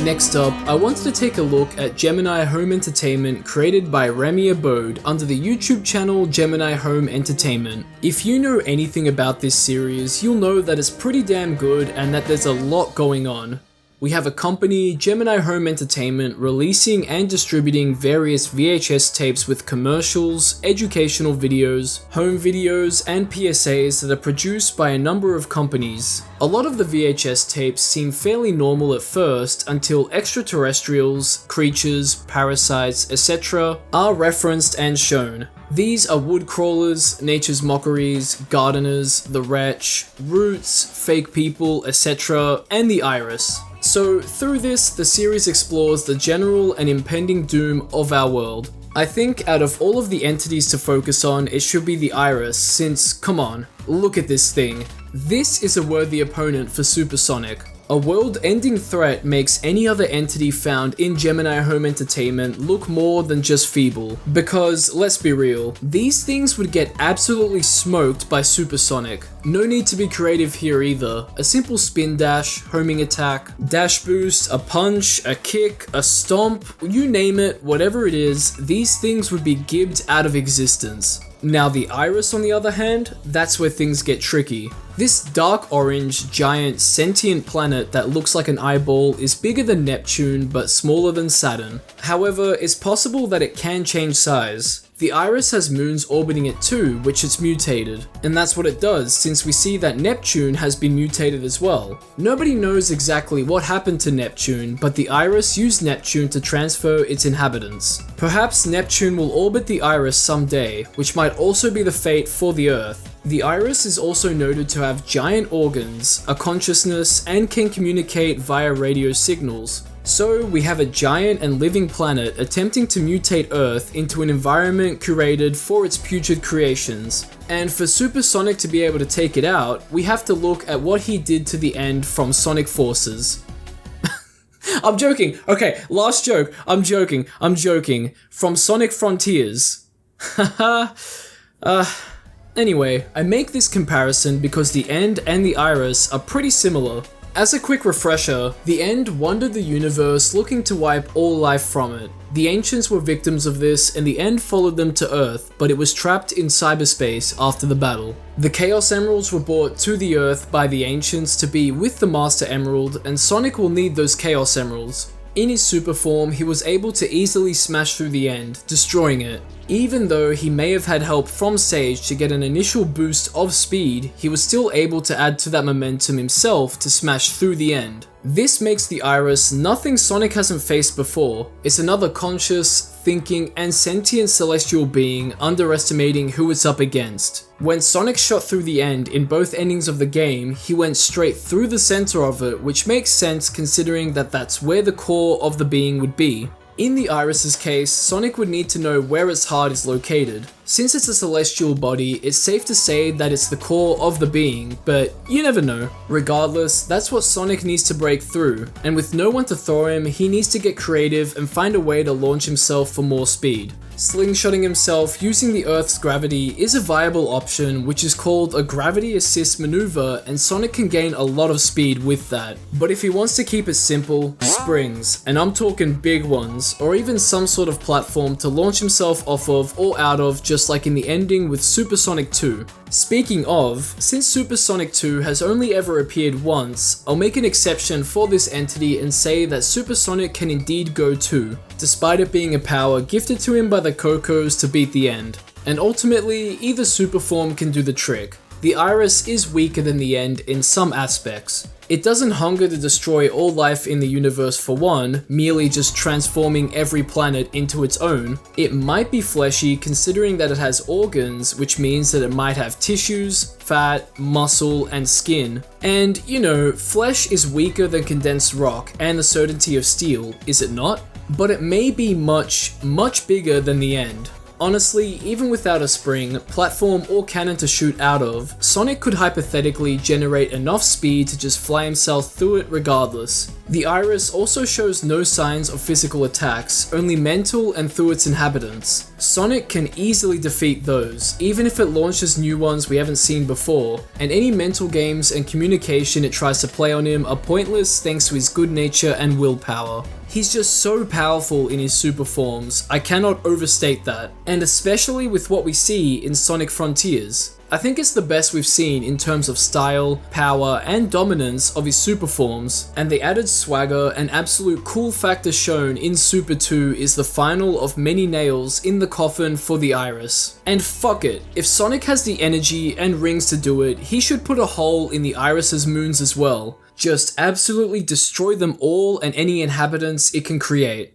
Next up, I wanted to take a look at Gemini Home Entertainment created by Remy Abode under the YouTube channel Gemini Home Entertainment. If you know anything about this series, you'll know that it's pretty damn good and that there's a lot going on. We have a company, Gemini Home Entertainment, releasing and distributing various VHS tapes with commercials, educational videos, home videos, and PSAs that are produced by a number of companies. A lot of the VHS tapes seem fairly normal at first until extraterrestrials, creatures, parasites, etc. are referenced and shown. These are wood crawlers, nature's mockeries, gardeners, the wretch, roots, fake people, etc., and the iris. So through this, the series explores the general and impending doom of our world. I think out of all of the entities to focus on, it should be the iris, since, come on, look at this thing. This is a worthy opponent for Supersonic. A world-ending threat makes any other entity found in Gemini Home Entertainment look more than just feeble. Because, let's be real, these things would get absolutely smoked by Supersonic. No need to be creative here either. A simple spin dash, homing attack, dash boost, a punch, a kick, a stomp, you name it, whatever it is, these things would be gibbed out of existence. Now the iris on the other hand, that's where things get tricky. This dark orange, giant, sentient planet that looks like an eyeball is bigger than Neptune but smaller than Saturn. However, it's possible that it can change size. The iris has moons orbiting it too, which it's mutated. And that's what it does, since we see that Neptune has been mutated as well. Nobody knows exactly what happened to Neptune, but the iris used Neptune to transfer its inhabitants. Perhaps Neptune will orbit the iris someday, which might also be the fate for the Earth. The iris is also noted to have giant organs, a consciousness, and can communicate via radio signals. So we have a giant and living planet attempting to mutate Earth into an environment curated for its putrid creations. And for Supersonic to be able to take it out, we have to look at what he did to the end from Sonic Forces. I'm joking. Okay, last joke. I'm joking. From Sonic Frontiers. Haha. Anyway, I make this comparison because the End and the Iris are pretty similar. As a quick refresher, the End wandered the universe looking to wipe all life from it. The Ancients were victims of this, and the End followed them to Earth, but it was trapped in cyberspace after the battle. The Chaos Emeralds were brought to the Earth by the Ancients to be with the Master Emerald, and Sonic will need those Chaos Emeralds. In his super form, he was able to easily smash through the End, destroying it. Even though he may have had help from Sage to get an initial boost of speed, he was still able to add to that momentum himself to smash through the End. This makes the Iris nothing Sonic hasn't faced before. It's another conscious, thinking, and sentient celestial being underestimating who it's up against. When Sonic shot through the End in both endings of the game, he went straight through the center of it, which makes sense considering that that's where the core of the being would be. In the Iris's case, Sonic would need to know where its heart is located. Since it's a celestial body, it's safe to say that it's the core of the being, but you never know. Regardless, that's what Sonic needs to break through, and with no one to throw him, he needs to get creative and find a way to launch himself for more speed. Slingshotting himself using the Earth's gravity is a viable option, which is called a gravity assist maneuver, and Sonic can gain a lot of speed with that. But if he wants to keep it simple, springs, and I'm talking big ones, or even some sort of platform to launch himself off of or out of, just like in the ending with Supersonic 2. Speaking of, since Supersonic 2 has only ever appeared once, I'll make an exception for this entity and say that Supersonic can indeed go too, despite it being a power gifted to him by the Cocos to beat the End. And ultimately, either super form can do the trick. The Iris is weaker than the End in some aspects. It doesn't hunger to destroy all life in the universe for one, merely just transforming every planet into its own. It might be fleshy considering that it has organs, which means that it might have tissues, fat, muscle, and skin. And, you know, flesh is weaker than condensed rock and the certainty of steel, is it not? But it may be much, much bigger than the End. Honestly, even without a spring, platform, or cannon to shoot out of, Sonic could hypothetically generate enough speed to just fly himself through it regardless. The Iris also shows no signs of physical attacks, only mental and through its inhabitants. Sonic can easily defeat those, even if it launches new ones we haven't seen before, and any mental games and communication it tries to play on him are pointless thanks to his good nature and willpower. He's just so powerful in his super forms, I cannot overstate that, and especially with what we see in Sonic Frontiers. I think it's the best we've seen in terms of style, power, and dominance of his super forms, and the added swagger and absolute cool factor shown in Super 2 is the final of many nails in the coffin for the Iris. And fuck it, if Sonic has the energy and rings to do it, he should put a hole in the Iris's moons as well. Just absolutely destroy them all and any inhabitants it can create.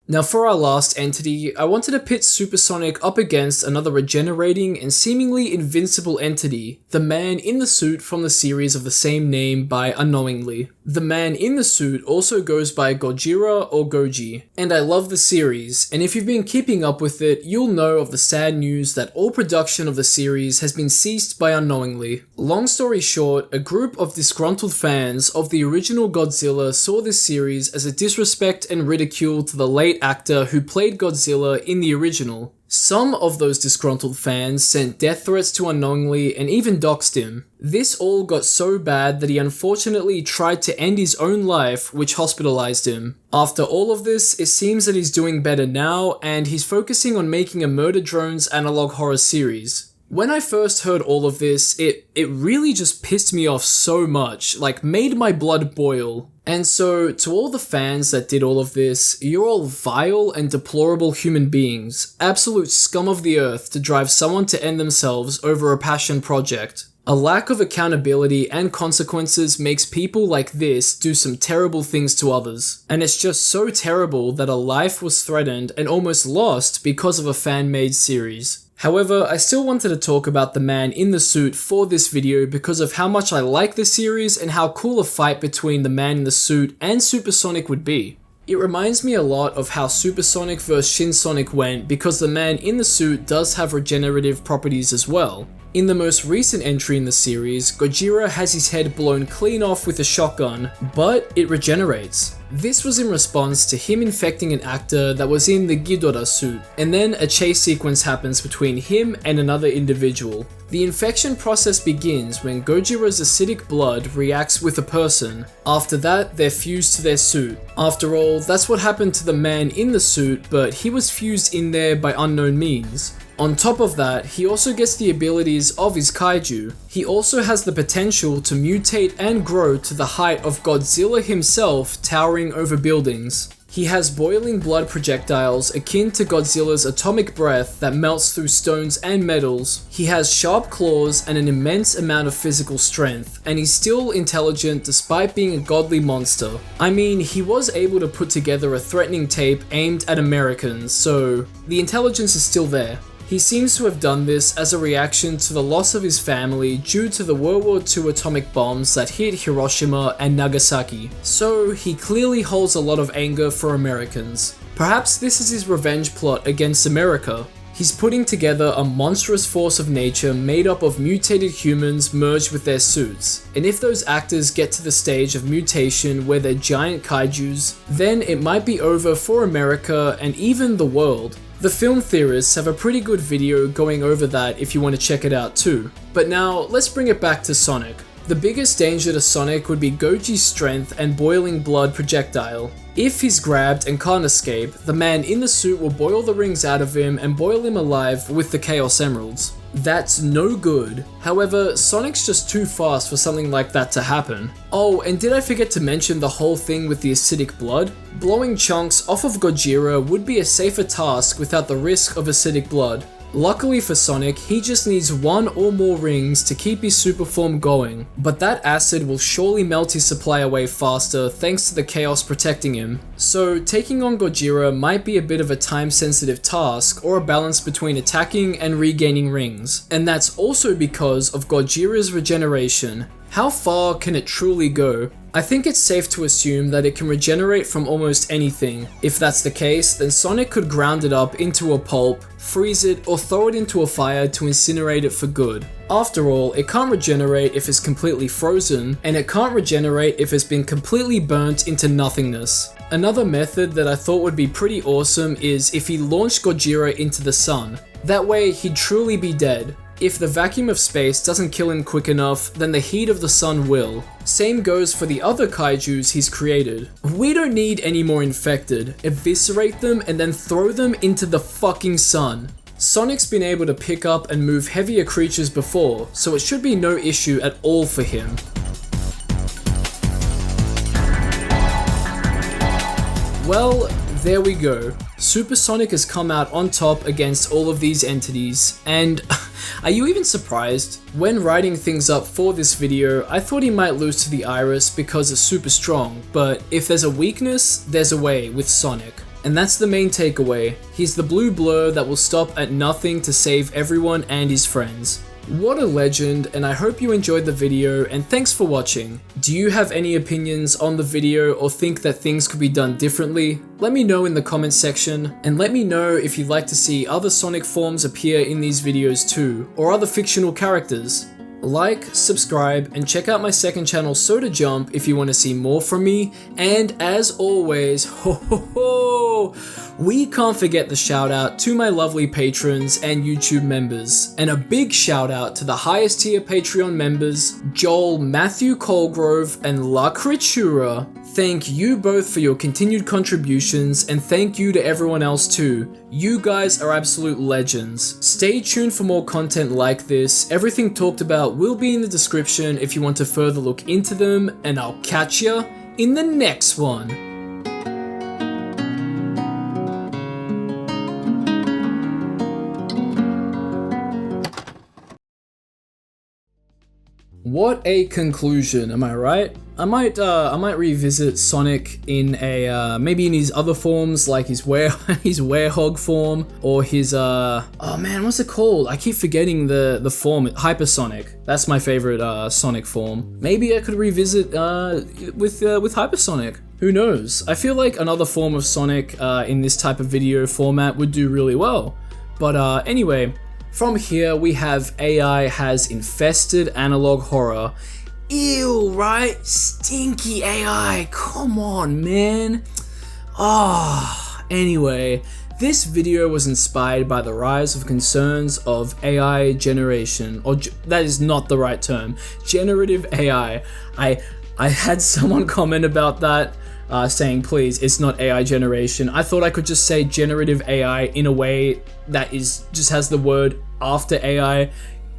Now for our last entity, I wanted to pit Supersonic up against another regenerating and seemingly invincible entity, the man in the suit from the series of the same name by Unknowingly. The man in the suit also goes by Gojira or Goji, and I love the series, and if you've been keeping up with it, you'll know of the sad news that all production of the series has been ceased by Unknowingly. Long story short, a group of disgruntled fans of the original Godzilla saw this series as a disrespect and ridicule to the late actor who played Godzilla in the original. Some of those disgruntled fans sent death threats to Unknowingly and even doxed him. This all got so bad that he unfortunately tried to end his own life, which hospitalized him. After all of this, it seems that he's doing better now, and he's focusing on making a Murder Drones analog horror series. When I first heard all of this, it really just pissed me off so much, like made my blood boil. And so, to all the fans that did all of this, you're all vile and deplorable human beings, absolute scum of the earth to drive someone to end themselves over a passion project. A lack of accountability and consequences makes people like this do some terrible things to others. And it's just so terrible that a life was threatened and almost lost because of a fan-made series. However, I still wanted to talk about the man in the suit for this video because of how much I like the series and how cool a fight between the man in the suit and Supersonic would be. It reminds me a lot of how Supersonic vs Shinsonic went because the man in the suit does have regenerative properties as well. In the most recent entry in the series, Gojira has his head blown clean off with a shotgun, but it regenerates. This was in response to him infecting an actor that was in the Ghidorah suit, and then a chase sequence happens between him and another individual. The infection process begins when Gojira's acidic blood reacts with a person. After that, they're fused to their suit. After all, that's what happened to the man in the suit, but he was fused in there by unknown means. On top of that, he also gets the abilities of his kaiju. He also has the potential to mutate and grow to the height of Godzilla himself, towering over buildings. He has boiling blood projectiles akin to Godzilla's atomic breath that melts through stones and metals. He has sharp claws and an immense amount of physical strength, and he's still intelligent despite being a godly monster. I mean, he was able to put together a threatening tape aimed at Americans, so the intelligence is still there. He seems to have done this as a reaction to the loss of his family due to the World War II atomic bombs that hit Hiroshima and Nagasaki, so he clearly holds a lot of anger for Americans. Perhaps this is his revenge plot against America. He's putting together a monstrous force of nature made up of mutated humans merged with their suits, and if those actors get to the stage of mutation where they're giant kaijus, then it might be over for America and even the world. The film theorists have a pretty good video going over that if you want to check it out too. But now, let's bring it back to Sonic. The biggest danger to Sonic would be Goji's strength and boiling blood projectile. If he's grabbed and can't escape, the man in the suit will boil the rings out of him and boil him alive with the Chaos Emeralds. That's no good. However, Sonic's just too fast for something like that to happen. Oh, and did I forget to mention the whole thing with the acidic blood? Blowing chunks off of Gojira would be a safer task without the risk of acidic blood. Luckily for Sonic, he just needs one or more rings to keep his super form going, but that acid will surely melt his supply away faster thanks to the chaos protecting him. So taking on Gojira might be a bit of a time-sensitive task or a balance between attacking and regaining rings, and that's also because of Gojira's regeneration. How far can it truly go? I think it's safe to assume that it can regenerate from almost anything. If that's the case, then Sonic could ground it up into a pulp, freeze it, or throw it into a fire to incinerate it for good. After all, it can't regenerate if it's completely frozen, and it can't regenerate if it's been completely burnt into nothingness. Another method that I thought would be pretty awesome is if he launched Gojira into the sun. That way, he'd truly be dead. If the vacuum of space doesn't kill him quick enough, then the heat of the sun will. Same goes for the other kaijus he's created. We don't need any more infected. Eviscerate them and then throw them into the fucking sun. Sonic's been able to pick up and move heavier creatures before, so it should be no issue at all for him. Well, there we go. Supersonic has come out on top against all of these entities, and are you even surprised? When writing things up for this video, I thought he might lose to the Iris because it's super strong, but if there's a weakness, there's a way with Sonic. And that's the main takeaway. He's the blue blur that will stop at nothing to save everyone and his friends. What a legend, and I hope you enjoyed the video, and thanks for watching. Do you have any opinions on the video or think that things could be done differently? Let me know in the comments section, and let me know if you'd like to see other Sonic forms appear in these videos too, or other fictional characters. Like, subscribe, and check out my second channel Soda Jump if you want to see more from me, and as always, we can't forget the shout out to my lovely patrons and YouTube members, and a big shout out to the highest tier Patreon members, Joel, Matthew Colgrove, and La Critura. Thank you both for your continued contributions, and thank you to everyone else too. You guys are absolute legends. Stay tuned for more content like this. Everything talked about will be in the description if you want to further look into them, and I'll catch ya in the next one. What a conclusion, am I right? I might revisit Sonic in a, maybe in his other forms, like his Werehog form, or his, oh man, what's it called? I keep forgetting the form, Hypersonic. That's my favorite, Sonic form. Maybe I could revisit, with Hypersonic. Who knows? I feel like another form of Sonic, in this type of video format would do really well. But, anyway, from here we have AI has infested analog horror. Ew, right? Stinky AI, come on, man. Anyway, this video was inspired by the rise of concerns of AI generation, or that is not the right term, generative AI. I had someone comment about that, saying, please, it's not AI generation. I thought I could just say generative AI in a way that just has the word after AI.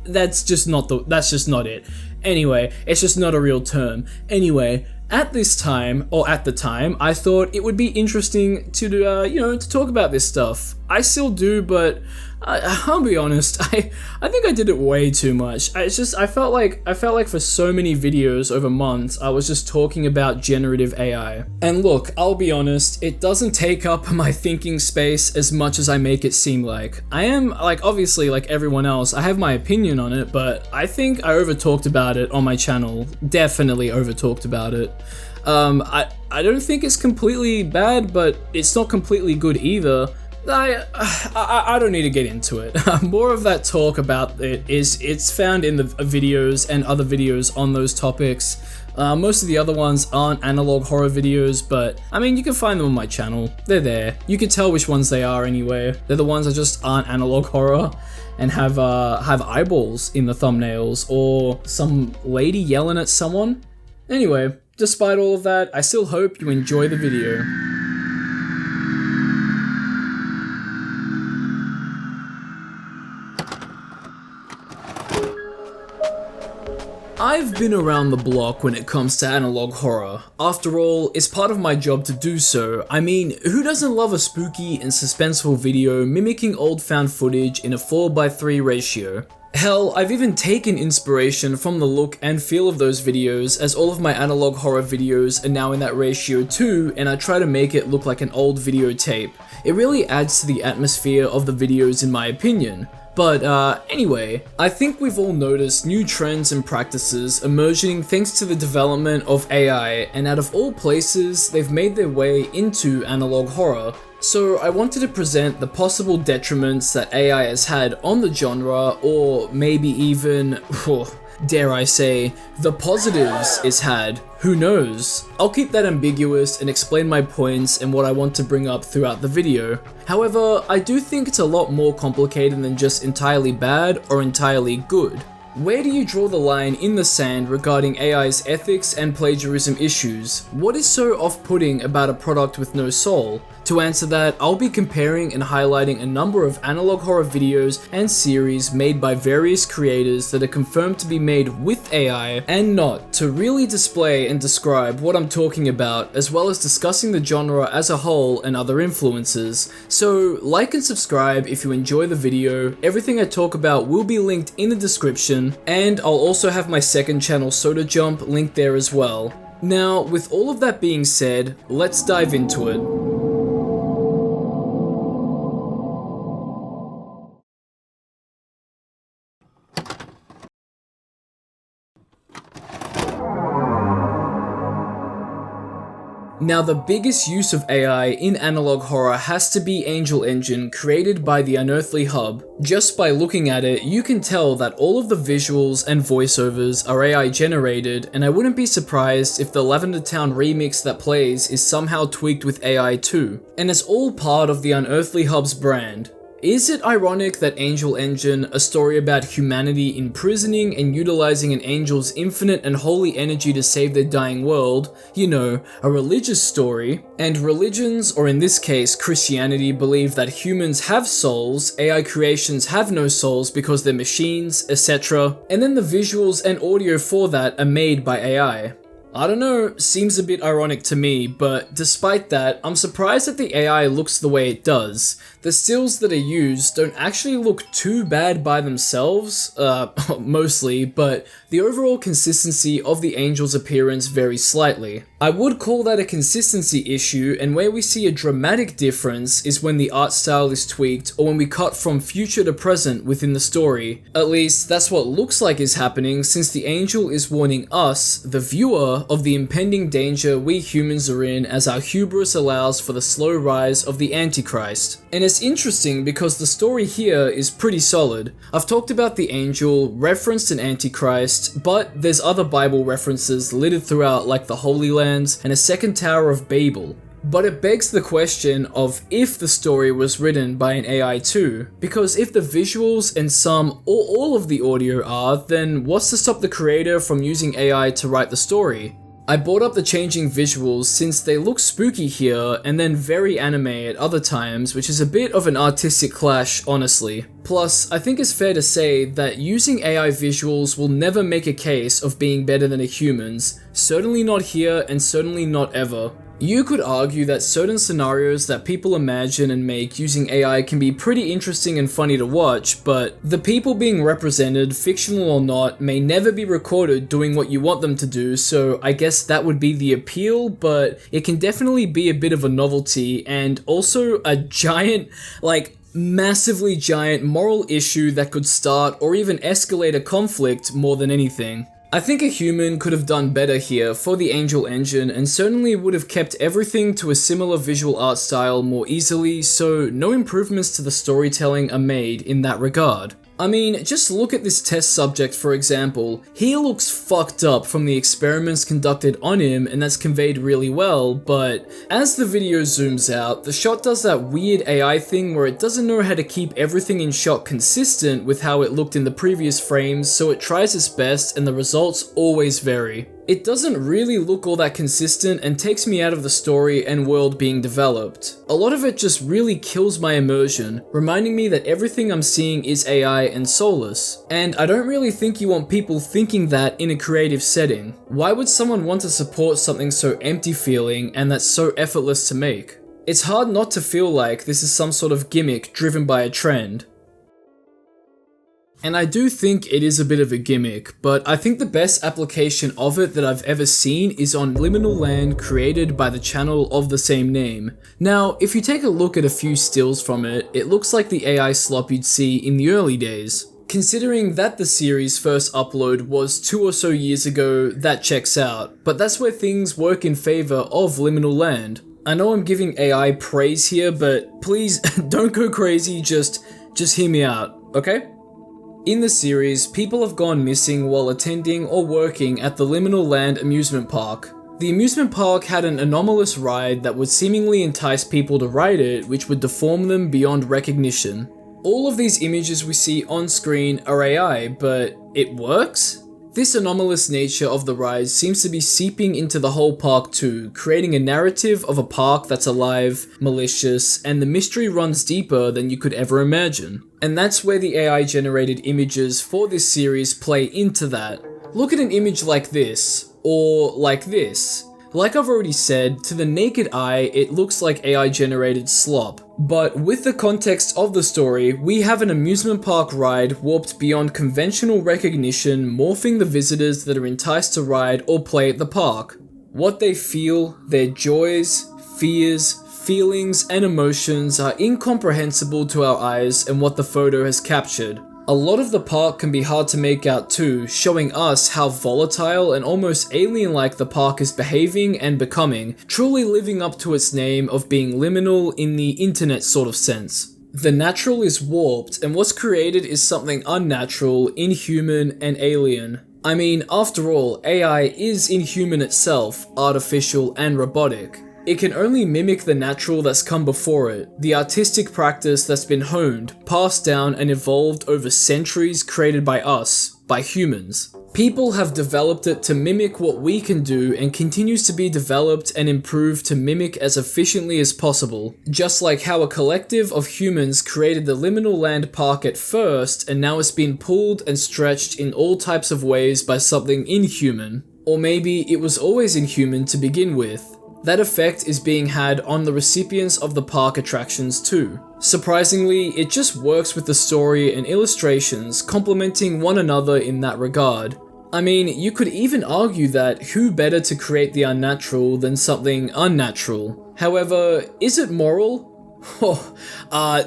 That's just not it. Anyway, it's just not a real term. Anyway, at the time, I thought it would be interesting to to talk about this stuff. I still do, but I'll be honest, I think I did it way too much. I felt like for so many videos over months, I was just talking about generative AI. And look, I'll be honest, it doesn't take up my thinking space as much as I make it seem like. I am, obviously, like everyone else, I have my opinion on it, but I think I over-talked about it on my channel. Definitely over-talked about it. I don't think it's completely bad, but it's not completely good either. I don't need to get into it. More of that talk about it's found in the videos and other videos on those topics. Most of the other ones aren't analog horror videos, but I mean, you can find them on my channel. They're there. You can tell which ones they are anyway. They're the ones that just aren't analog horror and have eyeballs in the thumbnails or some lady yelling at someone. Anyway, despite all of that, I still hope you enjoy the video. I've been around the block when it comes to analog horror. After all, it's part of my job to do so. I mean, who doesn't love a spooky and suspenseful video mimicking old found footage in a 4:3 ratio? Hell, I've even taken inspiration from the look and feel of those videos, as all of my analog horror videos are now in that ratio too, and I try to make it look like an old videotape. It really adds to the atmosphere of the videos in my opinion. But anyway, I think we've all noticed new trends and practices emerging thanks to the development of AI, and out of all places, they've made their way into analog horror. So I wanted to present the possible detriments that AI has had on the genre, or maybe even, dare I say, the positives it's had. Who knows? I'll keep that ambiguous and explain my points and what I want to bring up throughout the video. However, I do think it's a lot more complicated than just entirely bad or entirely good. Where do you draw the line in the sand regarding AI's ethics and plagiarism issues? What is so off-putting about a product with no soul? To answer that, I'll be comparing and highlighting a number of analog horror videos and series made by various creators that are confirmed to be made with AI and not, to really display and describe what I'm talking about, as well as discussing the genre as a whole and other influences. So, like and subscribe if you enjoy the video. Everything I talk about will be linked in the description, and I'll also have my second channel, Soda Jump, linked there as well. Now, with all of that being said, let's dive into it. Now, the biggest use of AI in analog horror has to be Angel Engine, created by the Unearthly Hub. Just by looking at it, you can tell that all of the visuals and voiceovers are AI generated, and I wouldn't be surprised if the Lavender Town remix that plays is somehow tweaked with AI too. And it's all part of the Unearthly Hub's brand. Is it ironic that Angel Engine, a story about humanity imprisoning and utilizing an angel's infinite and holy energy to save their dying world, you know, a religious story, and religions, or in this case Christianity, believe that humans have souls, AI creations have no souls because they're machines, etc., and then the visuals and audio for that are made by AI. I don't know, seems a bit ironic to me, but despite that, I'm surprised that the AI looks the way it does. The stills that are used don't actually look too bad by themselves, mostly, but the overall consistency of the angel's appearance varies slightly. I would call that a consistency issue, and where we see a dramatic difference is when the art style is tweaked or when we cut from future to present within the story. At least, that's what looks like is happening, since the angel is warning us, the viewer, of the impending danger we humans are in as our hubris allows for the slow rise of the Antichrist. And it's interesting because the story here is pretty solid. I've talked about the angel, referenced an Antichrist, but there's other Bible references littered throughout like the Holy Lands and a second Tower of Babel. But it begs the question of if the story was written by an AI too, because if the visuals and some or all of the audio are, then what's to stop the creator from using AI to write the story? I brought up the changing visuals since they look spooky here and then very anime at other times, which is a bit of an artistic clash, honestly. Plus, I think it's fair to say that using AI visuals will never make a case of being better than a human's, certainly not here and certainly not ever. You could argue that certain scenarios that people imagine and make using AI can be pretty interesting and funny to watch, but the people being represented, fictional or not, may never be recorded doing what you want them to do, so I guess that would be the appeal, but it can definitely be a bit of a novelty and also a giant, massively giant moral issue that could start or even escalate a conflict more than anything. I think a human could have done better here for the Angel engine and certainly would have kept everything to a similar visual art style more easily, so no improvements to the storytelling are made in that regard. I mean, just look at this test subject for example. He looks fucked up from the experiments conducted on him and that's conveyed really well, but as the video zooms out, the shot does that weird AI thing where it doesn't know how to keep everything in shot consistent with how it looked in the previous frames, so it tries its best and the results always vary. It doesn't really look all that consistent and takes me out of the story and world being developed. A lot of it just really kills my immersion, reminding me that everything I'm seeing is AI and soulless. And I don't really think you want people thinking that in a creative setting. Why would someone want to support something so empty feeling and that's so effortless to make? It's hard not to feel like this is some sort of gimmick driven by a trend. And I do think it is a bit of a gimmick, but I think the best application of it that I've ever seen is on Liminal Land created by the channel of the same name. Now, if you take a look at a few stills from it, it looks like the AI slop you'd see in the early days. Considering that the series' first upload was 2 or so years ago, that checks out, but that's where things work in favor of Liminal Land. I know I'm giving AI praise here, but please don't go crazy, just hear me out, okay? In the series, people have gone missing while attending or working at the Liminal Land amusement park. The amusement park had an anomalous ride that would seemingly entice people to ride it, which would deform them beyond recognition. All of these images we see on screen are AI, but it works? This anomalous nature of the ride seems to be seeping into the whole park too, creating a narrative of a park that's alive, malicious, and the mystery runs deeper than you could ever imagine. And that's where the AI generated images for this series play into that. Look at an image like this, or like this. Like I've already said, to the naked eye, it looks like AI generated slop. But with the context of the story, we have an amusement park ride warped beyond conventional recognition, morphing the visitors that are enticed to ride or play at the park. What they feel, their joys, fears, feelings, and emotions are incomprehensible to our eyes and what the photo has captured. A lot of the park can be hard to make out too, showing us how volatile and almost alien-like the park is behaving and becoming, truly living up to its name of being liminal in the internet sort of sense. The natural is warped, and what's created is something unnatural, inhuman, and alien. I mean, after all, AI is inhuman itself, artificial and robotic. It can only mimic the natural that's come before it, the artistic practice that's been honed, passed down and evolved over centuries created by us, by humans. People have developed it to mimic what we can do and continues to be developed and improved to mimic as efficiently as possible. Just like how a collective of humans created the Liminal Land Park at first and now it's been pulled and stretched in all types of ways by something inhuman. Or maybe it was always inhuman to begin with. that effect is being had on the recipients of the park attractions too. Surprisingly, it just works with the story and illustrations complementing one another in that regard. I mean, you could even argue that who better to create the unnatural than something unnatural? However, is it moral?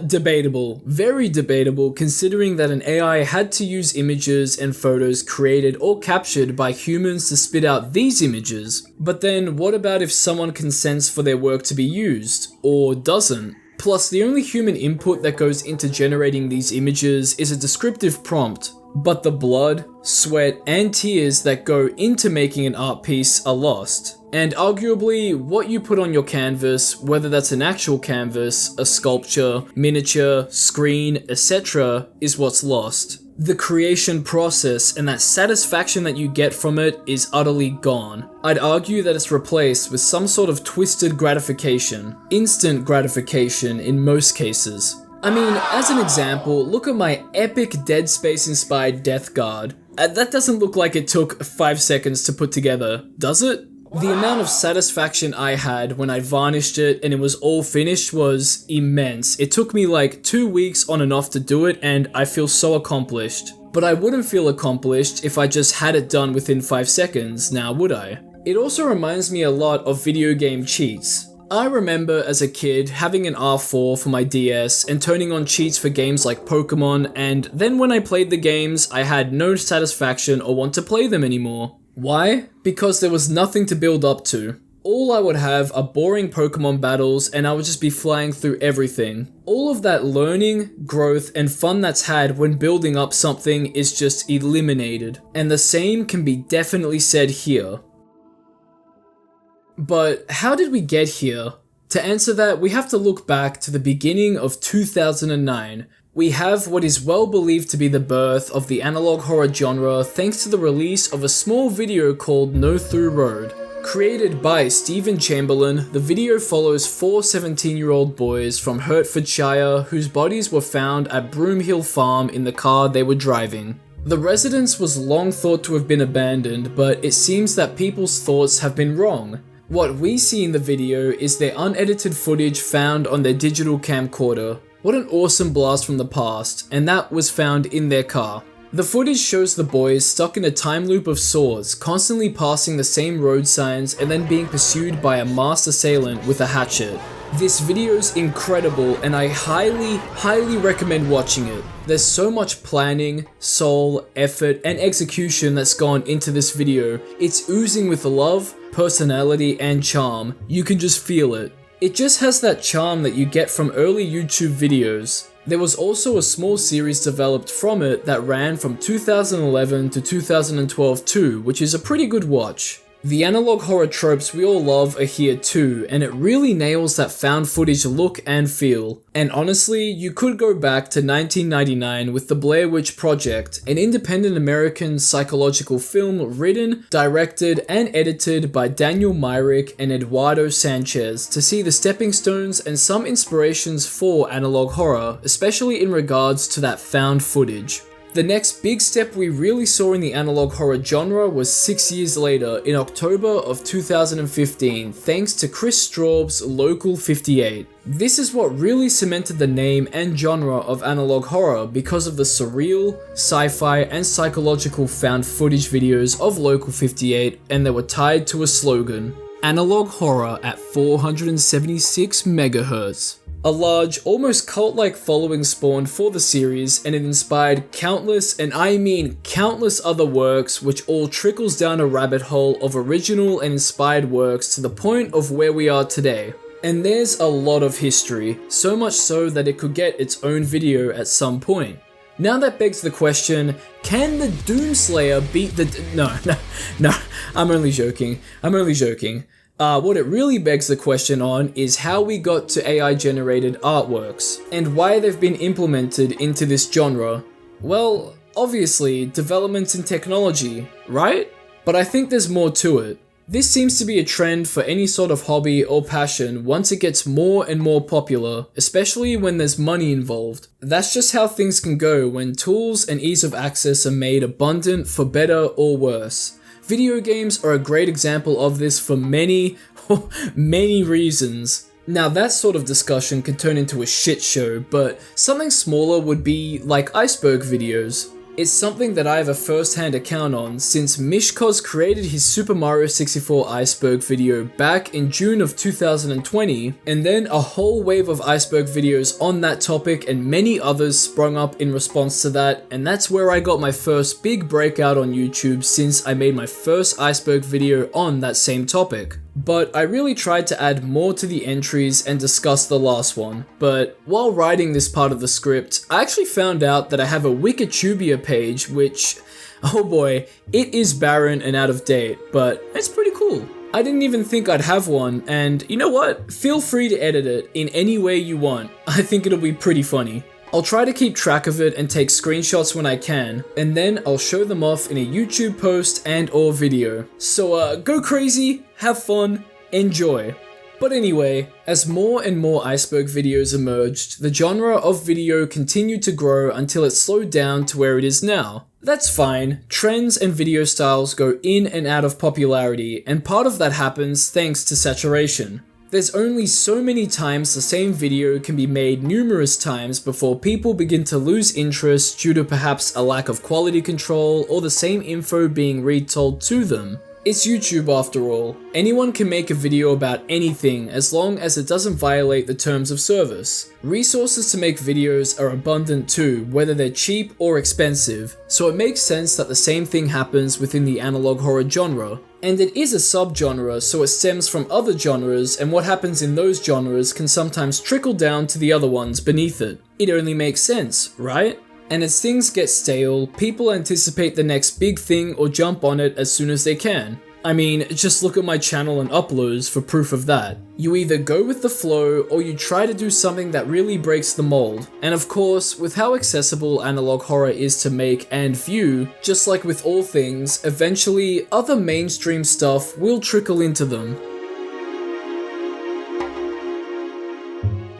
Debatable. Very debatable, considering that an AI had to use images and photos created or captured by humans to spit out these images. But then, what about if someone consents for their work to be used, or doesn't? Plus, the only human input that goes into generating these images is a descriptive prompt. But the blood, sweat, and tears that go into making an art piece are lost. And arguably, what you put on your canvas, whether that's an actual canvas, a sculpture, miniature, screen, etc., is what's lost. The creation process and that satisfaction that you get from it is utterly gone. I'd argue that it's replaced with some sort of twisted gratification, instant gratification in most cases. I mean, as an example, look at my epic Dead Space inspired Death Guard. That doesn't look like it took 5 seconds to put together, does it? The amount of satisfaction I had when I varnished it and it was all finished was immense. It took me like 2 weeks on and off to do it, and I feel so accomplished. But I wouldn't feel accomplished if I just had it done within 5 seconds, now would I? It also reminds me a lot of video game cheats. I remember as a kid having an R4 for my DS and turning on cheats for games like Pokemon, and then when I played the games, I had no satisfaction or want to play them anymore. Why? Because there was nothing to build up to. All I would have are boring Pokemon battles and I would just be flying through everything. All of that learning, growth, and fun that's had when building up something is just eliminated. And the same can be definitely said here. But how did we get here? To answer that, we have to look back to the beginning of 2009. We have what is well believed to be the birth of the analog horror genre thanks to the release of a small video called No Through Road. Created by Stephen Chamberlain, the video follows 4 17-year-old boys from Hertfordshire whose bodies were found at Broomhill Farm in the car they were driving. The residence was long thought to have been abandoned, but it seems that people's thoughts have been wrong. What we see in the video is their unedited footage found on their digital camcorder. What an awesome blast from the past, and that was found in their car. The footage shows the boys stuck in a time loop of sorts, constantly passing the same road signs and then being pursued by a masked assailant with a hatchet. This video's incredible and I highly recommend watching it. There's so much planning, soul, effort, and execution that's gone into this video. It's oozing with love, personality, and charm. You can just feel it. It just has that charm that you get from early YouTube videos. There was also a small series developed from it that ran from 2011 to 2012 too, which is a pretty good watch. The analog horror tropes we all love are here too, and it really nails that found footage look and feel. And honestly, you could go back to 1999 with the Blair Witch Project, an independent American psychological film written, directed, and edited by Daniel Myrick and Eduardo Sanchez to see the stepping stones and some inspirations for analog horror, especially in regards to that found footage. The next big step we really saw in the analog horror genre was 6 years later, in October of 2015, thanks to Chris Straub's Local 58. This is what really cemented the name and genre of analog horror because of the surreal, sci-fi, and psychological found footage videos of Local 58, and they were tied to a slogan: analog horror at 476 megahertz. A large, almost cult-like following spawned for the series, and it inspired countless, and I mean countless other works, which all trickles down a rabbit hole of original and inspired works to the point of where we are today. And there's a lot of history, so much so that it could get its own video at some point. Now that begs the question, can the Doomslayer beat the No, I'm only joking. What it really begs the question on is how we got to AI-generated artworks, and why they've been implemented into this genre. Well, obviously, developments in technology, right? But I think there's more to it. This seems to be a trend for any sort of hobby or passion once it gets more and more popular, especially when there's money involved. That's just how things can go when tools and ease of access are made abundant for better or worse. Video games are a great example of this for many, many reasons. Now that sort of discussion could turn into a shit show, but something smaller would be like iceberg videos. It's something that I have a first-hand account on since Mishkoz created his Super Mario 64 iceberg video back in June of 2020, and then a whole wave of iceberg videos on that topic and many others sprung up in response to that, and that's where I got my first big breakout on YouTube since I made my first iceberg video on that same topic. But I really tried to add more to the entries and discuss the last one. But while writing this part of the script, I actually found out that I have a Wikitubia page which, oh boy, it is barren and out of date, but it's pretty cool. I didn't even think I'd have one, and you know what? Feel free to edit it in any way you want. I think it'll be pretty funny. I'll try to keep track of it and take screenshots when I can, and then I'll show them off in a YouTube post and or video. So go crazy, have fun, enjoy. But anyway, as more and more iceberg videos emerged, the genre of video continued to grow until it slowed down to where it is now. That's fine, trends and video styles go in and out of popularity, and part of that happens thanks to saturation. There's only so many times the same video can be made numerous times before people begin to lose interest due to perhaps a lack of quality control or the same info being retold to them. It's YouTube after all. Anyone can make a video about anything as long as it doesn't violate the terms of service. Resources to make videos are abundant too, whether they're cheap or expensive, so it makes sense that the same thing happens within the analog horror genre. And it is a subgenre, so it stems from other genres, and what happens in those genres can sometimes trickle down to the other ones beneath it. It only makes sense, right? And as things get stale, people anticipate the next big thing or jump on it as soon as they can. I mean, just look at my channel and uploads for proof of that. You either go with the flow or you try to do something that really breaks the mold. And of course, with how accessible analog horror is to make and view, just like with all things, eventually other mainstream stuff will trickle into them.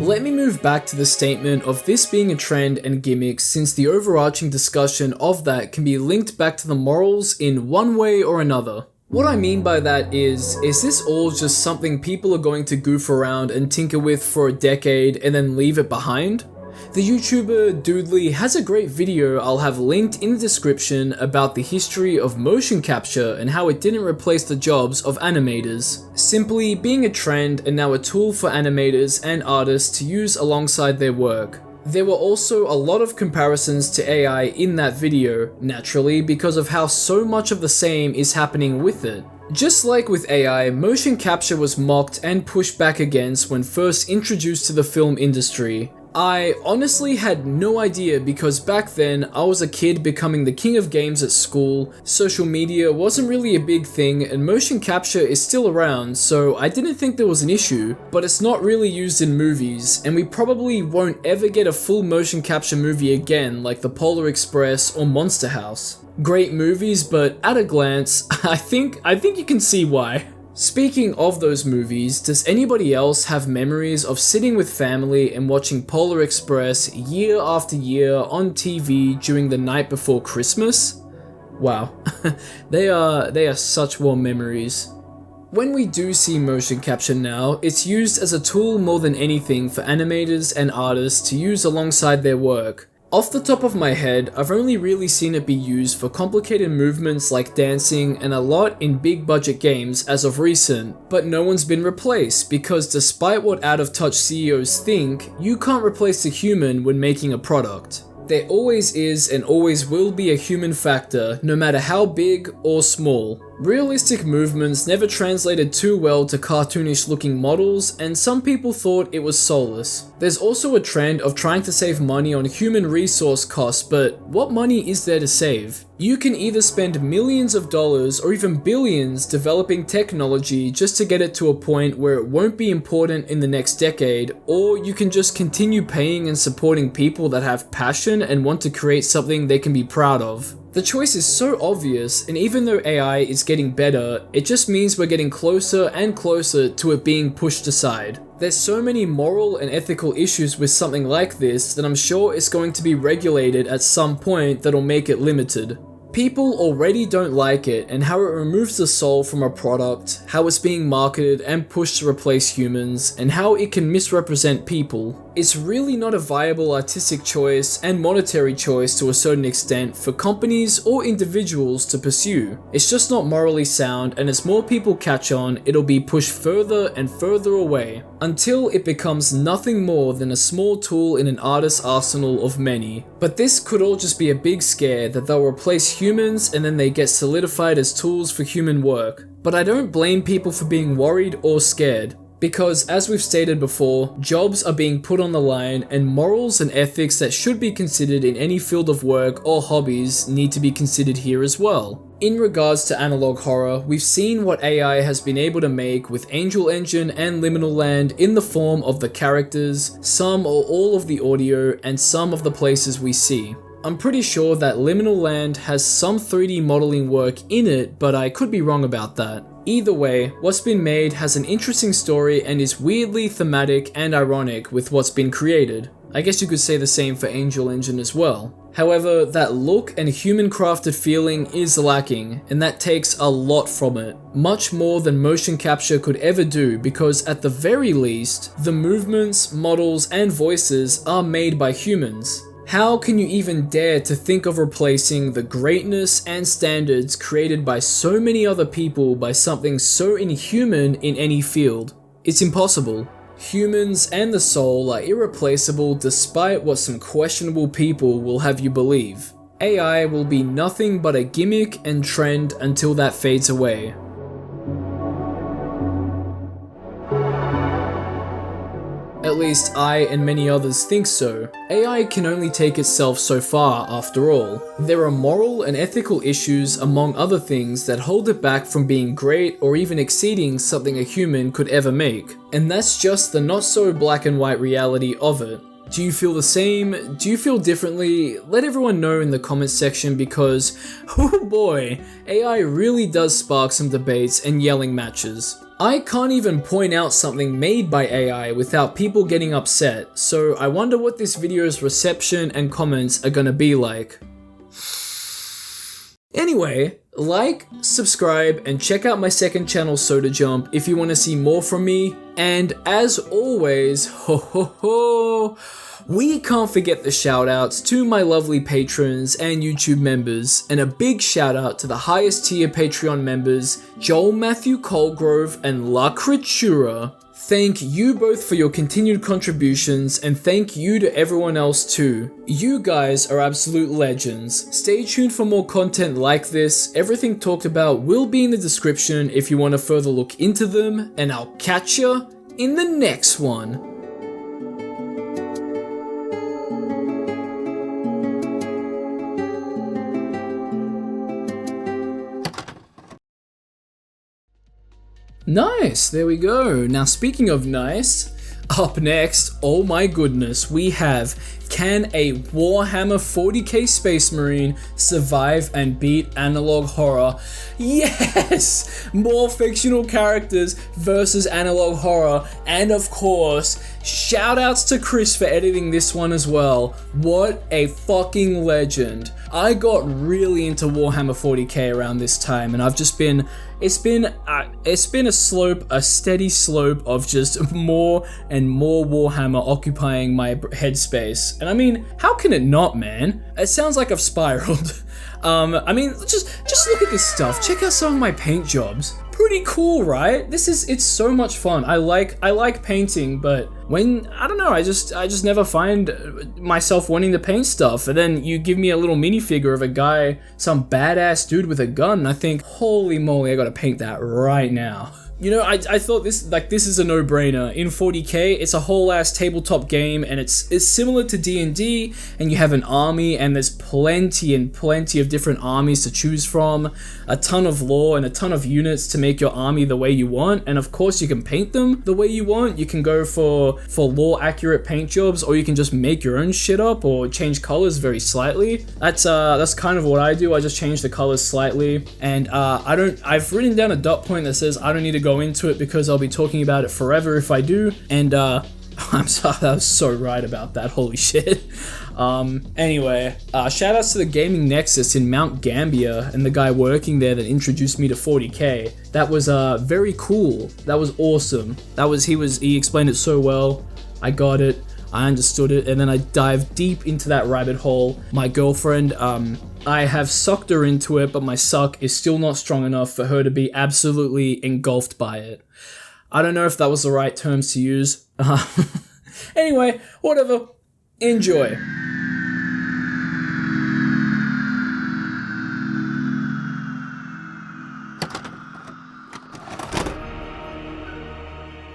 Let me move back to the statement of this being a trend and gimmick, since the overarching discussion of that can be linked back to the morals in one way or another. What I mean by that is this all just something people are going to goof around and tinker with for a decade and then leave it behind? The YouTuber Doodly has a great video I'll have linked in the description about the history of motion capture and how it didn't replace the jobs of animators, simply being a trend and now a tool for animators and artists to use alongside their work. There were also a lot of comparisons to AI in that video, naturally, because of how so much of the same is happening with it. Just like with AI, motion capture was mocked and pushed back against when first introduced to the film industry. I honestly had no idea because back then I was a kid becoming the king of games at school, social media wasn't really a big thing, and motion capture is still around, so I didn't think there was an issue, but it's not really used in movies, and we probably won't ever get a full motion capture movie again like The Polar Express or Monster House. Great movies, but at a glance, I think you can see why. Speaking of those movies, does anybody else have memories of sitting with family and watching Polar Express year after year on TV during the night before Christmas? Wow, they are such warm memories. When we do see motion capture now, it's used as a tool more than anything for animators and artists to use alongside their work. Off the top of my head, I've only really seen it be used for complicated movements like dancing and a lot in big budget games as of recent, but no one's been replaced because despite what out-of-touch CEOs think, you can't replace a human when making a product. There always is and always will be a human factor, no matter how big or small. Realistic movements never translated too well to cartoonish looking models, and some people thought it was soulless. There's also a trend of trying to save money on human resource costs, but what money is there to save? You can either spend millions of dollars or even billions developing technology just to get it to a point where it won't be important in the next decade, or you can just continue paying and supporting people that have passion and want to create something they can be proud of. The choice is so obvious, and even though AI is getting better, it just means we're getting closer and closer to it being pushed aside. There's so many moral and ethical issues with something like this that I'm sure it's going to be regulated at some point that'll make it limited. People already don't like it, and how it removes the soul from a product, how it's being marketed and pushed to replace humans, and how it can misrepresent people. It's really not a viable artistic choice and monetary choice to a certain extent for companies or individuals to pursue. It's just not morally sound, and as more people catch on, it'll be pushed further and further away, until it becomes nothing more than a small tool in an artist's arsenal of many. But this could all just be a big scare that they'll replace humans and then they get solidified as tools for human work. But I don't blame people for being worried or scared, because as we've stated before, jobs are being put on the line and morals and ethics that should be considered in any field of work or hobbies need to be considered here as well. In regards to analog horror, we've seen what AI has been able to make with Angel Engine and Liminal Land in the form of the characters, some or all of the audio, and some of the places we see. I'm pretty sure that Liminal Land has some 3D modeling work in it, but I could be wrong about that. Either way, what's been made has an interesting story and is weirdly thematic and ironic with what's been created. I guess you could say the same for Angel Engine as well. However, that look and human-crafted feeling is lacking, and that takes a lot from it. Much more than motion capture could ever do, because at the very least, the movements, models, and voices are made by humans. How can you even dare to think of replacing the greatness and standards created by so many other people by something so inhuman in any field? It's impossible. Humans and the soul are irreplaceable despite what some questionable people will have you believe. AI will be nothing but a gimmick and trend until that fades away. At least I and many others think so. AI can only take itself so far after all. There are moral and ethical issues among other things that hold it back from being great or even exceeding something a human could ever make. And that's just the not so black and white reality of it. Do you feel the same? Do you feel differently? Let everyone know in the comments section because, oh boy, AI really does spark some debates and yelling matches. I can't even point out something made by AI without people getting upset, so I wonder what this video's reception and comments are gonna be like. Anyway, like, subscribe, and check out my second channel Soda Jump if you want to see more from me, and as always, we can't forget the shoutouts to my lovely patrons and YouTube members, and a big shout out to the highest tier Patreon members, Joel Matthew Colgrove and La Creatura. Thank you both for your continued contributions, and thank you to everyone else too. You guys are absolute legends. Stay tuned for more content like this. Everything talked about will be in the description if you want to further look into them, and I'll catch ya in the next one. Nice, there we go. Now speaking of nice, up next, oh my goodness, we have can a Warhammer 40k Space Marine survive and beat analog horror? Yes! More fictional characters versus analog horror, and of course, shoutouts to Chris for editing this one as well. What a fucking legend. I got really into Warhammer 40k around this time, and I've just been it's been a steady slope of just more and more Warhammer occupying my headspace. And I mean, how can it not, man? It sounds like I've spiraled. I mean, just look at this stuff. Check out some of my paint jobs. Pretty cool, right? It's so much fun. I like painting, but I don't know, I just never find myself wanting to paint stuff. And then you give me a little minifigure of a guy, some badass dude with a gun, and I think, holy moly, I gotta paint that right now. You know, I thought this is a no-brainer. In 40k, it's a whole ass tabletop game, and it's similar to D&D, and you have an army, and there's plenty of different armies to choose from, a ton of lore and a ton of units to make your army the way you want, and of course you can paint them the way you want. You can go for lore accurate paint jobs, or you can just make your own shit up or change colors very slightly. That's kind of what I do. I just change the colors slightly, and I've written down a dot point that says I don't need to go into it because I'll be talking about it forever if I do, and I was so right about that, holy shit. Anyway, shout outs to the Gaming Nexus in Mount Gambier and the guy working there that introduced me to 40k. That was very cool. That was awesome. He explained it so well. I got it. I understood it, and then I dived deep into that rabbit hole. My girlfriend, I have sucked her into it, but my suck is still not strong enough for her to be absolutely engulfed by it. I don't know if that was the right terms to use. Anyway, whatever. Enjoy.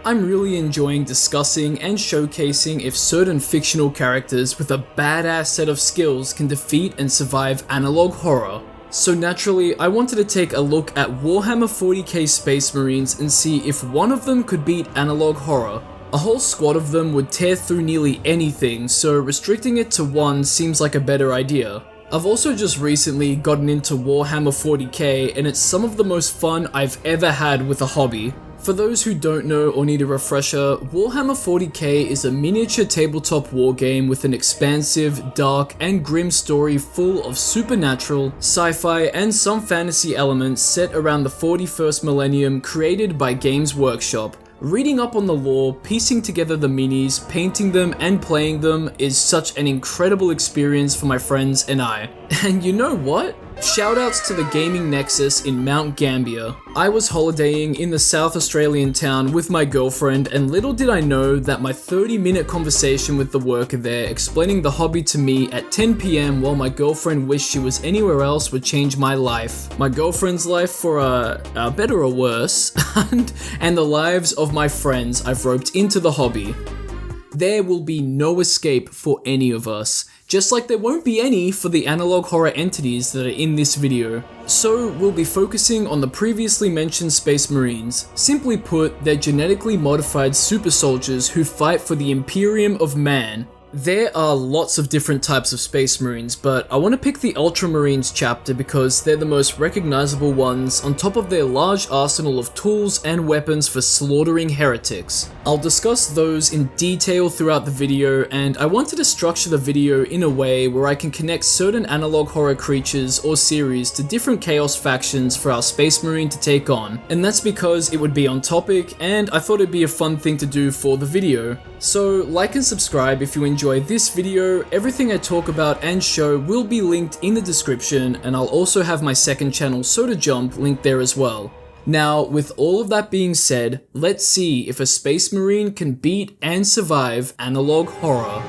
I'm really enjoying discussing and showcasing if certain fictional characters with a badass set of skills can defeat and survive analog horror. So naturally, I wanted to take a look at Warhammer 40k Space Marines and see if one of them could beat analog horror. A whole squad of them would tear through nearly anything, so restricting it to one seems like a better idea. I've also just recently gotten into Warhammer 40k, and it's some of the most fun I've ever had with a hobby. For those who don't know or need a refresher, Warhammer 40k is a miniature tabletop wargame with an expansive, dark, and grim story full of supernatural, sci-fi, and some fantasy elements set around the 41st millennium, created by Games Workshop. Reading up on the lore, piecing together the minis, painting them, and playing them is such an incredible experience for my friends and I. And you know what? Shoutouts to the Gaming Nexus in Mount Gambier. I was holidaying in the South Australian town with my girlfriend, and little did I know that my 30-minute conversation with the worker there explaining the hobby to me at 10 PM while my girlfriend wished she was anywhere else would change my life. My girlfriend's life for a better or worse, and the lives of my friends I've roped into the hobby. There will be no escape for any of us, just like there won't be any for the analog horror entities that are in this video. So we'll be focusing on the previously mentioned Space Marines. Simply put, they're genetically modified super soldiers who fight for the Imperium of Man. There are lots of different types of Space Marines, but I want to pick the Ultramarines chapter because they're the most recognizable ones on top of their large arsenal of tools and weapons for slaughtering heretics. I'll discuss those in detail throughout the video, and I wanted to structure the video in a way where I can connect certain analog horror creatures or series to different Chaos factions for our Space Marine to take on, and that's because it would be on topic and I thought it'd be a fun thing to do for the video. So like and subscribe if you enjoy this video. Everything I talk about and show will be linked in the description, and I'll also have my second channel, Soda Jump, linked there as well. Now, with all of that being said, let's see if a Space Marine can beat and survive analog horror.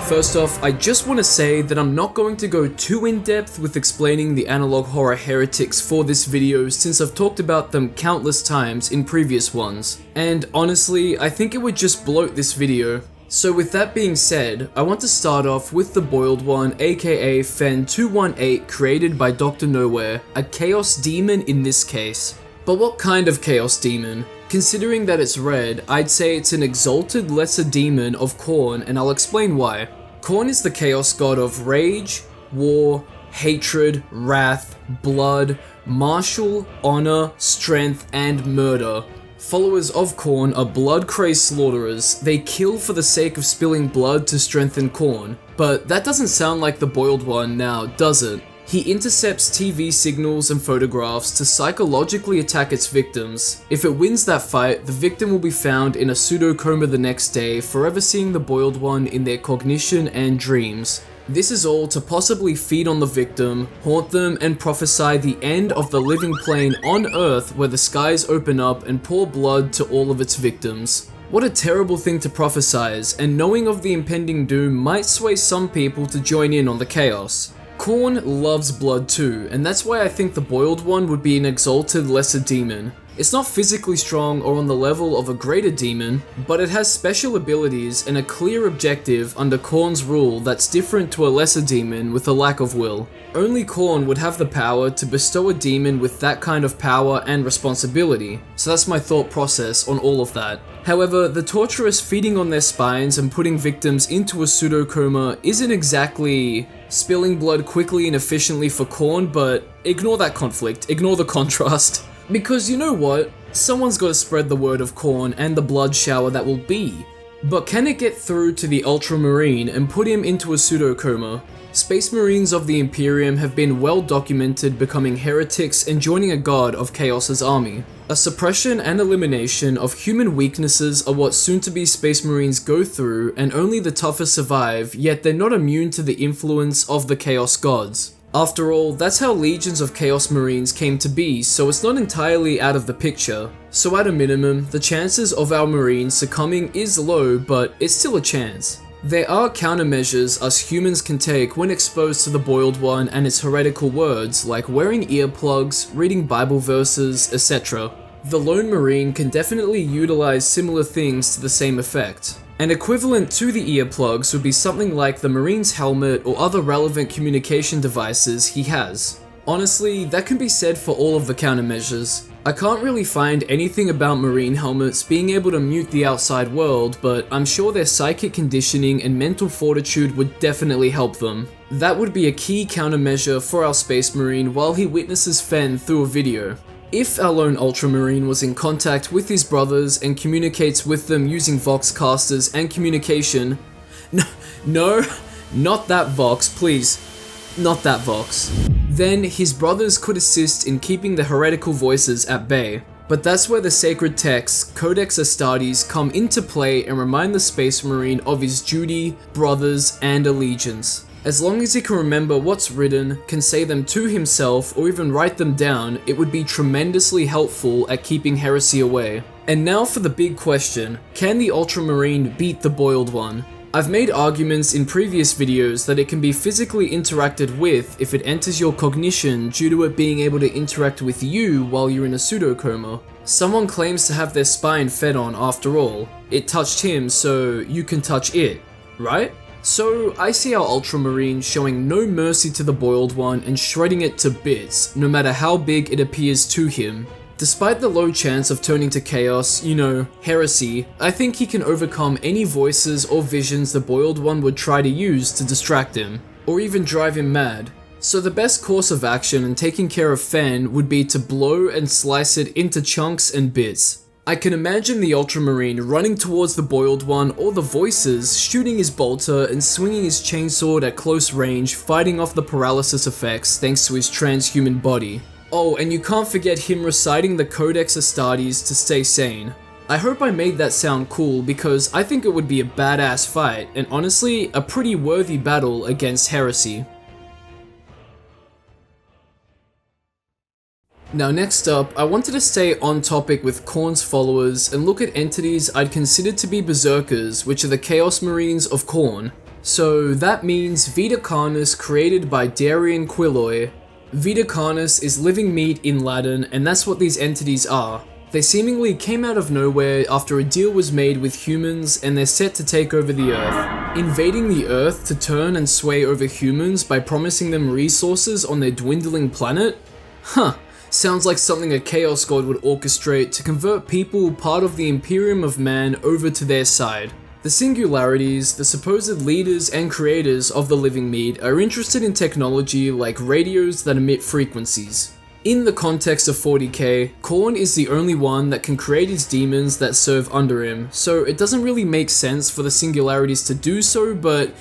First off, I just want to say that I'm not going to go too in depth with explaining the analog horror heretics for this video, since I've talked about them countless times in previous ones. And honestly, I think it would just bloat this video. So with that being said, I want to start off with the Boiled One, aka Fen 218, created by Dr. Nowhere, a Chaos Demon in this case. But what kind of Chaos Demon? Considering that it's red, I'd say it's an exalted lesser demon of Khorne, and I'll explain why. Khorne is the Chaos God of rage, war, hatred, wrath, blood, martial, honor, strength, and murder. Followers of Khorne are blood-crazed slaughterers. They kill for the sake of spilling blood to strengthen Khorne. But that doesn't sound like the Boiled One now, does it? He intercepts TV signals and photographs to psychologically attack its victims. If it wins that fight, the victim will be found in a pseudo-coma the next day, forever seeing the Boiled One in their cognition and dreams. This is all to possibly feed on the victim, haunt them, and prophesy the end of the living plane on Earth, where the skies open up and pour blood to all of its victims. What a terrible thing to prophesize, and knowing of the impending doom might sway some people to join in on the chaos. Khorne loves blood too, and that's why I think the Boiled One would be an exalted lesser demon. It's not physically strong or on the level of a greater demon, but it has special abilities and a clear objective under Khorne's rule that's different to a lesser demon with a lack of will. Only Khorne would have the power to bestow a demon with that kind of power and responsibility, so that's my thought process on all of that. However, the torturous feeding on their spines and putting victims into a pseudo-coma isn't exactly spilling blood quickly and efficiently for Khorne, but ignore that conflict, ignore the contrast. Because you know what? Someone's gotta spread the word of Khorne and the blood shower that will be. But can it get through to the Ultramarine and put him into a pseudo-coma? Space Marines of the Imperium have been well documented becoming heretics and joining a god of Chaos's army. A suppression and elimination of human weaknesses are what soon-to-be Space Marines go through, and only the toughest survive, yet they're not immune to the influence of the Chaos gods. After all, that's how legions of Chaos Marines came to be, so it's not entirely out of the picture. So at a minimum, the chances of our Marines succumbing is low, but it's still a chance. There are countermeasures us humans can take when exposed to the Boiled One and its heretical words, like wearing earplugs, reading Bible verses, etc. The Lone Marine can definitely utilize similar things to the same effect. An equivalent to the earplugs would be something like the Marine's helmet or other relevant communication devices he has. Honestly, that can be said for all of the countermeasures. I can't really find anything about Marine helmets being able to mute the outside world, but I'm sure their psychic conditioning and mental fortitude would definitely help them. That would be a key countermeasure for our Space Marine while he witnesses Fen through a video. If our lone Ultramarine was in contact with his brothers and communicates with them using Voxcasters and communication— No, not that Vox, please. Not that Vox. Then his brothers could assist in keeping the heretical voices at bay. But that's where the sacred texts, Codex Astartes, come into play and remind the Space Marine of his duty, brothers, and allegiance. As long as he can remember what's written, can say them to himself, or even write them down, it would be tremendously helpful at keeping heresy away. And now for the big question: can the Ultramarine beat the Boiled One? I've made arguments in previous videos that it can be physically interacted with if it enters your cognition due to it being able to interact with you while you're in a pseudo-coma. Someone claims to have their spine fed on after all. It touched him, so you can touch it, right? So I see our Ultramarine showing no mercy to the Boiled One and shredding it to bits, no matter how big it appears to him. Despite the low chance of turning to chaos, heresy, I think he can overcome any voices or visions the Boiled One would try to use to distract him, or even drive him mad. So the best course of action in taking care of Fen would be to blow and slice it into chunks and bits. I can imagine the Ultramarine running towards the Boiled One or the voices, shooting his bolter and swinging his chainsword at close range, fighting off the paralysis effects thanks to his transhuman body. Oh, and you can't forget him reciting the Codex Astartes to stay sane. I hope I made that sound cool because I think it would be a badass fight, and honestly, a pretty worthy battle against heresy. Now next up, I wanted to stay on topic with Khorne's followers and look at entities I'd consider to be berserkers, which are the Chaos Marines of Khorne. So that means Vita Carnis created by Darian Quilloy. Vita Carnis is living meat in Latin, and that's what these entities are. They seemingly came out of nowhere after a deal was made with humans, and they're set to take over the Earth. Invading the Earth to turn and sway over humans by promising them resources on their dwindling planet? Sounds like something a Chaos God would orchestrate to convert people part of the Imperium of Man over to their side. The Singularities, the supposed leaders and creators of the living meat, are interested in technology like radios that emit frequencies. In the context of 40k, Khorne is the only one that can create his demons that serve under him, so it doesn't really make sense for the Singularities to do so, but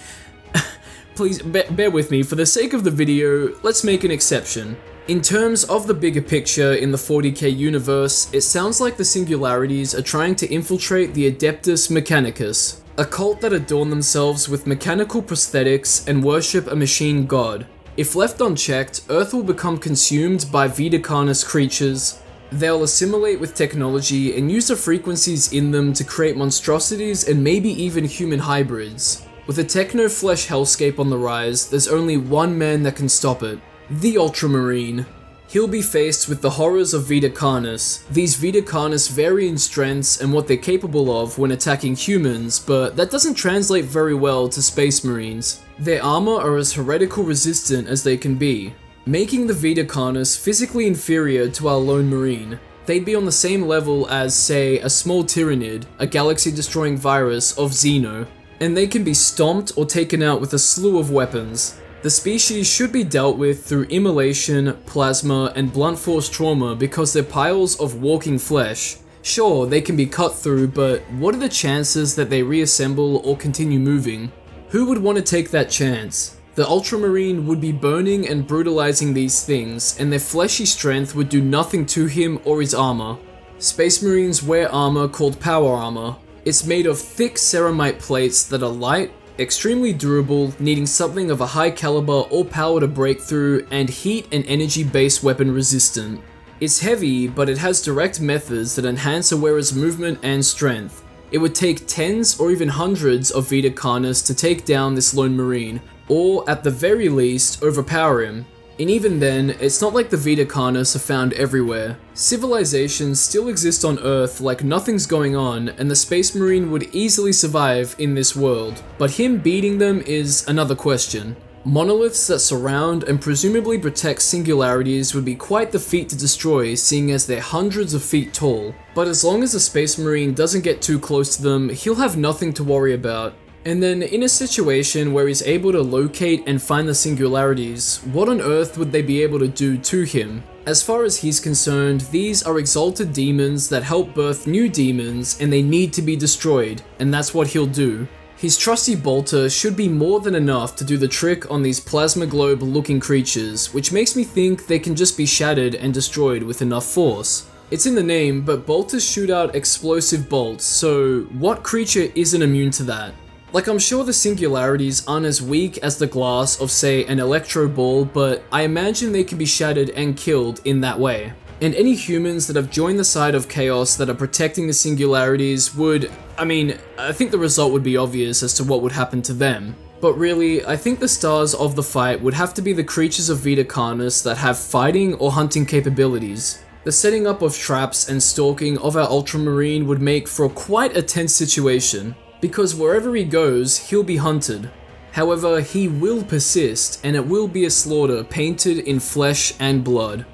please bear with me, for the sake of the video, let's make an exception. In terms of the bigger picture in the 40k universe, it sounds like the Singularities are trying to infiltrate the Adeptus Mechanicus, a cult that adorn themselves with mechanical prosthetics and worship a machine god. If left unchecked, Earth will become consumed by Vita Carnis creatures. They'll assimilate with technology and use the frequencies in them to create monstrosities and maybe even human hybrids. With a techno-flesh hellscape on the rise, there's only one man that can stop it. The Ultramarine. he'll be faced with the horrors of Vita Carnis. These Vita Carnis vary in strengths and what they're capable of when attacking humans, but that doesn't translate very well to Space Marines. Their armor are as heretical resistant as they can be, making the Vita Carnis physically inferior to our lone Marine. They'd be on the same level as, say, a small Tyrannid, a galaxy-destroying virus of Xeno, and they can be stomped or taken out with a slew of weapons. The species should be dealt with through immolation, plasma, and blunt force trauma because they're piles of walking flesh. Sure, they can be cut through, but what are the chances that they reassemble or continue moving? Who would want to take that chance? The Ultramarine would be burning and brutalizing these things, and their fleshy strength would do nothing to him or his armor. Space Marines wear armor called power armor. It's made of thick ceramite plates that are light, extremely durable, needing something of a high caliber or power to break through, and heat and energy based weapon resistant. It's heavy, but it has direct methods that enhance a wearer's movement and strength. It would take tens or even hundreds of Vita Carnis to take down this lone Marine, or at the very least, overpower him. And even then, it's not like the Vita Carnis are found everywhere. Civilizations still exist on Earth like nothing's going on, and the Space Marine would easily survive in this world. But him beating them is another question. Monoliths that surround and presumably protect singularities would be quite the feat to destroy, seeing as they're hundreds of feet tall. But as long as the Space Marine doesn't get too close to them, he'll have nothing to worry about. And then, in a situation where he's able to locate and find the singularities, what on earth would they be able to do to him? As far as he's concerned, these are exalted demons that help birth new demons, and they need to be destroyed, and that's what he'll do. His trusty bolter should be more than enough to do the trick on these plasma globe looking creatures, which makes me think they can just be shattered and destroyed with enough force. It's in the name, but bolters shoot out explosive bolts, so what creature isn't immune to that? Like, I'm sure the singularities aren't as weak as the glass of, say, an electro ball, but I imagine they can be shattered and killed in that way. And any humans that have joined the side of Chaos that are protecting the singularities would, I think the result would be obvious as to what would happen to them. But really, I think the stars of the fight would have to be the creatures of Vita Carnis that have fighting or hunting capabilities. The setting up of traps and stalking of our Ultramarine would make for quite a tense situation, because wherever he goes, he'll be hunted. However, he will persist, and it will be a slaughter painted in flesh and blood.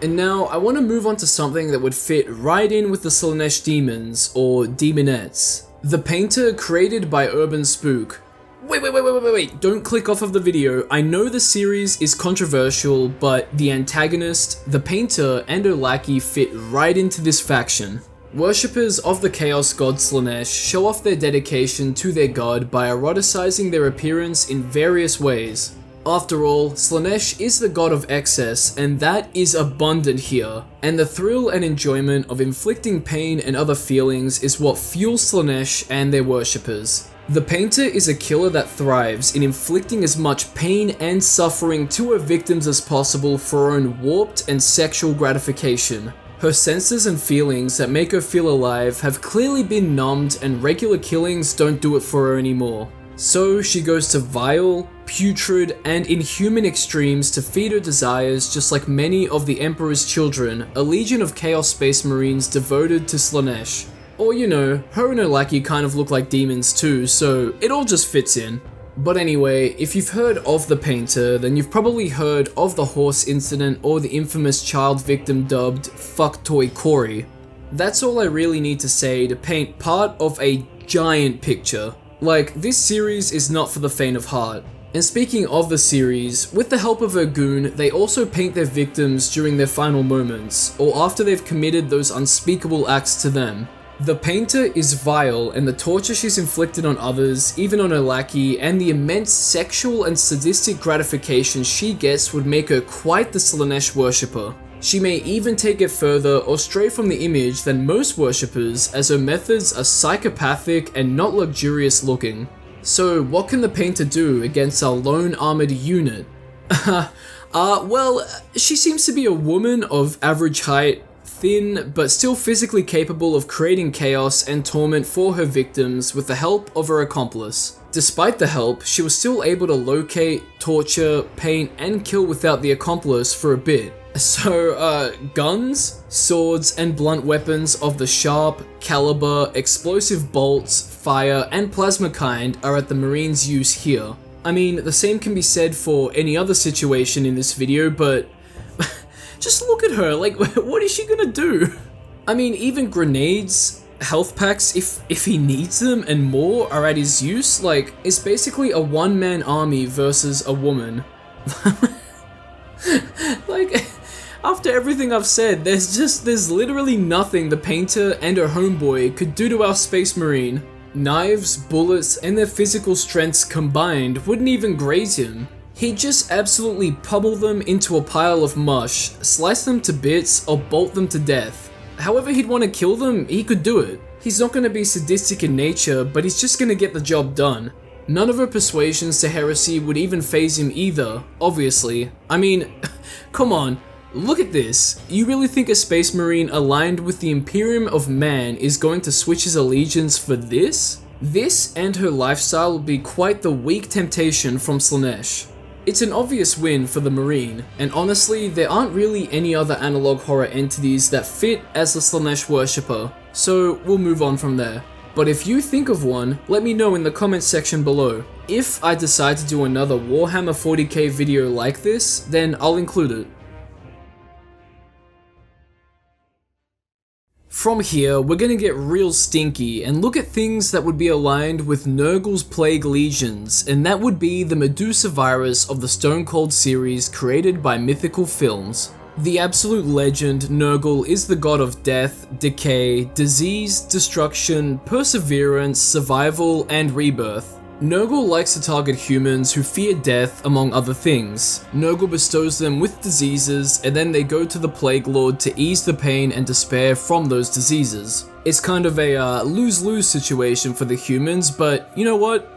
And now, I want to move on to something that would fit right in with the Slaanesh demons, or demonettes. The painter created by UrbanSPOOK. Wait, don't click off of the video. I know the series is controversial, but the antagonist, the painter, and her lackey fit right into this faction. Worshippers of the Chaos God Slaanesh show off their dedication to their god by eroticizing their appearance in various ways. After all, Slaanesh is the god of excess, and that is abundant here, and the thrill and enjoyment of inflicting pain and other feelings is what fuels Slaanesh and their worshippers. The painter is a killer that thrives in inflicting as much pain and suffering to her victims as possible for her own warped and sexual gratification. Her senses and feelings that make her feel alive have clearly been numbed, and regular killings don't do it for her anymore. So she goes to vile, putrid, and inhuman extremes to feed her desires, just like many of the Emperor's children, a legion of Chaos Space Marines devoted to Slaanesh. Or, you know, her and her lackey kind of look like demons too, so it all just fits in. But anyway, if you've heard of the painter, then you've probably heard of the horse incident or the infamous child victim dubbed Fuck Toy Corey. That's all I really need to say to paint part of a giant picture. Like, this series is not for the faint of heart. And speaking of the series, with the help of her goon, they also paint their victims during their final moments, or after they've committed those unspeakable acts to them. The painter is vile, and the torture she's inflicted on others, even on her lackey, and the immense sexual and sadistic gratification she gets would make her quite the Slaanesh worshipper. She may even take it further or stray from the image than most worshippers, as her methods are psychopathic and not luxurious looking. So what can the painter do against our lone armored unit? Well, she seems to be a woman of average height, thin, but still physically capable of creating chaos and torment for her victims with the help of her accomplice. Despite the help, she was still able to locate, torture, paint, and kill without the accomplice for a bit. So, guns, swords, and blunt weapons of the sharp, caliber, explosive bolts, fire, and plasma kind are at the Marine's use here. I mean, the same can be said for any other situation in this video, but just look at her, like, what is she gonna do? I mean, even grenades, health packs, if he needs them, and more are at his use. Like, it's basically a one-man army versus a woman. Like, after everything I've said, there's literally nothing the painter and her homeboy could do to our Space Marine. Knives, bullets, and their physical strengths combined wouldn't even graze him. He'd just absolutely pummel them into a pile of mush, slice them to bits, or bolt them to death. However he'd want to kill them, he could do it. He's not going to be sadistic in nature, but he's just going to get the job done. None of her persuasions to heresy would even faze him either, obviously. I mean, come on, look at this. You really think a Space Marine aligned with the Imperium of Man is going to switch his allegiance for this? This and her lifestyle would be quite the weak temptation from Slaanesh. It's an obvious win for the Marine, and honestly, there aren't really any other analog horror entities that fit as the Slaanesh worshipper, so we'll move on from there. But if you think of one, let me know in the comments section below. If I decide to do another Warhammer 40k video like this, then I'll include it. From here, we're gonna get real stinky and look at things that would be aligned with Nurgle's Plague Legions, and that would be the Medusa virus of the Stone Cold series created by Mythical Films. The absolute legend, Nurgle is the god of death, decay, disease, destruction, perseverance, survival, and rebirth. Nurgle likes to target humans who fear death, among other things. Nurgle bestows them with diseases, and then they go to the Plague Lord to ease the pain and despair from those diseases. It's kind of a lose-lose situation for the humans, but you know what?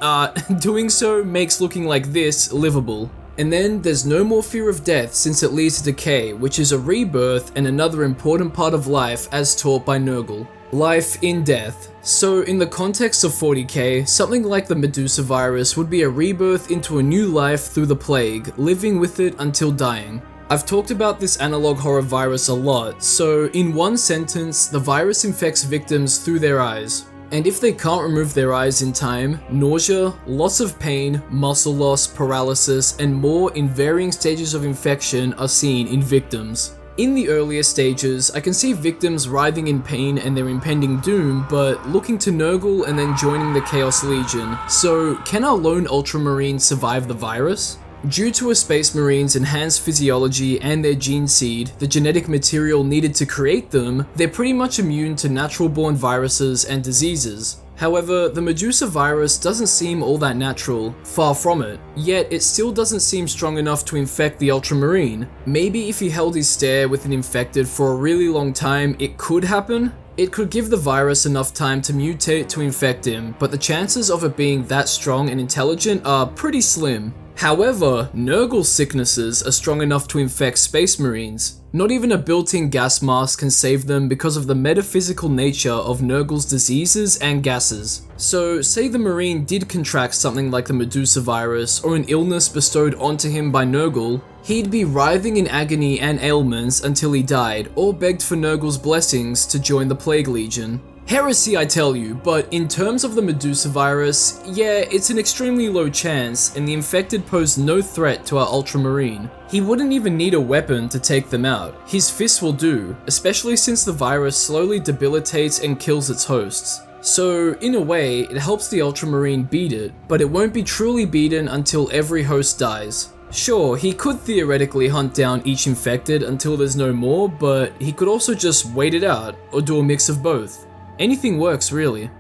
Doing so makes looking like this livable. And then there's no more fear of death since it leads to decay, which is a rebirth and another important part of life as taught by Nurgle. Life in death. So in the context of 40k, something like the Medusa virus would be a rebirth into a new life through the plague, living with it until dying. I've talked about this analog horror virus a lot, so in one sentence, the virus infects victims through their eyes. And if they can't remove their eyes in time, nausea, loss of pain, muscle loss, paralysis, and more in varying stages of infection are seen in victims. In the earlier stages, I can see victims writhing in pain and their impending doom, but looking to Nurgle and then joining the Chaos Legion. So, can our lone Ultramarine survive the virus? Due to a Space Marine's enhanced physiology and their gene seed, the genetic material needed to create them, they're pretty much immune to natural-born viruses and diseases. However, the Medusa virus doesn't seem all that natural, far from it, yet it still doesn't seem strong enough to infect the Ultramarine. Maybe if he held his stare with an infected for a really long time, it could happen? It could give the virus enough time to mutate to infect him, but the chances of it being that strong and intelligent are pretty slim. However, Nurgle's sicknesses are strong enough to infect Space Marines. Not even a built-in gas mask can save them because of the metaphysical nature of Nurgle's diseases and gases. So, say the Marine did contract something like the Medusa virus or an illness bestowed onto him by Nurgle, he'd be writhing in agony and ailments until he died or begged for Nurgle's blessings to join the Plague Legion. Heresy, I tell you, but in terms of the Medusa virus, yeah, it's an extremely low chance, and the infected pose no threat to our Ultramarine. He wouldn't even need a weapon to take them out. His fists will do, especially since the virus slowly debilitates and kills its hosts. So, in a way, it helps the Ultramarine beat it, but it won't be truly beaten until every host dies. Sure, he could theoretically hunt down each infected until there's no more, but he could also just wait it out, or do a mix of both. Anything works, really.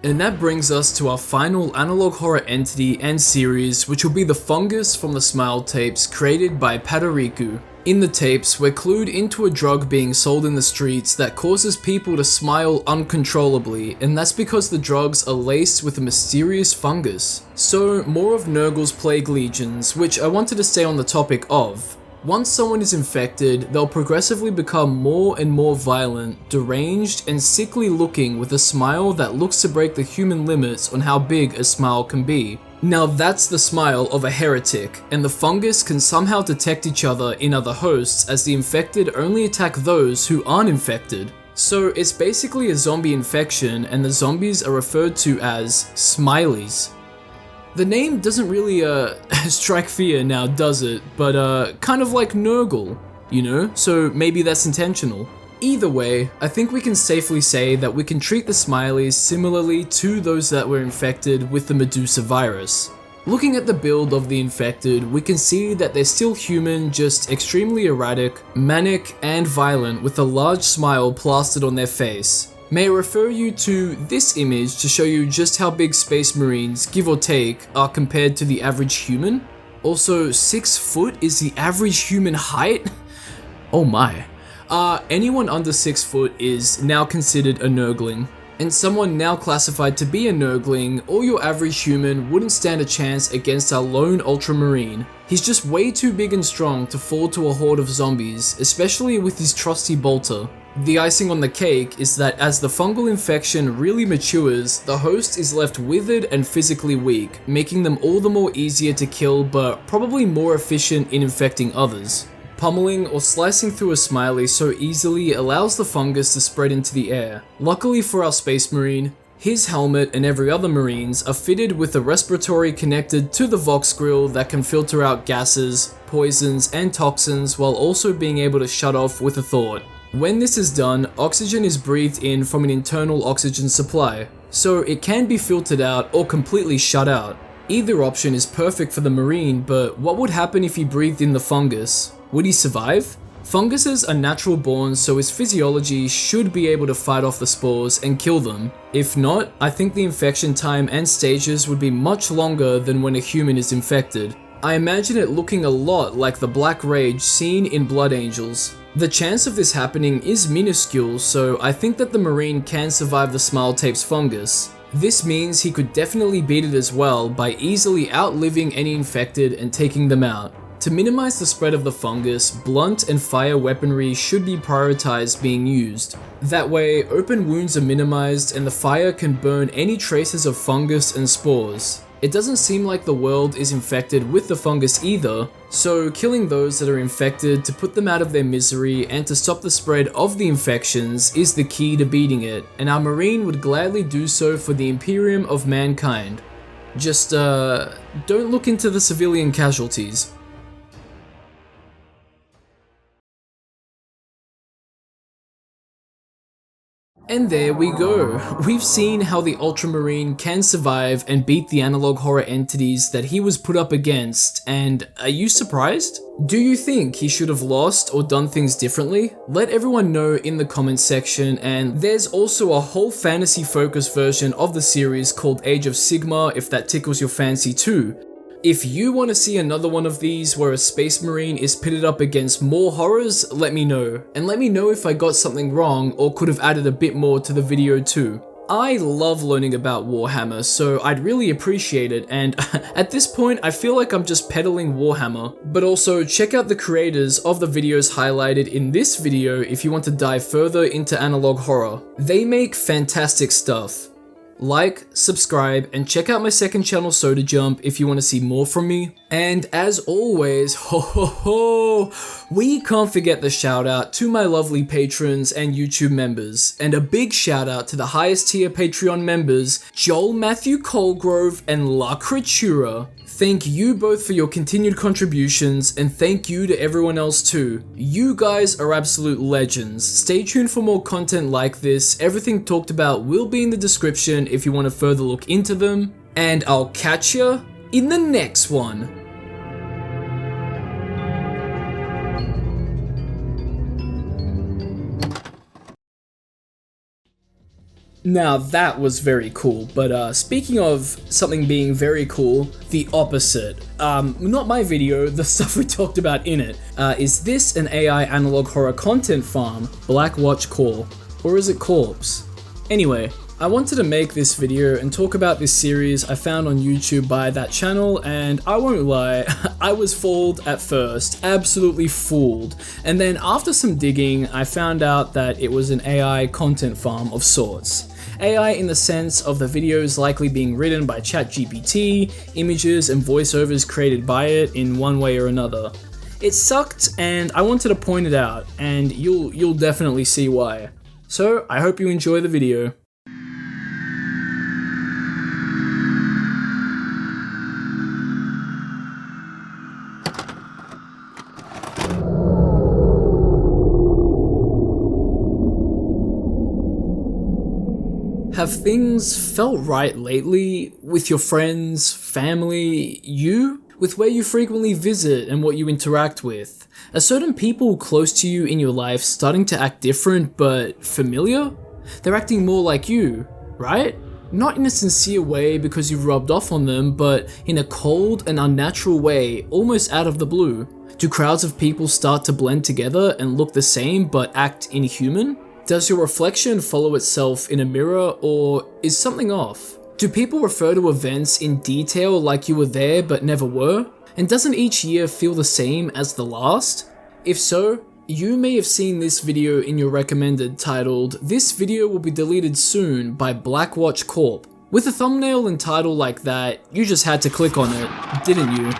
And that brings us to our final analog horror entity and series, which will be the fungus from the Smile tapes created by Padariku. In the tapes, we're clued into a drug being sold in the streets that causes people to smile uncontrollably, and that's because the drugs are laced with a mysterious fungus. So, more of Nurgle's Plague Legions, which I wanted to stay on the topic of. Once someone is infected, they'll progressively become more and more violent, deranged, and sickly looking with a smile that looks to break the human limits on how big a smile can be. Now that's the smile of a heretic, and the fungus can somehow detect each other in other hosts as the infected only attack those who aren't infected. So it's basically a zombie infection, and the zombies are referred to as smileys. The name doesn't really strike fear now, does it? But kind of like Nurgle, you know? So maybe that's intentional. Either way, I think we can safely say that we can treat the smileys similarly to those that were infected with the Medusa virus. Looking at the build of the infected, we can see that they're still human, just extremely erratic, manic, and violent with a large smile plastered on their face. May I refer you to this image to show you just how big Space Marines, give or take, are compared to the average human? Also, 6 foot is the average human height? Oh my. Anyone under 6 foot is now considered a Nurgling. And someone now classified to be a Nurgling or your average human wouldn't stand a chance against our lone Ultramarine. He's just way too big and strong to fall to a horde of zombies, especially with his trusty bolter. The icing on the cake is that as the fungal infection really matures, the host is left withered and physically weak, making them all the more easier to kill but probably more efficient in infecting others. Pummeling or slicing through a smiley so easily allows the fungus to spread into the air. Luckily for our Space Marine, his helmet and every other Marine's are fitted with a respiratory connected to the Vox grill that can filter out gases, poisons, and toxins while also being able to shut off with a thought. When this is done, oxygen is breathed in from an internal oxygen supply, so it can be filtered out or completely shut out. Either option is perfect for the Marine, but what would happen if he breathed in the fungus? Would he survive? Funguses are natural born, so his physiology should be able to fight off the spores and kill them. If not, I think the infection time and stages would be much longer than when a human is infected. I imagine it looking a lot like the Black Rage seen in Blood Angels. The chance of this happening is minuscule, so I think that the Marine can survive the Smile Tape's fungus. This means he could definitely beat it as well by easily outliving any infected and taking them out. To minimize the spread of the fungus, blunt and fire weaponry should be prioritized being used. That way, open wounds are minimized and the fire can burn any traces of fungus and spores. It doesn't seem like the world is infected with the fungus either, so killing those that are infected to put them out of their misery and to stop the spread of the infections is the key to beating it, and our Marine would gladly do so for the Imperium of mankind. Just, don't look into the civilian casualties. And there we go. We've seen how the Ultramarine can survive and beat the analog horror entities that he was put up against, and are you surprised? Do you think he should have lost or done things differently? Let everyone know in the comments section, and there's also a whole fantasy-focused version of the series called Age of Sigma if that tickles your fancy too. If you want to see another one of these where a Space Marine is pitted up against more horrors, let me know. And let me know if I got something wrong or could have added a bit more to the video too. I love learning about Warhammer, so I'd really appreciate it, and at this point I feel like I'm just peddling Warhammer. But also check out the creators of the videos highlighted in this video if you want to dive further into analog horror. They make fantastic stuff. Like, subscribe, and check out my second channel Soda Jump if you want to see more from me. And as always, we can't forget the shout out to my lovely patrons and YouTube members. And a big shout out to the highest tier Patreon members, Joel Matthew Colgrove and La Creatura. Thank you both for your continued contributions, and thank you to everyone else too. You guys are absolute legends. Stay tuned for more content like this. Everything talked about will be in the description if you want to further look into them. And I'll catch ya in the next one. Now that was very cool, but speaking of something being very cool, the opposite. Not my video, the stuff we talked about in it. Is this an AI analog horror content farm, BlackWatchCorps? Or is it Corpse? Anyway, I wanted to make this video and talk about this series I found on YouTube by that channel, and I won't lie, I was fooled at first, absolutely fooled. And then after some digging, I found out that it was an AI content farm of sorts. AI in the sense of the videos likely being written by ChatGPT, images and voiceovers created by it in one way or another. It sucked, and I wanted to point it out, and you'll definitely see why. So I hope you enjoy the video. Have things felt right lately with your friends, family, with where you frequently visit and what you interact with? Are certain people close to you in your life starting to act different but familiar? They're acting more like you, right? Not in a sincere way because you've rubbed off on them, but in a cold and unnatural way, almost out of the blue. Do crowds of people start to blend together and look the same but act inhuman? Does your reflection follow itself in a mirror, or is something off? Do people refer to events in detail like you were there but never were? And doesn't each year feel the same as the last? If so, you may have seen this video in your recommended titled, "This video will be deleted soon" by BlackWatchCorps. With a thumbnail and title like that, you just had to click on it, didn't you?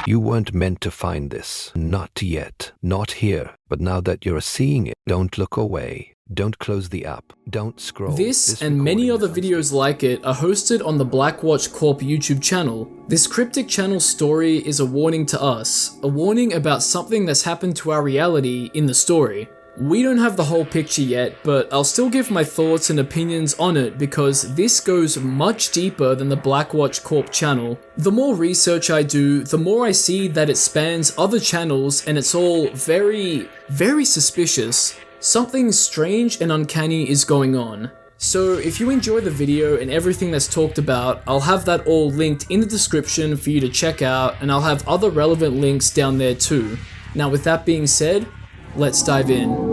You weren't meant to find this. Not yet. Not here. But now that you're seeing it, don't look away. Don't close the app. Don't scroll. This and many other videos like it are hosted on the BlackWatchCorps YouTube channel. This cryptic channel story is a warning to us, a warning about something that's happened to our reality in the story. We don't have the whole picture yet, but I'll still give my thoughts and opinions on it because this goes much deeper than the BlackWatchCorps channel. The more research I do, the more I see that it spans other channels and it's all very, very suspicious. Something strange and uncanny is going on. So if you enjoy the video and everything that's talked about, I'll have that all linked in the description for you to check out, and I'll have other relevant links down there too. Now with that being said, let's dive in.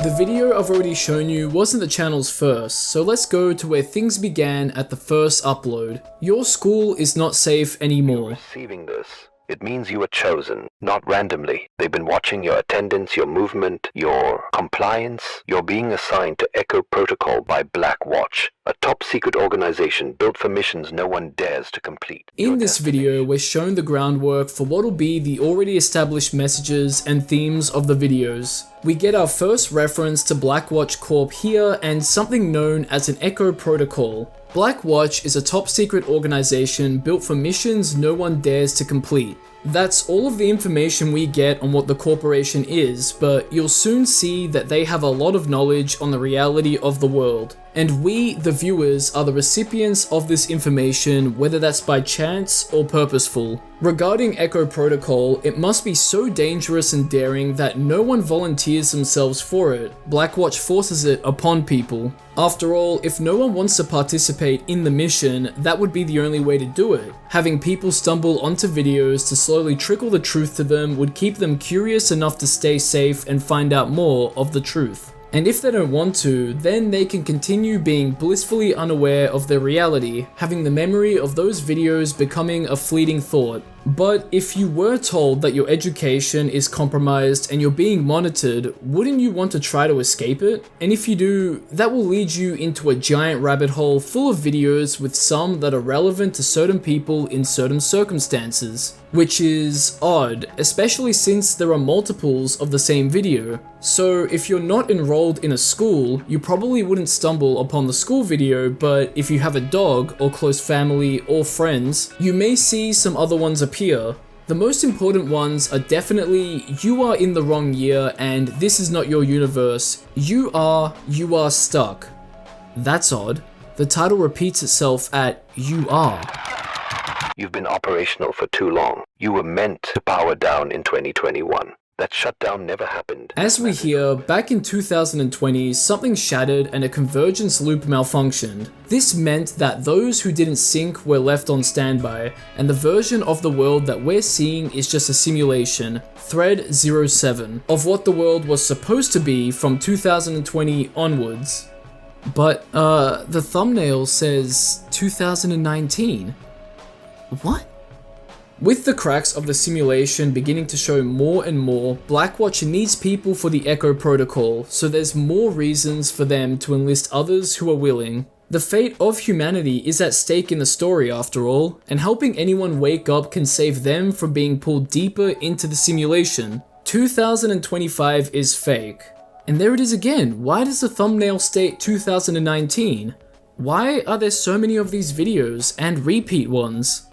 The video I've already shown you wasn't the channel's first, so let's go to where things began at the first upload. Your school is not safe anymore. Receiving this, it means you were chosen, not randomly. They've been watching your attendance, your movement, your compliance. You're being assigned to Echo Protocol by BlackWatch, a top-secret organization built for missions no one dares to complete. In this video, we're shown the groundwork for what'll be the already established messages and themes of the videos. We get our first reference to BlackWatchCorps here and something known as an Echo Protocol. BlackWatch is a top-secret organization built for missions no one dares to complete. That's all of the information we get on what the corporation is, but you'll soon see that they have a lot of knowledge on the reality of the world. And we, the viewers, are the recipients of this information, whether that's by chance or purposeful. Regarding Echo Protocol, it must be so dangerous and daring that no one volunteers themselves for it. BlackWatch forces it upon people. After all, if no one wants to participate in the mission, that would be the only way to do it. Having people stumble onto videos to slowly trickle the truth to them would keep them curious enough to stay safe and find out more of the truth. And if they don't want to, then they can continue being blissfully unaware of their reality, having the memory of those videos becoming a fleeting thought. But if you were told that your education is compromised and you're being monitored, wouldn't you want to try to escape it? And if you do, that will lead you into a giant rabbit hole full of videos with some that are relevant to certain people in certain circumstances. Which is odd, especially since there are multiples of the same video. So if you're not enrolled in a school, you probably wouldn't stumble upon the school video, but if you have a dog or close family or friends, you may see some other ones appear. The most important ones are definitely you are in the wrong year and this is not your universe. You are stuck. That's odd. The title repeats itself at you are. You've been operational for too long. You were meant to power down in 2021. That shutdown never happened. As we hear, back in 2020, something shattered and a convergence loop malfunctioned. This meant that those who didn't sync were left on standby, and the version of the world that we're seeing is just a simulation, Thread 07, of what the world was supposed to be from 2020 onwards. But, the thumbnail says 2019. What? With the cracks of the simulation beginning to show more and more, BlackWatch needs people for the Echo Protocol, so there's more reasons for them to enlist others who are willing. The fate of humanity is at stake in the story after all, and helping anyone wake up can save them from being pulled deeper into the simulation. 2025 is fake. And there it is again, why does the thumbnail state 2019? Why are there so many of these videos and repeat ones?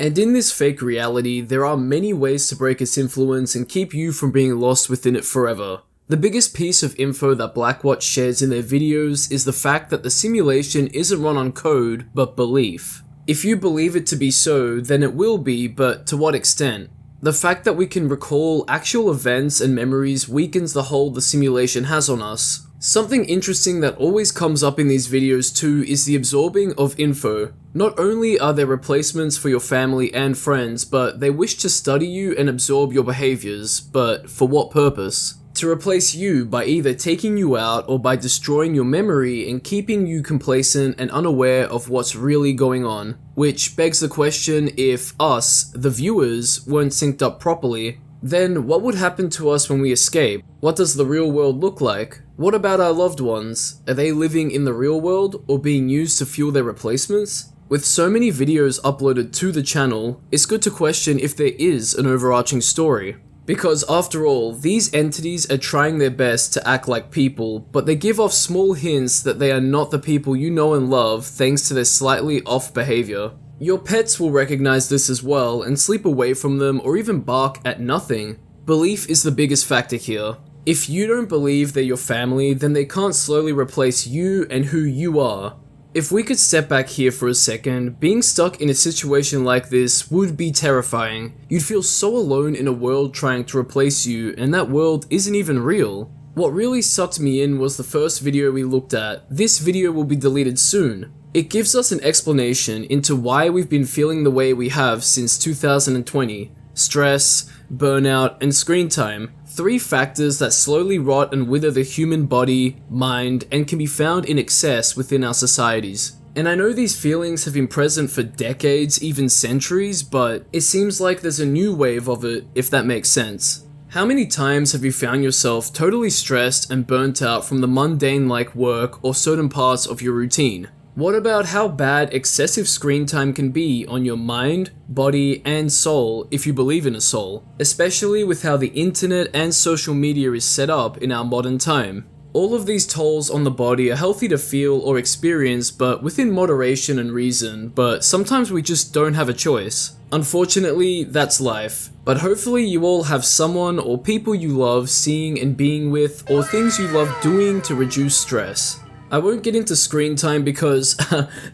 And in this fake reality, there are many ways to break its influence and keep you from being lost within it forever. The biggest piece of info that BlackWatch shares in their videos is the fact that the simulation isn't run on code, but belief. If you believe it to be so, then it will be, but to what extent? The fact that we can recall actual events and memories weakens the hold the simulation has on us. Something interesting that always comes up in these videos too is the absorbing of info. Not only are there replacements for your family and friends, but they wish to study you and absorb your behaviors, but for what purpose? To replace you by either taking you out or by destroying your memory and keeping you complacent and unaware of what's really going on. Which begs the question, if us, the viewers, weren't synced up properly, then what would happen to us when we escape? What does the real world look like? What about our loved ones? Are they living in the real world or being used to fuel their replacements? With so many videos uploaded to the channel, it's good to question if there is an overarching story. Because after all, these entities are trying their best to act like people, but they give off small hints that they are not the people you know and love thanks to their slightly off behavior. Your pets will recognize this as well and sleep away from them or even bark at nothing. Belief is the biggest factor here. If you don't believe they're your family, then they can't slowly replace you and who you are. If we could step back here for a second, being stuck in a situation like this would be terrifying. You'd feel so alone in a world trying to replace you, and that world isn't even real. What really sucked me in was the first video we looked at. This video will be deleted soon. It gives us an explanation into why we've been feeling the way we have since 2020. Stress, burnout, and screen time. 3 factors that slowly rot and wither the human body, mind, and can be found in excess within our societies. And I know these feelings have been present for decades, even centuries, but it seems like there's a new wave of it, if that makes sense. How many times have you found yourself totally stressed and burnt out from the mundane like work or certain parts of your routine? What about how bad excessive screen time can be on your mind, body, and soul if you believe in a soul, especially with how the internet and social media is set up in our modern time? All of these tolls on the body are healthy to feel or experience, but within moderation and reason, but sometimes we just don't have a choice. Unfortunately, that's life. But hopefully you all have someone or people you love seeing and being with, or things you love doing to reduce stress. I won't get into screen time because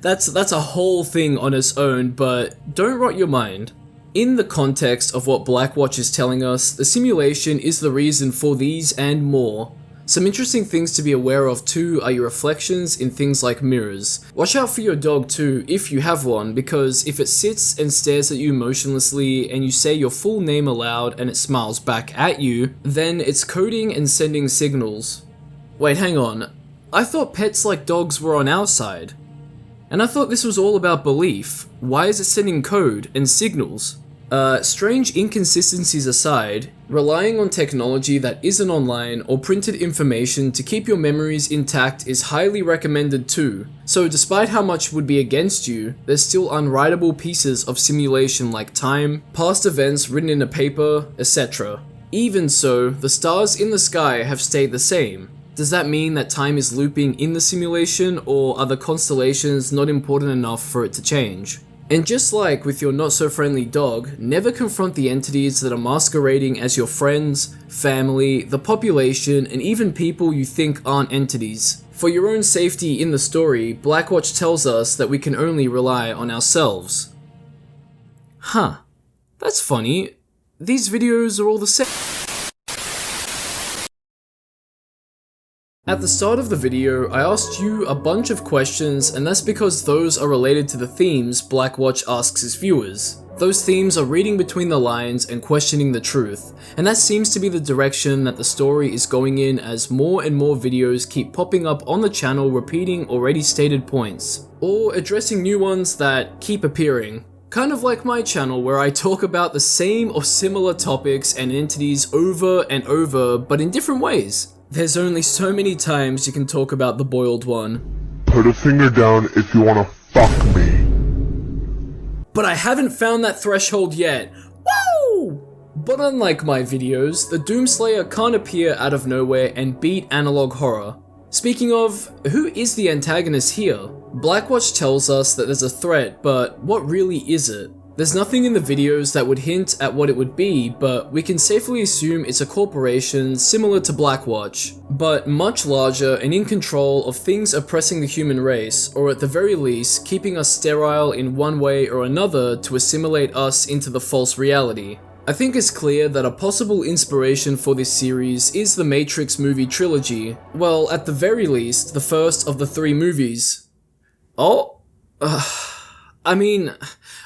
that's a whole thing on its own, but don't rot your mind. In the context of what BlackWatch is telling us, the simulation is the reason for these and more. Some interesting things to be aware of too are your reflections in things like mirrors. Watch out for your dog too, if you have one, because if it sits and stares at you motionlessly and you say your full name aloud and it smiles back at you, then it's coding and sending signals. Wait, hang on. I thought pets like dogs were on our side. And I thought this was all about belief. Why is it sending code and signals? Strange inconsistencies aside, relying on technology that isn't online or printed information to keep your memories intact is highly recommended too. So despite how much would be against you, there's still unwritable pieces of simulation like time, past events written in a paper, etc. Even so, the stars in the sky have stayed the same. Does that mean that time is looping in the simulation, or are the constellations not important enough for it to change? And just like with your not-so-friendly dog, never confront the entities that are masquerading as your friends, family, the population, and even people you think aren't entities. For your own safety in the story, BlackWatch tells us that we can only rely on ourselves. Huh. That's funny. these videos are all the same. At the start of the video, I asked you a bunch of questions, and that's because those are related to the themes BlackWatch asks his viewers. Those themes are reading between the lines and questioning the truth, and that seems to be the direction that the story is going in as more and more videos keep popping up on the channel repeating already stated points, or addressing new ones that keep appearing. Kind of like my channel where I talk about the same or similar topics and entities over and over, but in different ways. There's only so many times you can talk about the boiled one. Put a finger down if you wanna fuck me. But I haven't found that threshold yet. Woo! But unlike my videos, the Doomslayer can't appear out of nowhere and beat analog horror. Speaking of, who is the antagonist here? BlackWatch tells us that there's a threat, but what really is it? There's nothing in the videos that would hint at what it would be, but we can safely assume it's a corporation similar to BlackWatch, but much larger and in control of things oppressing the human race, or at the very least, keeping us sterile in one way or another to assimilate us into the false reality. I think it's clear that a possible inspiration for this series is the Matrix movie trilogy, well, at the very least, the first of the 3 movies. I mean,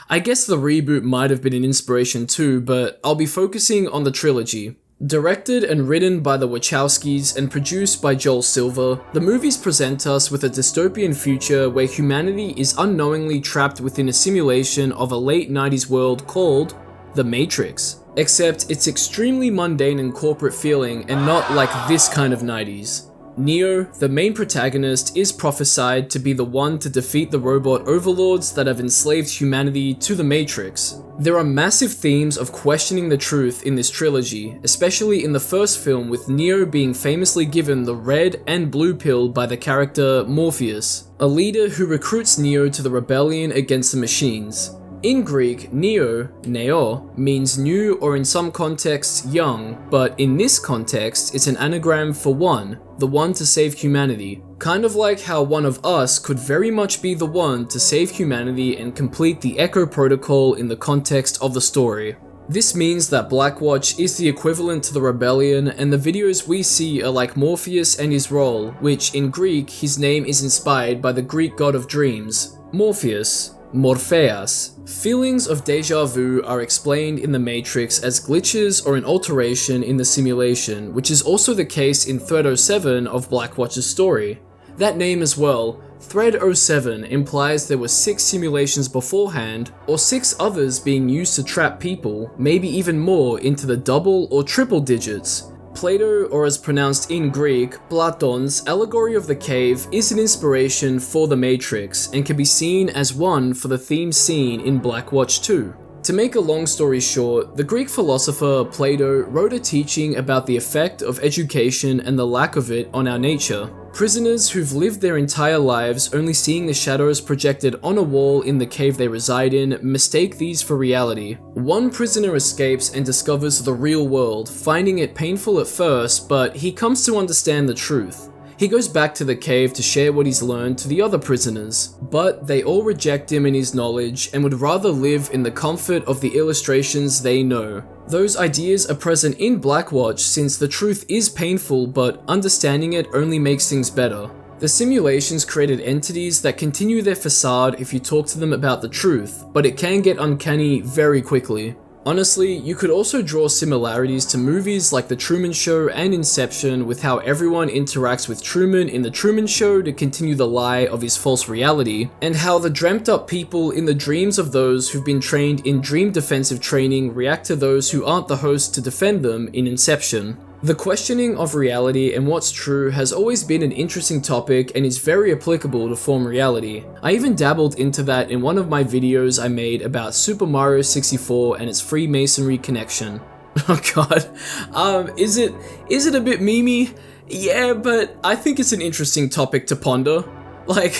I guess the reboot might have been an inspiration too, but I'll be focusing on the trilogy. Directed and written by the Wachowskis and produced by Joel Silver, the movies present us with a dystopian future where humanity is unknowingly trapped within a simulation of a late 90s world called The Matrix. Except it's extremely mundane and corporate feeling and not like this kind of 90s. Neo, the main protagonist, is prophesied to be the one to defeat the robot overlords that have enslaved humanity to the Matrix. There are massive themes of questioning the truth in this trilogy, especially in the first film with Neo being famously given the red and blue pill by the character Morpheus, a leader who recruits Neo to the rebellion against the machines. In Greek, Neo means new or in some contexts young, but in this context it's an anagram for one, the one to save humanity. Kind of like how one of us could very much be the one to save humanity and complete the Echo Protocol in the context of the story. This means that BlackWatch is the equivalent to the rebellion, and the videos we see are like Morpheus and his role, which in Greek his name is inspired by the Greek god of dreams, Morpheus. Morpheus. Feelings of deja vu are explained in the Matrix as glitches or an alteration in the simulation, which is also the case in Thread 07 of BlackWatch's story. That name as well, Thread 07, implies there were 6 simulations beforehand, or 6 others being used to trap people, maybe even more, into the double or triple digits. Plato, or as pronounced in Greek, Platon's allegory of the cave is an inspiration for the Matrix and can be seen as one for the theme scene in BlackWatch 2. To make a long story short, the Greek philosopher Plato wrote a teaching about the effect of education and the lack of it on our nature. Prisoners who've lived their entire lives only seeing the shadows projected on a wall in the cave they reside in mistake these for reality. One prisoner escapes and discovers the real world, finding it painful at first, but he comes to understand the truth. He goes back to the cave to share what he's learned to the other prisoners, but they all reject him and his knowledge and would rather live in the comfort of the illustrations they know. Those ideas are present in BlackWatch since the truth is painful, but understanding it only makes things better. The simulations created entities that continue their facade if you talk to them about the truth, but it can get uncanny very quickly. Honestly, you could also draw similarities to movies like The Truman Show and Inception with how everyone interacts with Truman in The Truman Show to continue the lie of his false reality, and how the dreamt up people in the dreams of those who've been trained in dream defensive training react to those who aren't the host to defend them in Inception. The questioning of reality and what's true has always been an interesting topic and is very applicable to form reality. I even dabbled into that in one of my videos I made about Super Mario 64 and its Freemasonry connection. Oh god. Is it a bit memey? Yeah, but I think it's an interesting topic to ponder. Like,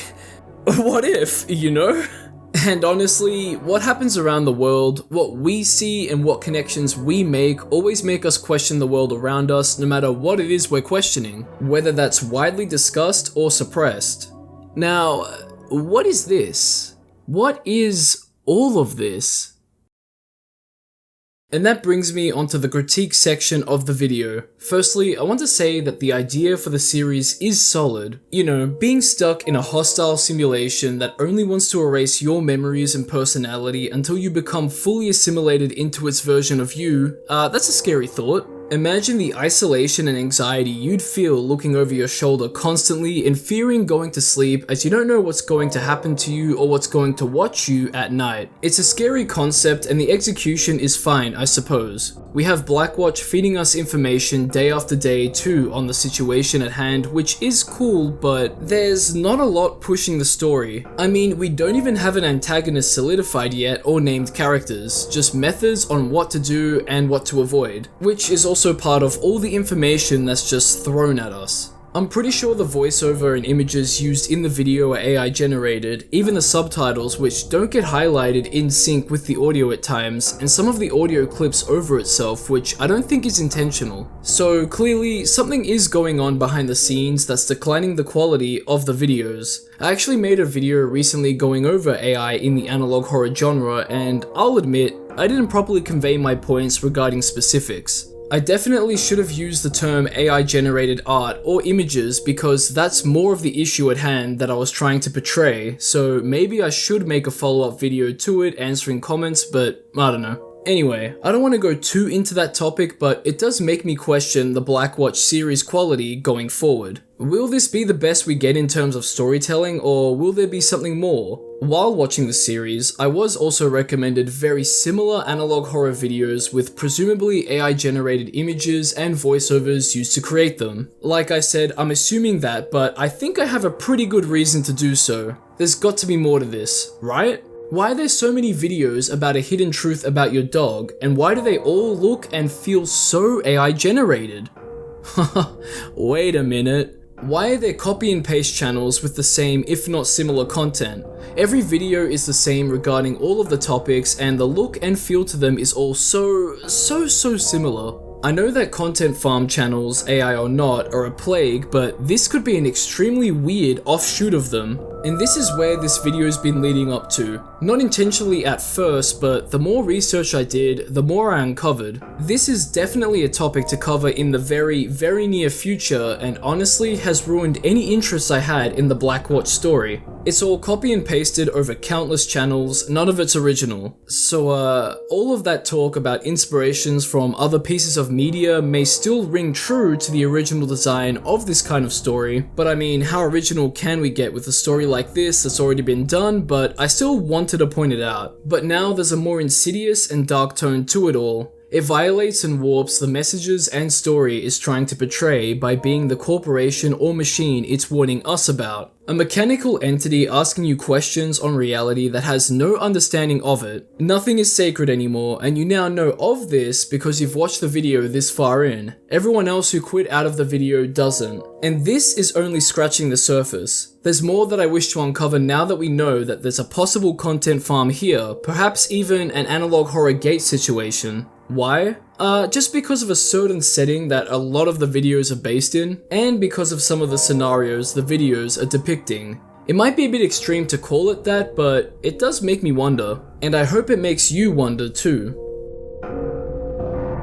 what if, you know? And honestly, what happens around the world, what we see and what connections we make always make us question the world around us no matter what it is we're questioning, whether that's widely discussed or suppressed. Now, what is this? What is all of this? And that brings me onto the critique section of the video. Firstly, I want to say that the idea for the series is solid. You know, being stuck in a hostile simulation that only wants to erase your memories and personality until you become fully assimilated into its version of you, that's a scary thought. Imagine the isolation and anxiety you'd feel looking over your shoulder constantly and fearing going to sleep as you don't know what's going to happen to you or what's going to watch you at night. It's a scary concept and the execution is fine, I suppose. We have Blackwatch feeding us information day after day too on the situation at hand, which is cool, but there's not a lot pushing the story. I mean, we don't even have an antagonist solidified yet or named characters, just methods on what to do and what to avoid, which is also part of all the information that's just thrown at us. I'm pretty sure the voiceover and images used in the video are AI generated, even the subtitles, which don't get highlighted in sync with the audio at times, and some of the audio clips over itself, which I don't think is intentional. So clearly, something is going on behind the scenes that's declining the quality of the videos. I actually made a video recently going over AI in the analog horror genre, and I'll admit, I didn't properly convey my points regarding specifics. I definitely should have used the term AI generated art or images because that's more of the issue at hand that I was trying to portray, so maybe I should make a follow-up video to it answering comments, but I don't know. Anyway, I don't want to go too into that topic, but it does make me question the Blackwatch series quality going forward. Will this be the best we get in terms of storytelling, or will there be something more? While watching the series, I was also recommended very similar analog horror videos with presumably AI-generated images and voiceovers used to create them. Like I said, I'm assuming that, but I think I have a pretty good reason to do so. There's got to be more to this, right? Why are there so many videos about a hidden truth about your dog, and why do they all look and feel so AI generated? Wait a minute. Why are there copy and paste channels with the same if not similar content? Every video is the same regarding all of the topics and the look and feel to them is all so similar. I know that content farm channels, AI or not, are a plague, but this could be an extremely weird offshoot of them. And this is where this video's been leading up to. Not intentionally at first, but the more research I did, the more I uncovered. This is definitely a topic to cover in the very near future, and honestly has ruined any interest I had in the Blackwatch story. It's all copy and pasted over countless channels, none of it's original. So all of that talk about inspirations from other pieces of media may still ring true to the original design of this kind of story, but I mean, how original can we get with a story like this that's already been done, but I still wanted to point it out. But now there's a more insidious and dark tone to it all. It violates and warps the messages and story it's trying to portray by being the corporation or machine it's warning us about. A mechanical entity asking you questions on reality that has no understanding of it. Nothing is sacred anymore, and you now know of this because you've watched the video this far in. Everyone else who quit out of the video doesn't. And this is only scratching the surface. There's more that I wish to uncover now that we know that there's a possible content farm here, perhaps even an analog horror gate situation. Why? Just because of a certain setting that a lot of the videos are based in, and because of some of the scenarios the videos are depicting. It might be a bit extreme to call it that, but it does make me wonder, and I hope it makes you wonder too.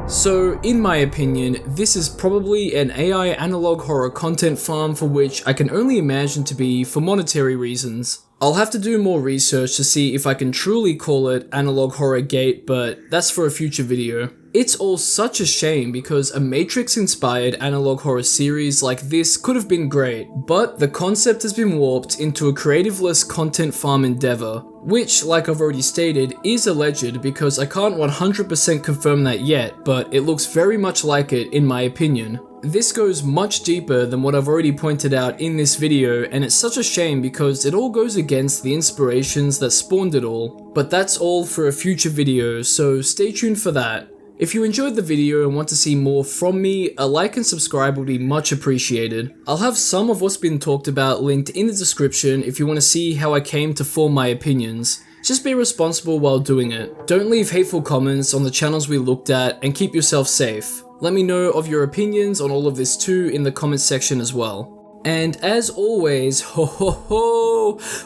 So, in my opinion, this is probably an AI analog horror content farm for which I can only imagine to be for monetary reasons. I'll have to do more research to see if I can truly call it Analog Horror Gate, but that's for a future video. It's all such a shame because a Matrix-inspired analog horror series like this could have been great, but the concept has been warped into a creativeless content farm endeavor, which, like I've already stated, is alleged because I can't 100% confirm that yet, but it looks very much like it in my opinion. This goes much deeper than what I've already pointed out in this video, and it's such a shame because it all goes against the inspirations that spawned it all. But that's all for a future video, so stay tuned for that. If you enjoyed the video and want to see more from me, a like and subscribe would be much appreciated. I'll have some of what's been talked about linked in the description if you want to see how I came to form my opinions. Just be responsible while doing it. Don't leave hateful comments on the channels we looked at, and keep yourself safe. Let me know of your opinions on all of this too in the comments section as well. And as always,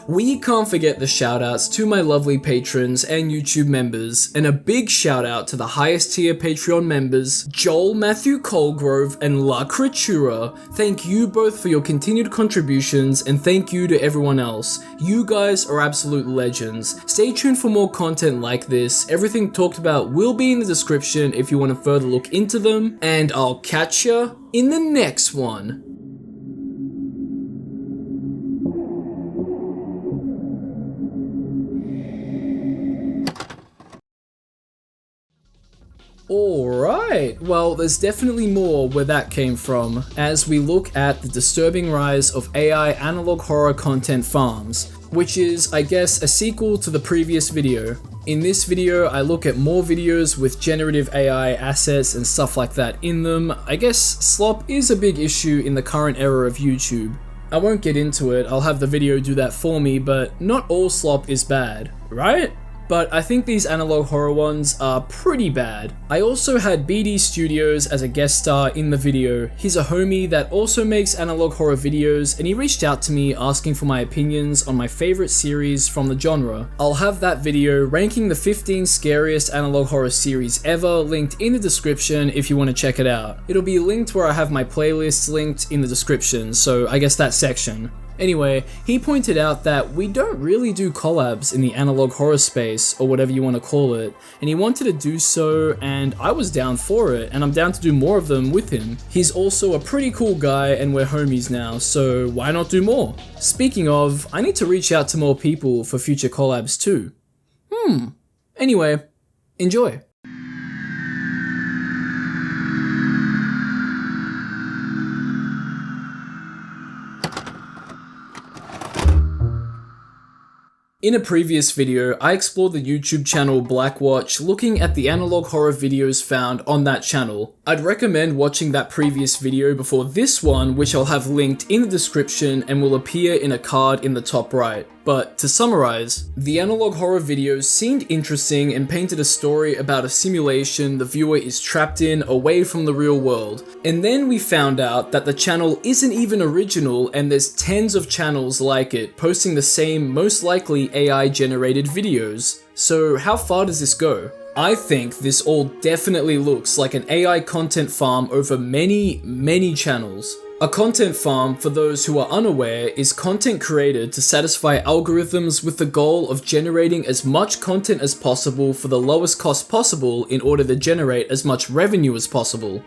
we can't forget the shoutouts to my lovely patrons and YouTube members, and a big shout out to the highest tier Patreon members, Joel Matthew Colgrove and La Creatura. Thank you both for your continued contributions, and thank you to everyone else. You guys are absolute legends. Stay tuned for more content like this. Everything talked about will be in the description if you want to further look into them, and I'll catch ya in the next one. Alright, well there's definitely more where that came from as we look at the disturbing rise of AI analog horror content farms, which is, I guess, a sequel to the previous video. In this video, I look at more videos with generative AI assets and stuff like that in them. I guess slop is a big issue in the current era of YouTube. I won't get into it, I'll have the video do that for me, but not all slop is bad, right? But I think these analog horror ones are pretty bad. I also had BD Studios as a guest star in the video. He's a homie that also makes analog horror videos, and he reached out to me asking for my opinions on my favorite series from the genre. I'll have that video ranking the 15 scariest analog horror series ever linked in the description if you want to check it out. It'll be linked where I have my playlists linked in the description, so I guess that section. Anyway, he pointed out that we don't really do collabs in the analog horror space, or whatever you want to call it, and he wanted to do so, and I was down for it, and I'm down to do more of them with him. He's also a pretty cool guy, and we're homies now, so why not do more? Speaking of, I need to reach out to more people for future collabs too. Anyway, enjoy. In a previous video, I explored the YouTube channel BlackWatch, looking at the analog horror videos found on that channel. I'd recommend watching that previous video before this one, which I'll have linked in the description and will appear in a card in the top right. But to summarize, the analog horror videos seemed interesting and painted a story about a simulation the viewer is trapped in away from the real world. And then we found out that the channel isn't even original and there's tens of channels like it posting the same, most likely AI generated videos. So how far does this go? I think this all definitely looks like an AI content farm over many channels. A content farm, for those who are unaware, is content created to satisfy algorithms with the goal of generating as much content as possible for the lowest cost possible in order to generate as much revenue as possible.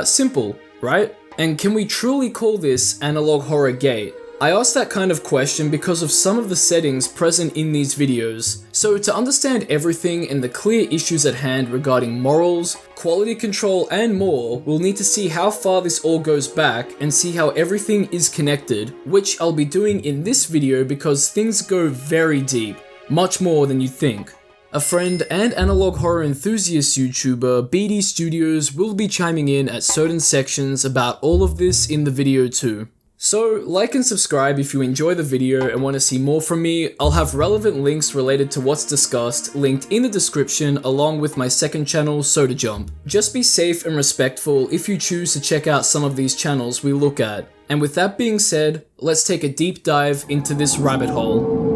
Simple, right? And can we truly call this analog horror gate? I asked that kind of question because of some of the settings present in these videos. So to understand everything and the clear issues at hand regarding morals, quality control and more, we'll need to see how far this all goes back and see how everything is connected, which I'll be doing in this video because things go very deep, much more than you'd think. A friend and analog horror enthusiast YouTuber, BD Studios, will be chiming in at certain sections about all of this in the video too. So, like and subscribe if you enjoy the video and want to see more from me. I'll have relevant links related to what's discussed linked in the description along with my second channel, Soda Jump. Just be safe and respectful if you choose to check out some of these channels we look at. And with that being said, let's take a deep dive into this rabbit hole.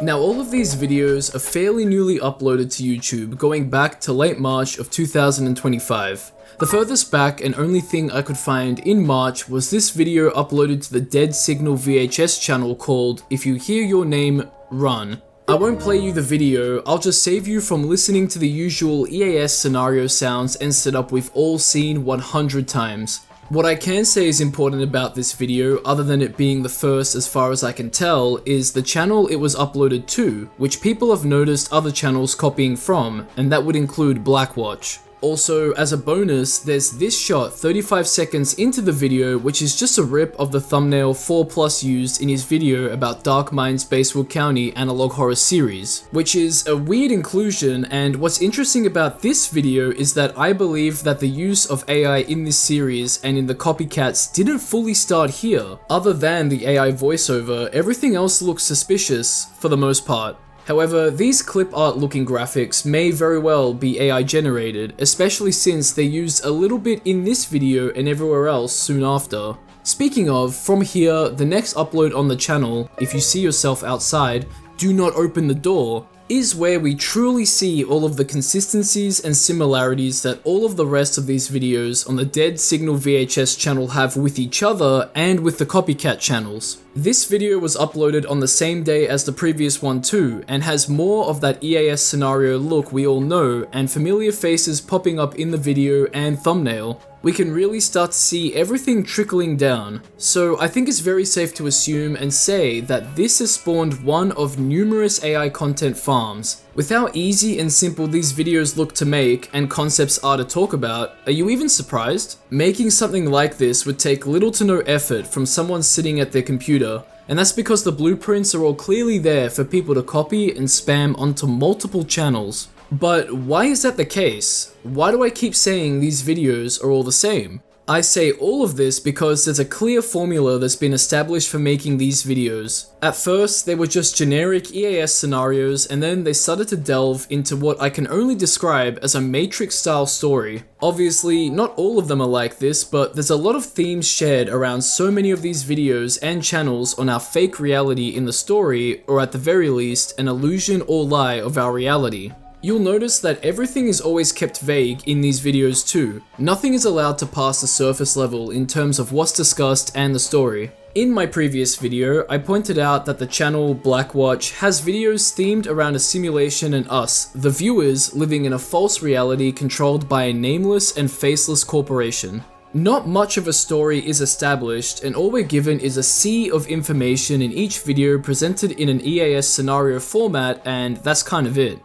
Now all of these videos are fairly newly uploaded to YouTube, going back to late March of 2025. The furthest back and only thing I could find in March was this video uploaded to the Dead Signal VHS channel called If You Hear Your Name, Run. I won't play you the video, I'll just save you from listening to the usual EAS scenario sounds and setup we've all seen 100 times. What I can say is important about this video, other than it being the first as far as I can tell, is the channel it was uploaded to, which people have noticed other channels copying from, and that would include BlackWatch. Also, as a bonus, there's this shot 35 seconds into the video, which is just a rip of the thumbnail 4+ used in his video about Dark Minds Basewood County analog horror series, which is a weird inclusion. And what's interesting about this video is that I believe that the use of AI in this series and in the copycats didn't fully start here. Other than the AI voiceover, everything else looks suspicious for the most part. However, these clip art looking graphics may very well be AI generated, especially since they used a little bit in this video and everywhere else soon after. Speaking of, from here, the next upload on the channel, if you see yourself outside, do not open the door, is where we truly see all of the consistencies and similarities that all of the rest of these videos on the Dead Signal VHS channel have with each other and with the copycat channels. This video was uploaded on the same day as the previous one too, and has more of that EAS scenario look we all know, and familiar faces popping up in the video and thumbnail. We can really start to see everything trickling down, so I think it's very safe to assume and say that this has spawned one of numerous AI content farms. With how easy and simple these videos look to make and concepts are to talk about, are you even surprised? Making something like this would take little to no effort from someone sitting at their computer, and that's because the blueprints are all clearly there for people to copy and spam onto multiple channels. But why is that the case? Why do I keep saying these videos are all the same? I say all of this because there's a clear formula that's been established for making these videos. At first, they were just generic EAS scenarios, and then they started to delve into what I can only describe as a Matrix-style story. Obviously, not all of them are like this, but there's a lot of themes shared around so many of these videos and channels on our fake reality in the story, or at the very least, an illusion or lie of our reality. You'll notice that everything is always kept vague in these videos too. Nothing is allowed to pass the surface level in terms of what's discussed and the story. In my previous video, I pointed out that the channel BlackWatch has videos themed around a simulation and us, the viewers, living in a false reality controlled by a nameless and faceless corporation. Not much of a story is established, and all we're given is a sea of information in each video presented in an EAS scenario format, and that's kind of it.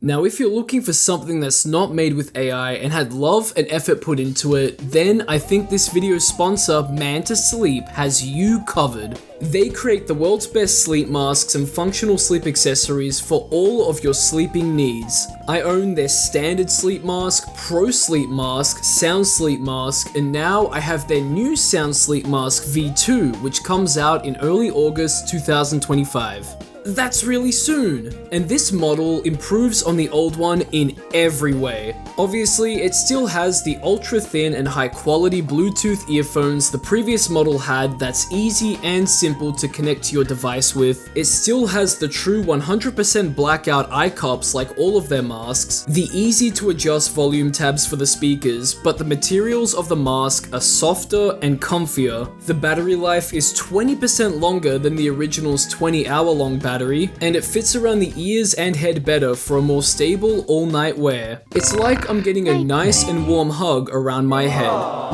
Now, if you're looking for something that's not made with AI and had love and effort put into it, then I think this video's sponsor, Man to Sleep, has you covered. They create the world's best sleep masks and functional sleep accessories for all of your sleeping needs. I own their standard sleep mask, pro sleep mask, sound sleep mask, and now I have their new sound sleep mask V2, which comes out in early August 2025. That's really soon, and this model improves on the old one in every way. Obviously, it still has the ultra thin and high quality Bluetooth earphones the previous model had that's easy and simple to connect to your device with. It still has the true 100% blackout eye cups like all of their masks, the easy to adjust volume tabs for the speakers, but the materials of the mask are softer and comfier. The battery life is 20% longer than the original's 20-hour long battery, and it fits around the ears and head better for a more stable all-night wear. It's like I'm getting a nice and warm hug around my head.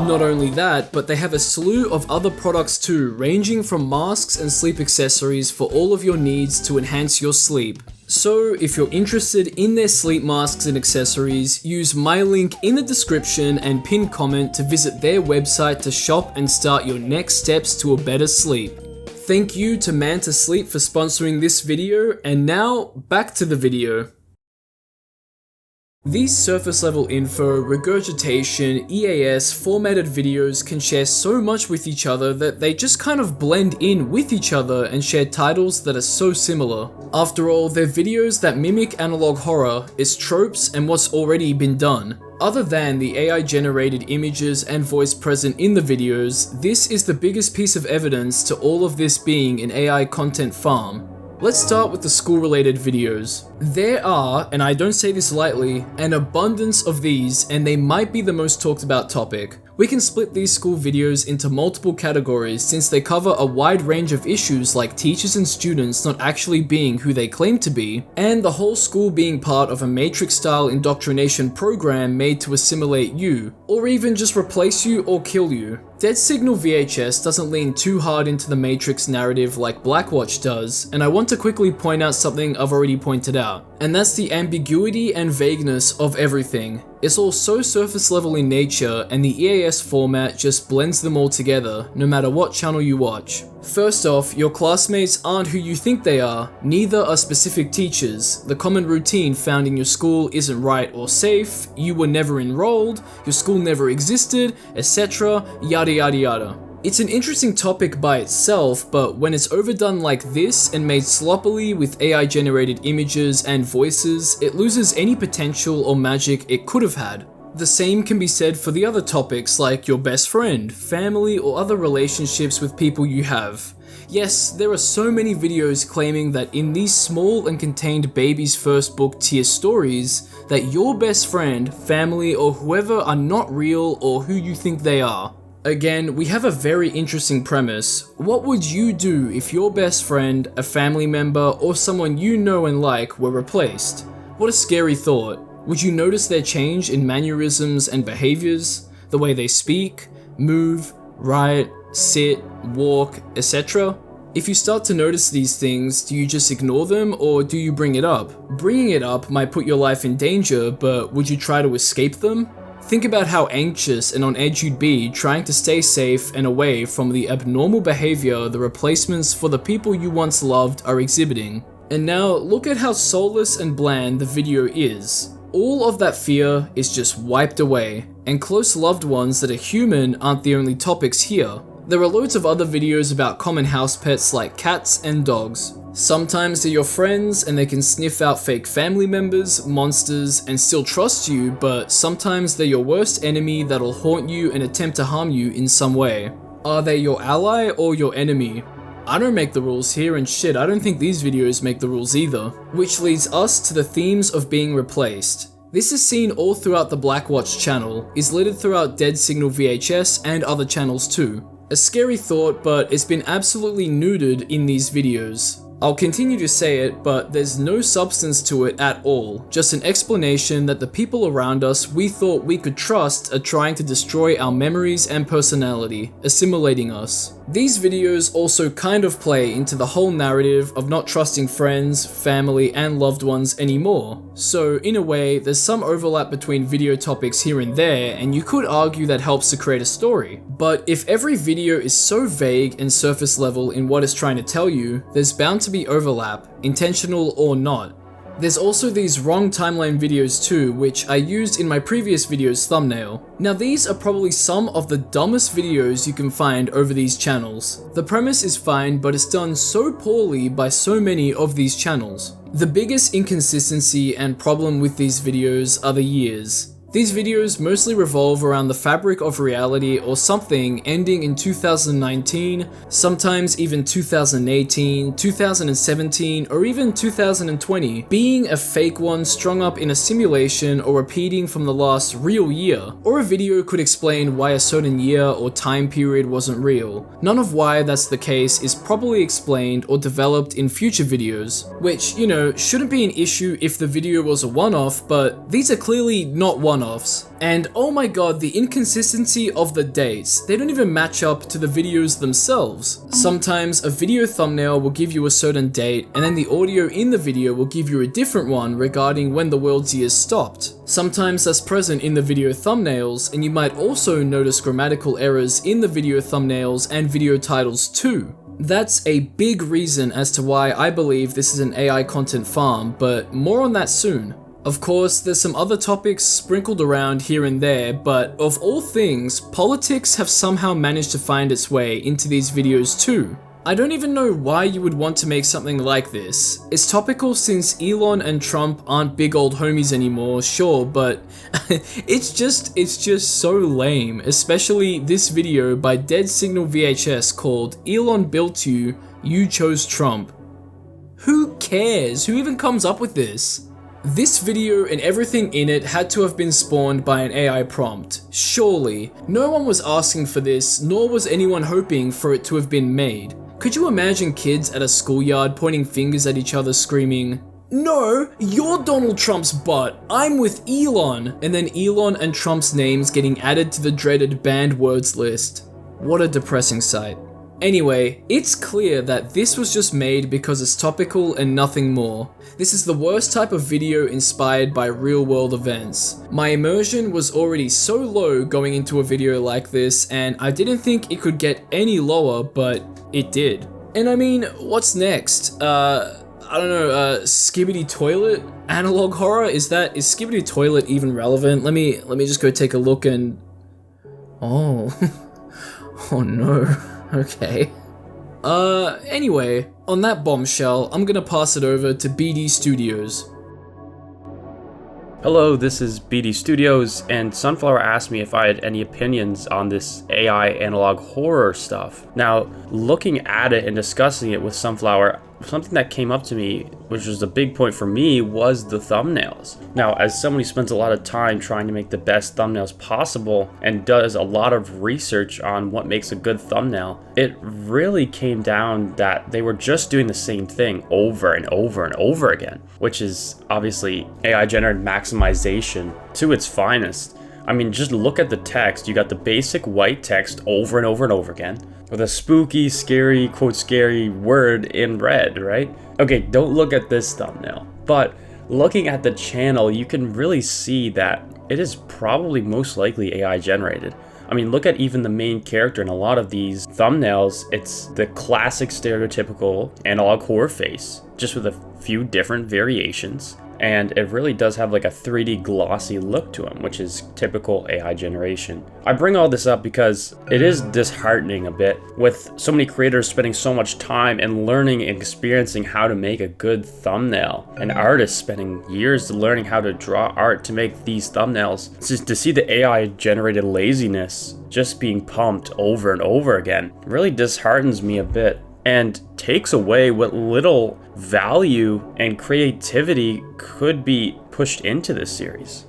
Not only that, but they have a slew of other products too, ranging from masks and sleep accessories for all of your needs to enhance your sleep. So, if you're interested in their sleep masks and accessories, use my link in the description and pinned comment to visit their website to shop and start your next steps to a better sleep. Thank you to Man to Sleep for sponsoring this video, and now, back to the video. These surface level info, regurgitation, EAS, formatted videos can share so much with each other that they just kind of blend in with each other and share titles that are so similar. After all, they're videos that mimic analog horror, its tropes, and what's already been done. Other than the AI generated images and voice present in the videos, this is the biggest piece of evidence to all of this being an AI content farm. Let's start with the school-related videos. There are, and I don't say this lightly, an abundance of these, and they might be the most talked about topic. We can split these school videos into multiple categories since they cover a wide range of issues like teachers and students not actually being who they claim to be, and the whole school being part of a Matrix-style indoctrination program made to assimilate you, or even just replace you or kill you. Dead Signal VHS doesn't lean too hard into the Matrix narrative like BlackWatch does, and I want to quickly point out something I've already pointed out, and that's the ambiguity and vagueness of everything. It's all so surface level in nature, and the EAS format just blends them all together, no matter what channel you watch. First off, your classmates aren't who you think they are, neither are specific teachers. The common routine found in your school isn't right or safe, you were never enrolled, your school never existed, etc. yada yada yada. It's an interesting topic by itself, but when it's overdone like this and made sloppily with AI-generated images and voices, it loses any potential or magic it could have had. The same can be said for the other topics like your best friend, family, or other relationships with people you have. Yes, there are so many videos claiming that in these small and contained baby's first book tier stories, that your best friend, family, or whoever are not real or who you think they are. Again, we have a very interesting premise. What would you do if your best friend, a family member, or someone you know and like were replaced? What a scary thought. Would you notice their change in mannerisms and behaviors? The way they speak, move, write, sit, walk, etc.? If you start to notice these things, do you just ignore them or do you bring it up? Bringing it up might put your life in danger, but would you try to escape them? Think about how anxious and on edge you'd be trying to stay safe and away from the abnormal behavior the replacements for the people you once loved are exhibiting. And now look at how soulless and bland the video is. All of that fear is just wiped away, and close loved ones that are human aren't the only topics here. There are loads of other videos about common house pets like cats and dogs. Sometimes they're your friends and they can sniff out fake family members, monsters, and still trust you, but sometimes they're your worst enemy that'll haunt you and attempt to harm you in some way. Are they your ally or your enemy? I don't make the rules here, and shit, I don't think these videos make the rules either. Which leads us to the themes of being replaced. This is seen all throughout the BlackWatch channel, is littered throughout Dead Signal VHS and other channels too. A scary thought, but it's been absolutely neutered in these videos. I'll continue to say it, but there's no substance to it at all, just an explanation that the people around us we thought we could trust are trying to destroy our memories and personality, assimilating us. These videos also kind of play into the whole narrative of not trusting friends, family, and loved ones anymore. So in a way, there's some overlap between video topics here and there, and you could argue that helps to create a story. But if every video is so vague and surface level in what it's trying to tell you, there's bound to be overlap, intentional or not. There's also these wrong timeline videos too, which I used in my previous video's thumbnail. Now these are probably some of the dumbest videos you can find over these channels. The premise is fine, but it's done so poorly by so many of these channels. The biggest inconsistency and problem with these videos are the years. These videos mostly revolve around the fabric of reality or something ending in 2019, sometimes even 2018, 2017, or even 2020, being a fake one strung up in a simulation or repeating from the last real year. Or a video could explain why a certain year or time period wasn't real. None of why that's the case is properly explained or developed in future videos, which, you know, shouldn't be an issue if the video was a one-off, but these are clearly not one-offs. And oh my god, the inconsistency of the dates. They don't even match up to the videos themselves. Sometimes a video thumbnail will give you a certain date, and then the audio in the video will give you a different one regarding when the world's years stopped. Sometimes that's present in the video thumbnails, and you might also notice grammatical errors in the video thumbnails and video titles too. That's a big reason as to why I believe this is an AI content farm, but more on that soon. Of course, there's some other topics sprinkled around here and there, but of all things, politics have somehow managed to find its way into these videos too. I don't even know why you would want to make something like this. It's topical since Elon and Trump aren't big old homies anymore, sure, but it's just so lame, especially this video by Dead Signal VHS called Elon Built You, You Chose Trump. Who cares? Who even comes up with this? This video and everything in it had to have been spawned by an AI prompt. Surely. No one was asking for this, nor was anyone hoping for it to have been made. Could you imagine kids at a schoolyard pointing fingers at each other screaming, "No, you're Donald Trump's butt, I'm with Elon," and then Elon and Trump's names getting added to the dreaded banned words list? What a depressing sight. Anyway, it's clear that this was just made because it's topical and nothing more. This is the worst type of video inspired by real-world events. My immersion was already so low going into a video like this, and I didn't think it could get any lower, but it did. And I mean, what's next? I don't know, Skibidi Toilet? Analog horror? Is Skibidi Toilet even relevant? Let me just go take a look and... Oh... Oh no, okay. Anyway, on that bombshell, I'm gonna pass it over to BD Studios. Hello, this is BD Studios, and Sunflower asked me if I had any opinions on this AI analog horror stuff. Now, looking at it and discussing it with Sunflower, something that came up to me, which was a big point for me, was the thumbnails. Now, as someone who spends a lot of time trying to make the best thumbnails possible and does a lot of research on what makes a good thumbnail, it really came down that they were just doing the same thing over and over and over again, which is obviously AI generated maximization to its finest. I mean, just look at the text. You got the basic white text over and over and over again with a spooky, scary, quote, scary word in red, right? Okay, don't look at this thumbnail, but looking at the channel, you can really see that it is probably most likely AI generated. I mean, look at even the main character in a lot of these thumbnails. It's the classic stereotypical analog horror face, just with a few different variations. And it really does have like a 3D glossy look to him, which is typical AI generation. I bring all this up because it is disheartening a bit with so many creators spending so much time and learning and experiencing how to make a good thumbnail, and artists spending years learning how to draw art to make these thumbnails. Just to see the AI generated laziness just being pumped over and over again really disheartens me a bit, and takes away what little value and creativity could be pushed into this series.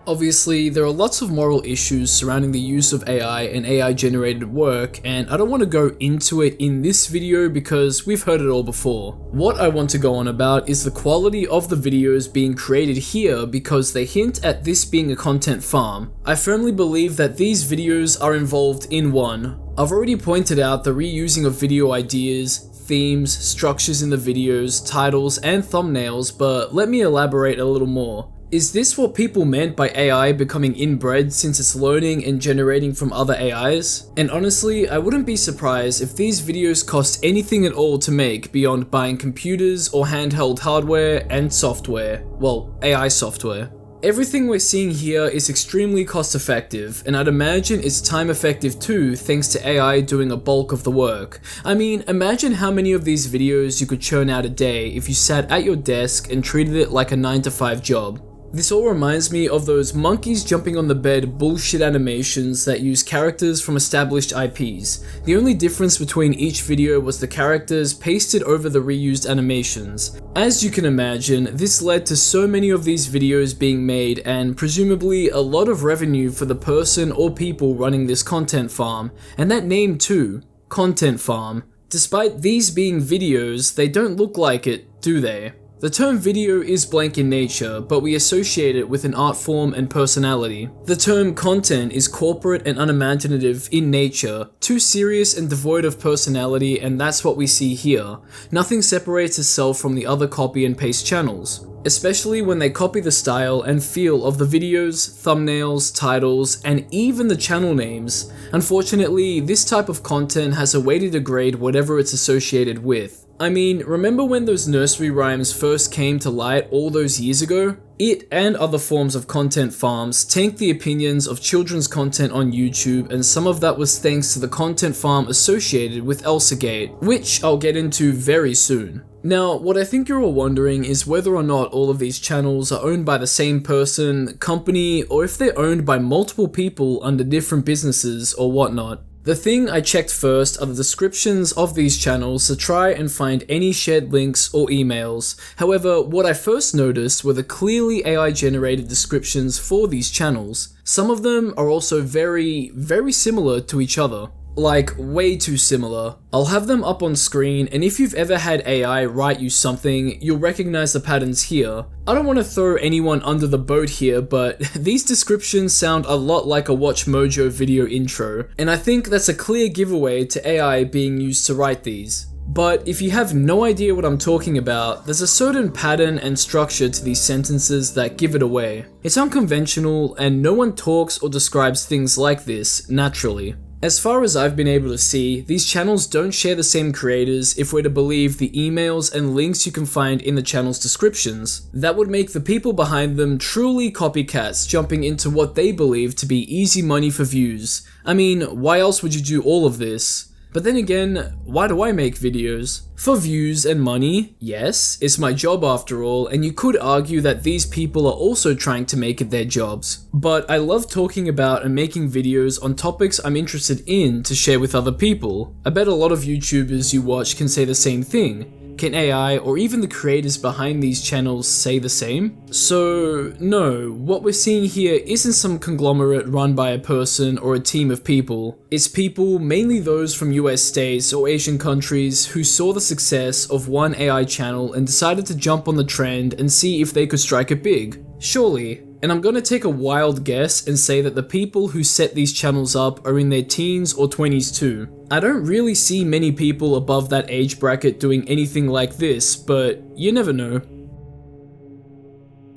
Obviously, there are lots of moral issues surrounding the use of AI and AI-generated work, and I don't want to go into it in this video because we've heard it all before. What I want to go on about is the quality of the videos being created here because they hint at this being a content farm. I firmly believe that these videos are involved in one. I've already pointed out the reusing of video ideas, themes, structures in the videos, titles, and thumbnails, but let me elaborate a little more. Is this what people meant by AI becoming inbred since it's learning and generating from other AIs? And honestly, I wouldn't be surprised if these videos cost anything at all to make beyond buying computers or handheld hardware and software. Well, AI software. Everything we're seeing here is extremely cost effective, and I'd imagine it's time effective too thanks to AI doing a bulk of the work. I mean, imagine how many of these videos you could churn out a day if you sat at your desk and treated it like a 9-to-5 job. This all reminds me of those monkeys jumping on the bed bullshit animations that use characters from established IPs. The only difference between each video was the characters pasted over the reused animations. As you can imagine, this led to so many of these videos being made and presumably a lot of revenue for the person or people running this content farm, and that name too, content farm. Despite these being videos, they don't look like it, do they? The term video is blank in nature, but we associate it with an art form and personality. The term content is corporate and unimaginative in nature, too serious and devoid of personality, and that's what we see here. Nothing separates itself from the other copy and paste channels, especially when they copy the style and feel of the videos, thumbnails, titles, and even the channel names. Unfortunately, this type of content has a way to degrade whatever it's associated with. I mean, remember when those nursery rhymes first came to light all those years ago? It and other forms of content farms tanked the opinions of children's content on YouTube, and some of that was thanks to the content farm associated with ElsaGate, which I'll get into very soon. Now, what I think you're all wondering is whether or not all of these channels are owned by the same person, company, or if they're owned by multiple people under different businesses or whatnot. The thing I checked first are the descriptions of these channels to try and find any shared links or emails. However, what I first noticed were the clearly AI generated descriptions for these channels. Some of them are also very similar to each other. Like, way too similar. I'll have them up on screen, and if you've ever had AI write you something, you'll recognize the patterns here. I don't want to throw anyone under the boat here, but these descriptions sound a lot like a Watch Mojo video intro, and I think that's a clear giveaway to AI being used to write these. But if you have no idea what I'm talking about, there's a certain pattern and structure to these sentences that give it away. It's unconventional, and no one talks or describes things like this naturally. As far as I've been able to see, these channels don't share the same creators if we're to believe the emails and links you can find in the channel's descriptions. That would make the people behind them truly copycats jumping into what they believe to be easy money for views. I mean, why else would you do all of this? But then again, why do I make videos? For views and money? Yes, it's my job after all, and you could argue that these people are also trying to make it their jobs. But I love talking about and making videos on topics I'm interested in to share with other people. I bet a lot of YouTubers you watch can say the same thing. Can AI or even the creators behind these channels say the same? So no, what we're seeing here isn't some conglomerate run by a person or a team of people. It's people, mainly those from US states or Asian countries, who saw the success of one AI channel and decided to jump on the trend and see if they could strike it big. Surely. And I'm gonna take a wild guess and say that the people who set these channels up are in their teens or 20s too. I don't really see many people above that age bracket doing anything like this, but you never know.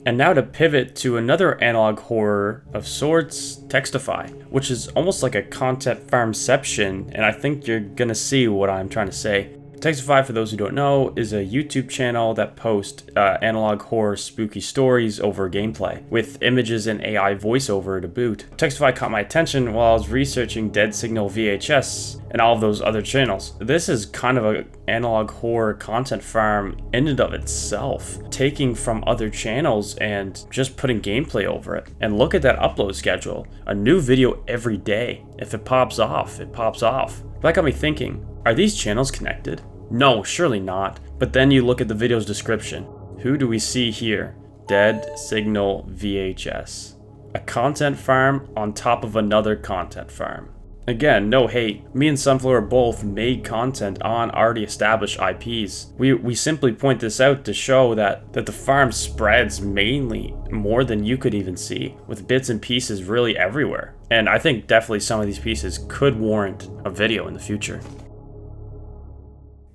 And now to pivot to another analog horror of sorts, Textify, which is almost like a content farmception, and I think you're gonna see what I'm trying to say. Textify, for those who don't know, is a YouTube channel that posts analog horror spooky stories over gameplay, with images and AI voiceover to boot. Textify caught my attention while I was researching Dead Signal VHS and all of those other channels. This is kind of an analog horror content farm in and of itself, taking from other channels and just putting gameplay over it. And look at that upload schedule. A new video every day. If it pops off, it pops off. That got me thinking, are these channels connected? No, surely not. But then you look at the video's description. Who do we see here? Dead Signal VHS. A content farm on top of another content farm. Again, no hate. Me and Sunflower both made content on already established IPs. We simply point this out to show that the farm spreads mainly more than you could even see, with bits and pieces really everywhere. And I think definitely some of these pieces could warrant a video in the future.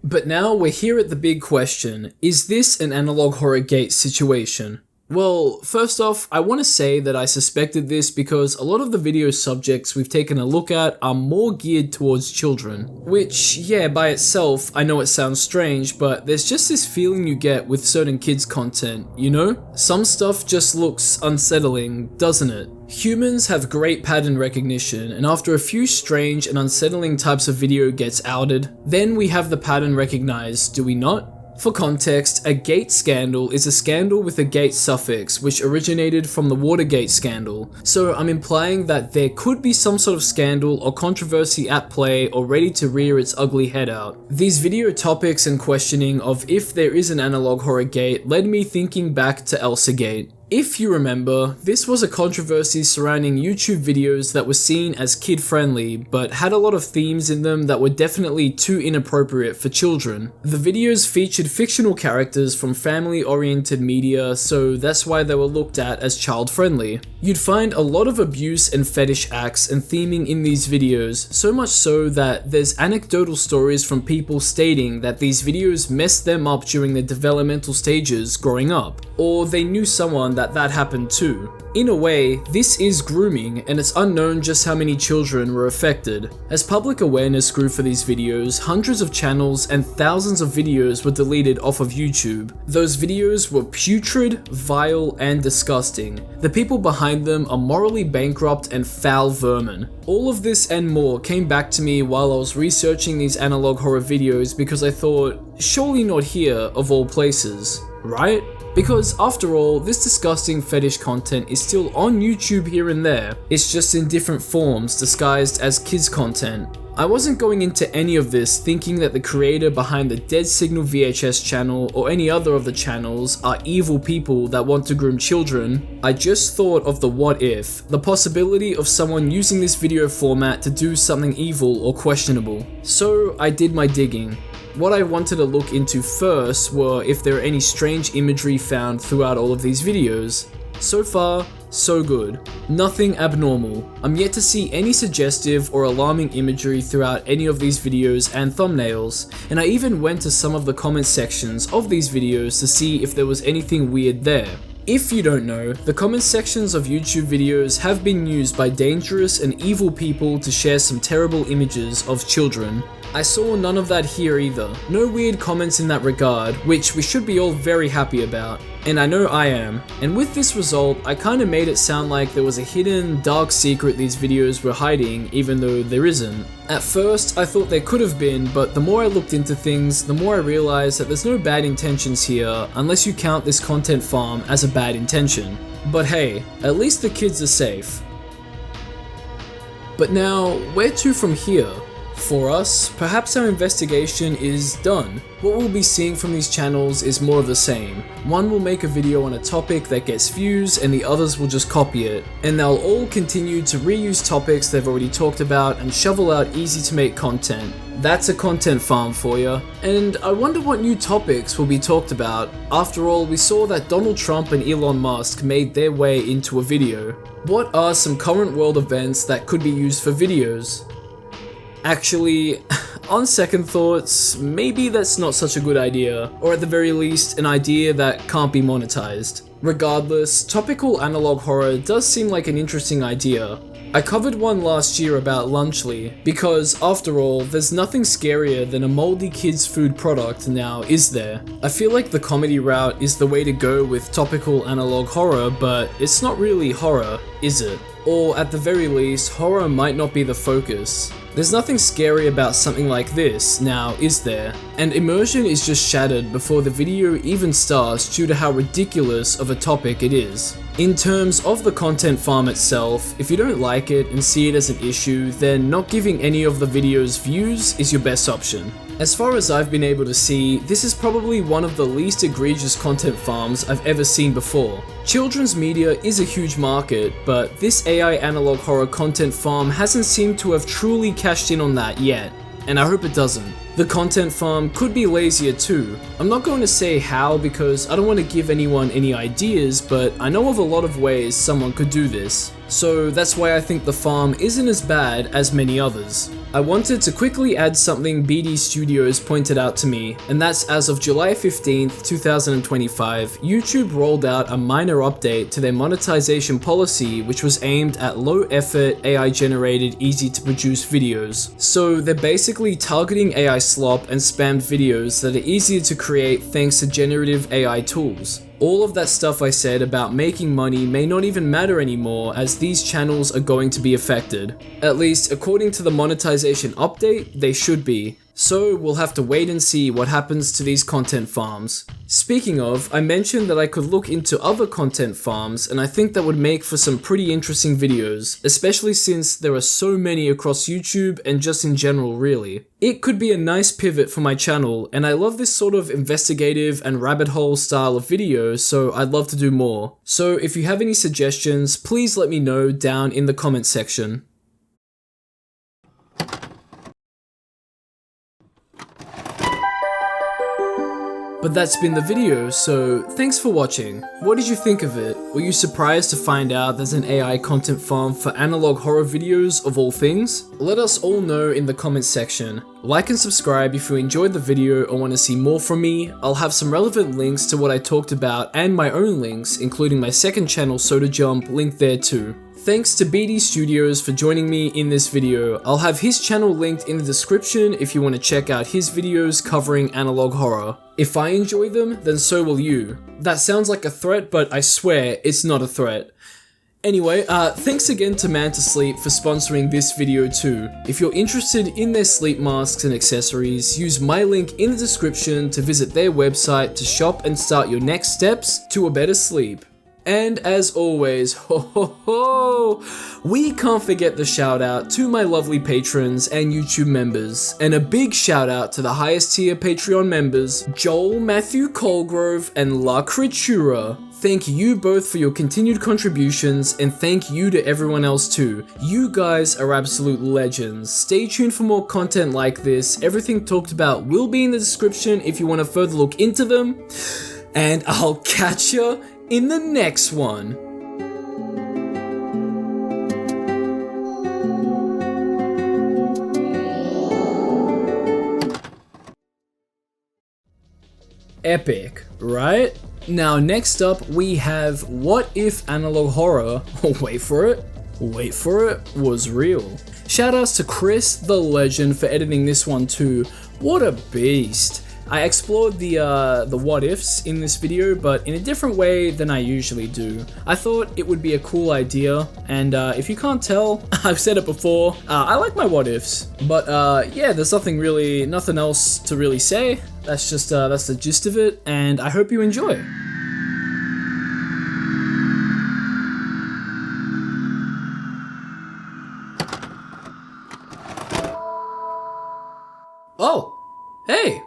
But now we're here at the big question, is this an analog horror gate situation? Well, first off, I want to say that I suspected this because a lot of the video subjects we've taken a look at are more geared towards children. Which, yeah, by itself, I know it sounds strange, but there's just this feeling you get with certain kids' content, you know? Some stuff just looks unsettling, doesn't it? Humans have great pattern recognition, and after a few strange and unsettling types of video gets outed, then we have the pattern recognized, do we not? For context, a gate scandal is a scandal with a gate suffix, which originated from the Watergate scandal, so I'm implying that there could be some sort of scandal or controversy at play or ready to rear its ugly head out. These video topics and questioning of if there is an analog horror gate led me thinking back to Elsa Gate. If you remember, this was a controversy surrounding YouTube videos that were seen as kid-friendly, but had a lot of themes in them that were definitely too inappropriate for children. The videos featured fictional characters from family-oriented media, so that's why they were looked at as child-friendly. You'd find a lot of abuse and fetish acts and theming in these videos, so much so that there's anecdotal stories from people stating that these videos messed them up during their developmental stages growing up, or they knew someone that happened too. In a way, this is grooming, and it's unknown just how many children were affected. As public awareness grew for these videos, hundreds of channels and thousands of videos were deleted off of YouTube. Those videos were putrid, vile, and disgusting. The people behind them are morally bankrupt and foul vermin. All of this and more came back to me while I was researching these analog horror videos because I thought, surely not here of all places, right? Because after all, this disgusting fetish content is still on YouTube here and there, it's just in different forms disguised as kids content. I wasn't going into any of this thinking that the creator behind the Dead Signal VHS channel or any other of the channels are evil people that want to groom children. I just thought of the what if, the possibility of someone using this video format to do something evil or questionable. So I did my digging. What I wanted to look into first were if there are any strange imagery found throughout all of these videos. So far, so good. Nothing abnormal. I'm yet to see any suggestive or alarming imagery throughout any of these videos and thumbnails, and I even went to some of the comment sections of these videos to see if there was anything weird there. If you don't know, the comment sections of YouTube videos have been used by dangerous and evil people to share some terrible images of children. I saw none of that here either. No weird comments in that regard, which we should be all very happy about. And I know I am. And with this result, I kinda made it sound like there was a hidden, dark secret these videos were hiding, even though there isn't. At first, I thought there could have been, but the more I looked into things, the more I realized that there's no bad intentions here, unless you count this content farm as a bad intention. But hey, at least the kids are safe. But now, where to from here? For us, perhaps our investigation is done. What we'll be seeing from these channels is more of the same. One will make a video on a topic that gets views and the others will just copy it. And they'll all continue to reuse topics they've already talked about and shovel out easy to make content. That's a content farm for you. And I wonder what new topics will be talked about. After all, we saw that Donald Trump and Elon Musk made their way into a video. What are some current world events that could be used for videos? Actually, on second thoughts, maybe that's not such a good idea, or at the very least, an idea that can't be monetized. Regardless, topical analog horror does seem like an interesting idea. I covered one last year about Lunchly, because after all, there's nothing scarier than a moldy kid's food product now, is there? I feel like the comedy route is the way to go with topical analog horror, but it's not really horror, is it? Or at the very least, horror might not be the focus. There's nothing scary about something like this, now is there? And immersion is just shattered before the video even starts due to how ridiculous of a topic it is. In terms of the content farm itself, if you don't like it and see it as an issue, then not giving any of the videos views is your best option. As far as I've been able to see, this is probably one of the least egregious content farms I've ever seen before. Children's media is a huge market, but this AI analog horror content farm hasn't seemed to have truly cashed in on that yet, and I hope it doesn't. The content farm could be lazier too. I'm not going to say how because I don't want to give anyone any ideas, but I know of a lot of ways someone could do this. So that's why I think the farm isn't as bad as many others. I wanted to quickly add something BD Studios pointed out to me, and that's as of July 15th, 2025, YouTube rolled out a minor update to their monetization policy which was aimed at low effort, AI generated, easy to produce videos. So they're basically targeting AI slop and spammed videos that are easier to create thanks to generative AI tools. All of that stuff I said about making money may not even matter anymore as these channels are going to be affected. At least according to the monetization update, they should be. So we'll have to wait and see what happens to these content farms. Speaking of, I mentioned that I could look into other content farms and I think that would make for some pretty interesting videos, especially since there are so many across YouTube and just in general really. It could be a nice pivot for my channel and I love this sort of investigative and rabbit hole style of videos, so I'd love to do more. So if you have any suggestions, please let me know down in the comments section. But that's been the video, so thanks for watching. What did you think of it? Were you surprised to find out there's an AI content farm for analog horror videos of all things? Let us all know in the comments section. Like and subscribe if you enjoyed the video or want to see more from me. I'll have some relevant links to what I talked about and my own links, including my second channel Soda Jump, linked there too. Thanks to BD Studios for joining me in this video. I'll have his channel linked in the description if you want to check out his videos covering analog horror. If I enjoy them, then so will you. That sounds like a threat, but I swear it's not a threat. Anyway, thanks again to Man to Sleep for sponsoring this video too. If you're interested in their sleep masks and accessories, use my link in the description to visit their website to shop and start your next steps to a better sleep. And as always, we can't forget the shout out to my lovely patrons and YouTube members. And a big shout out to the highest tier Patreon members, Joel, Matthew Colgrove, and La Critura. Thank you both for your continued contributions, and thank you to everyone else too. You guys are absolute legends. Stay tuned for more content like this. Everything talked about will be in the description if you want to further look into them. And I'll catch ya in the next one. Epic, right? Now next up we have What If Analog Horror, wait for it, wait for it, was real. Shoutouts to Chris the Legend for editing this one too. What a beast. I explored the what ifs in this video, but in a different way than I usually do. I thought it would be a cool idea, and if you can't tell, I've said it before, I like my what ifs. But yeah, there's nothing else to really say. That's just that's the gist of it, and I hope you enjoy. Oh, hey,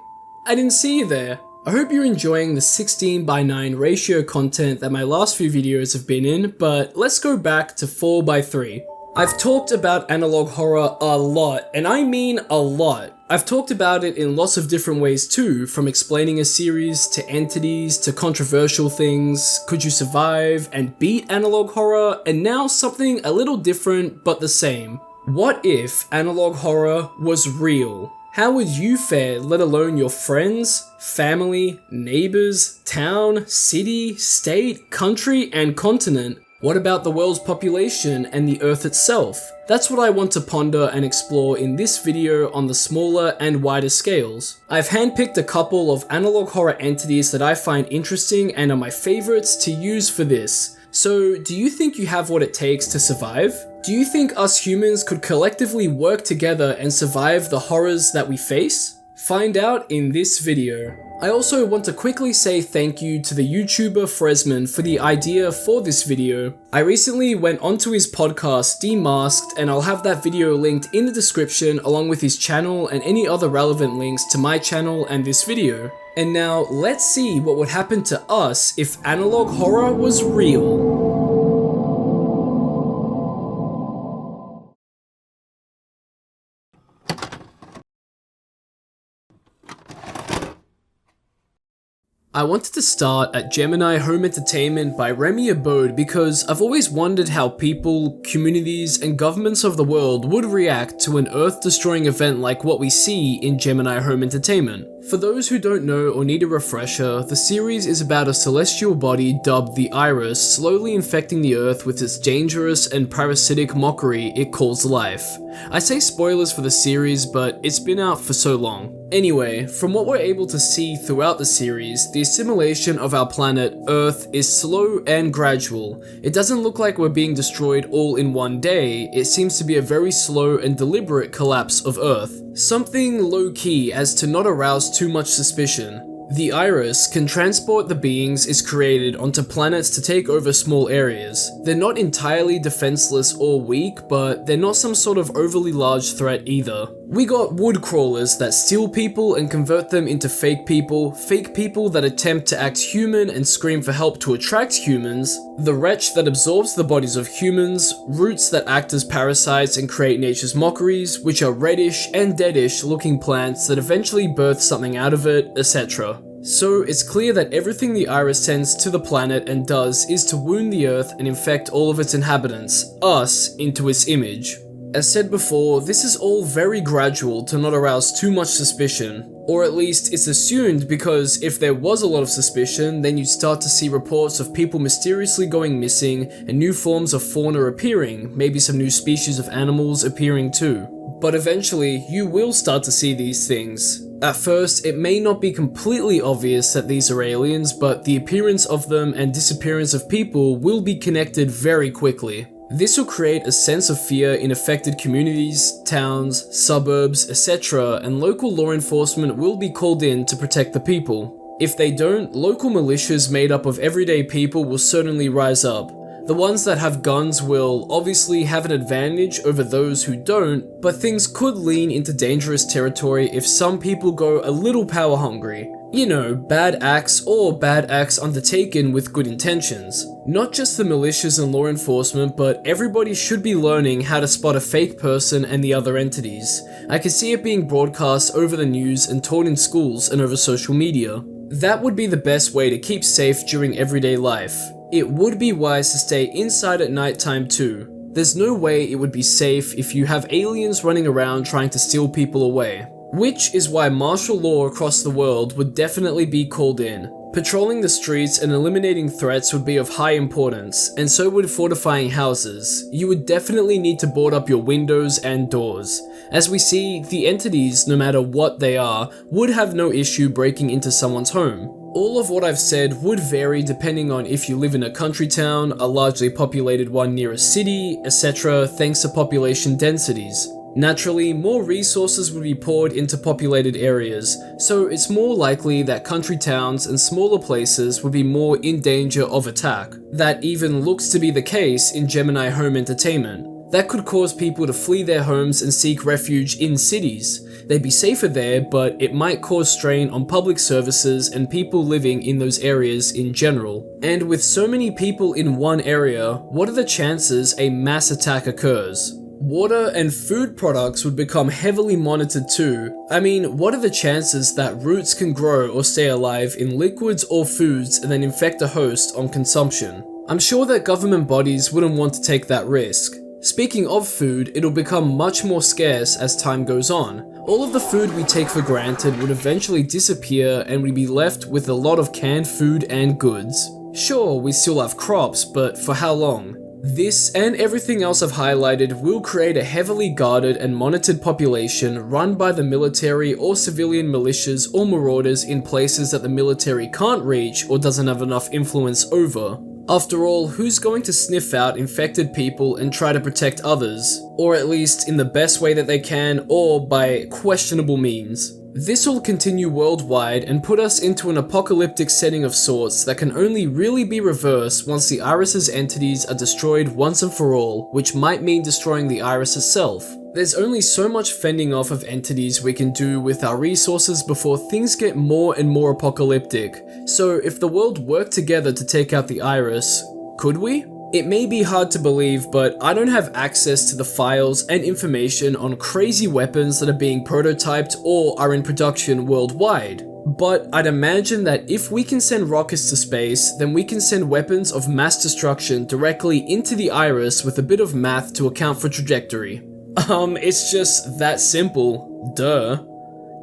I didn't see you there. I hope you're enjoying the 16:9 ratio content that my last few videos have been in, but let's go back to 4:3. I've talked about analog horror a lot, and I mean a lot. I've talked about it in lots of different ways too, from explaining a series, to entities, to controversial things, could you survive, and beat analog horror, and now something a little different but the same. What if analog horror was real? How would you fare, let alone your friends, family, neighbors, town, city, state, country, and continent? What about the world's population and the Earth itself? That's what I want to ponder and explore in this video on the smaller and wider scales. I've handpicked a couple of analog horror entities that I find interesting and are my favorites to use for this. So, do you think you have what it takes to survive? Do you think us humans could collectively work together and survive the horrors that we face? Find out in this video. I also want to quickly say thank you to the YouTuber Fresman for the idea for this video. I recently went onto his podcast Demasked, and I'll have that video linked in the description along with his channel and any other relevant links to my channel and this video. And now let's see what would happen to us if analog horror was real. I wanted to start at Gemini Home Entertainment by Remy Abode because I've always wondered how people, communities, and governments of the world would react to an Earth-destroying event like what we see in Gemini Home Entertainment. For those who don't know or need a refresher, the series is about a celestial body dubbed the Iris slowly infecting the Earth with its dangerous and parasitic mockery it calls life. I say spoilers for the series, but it's been out for so long. Anyway, from what we're able to see throughout the series, the assimilation of our planet, Earth, is slow and gradual. It doesn't look like we're being destroyed all in one day, it seems to be a very slow and deliberate collapse of Earth. Something low-key as to not arouse too much suspicion. The Iris can transport the beings it's created onto planets to take over small areas. They're not entirely defenseless or weak, but they're not some sort of overly large threat either. We got wood crawlers that steal people and convert them into fake people that attempt to act human and scream for help to attract humans, the wretch that absorbs the bodies of humans, roots that act as parasites and create nature's mockeries, which are reddish and deadish looking plants that eventually birth something out of it, etc. So it's clear that everything the Iris sends to the planet and does is to wound the Earth and infect all of its inhabitants, us, into its image. As said before, this is all very gradual to not arouse too much suspicion, or at least it's assumed because if there was a lot of suspicion, then you'd start to see reports of people mysteriously going missing and new forms of fauna appearing, maybe some new species of animals appearing too. But eventually, you will start to see these things. At first, it may not be completely obvious that these are aliens, but the appearance of them and disappearance of people will be connected very quickly. This will create a sense of fear in affected communities, towns, suburbs, etc., and local law enforcement will be called in to protect the people. If they don't, local militias made up of everyday people will certainly rise up. The ones that have guns will obviously have an advantage over those who don't, but things could lean into dangerous territory if some people go a little power hungry. You know, bad acts or bad acts undertaken with good intentions. Not just the militias and law enforcement, but everybody should be learning how to spot a fake person and the other entities. I can see it being broadcast over the news and taught in schools and over social media. That would be the best way to keep safe during everyday life. It would be wise to stay inside at nighttime too. There's no way it would be safe if you have aliens running around trying to steal people away. which is why martial law across the world would definitely be called in. Patrolling the streets and eliminating threats would be of high importance, and so would fortifying houses. You would definitely need to board up your windows and doors. As we see, the entities, no matter what they are, would have no issue breaking into someone's home. All of what I've said would vary depending on if you live in a country town, a largely populated one near a city, etc., thanks to population densities. Naturally, more resources would be poured into populated areas, so it's more likely that country towns and smaller places would be more in danger of attack. That even looks to be the case in Gemini Home Entertainment. That could cause people to flee their homes and seek refuge in cities. They'd be safer there, but it might cause strain on public services and people living in those areas in general. And with so many people in one area, what are the chances a mass attack occurs? Water and food products would become heavily monitored too. I mean, what are the chances that roots can grow or stay alive in liquids or foods and then infect a host on consumption? I'm sure that government bodies wouldn't want to take that risk. Speaking of food, it'll become much more scarce as time goes on. All of the food we take for granted would eventually disappear and we'd be left with a lot of canned food and goods. Sure, we still have crops, but for how long? This and everything else I've highlighted will create a heavily guarded and monitored population run by the military or civilian militias or marauders in places that the military can't reach or doesn't have enough influence over. After all, who's going to sniff out infected people and try to protect others? Or at least in the best way that they can, or by questionable means. This will continue worldwide and put us into an apocalyptic setting of sorts that can only really be reversed once the Iris's entities are destroyed once and for all, which might mean destroying the Iris itself. There's only so much fending off of entities we can do with our resources before things get more and more apocalyptic. So if the world worked together to take out the Iris, could we? It may be hard to believe, but I don't have access to the files and information on crazy weapons that are being prototyped or are in production worldwide. But I'd imagine that if we can send rockets to space, then we can send weapons of mass destruction directly into the Iris with a bit of math to account for trajectory. It's just that simple. Duh.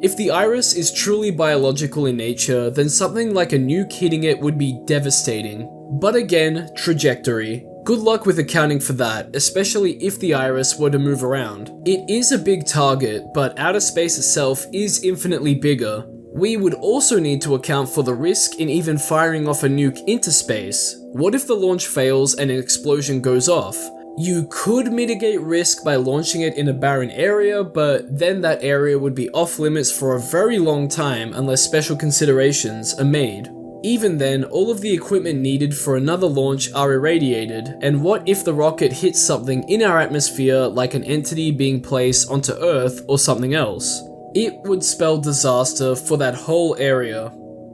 If the Iris is truly biological in nature, then something like a nuke hitting it would be devastating. But again, trajectory. Good luck with accounting for that, especially if the Iris were to move around. It is a big target, but outer space itself is infinitely bigger. We would also need to account for the risk in even firing off a nuke into space. What if the launch fails and an explosion goes off? You could mitigate risk by launching it in a barren area, but then that area would be off limits for a very long time unless special considerations are made. Even then, all of the equipment needed for another launch are irradiated, and what if the rocket hits something in our atmosphere like an entity being placed onto Earth or something else? It would spell disaster for that whole area.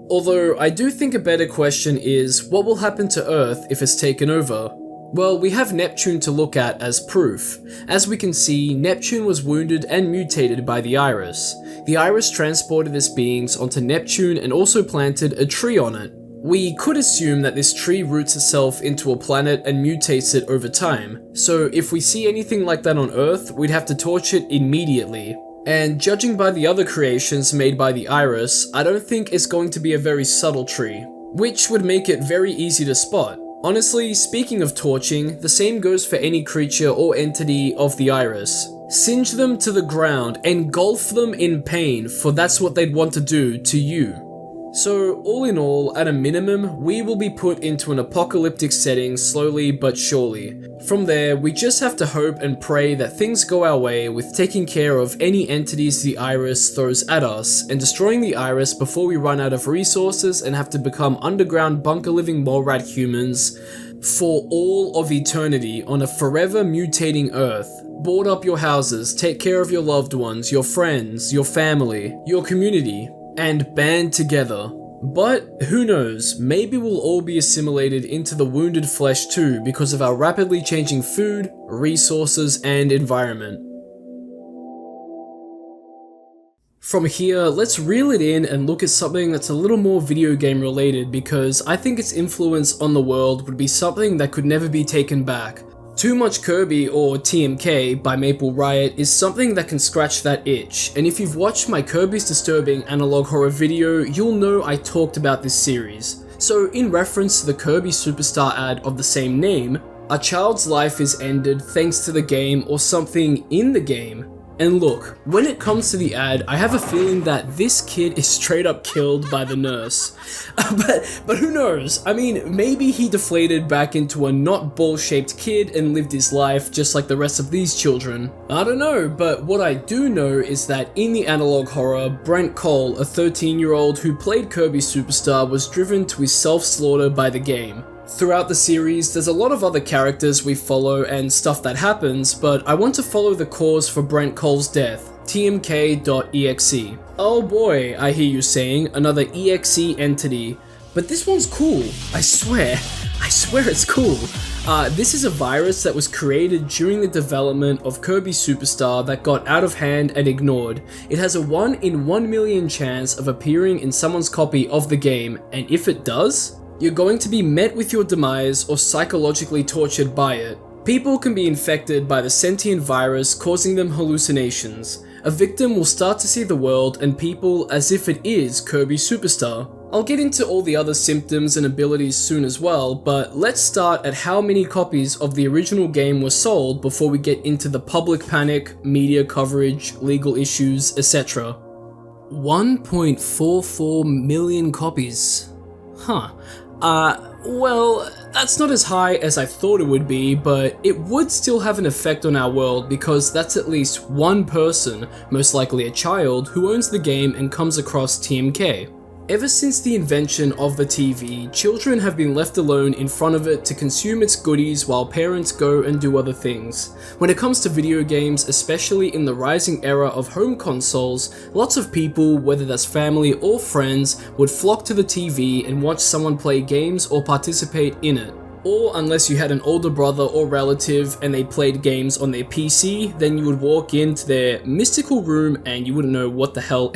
Although I do think a better question is, what will happen to Earth if it's taken over? Well, we have Neptune to look at as proof. As we can see, Neptune was wounded and mutated by the Iris. The Iris transported its beings onto Neptune and also planted a tree on it. We could assume that this tree roots itself into a planet and mutates it over time, so if we see anything like that on Earth, we'd have to torch it immediately. And judging by the other creations made by the Iris, I don't think it's going to be a very subtle tree, which would make it very easy to spot. Honestly, speaking of torching, the same goes for any creature or entity of the Iris. Singe them to the ground, engulf them in pain, for that's what they'd want to do to you. So, all in all, at a minimum, we will be put into an apocalyptic setting slowly but surely. From there, we just have to hope and pray that things go our way with taking care of any entities the Iris throws at us, and destroying the Iris before we run out of resources and have to become underground bunker-living mole rat humans for all of eternity on a forever mutating Earth. Board up your houses, take care of your loved ones, your friends, your family, your community, and band together. But who knows, maybe we'll all be assimilated into the wounded flesh too because of our rapidly changing food, resources, and environment. From here, let's reel it in and look at something that's a little more video game related because I think its influence on the world would be something that could never be taken back. Too Much Kirby, or TMK, by Maple Riot is something that can scratch that itch, and if you've watched my Kirby's Disturbing analog horror video, you'll know I talked about this series. So in reference to the Kirby Superstar ad of the same name, a child's life is ended thanks to the game or something in the game. And look, when it comes to the ad, I have a feeling that this kid is straight up killed by the nurse. But who knows? I mean, maybe he deflated back into a not ball-shaped kid and lived his life just like the rest of these children. I don't know, but what I do know is that in the analog horror, Brent Cole, a 13-year-old who played Kirby Superstar, was driven to his self-slaughter by the game. Throughout the series, there's a lot of other characters we follow and stuff that happens, but I want to follow the cause for Brent Cole's death, TMK.exe. Oh boy, I hear you saying, another EXE entity. But this one's cool, I swear it's cool. This is a virus that was created during the development of Kirby Superstar that got out of hand and ignored. It has a 1 in 1 million chance of appearing in someone's copy of the game, and if it does, you're going to be met with your demise or psychologically tortured by it. People can be infected by the sentient virus, causing them hallucinations. A victim will start to see the world and people as if it is Kirby Superstar. I'll get into all the other symptoms and abilities soon as well, but let's start at how many copies of the original game were sold before we get into the public panic, media coverage, legal issues, etc. 1.44 million copies. Huh. Well, that's not as high as I thought it would be, but it would still have an effect on our world because that's at least one person, most likely a child, who owns the game and comes across TMK. Ever since the invention of the TV, children have been left alone in front of it to consume its goodies while parents go and do other things. When it comes to video games, especially in the rising era of home consoles, lots of people, whether that's family or friends, would flock to the TV and watch someone play games or participate in it. Or unless you had an older brother or relative and they played games on their PC, then you would walk into their mystical room and you wouldn't know what the hell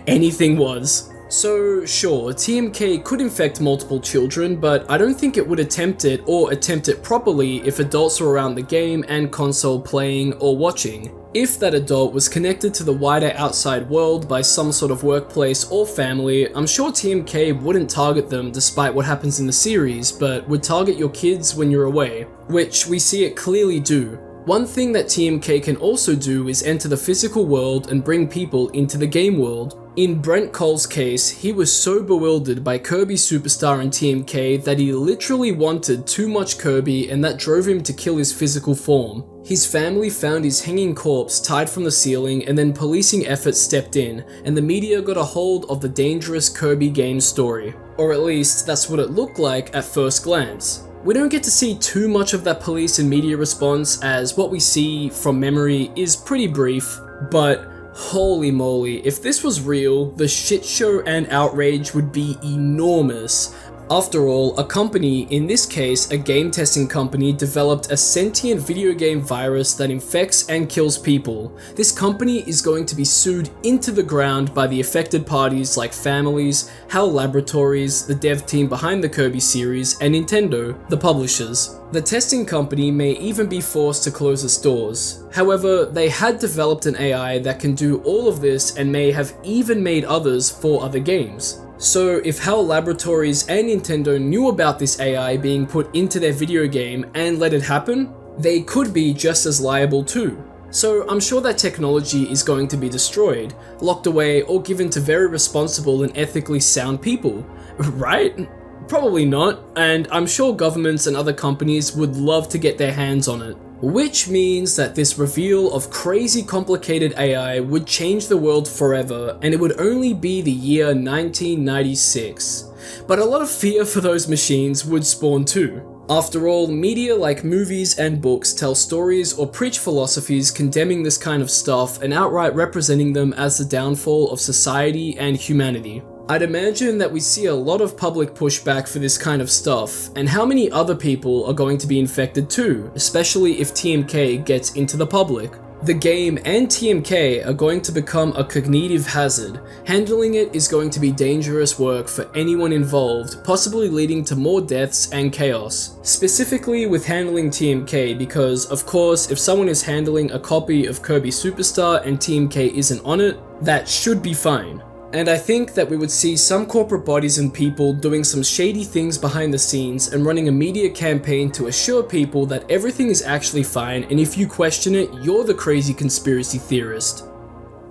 anything was. So sure, TMK could infect multiple children, but I don't think it would attempt it or attempt it properly if adults were around the game and console playing or watching. If that adult was connected to the wider outside world by some sort of workplace or family, I'm sure TMK wouldn't target them despite what happens in the series, but would target your kids when you're away, which we see it clearly do. One thing that TMK can also do is enter the physical world and bring people into the game world. In Brent Cole's case, he was so bewildered by Kirby Superstar and TMK that he literally wanted too much Kirby, and that drove him to kill his physical form. His family found his hanging corpse tied from the ceiling, and then policing efforts stepped in, and the media got a hold of the dangerous Kirby game story. Or at least, that's what it looked like at first glance. We don't get to see too much of that police and media response, as what we see from memory is pretty brief, but holy moly, if this was real, the shit show and outrage would be enormous. After all, a company, in this case a game testing company, developed a sentient video game virus that infects and kills people. This company is going to be sued into the ground by the affected parties like families, HAL Laboratories, the dev team behind the Kirby series, and Nintendo, the publishers. The testing company may even be forced to close its doors. However, they had developed an AI that can do all of this and may have even made others for other games. So if HAL Laboratories and Nintendo knew about this AI being put into their video game and let it happen, they could be just as liable too. So I'm sure that technology is going to be destroyed, locked away, or given to very responsible and ethically sound people, right? Probably not, and I'm sure governments and other companies would love to get their hands on it. Which means that this reveal of crazy complicated AI would change the world forever, and it would only be the year 1996. But a lot of fear for those machines would spawn too. After all, media like movies and books tell stories or preach philosophies condemning this kind of stuff and outright representing them as the downfall of society and humanity. I'd imagine that we see a lot of public pushback for this kind of stuff, and how many other people are going to be infected too, especially if TMK gets into the public. The game and TMK are going to become a cognitive hazard. Handling it is going to be dangerous work for anyone involved, possibly leading to more deaths and chaos. Specifically with handling TMK because, of course, if someone is handling a copy of Kirby Superstar and TMK isn't on it, that should be fine. And I think that we would see some corporate bodies and people doing some shady things behind the scenes and running a media campaign to assure people that everything is actually fine, and if you question it, you're the crazy conspiracy theorist.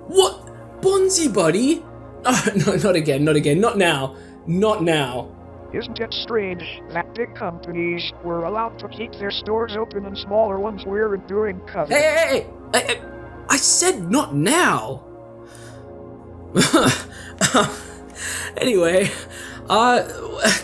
What? Bonzi, buddy? Oh, no, not again, not now. Not now. Isn't it strange that big companies were allowed to keep their stores open and smaller ones weren't doing cover? Hey! I said not now! Anyway,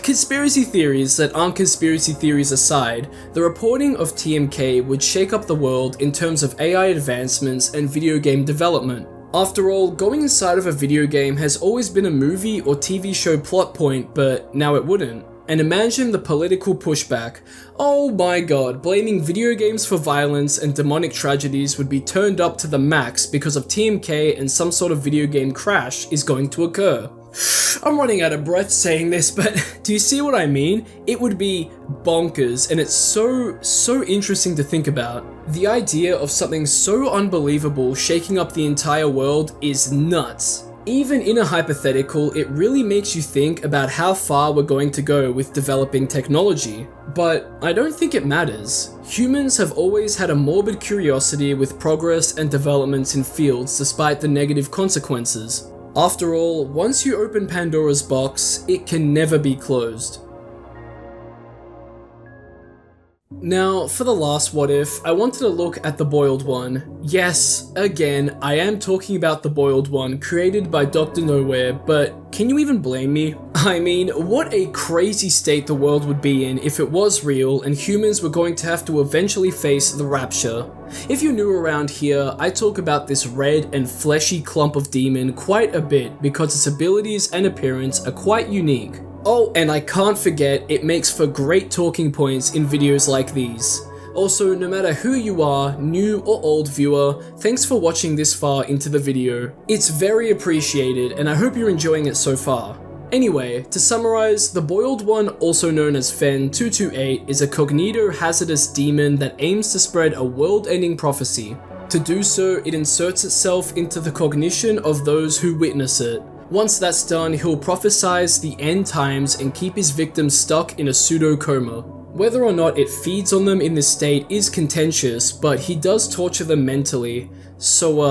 conspiracy theories that aren't conspiracy theories aside, the reporting of TMK would shake up the world in terms of AI advancements and video game development. After all, going inside of a video game has always been a movie or TV show plot point, but now it wouldn't. And imagine the political pushback. Oh my god, blaming video games for violence and demonic tragedies would be turned up to the max because of TMK and some sort of video game crash is going to occur. I'm running out of breath saying this, but do you see what I mean? It would be bonkers, and it's so interesting to think about. The idea of something so unbelievable shaking up the entire world is nuts. Even in a hypothetical, it really makes you think about how far we're going to go with developing technology. But I don't think it matters. Humans have always had a morbid curiosity with progress and developments in fields despite the negative consequences. After all, once you open Pandora's box, it can never be closed. Now, for the last what if, I wanted to look at the Boiled One. Yes, again, I am talking about the Boiled One, created by Dr. Nowhere, but can you even blame me? I mean, what a crazy state the world would be in if it was real and humans were going to have to eventually face the Rapture. If you're new around here, I talk about this red and fleshy clump of demon quite a bit because its abilities and appearance are quite unique. Oh, and I can't forget, it makes for great talking points in videos like these. Also, no matter who you are, new or old viewer, thanks for watching this far into the video. It's very appreciated, and I hope you're enjoying it so far. Anyway, to summarize, the Boiled One, also known as Fen 228, is a cognito-hazardous demon that aims to spread a world-ending prophecy. To do so, it inserts itself into the cognition of those who witness it. Once that's done, he'll prophesize the end times and keep his victims stuck in a pseudo-coma. Whether or not it feeds on them in this state is contentious, but he does torture them mentally. So,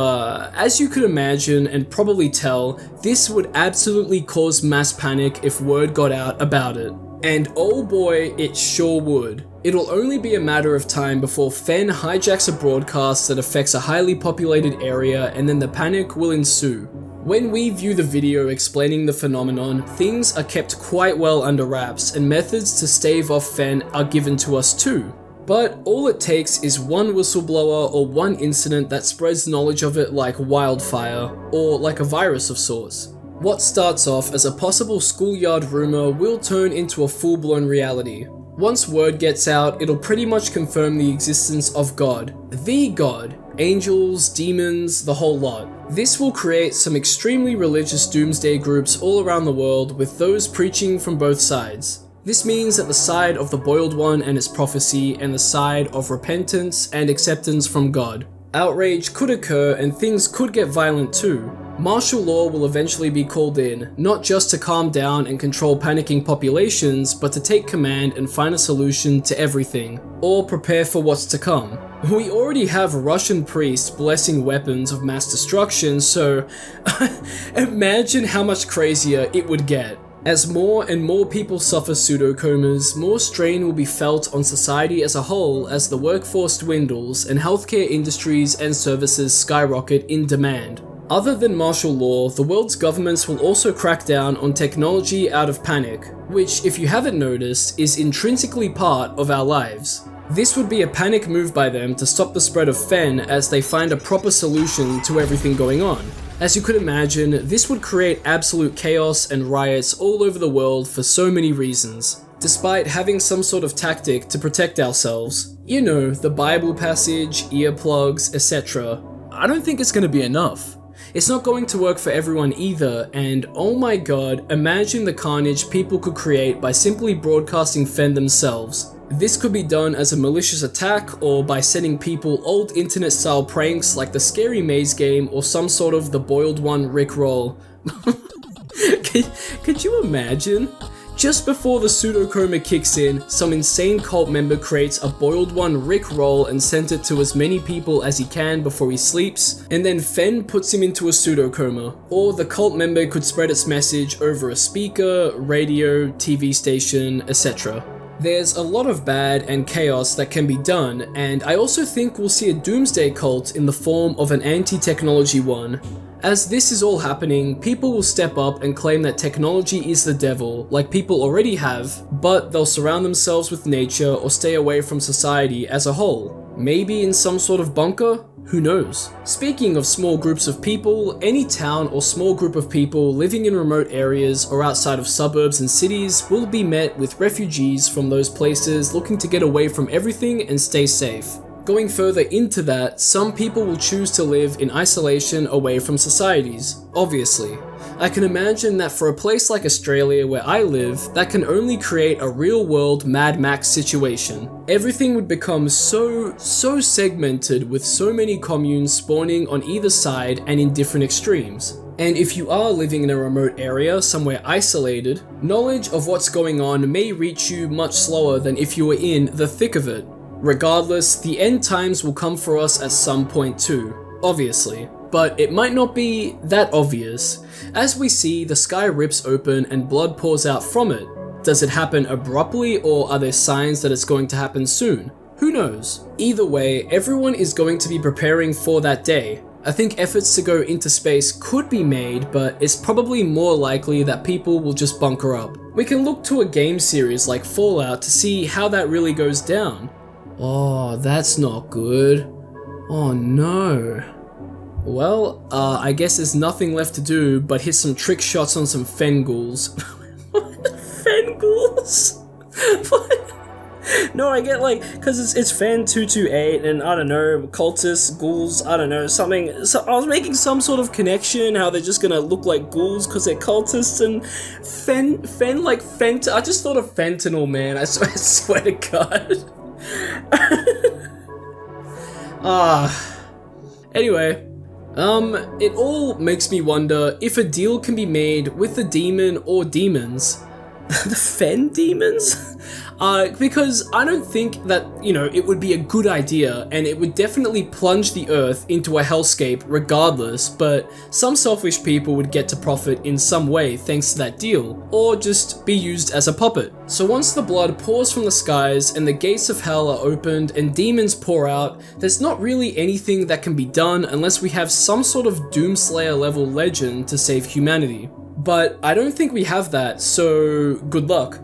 as you could imagine and probably tell, this would absolutely cause mass panic if word got out about it. And oh boy, it sure would. It'll only be a matter of time before Fen hijacks a broadcast that affects a highly populated area, and then the panic will ensue. When we view the video explaining the phenomenon, things are kept quite well under wraps, and methods to stave off Fen are given to us too. But all it takes is one whistleblower or one incident that spreads knowledge of it like wildfire, or like a virus of sorts. What starts off as a possible schoolyard rumor will turn into a full-blown reality. Once word gets out, it'll pretty much confirm the existence of God. The God. Angels, demons, the whole lot. This will create some extremely religious doomsday groups all around the world, with those preaching from both sides. This means that the side of the Boiled One and its prophecy, and the side of repentance and acceptance from God. Outrage could occur and things could get violent too. Martial law will eventually be called in, not just to calm down and control panicking populations, but to take command and find a solution to everything, or prepare for what's to come. We already have Russian priests blessing weapons of mass destruction, so imagine how much crazier it would get. As more and more people suffer pseudocomas, more strain will be felt on society as a whole as the workforce dwindles and healthcare industries and services skyrocket in demand. Other than martial law, the world's governments will also crack down on technology out of panic, which, if you haven't noticed, is intrinsically part of our lives. This would be a panic move by them to stop the spread of Fen as they find a proper solution to everything going on. As you could imagine, this would create absolute chaos and riots all over the world for so many reasons. Despite having some sort of tactic to protect ourselves, You know, the Bible passage, earplugs, etc. I don't think it's going to be enough. It's not going to work for everyone either, and oh my god, imagine the carnage people could create by simply broadcasting Fen themselves. This could be done as a malicious attack or by sending people old internet style pranks like the Scary Maze game or some sort of the Boiled One Rickroll. Could you imagine? Just before the pseudocoma kicks in, some insane cult member creates a Boiled One Rickroll and sends it to as many people as he can before he sleeps, and then Fen puts him into a pseudocoma. Or the cult member could spread its message over a speaker, radio, TV station, etc. There's a lot of bad and chaos that can be done, and I also think we'll see a doomsday cult in the form of an anti-technology one. As this is all happening, people will step up and claim that technology is the devil, like people already have, but they'll surround themselves with nature or stay away from society as a whole. Maybe in some sort of bunker? Who knows? Speaking of small groups of people, any town or small group of people living in remote areas or outside of suburbs and cities will be met with refugees from those places looking to get away from everything and stay safe. Going further into that, some people will choose to live in isolation away from societies, obviously. I can imagine that for a place like Australia where I live, that can only create a real-world Mad Max situation. Everything would become so segmented with so many communes spawning on either side and in different extremes. And if you are living in a remote area, somewhere isolated, knowledge of what's going on may reach you much slower than if you were in the thick of it. Regardless, the end times will come for us at some point too, obviously. But it might not be that obvious. As we see, the sky rips open and blood pours out from it. Does it happen abruptly, or are there signs that it's going to happen soon? Who knows? Either way, everyone is going to be preparing for that day. I think efforts to go into space could be made, but it's probably more likely that people will just bunker up. We can look to a game series like Fallout to see how that really goes down. Oh, that's not good. Oh no. Well, I guess there's nothing left to do but hit some trick shots on some Fen ghouls. Fen ghouls? What? No, I get cause it's Fen 228 and I don't know, cultists, ghouls, I don't know, something. So I was making some sort of connection how they're just gonna look like ghouls cause they're cultists, and Fen like I just thought of fentanyl, man, I swear to God. Anyway, it all makes me wonder if a deal can be made with the demon or demons. The Fen demons? Because I don't think that, it would be a good idea, and it would definitely plunge the earth into a hellscape regardless, but some selfish people would get to profit in some way thanks to that deal, or just be used as a puppet. So once the blood pours from the skies and the gates of hell are opened and demons pour out, there's not really anything that can be done unless we have some sort of Doomslayer level legend to save humanity. But I don't think we have that, so good luck.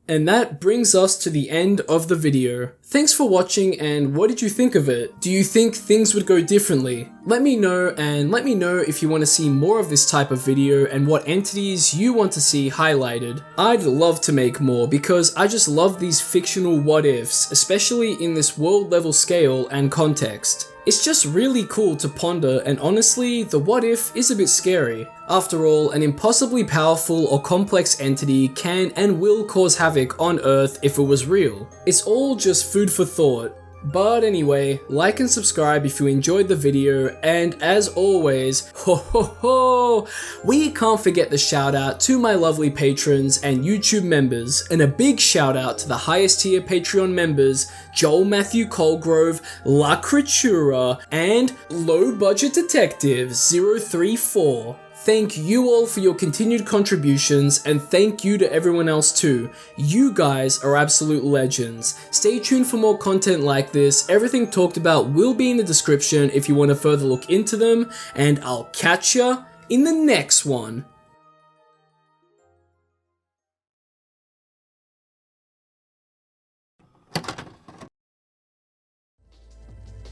And that brings us to the end of the video. Thanks for watching, and what did you think of it? Do you think things would go differently? Let me know, and let me know if you want to see more of this type of video and what entities you want to see highlighted. I'd love to make more because I just love these fictional what ifs, especially in this world level scale and context. It's just really cool to ponder, and honestly, the what if is a bit scary. After all, an impossibly powerful or complex entity can and will cause havoc on Earth if it was real. It's all just food for thought. But anyway, like and subscribe if you enjoyed the video, and as always, we can't forget the shout out to my lovely patrons and YouTube members, and a big shout out to the highest tier Patreon members, Joel Matthew Colgrove, La Creatura, and Low Budget Detective 034. Thank you all for your continued contributions, and thank you to everyone else too. You guys are absolute legends. Stay tuned for more content like this. Everything talked about will be in the description if you want to further look into them, and I'll catch ya in the next one.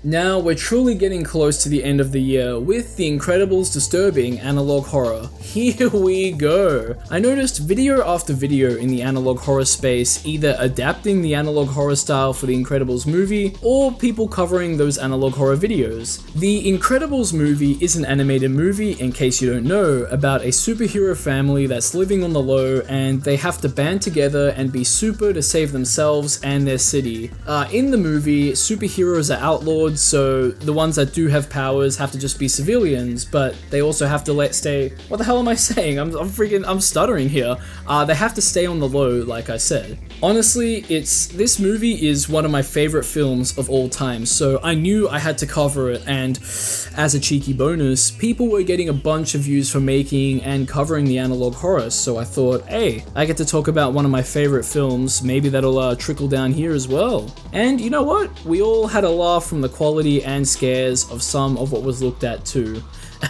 Now we're truly getting close to the end of the year with The Incredibles' disturbing analog horror. Here we go! I noticed video after video in the analog horror space either adapting the analog horror style for The Incredibles movie or people covering those analog horror videos. The Incredibles movie is an animated movie, in case you don't know, about a superhero family that's living on the low and they have to band together and be super to save themselves and their city. In the movie, superheroes are outlawed, so the ones that do have powers have to just be civilians, but they also have to what the hell am I saying? I'm stuttering here. They have to stay on the low, like I said. Honestly, this movie is one of my favorite films of all time, so I knew I had to cover it, and as a cheeky bonus, people were getting a bunch of views for making and covering the analog horror, so I thought, hey, I get to talk about one of my favorite films, maybe that'll trickle down here as well. And you know what? We all had a laugh from the quality and scares of some of what was looked at too.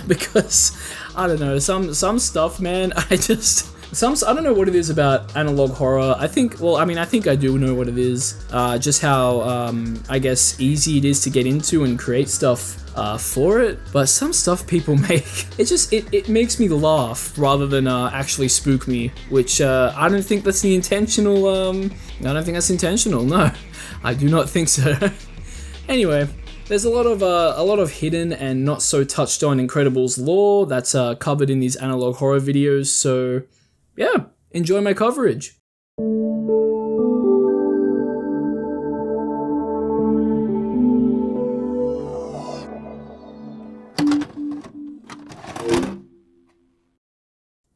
Because, I don't know, some stuff, man, I don't know what it is about analog horror. I think I do know what it is. Just how, I guess, easy it is to get into and create stuff for it. But some stuff people make, it makes me laugh rather than actually spook me, which I don't think that's the intentional, no. I do not think so. Anyway, there's a lot of hidden and not so touched on Incredibles lore that's covered in these analog horror videos, so yeah, enjoy my coverage.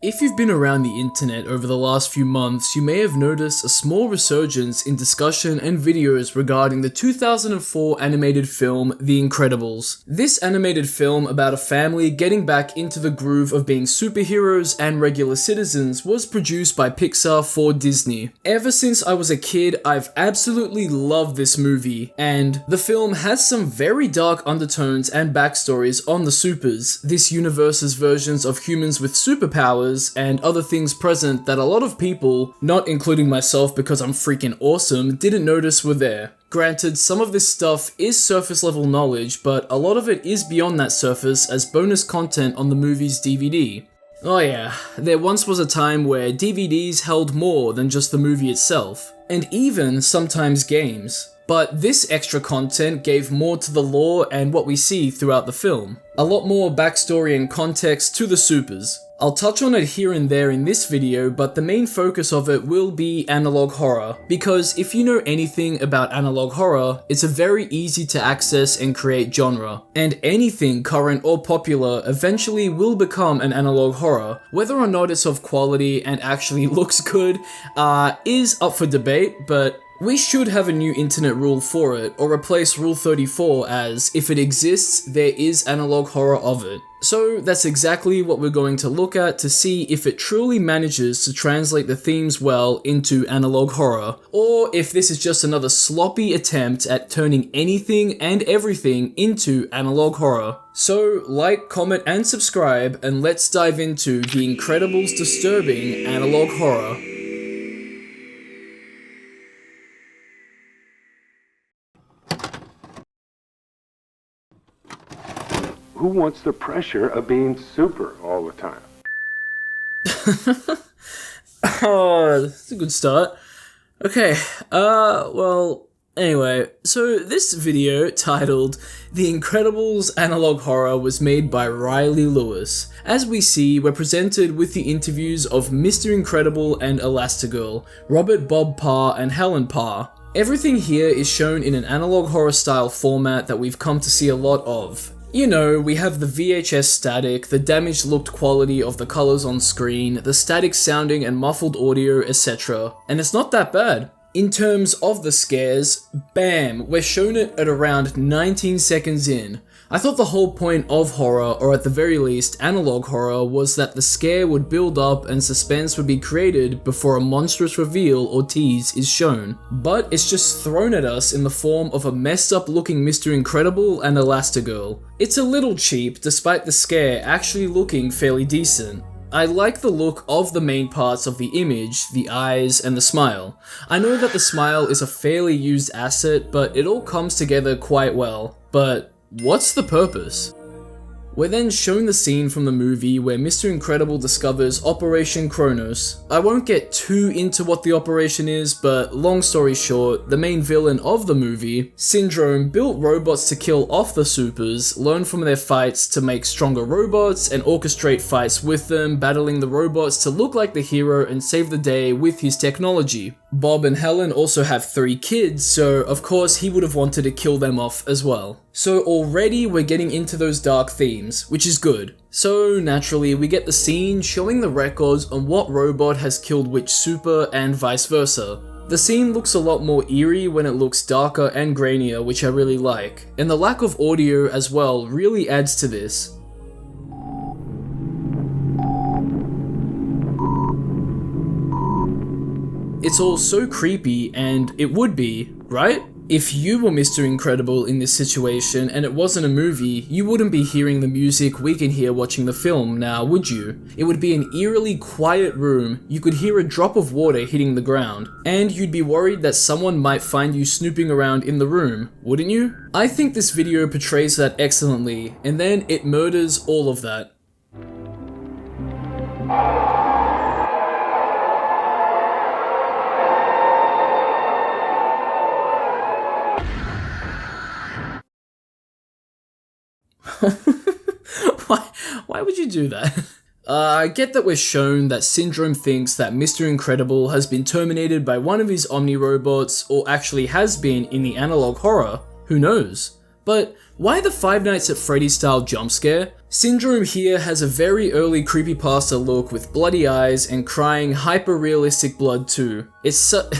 If you've been around the internet over the last few months, you may have noticed a small resurgence in discussion and videos regarding the 2004 animated film The Incredibles. This animated film about a family getting back into the groove of being superheroes and regular citizens was produced by Pixar for Disney. Ever since I was a kid, I've absolutely loved this movie, and the film has some very dark undertones and backstories on the supers, this universe's versions of humans with superpowers and other things present that a lot of people, not including myself because I'm freaking awesome, didn't notice were there. Granted, some of this stuff is surface level knowledge, but a lot of it is beyond that surface as bonus content on the movie's DVD. Oh yeah, there once was a time where DVDs held more than just the movie itself, and even sometimes games. But this extra content gave more to the lore and what we see throughout the film. A lot more backstory and context to the supers. I'll touch on it here and there in this video, but the main focus of it will be analog horror, because if you know anything about analog horror, it's a very easy to access and create genre, and anything current or popular eventually will become an analog horror. Whether or not it's of quality and actually looks good is up for debate, but we should have a new internet rule for it, or replace Rule 34 as, if it exists, there is analog horror of it. So that's exactly what we're going to look at to see if it truly manages to translate the themes well into analog horror, or if this is just another sloppy attempt at turning anything and everything into analog horror. So like, comment and subscribe, and let's dive into The Incredibles' disturbing analog horror. Who wants the pressure of being super all the time? Oh, that's a good start. Okay, well, anyway, so this video, titled The Incredibles Analog Horror, was made by Riley Lewis. As we see, we're presented with the interviews of Mr. Incredible and Elastigirl, Robert Bob Parr and Helen Parr. Everything here is shown in an analog horror style format that we've come to see a lot of. You know, we have the VHS static, the damaged looked quality of the colors on screen, the static sounding and muffled audio, etc. And it's not that bad. In terms of the scares, bam, we're shown it at around 19 seconds in. I thought the whole point of horror, or at the very least analog horror, was that the scare would build up and suspense would be created before a monstrous reveal or tease is shown. But it's just thrown at us in the form of a messed up looking Mr. Incredible and Elastigirl. It's a little cheap, despite the scare actually looking fairly decent. I like the look of the main parts of the image, the eyes and the smile. I know that the smile is a fairly used asset, but it all comes together quite well. But what's the purpose? We're then shown the scene from the movie where Mr. Incredible discovers Operation Kronos. I won't get too into what the operation is, but long story short, the main villain of the movie, Syndrome, built robots to kill off the supers, learn from their fights to make stronger robots, and orchestrate fights with them, battling the robots to look like the hero and save the day with his technology. Bob and Helen also have 3 kids, so of course he would have wanted to kill them off as well. So already we're getting into those dark themes, which is good. So naturally we get the scene showing the records on what robot has killed which super and vice versa. The scene looks a lot more eerie when it looks darker and grainier, which I really like, and the lack of audio as well really adds to this. It's all so creepy, and it would be, right? If you were Mr. Incredible in this situation and it wasn't a movie, you wouldn't be hearing the music we can hear watching the film now, would you? It would be an eerily quiet room, you could hear a drop of water hitting the ground, and you'd be worried that someone might find you snooping around in the room, wouldn't you? I think this video portrays that excellently, and then it murders all of that. Why would you do that? I get that we're shown that Syndrome thinks that Mr. Incredible has been terminated by one of his Omni robots, or actually has been in the analog horror, who knows? But why the Five Nights at Freddy's style jump scare? Syndrome here has a very early creepypasta look with bloody eyes and crying hyper-realistic blood too. It's such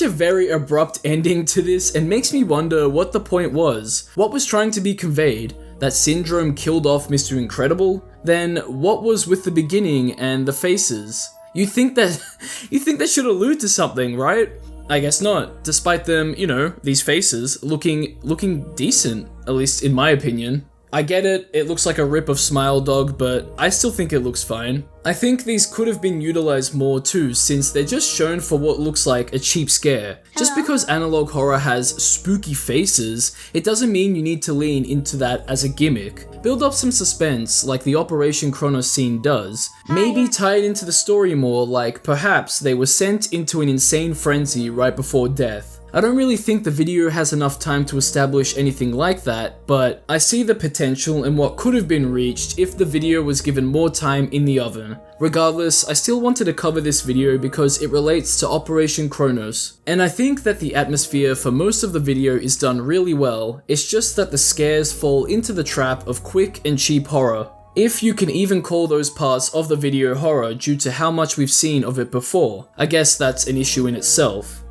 a very abrupt ending to this and makes me wonder what the point was. What was trying to be conveyed? That Syndrome killed off Mr. Incredible? Then what was with the beginning and the faces? You think that should allude to something, right? I guess not, despite them, you know, these faces looking decent, at least in my opinion. I get it, it looks like a rip of Smile Dog, but I still think it looks fine. I think these could have been utilized more too, since they're just shown for what looks like a cheap scare. Just because analog horror has spooky faces, it doesn't mean you need to lean into that as a gimmick. Build up some suspense, like the Operation Kronos scene does. Maybe tie it into the story more, like perhaps they were sent into an insane frenzy right before death. I don't really think the video has enough time to establish anything like that, but I see the potential in what could have been reached if the video was given more time in the oven. Regardless, I still wanted to cover this video because it relates to Operation Kronos, and I think that the atmosphere for most of the video is done really well, it's just that the scares fall into the trap of quick and cheap horror. If you can even call those parts of the video horror due to how much we've seen of it before, I guess that's an issue in itself.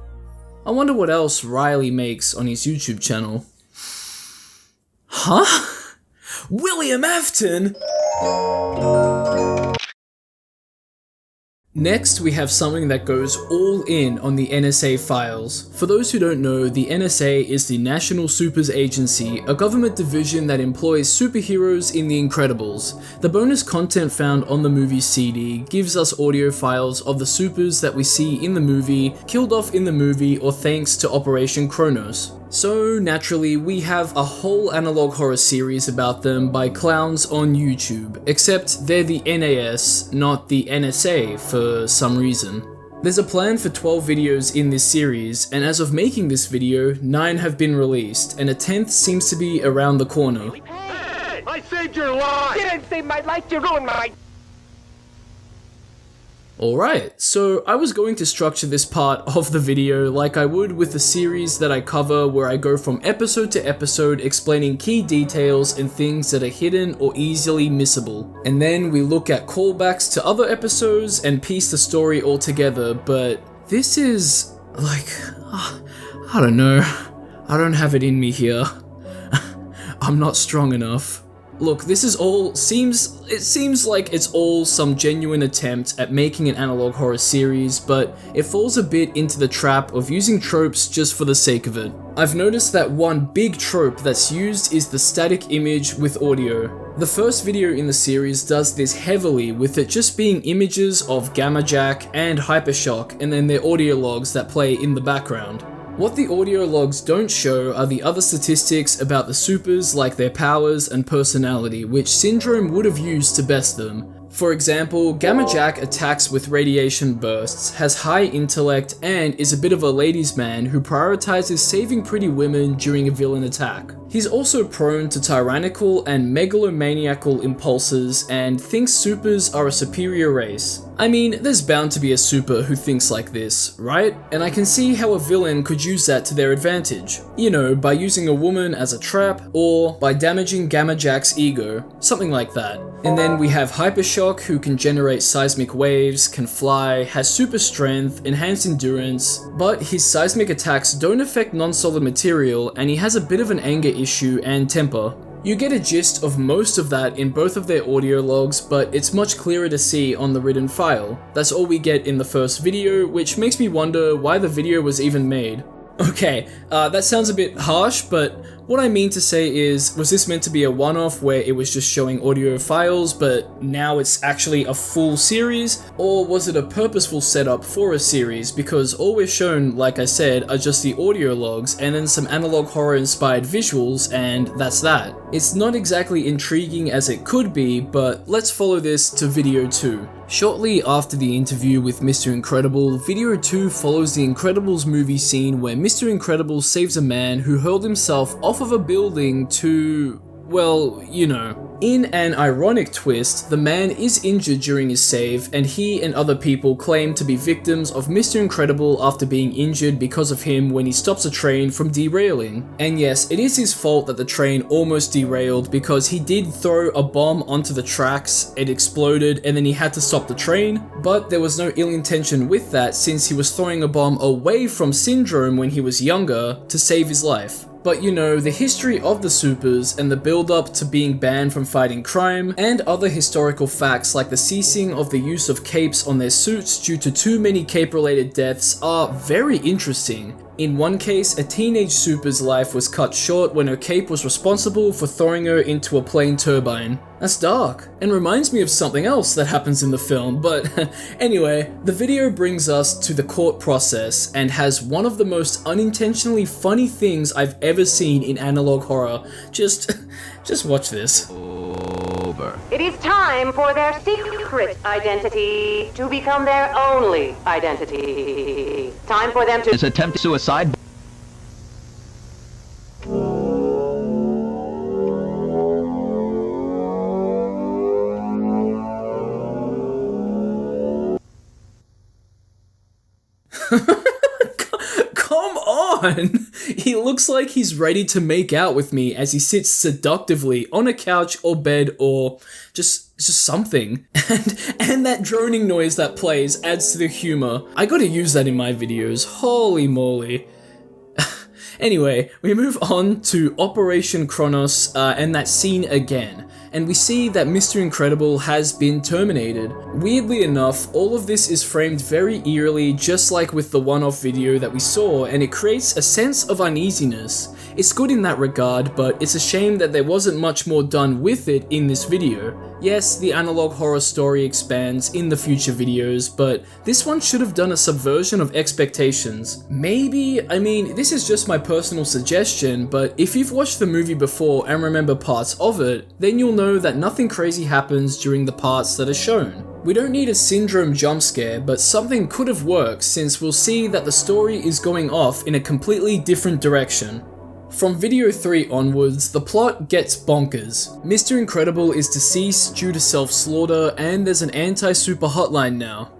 I wonder what else Riley makes on his YouTube channel. Huh? William Afton? Next, we have something that goes all in on the NSA files. For those who don't know, the NSA is the National Supers Agency, a government division that employs superheroes in The Incredibles. The bonus content found on the movie CD gives us audio files of the supers that we see in the movie, killed off in the movie, or thanks to Operation Kronos. So naturally, we have a whole analog horror series about them by clowns on YouTube, except they're the NAS, not the NSA for some reason. There's a plan for 12 videos in this series, and as of making this video, 9 have been released, and a 10th seems to be around the corner. Hey! I saved your life! You didn't save my life, you ruined mine! Alright, so I was going to structure this part of the video like I would with the series that I cover, where I go from episode to episode explaining key details and things that are hidden or easily missable. And then we look at callbacks to other episodes and piece the story all together, but this is like, I don't know, I don't have it in me here. I'm not strong enough. Look, this is all seems like it's all some genuine attempt at making an analog horror series, but it falls a bit into the trap of using tropes just for the sake of it. I've noticed that one big trope that's used is the static image with audio. The first video in the series does this heavily, with it just being images of Gamma Jack and Hypershock and then their audio logs that play in the background. What the audio logs don't show are the other statistics about the supers, like their powers and personality, which Syndrome would have used to best them. For example, Gamma Jack attacks with radiation bursts, has high intellect, and is a bit of a ladies' man who prioritizes saving pretty women during a villain attack. He's also prone to tyrannical and megalomaniacal impulses and thinks supers are a superior race. I mean, there's bound to be a super who thinks like this, right? And I can see how a villain could use that to their advantage. You know, by using a woman as a trap, or by damaging Gamma Jack's ego, something like that. And then we have Hypershock, who can generate seismic waves, can fly, has super strength, enhanced endurance, but his seismic attacks don't affect non-solid material, and he has a bit of an anger issue and temper. You get a gist of most of that in both of their audio logs, but it's much clearer to see on the written file. That's all we get in the first video, which makes me wonder why the video was even made. Okay, that sounds a bit harsh, but what I mean to say is, was this meant to be a one-off where it was just showing audio files, but now it's actually a full series? Or was it a purposeful setup for a series, because all we're shown, like I said, are just the audio logs and then some analog horror inspired visuals, and that's that. It's not exactly intriguing as it could be, but let's follow this to video 2. Shortly after the interview with Mr. Incredible, video 2 follows the Incredibles movie scene where Mr. Incredible saves a man who hurled himself off of a building to, well, you know. In an ironic twist, the man is injured during his save, and he and other people claim to be victims of Mr. Incredible after being injured because of him when he stops a train from derailing. And yes, it is his fault that the train almost derailed, because he did throw a bomb onto the tracks, it exploded, and then he had to stop the train, but there was no ill intention with that since he was throwing a bomb away from Syndrome when he was younger to save his life. But you know, the history of the supers and the build-up to being banned from fighting crime, and other historical facts like the ceasing of the use of capes on their suits due to too many cape-related deaths are very interesting. In one case, a teenage super's life was cut short when her cape was responsible for throwing her into a plane turbine. That's dark, and reminds me of something else that happens in the film, but anyway, the video brings us to the court process and has one of the most unintentionally funny things I've ever seen in analog horror. Just watch this. Over. It is time for their secret identity to become their only identity. Time for them to attempt suicide. Come on! He looks like he's ready to make out with me as he sits seductively on a couch or bed or just something. And that droning noise that plays adds to the humor. I gotta use that in my videos, holy moly. Anyway, we move on to Operation Kronos and that scene again. And we see that Mr. Incredible has been terminated. Weirdly enough, all of this is framed very eerily, just like with the one-off video that we saw, and it creates a sense of uneasiness. It's good in that regard, but it's a shame that there wasn't much more done with it in this video. Yes, the analog horror story expands in the future videos, but this one should have done a subversion of expectations. Maybe, I mean, this is just my personal suggestion, but if you've watched the movie before and remember parts of it, then you'll know that nothing crazy happens during the parts that are shown. We don't need a Syndrome jump scare, but something could have worked since we'll see that the story is going off in a completely different direction. From video 3 onwards, the plot gets bonkers. Mr. Incredible is deceased due to self-slaughter, and there's an anti-super hotline now.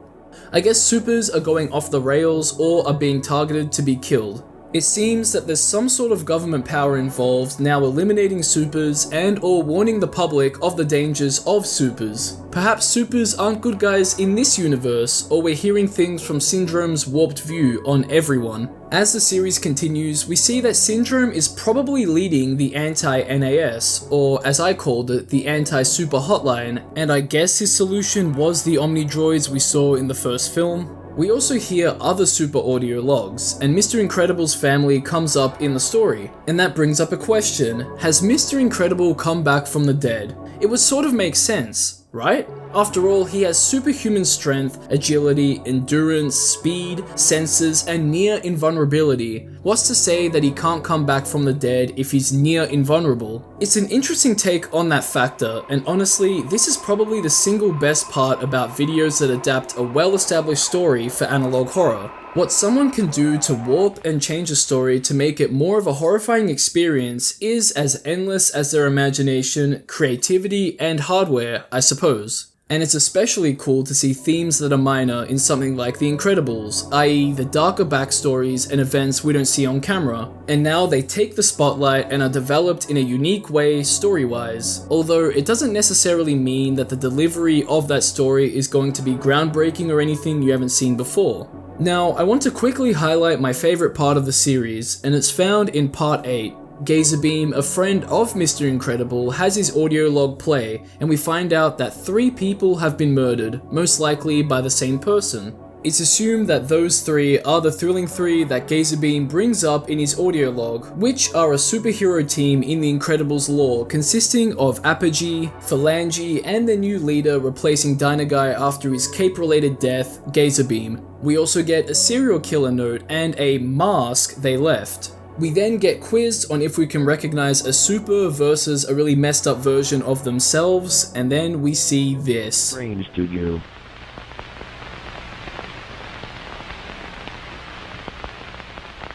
I guess supers are going off the rails or are being targeted to be killed. It seems that there's some sort of government power involved now eliminating supers and or warning the public of the dangers of supers. Perhaps supers aren't good guys in this universe, or we're hearing things from Syndrome's warped view on everyone. As the series continues, we see that Syndrome is probably leading the anti-NAS, or as I called it, the anti-super hotline, and I guess his solution was the Omnidroids we saw in the first film. We also hear other super audio logs, and Mr. Incredible's family comes up in the story. And that brings up a question: has Mr. Incredible come back from the dead? It would sort of make sense, right? After all, he has superhuman strength, agility, endurance, speed, senses, and near invulnerability. What's to say that he can't come back from the dead if he's near invulnerable? It's an interesting take on that factor, and honestly, this is probably the single best part about videos that adapt a well-established story for analog horror. What someone can do to warp and change a story to make it more of a horrifying experience is as endless as their imagination, creativity, and hardware, I suppose. And it's especially cool to see themes that are minor in something like The Incredibles, i.e. the darker backstories and events we don't see on camera. And now they take the spotlight and are developed in a unique way story-wise, although it doesn't necessarily mean that the delivery of that story is going to be groundbreaking or anything you haven't seen before. Now, I want to quickly highlight my favorite part of the series, and it's found in Part 8. Gazerbeam, a friend of Mr. Incredible, has his audio log play, and we find out that 3 people have been murdered, most likely by the same person. It's assumed that those 3 are the Thrilling 3 that Gazerbeam brings up in his audio log, which are a superhero team in the Incredibles lore consisting of Apogee, Phalange, and their new leader replacing Dynaguy after his cape-related death, Gazerbeam. We also get a serial killer note and a mask they left. We then get quizzed on if we can recognize a super versus a really messed up version of themselves, and then we see this. Strange to you.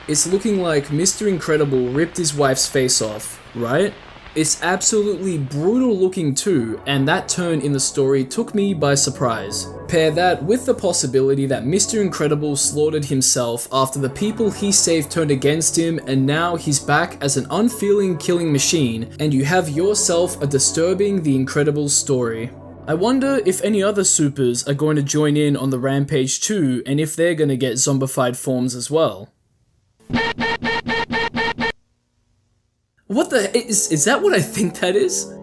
It's looking like Mr. Incredible ripped his wife's face off, right? It's absolutely brutal looking too, and that turn in the story took me by surprise. Pair that with the possibility that Mr. Incredible slaughtered himself after the people he saved turned against him, and now he's back as an unfeeling killing machine, and you have yourself a disturbing The Incredibles story. I wonder if any other supers are going to join in on the rampage too, and if they're going to get zombified forms as well. What the is that what I think that is?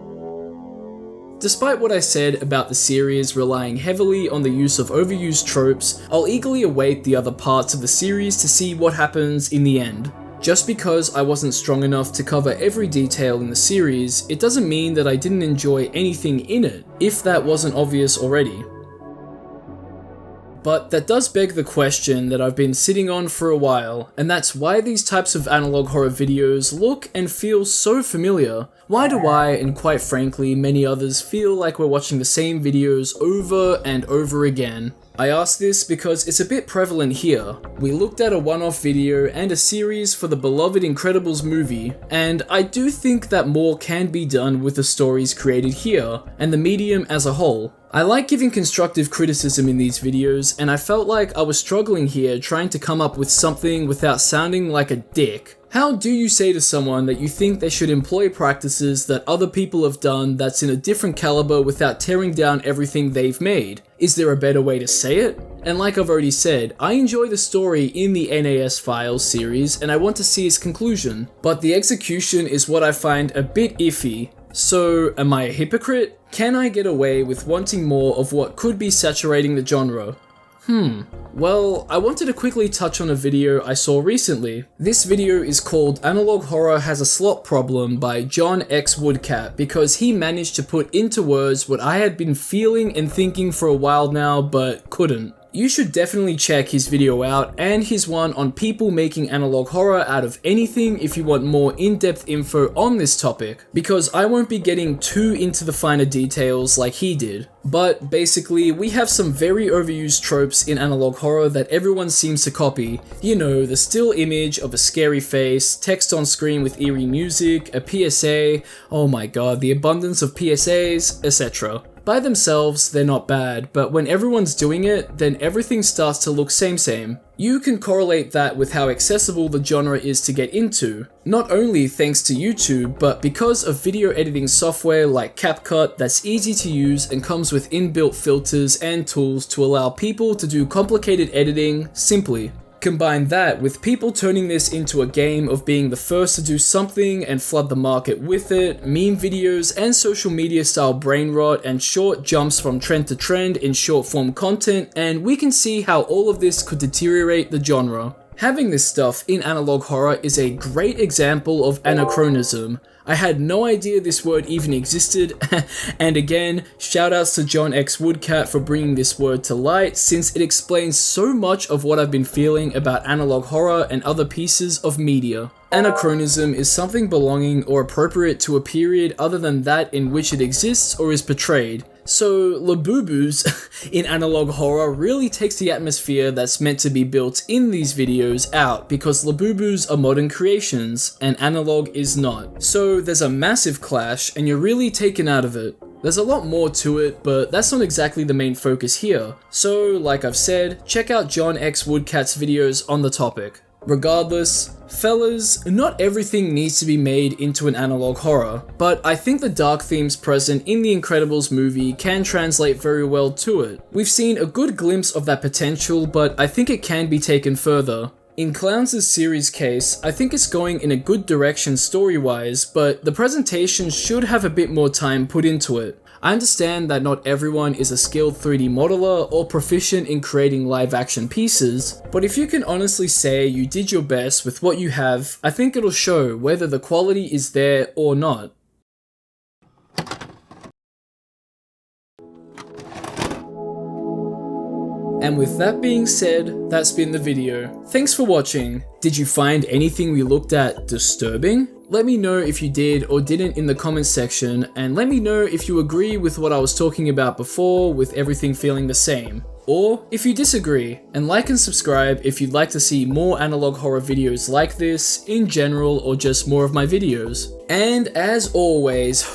Despite what I said about the series relying heavily on the use of overused tropes, I'll eagerly await the other parts of the series to see what happens in the end. Just because I wasn't strong enough to cover every detail in the series, it doesn't mean that I didn't enjoy anything in it, if that wasn't obvious already. But that does beg the question that I've been sitting on for a while, and that's why these types of analog horror videos look and feel so familiar. Why do I, and quite frankly many others, feel like we're watching the same videos over and over again? I ask this because it's a bit prevalent here. We looked at a one-off video and a series for the beloved Incredibles movie, and I do think that more can be done with the stories created here, and the medium as a whole. I like giving constructive criticism in these videos, and I felt like I was struggling here trying to come up with something without sounding like a dick. How do you say to someone that you think they should employ practices that other people have done that's in a different caliber without tearing down everything they've made? Is there a better way to say it? And like I've already said, I enjoy the story in the NAS Files series and I want to see its conclusion, but the execution is what I find a bit iffy. So, am I a hypocrite? Can I get away with wanting more of what could be saturating the genre? Well, I wanted to quickly touch on a video I saw recently. This video is called Analog Horror Has a Slot Problem by John X Woodcat because he managed to put into words what I had been feeling and thinking for a while now but couldn't. You should definitely check his video out and his one on people making analog horror out of anything if you want more in-depth info on this topic, because I won't be getting too into the finer details like he did. But basically, we have some very overused tropes in analog horror that everyone seems to copy. You know, the still image of a scary face, text on screen with eerie music, a PSA, oh my god, the abundance of PSAs, etc. By themselves, they're not bad, but when everyone's doing it, then everything starts to look same. You can correlate that with how accessible the genre is to get into, not only thanks to YouTube, but because of video editing software like CapCut that's easy to use and comes with inbuilt filters and tools to allow people to do complicated editing simply. Combine that with people turning this into a game of being the first to do something and flood the market with it, meme videos and social media style brain rot and short jumps from trend to trend in short form content, and we can see how all of this could deteriorate the genre. Having this stuff in analog horror is a great example of anachronism. I had no idea this word even existed, and again, shoutouts to John X Woodcat for bringing this word to light, since it explains so much of what I've been feeling about analog horror and other pieces of media. Anachronism is something belonging or appropriate to a period other than that in which it exists or is portrayed. So Labubu's in analog horror really takes the atmosphere that's meant to be built in these videos out, because Labubu's are modern creations and analog is not. So there's a massive clash and you're really taken out of it. There's a lot more to it, but that's not exactly the main focus here. So like I've said, check out John X Woodcat's videos on the topic. Regardless, fellas, not everything needs to be made into an analog horror, but I think the dark themes present in The Incredibles movie can translate very well to it. We've seen a good glimpse of that potential, but I think it can be taken further. In Clowns' series case, I think it's going in a good direction story-wise, but the presentation should have a bit more time put into it. I understand that not everyone is a skilled 3D modeler or proficient in creating live action pieces, but if you can honestly say you did your best with what you have, I think it'll show whether the quality is there or not. And with that being said, that's been the video. Thanks for watching. Did you find anything we looked at disturbing? Let me know if you did or didn't in the comments section, and let me know if you agree with what I was talking about before with everything feeling the same. Or if you disagree, and like and subscribe if you'd like to see more analog horror videos like this in general or just more of my videos. And as always,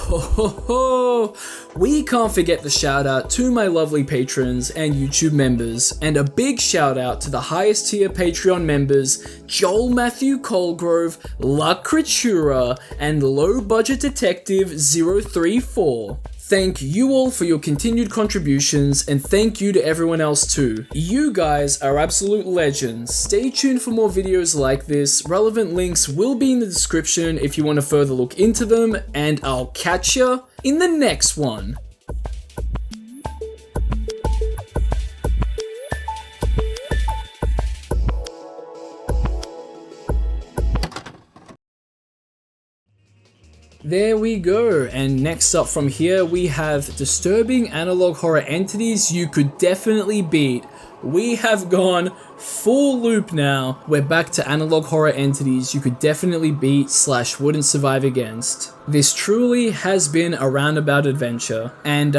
we can't forget the shout out to my lovely patrons and YouTube members, and a big shout out to the highest tier Patreon members Joel Matthew Colgrove, La Creatura, and Low Budget Detective 034. Thank you all for your continued contributions, and thank you to everyone else too. You guys are absolute legends. Stay tuned for more videos like this. Relevant links will be in the description if you want to further look into them, and I'll catch ya in the next one. There we go, and next up from here we have disturbing analog horror entities you could definitely beat. We have gone full loop now. We're back to analog horror entities you could definitely beat / wouldn't survive against. This truly has been a roundabout adventure, and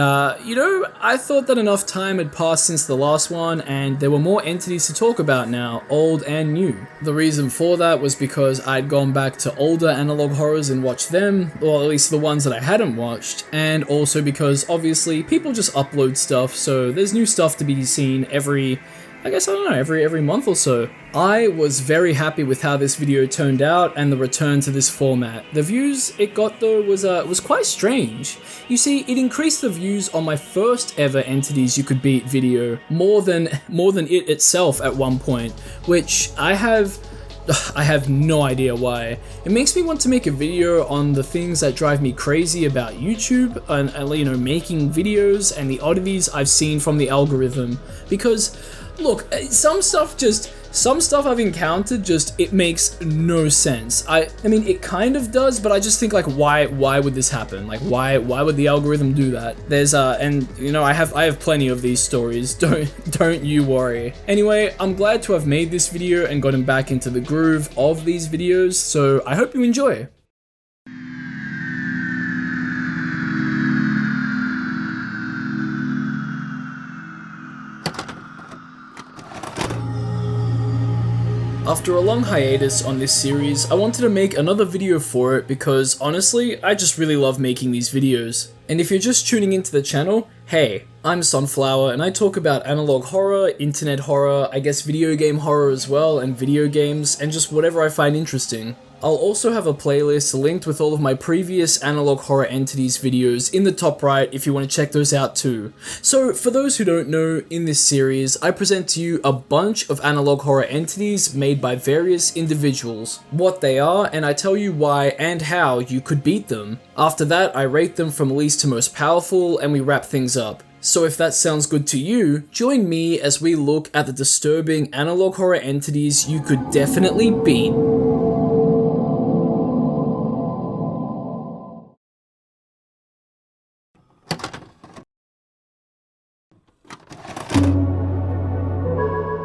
you know, I thought that enough time had passed since the last one and there were more entities to talk about now, old and new. The reason for that was because I'd gone back to older analog horrors and watched them, or at least the ones that I hadn't watched, and also because obviously people just upload stuff, so there's new stuff to be seen every month or so. I was very happy with how this video turned out and the return to this format. The views it got though was quite strange. You see, it increased the views on my first ever Entities You Could Beat video more than it itself at one point, which I have no idea why. It makes me want to make a video on the things that drive me crazy about YouTube and you know, making videos and the oddities I've seen from the algorithm, because look, some stuff I've encountered it makes no sense. I mean, it kind of does, but I just think like, why would this happen? Like, why would the algorithm do that? There's and you know, I have plenty of these stories. Don't you worry. Anyway, I'm glad to have made this video and gotten back into the groove of these videos, so I hope you enjoy. After a long hiatus on this series, I wanted to make another video for it because honestly, I just really love making these videos. And if you're just tuning into the channel, Hey, I'm Sunflower, and I talk about analog horror, internet horror, I guess video game horror as well, and video games, and just whatever I find interesting. I'll also have a playlist linked with all of my previous Analog Horror Entities videos in the top right if you want to check those out too. So, for those who don't know, in this series, I present to you a bunch of Analog Horror Entities made by various individuals, what they are, and I tell you why and how you could beat them. After that, I rate them from least to most powerful, and we wrap things up. So if that sounds good to you, join me as we look at the disturbing Analog Horror Entities you could definitely beat.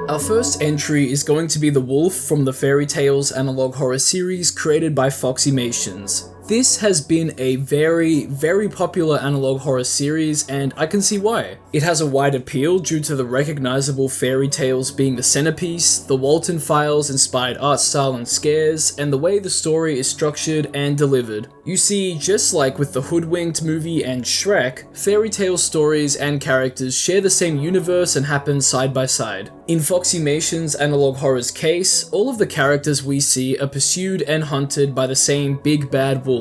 Our first entry is going to be the wolf from the Fairy Tales Analog Horror series created by Foxymations. This has been a very, very popular analog horror series, and I can see why. It has a wide appeal due to the recognizable fairy tales being the centerpiece, the Walton Files inspired art style and scares, and the way the story is structured and delivered. You see, just like with the Hoodwinked movie and Shrek, fairy tale stories and characters share the same universe and happen side by side. In Foxymations Analog Horror's case, all of the characters we see are pursued and hunted by the same big bad wolf.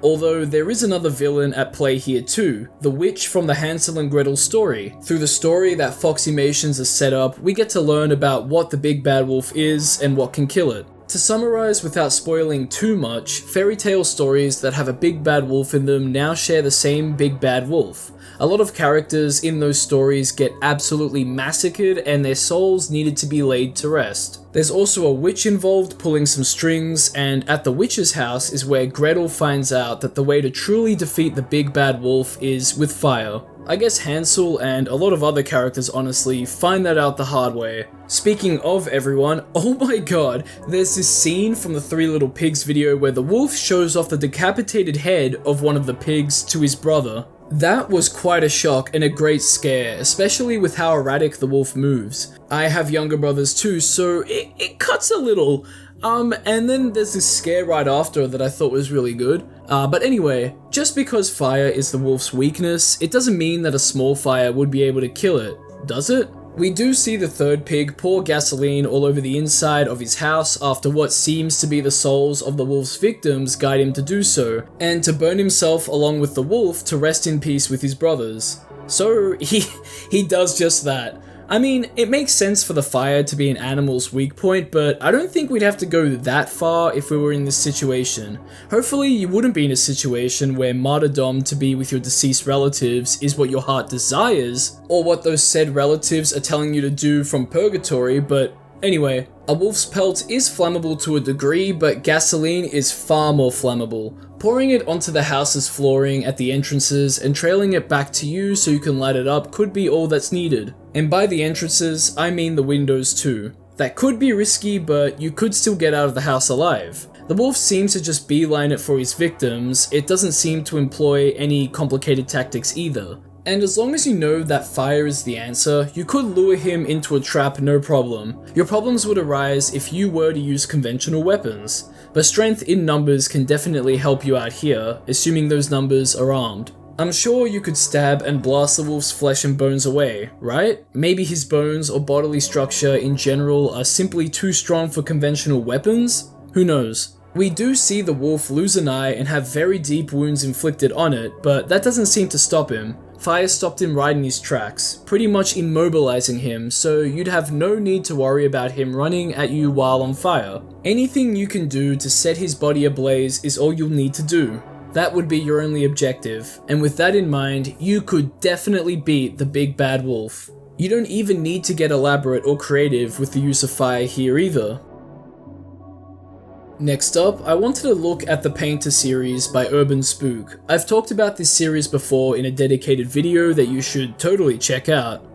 Although there is another villain at play here too, the witch from the Hansel and Gretel story. Through the story that Foxymations has set up, we get to learn about what the big bad wolf is and what can kill it. To summarize without spoiling too much, fairy tale stories that have a big bad wolf in them now share the same big bad wolf. A lot of characters in those stories get absolutely massacred and their souls needed to be laid to rest. There's also a witch involved pulling some strings, and at the witch's house is where Gretel finds out that the way to truly defeat the big bad wolf is with fire. I guess Hansel and a lot of other characters honestly find that out the hard way. Speaking of everyone, oh my god, there's this scene from the Three Little Pigs video where the wolf shows off the decapitated head of one of the pigs to his brother. That was quite a shock and a great scare, especially with how erratic the wolf moves. I have younger brothers too, so it cuts a little. And then there's this scare right after that I thought was really good. But anyway, just because fire is the wolf's weakness, it doesn't mean that a small fire would be able to kill it, does it? We do see the third pig pour gasoline all over the inside of his house after what seems to be the souls of the wolf's victims guide him to do so, and to burn himself along with the wolf to rest in peace with his brothers. So he does just that. I mean, it makes sense for the fire to be an animal's weak point, but I don't think we'd have to go that far if we were in this situation. Hopefully you wouldn't be in a situation where martyrdom to be with your deceased relatives is what your heart desires, or what those said relatives are telling you to do from purgatory, but anyway. A wolf's pelt is flammable to a degree, but gasoline is far more flammable. Pouring it onto the house's flooring at the entrances and trailing it back to you so you can light it up could be all that's needed. And by the entrances, I mean the windows too. That could be risky, but you could still get out of the house alive. The wolf seems to just beeline it for his victims. It doesn't seem to employ any complicated tactics either. And as long as you know that fire is the answer, you could lure him into a trap no problem. Your problems would arise if you were to use conventional weapons, but strength in numbers can definitely help you out here, assuming those numbers are armed. I'm sure you could stab and blast the wolf's flesh and bones away, right? Maybe his bones or bodily structure in general are simply too strong for conventional weapons? Who knows? We do see the wolf lose an eye and have very deep wounds inflicted on it, but that doesn't seem to stop him. Fire stopped him right in his tracks, pretty much immobilizing him, so you'd have no need to worry about him running at you while on fire. Anything you can do to set his body ablaze is all you'll need to do. That would be your only objective, and with that in mind, you could definitely beat the big bad wolf. You don't even need to get elaborate or creative with the use of fire here either. Next up, I wanted to look at the Painter series by UrbanSPOOK. I've talked about this series before in a dedicated video that you should totally check out.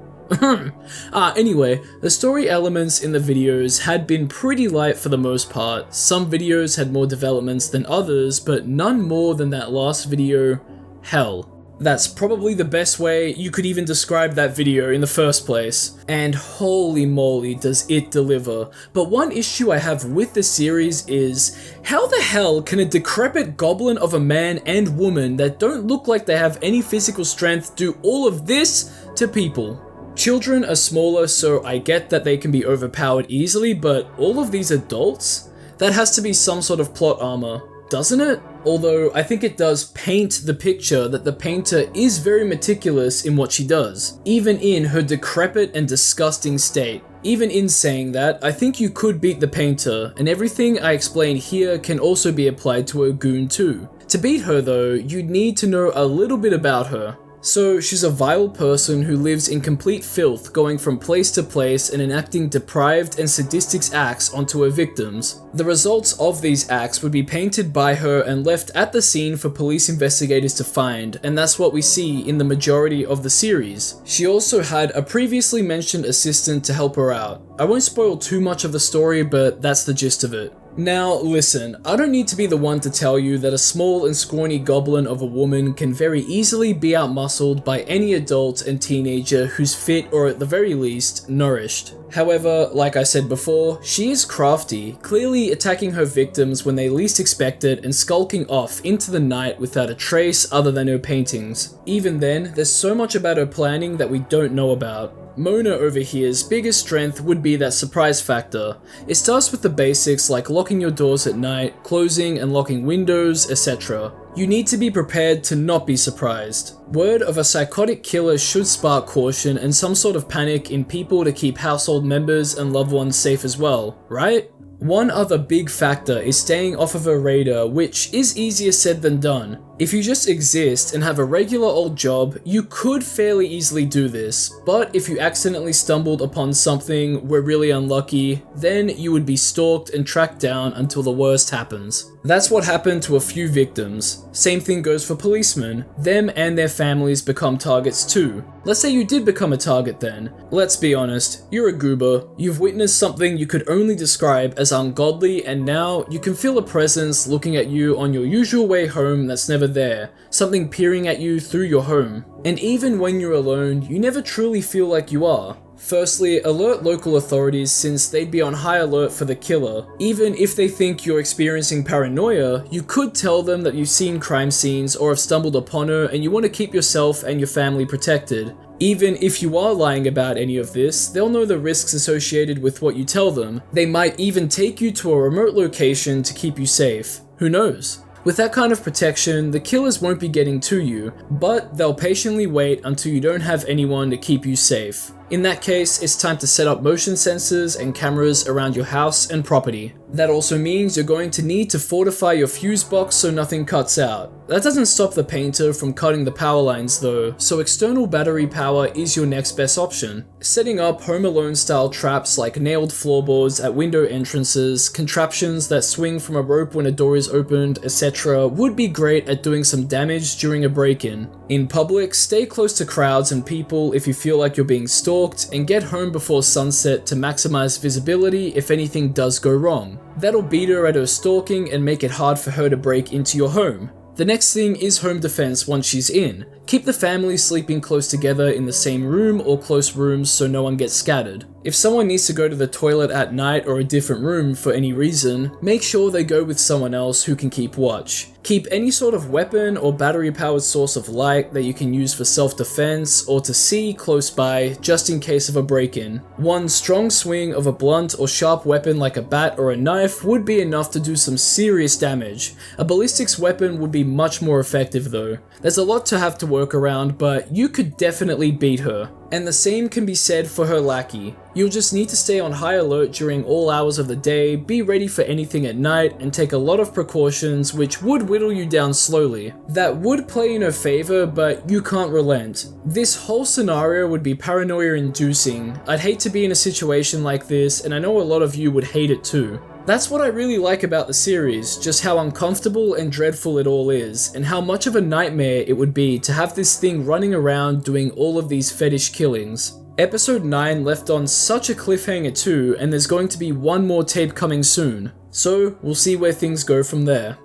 Anyway, the story elements in the videos had been pretty light for the most part. Some videos had more developments than others, but none more than that last video. Hell. That's probably the best way you could even describe that video in the first place. And holy moly does it deliver. But one issue I have with the series is, how the hell can a decrepit goblin of a man and woman that don't look like they have any physical strength do all of this to people? Children are smaller, so I get that they can be overpowered easily, but all of these adults? That has to be some sort of plot armor, doesn't it? Although I think it does paint the picture that the painter is very meticulous in what she does, even in her decrepit and disgusting state. Even in saying that, I think you could beat the painter, and everything I explain here can also be applied to a goon too. To beat her though, you'd need to know a little bit about her. So she's a vile person who lives in complete filth, going from place to place and enacting deprived and sadistic acts onto her victims. The results of these acts would be painted by her and left at the scene for police investigators to find, and that's what we see in the majority of the series. She also had a previously mentioned assistant to help her out. I won't spoil too much of the story, but that's the gist of it. Now, listen, I don't need to be the one to tell you that a small and scrawny goblin of a woman can very easily be outmuscled by any adult and teenager who's fit or at the very least, nourished. However, like I said before, she is crafty, clearly attacking her victims when they least expect it and skulking off into the night without a trace other than her paintings. Even then, there's so much about her planning that we don't know about. Mona over here's biggest strength would be that surprise factor. It starts with the basics like locking your doors at night, closing and locking windows, etc. You need to be prepared to not be surprised. Word of a psychotic killer should spark caution and some sort of panic in people to keep household members and loved ones safe as well, right? One other big factor is staying off of her radar, which is easier said than done. If you just exist and have a regular old job, you could fairly easily do this, but if you accidentally stumbled upon something, were really unlucky, then you would be stalked and tracked down until the worst happens. That's what happened to a few victims. Same thing goes for policemen. Them and their families become targets too. Let's say you did become a target then. Let's be honest, you're a goober. You've witnessed something you could only describe as ungodly, and now you can feel a presence looking at you on your usual way home that's never there, something peering at you through your home. And even when you're alone, you never truly feel like you are. Firstly, alert local authorities since they'd be on high alert for the killer. Even if they think you're experiencing paranoia, you could tell them that you've seen crime scenes or have stumbled upon her and you want to keep yourself and your family protected. Even if you are lying about any of this, they'll know the risks associated with what you tell them. They might even take you to a remote location to keep you safe. Who knows? With that kind of protection, the killers won't be getting to you, but they'll patiently wait until you don't have anyone to keep you safe. In that case, it's time to set up motion sensors and cameras around your house and property. That also means you're going to need to fortify your fuse box so nothing cuts out. That doesn't stop the painter from cutting the power lines though, so external battery power is your next best option. Setting up Home Alone style traps like nailed floorboards at window entrances, contraptions that swing from a rope when a door is opened, etc. would be great at doing some damage during a break-in. In public, stay close to crowds and people if you feel like you're being stalked, and get home before sunset to maximize visibility if anything does go wrong. That'll beat her at her stalking and make it hard for her to break into your home. The next thing is home defense once she's in. Keep the family sleeping close together in the same room or close rooms so no one gets scattered. If someone needs to go to the toilet at night or a different room for any reason, make sure they go with someone else who can keep watch. Keep any sort of weapon or battery-powered source of light that you can use for self-defense or to see close by just in case of a break-in. One strong swing of a blunt or sharp weapon like a bat or a knife would be enough to do some serious damage. A ballistics weapon would be much more effective though. There's a lot to have to work around, but you could definitely beat her. And the same can be said for her lackey. You'll just need to stay on high alert during all hours of the day, be ready for anything at night, and take a lot of precautions which would whittle you down slowly. That would play in her favor, but you can't relent. This whole scenario would be paranoia inducing. I'd hate to be in a situation like this, and I know a lot of you would hate it too. That's what I really like about the series, just how uncomfortable and dreadful it all is, and how much of a nightmare it would be to have this thing running around doing all of these fetish killings. Episode 9 left on such a cliffhanger too, and there's going to be one more tape coming soon, so we'll see where things go from there.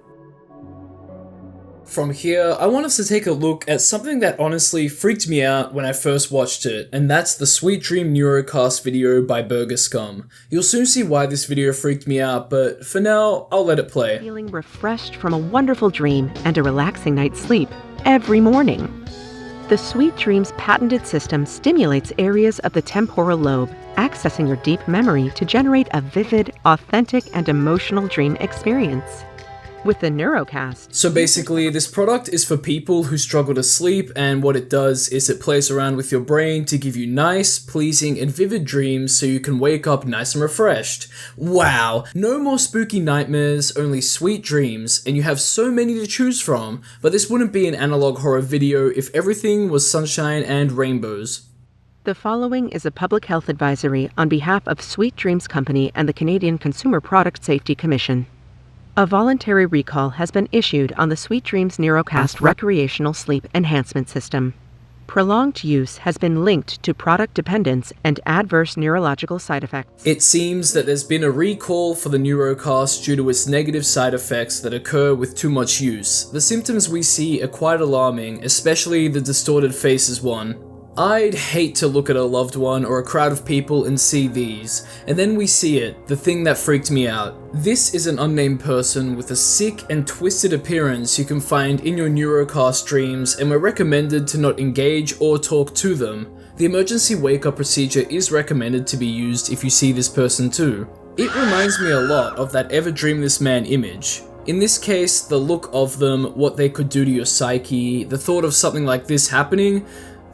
From here, I want us to take a look at something that honestly freaked me out when I first watched it, and that's the Sweet Dream Neurocast video by Burger Scum. You'll soon see why this video freaked me out, but for now, I'll let it play. Feeling refreshed from a wonderful dream and a relaxing night's sleep every morning. The Sweet Dreams patented system stimulates areas of the temporal lobe, accessing your deep memory to generate a vivid, authentic, and emotional dream experience. With the Neurocast. So basically, this product is for people who struggle to sleep, and what it does is it plays around with your brain to give you nice, pleasing, and vivid dreams so you can wake up nice and refreshed. Wow! No more spooky nightmares, only sweet dreams, and you have so many to choose from, but this wouldn't be an analog horror video if everything was sunshine and rainbows. The following is a public health advisory on behalf of Sweet Dreams Company and the Canadian Consumer Product Safety Commission. A voluntary recall has been issued on the Sweet Dreams Neurocast recreational sleep enhancement system. Prolonged use has been linked to product dependence and adverse neurological side effects. It seems that there's been a recall for the Neurocast due to its negative side effects that occur with too much use. The symptoms we see are quite alarming, especially the distorted faces one. I'd hate to look at a loved one or a crowd of people and see these, and then we see it, the thing that freaked me out. This is an unnamed person with a sick and twisted appearance you can find in your Neurocast dreams, and we're recommended to not engage or talk to them. The emergency wake-up procedure is recommended to be used if you see this person too. It reminds me a lot of that Ever Dream This Man image. In this case, the look of them, what they could do to your psyche, the thought of something like this happening.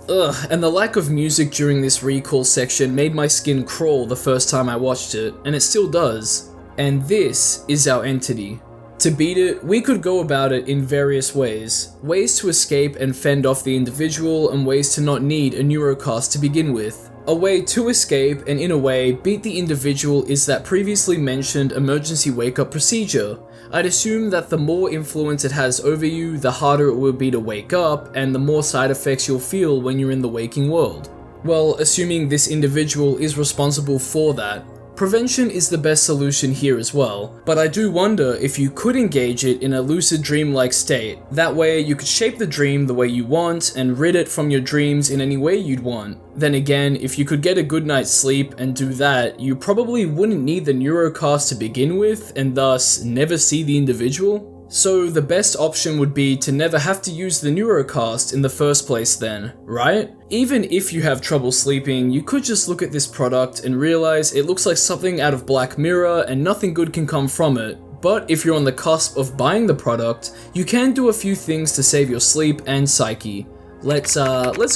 Ugh, and the lack of music during this recall section made my skin crawl the first time I watched it, and it still does. And this is our entity. To beat it, we could go about it in various ways. Ways to escape and fend off the individual, and ways to not need a Neurocast to begin with. A way to escape and in a way beat the individual is that previously mentioned emergency wake-up procedure. I'd assume that the more influence it has over you, the harder it will be to wake up, and the more side effects you'll feel when you're in the waking world. Well, assuming this individual is responsible for that. Prevention is the best solution here as well, but I do wonder if you could engage it in a lucid dream-like state. That way you could shape the dream the way you want and rid it from your dreams in any way you'd want. Then again, if you could get a good night's sleep and do that, you probably wouldn't need the Neurocast to begin with and thus never see the individual. So the best option would be to never have to use the Neurocast in the first place then, right? Even if you have trouble sleeping, you could just look at this product and realize it looks like something out of Black Mirror and nothing good can come from it. But if you're on the cusp of buying the product, you can do a few things to save your sleep and psyche. Let's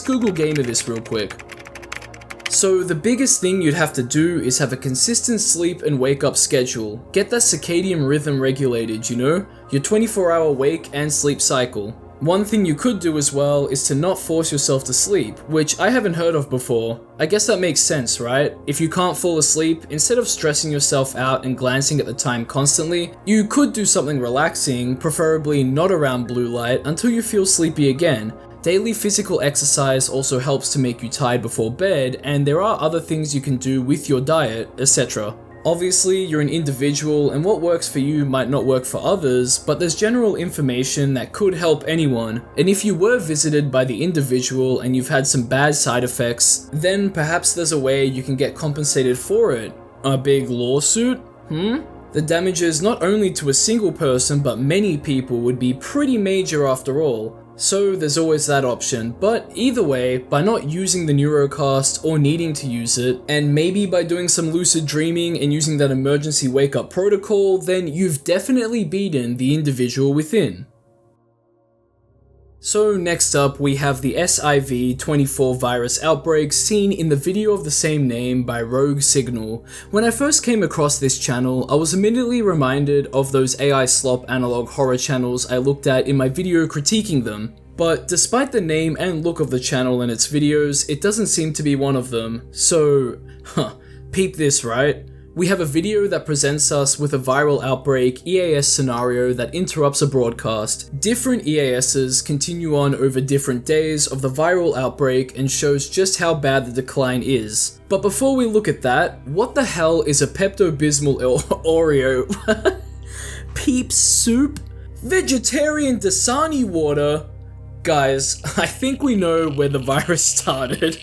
Google Gamer this real quick. So the biggest thing you'd have to do is have a consistent sleep and wake up schedule. Get that circadian rhythm regulated, you know? Your 24-hour wake and sleep cycle. One thing you could do as well is to not force yourself to sleep, which I haven't heard of before. I guess that makes sense, right? If you can't fall asleep, instead of stressing yourself out and glancing at the time constantly, you could do something relaxing, preferably not around blue light, until you feel sleepy again. Daily physical exercise also helps to make you tired before bed, and there are other things you can do with your diet, etc. Obviously, you're an individual, and what works for you might not work for others, but there's general information that could help anyone, and if you were visited by the individual and you've had some bad side effects, then perhaps there's a way you can get compensated for it. A big lawsuit? The damages not only to a single person, but many people would be pretty major after all. So there's always that option, but either way, by not using the Neurocast or needing to use it, and maybe by doing some lucid dreaming and using that emergency wake-up protocol, then you've definitely beaten the individual within. So next up, we have the SIV-24 virus outbreak seen in the video of the same name by Rogue Signal. When I first came across this channel, I was immediately reminded of those AI slop analog horror channels I looked at in my video critiquing them. But despite the name and look of the channel and its videos, it doesn't seem to be one of them. So, peep this, right? We have a video that presents us with a viral outbreak EAS scenario that interrupts a broadcast. Different EASs continue on over different days of the viral outbreak and shows just how bad the decline is. But before we look at that, what the hell is a Pepto-Bismol Oreo? Peep soup? Vegetarian Dasani water? Guys, I think we know where the virus started.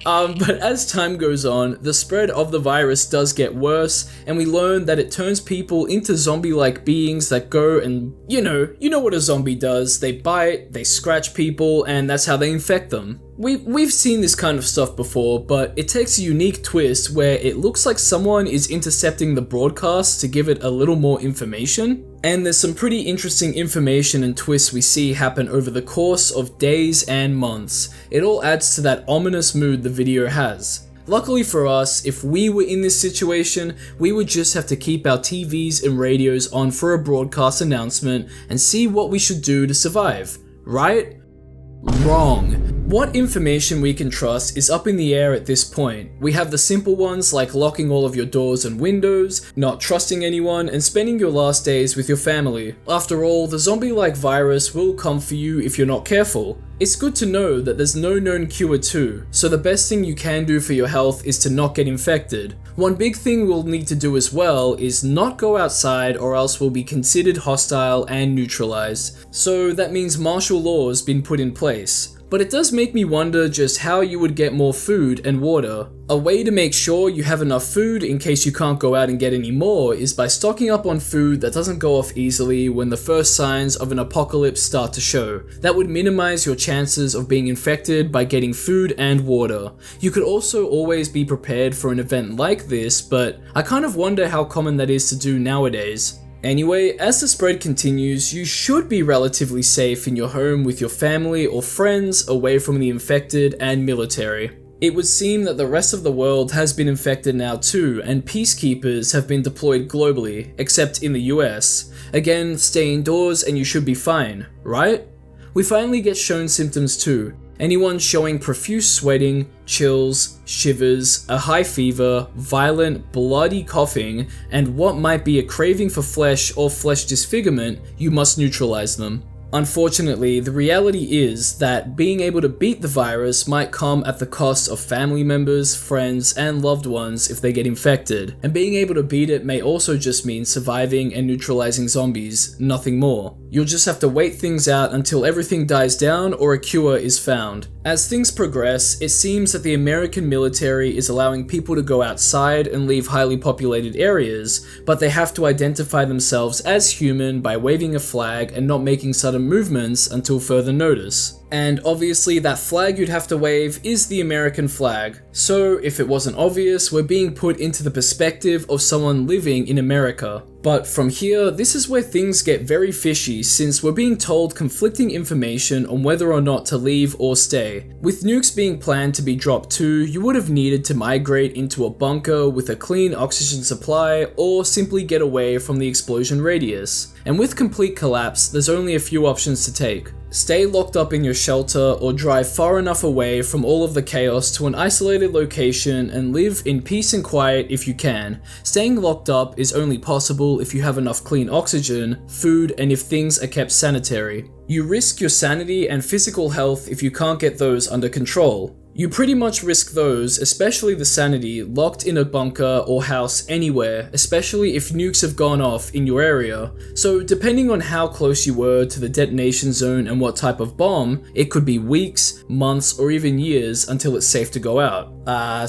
But as time goes on, the spread of the virus does get worse, and we learn that it turns people into zombie-like beings that go and, you know what a zombie does. They bite, they scratch people, and that's how they infect them. We've seen this kind of stuff before, but it takes a unique twist where it looks like someone is intercepting the broadcast to give it a little more information. And there's some pretty interesting information and twists we see happen over the course of days and months. It all adds to that ominous mood the video has. Luckily for us, if we were in this situation, we would just have to keep our TVs and radios on for a broadcast announcement and see what we should do to survive, right? Wrong. What information we can trust is up in the air at this point. We have the simple ones like locking all of your doors and windows, not trusting anyone, and spending your last days with your family. After all, the zombie-like virus will come for you if you're not careful. It's good to know that there's no known cure too, so the best thing you can do for your health is to not get infected. One big thing we'll need to do as well is not go outside or else we'll be considered hostile and neutralized. So that means martial law's been put in place. But it does make me wonder just how you would get more food and water. A way to make sure you have enough food in case you can't go out and get any more is by stocking up on food that doesn't go off easily when the first signs of an apocalypse start to show. That would minimize your chances of being infected by getting food and water. You could also always be prepared for an event like this, but I kind of wonder how common that is to do nowadays. Anyway, as the spread continues, you should be relatively safe in your home with your family or friends away from the infected and military. It would seem that the rest of the world has been infected now too, and peacekeepers have been deployed globally, except in the US. Again, stay indoors and you should be fine, right? We finally get shown symptoms too. Anyone showing profuse sweating, chills, shivers, a high fever, violent, bloody coughing, and what might be a craving for flesh or flesh disfigurement, you must neutralize them. Unfortunately, the reality is that being able to beat the virus might come at the cost of family members, friends, and loved ones if they get infected, and being able to beat it may also just mean surviving and neutralizing zombies, nothing more. You'll just have to wait things out until everything dies down or a cure is found. As things progress, it seems that the American military is allowing people to go outside and leave highly populated areas, but they have to identify themselves as human by waving a flag and not making sudden movements until further notice. And obviously that flag you'd have to wave is the American flag. So if it wasn't obvious, we're being put into the perspective of someone living in America. But from here, this is where things get very fishy since we're being told conflicting information on whether or not to leave or stay. With nukes being planned to be dropped too, you would have needed to migrate into a bunker with a clean oxygen supply or simply get away from the explosion radius. And with complete collapse, there's only a few options to take. Stay locked up in your shelter or drive far enough away from all of the chaos to an isolated location and live in peace and quiet if you can. Staying locked up is only possible if you have enough clean oxygen, food, and if things are kept sanitary. You risk your sanity and physical health if you can't get those under control. You pretty much risk those, especially the sanity, locked in a bunker or house anywhere, especially if nukes have gone off in your area. So depending on how close you were to the detonation zone and what type of bomb, it could be weeks, months, or even years until it's safe to go out.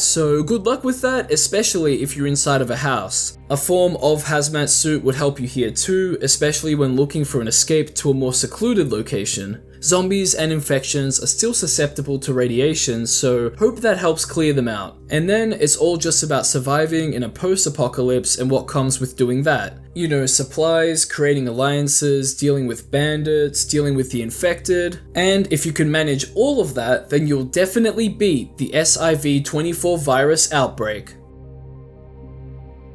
So good luck with that, especially if you're inside of a house. A form of hazmat suit would help you here too, especially when looking for an escape to a more secluded location. Zombies and infections are still susceptible to radiation, so hope that helps clear them out. And then it's all just about surviving in a post-apocalypse and what comes with doing that. You know, supplies, creating alliances, dealing with bandits, dealing with the infected, and if you can manage all of that, then you'll definitely beat the SIV-24 virus outbreak.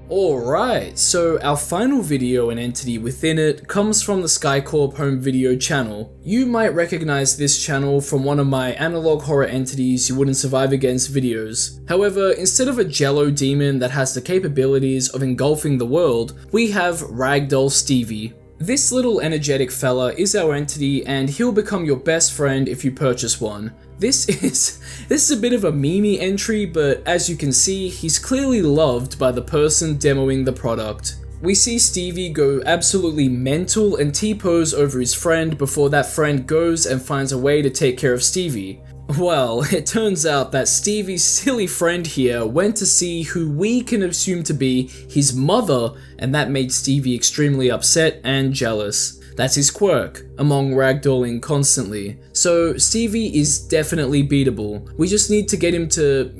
Alright, so our final video and entity within it comes from the SkyCorp home video channel. You might recognize this channel from one of my analog horror entities you wouldn't survive against videos. However, instead of a jello demon that has the capabilities of engulfing the world, we have Ragdoll Stevie. This little energetic fella is our entity and he'll become your best friend if you purchase one. This is a bit of a meme entry, but as you can see, he's clearly loved by the person demoing the product. We see Stevie go absolutely mental and T-pose over his friend before that friend goes and finds a way to take care of Stevie. Well, it turns out that Stevie's silly friend here went to see who we can assume to be his mother, and that made Stevie extremely upset and jealous. That's his quirk, among ragdolling constantly. So Stevie is definitely beatable. We just need to get him to,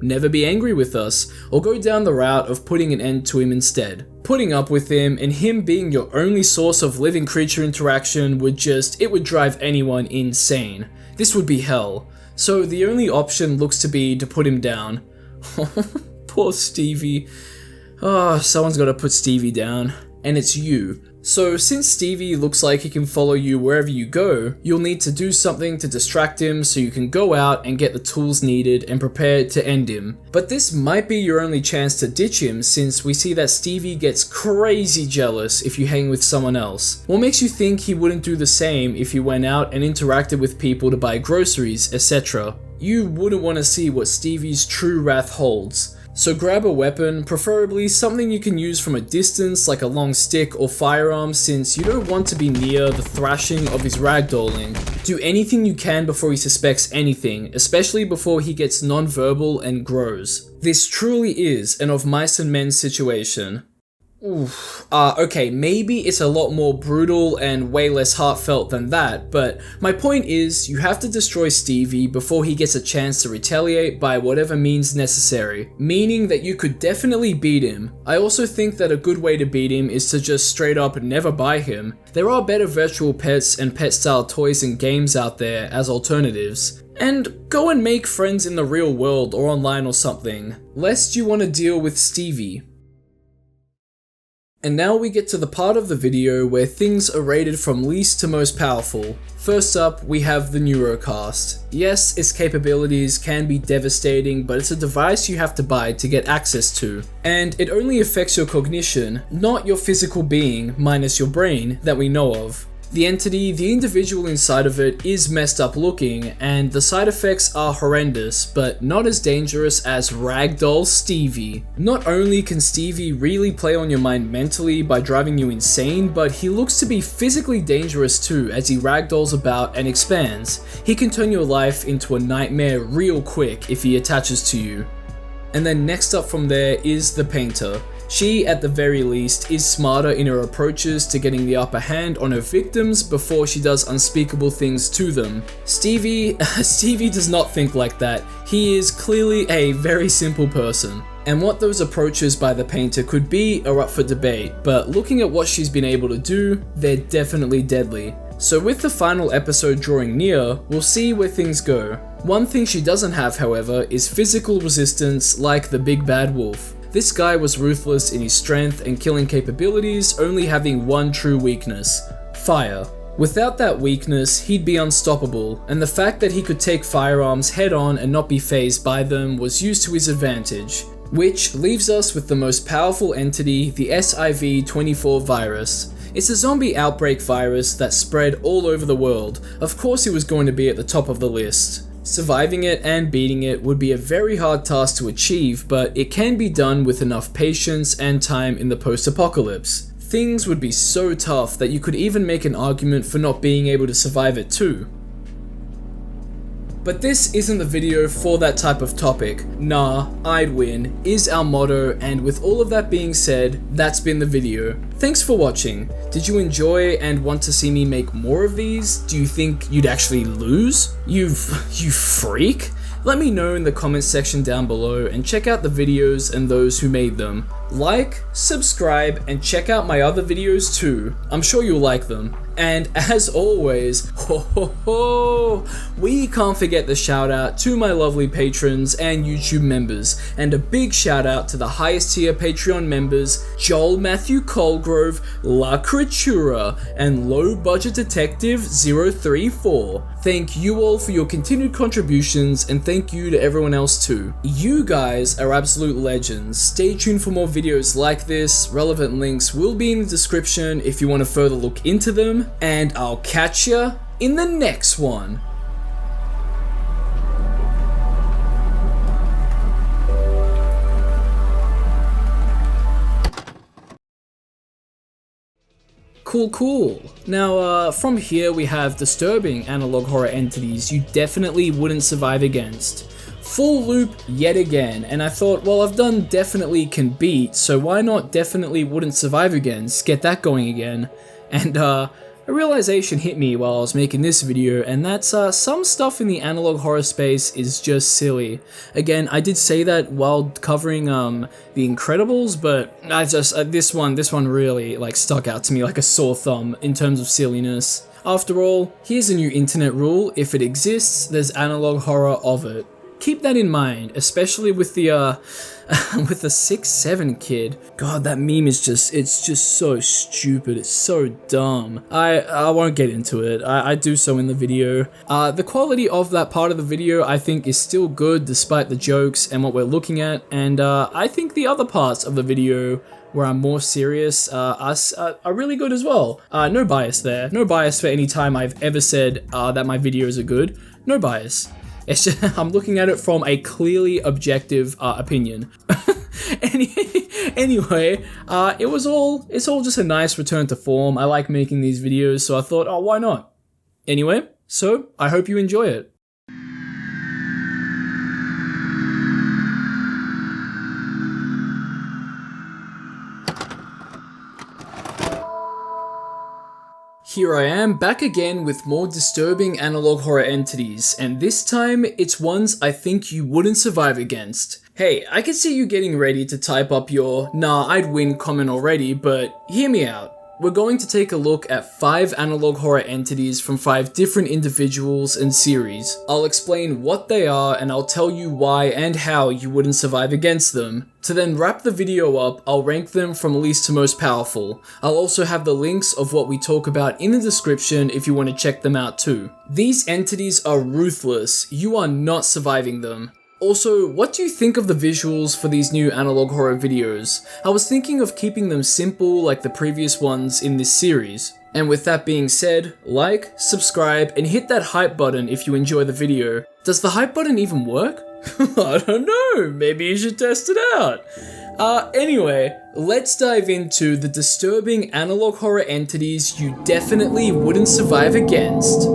never be angry with us, or go down the route of putting an end to him instead. Putting up with him and him being your only source of living creature interaction would drive anyone insane. This would be hell. So the only option looks to be to put him down. Poor Stevie. Someone's gotta put Stevie down. And it's you. So since Stevie looks like he can follow you wherever you go, you'll need to do something to distract him so you can go out and get the tools needed and prepared to end him. But this might be your only chance to ditch him, since we see that Stevie gets crazy jealous if you hang with someone else. What makes you think he wouldn't do the same if you went out and interacted with people to buy groceries, etc.? You wouldn't want to see what Stevie's true wrath holds. So grab a weapon, preferably something you can use from a distance like a long stick or firearm, since you don't want to be near the thrashing of his ragdolling. Do anything you can before he suspects anything, especially before he gets non-verbal and grows. This truly is an of mice and men situation. Okay, maybe it's a lot more brutal and way less heartfelt than that, but my point is, you have to destroy Stevie before he gets a chance to retaliate by whatever means necessary, meaning that you could definitely beat him. I also think that a good way to beat him is to just straight up never buy him. There are better virtual pets and pet-style toys and games out there as alternatives. And go and make friends in the real world or online or something, lest you want to deal with Stevie. And now we get to the part of the video where things are rated from least to most powerful. First up, we have the Neurocast. Yes, its capabilities can be devastating, but it's a device you have to buy to get access to. And it only affects your cognition, not your physical being, minus your brain, that we know of. The entity, the individual inside of it, is messed up looking, and the side effects are horrendous, but not as dangerous as Ragdoll Stevie. Not only can Stevie really play on your mind mentally by driving you insane, but he looks to be physically dangerous too as he ragdolls about and expands. He can turn your life into a nightmare real quick if he attaches to you. And then next up from there is the Painter. She, at the very least, is smarter in her approaches to getting the upper hand on her victims before she does unspeakable things to them. Stevie does not think like that. He is clearly a very simple person. And what those approaches by the Painter could be are up for debate, but looking at what she's been able to do, they're definitely deadly. So with the final episode drawing near, we'll see where things go. One thing she doesn't have, however, is physical resistance like the Big Bad Wolf. This guy was ruthless in his strength and killing capabilities, only having one true weakness: fire. Without that weakness, he'd be unstoppable, and the fact that he could take firearms head on and not be fazed by them was used to his advantage. Which leaves us with the most powerful entity, the SIV-24 virus. It's a zombie outbreak virus that spread all over the world. Of course it was going to be at the top of the list. Surviving it and beating it would be a very hard task to achieve, but it can be done with enough patience and time in the post-apocalypse. Things would be so tough that you could even make an argument for not being able to survive it too. But this isn't the video for that type of topic. Nah, I'd win is our motto, and with all of that being said, that's been the video. Thanks for watching. Did you enjoy and want to see me make more of these? Do you think you'd actually lose? You freak? Let me know in the comments section down below, and check out the videos and those who made them. Like, subscribe, and check out my other videos too. I'm sure you'll like them. And as always, we can't forget the shout out to my lovely patrons and YouTube members, and a big shout out to the highest tier Patreon members, Joel Matthew Colgrove, La Creatura, and Low Budget Detective 034. Thank you all for your continued contributions, and thank you to everyone else too. You guys are absolute legends. Stay tuned for more videos like this. Relevant links will be in the description if you want to further look into them. And I'll catch ya in the next one. Cool. Now, from here we have disturbing analog horror entities you definitely wouldn't survive against. Full loop yet again, and I thought, well, I've done definitely can beat, so why not definitely wouldn't survive against, get that going again. And a realization hit me while I was making this video, and that's some stuff in the analog horror space is just silly. Again, I did say that while covering The Incredibles, but I just this one really like stuck out to me like a sore thumb in terms of silliness. After all, here's a new internet rule: if it exists, there's analog horror of it. Keep that in mind, especially with the with the 6'7" kid. God, that meme is it's just so stupid, it's so dumb. I won't get into it, I do so in the video. The quality of that part of the video I think is still good despite the jokes and what we're looking at, and I think the other parts of the video where I'm more serious are really good as well. No bias there, no bias for any time I've ever said that my videos are good, no bias. It's just, I'm looking at it from a clearly objective opinion. Anyway, it's all just a nice return to form. I like making these videos, so I thought, oh, why not? Anyway, so I hope you enjoy it. Here I am, back again with more disturbing analog horror entities, and this time, it's ones I think you wouldn't survive against. Hey, I can see you getting ready to type up your "nah, I'd win" comment already, but hear me out. We're going to take a look at 5 analog horror entities from 5 different individuals and series. I'll explain what they are, and I'll tell you why and how you wouldn't survive against them. To then wrap the video up, I'll rank them from least to most powerful. I'll also have the links of what we talk about in the description if you want to check them out too. These entities are ruthless, you are not surviving them. Also, what do you think of the visuals for these new analog horror videos? I was thinking of keeping them simple like the previous ones in this series. And with that being said, like, subscribe, and hit that hype button if you enjoy the video. Does the hype button even work? I don't know, maybe you should test it out. Anyway, let's dive into the disturbing analog horror entities you definitely wouldn't survive against.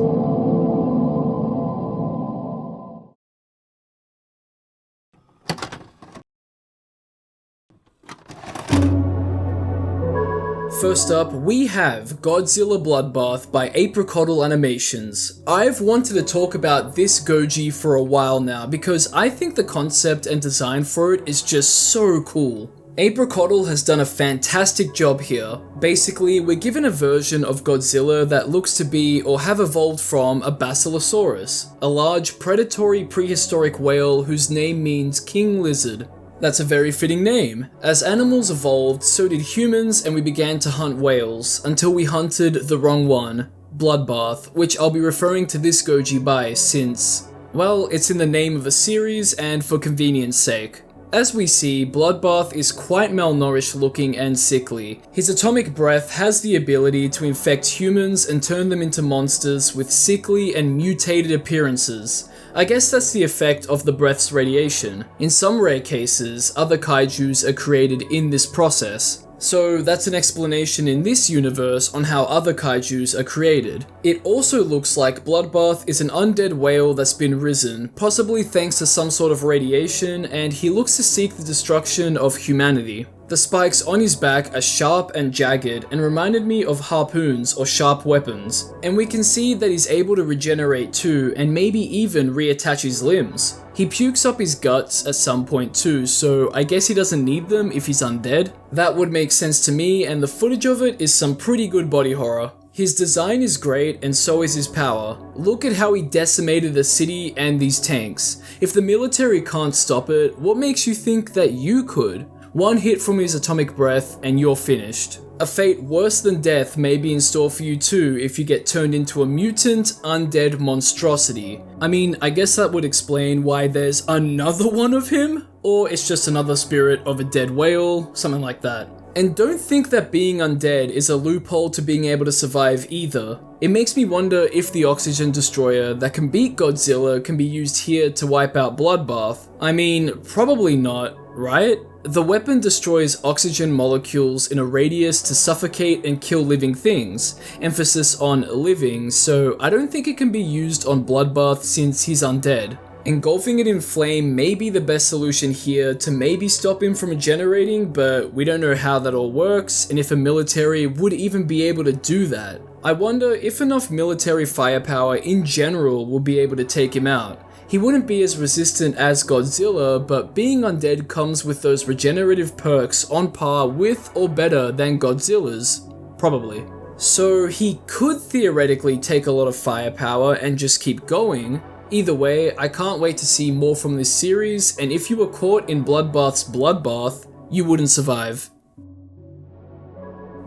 First up, we have Godzilla Bloodbath by Apricottle Animations. I've wanted to talk about this Goji for a while now because I think the concept and design for it is just so cool. Apricottle has done a fantastic job here. Basically, we're given a version of Godzilla that looks to be or have evolved from a Basilosaurus, a large predatory prehistoric whale whose name means King Lizard. That's a very fitting name. As animals evolved, so did humans, and we began to hunt whales, until we hunted the wrong one, Bloodbath, which I'll be referring to this Goji by since, well, it's in the name of the series and for convenience sake. As we see, Bloodbath is quite malnourished looking and sickly. His atomic breath has the ability to infect humans and turn them into monsters with sickly and mutated appearances. I guess that's the effect of the breath's radiation. In some rare cases, other kaijus are created in this process. So that's an explanation in this universe on how other kaijus are created. It also looks like Bloodbath is an undead whale that's been risen, possibly thanks to some sort of radiation, and he looks to seek the destruction of humanity. The spikes on his back are sharp and jagged and reminded me of harpoons or sharp weapons. And we can see that he's able to regenerate too, and maybe even reattach his limbs. He pukes up his guts at some point too, so I guess he doesn't need them if he's undead. That would make sense to me, and the footage of it is some pretty good body horror. His design is great, and so is his power. Look at how he decimated the city and these tanks. If the military can't stop it, what makes you think that you could? One hit from his atomic breath and you're finished. A fate worse than death may be in store for you too if you get turned into a mutant, undead monstrosity. I mean, I guess that would explain why there's another one of him? Or it's just another spirit of a dead whale, something like that. And don't think that being undead is a loophole to being able to survive either. It makes me wonder if the oxygen destroyer that can beat Godzilla can be used here to wipe out Bloodbath. I mean, probably not. right? The weapon destroys oxygen molecules in a radius to suffocate and kill living things, emphasis on living, so I don't think it can be used on Bloodbath since he's undead. Engulfing it in flame may be the best solution here to maybe stop him from regenerating, but we don't know how that all works, and if a military would even be able to do that. I wonder if enough military firepower in general will be able to take him out. He wouldn't be as resistant as Godzilla, but being undead comes with those regenerative perks on par with or better than Godzilla's, probably. So he could theoretically take a lot of firepower and just keep going. Either way, I can't wait to see more from this series, and if you were caught in Bloodbath's Bloodbath, you wouldn't survive.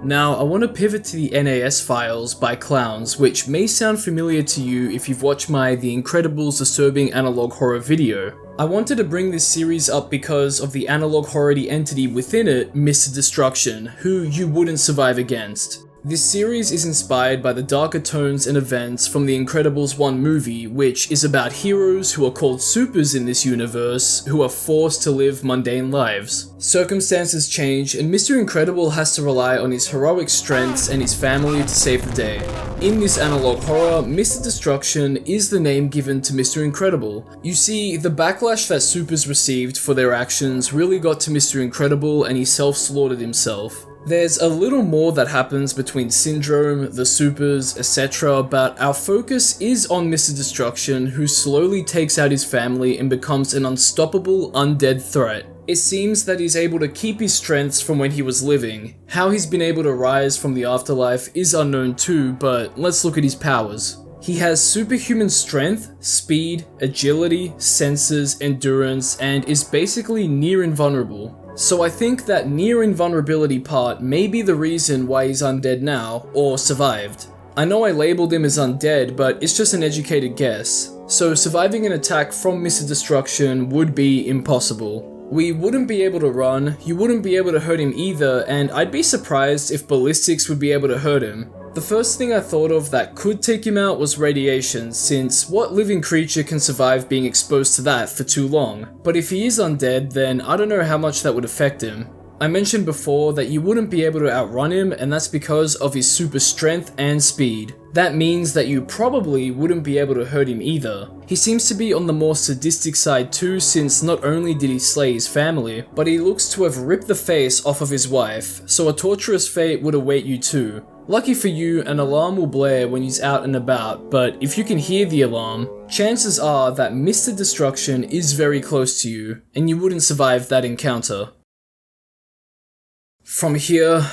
Now, I want to pivot to the NAS files by Clowns, which may sound familiar to you if you've watched my The Incredibles Disturbing Analog Horror video. I wanted to bring this series up because of the analog horror-y entity within it, Mr. Destruction, who you wouldn't survive against. This series is inspired by the darker tones and events from the Incredibles 1 movie, which is about heroes who are called supers in this universe, who are forced to live mundane lives. Circumstances change, and Mr. Incredible has to rely on his heroic strengths and his family to save the day. In this analog horror, Mr. Destruction is the name given to Mr. Incredible. You see, the backlash that supers received for their actions really got to Mr. Incredible, and he self-slaughtered himself. There's a little more that happens between Syndrome, the supers, etc., but our focus is on Mr. Destruction, who slowly takes out his family and becomes an unstoppable undead threat. It seems that he's able to keep his strengths from when he was living. How he's been able to rise from the afterlife is unknown too, but let's look at his powers. He has superhuman strength, speed, agility, senses, endurance, and is basically near invulnerable. So I think that near invulnerability part may be the reason why he's undead now, or survived. I know I labeled him as undead, but it's just an educated guess. So surviving an attack from Mr. Destruction would be impossible. We wouldn't be able to run, you wouldn't be able to hurt him either, and I'd be surprised if ballistics would be able to hurt him. The first thing I thought of that could take him out was radiation, since what living creature can survive being exposed to that for too long? But if he is undead, then I don't know how much that would affect him. I mentioned before that you wouldn't be able to outrun him, and that's because of his super strength and speed. That means that you probably wouldn't be able to hurt him either. He seems to be on the more sadistic side too, since not only did he slay his family, but he looks to have ripped the face off of his wife, so a torturous fate would await you too. Lucky for you, an alarm will blare when he's out and about, but if you can hear the alarm, chances are that Mr. Destruction is very close to you, and you wouldn't survive that encounter. From here,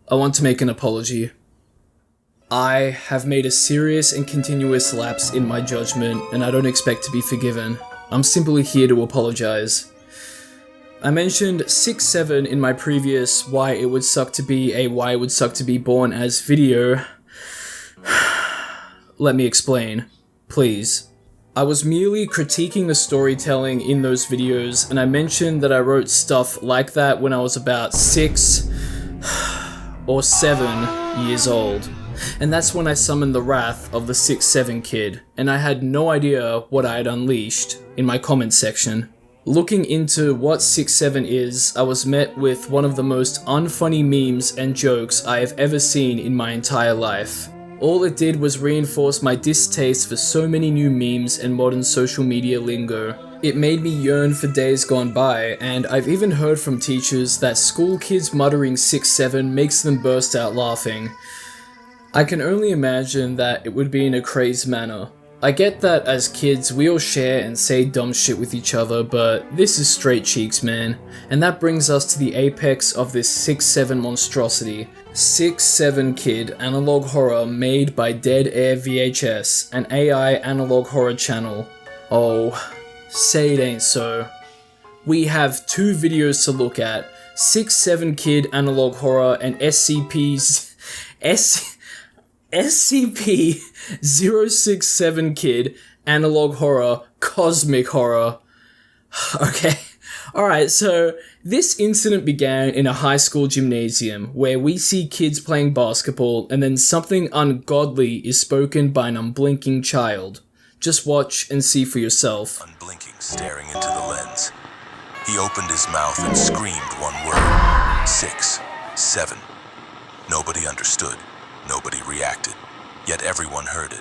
I want to make an apology. I have made a serious and continuous lapse in my judgment, and I don't expect to be forgiven. I'm simply here to apologize. I mentioned 6-7 in my previous Why It Would Suck to Be a Why It Would Suck to Be Born As video. Let me explain, please. I was merely critiquing the storytelling in those videos, and I mentioned that I wrote stuff like that when I was about 6 or 7 years old. And that's when I summoned the wrath of the 6-7 kid, and I had no idea what I had unleashed in my comment section. Looking into what 6-7 is, I was met with one of the most unfunny memes and jokes I have ever seen in my entire life. All it did was reinforce my distaste for so many new memes and modern social media lingo. It made me yearn for days gone by, and I've even heard from teachers that school kids muttering 6-7 makes them burst out laughing. I can only imagine that it would be in a crazed manner. I get that as kids we all share and say dumb shit with each other, but this is straight cheeks, man. And that brings us to the apex of this 6-7 monstrosity. 6-7 Kid analog horror made by Dead Air VHS, an AI analog horror channel. Oh, say it ain't so. We have two videos to look at, 6-7 Kid analog horror and SCP-067 Kid analog horror cosmic horror. Okay. Alright, so this incident began in a high school gymnasium where we see kids playing basketball and then something ungodly is spoken by an unblinking child. Just watch and see for yourself. Unblinking, staring into the lens. He opened his mouth and screamed one word. 6, 7. Nobody understood. Nobody reacted. Yet everyone heard it.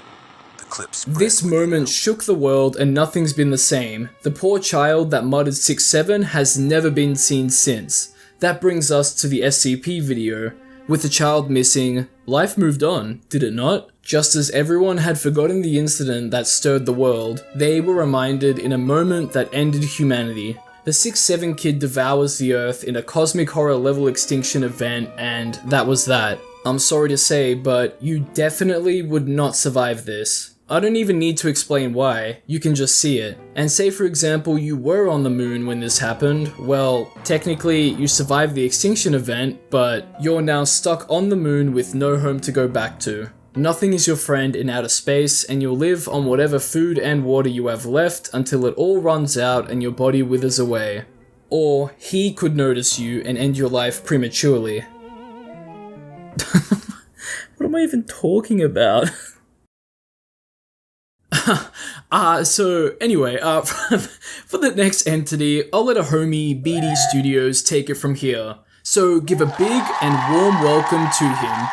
The clip spread. This moment shook the world and nothing's been the same. The poor child that muttered 6-7 has never been seen since. That brings us to the SCP video. With the child missing, life moved on, did it not? Just as everyone had forgotten the incident that stirred the world, they were reminded in a moment that ended humanity. The 6-7 kid devours the Earth in a cosmic horror level extinction event, and that was that. I'm sorry to say, but you definitely would not survive this. I don't even need to explain why, you can just see it. And say for example you were on the moon when this happened, well, technically you survived the extinction event, but you're now stuck on the moon with no home to go back to. Nothing is your friend in outer space, and you'll live on whatever food and water you have left until it all runs out and your body withers away. Or he could notice you and end your life prematurely. What am I even talking about? So anyway, for the next entity, I'll let a homie, BD Studios, take it from here. So give a big and warm welcome to him.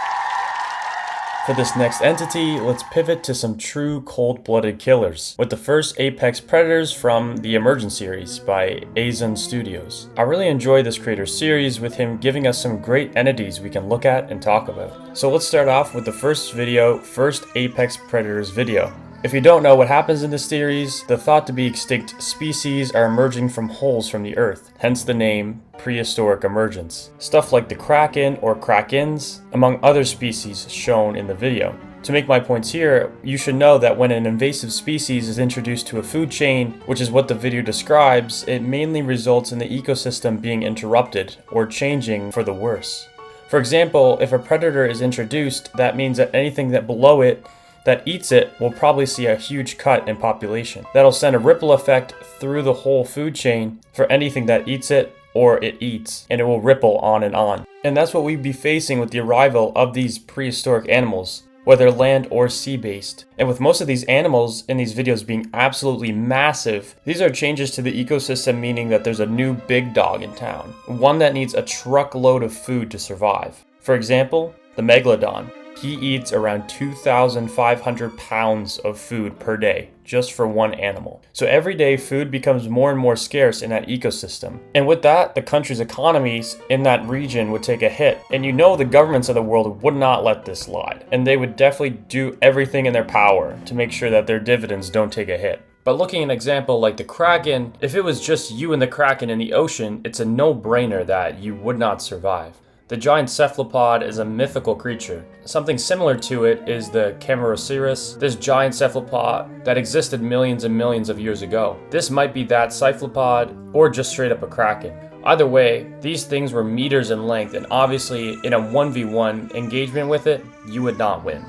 For this next entity, let's pivot to some true cold-blooded killers, with the first Apex Predators from the Emergent series by Azon Studios. I really enjoy this creator's series, with him giving us some great entities we can look at and talk about. So let's start off with the first Apex Predators video. If you don't know what happens in this series, the thought to be extinct species are emerging from holes from the earth, hence the name prehistoric emergence. Stuff like the Kraken or Krakens, among other species shown in the video. To make my points here, you should know that when an invasive species is introduced to a food chain, which is what the video describes, it mainly results in the ecosystem being interrupted or changing for the worse. For example, if a predator is introduced, that means that anything that below it that eats it will probably see a huge cut in population. That'll send a ripple effect through the whole food chain for anything that eats it or it eats, and it will ripple on and on. And that's what we'd be facing with the arrival of these prehistoric animals, whether land or sea-based. And with most of these animals in these videos being absolutely massive, these are changes to the ecosystem, meaning that there's a new big dog in town, one that needs a truckload of food to survive. For example, the Megalodon. He eats around 2,500 pounds of food per day, just for one animal. So every day food becomes more and more scarce in that ecosystem. And with that, the country's economies in that region would take a hit. And you know the governments of the world would not let this slide. And they would definitely do everything in their power to make sure that their dividends don't take a hit. But looking at an example like the Kraken, if it was just you and the Kraken in the ocean, it's a no-brainer that you would not survive. The giant cephalopod is a mythical creature. Something similar to it is the Camarasaurus, this giant cephalopod that existed millions and millions of years ago. This might be that cephalopod or just straight up a kraken. Either way, these things were meters in length, and obviously in a 1v1 engagement with it, you would not win.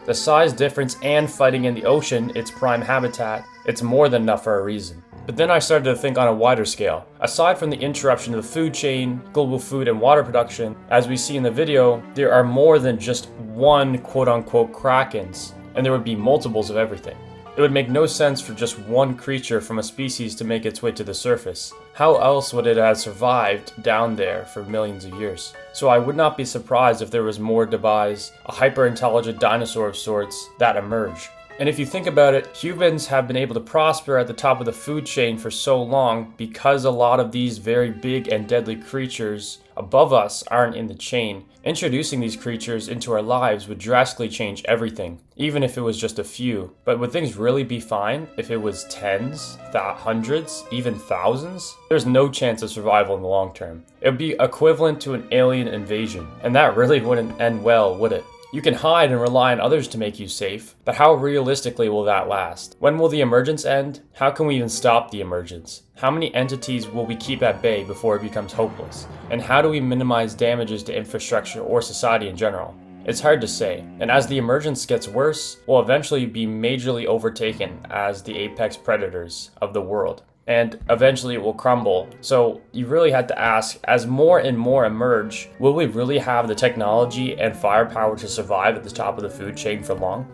The size difference and fighting in the ocean, its prime habitat, it's more than enough for a reason. But then I started to think on a wider scale. Aside from the interruption of the food chain, global food and water production, as we see in the video, there are more than just one quote-unquote krakens, and there would be multiples of everything. It would make no sense for just one creature from a species to make its way to the surface. How else would it have survived down there for millions of years? So I would not be surprised if there was more devise, a hyper-intelligent dinosaur of sorts, that emerge. And if you think about it, humans have been able to prosper at the top of the food chain for so long because a lot of these very big and deadly creatures above us aren't in the chain. Introducing these creatures into our lives would drastically change everything, even if it was just a few. But would things really be fine if it was tens, hundreds, even thousands? There's no chance of survival in the long term. It would be equivalent to an alien invasion, and that really wouldn't end well, would it? You can hide and rely on others to make you safe, but how realistically will that last? When will the emergence end? How can we even stop the emergence? How many entities will we keep at bay before it becomes hopeless? And how do we minimize damages to infrastructure or society in general? It's hard to say, and as the emergence gets worse, we'll eventually be majorly overtaken as the apex predators of the world. And eventually it will crumble. So you really had to ask, as more and more emerge, will we really have the technology and firepower to survive at the top of the food chain for long?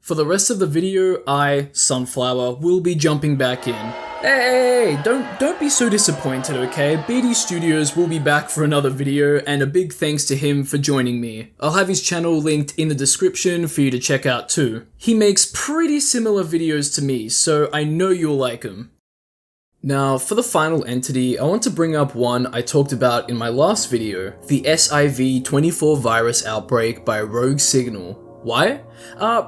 For the rest of the video, I, Sunflower, will be jumping back in. Hey, don't be so disappointed, okay? BD Studios will be back for another video, and a big thanks to him for joining me. I'll have his channel linked in the description for you to check out too. He makes pretty similar videos to me, so I know you'll like him. Now, for the final entity, I want to bring up one I talked about in my last video, the SIV-24 virus outbreak by Rogue Signal. Why?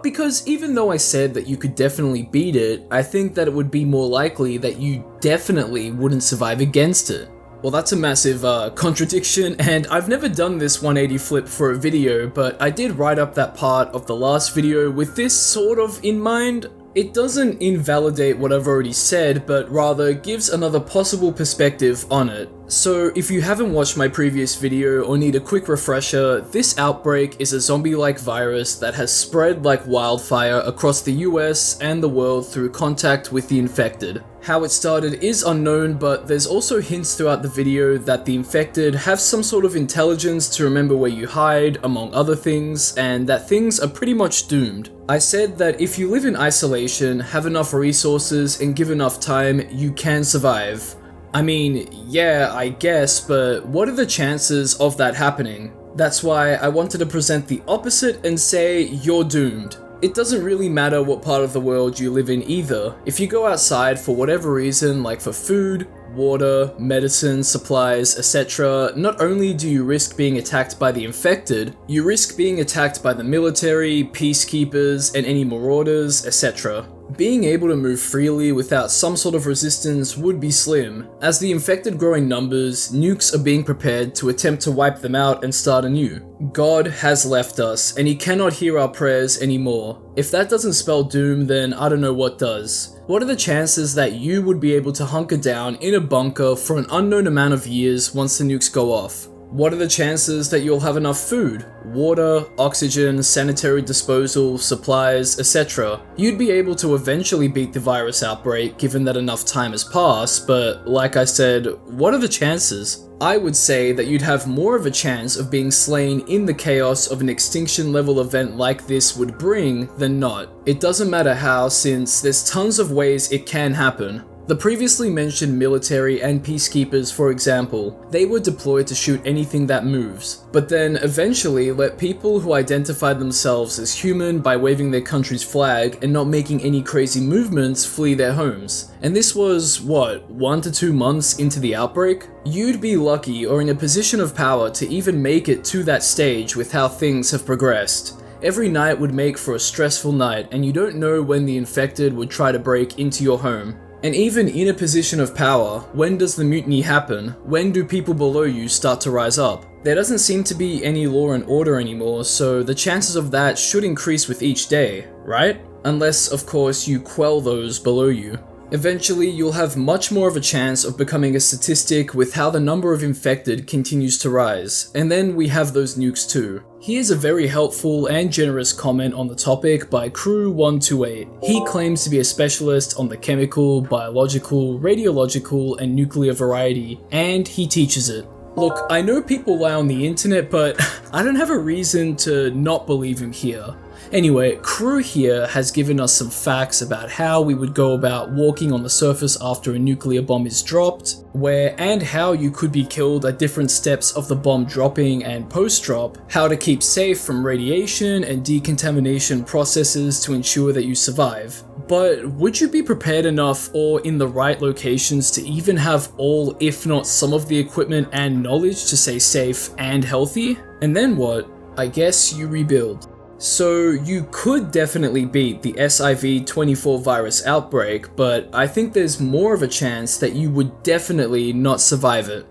Because even though I said that you could definitely beat it, I think that it would be more likely that you definitely wouldn't survive against it. Well, that's a massive contradiction, and I've never done this 180 flip for a video, but I did write up that part of the last video with this sort of in mind. It doesn't invalidate what I've already said, but rather gives another possible perspective on it. So if you haven't watched my previous video or need a quick refresher, this outbreak is a zombie-like virus that has spread like wildfire across the US and the world through contact with the infected. How it started is unknown, but there's also hints throughout the video that the infected have some sort of intelligence to remember where you hide, among other things, and that things are pretty much doomed. I said that if you live in isolation, have enough resources, and give enough time, you can survive. I mean, yeah, I guess, but what are the chances of that happening? That's why I wanted to present the opposite and say you're doomed. It doesn't really matter what part of the world you live in either. If you go outside for whatever reason, like for food, water, medicine, supplies, etc., not only do you risk being attacked by the infected, you risk being attacked by the military, peacekeepers, and any marauders, etc. Being able to move freely without some sort of resistance would be slim. As the infected grow in numbers, nukes are being prepared to attempt to wipe them out and start anew. God has left us, and he cannot hear our prayers anymore. If that doesn't spell doom, then I don't know what does. What are the chances that you would be able to hunker down in a bunker for an unknown amount of years once the nukes go off? What are the chances that you'll have enough food, water, oxygen, sanitary disposal, supplies, etc.? You'd be able to eventually beat the virus outbreak given that enough time has passed, but like I said, what are the chances? I would say that you'd have more of a chance of being slain in the chaos of an extinction level event like this would bring than not. It doesn't matter how, since there's tons of ways it can happen. The previously mentioned military and peacekeepers, for example, they were deployed to shoot anything that moves, but then eventually let people who identified themselves as human by waving their country's flag and not making any crazy movements flee their homes. And this was, what, 1 to 2 months into the outbreak? You'd be lucky or in a position of power to even make it to that stage with how things have progressed. Every night would make for a stressful night, and you don't know when the infected would try to break into your home. And even in a position of power, when does the mutiny happen? When do people below you start to rise up? There doesn't seem to be any law and order anymore, so the chances of that should increase with each day, right? Unless, of course, you quell those below you. Eventually, you'll have much more of a chance of becoming a statistic with how the number of infected continues to rise. And then we have those nukes too. Here's a very helpful and generous comment on the topic by Crew128. He claims to be a specialist on the chemical, biological, radiological, and nuclear variety, and he teaches it. Look, I know people lie on the internet, but I don't have a reason to not believe him here. Anyway, Crew here has given us some facts about how we would go about walking on the surface after a nuclear bomb is dropped, where and how you could be killed at different steps of the bomb dropping and post-drop, how to keep safe from radiation and decontamination processes to ensure that you survive. But would you be prepared enough or in the right locations to even have all, if not some of the equipment and knowledge to stay safe and healthy? And then what? I guess you rebuild. So you could definitely beat the SIV-24 virus outbreak, but I think there's more of a chance that you would definitely not survive it.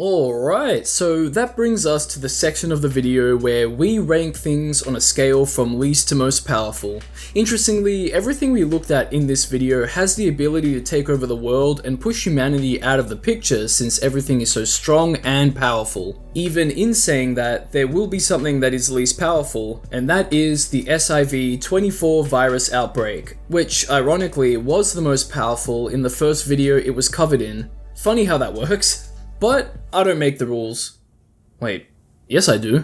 Alright, so that brings us to the section of the video where we rank things on a scale from least to most powerful. Interestingly, everything we looked at in this video has the ability to take over the world and push humanity out of the picture since everything is so strong and powerful. Even in saying that, there will be something that is least powerful, and that is the SIV-24 virus outbreak, which ironically was the most powerful in the first video it was covered in. Funny how that works. But I don't make the rules. Wait, yes I do.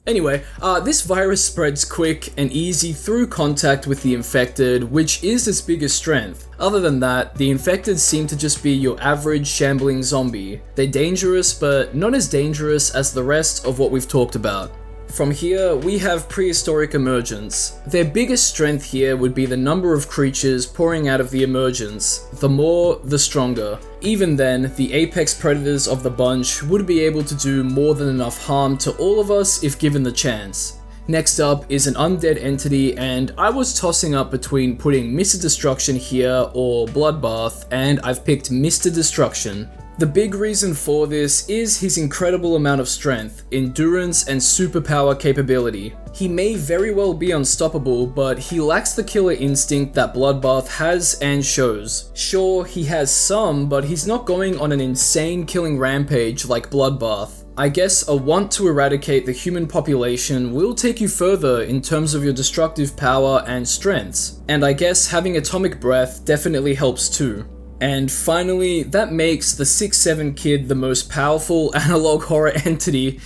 Anyway, this virus spreads quick and easy through contact with the infected, which is its biggest strength. Other than that, the infected seem to just be your average shambling zombie. They're dangerous, but not as dangerous as the rest of what we've talked about. From here, we have prehistoric emergence. Their biggest strength here would be the number of creatures pouring out of the emergence. The more, the stronger. Even then, the apex predators of the bunch would be able to do more than enough harm to all of us if given the chance. Next up is an undead entity, and I was tossing up between putting Mr. Destruction here or Bloodbath, and I've picked Mr. Destruction. The big reason for this is his incredible amount of strength, endurance, and superpower capability. He may very well be unstoppable, but he lacks the killer instinct that Bloodbath has and shows. Sure, he has some, but he's not going on an insane killing rampage like Bloodbath. I guess a want to eradicate the human population will take you further in terms of your destructive power and strengths, and I guess having atomic breath definitely helps too. And finally, that makes the 6'7" kid the most powerful analog horror entity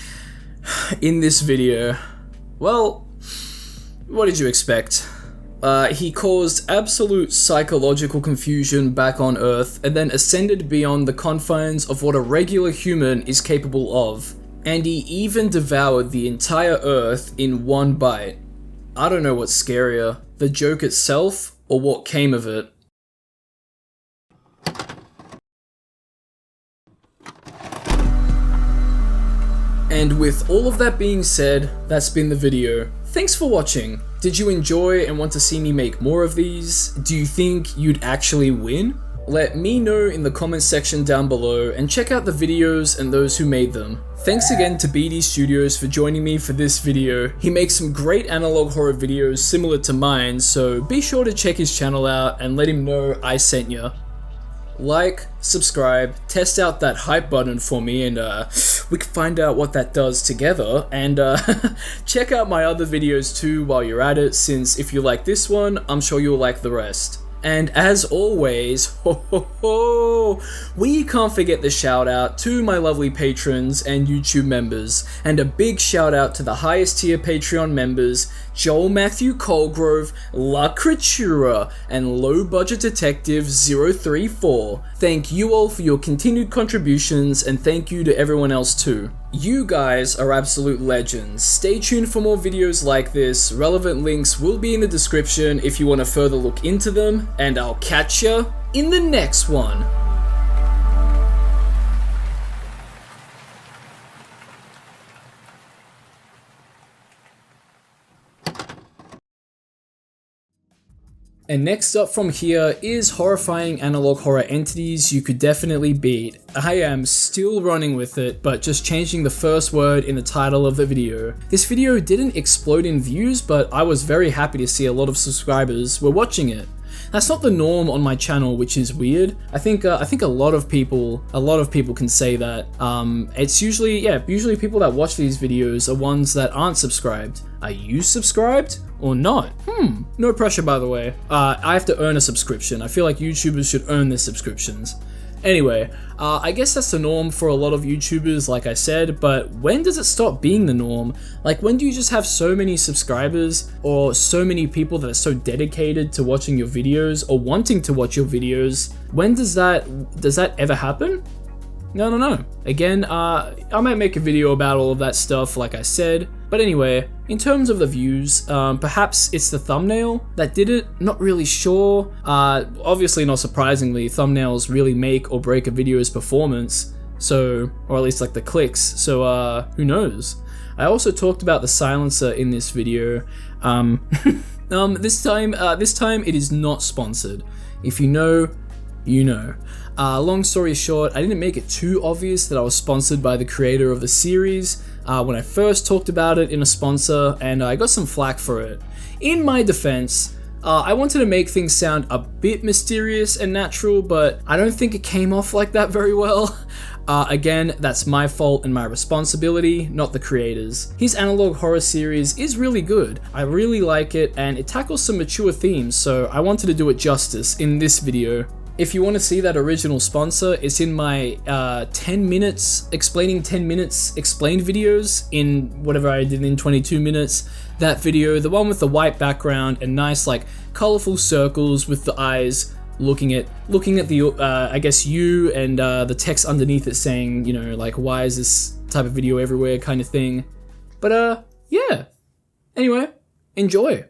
in this video. Well, what did you expect? He caused absolute psychological confusion back on Earth and then ascended beyond the confines of what a regular human is capable of. And he even devoured the entire Earth in one bite. I don't know what's scarier, the joke itself or what came of it. And with all of that being said, that's been the video. Thanks for watching. Did you enjoy and want to see me make more of these? Do you think you'd actually win? Let me know in the comments section down below, and check out the videos and those who made them. Thanks again to BD Studios for joining me for this video. He makes some great analog horror videos similar to mine, so be sure to check his channel out and let him know I sent ya. Like, subscribe, test out that hype button for me, and we can find out what that does together, and check out my other videos too while you're at it, since if you like this one, I'm sure you'll like the rest. And as always, we can't forget the shout out to my lovely patrons and YouTube members, and a big shout out to the highest tier Patreon members, Joel Matthew Colgrove, La Creatura, and Low Budget Detective 034. Thank you all for your continued contributions, and thank you to everyone else too. You guys are absolute legends. Stay tuned for more videos like this. Relevant links will be in the description if you want to further look into them, and I'll catch ya in the next one. And next up from here is horrifying analog horror entities you could definitely beat. I am still running with it, but just changing the first word in the title of the video. This video didn't explode in views, but I was very happy to see a lot of subscribers were watching it. That's not the norm on my channel, which is weird. I think a lot of people can say that. It's usually people that watch these videos are ones that aren't subscribed. Are you subscribed or not? No pressure, by the way. I have to earn a subscription. I feel like YouTubers should earn their subscriptions. Anyway, I guess that's the norm for a lot of YouTubers, like I said, but when does it stop being the norm? Like, when do you just have so many subscribers or so many people that are so dedicated to watching your videos or wanting to watch your videos? When does that ever happen? No. Again, I might make a video about all of that stuff, like I said. But anyway, in terms of the views, perhaps it's the thumbnail that did it, not really sure. Obviously, not surprisingly, thumbnails really make or break a video's performance, so, or at least like the clicks, so who knows. I also talked about the silencer in this video. This time it is not sponsored. If you know, you know. Long story short, I didn't make it too obvious that I was sponsored by the creator of the series when I first talked about it in a sponsor, and I got some flack for it. In my defense, I wanted to make things sound a bit mysterious and natural, but I don't think it came off like that very well. Again, that's my fault and my responsibility, not the creators. His analog horror series is really good. I really like it, and it tackles some mature themes, so I wanted to do it justice in this video. If you want to see that original sponsor, it's in my 10 minutes explaining 10 minutes explained videos in whatever I did in 22 minutes. That video, the one with the white background and nice like colorful circles with the eyes looking at the I guess you and the text underneath it saying, you know, like, why is this type of video everywhere kind of thing. But yeah. Anyway, enjoy.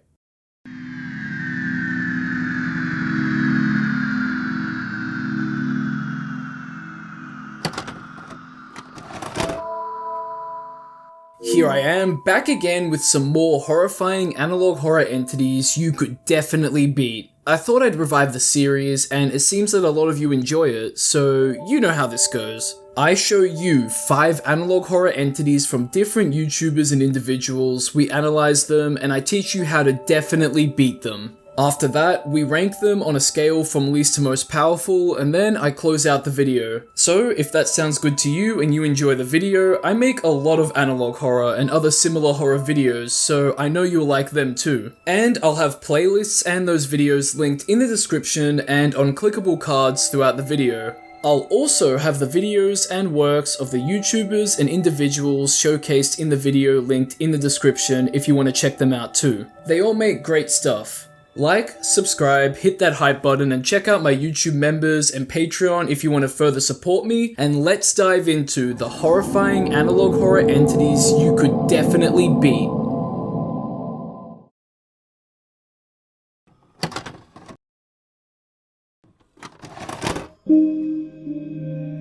Here I am, back again with some more horrifying analog horror entities you could definitely beat. I thought I'd revive the series, and it seems that a lot of you enjoy it, so you know how this goes. I show you 5 analog horror entities from different YouTubers and individuals, we analyze them, and I teach you how to definitely beat them. After that, we rank them on a scale from least to most powerful, and then I close out the video. So, if that sounds good to you and you enjoy the video, I make a lot of analog horror and other similar horror videos, so I know you'll like them too. And I'll have playlists and those videos linked in the description and on clickable cards throughout the video. I'll also have the videos and works of the YouTubers and individuals showcased in the video linked in the description if you want to check them out too. They all make great stuff. Like, subscribe, hit that hype button, and check out my YouTube members and Patreon if you want to further support me, and let's dive into the horrifying analog horror entities you could definitely beat.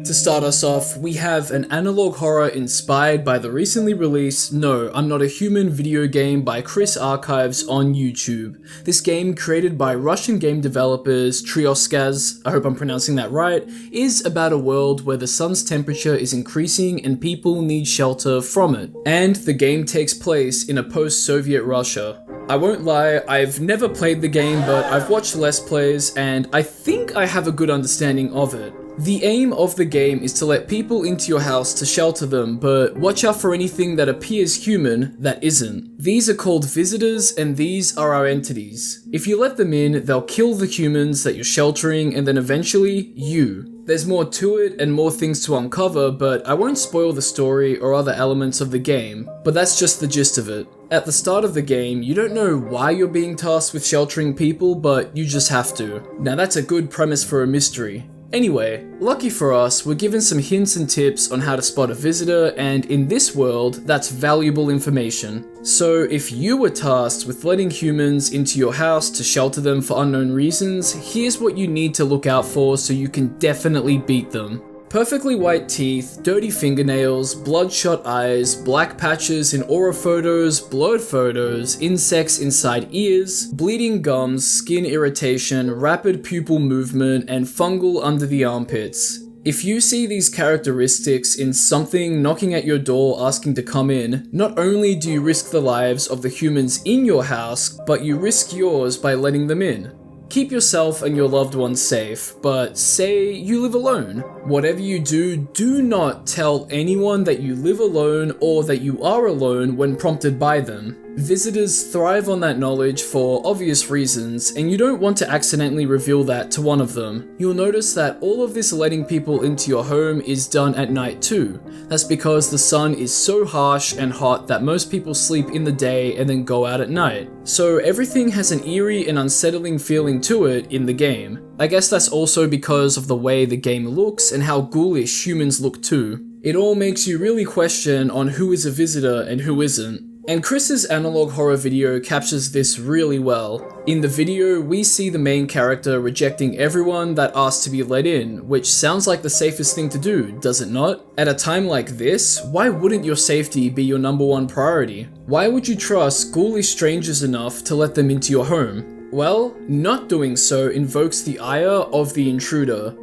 To start us off, we have an analog horror inspired by the recently released No, I'm Not a Human video game by Chris Archives on YouTube. This game, created by Russian game developers Trioskaz, I hope I'm pronouncing that right, is about a world where the sun's temperature is increasing and people need shelter from it. And the game takes place in a post-Soviet Russia. I won't lie, I've never played the game, but I've watched Let's Plays and I think I have a good understanding of it. The aim of the game is to let people into your house to shelter them, but watch out for anything that appears human that isn't. These are called visitors, and these are our entities. If you let them in, they'll kill the humans that you're sheltering, and then eventually, you. There's more to it and more things to uncover, but I won't spoil the story or other elements of the game, but that's just the gist of it. At the start of the game, you don't know why you're being tasked with sheltering people, but you just have to. Now that's a good premise for a mystery. Anyway, lucky for us, we're given some hints and tips on how to spot a visitor, and in this world, that's valuable information. So if you were tasked with letting humans into your house to shelter them for unknown reasons, here's what you need to look out for so you can definitely beat them. Perfectly white teeth, dirty fingernails, bloodshot eyes, black patches in aura photos, blurred photos, insects inside ears, bleeding gums, skin irritation, rapid pupil movement, and fungal under the armpits. If you see these characteristics in something knocking at your door asking to come in, not only do you risk the lives of the humans in your house, but you risk yours by letting them in. Keep yourself and your loved ones safe, but say you live alone. Whatever you do, do not tell anyone that you live alone or that you are alone when prompted by them. Visitors thrive on that knowledge for obvious reasons, and you don't want to accidentally reveal that to one of them. You'll notice that all of this letting people into your home is done at night too. That's because the sun is so harsh and hot that most people sleep in the day and then go out at night. So everything has an eerie and unsettling feeling to it in the game. I guess that's also because of the way the game looks and how ghoulish humans look too. It all makes you really question on who is a visitor and who isn't. And Chris's analog horror video captures this really well. In the video, we see the main character rejecting everyone that asks to be let in, which sounds like the safest thing to do, does it not? At a time like this, why wouldn't your safety be your number1 priority? Why would you trust ghoulish strangers enough to let them into your home? Well, not doing so invokes the ire of the intruder.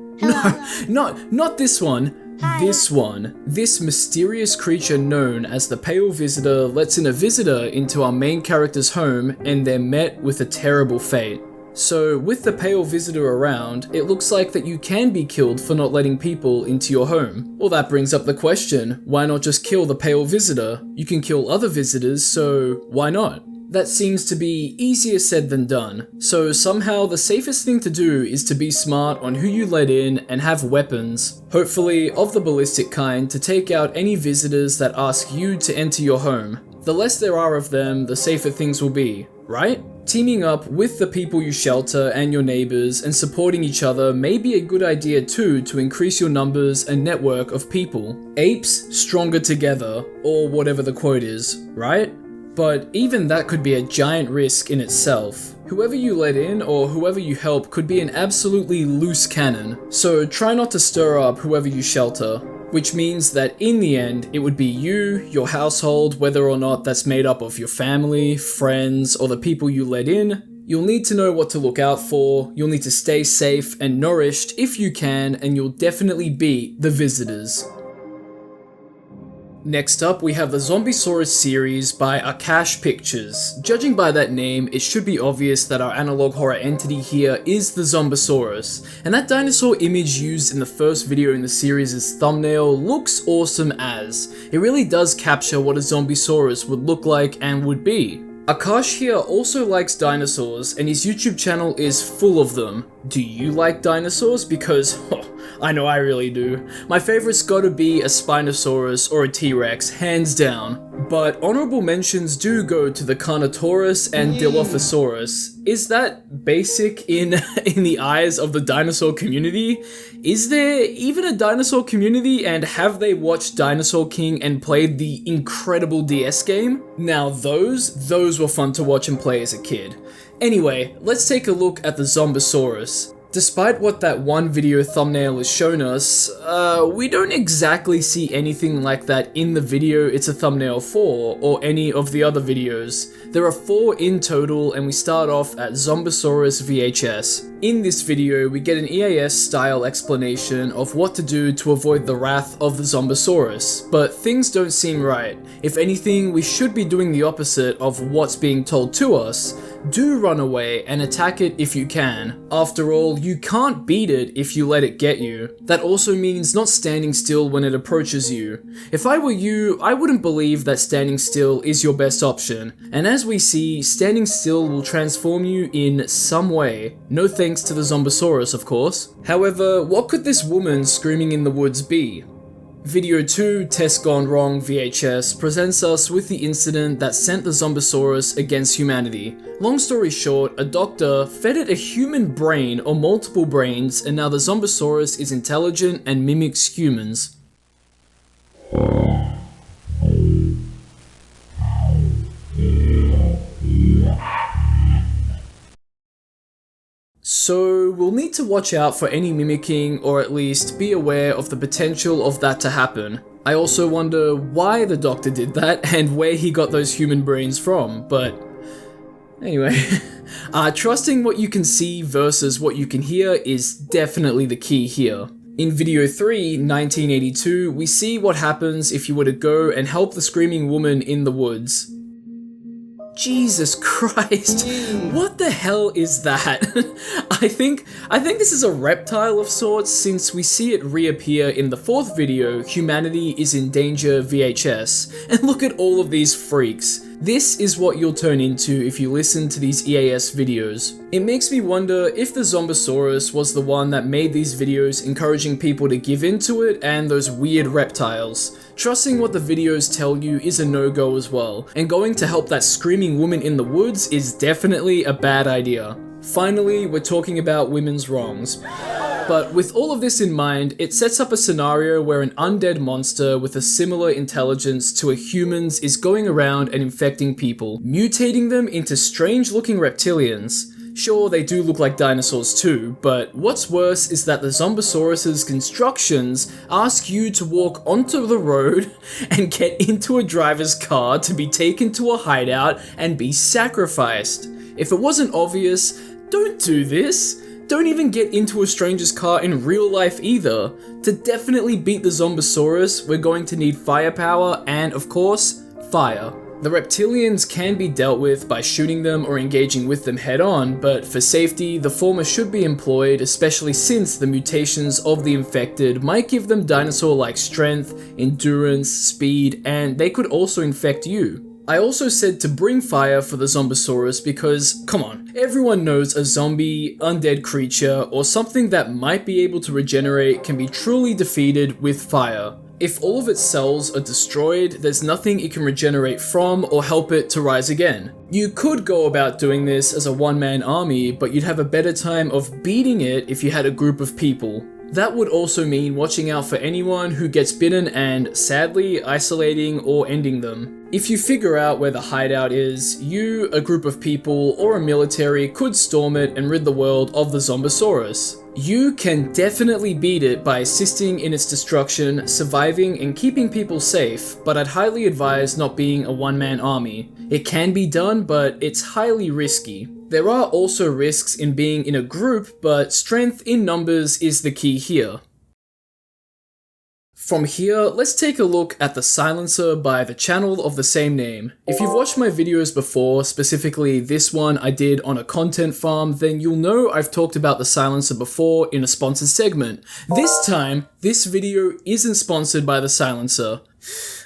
No, not this one. This one. This mysterious creature known as the Pale Visitor lets in a visitor into our main character's home, and they're met with a terrible fate. So, with the Pale Visitor around, it looks like that you can be killed for not letting people into your home. Well, that brings up the question, why not just kill the Pale Visitor? You can kill other visitors, so why not? That seems to be easier said than done, so somehow the safest thing to do is to be smart on who you let in and have weapons, hopefully of the ballistic kind, to take out any visitors that ask you to enter your home. The less there are of them, the safer things will be, right? Teaming up with the people you shelter and your neighbors and supporting each other may be a good idea too to increase your numbers and network of people. Apes stronger together, or whatever the quote is, right? But even that could be a giant risk in itself. Whoever you let in or whoever you help could be an absolutely loose cannon, so try not to stir up whoever you shelter. Which means that in the end, it would be you, your household, whether or not that's made up of your family, friends, or the people you let in. You'll need to know what to look out for, you'll need to stay safe and nourished if you can, and you'll definitely beat the visitors. Next up, we have the Zombiesaurus series by Akash Pictures. Judging by that name, it should be obvious that our analog horror entity here is the Zombosaurus, and that dinosaur image used in the first video in the series' thumbnail looks awesome as. It really does capture what a Zombosaurus would look like and would be. Akash here also likes dinosaurs, and his YouTube channel is full of them. Do you like dinosaurs? Because, I know I really do. My favorite's gotta be a Spinosaurus or a T-Rex, hands down. But honorable mentions do go to the Carnotaurus and Dilophosaurus. Is that basic in the eyes of the dinosaur community? Is there even a dinosaur community, and have they watched Dinosaur King and played the incredible DS game? Now those were fun to watch and play as a kid. Anyway, let's take a look at the Zombosaurus. Despite what that one video thumbnail has shown us, we don't exactly see anything like that in the video it's a thumbnail for, or any of the other videos. There are 4 in total, and we start off at Zombosaurus VHS. In this video, we get an EAS style explanation of what to do to avoid the wrath of the Zombosaurus, but things don't seem right. If anything, we should be doing the opposite of what's being told to us. Do run away and attack it if you can. After all, you can't beat it if you let it get you. That also means not standing still when it approaches you. If I were you, I wouldn't believe that standing still is your best option, and as we see, standing still will transform you in some way. No thanks to the Zombosaurus, of course. However, what could this woman screaming in the woods be? Video 2, Test Gone Wrong VHS, presents us with the incident that sent the Zombosaurus against humanity. Long story short, a doctor fed it a human brain or multiple brains, and now the Zombosaurus is intelligent and mimics humans. So we'll need to watch out for any mimicking, or at least be aware of the potential of that to happen. I also wonder why the doctor did that and where he got those human brains from, but anyway. Trusting what you can see versus what you can hear is definitely the key here. In video 3, 1982, we see what happens if you were to go and help the screaming woman in the woods. Jesus Christ, what the hell is that? I think this is a reptile of sorts, since we see it reappear in the 4th video, Humanity is in Danger VHS, and look at all of these freaks. This is what you'll turn into if you listen to these EAS videos. It makes me wonder if the Zombosaurus was the one that made these videos encouraging people to give into it and those weird reptiles. Trusting what the videos tell you is a no-go as well, and going to help that screaming woman in the woods is definitely a bad idea. Finally, we're talking about women's wrongs. But with all of this in mind, it sets up a scenario where an undead monster with a similar intelligence to a human's is going around and infecting people, mutating them into strange-looking reptilians. Sure, they do look like dinosaurs too, but what's worse is that the Zombosaurus' constructions ask you to walk onto the road and get into a driver's car to be taken to a hideout and be sacrificed. If it wasn't obvious, don't do this. Don't even get into a stranger's car in real life either. To definitely beat the Zombosaurus, we're going to need firepower and, of course, fire. The reptilians can be dealt with by shooting them or engaging with them head on, but for safety, the former should be employed, especially since the mutations of the infected might give them dinosaur-like strength, endurance, speed, and they could also infect you. I also said to bring fire for the Zombosaurus because, come on, everyone knows a zombie, undead creature, or something that might be able to regenerate can be truly defeated with fire. If all of its cells are destroyed, there's nothing it can regenerate from or help it to rise again. You could go about doing this as a one-man army, but you'd have a better time of beating it if you had a group of people. That would also mean watching out for anyone who gets bitten and, sadly, isolating or ending them. If you figure out where the hideout is, you, a group of people, or a military could storm it and rid the world of the Zombosaurus. You can definitely beat it by assisting in its destruction, surviving, and keeping people safe, but I'd highly advise not being a one-man army. It can be done, but it's highly risky. There are also risks in being in a group, but strength in numbers is the key here. From here, let's take a look at the silencer by the channel of the same name. If you've watched my videos before, specifically this one I did on a content farm, then you'll know I've talked about the silencer before in a sponsored segment. This time, this video isn't sponsored by the silencer.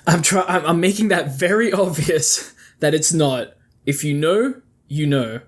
I'm making that very obvious that it's not. If you know, you know.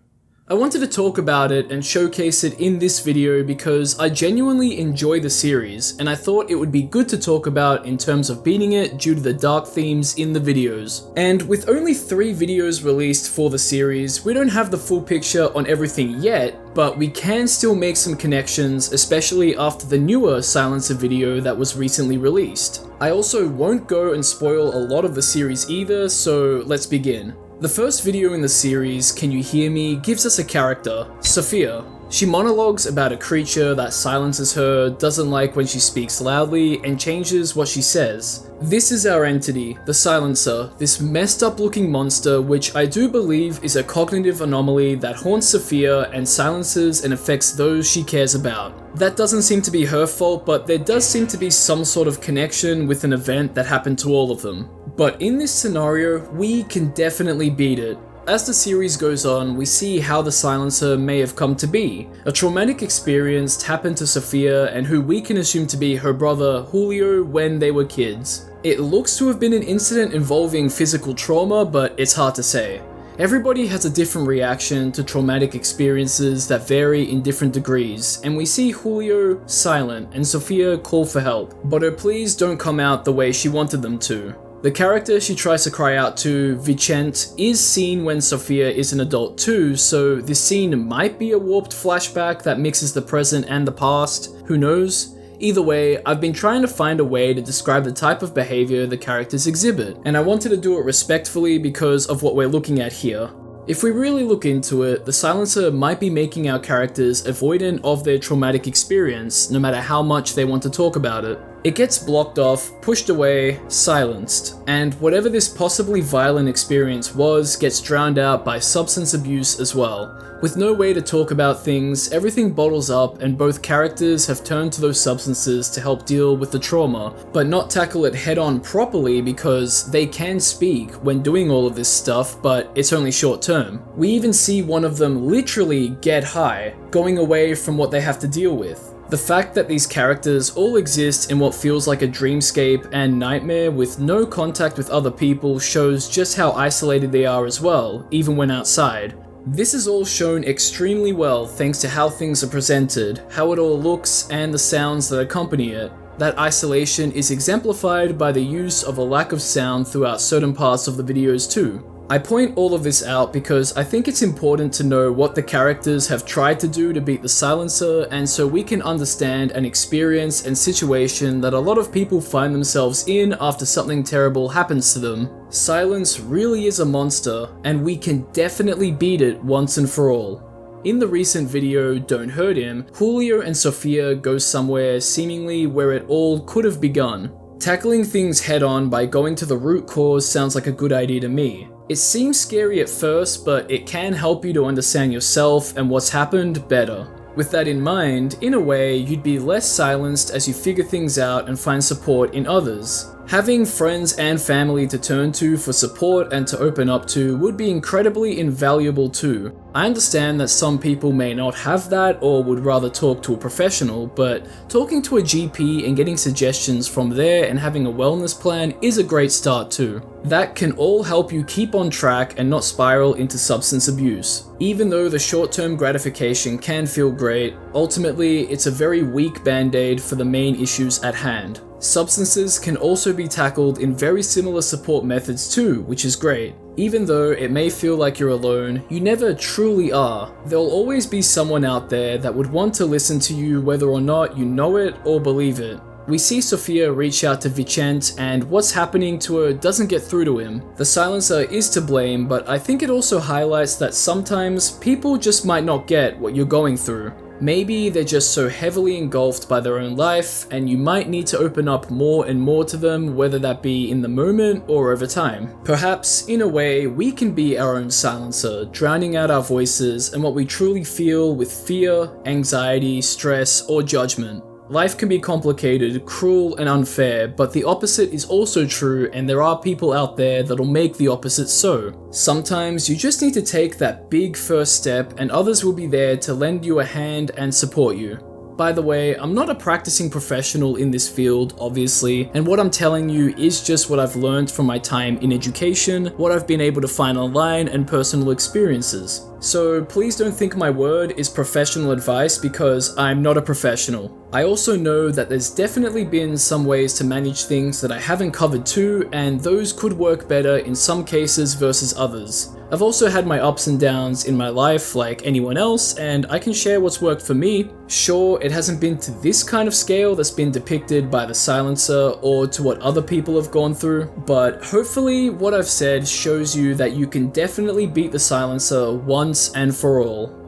I wanted to talk about it and showcase it in this video because I genuinely enjoy the series, and I thought it would be good to talk about in terms of beating it due to the dark themes in the videos. And with only 3 videos released for the series, we don't have the full picture on everything yet, but we can still make some connections, especially after the newer Silencer video that was recently released. I also won't go and spoil a lot of the series either, so let's begin. The first video in the series, Can You Hear Me?, gives us a character, Sophia. She monologues about a creature that silences her, doesn't like when she speaks loudly, and changes what she says. This is our entity, the Silencer, this messed up looking monster which I do believe is a cognitive anomaly that haunts Sophia and silences and affects those she cares about. That doesn't seem to be her fault, but there does seem to be some sort of connection with an event that happened to all of them. But in this scenario, we can definitely beat it. As the series goes on, we see how the Silencer may have come to be. A traumatic experience happened to Sophia and who we can assume to be her brother Julio when they were kids. It looks to have been an incident involving physical trauma, but it's hard to say. Everybody has a different reaction to traumatic experiences that vary in different degrees, and we see Julio silent and Sophia call for help, but her pleas don't come out the way she wanted them to. The character she tries to cry out to, Vicente, is seen when Sophia is an adult too, so this scene might be a warped flashback that mixes the present and the past, who knows? Either way, I've been trying to find a way to describe the type of behavior the characters exhibit, and I wanted to do it respectfully because of what we're looking at here. If we really look into it, the Silencer might be making our characters avoidant of their traumatic experience, no matter how much they want to talk about it. It gets blocked off, pushed away, silenced, and whatever this possibly violent experience was gets drowned out by substance abuse as well. With no way to talk about things, everything bottles up and both characters have turned to those substances to help deal with the trauma, but not tackle it head on properly because they can speak when doing all of this stuff, but it's only short term. We even see one of them literally get high, going away from what they have to deal with. The fact that these characters all exist in what feels like a dreamscape and nightmare with no contact with other people shows just how isolated they are as well, even when outside. This is all shown extremely well thanks to how things are presented, how it all looks, and the sounds that accompany it. That isolation is exemplified by the use of a lack of sound throughout certain parts of the videos too. I point all of this out because I think it's important to know what the characters have tried to do to beat the Silencer, and so we can understand an experience and situation that a lot of people find themselves in after something terrible happens to them. Silence really is a monster, and we can definitely beat it once and for all. In the recent video, Don't Hurt Him, Julio and Sophia go somewhere seemingly where it all could have begun. Tackling things head on by going to the root cause sounds like a good idea to me. It seems scary at first, but it can help you to understand yourself and what's happened better. With that in mind, in a way, you'd be less silenced as you figure things out and find support in others. Having friends and family to turn to for support and to open up to would be incredibly invaluable too. I understand that some people may not have that or would rather talk to a professional, but talking to a GP and getting suggestions from there and having a wellness plan is a great start too. That can all help you keep on track and not spiral into substance abuse. Even though the short-term gratification can feel great, ultimately it's a very weak band-aid for the main issues at hand. Substances can also be tackled in very similar support methods too, which is great. Even though it may feel like you're alone, you never truly are. There'll always be someone out there that would want to listen to you whether or not you know it or believe it. We see Sophia reach out to Vicente, and what's happening to her doesn't get through to him. The silencer is to blame, but I think it also highlights that sometimes people just might not get what you're going through. Maybe they're just so heavily engulfed by their own life, and you might need to open up more and more to them, whether that be in the moment or over time. Perhaps, in a way, we can be our own silencer, drowning out our voices and what we truly feel with fear, anxiety, stress, or judgment. Life can be complicated, cruel, and unfair, but the opposite is also true, and there are people out there that'll make the opposite so. Sometimes you just need to take that big first step, and others will be there to lend you a hand and support you. By the way, I'm not a practicing professional in this field, obviously, and what I'm telling you is just what I've learned from my time in education, what I've been able to find online, and personal experiences. So please don't think my word is professional advice because I'm not a professional. I also know that there's definitely been some ways to manage things that I haven't covered too, and those could work better in some cases versus others. I've also had my ups and downs in my life like anyone else, and I can share what's worked for me. Sure, it hasn't been to this kind of scale that's been depicted by the silencer or to what other people have gone through, but hopefully what I've said shows you that you can definitely beat the silencer once and for all.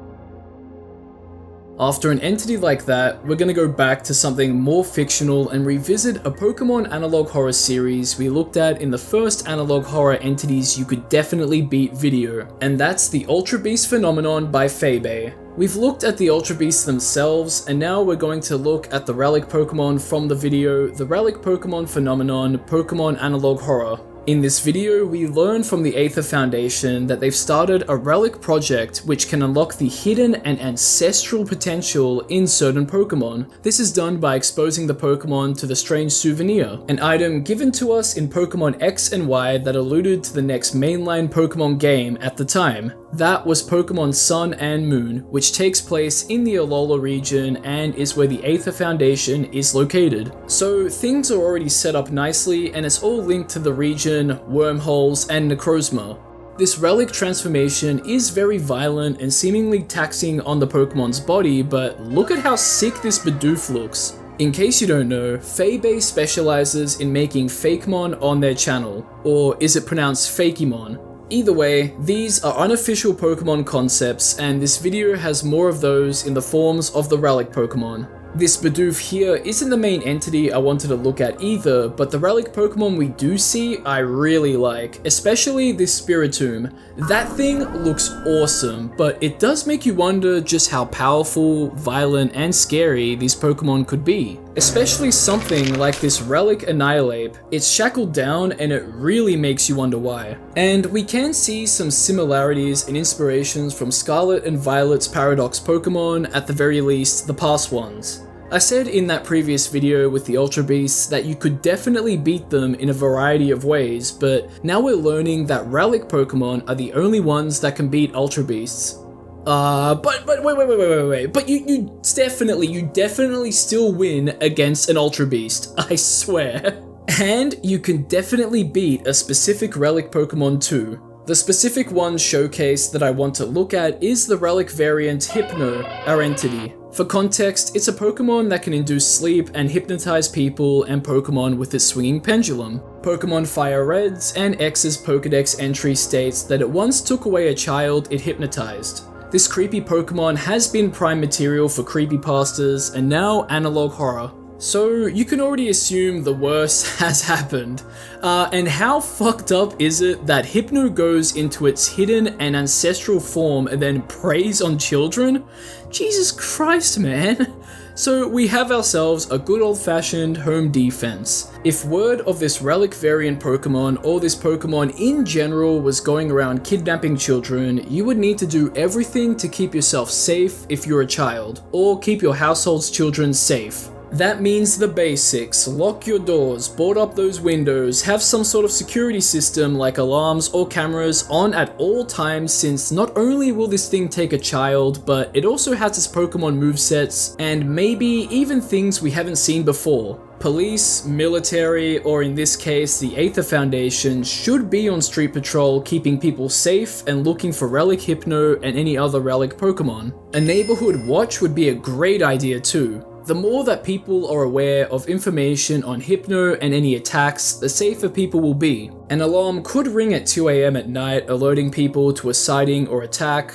After an entity like that, we're gonna go back to something more fictional and revisit a Pokemon analog horror series we looked at in the first analog horror entities you could definitely beat video, and that's the Ultra Beast phenomenon by Fei-Bei. We've looked at the Ultra Beasts themselves, and now we're going to look at the relic Pokemon from the video, the relic Pokemon phenomenon, Pokemon analog horror. In this video, we learn from the Aether Foundation that they've started a relic project which can unlock the hidden and ancestral potential in certain Pokemon. This is done by exposing the Pokemon to the strange souvenir, an item given to us in Pokemon X and Y that alluded to the next mainline Pokemon game at the time. That was Pokemon Sun and Moon, which takes place in the Alola region and is where the Aether Foundation is located. So things are already set up nicely, and it's all linked to the region, wormholes, and Necrozma. This relic transformation is very violent and seemingly taxing on the Pokemon's body, but look at how sick this Bidoof looks. In case you don't know, Fei-Bei specializes in making Fakemon on their channel, or is it pronounced Fakemon? Either way, these are unofficial Pokemon concepts, and this video has more of those in the forms of the relic Pokemon. This Bidoof here isn't the main entity I wanted to look at either, but the relic Pokemon we do see I really like, especially this Spiritomb. That thing looks awesome, but it does make you wonder just how powerful, violent, and scary these Pokemon could be. Especially something like this relic Annihilate. It's shackled down and it really makes you wonder why. And we can see some similarities and inspirations from Scarlet and Violet's Paradox Pokemon, at the very least the past ones. I said in that previous video with the Ultra Beasts that you could definitely beat them in a variety of ways, but now we're learning that relic Pokemon are the only ones that can beat Ultra Beasts. But wait, but you definitely still win against an Ultra Beast, I swear. And you can definitely beat a specific relic Pokemon too. The specific one showcased that I want to look at is the relic variant Hypno, our entity. For context, it's a Pokemon that can induce sleep and hypnotize people and Pokemon with its swinging pendulum. Pokemon Fire Red's and X's Pokedex entry states that it once took away a child it hypnotized. This creepy Pokemon has been prime material for creepypastas and now analog horror. So you can already assume the worst has happened. And how fucked up is it that Hypno goes into its hidden and ancestral form and then preys on children? Jesus Christ, man. So we have ourselves a good old-fashioned home defense. If word of this relic variant Pokemon or this Pokemon in general was going around kidnapping children, you would need to do everything to keep yourself safe if you're a child, or keep your household's children safe. That means the basics: lock your doors, board up those windows, have some sort of security system like alarms or cameras on at all times, since not only will this thing take a child, but it also has its Pokemon movesets and maybe even things we haven't seen before. Police, military, or in this case the Aether Foundation should be on street patrol keeping people safe and looking for Relic Hypno and any other Relic Pokemon. A neighborhood watch would be a great idea too. The more that people are aware of information on Hypno and any attacks, the safer people will be. An alarm could ring at 2 AM at night, alerting people to a sighting or attack.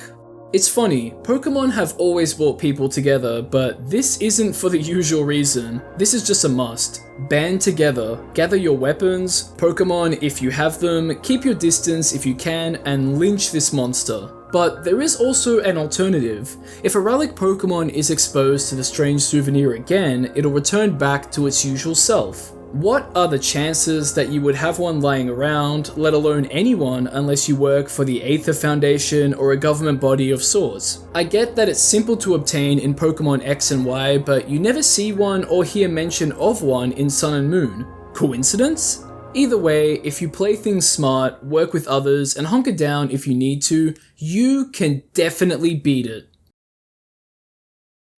It's funny, Pokemon have always brought people together, but this isn't for the usual reason. This is just a must. Band together, gather your weapons, Pokemon if you have them, keep your distance if you can, and lynch this monster. But there is also an alternative. If a relic Pokemon is exposed to the strange souvenir again, it'll return back to its usual self. What are the chances that you would have one lying around, let alone anyone, unless you work for the Aether Foundation or a government body of sorts? I get that it's simple to obtain in Pokemon X and Y, but you never see one or hear mention of one in Sun and Moon. Coincidence? Either way, if you play things smart, work with others, and hunker down if you need to, you can definitely beat it.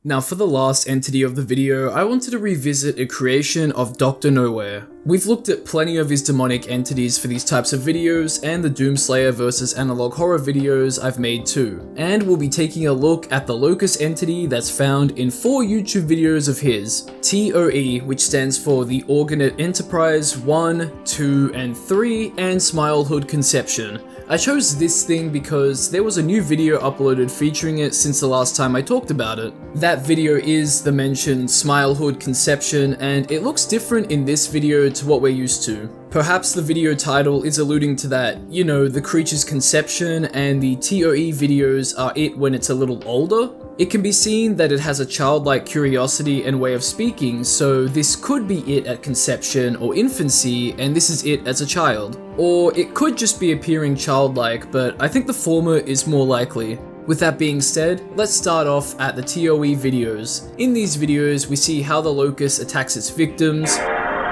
Now for the last entity of the video, I wanted to revisit a creation of Dr. Nowhere. We've looked at plenty of his demonic entities for these types of videos, and the Doomslayer vs Analog Horror videos I've made too. And we'll be taking a look at the Locust entity that's found in 4 YouTube videos of his. TOE, which stands for the Organet Enterprise 1, 2, and 3, and Smilehood Conception. I chose this thing because there was a new video uploaded featuring it since the last time I talked about it. That video is the mentioned Smilehood Conception, and it looks different in this video to what we're used to. Perhaps the video title is alluding to that, you know, the creature's conception, and the TOE videos are it when it's a little older. It can be seen that it has a childlike curiosity and way of speaking, so this could be it at conception or infancy, and this is it as a child. Or it could just be appearing childlike, but I think the former is more likely. With that being said, let's start off at the TOE videos. In these videos, we see how the Locust attacks its victims,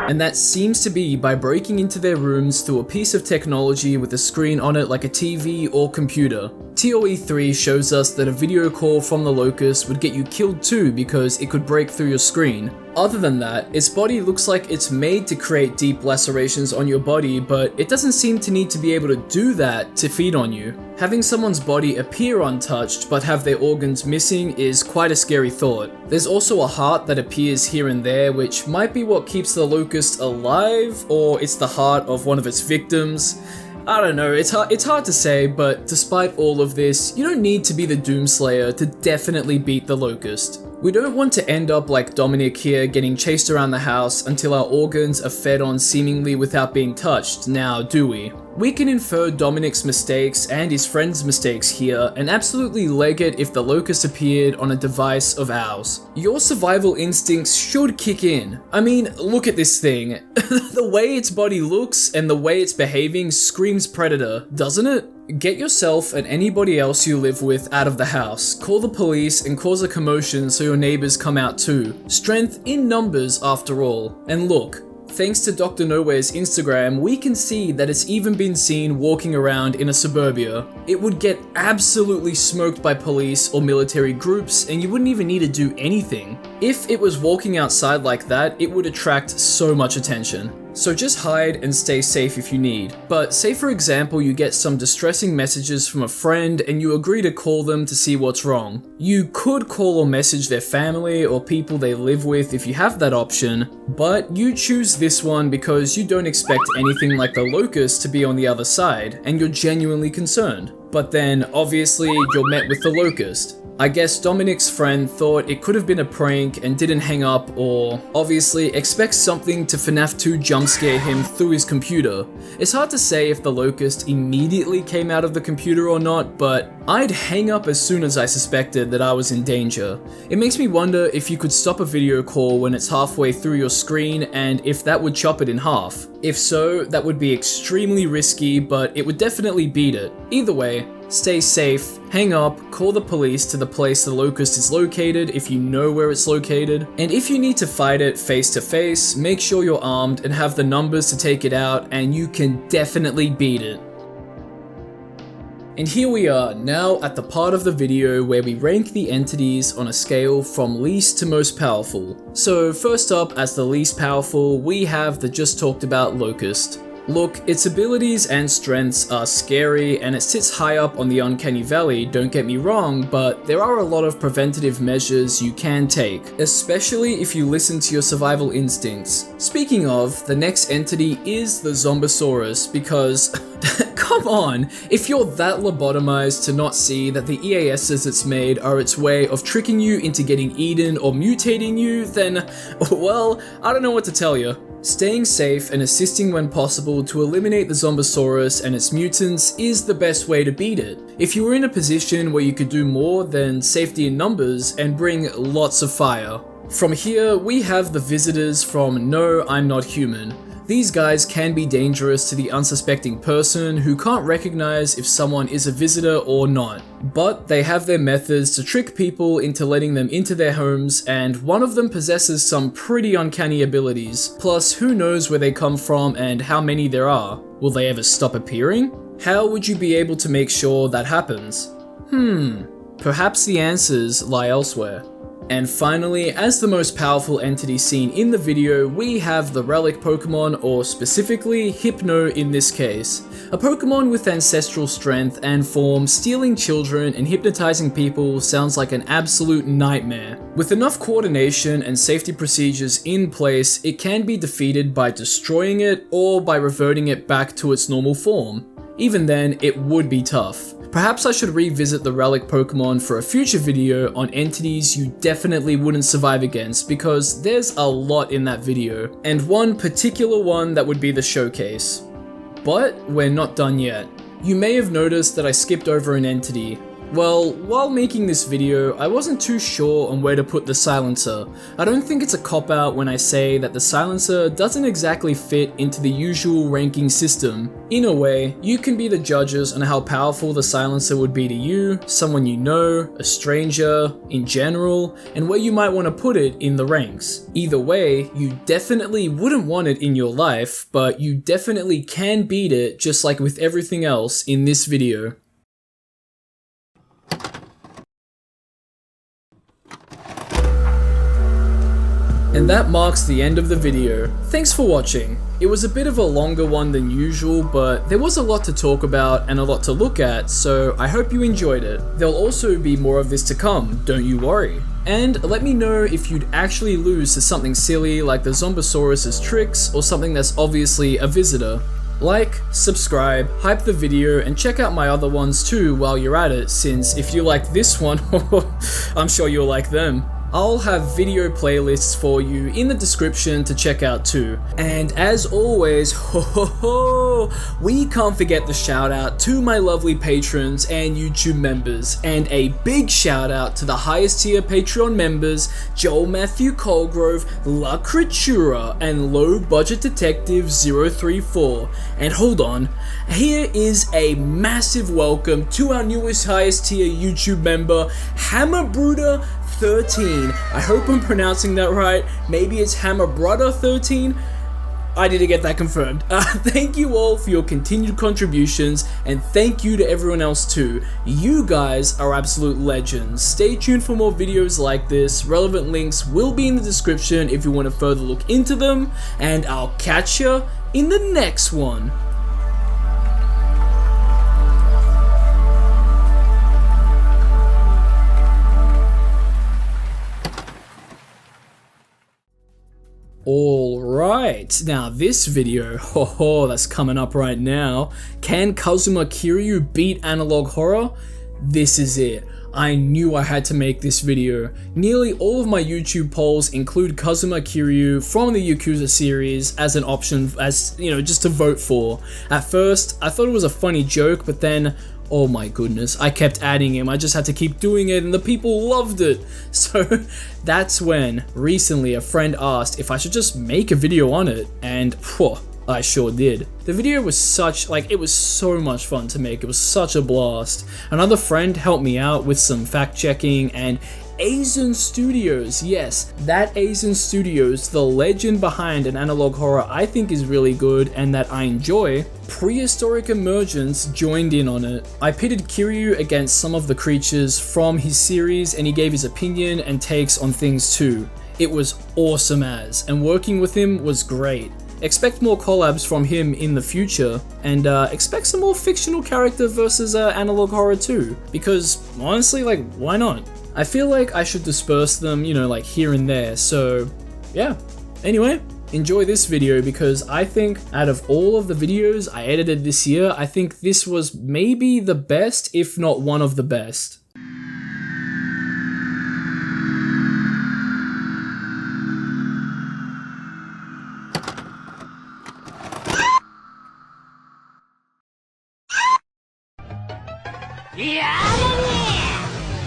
and that seems to be by breaking into their rooms through a piece of technology with a screen on it like a TV or computer. TOE 3 shows us that a video call from the Locust would get you killed too because it could break through your screen. Other than that, its body looks like it's made to create deep lacerations on your body, but it doesn't seem to need to be able to do that to feed on you. Having someone's body appear untouched but have their organs missing is quite a scary thought. There's also a heart that appears here and there, which might be what keeps the Locust alive, or it's the heart of one of its victims. I don't know, it's hard to say, but despite all of this, you don't need to be the Doomslayer to definitely beat the Locust. We don't want to end up like Dominic here, getting chased around the house until our organs are fed on seemingly without being touched, now do we? We can infer Dominic's mistakes and his friend's mistakes here, and absolutely leg it if the Locust appeared on a device of ours. Your survival instincts should kick in. I mean, look at this thing. The way its body looks and the way it's behaving screams predator, doesn't it? Get yourself and anybody else you live with out of the house. Call the police and cause a commotion so your neighbors come out too. Strength in numbers after all. And look, thanks to Dr. Nowhere's Instagram, we can see that it's even been seen walking around in a suburbia. It would get absolutely smoked by police or military groups, and you wouldn't even need to do anything. If it was walking outside like that, it would attract so much attention. So just hide and stay safe if you need. But say for example you get some distressing messages from a friend and you agree to call them to see what's wrong. You could call or message their family or people they live with if you have that option, but you choose this one because you don't expect anything like the Locust to be on the other side, and you're genuinely concerned. But then, obviously, you're met with the Locust. I guess Dominic's friend thought it could have been a prank and didn't hang up, or obviously expects something to FNAF 2 jumpscare him through his computer. It's hard to say if the locust immediately came out of the computer or not, but I'd hang up as soon as I suspected that I was in danger. It makes me wonder if you could stop a video call when it's halfway through your screen and if that would chop it in half. If so, that would be extremely risky, but it would definitely beat it. Either way, stay safe, hang up, call the police to the place the locust is located if you know where it's located, and if you need to fight it face to face, make sure you're armed and have the numbers to take it out, and you can definitely beat it. And here we are, now at the part of the video where we rank the entities on a scale from least to most powerful. So first up, as the least powerful, we have the just talked about Locust. Look, its abilities and strengths are scary and it sits high up on the uncanny valley, don't get me wrong, but there are a lot of preventative measures you can take, especially if you listen to your survival instincts. Speaking of, the next entity is the Zombosaurus because come on, if you're that lobotomized to not see that the EASs it's made are its way of tricking you into getting eaten or mutating you, then, well, I don't know what to tell you. Staying safe and assisting when possible to eliminate the Zombosaurus and its mutants is the best way to beat it. If you were in a position where you could do more than safety in numbers and bring lots of fire. From here, we have the visitors from No, I'm Not Human. These guys can be dangerous to the unsuspecting person who can't recognize if someone is a visitor or not. But they have their methods to trick people into letting them into their homes, and one of them possesses some pretty uncanny abilities. Plus, who knows where they come from and how many there are. Will they ever stop appearing? How would you be able to make sure that happens? Perhaps the answers lie elsewhere. And finally, as the most powerful entity seen in the video, we have the relic Pokemon, or specifically Hypno in this case. A Pokemon with ancestral strength and form, stealing children and hypnotizing people sounds like an absolute nightmare. With enough coordination and safety procedures in place, it can be defeated by destroying it or by reverting it back to its normal form. Even then, it would be tough. Perhaps I should revisit the relic Pokemon for a future video on entities you definitely wouldn't survive against, because there's a lot in that video, and one particular one that would be the showcase. But we're not done yet. You may have noticed that I skipped over an entity. Well, while making this video, I wasn't too sure on where to put the silencer. I don't think it's a cop-out when I say that the silencer doesn't exactly fit into the usual ranking system. In a way, you can be the judges on how powerful the silencer would be to you, someone you know, a stranger, in general, and where you might want to put it in the ranks. Either way, you definitely wouldn't want it in your life, but you definitely can beat it just like with everything else in this video. And that marks the end of the video. Thanks for watching. It was a bit of a longer one than usual, but there was a lot to talk about and a lot to look at, so I hope you enjoyed it. There'll also be more of this to come, don't you worry. And let me know if you'd actually lose to something silly like the Zombosaurus's tricks or something that's obviously a visitor. Like, subscribe, hype the video, and check out my other ones too while you're at it, since if you like this one, I'm sure you'll like them. I'll have video playlists for you in the description to check out too. And as always, we can't forget the shout out to my lovely patrons and YouTube members. And a big shout out to the highest tier Patreon members, Joel Matthew Colgrove, La Creatura, and Low Budget Detective 034. And hold on, here is a massive welcome to our newest highest tier YouTube member, Hammer Bruder 13. I hope I'm pronouncing that right. Maybe it's Hammer Brother 13. I need to get that confirmed. Thank you all for your continued contributions, and thank you to everyone else too. You guys are absolute legends. Stay tuned for more videos like this. Relevant links will be in the description if you want to further look into them, and I'll catch ya in the next one. Alright, now this video, that's coming up right now. Can Kazuma Kiryu beat analog horror? this is it. I knew I had to make this video. Nearly all of my YouTube polls include Kazuma Kiryu from the Yakuza series as an option, as, you know, just to vote for. At first, I thought it was a funny joke, but then, oh my goodness, I kept adding him. I just had to keep doing it and the people loved it. So that's when, recently, a friend asked if I should just make a video on it, and whew, I sure did. The video was it was so much fun to make. It was such a blast. Another friend helped me out with some fact checking, and Asian Studios, yes, that Asian Studios, the legend behind an analog horror I think is really good and that I enjoy, Prehistoric Emergence joined in on it. I pitted Kiryu against some of the creatures from his series and he gave his opinion and takes on things too. It was awesome and working with him was great. Expect more collabs from him in the future, and expect some more fictional character versus analog horror too, because honestly, like, why not? I feel like I should disperse them, you know, like here and there, so yeah. Anyway, enjoy this video because I think out of all of the videos I edited this year, I think this was maybe the best, if not one of the best.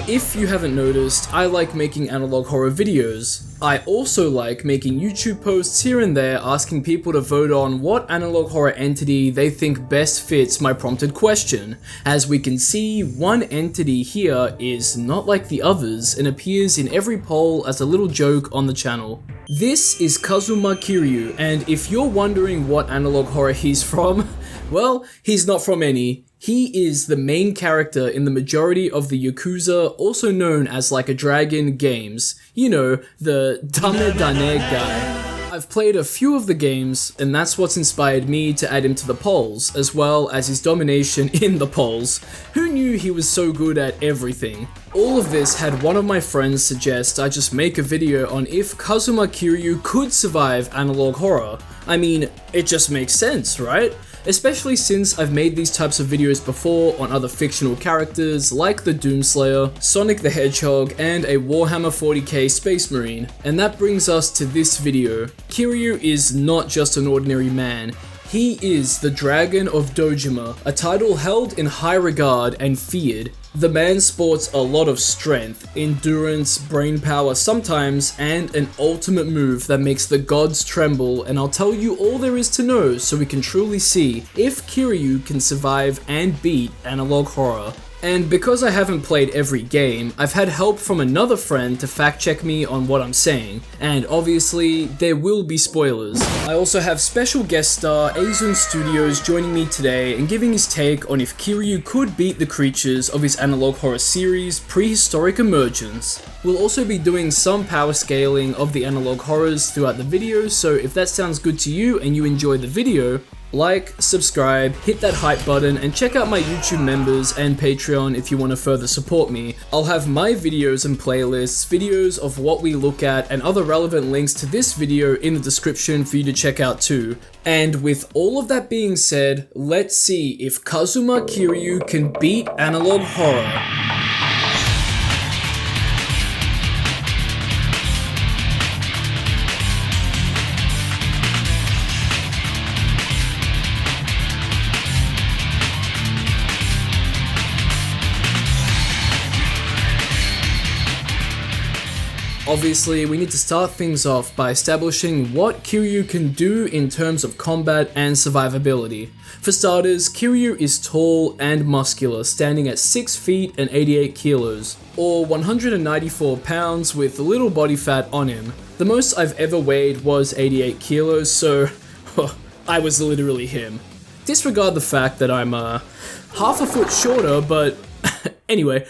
If you haven't noticed, I like making analog horror videos. I also like making YouTube posts here and there asking people to vote on what analog horror entity they think best fits my prompted question. As we can see, one entity here is not like the others and appears in every poll as a little joke on the channel. This is Kazuma Kiryu, and if you're wondering what analog horror he's from, well, he's not from any. He is the main character in the majority of the Yakuza, also known as Like a Dragon games. You know, the Dame Dane guy. I've played a few of the games, and that's what's inspired me to add him to the polls, as well as his domination in the polls. Who knew he was so good at everything? All of this had one of my friends suggest I just make a video on if Kazuma Kiryu could survive analog horror. I mean, it just makes sense, right? Especially since I've made these types of videos before on other fictional characters like the Doomslayer, Sonic the Hedgehog, and a Warhammer 40k Space Marine. And that brings us to this video. Kiryu is not just an ordinary man. He is the Dragon of Dojima, a title held in high regard and feared. The man sports a lot of strength, endurance, brain power sometimes, and an ultimate move that makes the gods tremble, and I'll tell you all there is to know so we can truly see if Kiryu can survive and beat analog horror. And because I haven't played every game, I've had help from another friend to fact check me on what I'm saying, and obviously there will be spoilers. I also have special guest star Asian Studios joining me today and giving his take on if Kiryu could beat the creatures of his analog horror series Prehistoric Emergence. We'll also be doing some power scaling of the analog horrors throughout the video, so if that sounds good to you and you enjoy the video, like, subscribe, hit that hype button, and check out my YouTube members and Patreon if you want to further support me. I'll have my videos and playlists, videos of what we look at, and other relevant links to this video in the description for you to check out too. And with all of that being said, let's see if Kazuma Kiryu can beat analog horror. Obviously, we need to start things off by establishing what Kiryu can do in terms of combat and survivability. For starters, Kiryu is tall and muscular, standing at 6 feet and 88 kilos, or 194 pounds with little body fat on him. The most I've ever weighed was 88 kilos, so I was literally him. Disregard the fact that I'm half a foot shorter, but anyway,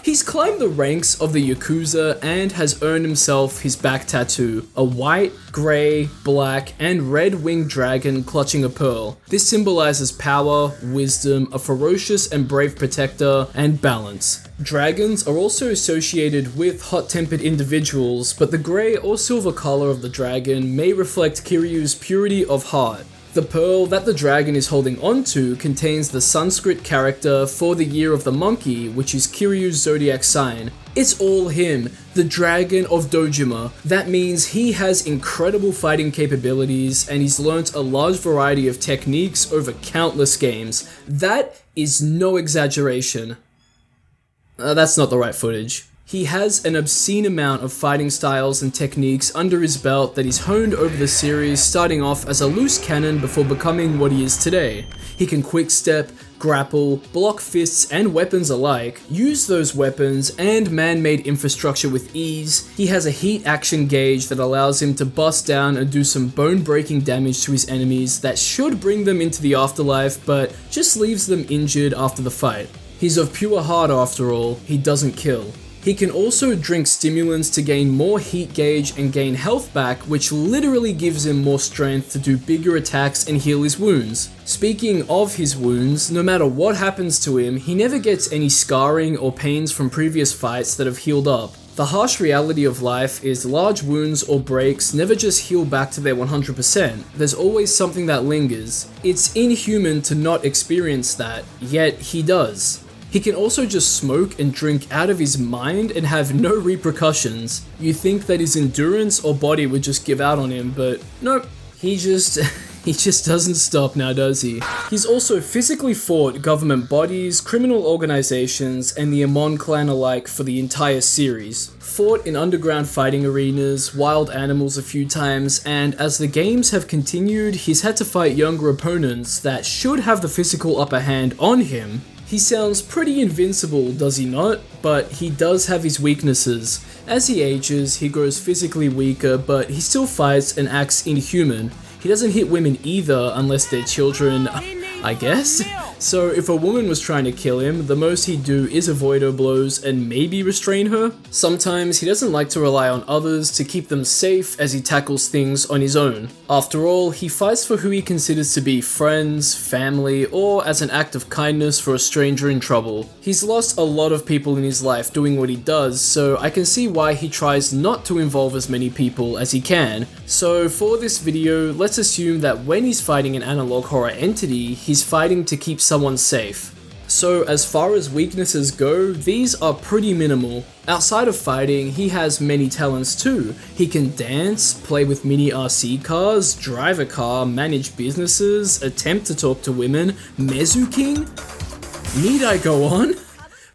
he's climbed the ranks of the Yakuza and has earned himself his back tattoo, a white, grey, black, and red winged dragon clutching a pearl. This symbolizes power, wisdom, a ferocious and brave protector, and balance. Dragons are also associated with hot-tempered individuals, but the grey or silver color of the dragon may reflect Kiryu's purity of heart. The pearl that the dragon is holding onto contains the Sanskrit character for the year of the monkey, which is Kiryu's zodiac sign. It's all him, the Dragon of Dojima. That means he has incredible fighting capabilities and he's learnt a large variety of techniques over countless games. That is no exaggeration. That's not the right footage. He has an obscene amount of fighting styles and techniques under his belt that he's honed over the series, starting off as a loose cannon before becoming what he is today. He can quick step, grapple, block fists and weapons alike, use those weapons and man-made infrastructure with ease. He has a heat action gauge that allows him to bust down and do some bone-breaking damage to his enemies that should bring them into the afterlife, but just leaves them injured after the fight. He's of pure heart after all, he doesn't kill. He can also drink stimulants to gain more heat gauge and gain health back, which literally gives him more strength to do bigger attacks and heal his wounds. Speaking of his wounds, no matter what happens to him, he never gets any scarring or pains from previous fights that have healed up. The harsh reality of life is large wounds or breaks never just heal back to their 100%, there's always something that lingers. It's inhuman to not experience that, yet he does. He can also just smoke and drink out of his mind and have no repercussions. You think that his endurance or body would just give out on him, but nope, he just doesn't stop now, does he? He's also physically fought government bodies, criminal organizations, and the Amon clan alike for the entire series. Fought in underground fighting arenas, wild animals a few times, and as the games have continued, he's had to fight younger opponents that should have the physical upper hand on him. He sounds pretty invincible, does he not? But he does have his weaknesses. As he ages, he grows physically weaker, but he still fights and acts inhuman. He doesn't hit women either unless they're children, I guess? So if a woman was trying to kill him, the most he'd do is avoid her blows and maybe restrain her. Sometimes he doesn't like to rely on others to keep them safe as he tackles things on his own. After all, he fights for who he considers to be friends, family, or as an act of kindness for a stranger in trouble. He's lost a lot of people in his life doing what he does, so I can see why he tries not to involve as many people as he can. So for this video, let's assume that when he's fighting an analog horror entity, he's fighting to keep someone safe. So as far as weaknesses go, these are pretty minimal. Outside of fighting, he has many talents too. He can dance, play with mini RC cars, drive a car, manage businesses, attempt to talk to women, Mezu King? Need I go on?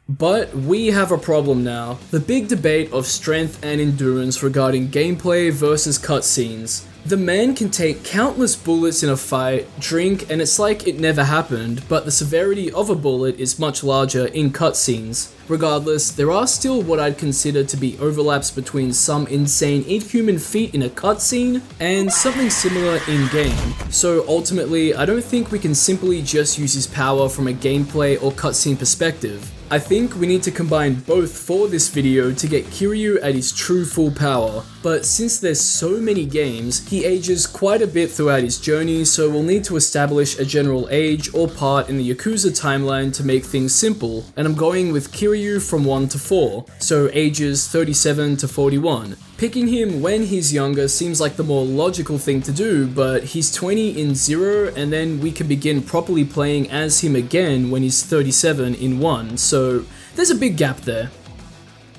But we have a problem now. The big debate of strength and endurance regarding gameplay versus cutscenes. The man can take countless bullets in a fight, drink, and it's like it never happened, but the severity of a bullet is much larger in cutscenes. Regardless, there are still what I'd consider to be overlaps between some insane inhuman feat in a cutscene and something similar in-game. So ultimately, I don't think we can simply just use his power from a gameplay or cutscene perspective. I think we need to combine both for this video to get Kiryu at his true full power, but since there's so many games, he ages quite a bit throughout his journey, so we'll need to establish a general age or part in the Yakuza timeline to make things simple, and I'm going with Kiryu from 1 to 4, so ages 37 to 41. Picking him when he's younger seems like the more logical thing to do, but he's 20 in 0, and then we can begin properly playing as him again when he's 37 in 1, so there's a big gap there.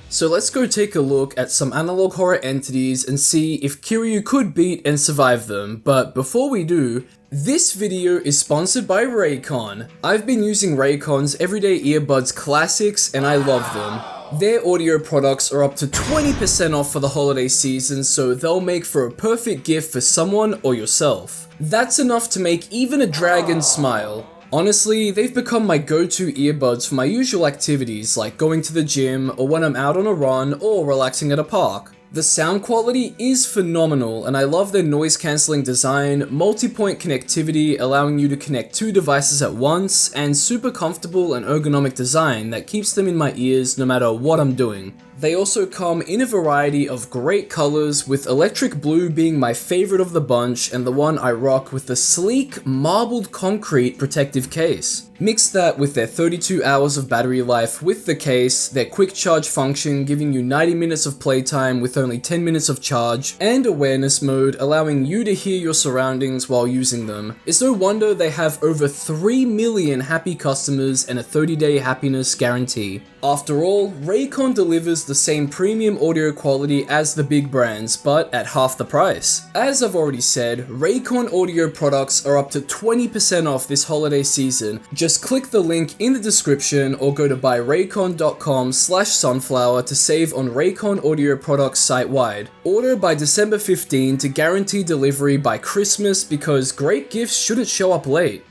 So let's go take a look at some analog horror entities and see if Kiryu could beat and survive them, but before we do, this video is sponsored by Raycon. I've been using Raycon's Everyday Earbuds Classics and I love them. Their audio products are up to 20% off for the holiday season, so they'll make for a perfect gift for someone or yourself. That's enough to make even a dragon smile. Honestly, they've become my go-to earbuds for my usual activities like going to the gym or when I'm out on a run or relaxing at a park. The sound quality is phenomenal and I love their noise cancelling design, multi-point connectivity allowing you to connect 2 devices at once, and super comfortable and ergonomic design that keeps them in my ears no matter what I'm doing. They also come in a variety of great colors, with electric blue being my favorite of the bunch and the one I rock with the sleek, marbled concrete protective case. Mix that with their 32 hours of battery life with the case, their quick charge function giving you 90 minutes of playtime with only 10 minutes of charge, and awareness mode allowing you to hear your surroundings while using them. It's no wonder they have over 3 million happy customers and a 30-day happiness guarantee. After all, Raycon delivers the same premium audio quality as the big brands, but at half the price. As I've already said, Raycon audio products are up to 20% off this holiday season. Just click the link in the description or go to buyraycon.com/sunflower to save on Raycon audio products site-wide. Order by December 15 to guarantee delivery by Christmas because great gifts shouldn't show up late.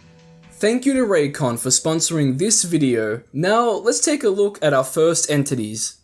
Thank you to Raycon for sponsoring this video. Now, let's take a look at our first entities.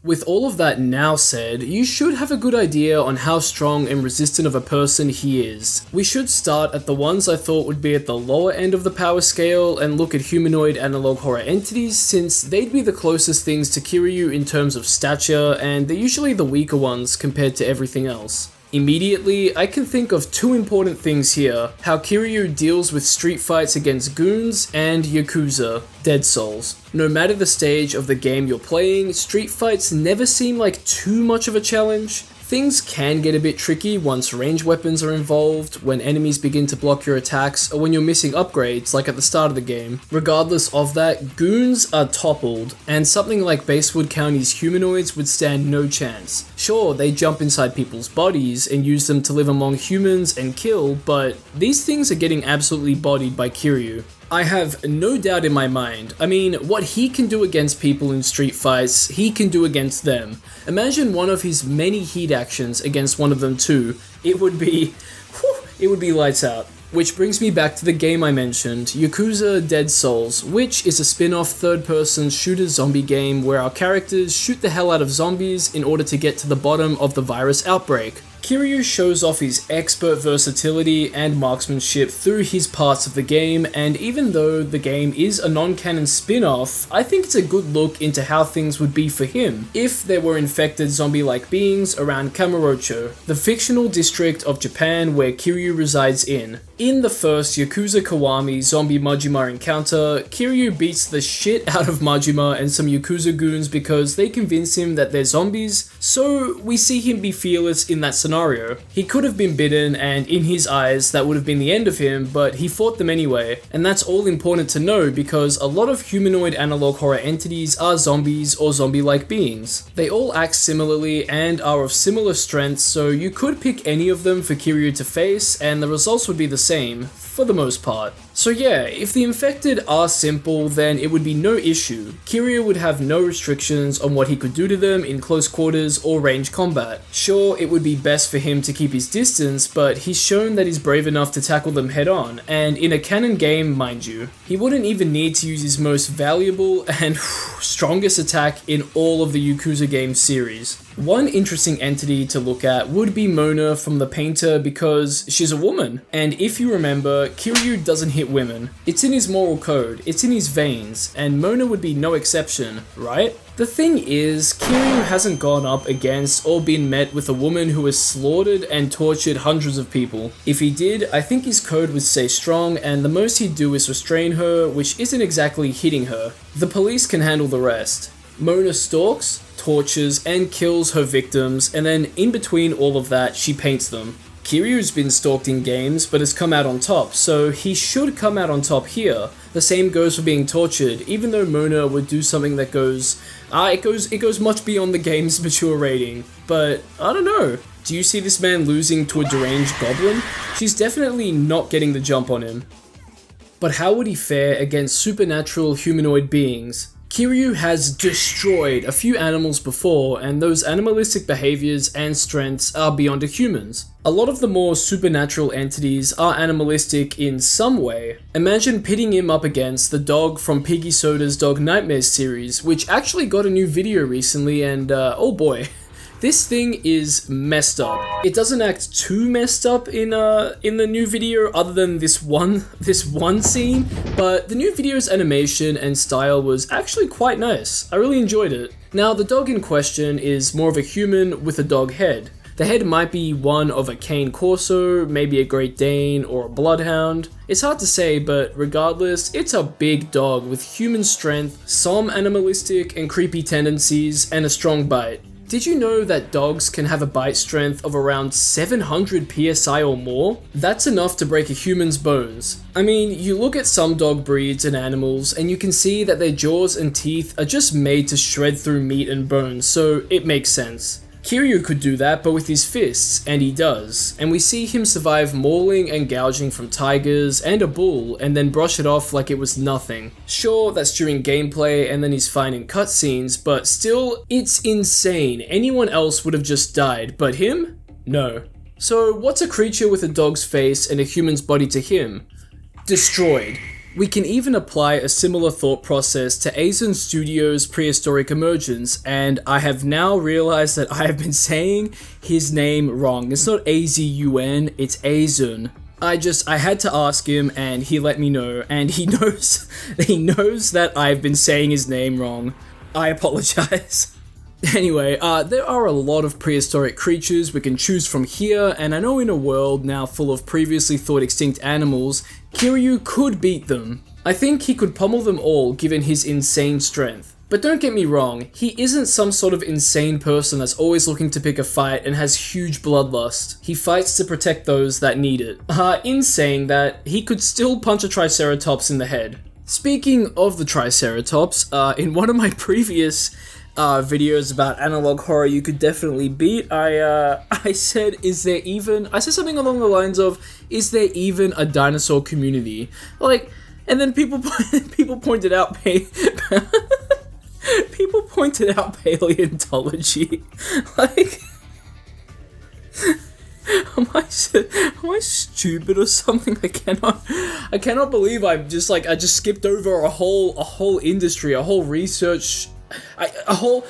With all of that now said, you should have a good idea on how strong and resistant of a person he is. We should start at the ones I thought would be at the lower end of the power scale and look at humanoid analog horror entities, since they'd be the closest things to Kiryu in terms of stature, and they're usually the weaker ones compared to everything else. Immediately, I can think of two important things here: how Kiryu deals with street fights against goons, and Yakuza, Dead Souls. No matter the stage of the game you're playing, street fights never seem like too much of a challenge. Things can get a bit tricky once ranged weapons are involved, when enemies begin to block your attacks, or when you're missing upgrades like at the start of the game. Regardless of that, goons are toppled, and something like Basewood County's humanoids would stand no chance. Sure, they jump inside people's bodies and use them to live among humans and kill, but these things are getting absolutely bodied by Kiryu. I have no doubt in my mind. I mean, what he can do against people in street fights, he can do against them. Imagine one of his many heat actions against one of them too. It would be lights out. Which brings me back to the game I mentioned, Yakuza Dead Souls, which is a spin-off third-person shooter zombie game where our characters shoot the hell out of zombies in order to get to the bottom of the virus outbreak. Kiryu shows off his expert versatility and marksmanship through his parts of the game, and even though the game is a non-canon spin-off, I think it's a good look into how things would be for him if there were infected zombie-like beings around Kamurocho, the fictional district of Japan where Kiryu resides in. In the first Yakuza Kiwami zombie Majima encounter, Kiryu beats the shit out of Majima and some Yakuza goons because they convince him that they're zombies, so we see him be fearless in that scenario. He could have been bitten, and in his eyes that would have been the end of him, but he fought them anyway, and that's all important to know because a lot of humanoid analog horror entities are zombies or zombie-like beings. They all act similarly and are of similar strengths, so you could pick any of them for Kiryu to face, and the results would be the same, for the most part. So yeah, if the infected are simple, then it would be no issue. Kiryu would have no restrictions on what he could do to them in close quarters or range combat. Sure, it would be best for him to keep his distance, but he's shown that he's brave enough to tackle them head on, and in a canon game, mind you. He wouldn't even need to use his most valuable and strongest attack in all of the Yakuza game series. One interesting entity to look at would be Mona from the Painter because she's a woman, and if you remember, Kiryu doesn't hit women. It's in his moral code, it's in his veins, and Mona would be no exception, right? The thing is, Kiryu hasn't gone up against or been met with a woman who has slaughtered and tortured hundreds of people. If he did, I think his code would stay strong, and the most he'd do is restrain her, which isn't exactly hitting her. The police can handle the rest. Mona stalks, tortures, and kills her victims, and then in between all of that, she paints them. Kiryu's been stalked in games, but has come out on top, so he should come out on top here. The same goes for being tortured, even though Mona would do something that goes much beyond the game's mature rating. But, I don't know. Do you see this man losing to a deranged goblin? She's definitely not getting the jump on him. But how would he fare against supernatural humanoid beings? Kiryu has destroyed a few animals before, and those animalistic behaviors and strengths are beyond a human's. A lot of the more supernatural entities are animalistic in some way. Imagine pitting him up against the dog from Piggy Soda's Dog Nightmares series, which actually got a new video recently, and oh boy, This thing is messed up. It doesn't act too messed up in the new video, other than this one scene, but the new video's animation and style was actually quite nice. I really enjoyed it. Now, the dog in question is more of a human with a dog head. The head might be one of a Cane Corso, maybe a Great Dane, or a Bloodhound. It's hard to say, but regardless, it's a big dog with human strength, some animalistic and creepy tendencies, and a strong bite. Did you know that dogs can have a bite strength of around 700 psi or more? That's enough to break a human's bones. I mean, you look at some dog breeds and animals and you can see that their jaws and teeth are just made to shred through meat and bones, so it makes sense. Kiryu could do that, but with his fists, and he does, and we see him survive mauling and gouging from tigers and a bull, and then brush it off like it was nothing. Sure, that's during gameplay, and then he's fine in cutscenes, but still, it's insane. Anyone else would have just died, but him? No. So, what's a creature with a dog's face and a human's body to him? Destroyed. We can even apply a similar thought process to Azun Studios' Prehistoric Emergence, and I have now realized that I have been saying his name wrong. It's not Azun, it's Azun. I had to ask him, and he let me know, and he knows that I've been saying his name wrong. I apologize. Anyway, there are a lot of prehistoric creatures we can choose from here, and I know in a world now full of previously thought extinct animals, Kiryu could beat them. I think he could pummel them all given his insane strength. But don't get me wrong, he isn't some sort of insane person that's always looking to pick a fight and has huge bloodlust. He fights to protect those that need it. In saying that, he could still punch a Triceratops in the head. Speaking of the Triceratops, in one of my previous videos about analog horror you could definitely beat, I said something along the lines of, is there even a dinosaur community? Like, and then people pointed out paleontology. Like, am I stupid or something? I cannot believe I just skipped over a whole industry, a whole research, a whole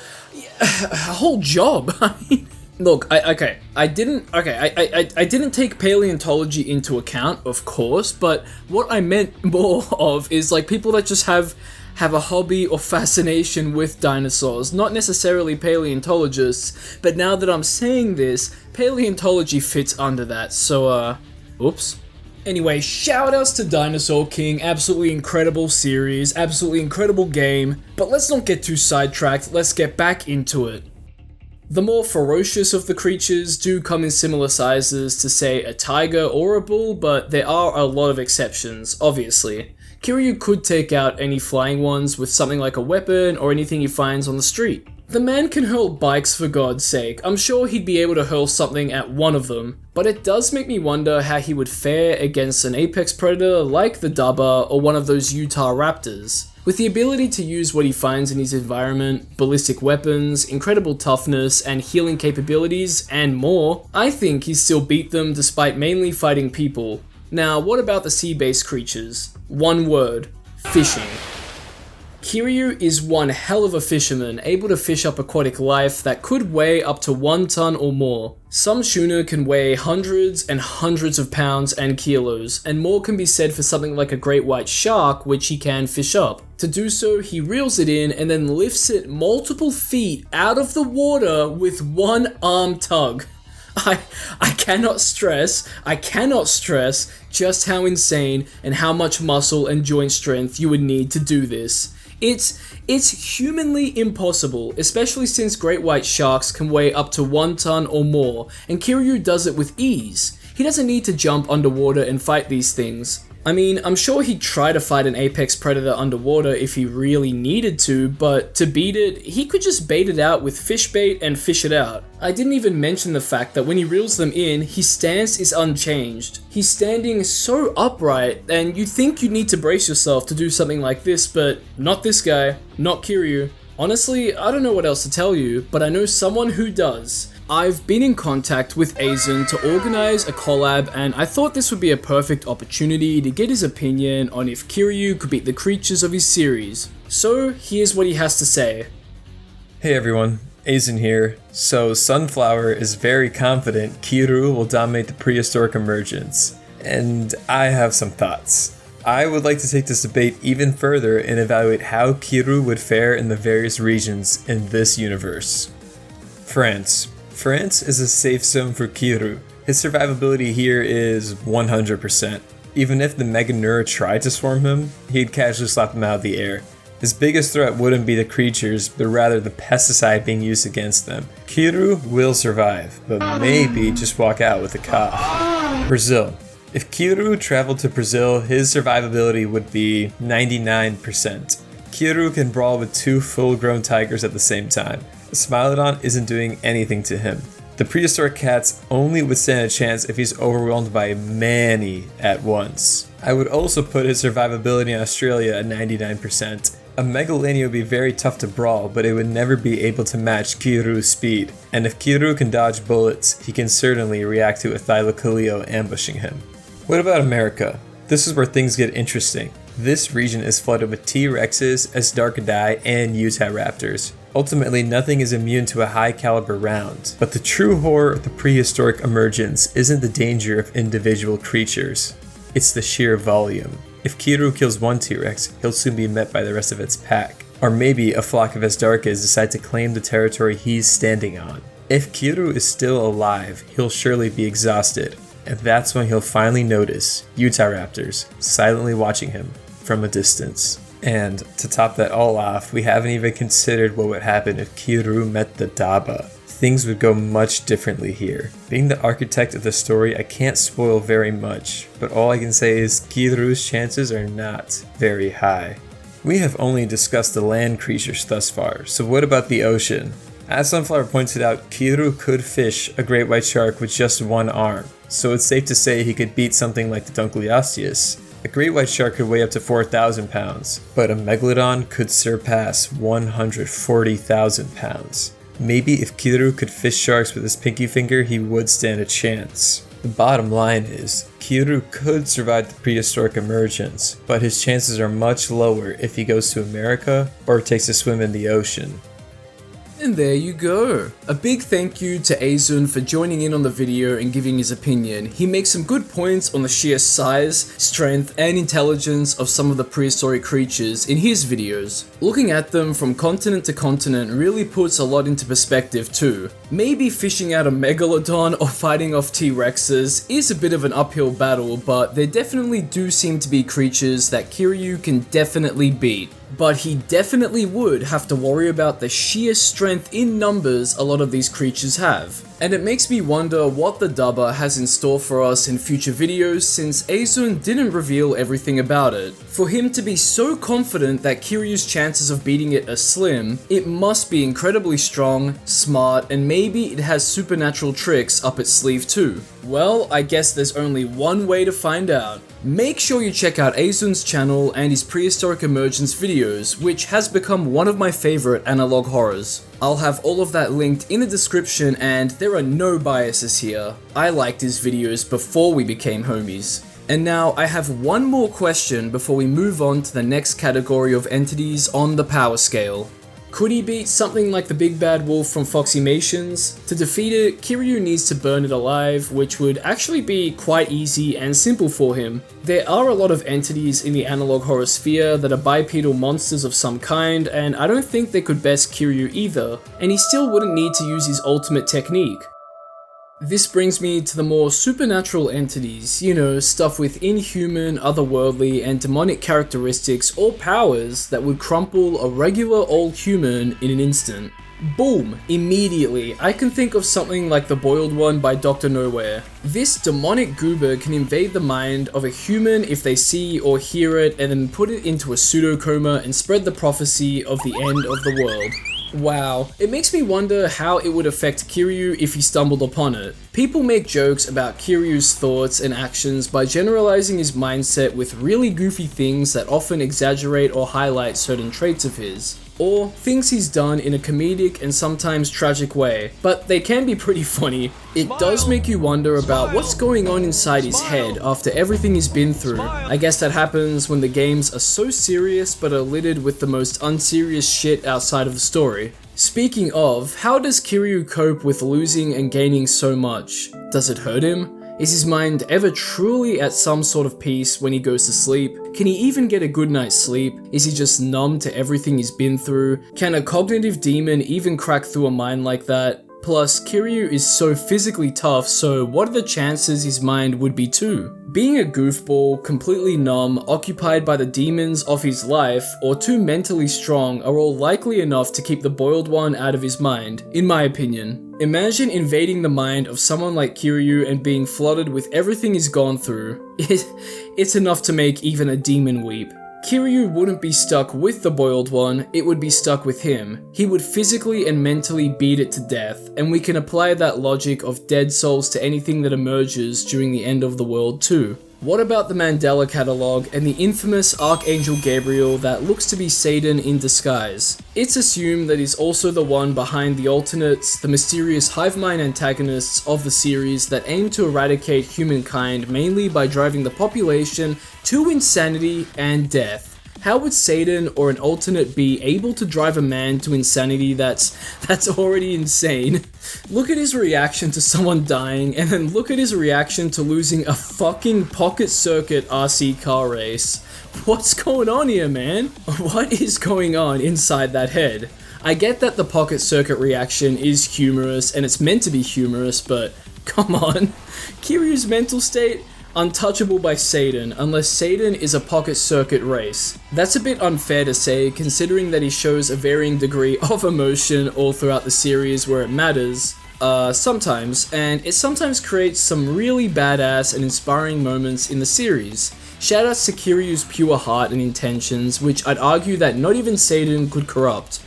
job. I mean, look, I didn't take paleontology into account, of course, but what I meant more of is like people that just have a hobby or fascination with dinosaurs, not necessarily paleontologists, but now that I'm saying this, paleontology fits under that, so oops. Anyway, shoutouts to Dinosaur King, absolutely incredible series, absolutely incredible game, but let's not get too sidetracked, let's get back into it. The more ferocious of the creatures do come in similar sizes to say a tiger or a bull, but there are a lot of exceptions, obviously. Kiryu could take out any flying ones with something like a weapon or anything he finds on the street. The man can hurl bikes for God's sake, I'm sure he'd be able to hurl something at one of them, but it does make me wonder how he would fare against an apex predator like the Dubba or one of those Utah raptors. With the ability to use what he finds in his environment, ballistic weapons, incredible toughness, and healing capabilities, and more, I think he'd still beat them despite mainly fighting people. Now, what about the sea-based creatures? One word: fishing. Kiryu is one hell of a fisherman, able to fish up aquatic life that could weigh up to 1 ton or more. Some tuna can weigh hundreds and hundreds of pounds and kilos, and more can be said for something like a great white shark, which he can fish up. To do so, he reels it in and then lifts it multiple feet out of the water with one arm tug. I cannot stress just how insane and how much muscle and joint strength you would need to do this. It's humanly impossible, especially since great white sharks can weigh up to 1 ton or more, and Kiryu does it with ease. He doesn't need to jump underwater and fight these things. I mean, I'm sure he'd try to fight an apex predator underwater if he really needed to, but to beat it, he could just bait it out with fish bait and fish it out. I didn't even mention the fact that when he reels them in, his stance is unchanged. He's standing so upright, and you'd think you'd need to brace yourself to do something like this, but not this guy, not Kiryu. Honestly, I don't know what else to tell you, but I know someone who does. I've been in contact with Azun to organize a collab, and I thought this would be a perfect opportunity to get his opinion on if Kiryu could beat the creatures of his series. So here's what he has to say. Hey everyone, Aizen here. So Sunflower is very confident Kiryu will dominate the prehistoric emergence. And I have some thoughts. I would like to take this debate even further and evaluate how Kiryu would fare in the various regions in this universe. France. France is a safe zone for Kiryu. His survivability here is 100%. Even if the Mega Nura tried to swarm him, he'd casually slap them out of the air. His biggest threat wouldn't be the creatures, but rather the pesticide being used against them. Kiryu will survive, but maybe just walk out with a cough. Brazil. If Kiryu traveled to Brazil, his survivability would be 99%. Kiryu can brawl with 2 full-grown tigers at the same time. A Smilodon isn't doing anything to him. The prehistoric cats only would stand a chance if he's overwhelmed by many at once. I would also put his survivability in Australia at 99%. A Megalania would be very tough to brawl, but it would never be able to match Kiryu's speed. And if Kiryu can dodge bullets, he can certainly react to a Thylacoleo ambushing him. What about America? This is where things get interesting. This region is flooded with T-Rexes, Asdarkadai, and Utahraptors. Ultimately, nothing is immune to a high caliber round, but the true horror of the prehistoric emergence isn't the danger of individual creatures, it's the sheer volume. If Kiryu kills one T-Rex, he'll soon be met by the rest of its pack. Or maybe a flock of Asdarkas decide to claim the territory he's standing on. If Kiryu is still alive, he'll surely be exhausted, and that's when he'll finally notice Utahraptors silently watching him from a distance. And to top that all off, we haven't even considered what would happen if Kiryu met the Daba. Things would go much differently here. Being the architect of the story, I can't spoil very much, but all I can say is Kiryu's chances are not very high. We have only discussed the land creatures thus far, so what about the ocean? As Sunflower pointed out, Kiryu could fish a great white shark with just one arm, so it's safe to say he could beat something like the Dunkleosteus. A great white shark could weigh up to 4,000 pounds, but a megalodon could surpass 140,000 pounds. Maybe if Kiryu could fish sharks with his pinky finger, he would stand a chance. The bottom line is, Kiryu could survive the prehistoric emergence, but his chances are much lower if he goes to America or takes a swim in the ocean. And there you go. A big thank you to Aizen for joining in on the video and giving his opinion. He makes some good points on the sheer size, strength, and intelligence of some of the prehistoric creatures in his videos. Looking at them from continent to continent really puts a lot into perspective too. Maybe fishing out a megalodon or fighting off T-Rexes is a bit of an uphill battle, but there definitely do seem to be creatures that Kiryu can definitely beat. But he definitely would have to worry about the sheer strength in numbers a lot of these creatures have. And it makes me wonder what the Daba has in store for us in future videos, since Aizen didn't reveal everything about it. For him to be so confident that Kiryu's chances of beating it are slim, it must be incredibly strong, smart, and maybe it has supernatural tricks up its sleeve too. Well, I guess there's only one way to find out. Make sure you check out Aizen's channel and his prehistoric emergence videos, which has become one of my favorite analog horrors. I'll have all of that linked in the description, and there are no biases here. I liked his videos before we became homies. And now I have one more question before we move on to the next category of entities on the power scale. Could he beat something like the big bad wolf from Foxymations? To defeat it, Kiryu needs to burn it alive, which would actually be quite easy and simple for him. There are a lot of entities in the analog horror sphere that are bipedal monsters of some kind, and I don't think they could best Kiryu either, and he still wouldn't need to use his ultimate technique. This brings me to the more supernatural entities, you know, stuff with inhuman, otherworldly, and demonic characteristics or powers that would crumple a regular old human in an instant. Boom! Immediately, I can think of something like the Boiled One by Dr. Nowhere. This demonic goober can invade the mind of a human if they see or hear it, and then put it into a pseudo-coma and spread the prophecy of the end of the world. Wow, it makes me wonder how it would affect Kiryu if he stumbled upon it. People make jokes about Kiryu's thoughts and actions by generalizing his mindset with really goofy things that often exaggerate or highlight certain traits of his, or things he's done in a comedic and sometimes tragic way, but they can be pretty funny. It does make you wonder about what's going on inside his head after everything he's been through. I guess that happens when the games are so serious but are littered with the most unserious shit outside of the story. Speaking of, how does Kiryu cope with losing and gaining so much? Does it hurt him? Is his mind ever truly at some sort of peace when he goes to sleep? Can he even get a good night's sleep? Is he just numb to everything he's been through? Can a cognitive demon even crack through a mind like that? Plus, Kiryu is so physically tough, so what are the chances his mind would be too? Being a goofball, completely numb, occupied by the demons of his life, or too mentally strong are all likely enough to keep the boiled one out of his mind, in my opinion. Imagine invading the mind of someone like Kiryu and being flooded with everything he's gone through. It's enough to make even a demon weep. Kiryu wouldn't be stuck with the boiled one, it would be stuck with him. He would physically and mentally beat it to death, and we can apply that logic of dead souls to anything that emerges during the end of the world too. What about the Mandela Catalog and the infamous Archangel Gabriel that looks to be Satan in disguise? It's assumed that he's also the one behind the alternates, the mysterious hive mind antagonists of the series that aim to eradicate humankind mainly by driving the population to insanity and death. How would Satan or an alternate be able to drive a man to insanity that's already insane? Look at his reaction to someone dying, and then look at his reaction to losing a fucking pocket circuit RC car race. What's going on here, man? What is going on inside that head? I get that the pocket circuit reaction is humorous, and it's meant to be humorous, but come on. Kiryu's mental state? Untouchable by Satan, unless Satan is a pocket circuit race. That's a bit unfair to say, considering that he shows a varying degree of emotion all throughout the series where it matters, sometimes, and it sometimes creates some really badass and inspiring moments in the series. Shoutouts to Kiryu's pure heart and intentions, which I'd argue that not even Satan could corrupt.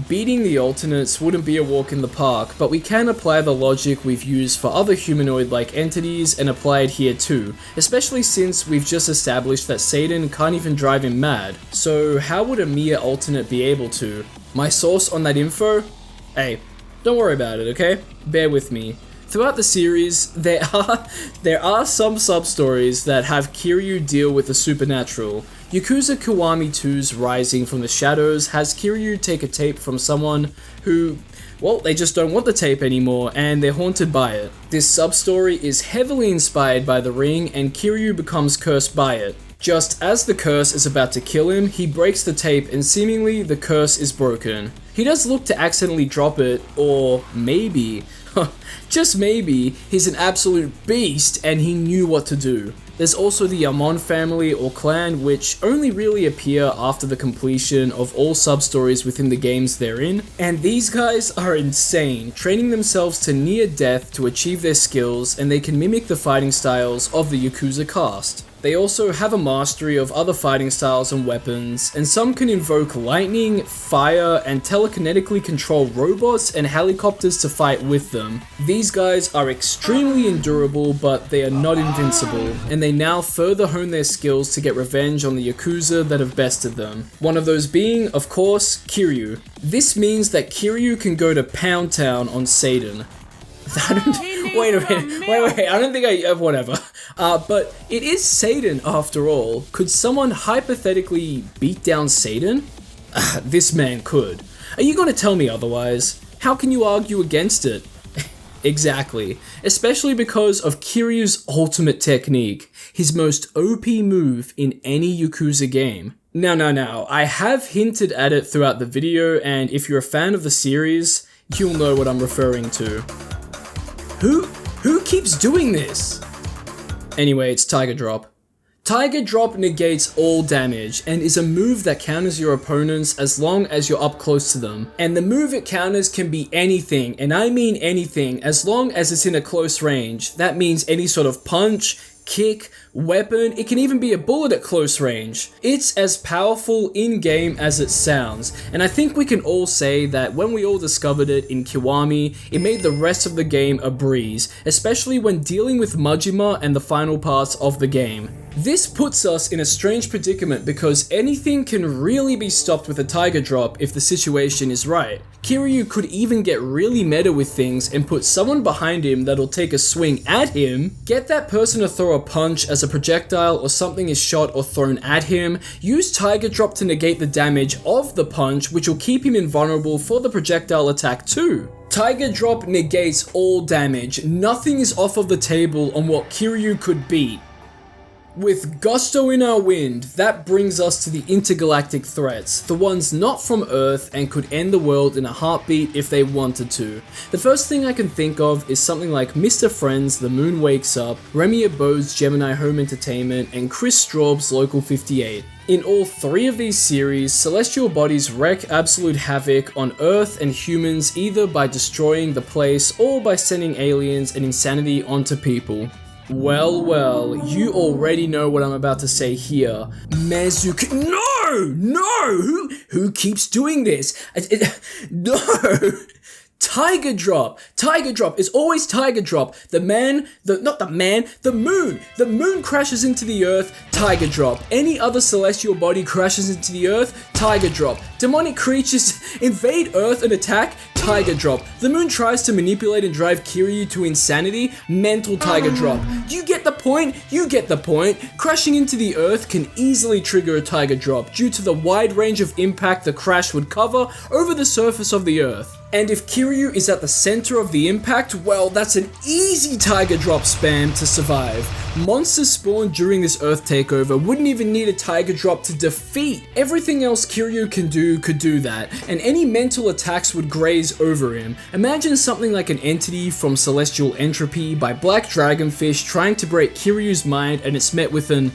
Beating the alternates wouldn't be a walk in the park, but we can apply the logic we've used for other humanoid-like entities and apply it here too, especially since we've just established that Satan can't even drive him mad. So how would a mere alternate be able to? My source on that info? Hey, don't worry about it, okay? Bear with me. Throughout the series, there are some sub-stories that have Kiryu deal with the supernatural. Yakuza Kiwami 2's Rising from the Shadows has Kiryu take a tape from someone who, well, they just don't want the tape anymore and they're haunted by it. This sub-story is heavily inspired by The Ring and Kiryu becomes cursed by it. Just as the curse is about to kill him, he breaks the tape and seemingly the curse is broken. He does look to accidentally drop it, or maybe, just maybe, he's an absolute beast and he knew what to do. There's also the Amon family or clan, which only really appear after the completion of all sub-stories within the games they're in, and these guys are insane, training themselves to near death to achieve their skills, and they can mimic the fighting styles of the Yakuza cast. They also have a mastery of other fighting styles and weapons, and some can invoke lightning, fire, and telekinetically control robots and helicopters to fight with them. These guys are extremely endurable, but they are not invincible, and they now further hone their skills to get revenge on the Yakuza that have bested them. One of those being, of course, Kiryu. This means that Kiryu can go to Pound Town on Satan. Wait a minute, I don't think whatever. But it is Satan after all. Could someone hypothetically beat down Satan? This man could. Are you going to tell me otherwise? How can you argue against it? Exactly. Especially because of Kiryu's ultimate technique, his most OP move in any Yakuza game. Now, I have hinted at it throughout the video, and if you're a fan of the series, you'll know what I'm referring to. Who keeps doing this? Anyway, it's Tiger Drop. Tiger Drop negates all damage and is a move that counters your opponents as long as you're up close to them. And the move it counters can be anything, and I mean anything, as long as it's in a close range. That means any sort of punch, kick, weapon, it can even be a bullet at close range. It's as powerful in-game as it sounds, and I think we can all say that when we all discovered it in Kiwami, it made the rest of the game a breeze, especially when dealing with Majima and the final parts of the game. This puts us in a strange predicament because anything can really be stopped with a Tiger Drop if the situation is right. Kiryu could even get really meta with things and put someone behind him that'll take a swing at him, get that person to throw a punch as a projectile or something is shot or thrown at him, use Tiger Drop to negate the damage of the punch, which will keep him invulnerable for the projectile attack too. Tiger Drop negates all damage. Nothing is off of the table on what Kiryu could beat. With gusto in our wind, that brings us to the intergalactic threats, the ones not from Earth and could end the world in a heartbeat if they wanted to. The first thing I can think of is something like Mr. Friends' The Moon Wakes Up, Remy Abode's Gemini Home Entertainment, and Chris Straub's Local 58. In all three of these series, celestial bodies wreak absolute havoc on Earth and humans either by destroying the place or by sending aliens and insanity onto people. Well, you already know what I'm about to say here. No! Who keeps doing this? No! Tiger Drop is always Tiger Drop. The moon. The moon crashes into the Earth, Tiger Drop. Any other celestial body crashes into the Earth, Tiger Drop. Demonic creatures invade Earth and attack, Tiger Drop. The moon tries to manipulate and drive Kiryu to insanity, mental Tiger Drop. You get the point? You get the point. Crashing into the Earth can easily trigger a Tiger Drop due to the wide range of impact the crash would cover over the surface of the Earth. And if Kiryu is at the center of the impact, well, that's an easy Tiger Drop spam to survive. Monsters spawned during this Earth takeover wouldn't even need a Tiger Drop to defeat. Everything else Kiryu can do could do that, and any mental attacks would graze over him. Imagine something like an entity from Celestial Entropy by Black Dragonfish trying to break Kiryu's mind and it's met with an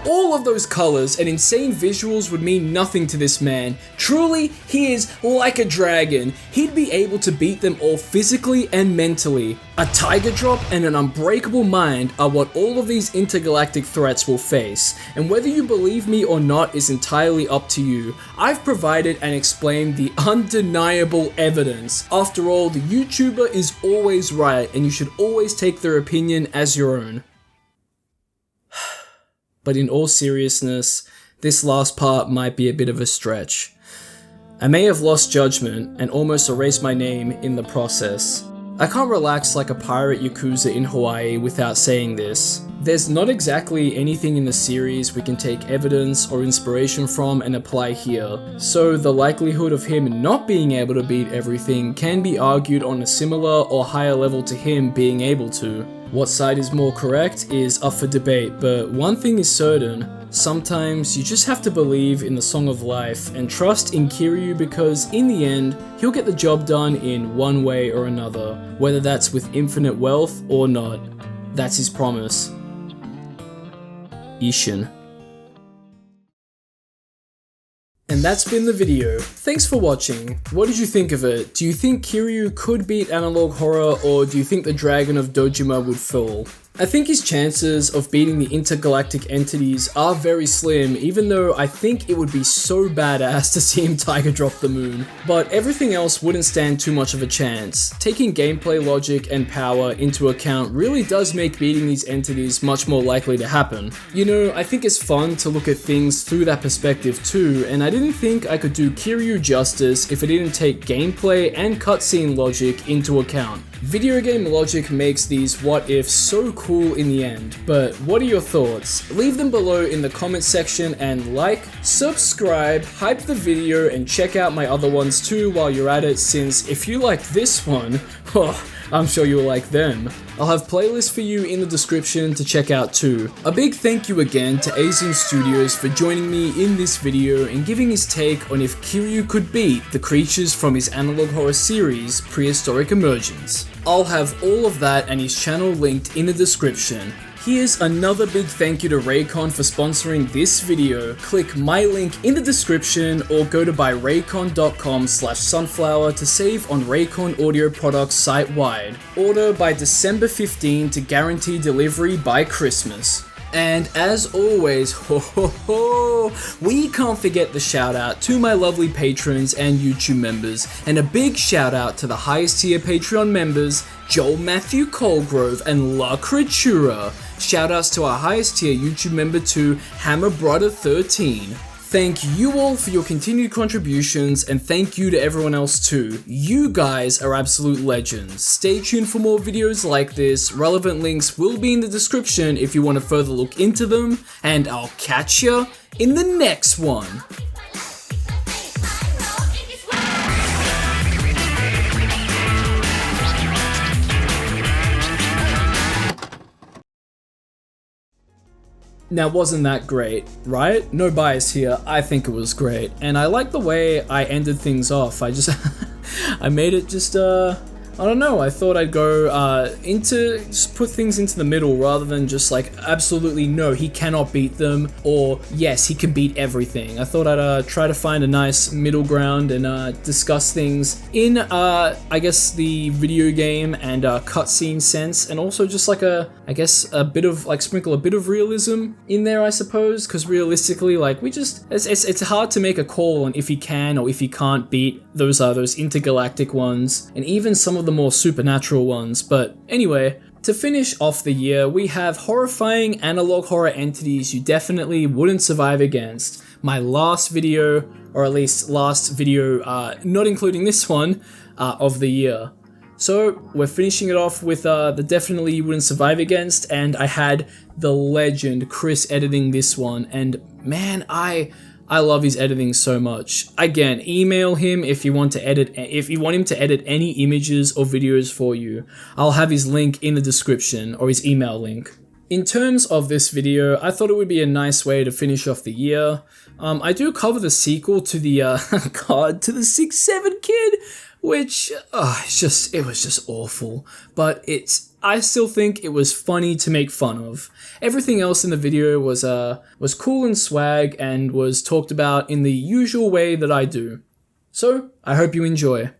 All of those colors and insane visuals would mean nothing to this man. Truly, he is like a dragon. He'd be able to beat them all physically and mentally. A Tiger Drop and an unbreakable mind are what all of these intergalactic threats will face, and whether you believe me or not is entirely up to you. I've provided and explained the undeniable evidence. After all, the YouTuber is always right, and you should always take their opinion as your own. But in all seriousness, this last part might be a bit of a stretch. I may have lost judgment and almost erased my name in the process. I can't relax like a pirate yakuza in Hawaii without saying this. There's not exactly anything in the series we can take evidence or inspiration from and apply here, so the likelihood of him not being able to beat everything can be argued on a similar or higher level to him being able to. What side is more correct is up for debate, but one thing is certain, sometimes you just have to believe in the Song of Life and trust in Kiryu because in the end, he'll get the job done in one way or another, whether that's with infinite wealth or not. That's his promise. Ishin. And that's been the video. Thanks for watching. What did you think of it? Do you think Kiryu could beat Analog Horror, or do you think the Dragon of Dojima would fall? I think his chances of beating the intergalactic entities are very slim, even though I think it would be so badass to see him Tiger Drop the moon. But everything else wouldn't stand too much of a chance. Taking gameplay logic and power into account really does make beating these entities much more likely to happen. You know, I think it's fun to look at things through that perspective too, and I didn't think I could do Kiryu justice if I didn't take gameplay and cutscene logic into account. Video game logic makes these what ifs so cool in the end, but what are your thoughts? Leave them below in the comment section and like, subscribe, hype the video and check out my other ones too while you're at it, since if you like this one, I'm sure you'll like them. I'll have playlists for you in the description to check out too. A big thank you again to Azin Studios for joining me in this video and giving his take on if Kiryu could beat the creatures from his Analog Horror series, Prehistoric Emergence. I'll have all of that and his channel linked in the description. Here's another big thank you to Raycon for sponsoring this video. Click my link in the description or go to buyraycon.com/sunflower to save on Raycon audio products site-wide. Order by December 15 to guarantee delivery by Christmas. And as always, we can't forget the shout out to my lovely patrons and YouTube members, and a big shout out to the highest tier Patreon members, Joel Matthew Colgrove and La Creatura. Shout outs to our highest tier YouTube member too, Hammer Brother 13. Thank you all for your continued contributions, and thank you to everyone else too. You guys are absolute legends. Stay tuned for more videos like this. Relevant links will be in the description if you want to further look into them, and I'll catch ya in the next one. Now, wasn't that great, right? No bias here, I think it was great. And I like the way I ended things off. I made it just, I don't know, I thought I'd go just put things into the middle rather than just like, absolutely no, he cannot beat them, or yes, he can beat everything. I thought I'd try to find a nice middle ground and discuss things in, I guess, the video game and cutscene sense, and also just like I guess a bit of, like, sprinkle a bit of realism in there, I suppose, because realistically, like, it's hard to make a call on if he can or if he can't beat those intergalactic ones, and even some of the more supernatural ones. But anyway, to finish off the year, we have horrifying analog horror entities you definitely wouldn't survive against. My last video, or at least last video, not including this one, of the year. So we're finishing it off with the definitely you wouldn't survive against, and I had the legend Chris editing this one, and man, I love his editing so much. Again, email him if you want him to edit any images or videos for you. I'll have his link in the description, or his email link. In terms of this video, I thought it would be a nice way to finish off the year. I do cover the sequel to the to the 6-7 kid, which it was just awful. But I still think it was funny to make fun of. Everything else in the video was cool and swag and was talked about in the usual way that I do. So, I hope you enjoy.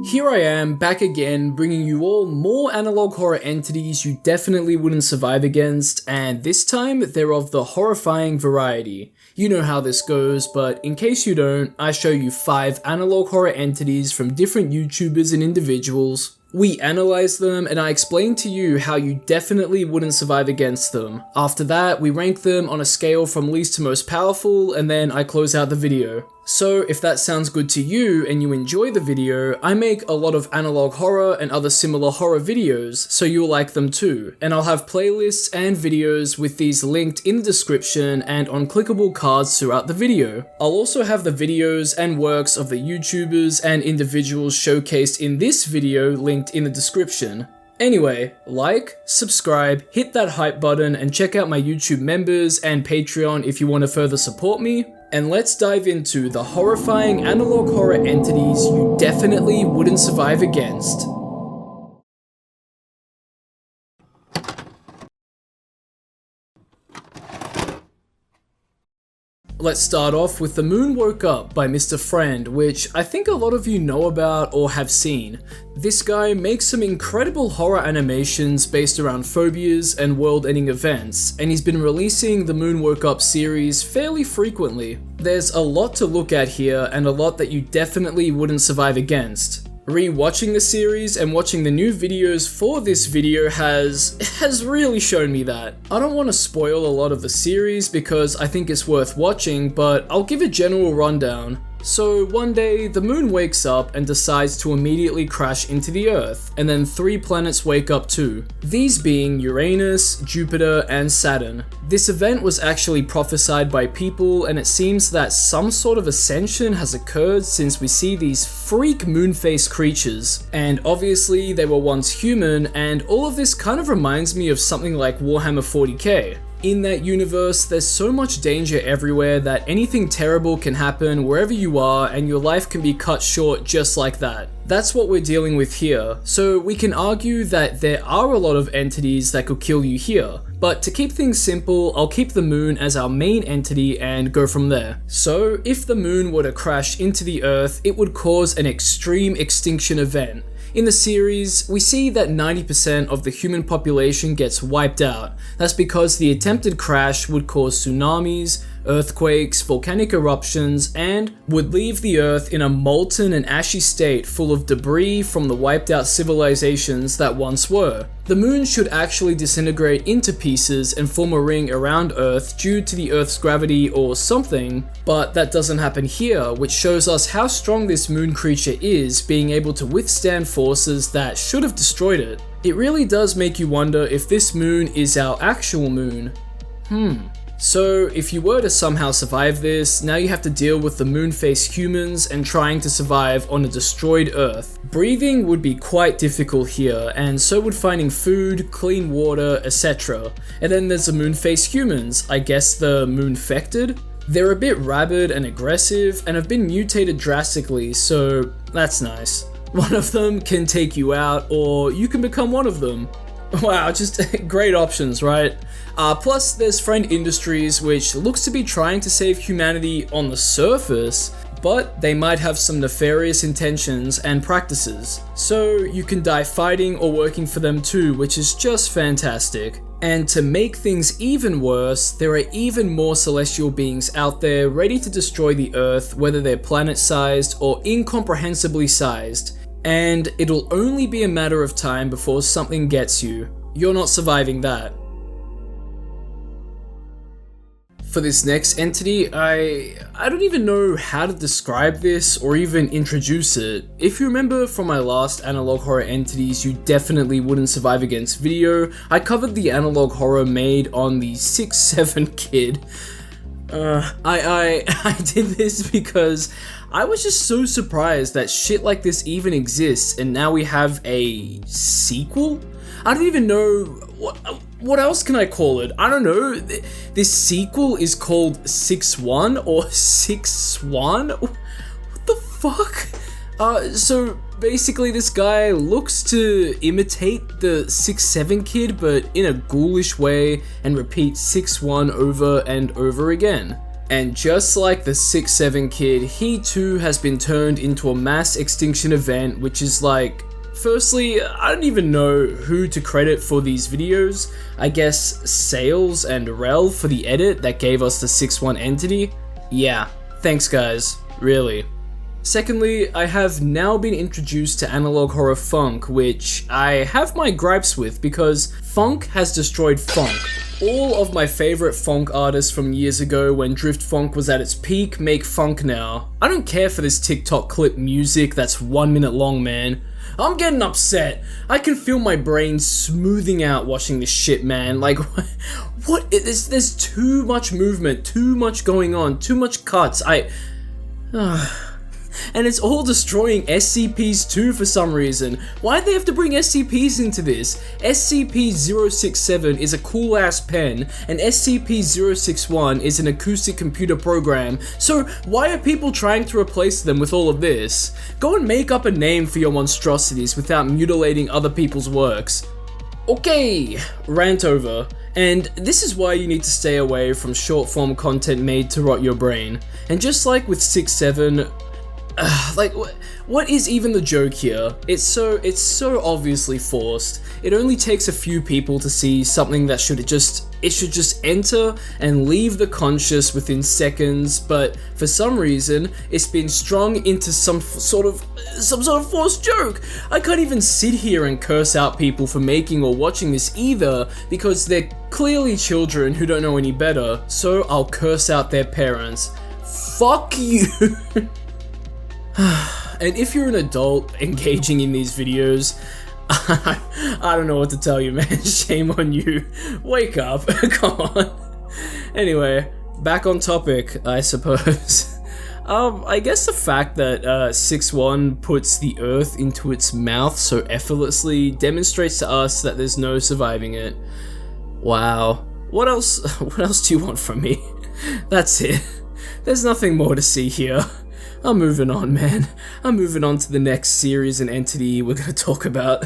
Here I am, back again, bringing you all more analog horror entities you definitely wouldn't survive against, and this time they're of the horrifying variety. You know how this goes, but in case you don't, I show you 5 analog horror entities from different YouTubers and individuals. We analyze them, and I explain to you how you definitely wouldn't survive against them. After that, we rank them on a scale from least to most powerful, and then I close out the video. So if that sounds good to you and you enjoy the video, I make a lot of analog horror and other similar horror videos, so you'll like them too. And I'll have playlists and videos with these linked in the description and on clickable cards throughout the video. I'll also have the videos and works of the YouTubers and individuals showcased in this video linked in the description. Anyway, like, subscribe, hit that hype button, and check out my YouTube members and Patreon if you want to further support me. And let's dive into the horrifying analog horror entities you definitely wouldn't survive against. Let's start off with The Moon Woke Up by Mr. Friend, which I think a lot of you know about or have seen. This guy makes some incredible horror animations based around phobias and world-ending events, and he's been releasing the Moon Woke Up series fairly frequently. There's a lot to look at here, and a lot that you definitely wouldn't survive against. Rewatching the series and watching the new videos for this video has really shown me that. I don't want to spoil a lot of the series because I think it's worth watching, but I'll give a general rundown. So one day, the moon wakes up and decides to immediately crash into the Earth, and then 3 planets wake up too, these being Uranus, Jupiter, and Saturn. This event was actually prophesied by people, and it seems that some sort of ascension has occurred since we see these freak moon-faced creatures. And obviously they were once human, and all of this kind of reminds me of something like Warhammer 40k. In that universe, there's so much danger everywhere that anything terrible can happen wherever you are, and your life can be cut short just like that. That's what we're dealing with here, so we can argue that there are a lot of entities that could kill you here, But to keep things simple, I'll keep the moon as our main entity and go from there. So if the moon were to crash into the Earth, it would cause an extreme extinction event. In the series, we see that 90% of the human population gets wiped out. That's because the attempted crash would cause tsunamis, earthquakes, volcanic eruptions, and would leave the Earth in a molten and ashy state full of debris from the wiped out civilizations that once were. The moon should actually disintegrate into pieces and form a ring around Earth due to the Earth's gravity or something, but that doesn't happen here, which shows us how strong this moon creature is, being able to withstand forces that should have destroyed it. It really does make you wonder if this moon is our actual moon. So if you were to somehow survive this, now you have to deal with the moon-faced humans and trying to survive on a destroyed Earth. Breathing would be quite difficult here, and so would finding food, clean water, etc. And then there's the moon-faced humans, I guess the moon-fected? They're a bit rabid and aggressive and have been mutated drastically, so that's nice. One of them can take you out, or you can become one of them. Wow, just great options, right? Plus, there's Friend Industries, which looks to be trying to save humanity on the surface, but they might have some nefarious intentions and practices. So you can die fighting or working for them too, which is just fantastic. And to make things even worse, there are even more celestial beings out there ready to destroy the Earth, whether they're planet-sized or incomprehensibly sized. And it'll only be a matter of time before something gets you. You're not surviving that. For this next entity, I don't even know how to describe this or even introduce it. If you remember from my last analog horror entities you definitely wouldn't survive against video, I covered the analog horror made on the 6-7 kid. I did this because I was just so surprised that shit like this even exists, and now we have a sequel? I don't even know, what else can I call it? I don't know, this sequel is called 6-1 or 6-1? What the fuck? So basically this guy looks to imitate the 6-7 kid, but in a ghoulish way, and repeat 6-1 over and over again. And just like the 6-7 kid, he too has been turned into a mass extinction event, which is like, firstly, I don't even know who to credit for these videos. I guess Sales and Rel for the edit that gave us the 6-1 entity. Yeah, thanks guys, really. Secondly, I have now been introduced to analog horror funk, which I have my gripes with because funk has destroyed funk. All of my favorite funk artists from years ago when drift funk was at its peak make funk now. I don't care for this TikTok clip music that's 1 minute long, man. I'm getting upset. I can feel my brain smoothing out watching this shit, man. Like, what? There's too much movement, too much going on, too much cuts. And it's all destroying SCPs too for some reason. Why'd they have to bring SCPs into this? SCP-067 is a cool ass pen, and SCP-061 is an acoustic computer program, so why are people trying to replace them with all of this? Go and make up a name for your monstrosities without mutilating other people's works. Okay, rant over. And this is why you need to stay away from short form content made to rot your brain. And just like with 6-7, like, what is even the joke here? It's so obviously forced. It only takes a few people to see something that should just enter and leave the conscious within seconds, but for some reason, it's been strung into some sort of forced joke. I can't even sit here and curse out people for making or watching this either, because they're clearly children who don't know any better, so I'll curse out their parents. Fuck you! And if you're an adult engaging in these videos, I don't know what to tell you, man. Shame on you. Wake up. Come on. Anyway, back on topic, I suppose. I guess the fact that 6-1 puts the Earth into its mouth so effortlessly demonstrates to us that there's no surviving it. Wow. What else do you want from me? That's it. There's nothing more to see here. I'm moving on, man. I'm moving on to the next series and entity we're gonna talk about.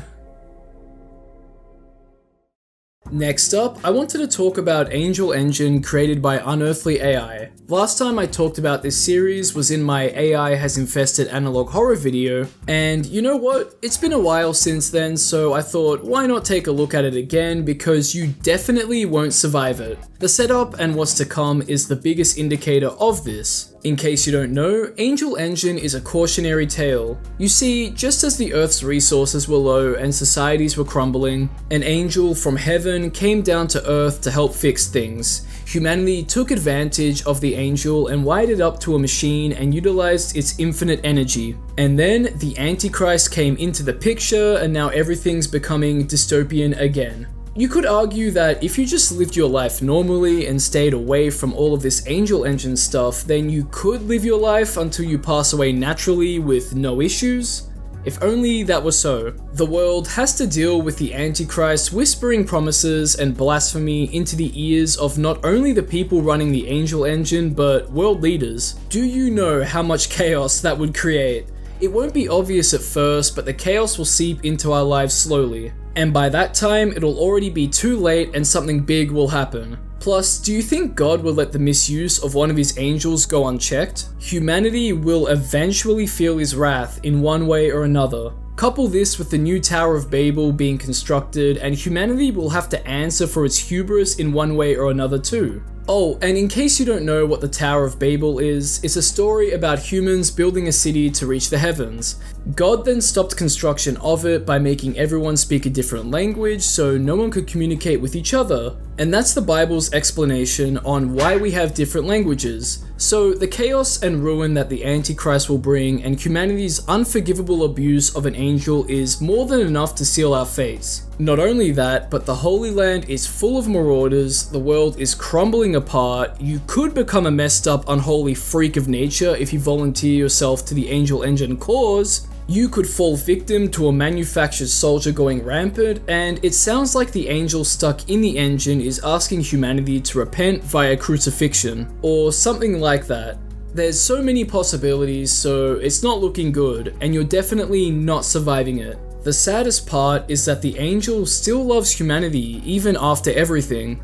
Next up, I wanted to talk about Angel Engine created by Unearthly AI. Last time I talked about this series was in my AI Has Infested analog horror video, and you know what? It's been a while since then, so I thought why not take a look at it again, because you definitely won't survive it. The setup and what's to come is the biggest indicator of this. In case you don't know, Angel Engine is a cautionary tale. You see, just as the Earth's resources were low and societies were crumbling, an angel from heaven came down to Earth to help fix things. Humanity took advantage of the angel and wired it up to a machine and utilized its infinite energy. And then the Antichrist came into the picture, and now everything's becoming dystopian again. You could argue that if you just lived your life normally and stayed away from all of this Angel Engine stuff, then you could live your life until you pass away naturally with no issues. If only that was so. The world has to deal with the Antichrist whispering promises and blasphemy into the ears of not only the people running the Angel Engine, but world leaders. Do you know how much chaos that would create? It won't be obvious at first, but the chaos will seep into our lives slowly. And by that time, it'll already be too late and something big will happen. Plus, do you think God will let the misuse of one of his angels go unchecked? Humanity will eventually feel his wrath in one way or another. Couple this with the new Tower of Babel being constructed, and humanity will have to answer for its hubris in one way or another too. Oh, and in case you don't know what the Tower of Babel is, it's a story about humans building a city to reach the heavens. God then stopped construction of it by making everyone speak a different language so no one could communicate with each other. And that's the Bible's explanation on why we have different languages. So the chaos and ruin that the Antichrist will bring and humanity's unforgivable abuse of an angel is more than enough to seal our fates. Not only that, but the Holy Land is full of marauders, the world is crumbling apart, you could become a messed up unholy freak of nature if you volunteer yourself to the Angel Engine cause, you could fall victim to a manufactured soldier going rampant, and it sounds like the angel stuck in the engine is asking humanity to repent via crucifixion, or something like that. There's so many possibilities, so it's not looking good, and you're definitely not surviving it. The saddest part is that the angel still loves humanity even after everything.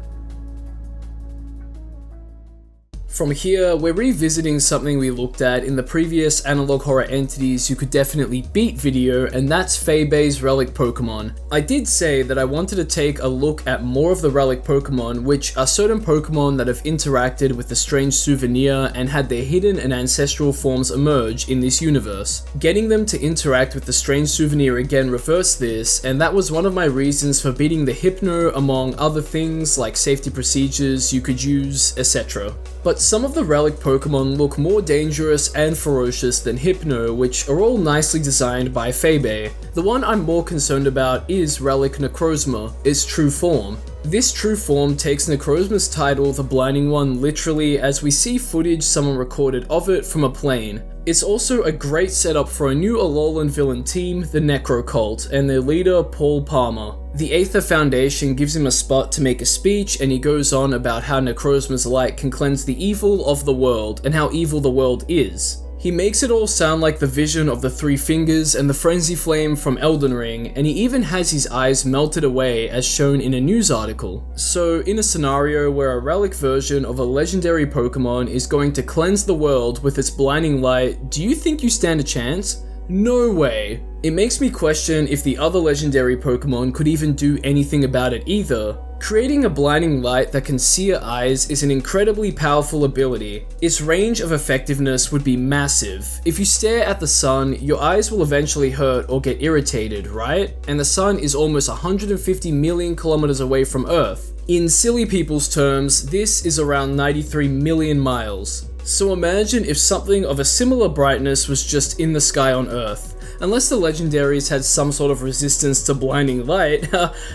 From here, we're revisiting something we looked at in the previous Analog Horror Entities You Could Definitely Beat video, and that's Fei-Bei's Relic Pokemon. I did say that I wanted to take a look at more of the Relic Pokemon, which are certain Pokemon that have interacted with the strange souvenir and had their hidden and ancestral forms emerge in this universe. Getting them to interact with the strange souvenir again reversed this, and that was one of my reasons for beating the Hypno among other things like safety procedures you could use, etc. But some of the Relic Pokemon look more dangerous and ferocious than Hypno, which are all nicely designed by Fei-Bei. The one I'm more concerned about is Relic Necrozma, its true form. This true form takes Necrozma's title, the Blinding One, literally, as we see footage someone recorded of it from a plane. It's also a great setup for a new Alolan villain team, the Necro Cult, and their leader, Paul Palmer. The Aether Foundation gives him a spot to make a speech, and he goes on about how Necrozma's light can cleanse the evil of the world, and how evil the world is. He makes it all sound like the vision of the Three Fingers and the Frenzy Flame from Elden Ring, and he even has his eyes melted away as shown in a news article. So in a scenario where a relic version of a legendary Pokemon is going to cleanse the world with its blinding light, do you think you stand a chance? No way. It makes me question if the other legendary Pokemon could even do anything about it either. Creating a blinding light that can sear eyes is an incredibly powerful ability. Its range of effectiveness would be massive. If you stare at the sun, your eyes will eventually hurt or get irritated, right? And the sun is almost 150 million kilometers away from Earth. In silly people's terms, this is around 93 million miles. So imagine if something of a similar brightness was just in the sky on Earth. Unless the legendaries had some sort of resistance to blinding light,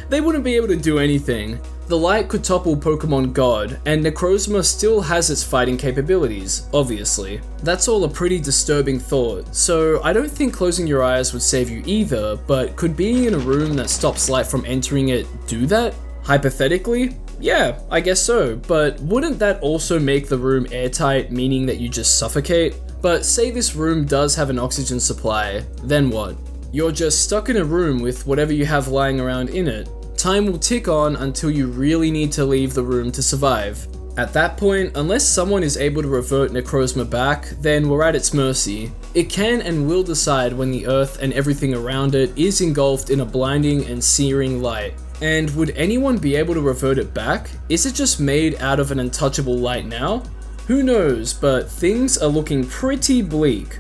they wouldn't be able to do anything. The light could topple Pokemon God, and Necrozma still has its fighting capabilities, obviously. That's all a pretty disturbing thought, so I don't think closing your eyes would save you either, but could being in a room that stops light from entering it do that? Hypothetically? Yeah, I guess so, but wouldn't that also make the room airtight, meaning that you just suffocate? But say this room does have an oxygen supply, then what? You're just stuck in a room with whatever you have lying around in it. time will tick on until you really need to leave the room to survive. At that point, unless someone is able to revert Necrozma back, then we're at its mercy. It can and will decide when the earth and everything around it is engulfed in a blinding and searing light. And would anyone be able to revert it back? Is it just made out of an untouchable light now? Who knows, but things are looking pretty bleak.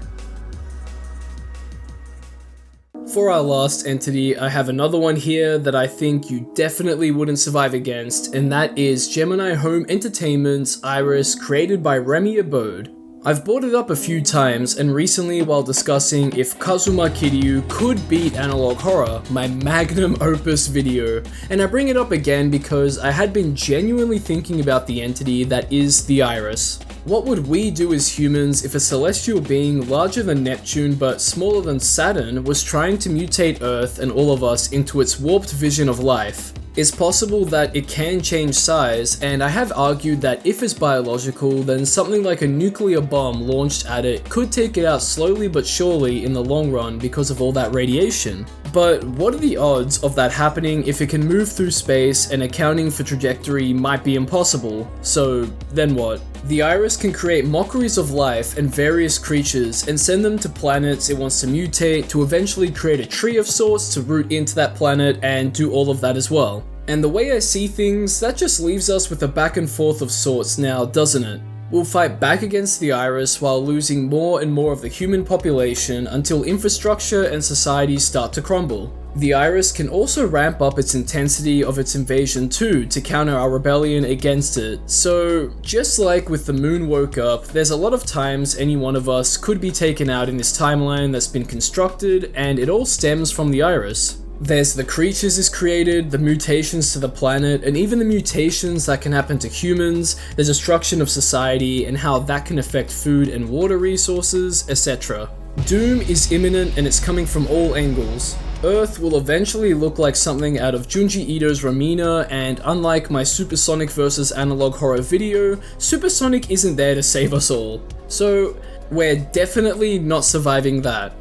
For our last entity, I have another one here that I think you definitely wouldn't survive against, and that is Gemini Home Entertainment's Iris, created by Remy Abode. I've brought it up a few times, and recently while discussing if Kazuma Kiryu could beat Analog Horror, my magnum opus video, and I bring it up again because I had been genuinely thinking about the entity that is the Iris. What would we do as humans if a celestial being larger than Neptune but smaller than Saturn was trying to mutate Earth and all of us into its warped vision of life? It's possible that it can change size, and I have argued that if it's biological, then something like a nuclear bomb launched at it could take it out slowly but surely in the long run because of all that radiation. But what are the odds of that happening if it can move through space and accounting for trajectory might be impossible? So then what? The Iris can create mockeries of life and various creatures and send them to planets it wants to mutate to eventually create a tree of sorts to root into that planet and do all of that as well. And the way I see things, that just leaves us with a back and forth of sorts now, doesn't it? We'll fight back against the Iris while losing more and more of the human population until infrastructure and society start to crumble. The Iris can also ramp up its intensity of its invasion too to counter our rebellion against it. So just like with the moon woke up, there's a lot of times any one of us could be taken out in this timeline that's been constructed, and it all stems from the Iris. There's the creatures it's created, the mutations to the planet, and even the mutations that can happen to humans, the destruction of society, and how that can affect food and water resources, etc. Doom is imminent and it's coming from all angles. Earth will eventually look like something out of Junji Ito's Ramina, and unlike my Supersonic vs Analog Horror video, Supersonic isn't there to save us all. So we're definitely not surviving that.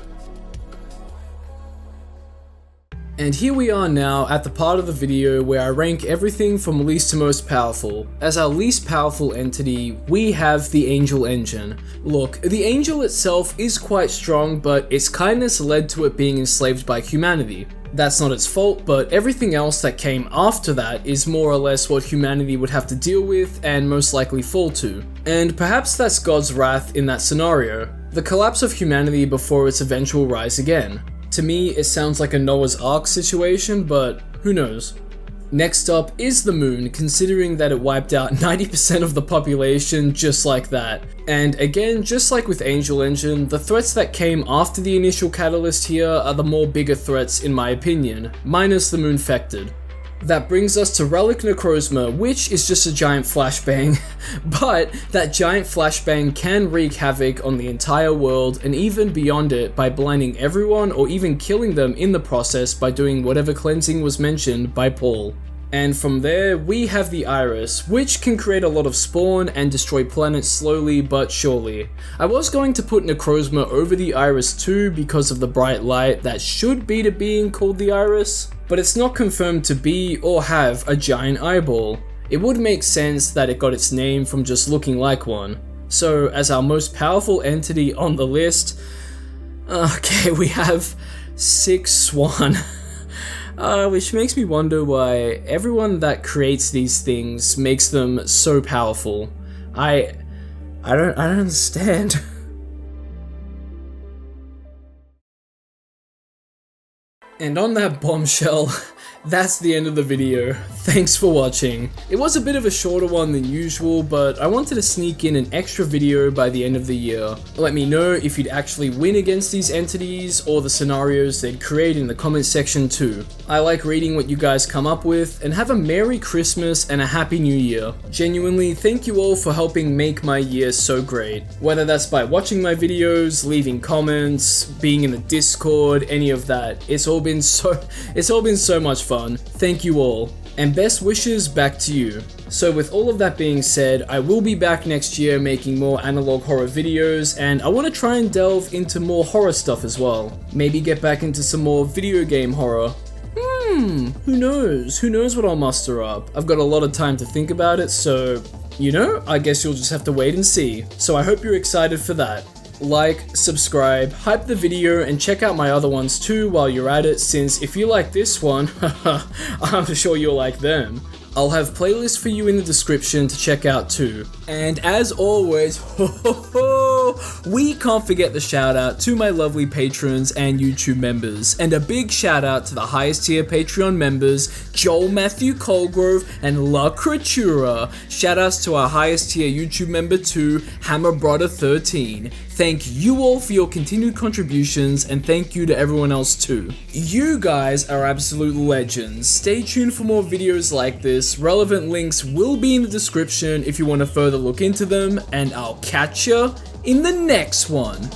And here we are now at the part of the video where I rank everything from least to most powerful. As our least powerful entity, we have the Angel Engine. Look, the Angel itself is quite strong, but its kindness led to it being enslaved by humanity. That's not its fault, but everything else that came after that is more or less what humanity would have to deal with and most likely fall to. And perhaps that's God's wrath in that scenario, the collapse of humanity before its eventual rise again. To me, it sounds like a Noah's Ark situation, but who knows. Next up is the moon, considering that it wiped out 90% of the population just like that. And again, just like with Angel Engine, the threats that came after the initial catalyst here are the more bigger threats in my opinion, minus the Moonfected. That brings us to Relic Necrozma, which is just a giant flashbang, but that giant flashbang can wreak havoc on the entire world and even beyond it by blinding everyone or even killing them in the process by doing whatever cleansing was mentioned by Paul. And from there, we have the Iris, which can create a lot of spawn and destroy planets slowly but surely. I was going to put Necrozma over the Iris too because of the bright light that should be to being called the Iris, but it's not confirmed to be or have a giant eyeball. It would make sense that it got its name from just looking like one. So as our most powerful entity on the list, okay, we have 6 Swan. Which makes me wonder why everyone that creates these things makes them so powerful. I don't understand. And on that bombshell, that's the end of the video. Thanks for watching. It was a bit of a shorter one than usual, but I wanted to sneak in an extra video by the end of the year. Let me know if you'd actually win against these entities or the scenarios they'd create in the comment section too. I like reading what you guys come up with, and have a Merry Christmas and a Happy New Year. Genuinely, thank you all for helping make my year so great. Whether that's by watching my videos, leaving comments, being in the Discord, any of that. It's all been so much fun. Thank you all, and best wishes back to you. So with all of that being said, I will be back next year making more analog horror videos, and I want to try and delve into more horror stuff as well. Maybe get back into some more video game horror. Who knows? Who knows what I'll muster up? I've got a lot of time to think about it, so, you know, I guess you'll just have to wait and see. So I hope you're excited for that. Like, subscribe, hype the video, and check out my other ones too while you're at it, since if you like this one, I'm sure you'll like them. I'll have playlists for you in the description to check out too. And as always, we can't forget the shout out to my lovely patrons and YouTube members. And a big shout out to the highest tier Patreon members, Joel Matthew Colgrove and La Creatura. Shout outs to our highest tier YouTube member too, Hammer Brother 13. Thank you all for your continued contributions, and thank you to everyone else too. You guys are absolute legends. Stay tuned for more videos like this. Relevant links will be in the description if you want to further look into them, and I'll catch ya in the next one.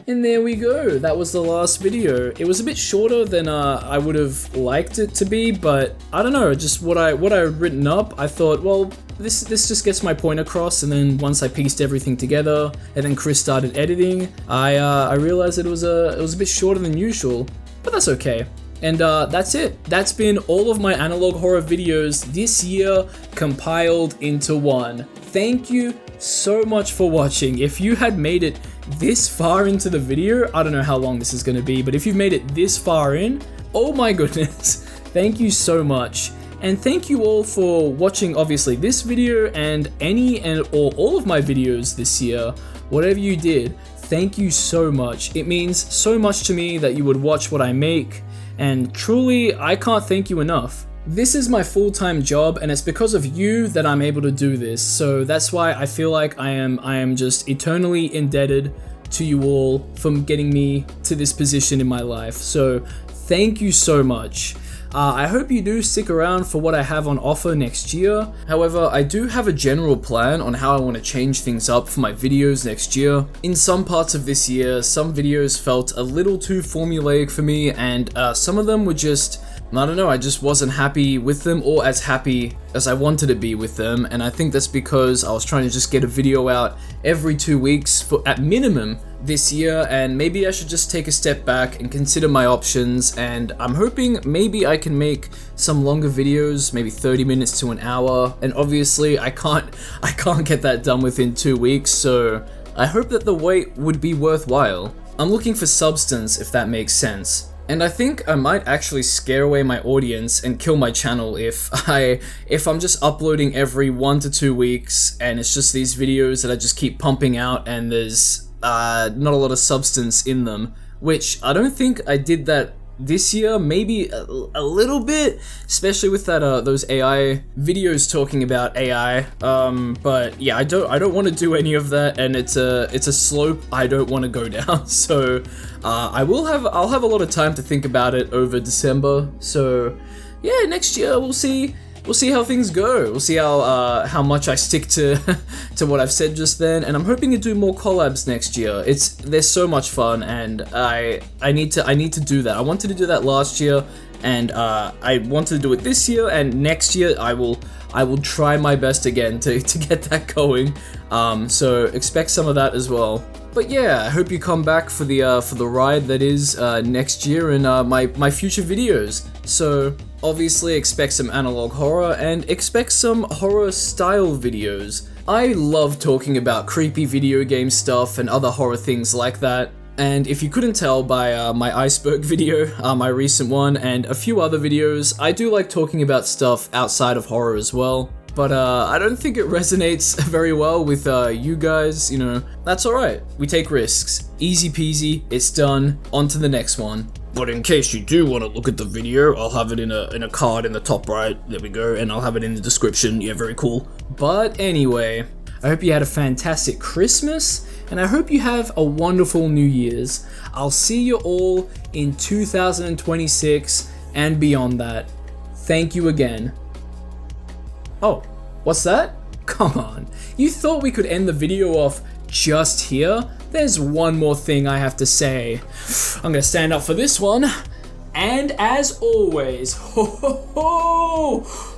And there we go, that was the last video. It was a bit shorter than I would have liked it to be, but I don't know, just what I had written up, I thought, well, this just gets my point across, and then once I pieced everything together, and then Chris started editing, I realized that it was a bit shorter than usual, but that's okay. And that's it. That's been all of my analog horror videos this year compiled into one. Thank you so much for watching. If you had made it this far into the video, I don't know how long this is going to be, but if you've made it this far in, oh my goodness, thank you so much. And thank you all for watching, obviously, this video and any and all of my videos this year. Whatever you did, thank you so much. It means so much to me that you would watch what I make, and truly, I can't thank you enough. This is my full-time job, and it's because of you that I'm able to do this, so that's why I feel like I am just eternally indebted to you all for getting me to this position in my life. So thank you so much. I hope you do stick around for what I have on offer next year. However, I do have a general plan on how I want to change things up for my videos next year. In some parts of this year, some videos felt a little too formulaic for me, and some of them were just, I don't know, I just wasn't happy with them, or as happy as I wanted to be with them, and I think that's because I was trying to just get a video out every 2 weeks for at minimum this year, and maybe I should just take a step back and consider my options, and I'm hoping maybe I can make some longer videos, maybe 30 minutes to an hour, and obviously I can't get that done within 2 weeks, so I hope that the wait would be worthwhile. I'm looking for substance, if that makes sense. And I think I might actually scare away my audience and kill my channel if I'm just uploading every 1 to 2 weeks and it's just these videos that I just keep pumping out and there's not a lot of substance in them, which I don't think I did that this year, maybe a little bit, especially with that those AI videos talking about AI. But yeah, I don't want to do any of that, and it's a slope I don't want to go down. So I'll have a lot of time to think about it over December. So yeah, next year we'll see how things go. We'll see how much I stick to to what I've said just then, and I'm hoping to do more collabs next year. They're so much fun, and I need to do that. I wanted to do that last year, and I wanted to do it this year, and next year I will try my best again to get that going. So expect some of that as well. But yeah, I hope you come back for the ride that is next year and my future videos. So obviously expect some analog horror and expect some horror style videos. I love talking about creepy video game stuff and other horror things like that. And if you couldn't tell by my iceberg video, my recent one, and a few other videos, I do like talking about stuff outside of horror as well. But I don't think it resonates very well with you guys, you know. That's alright, we take risks. Easy peasy, it's done, on to the next one. But in case you do want to look at the video, I'll have it in a card in the top right, there we go, and I'll have it in the description, yeah, very cool. But anyway, I hope you had a fantastic Christmas, and I hope you have a wonderful New Year's. I'll see you all in 2026 and beyond that. Thank you again. Oh, what's that? Come on, you thought we could end the video off just here? There's one more thing I have to say. I'm gonna stand up for this one. And as always,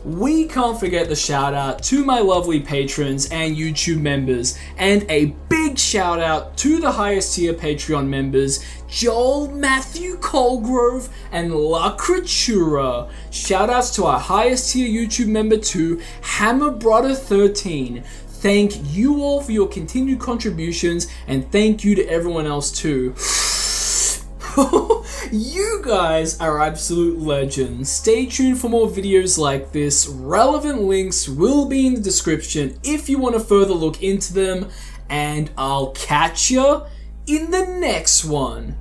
we can't forget the shout out to my lovely patrons and YouTube members, and a big shout out to the highest tier Patreon members, Joel, Matthew Colgrove, and La Creatura. Shout outs to our highest tier YouTube member too, Hammer Brother 13. Thank you all for your continued contributions, and thank you to everyone else too. You guys are absolute legends. Stay tuned for more videos like this. Relevant links will be in the description if you want to further look into them, and I'll catch ya in the next one.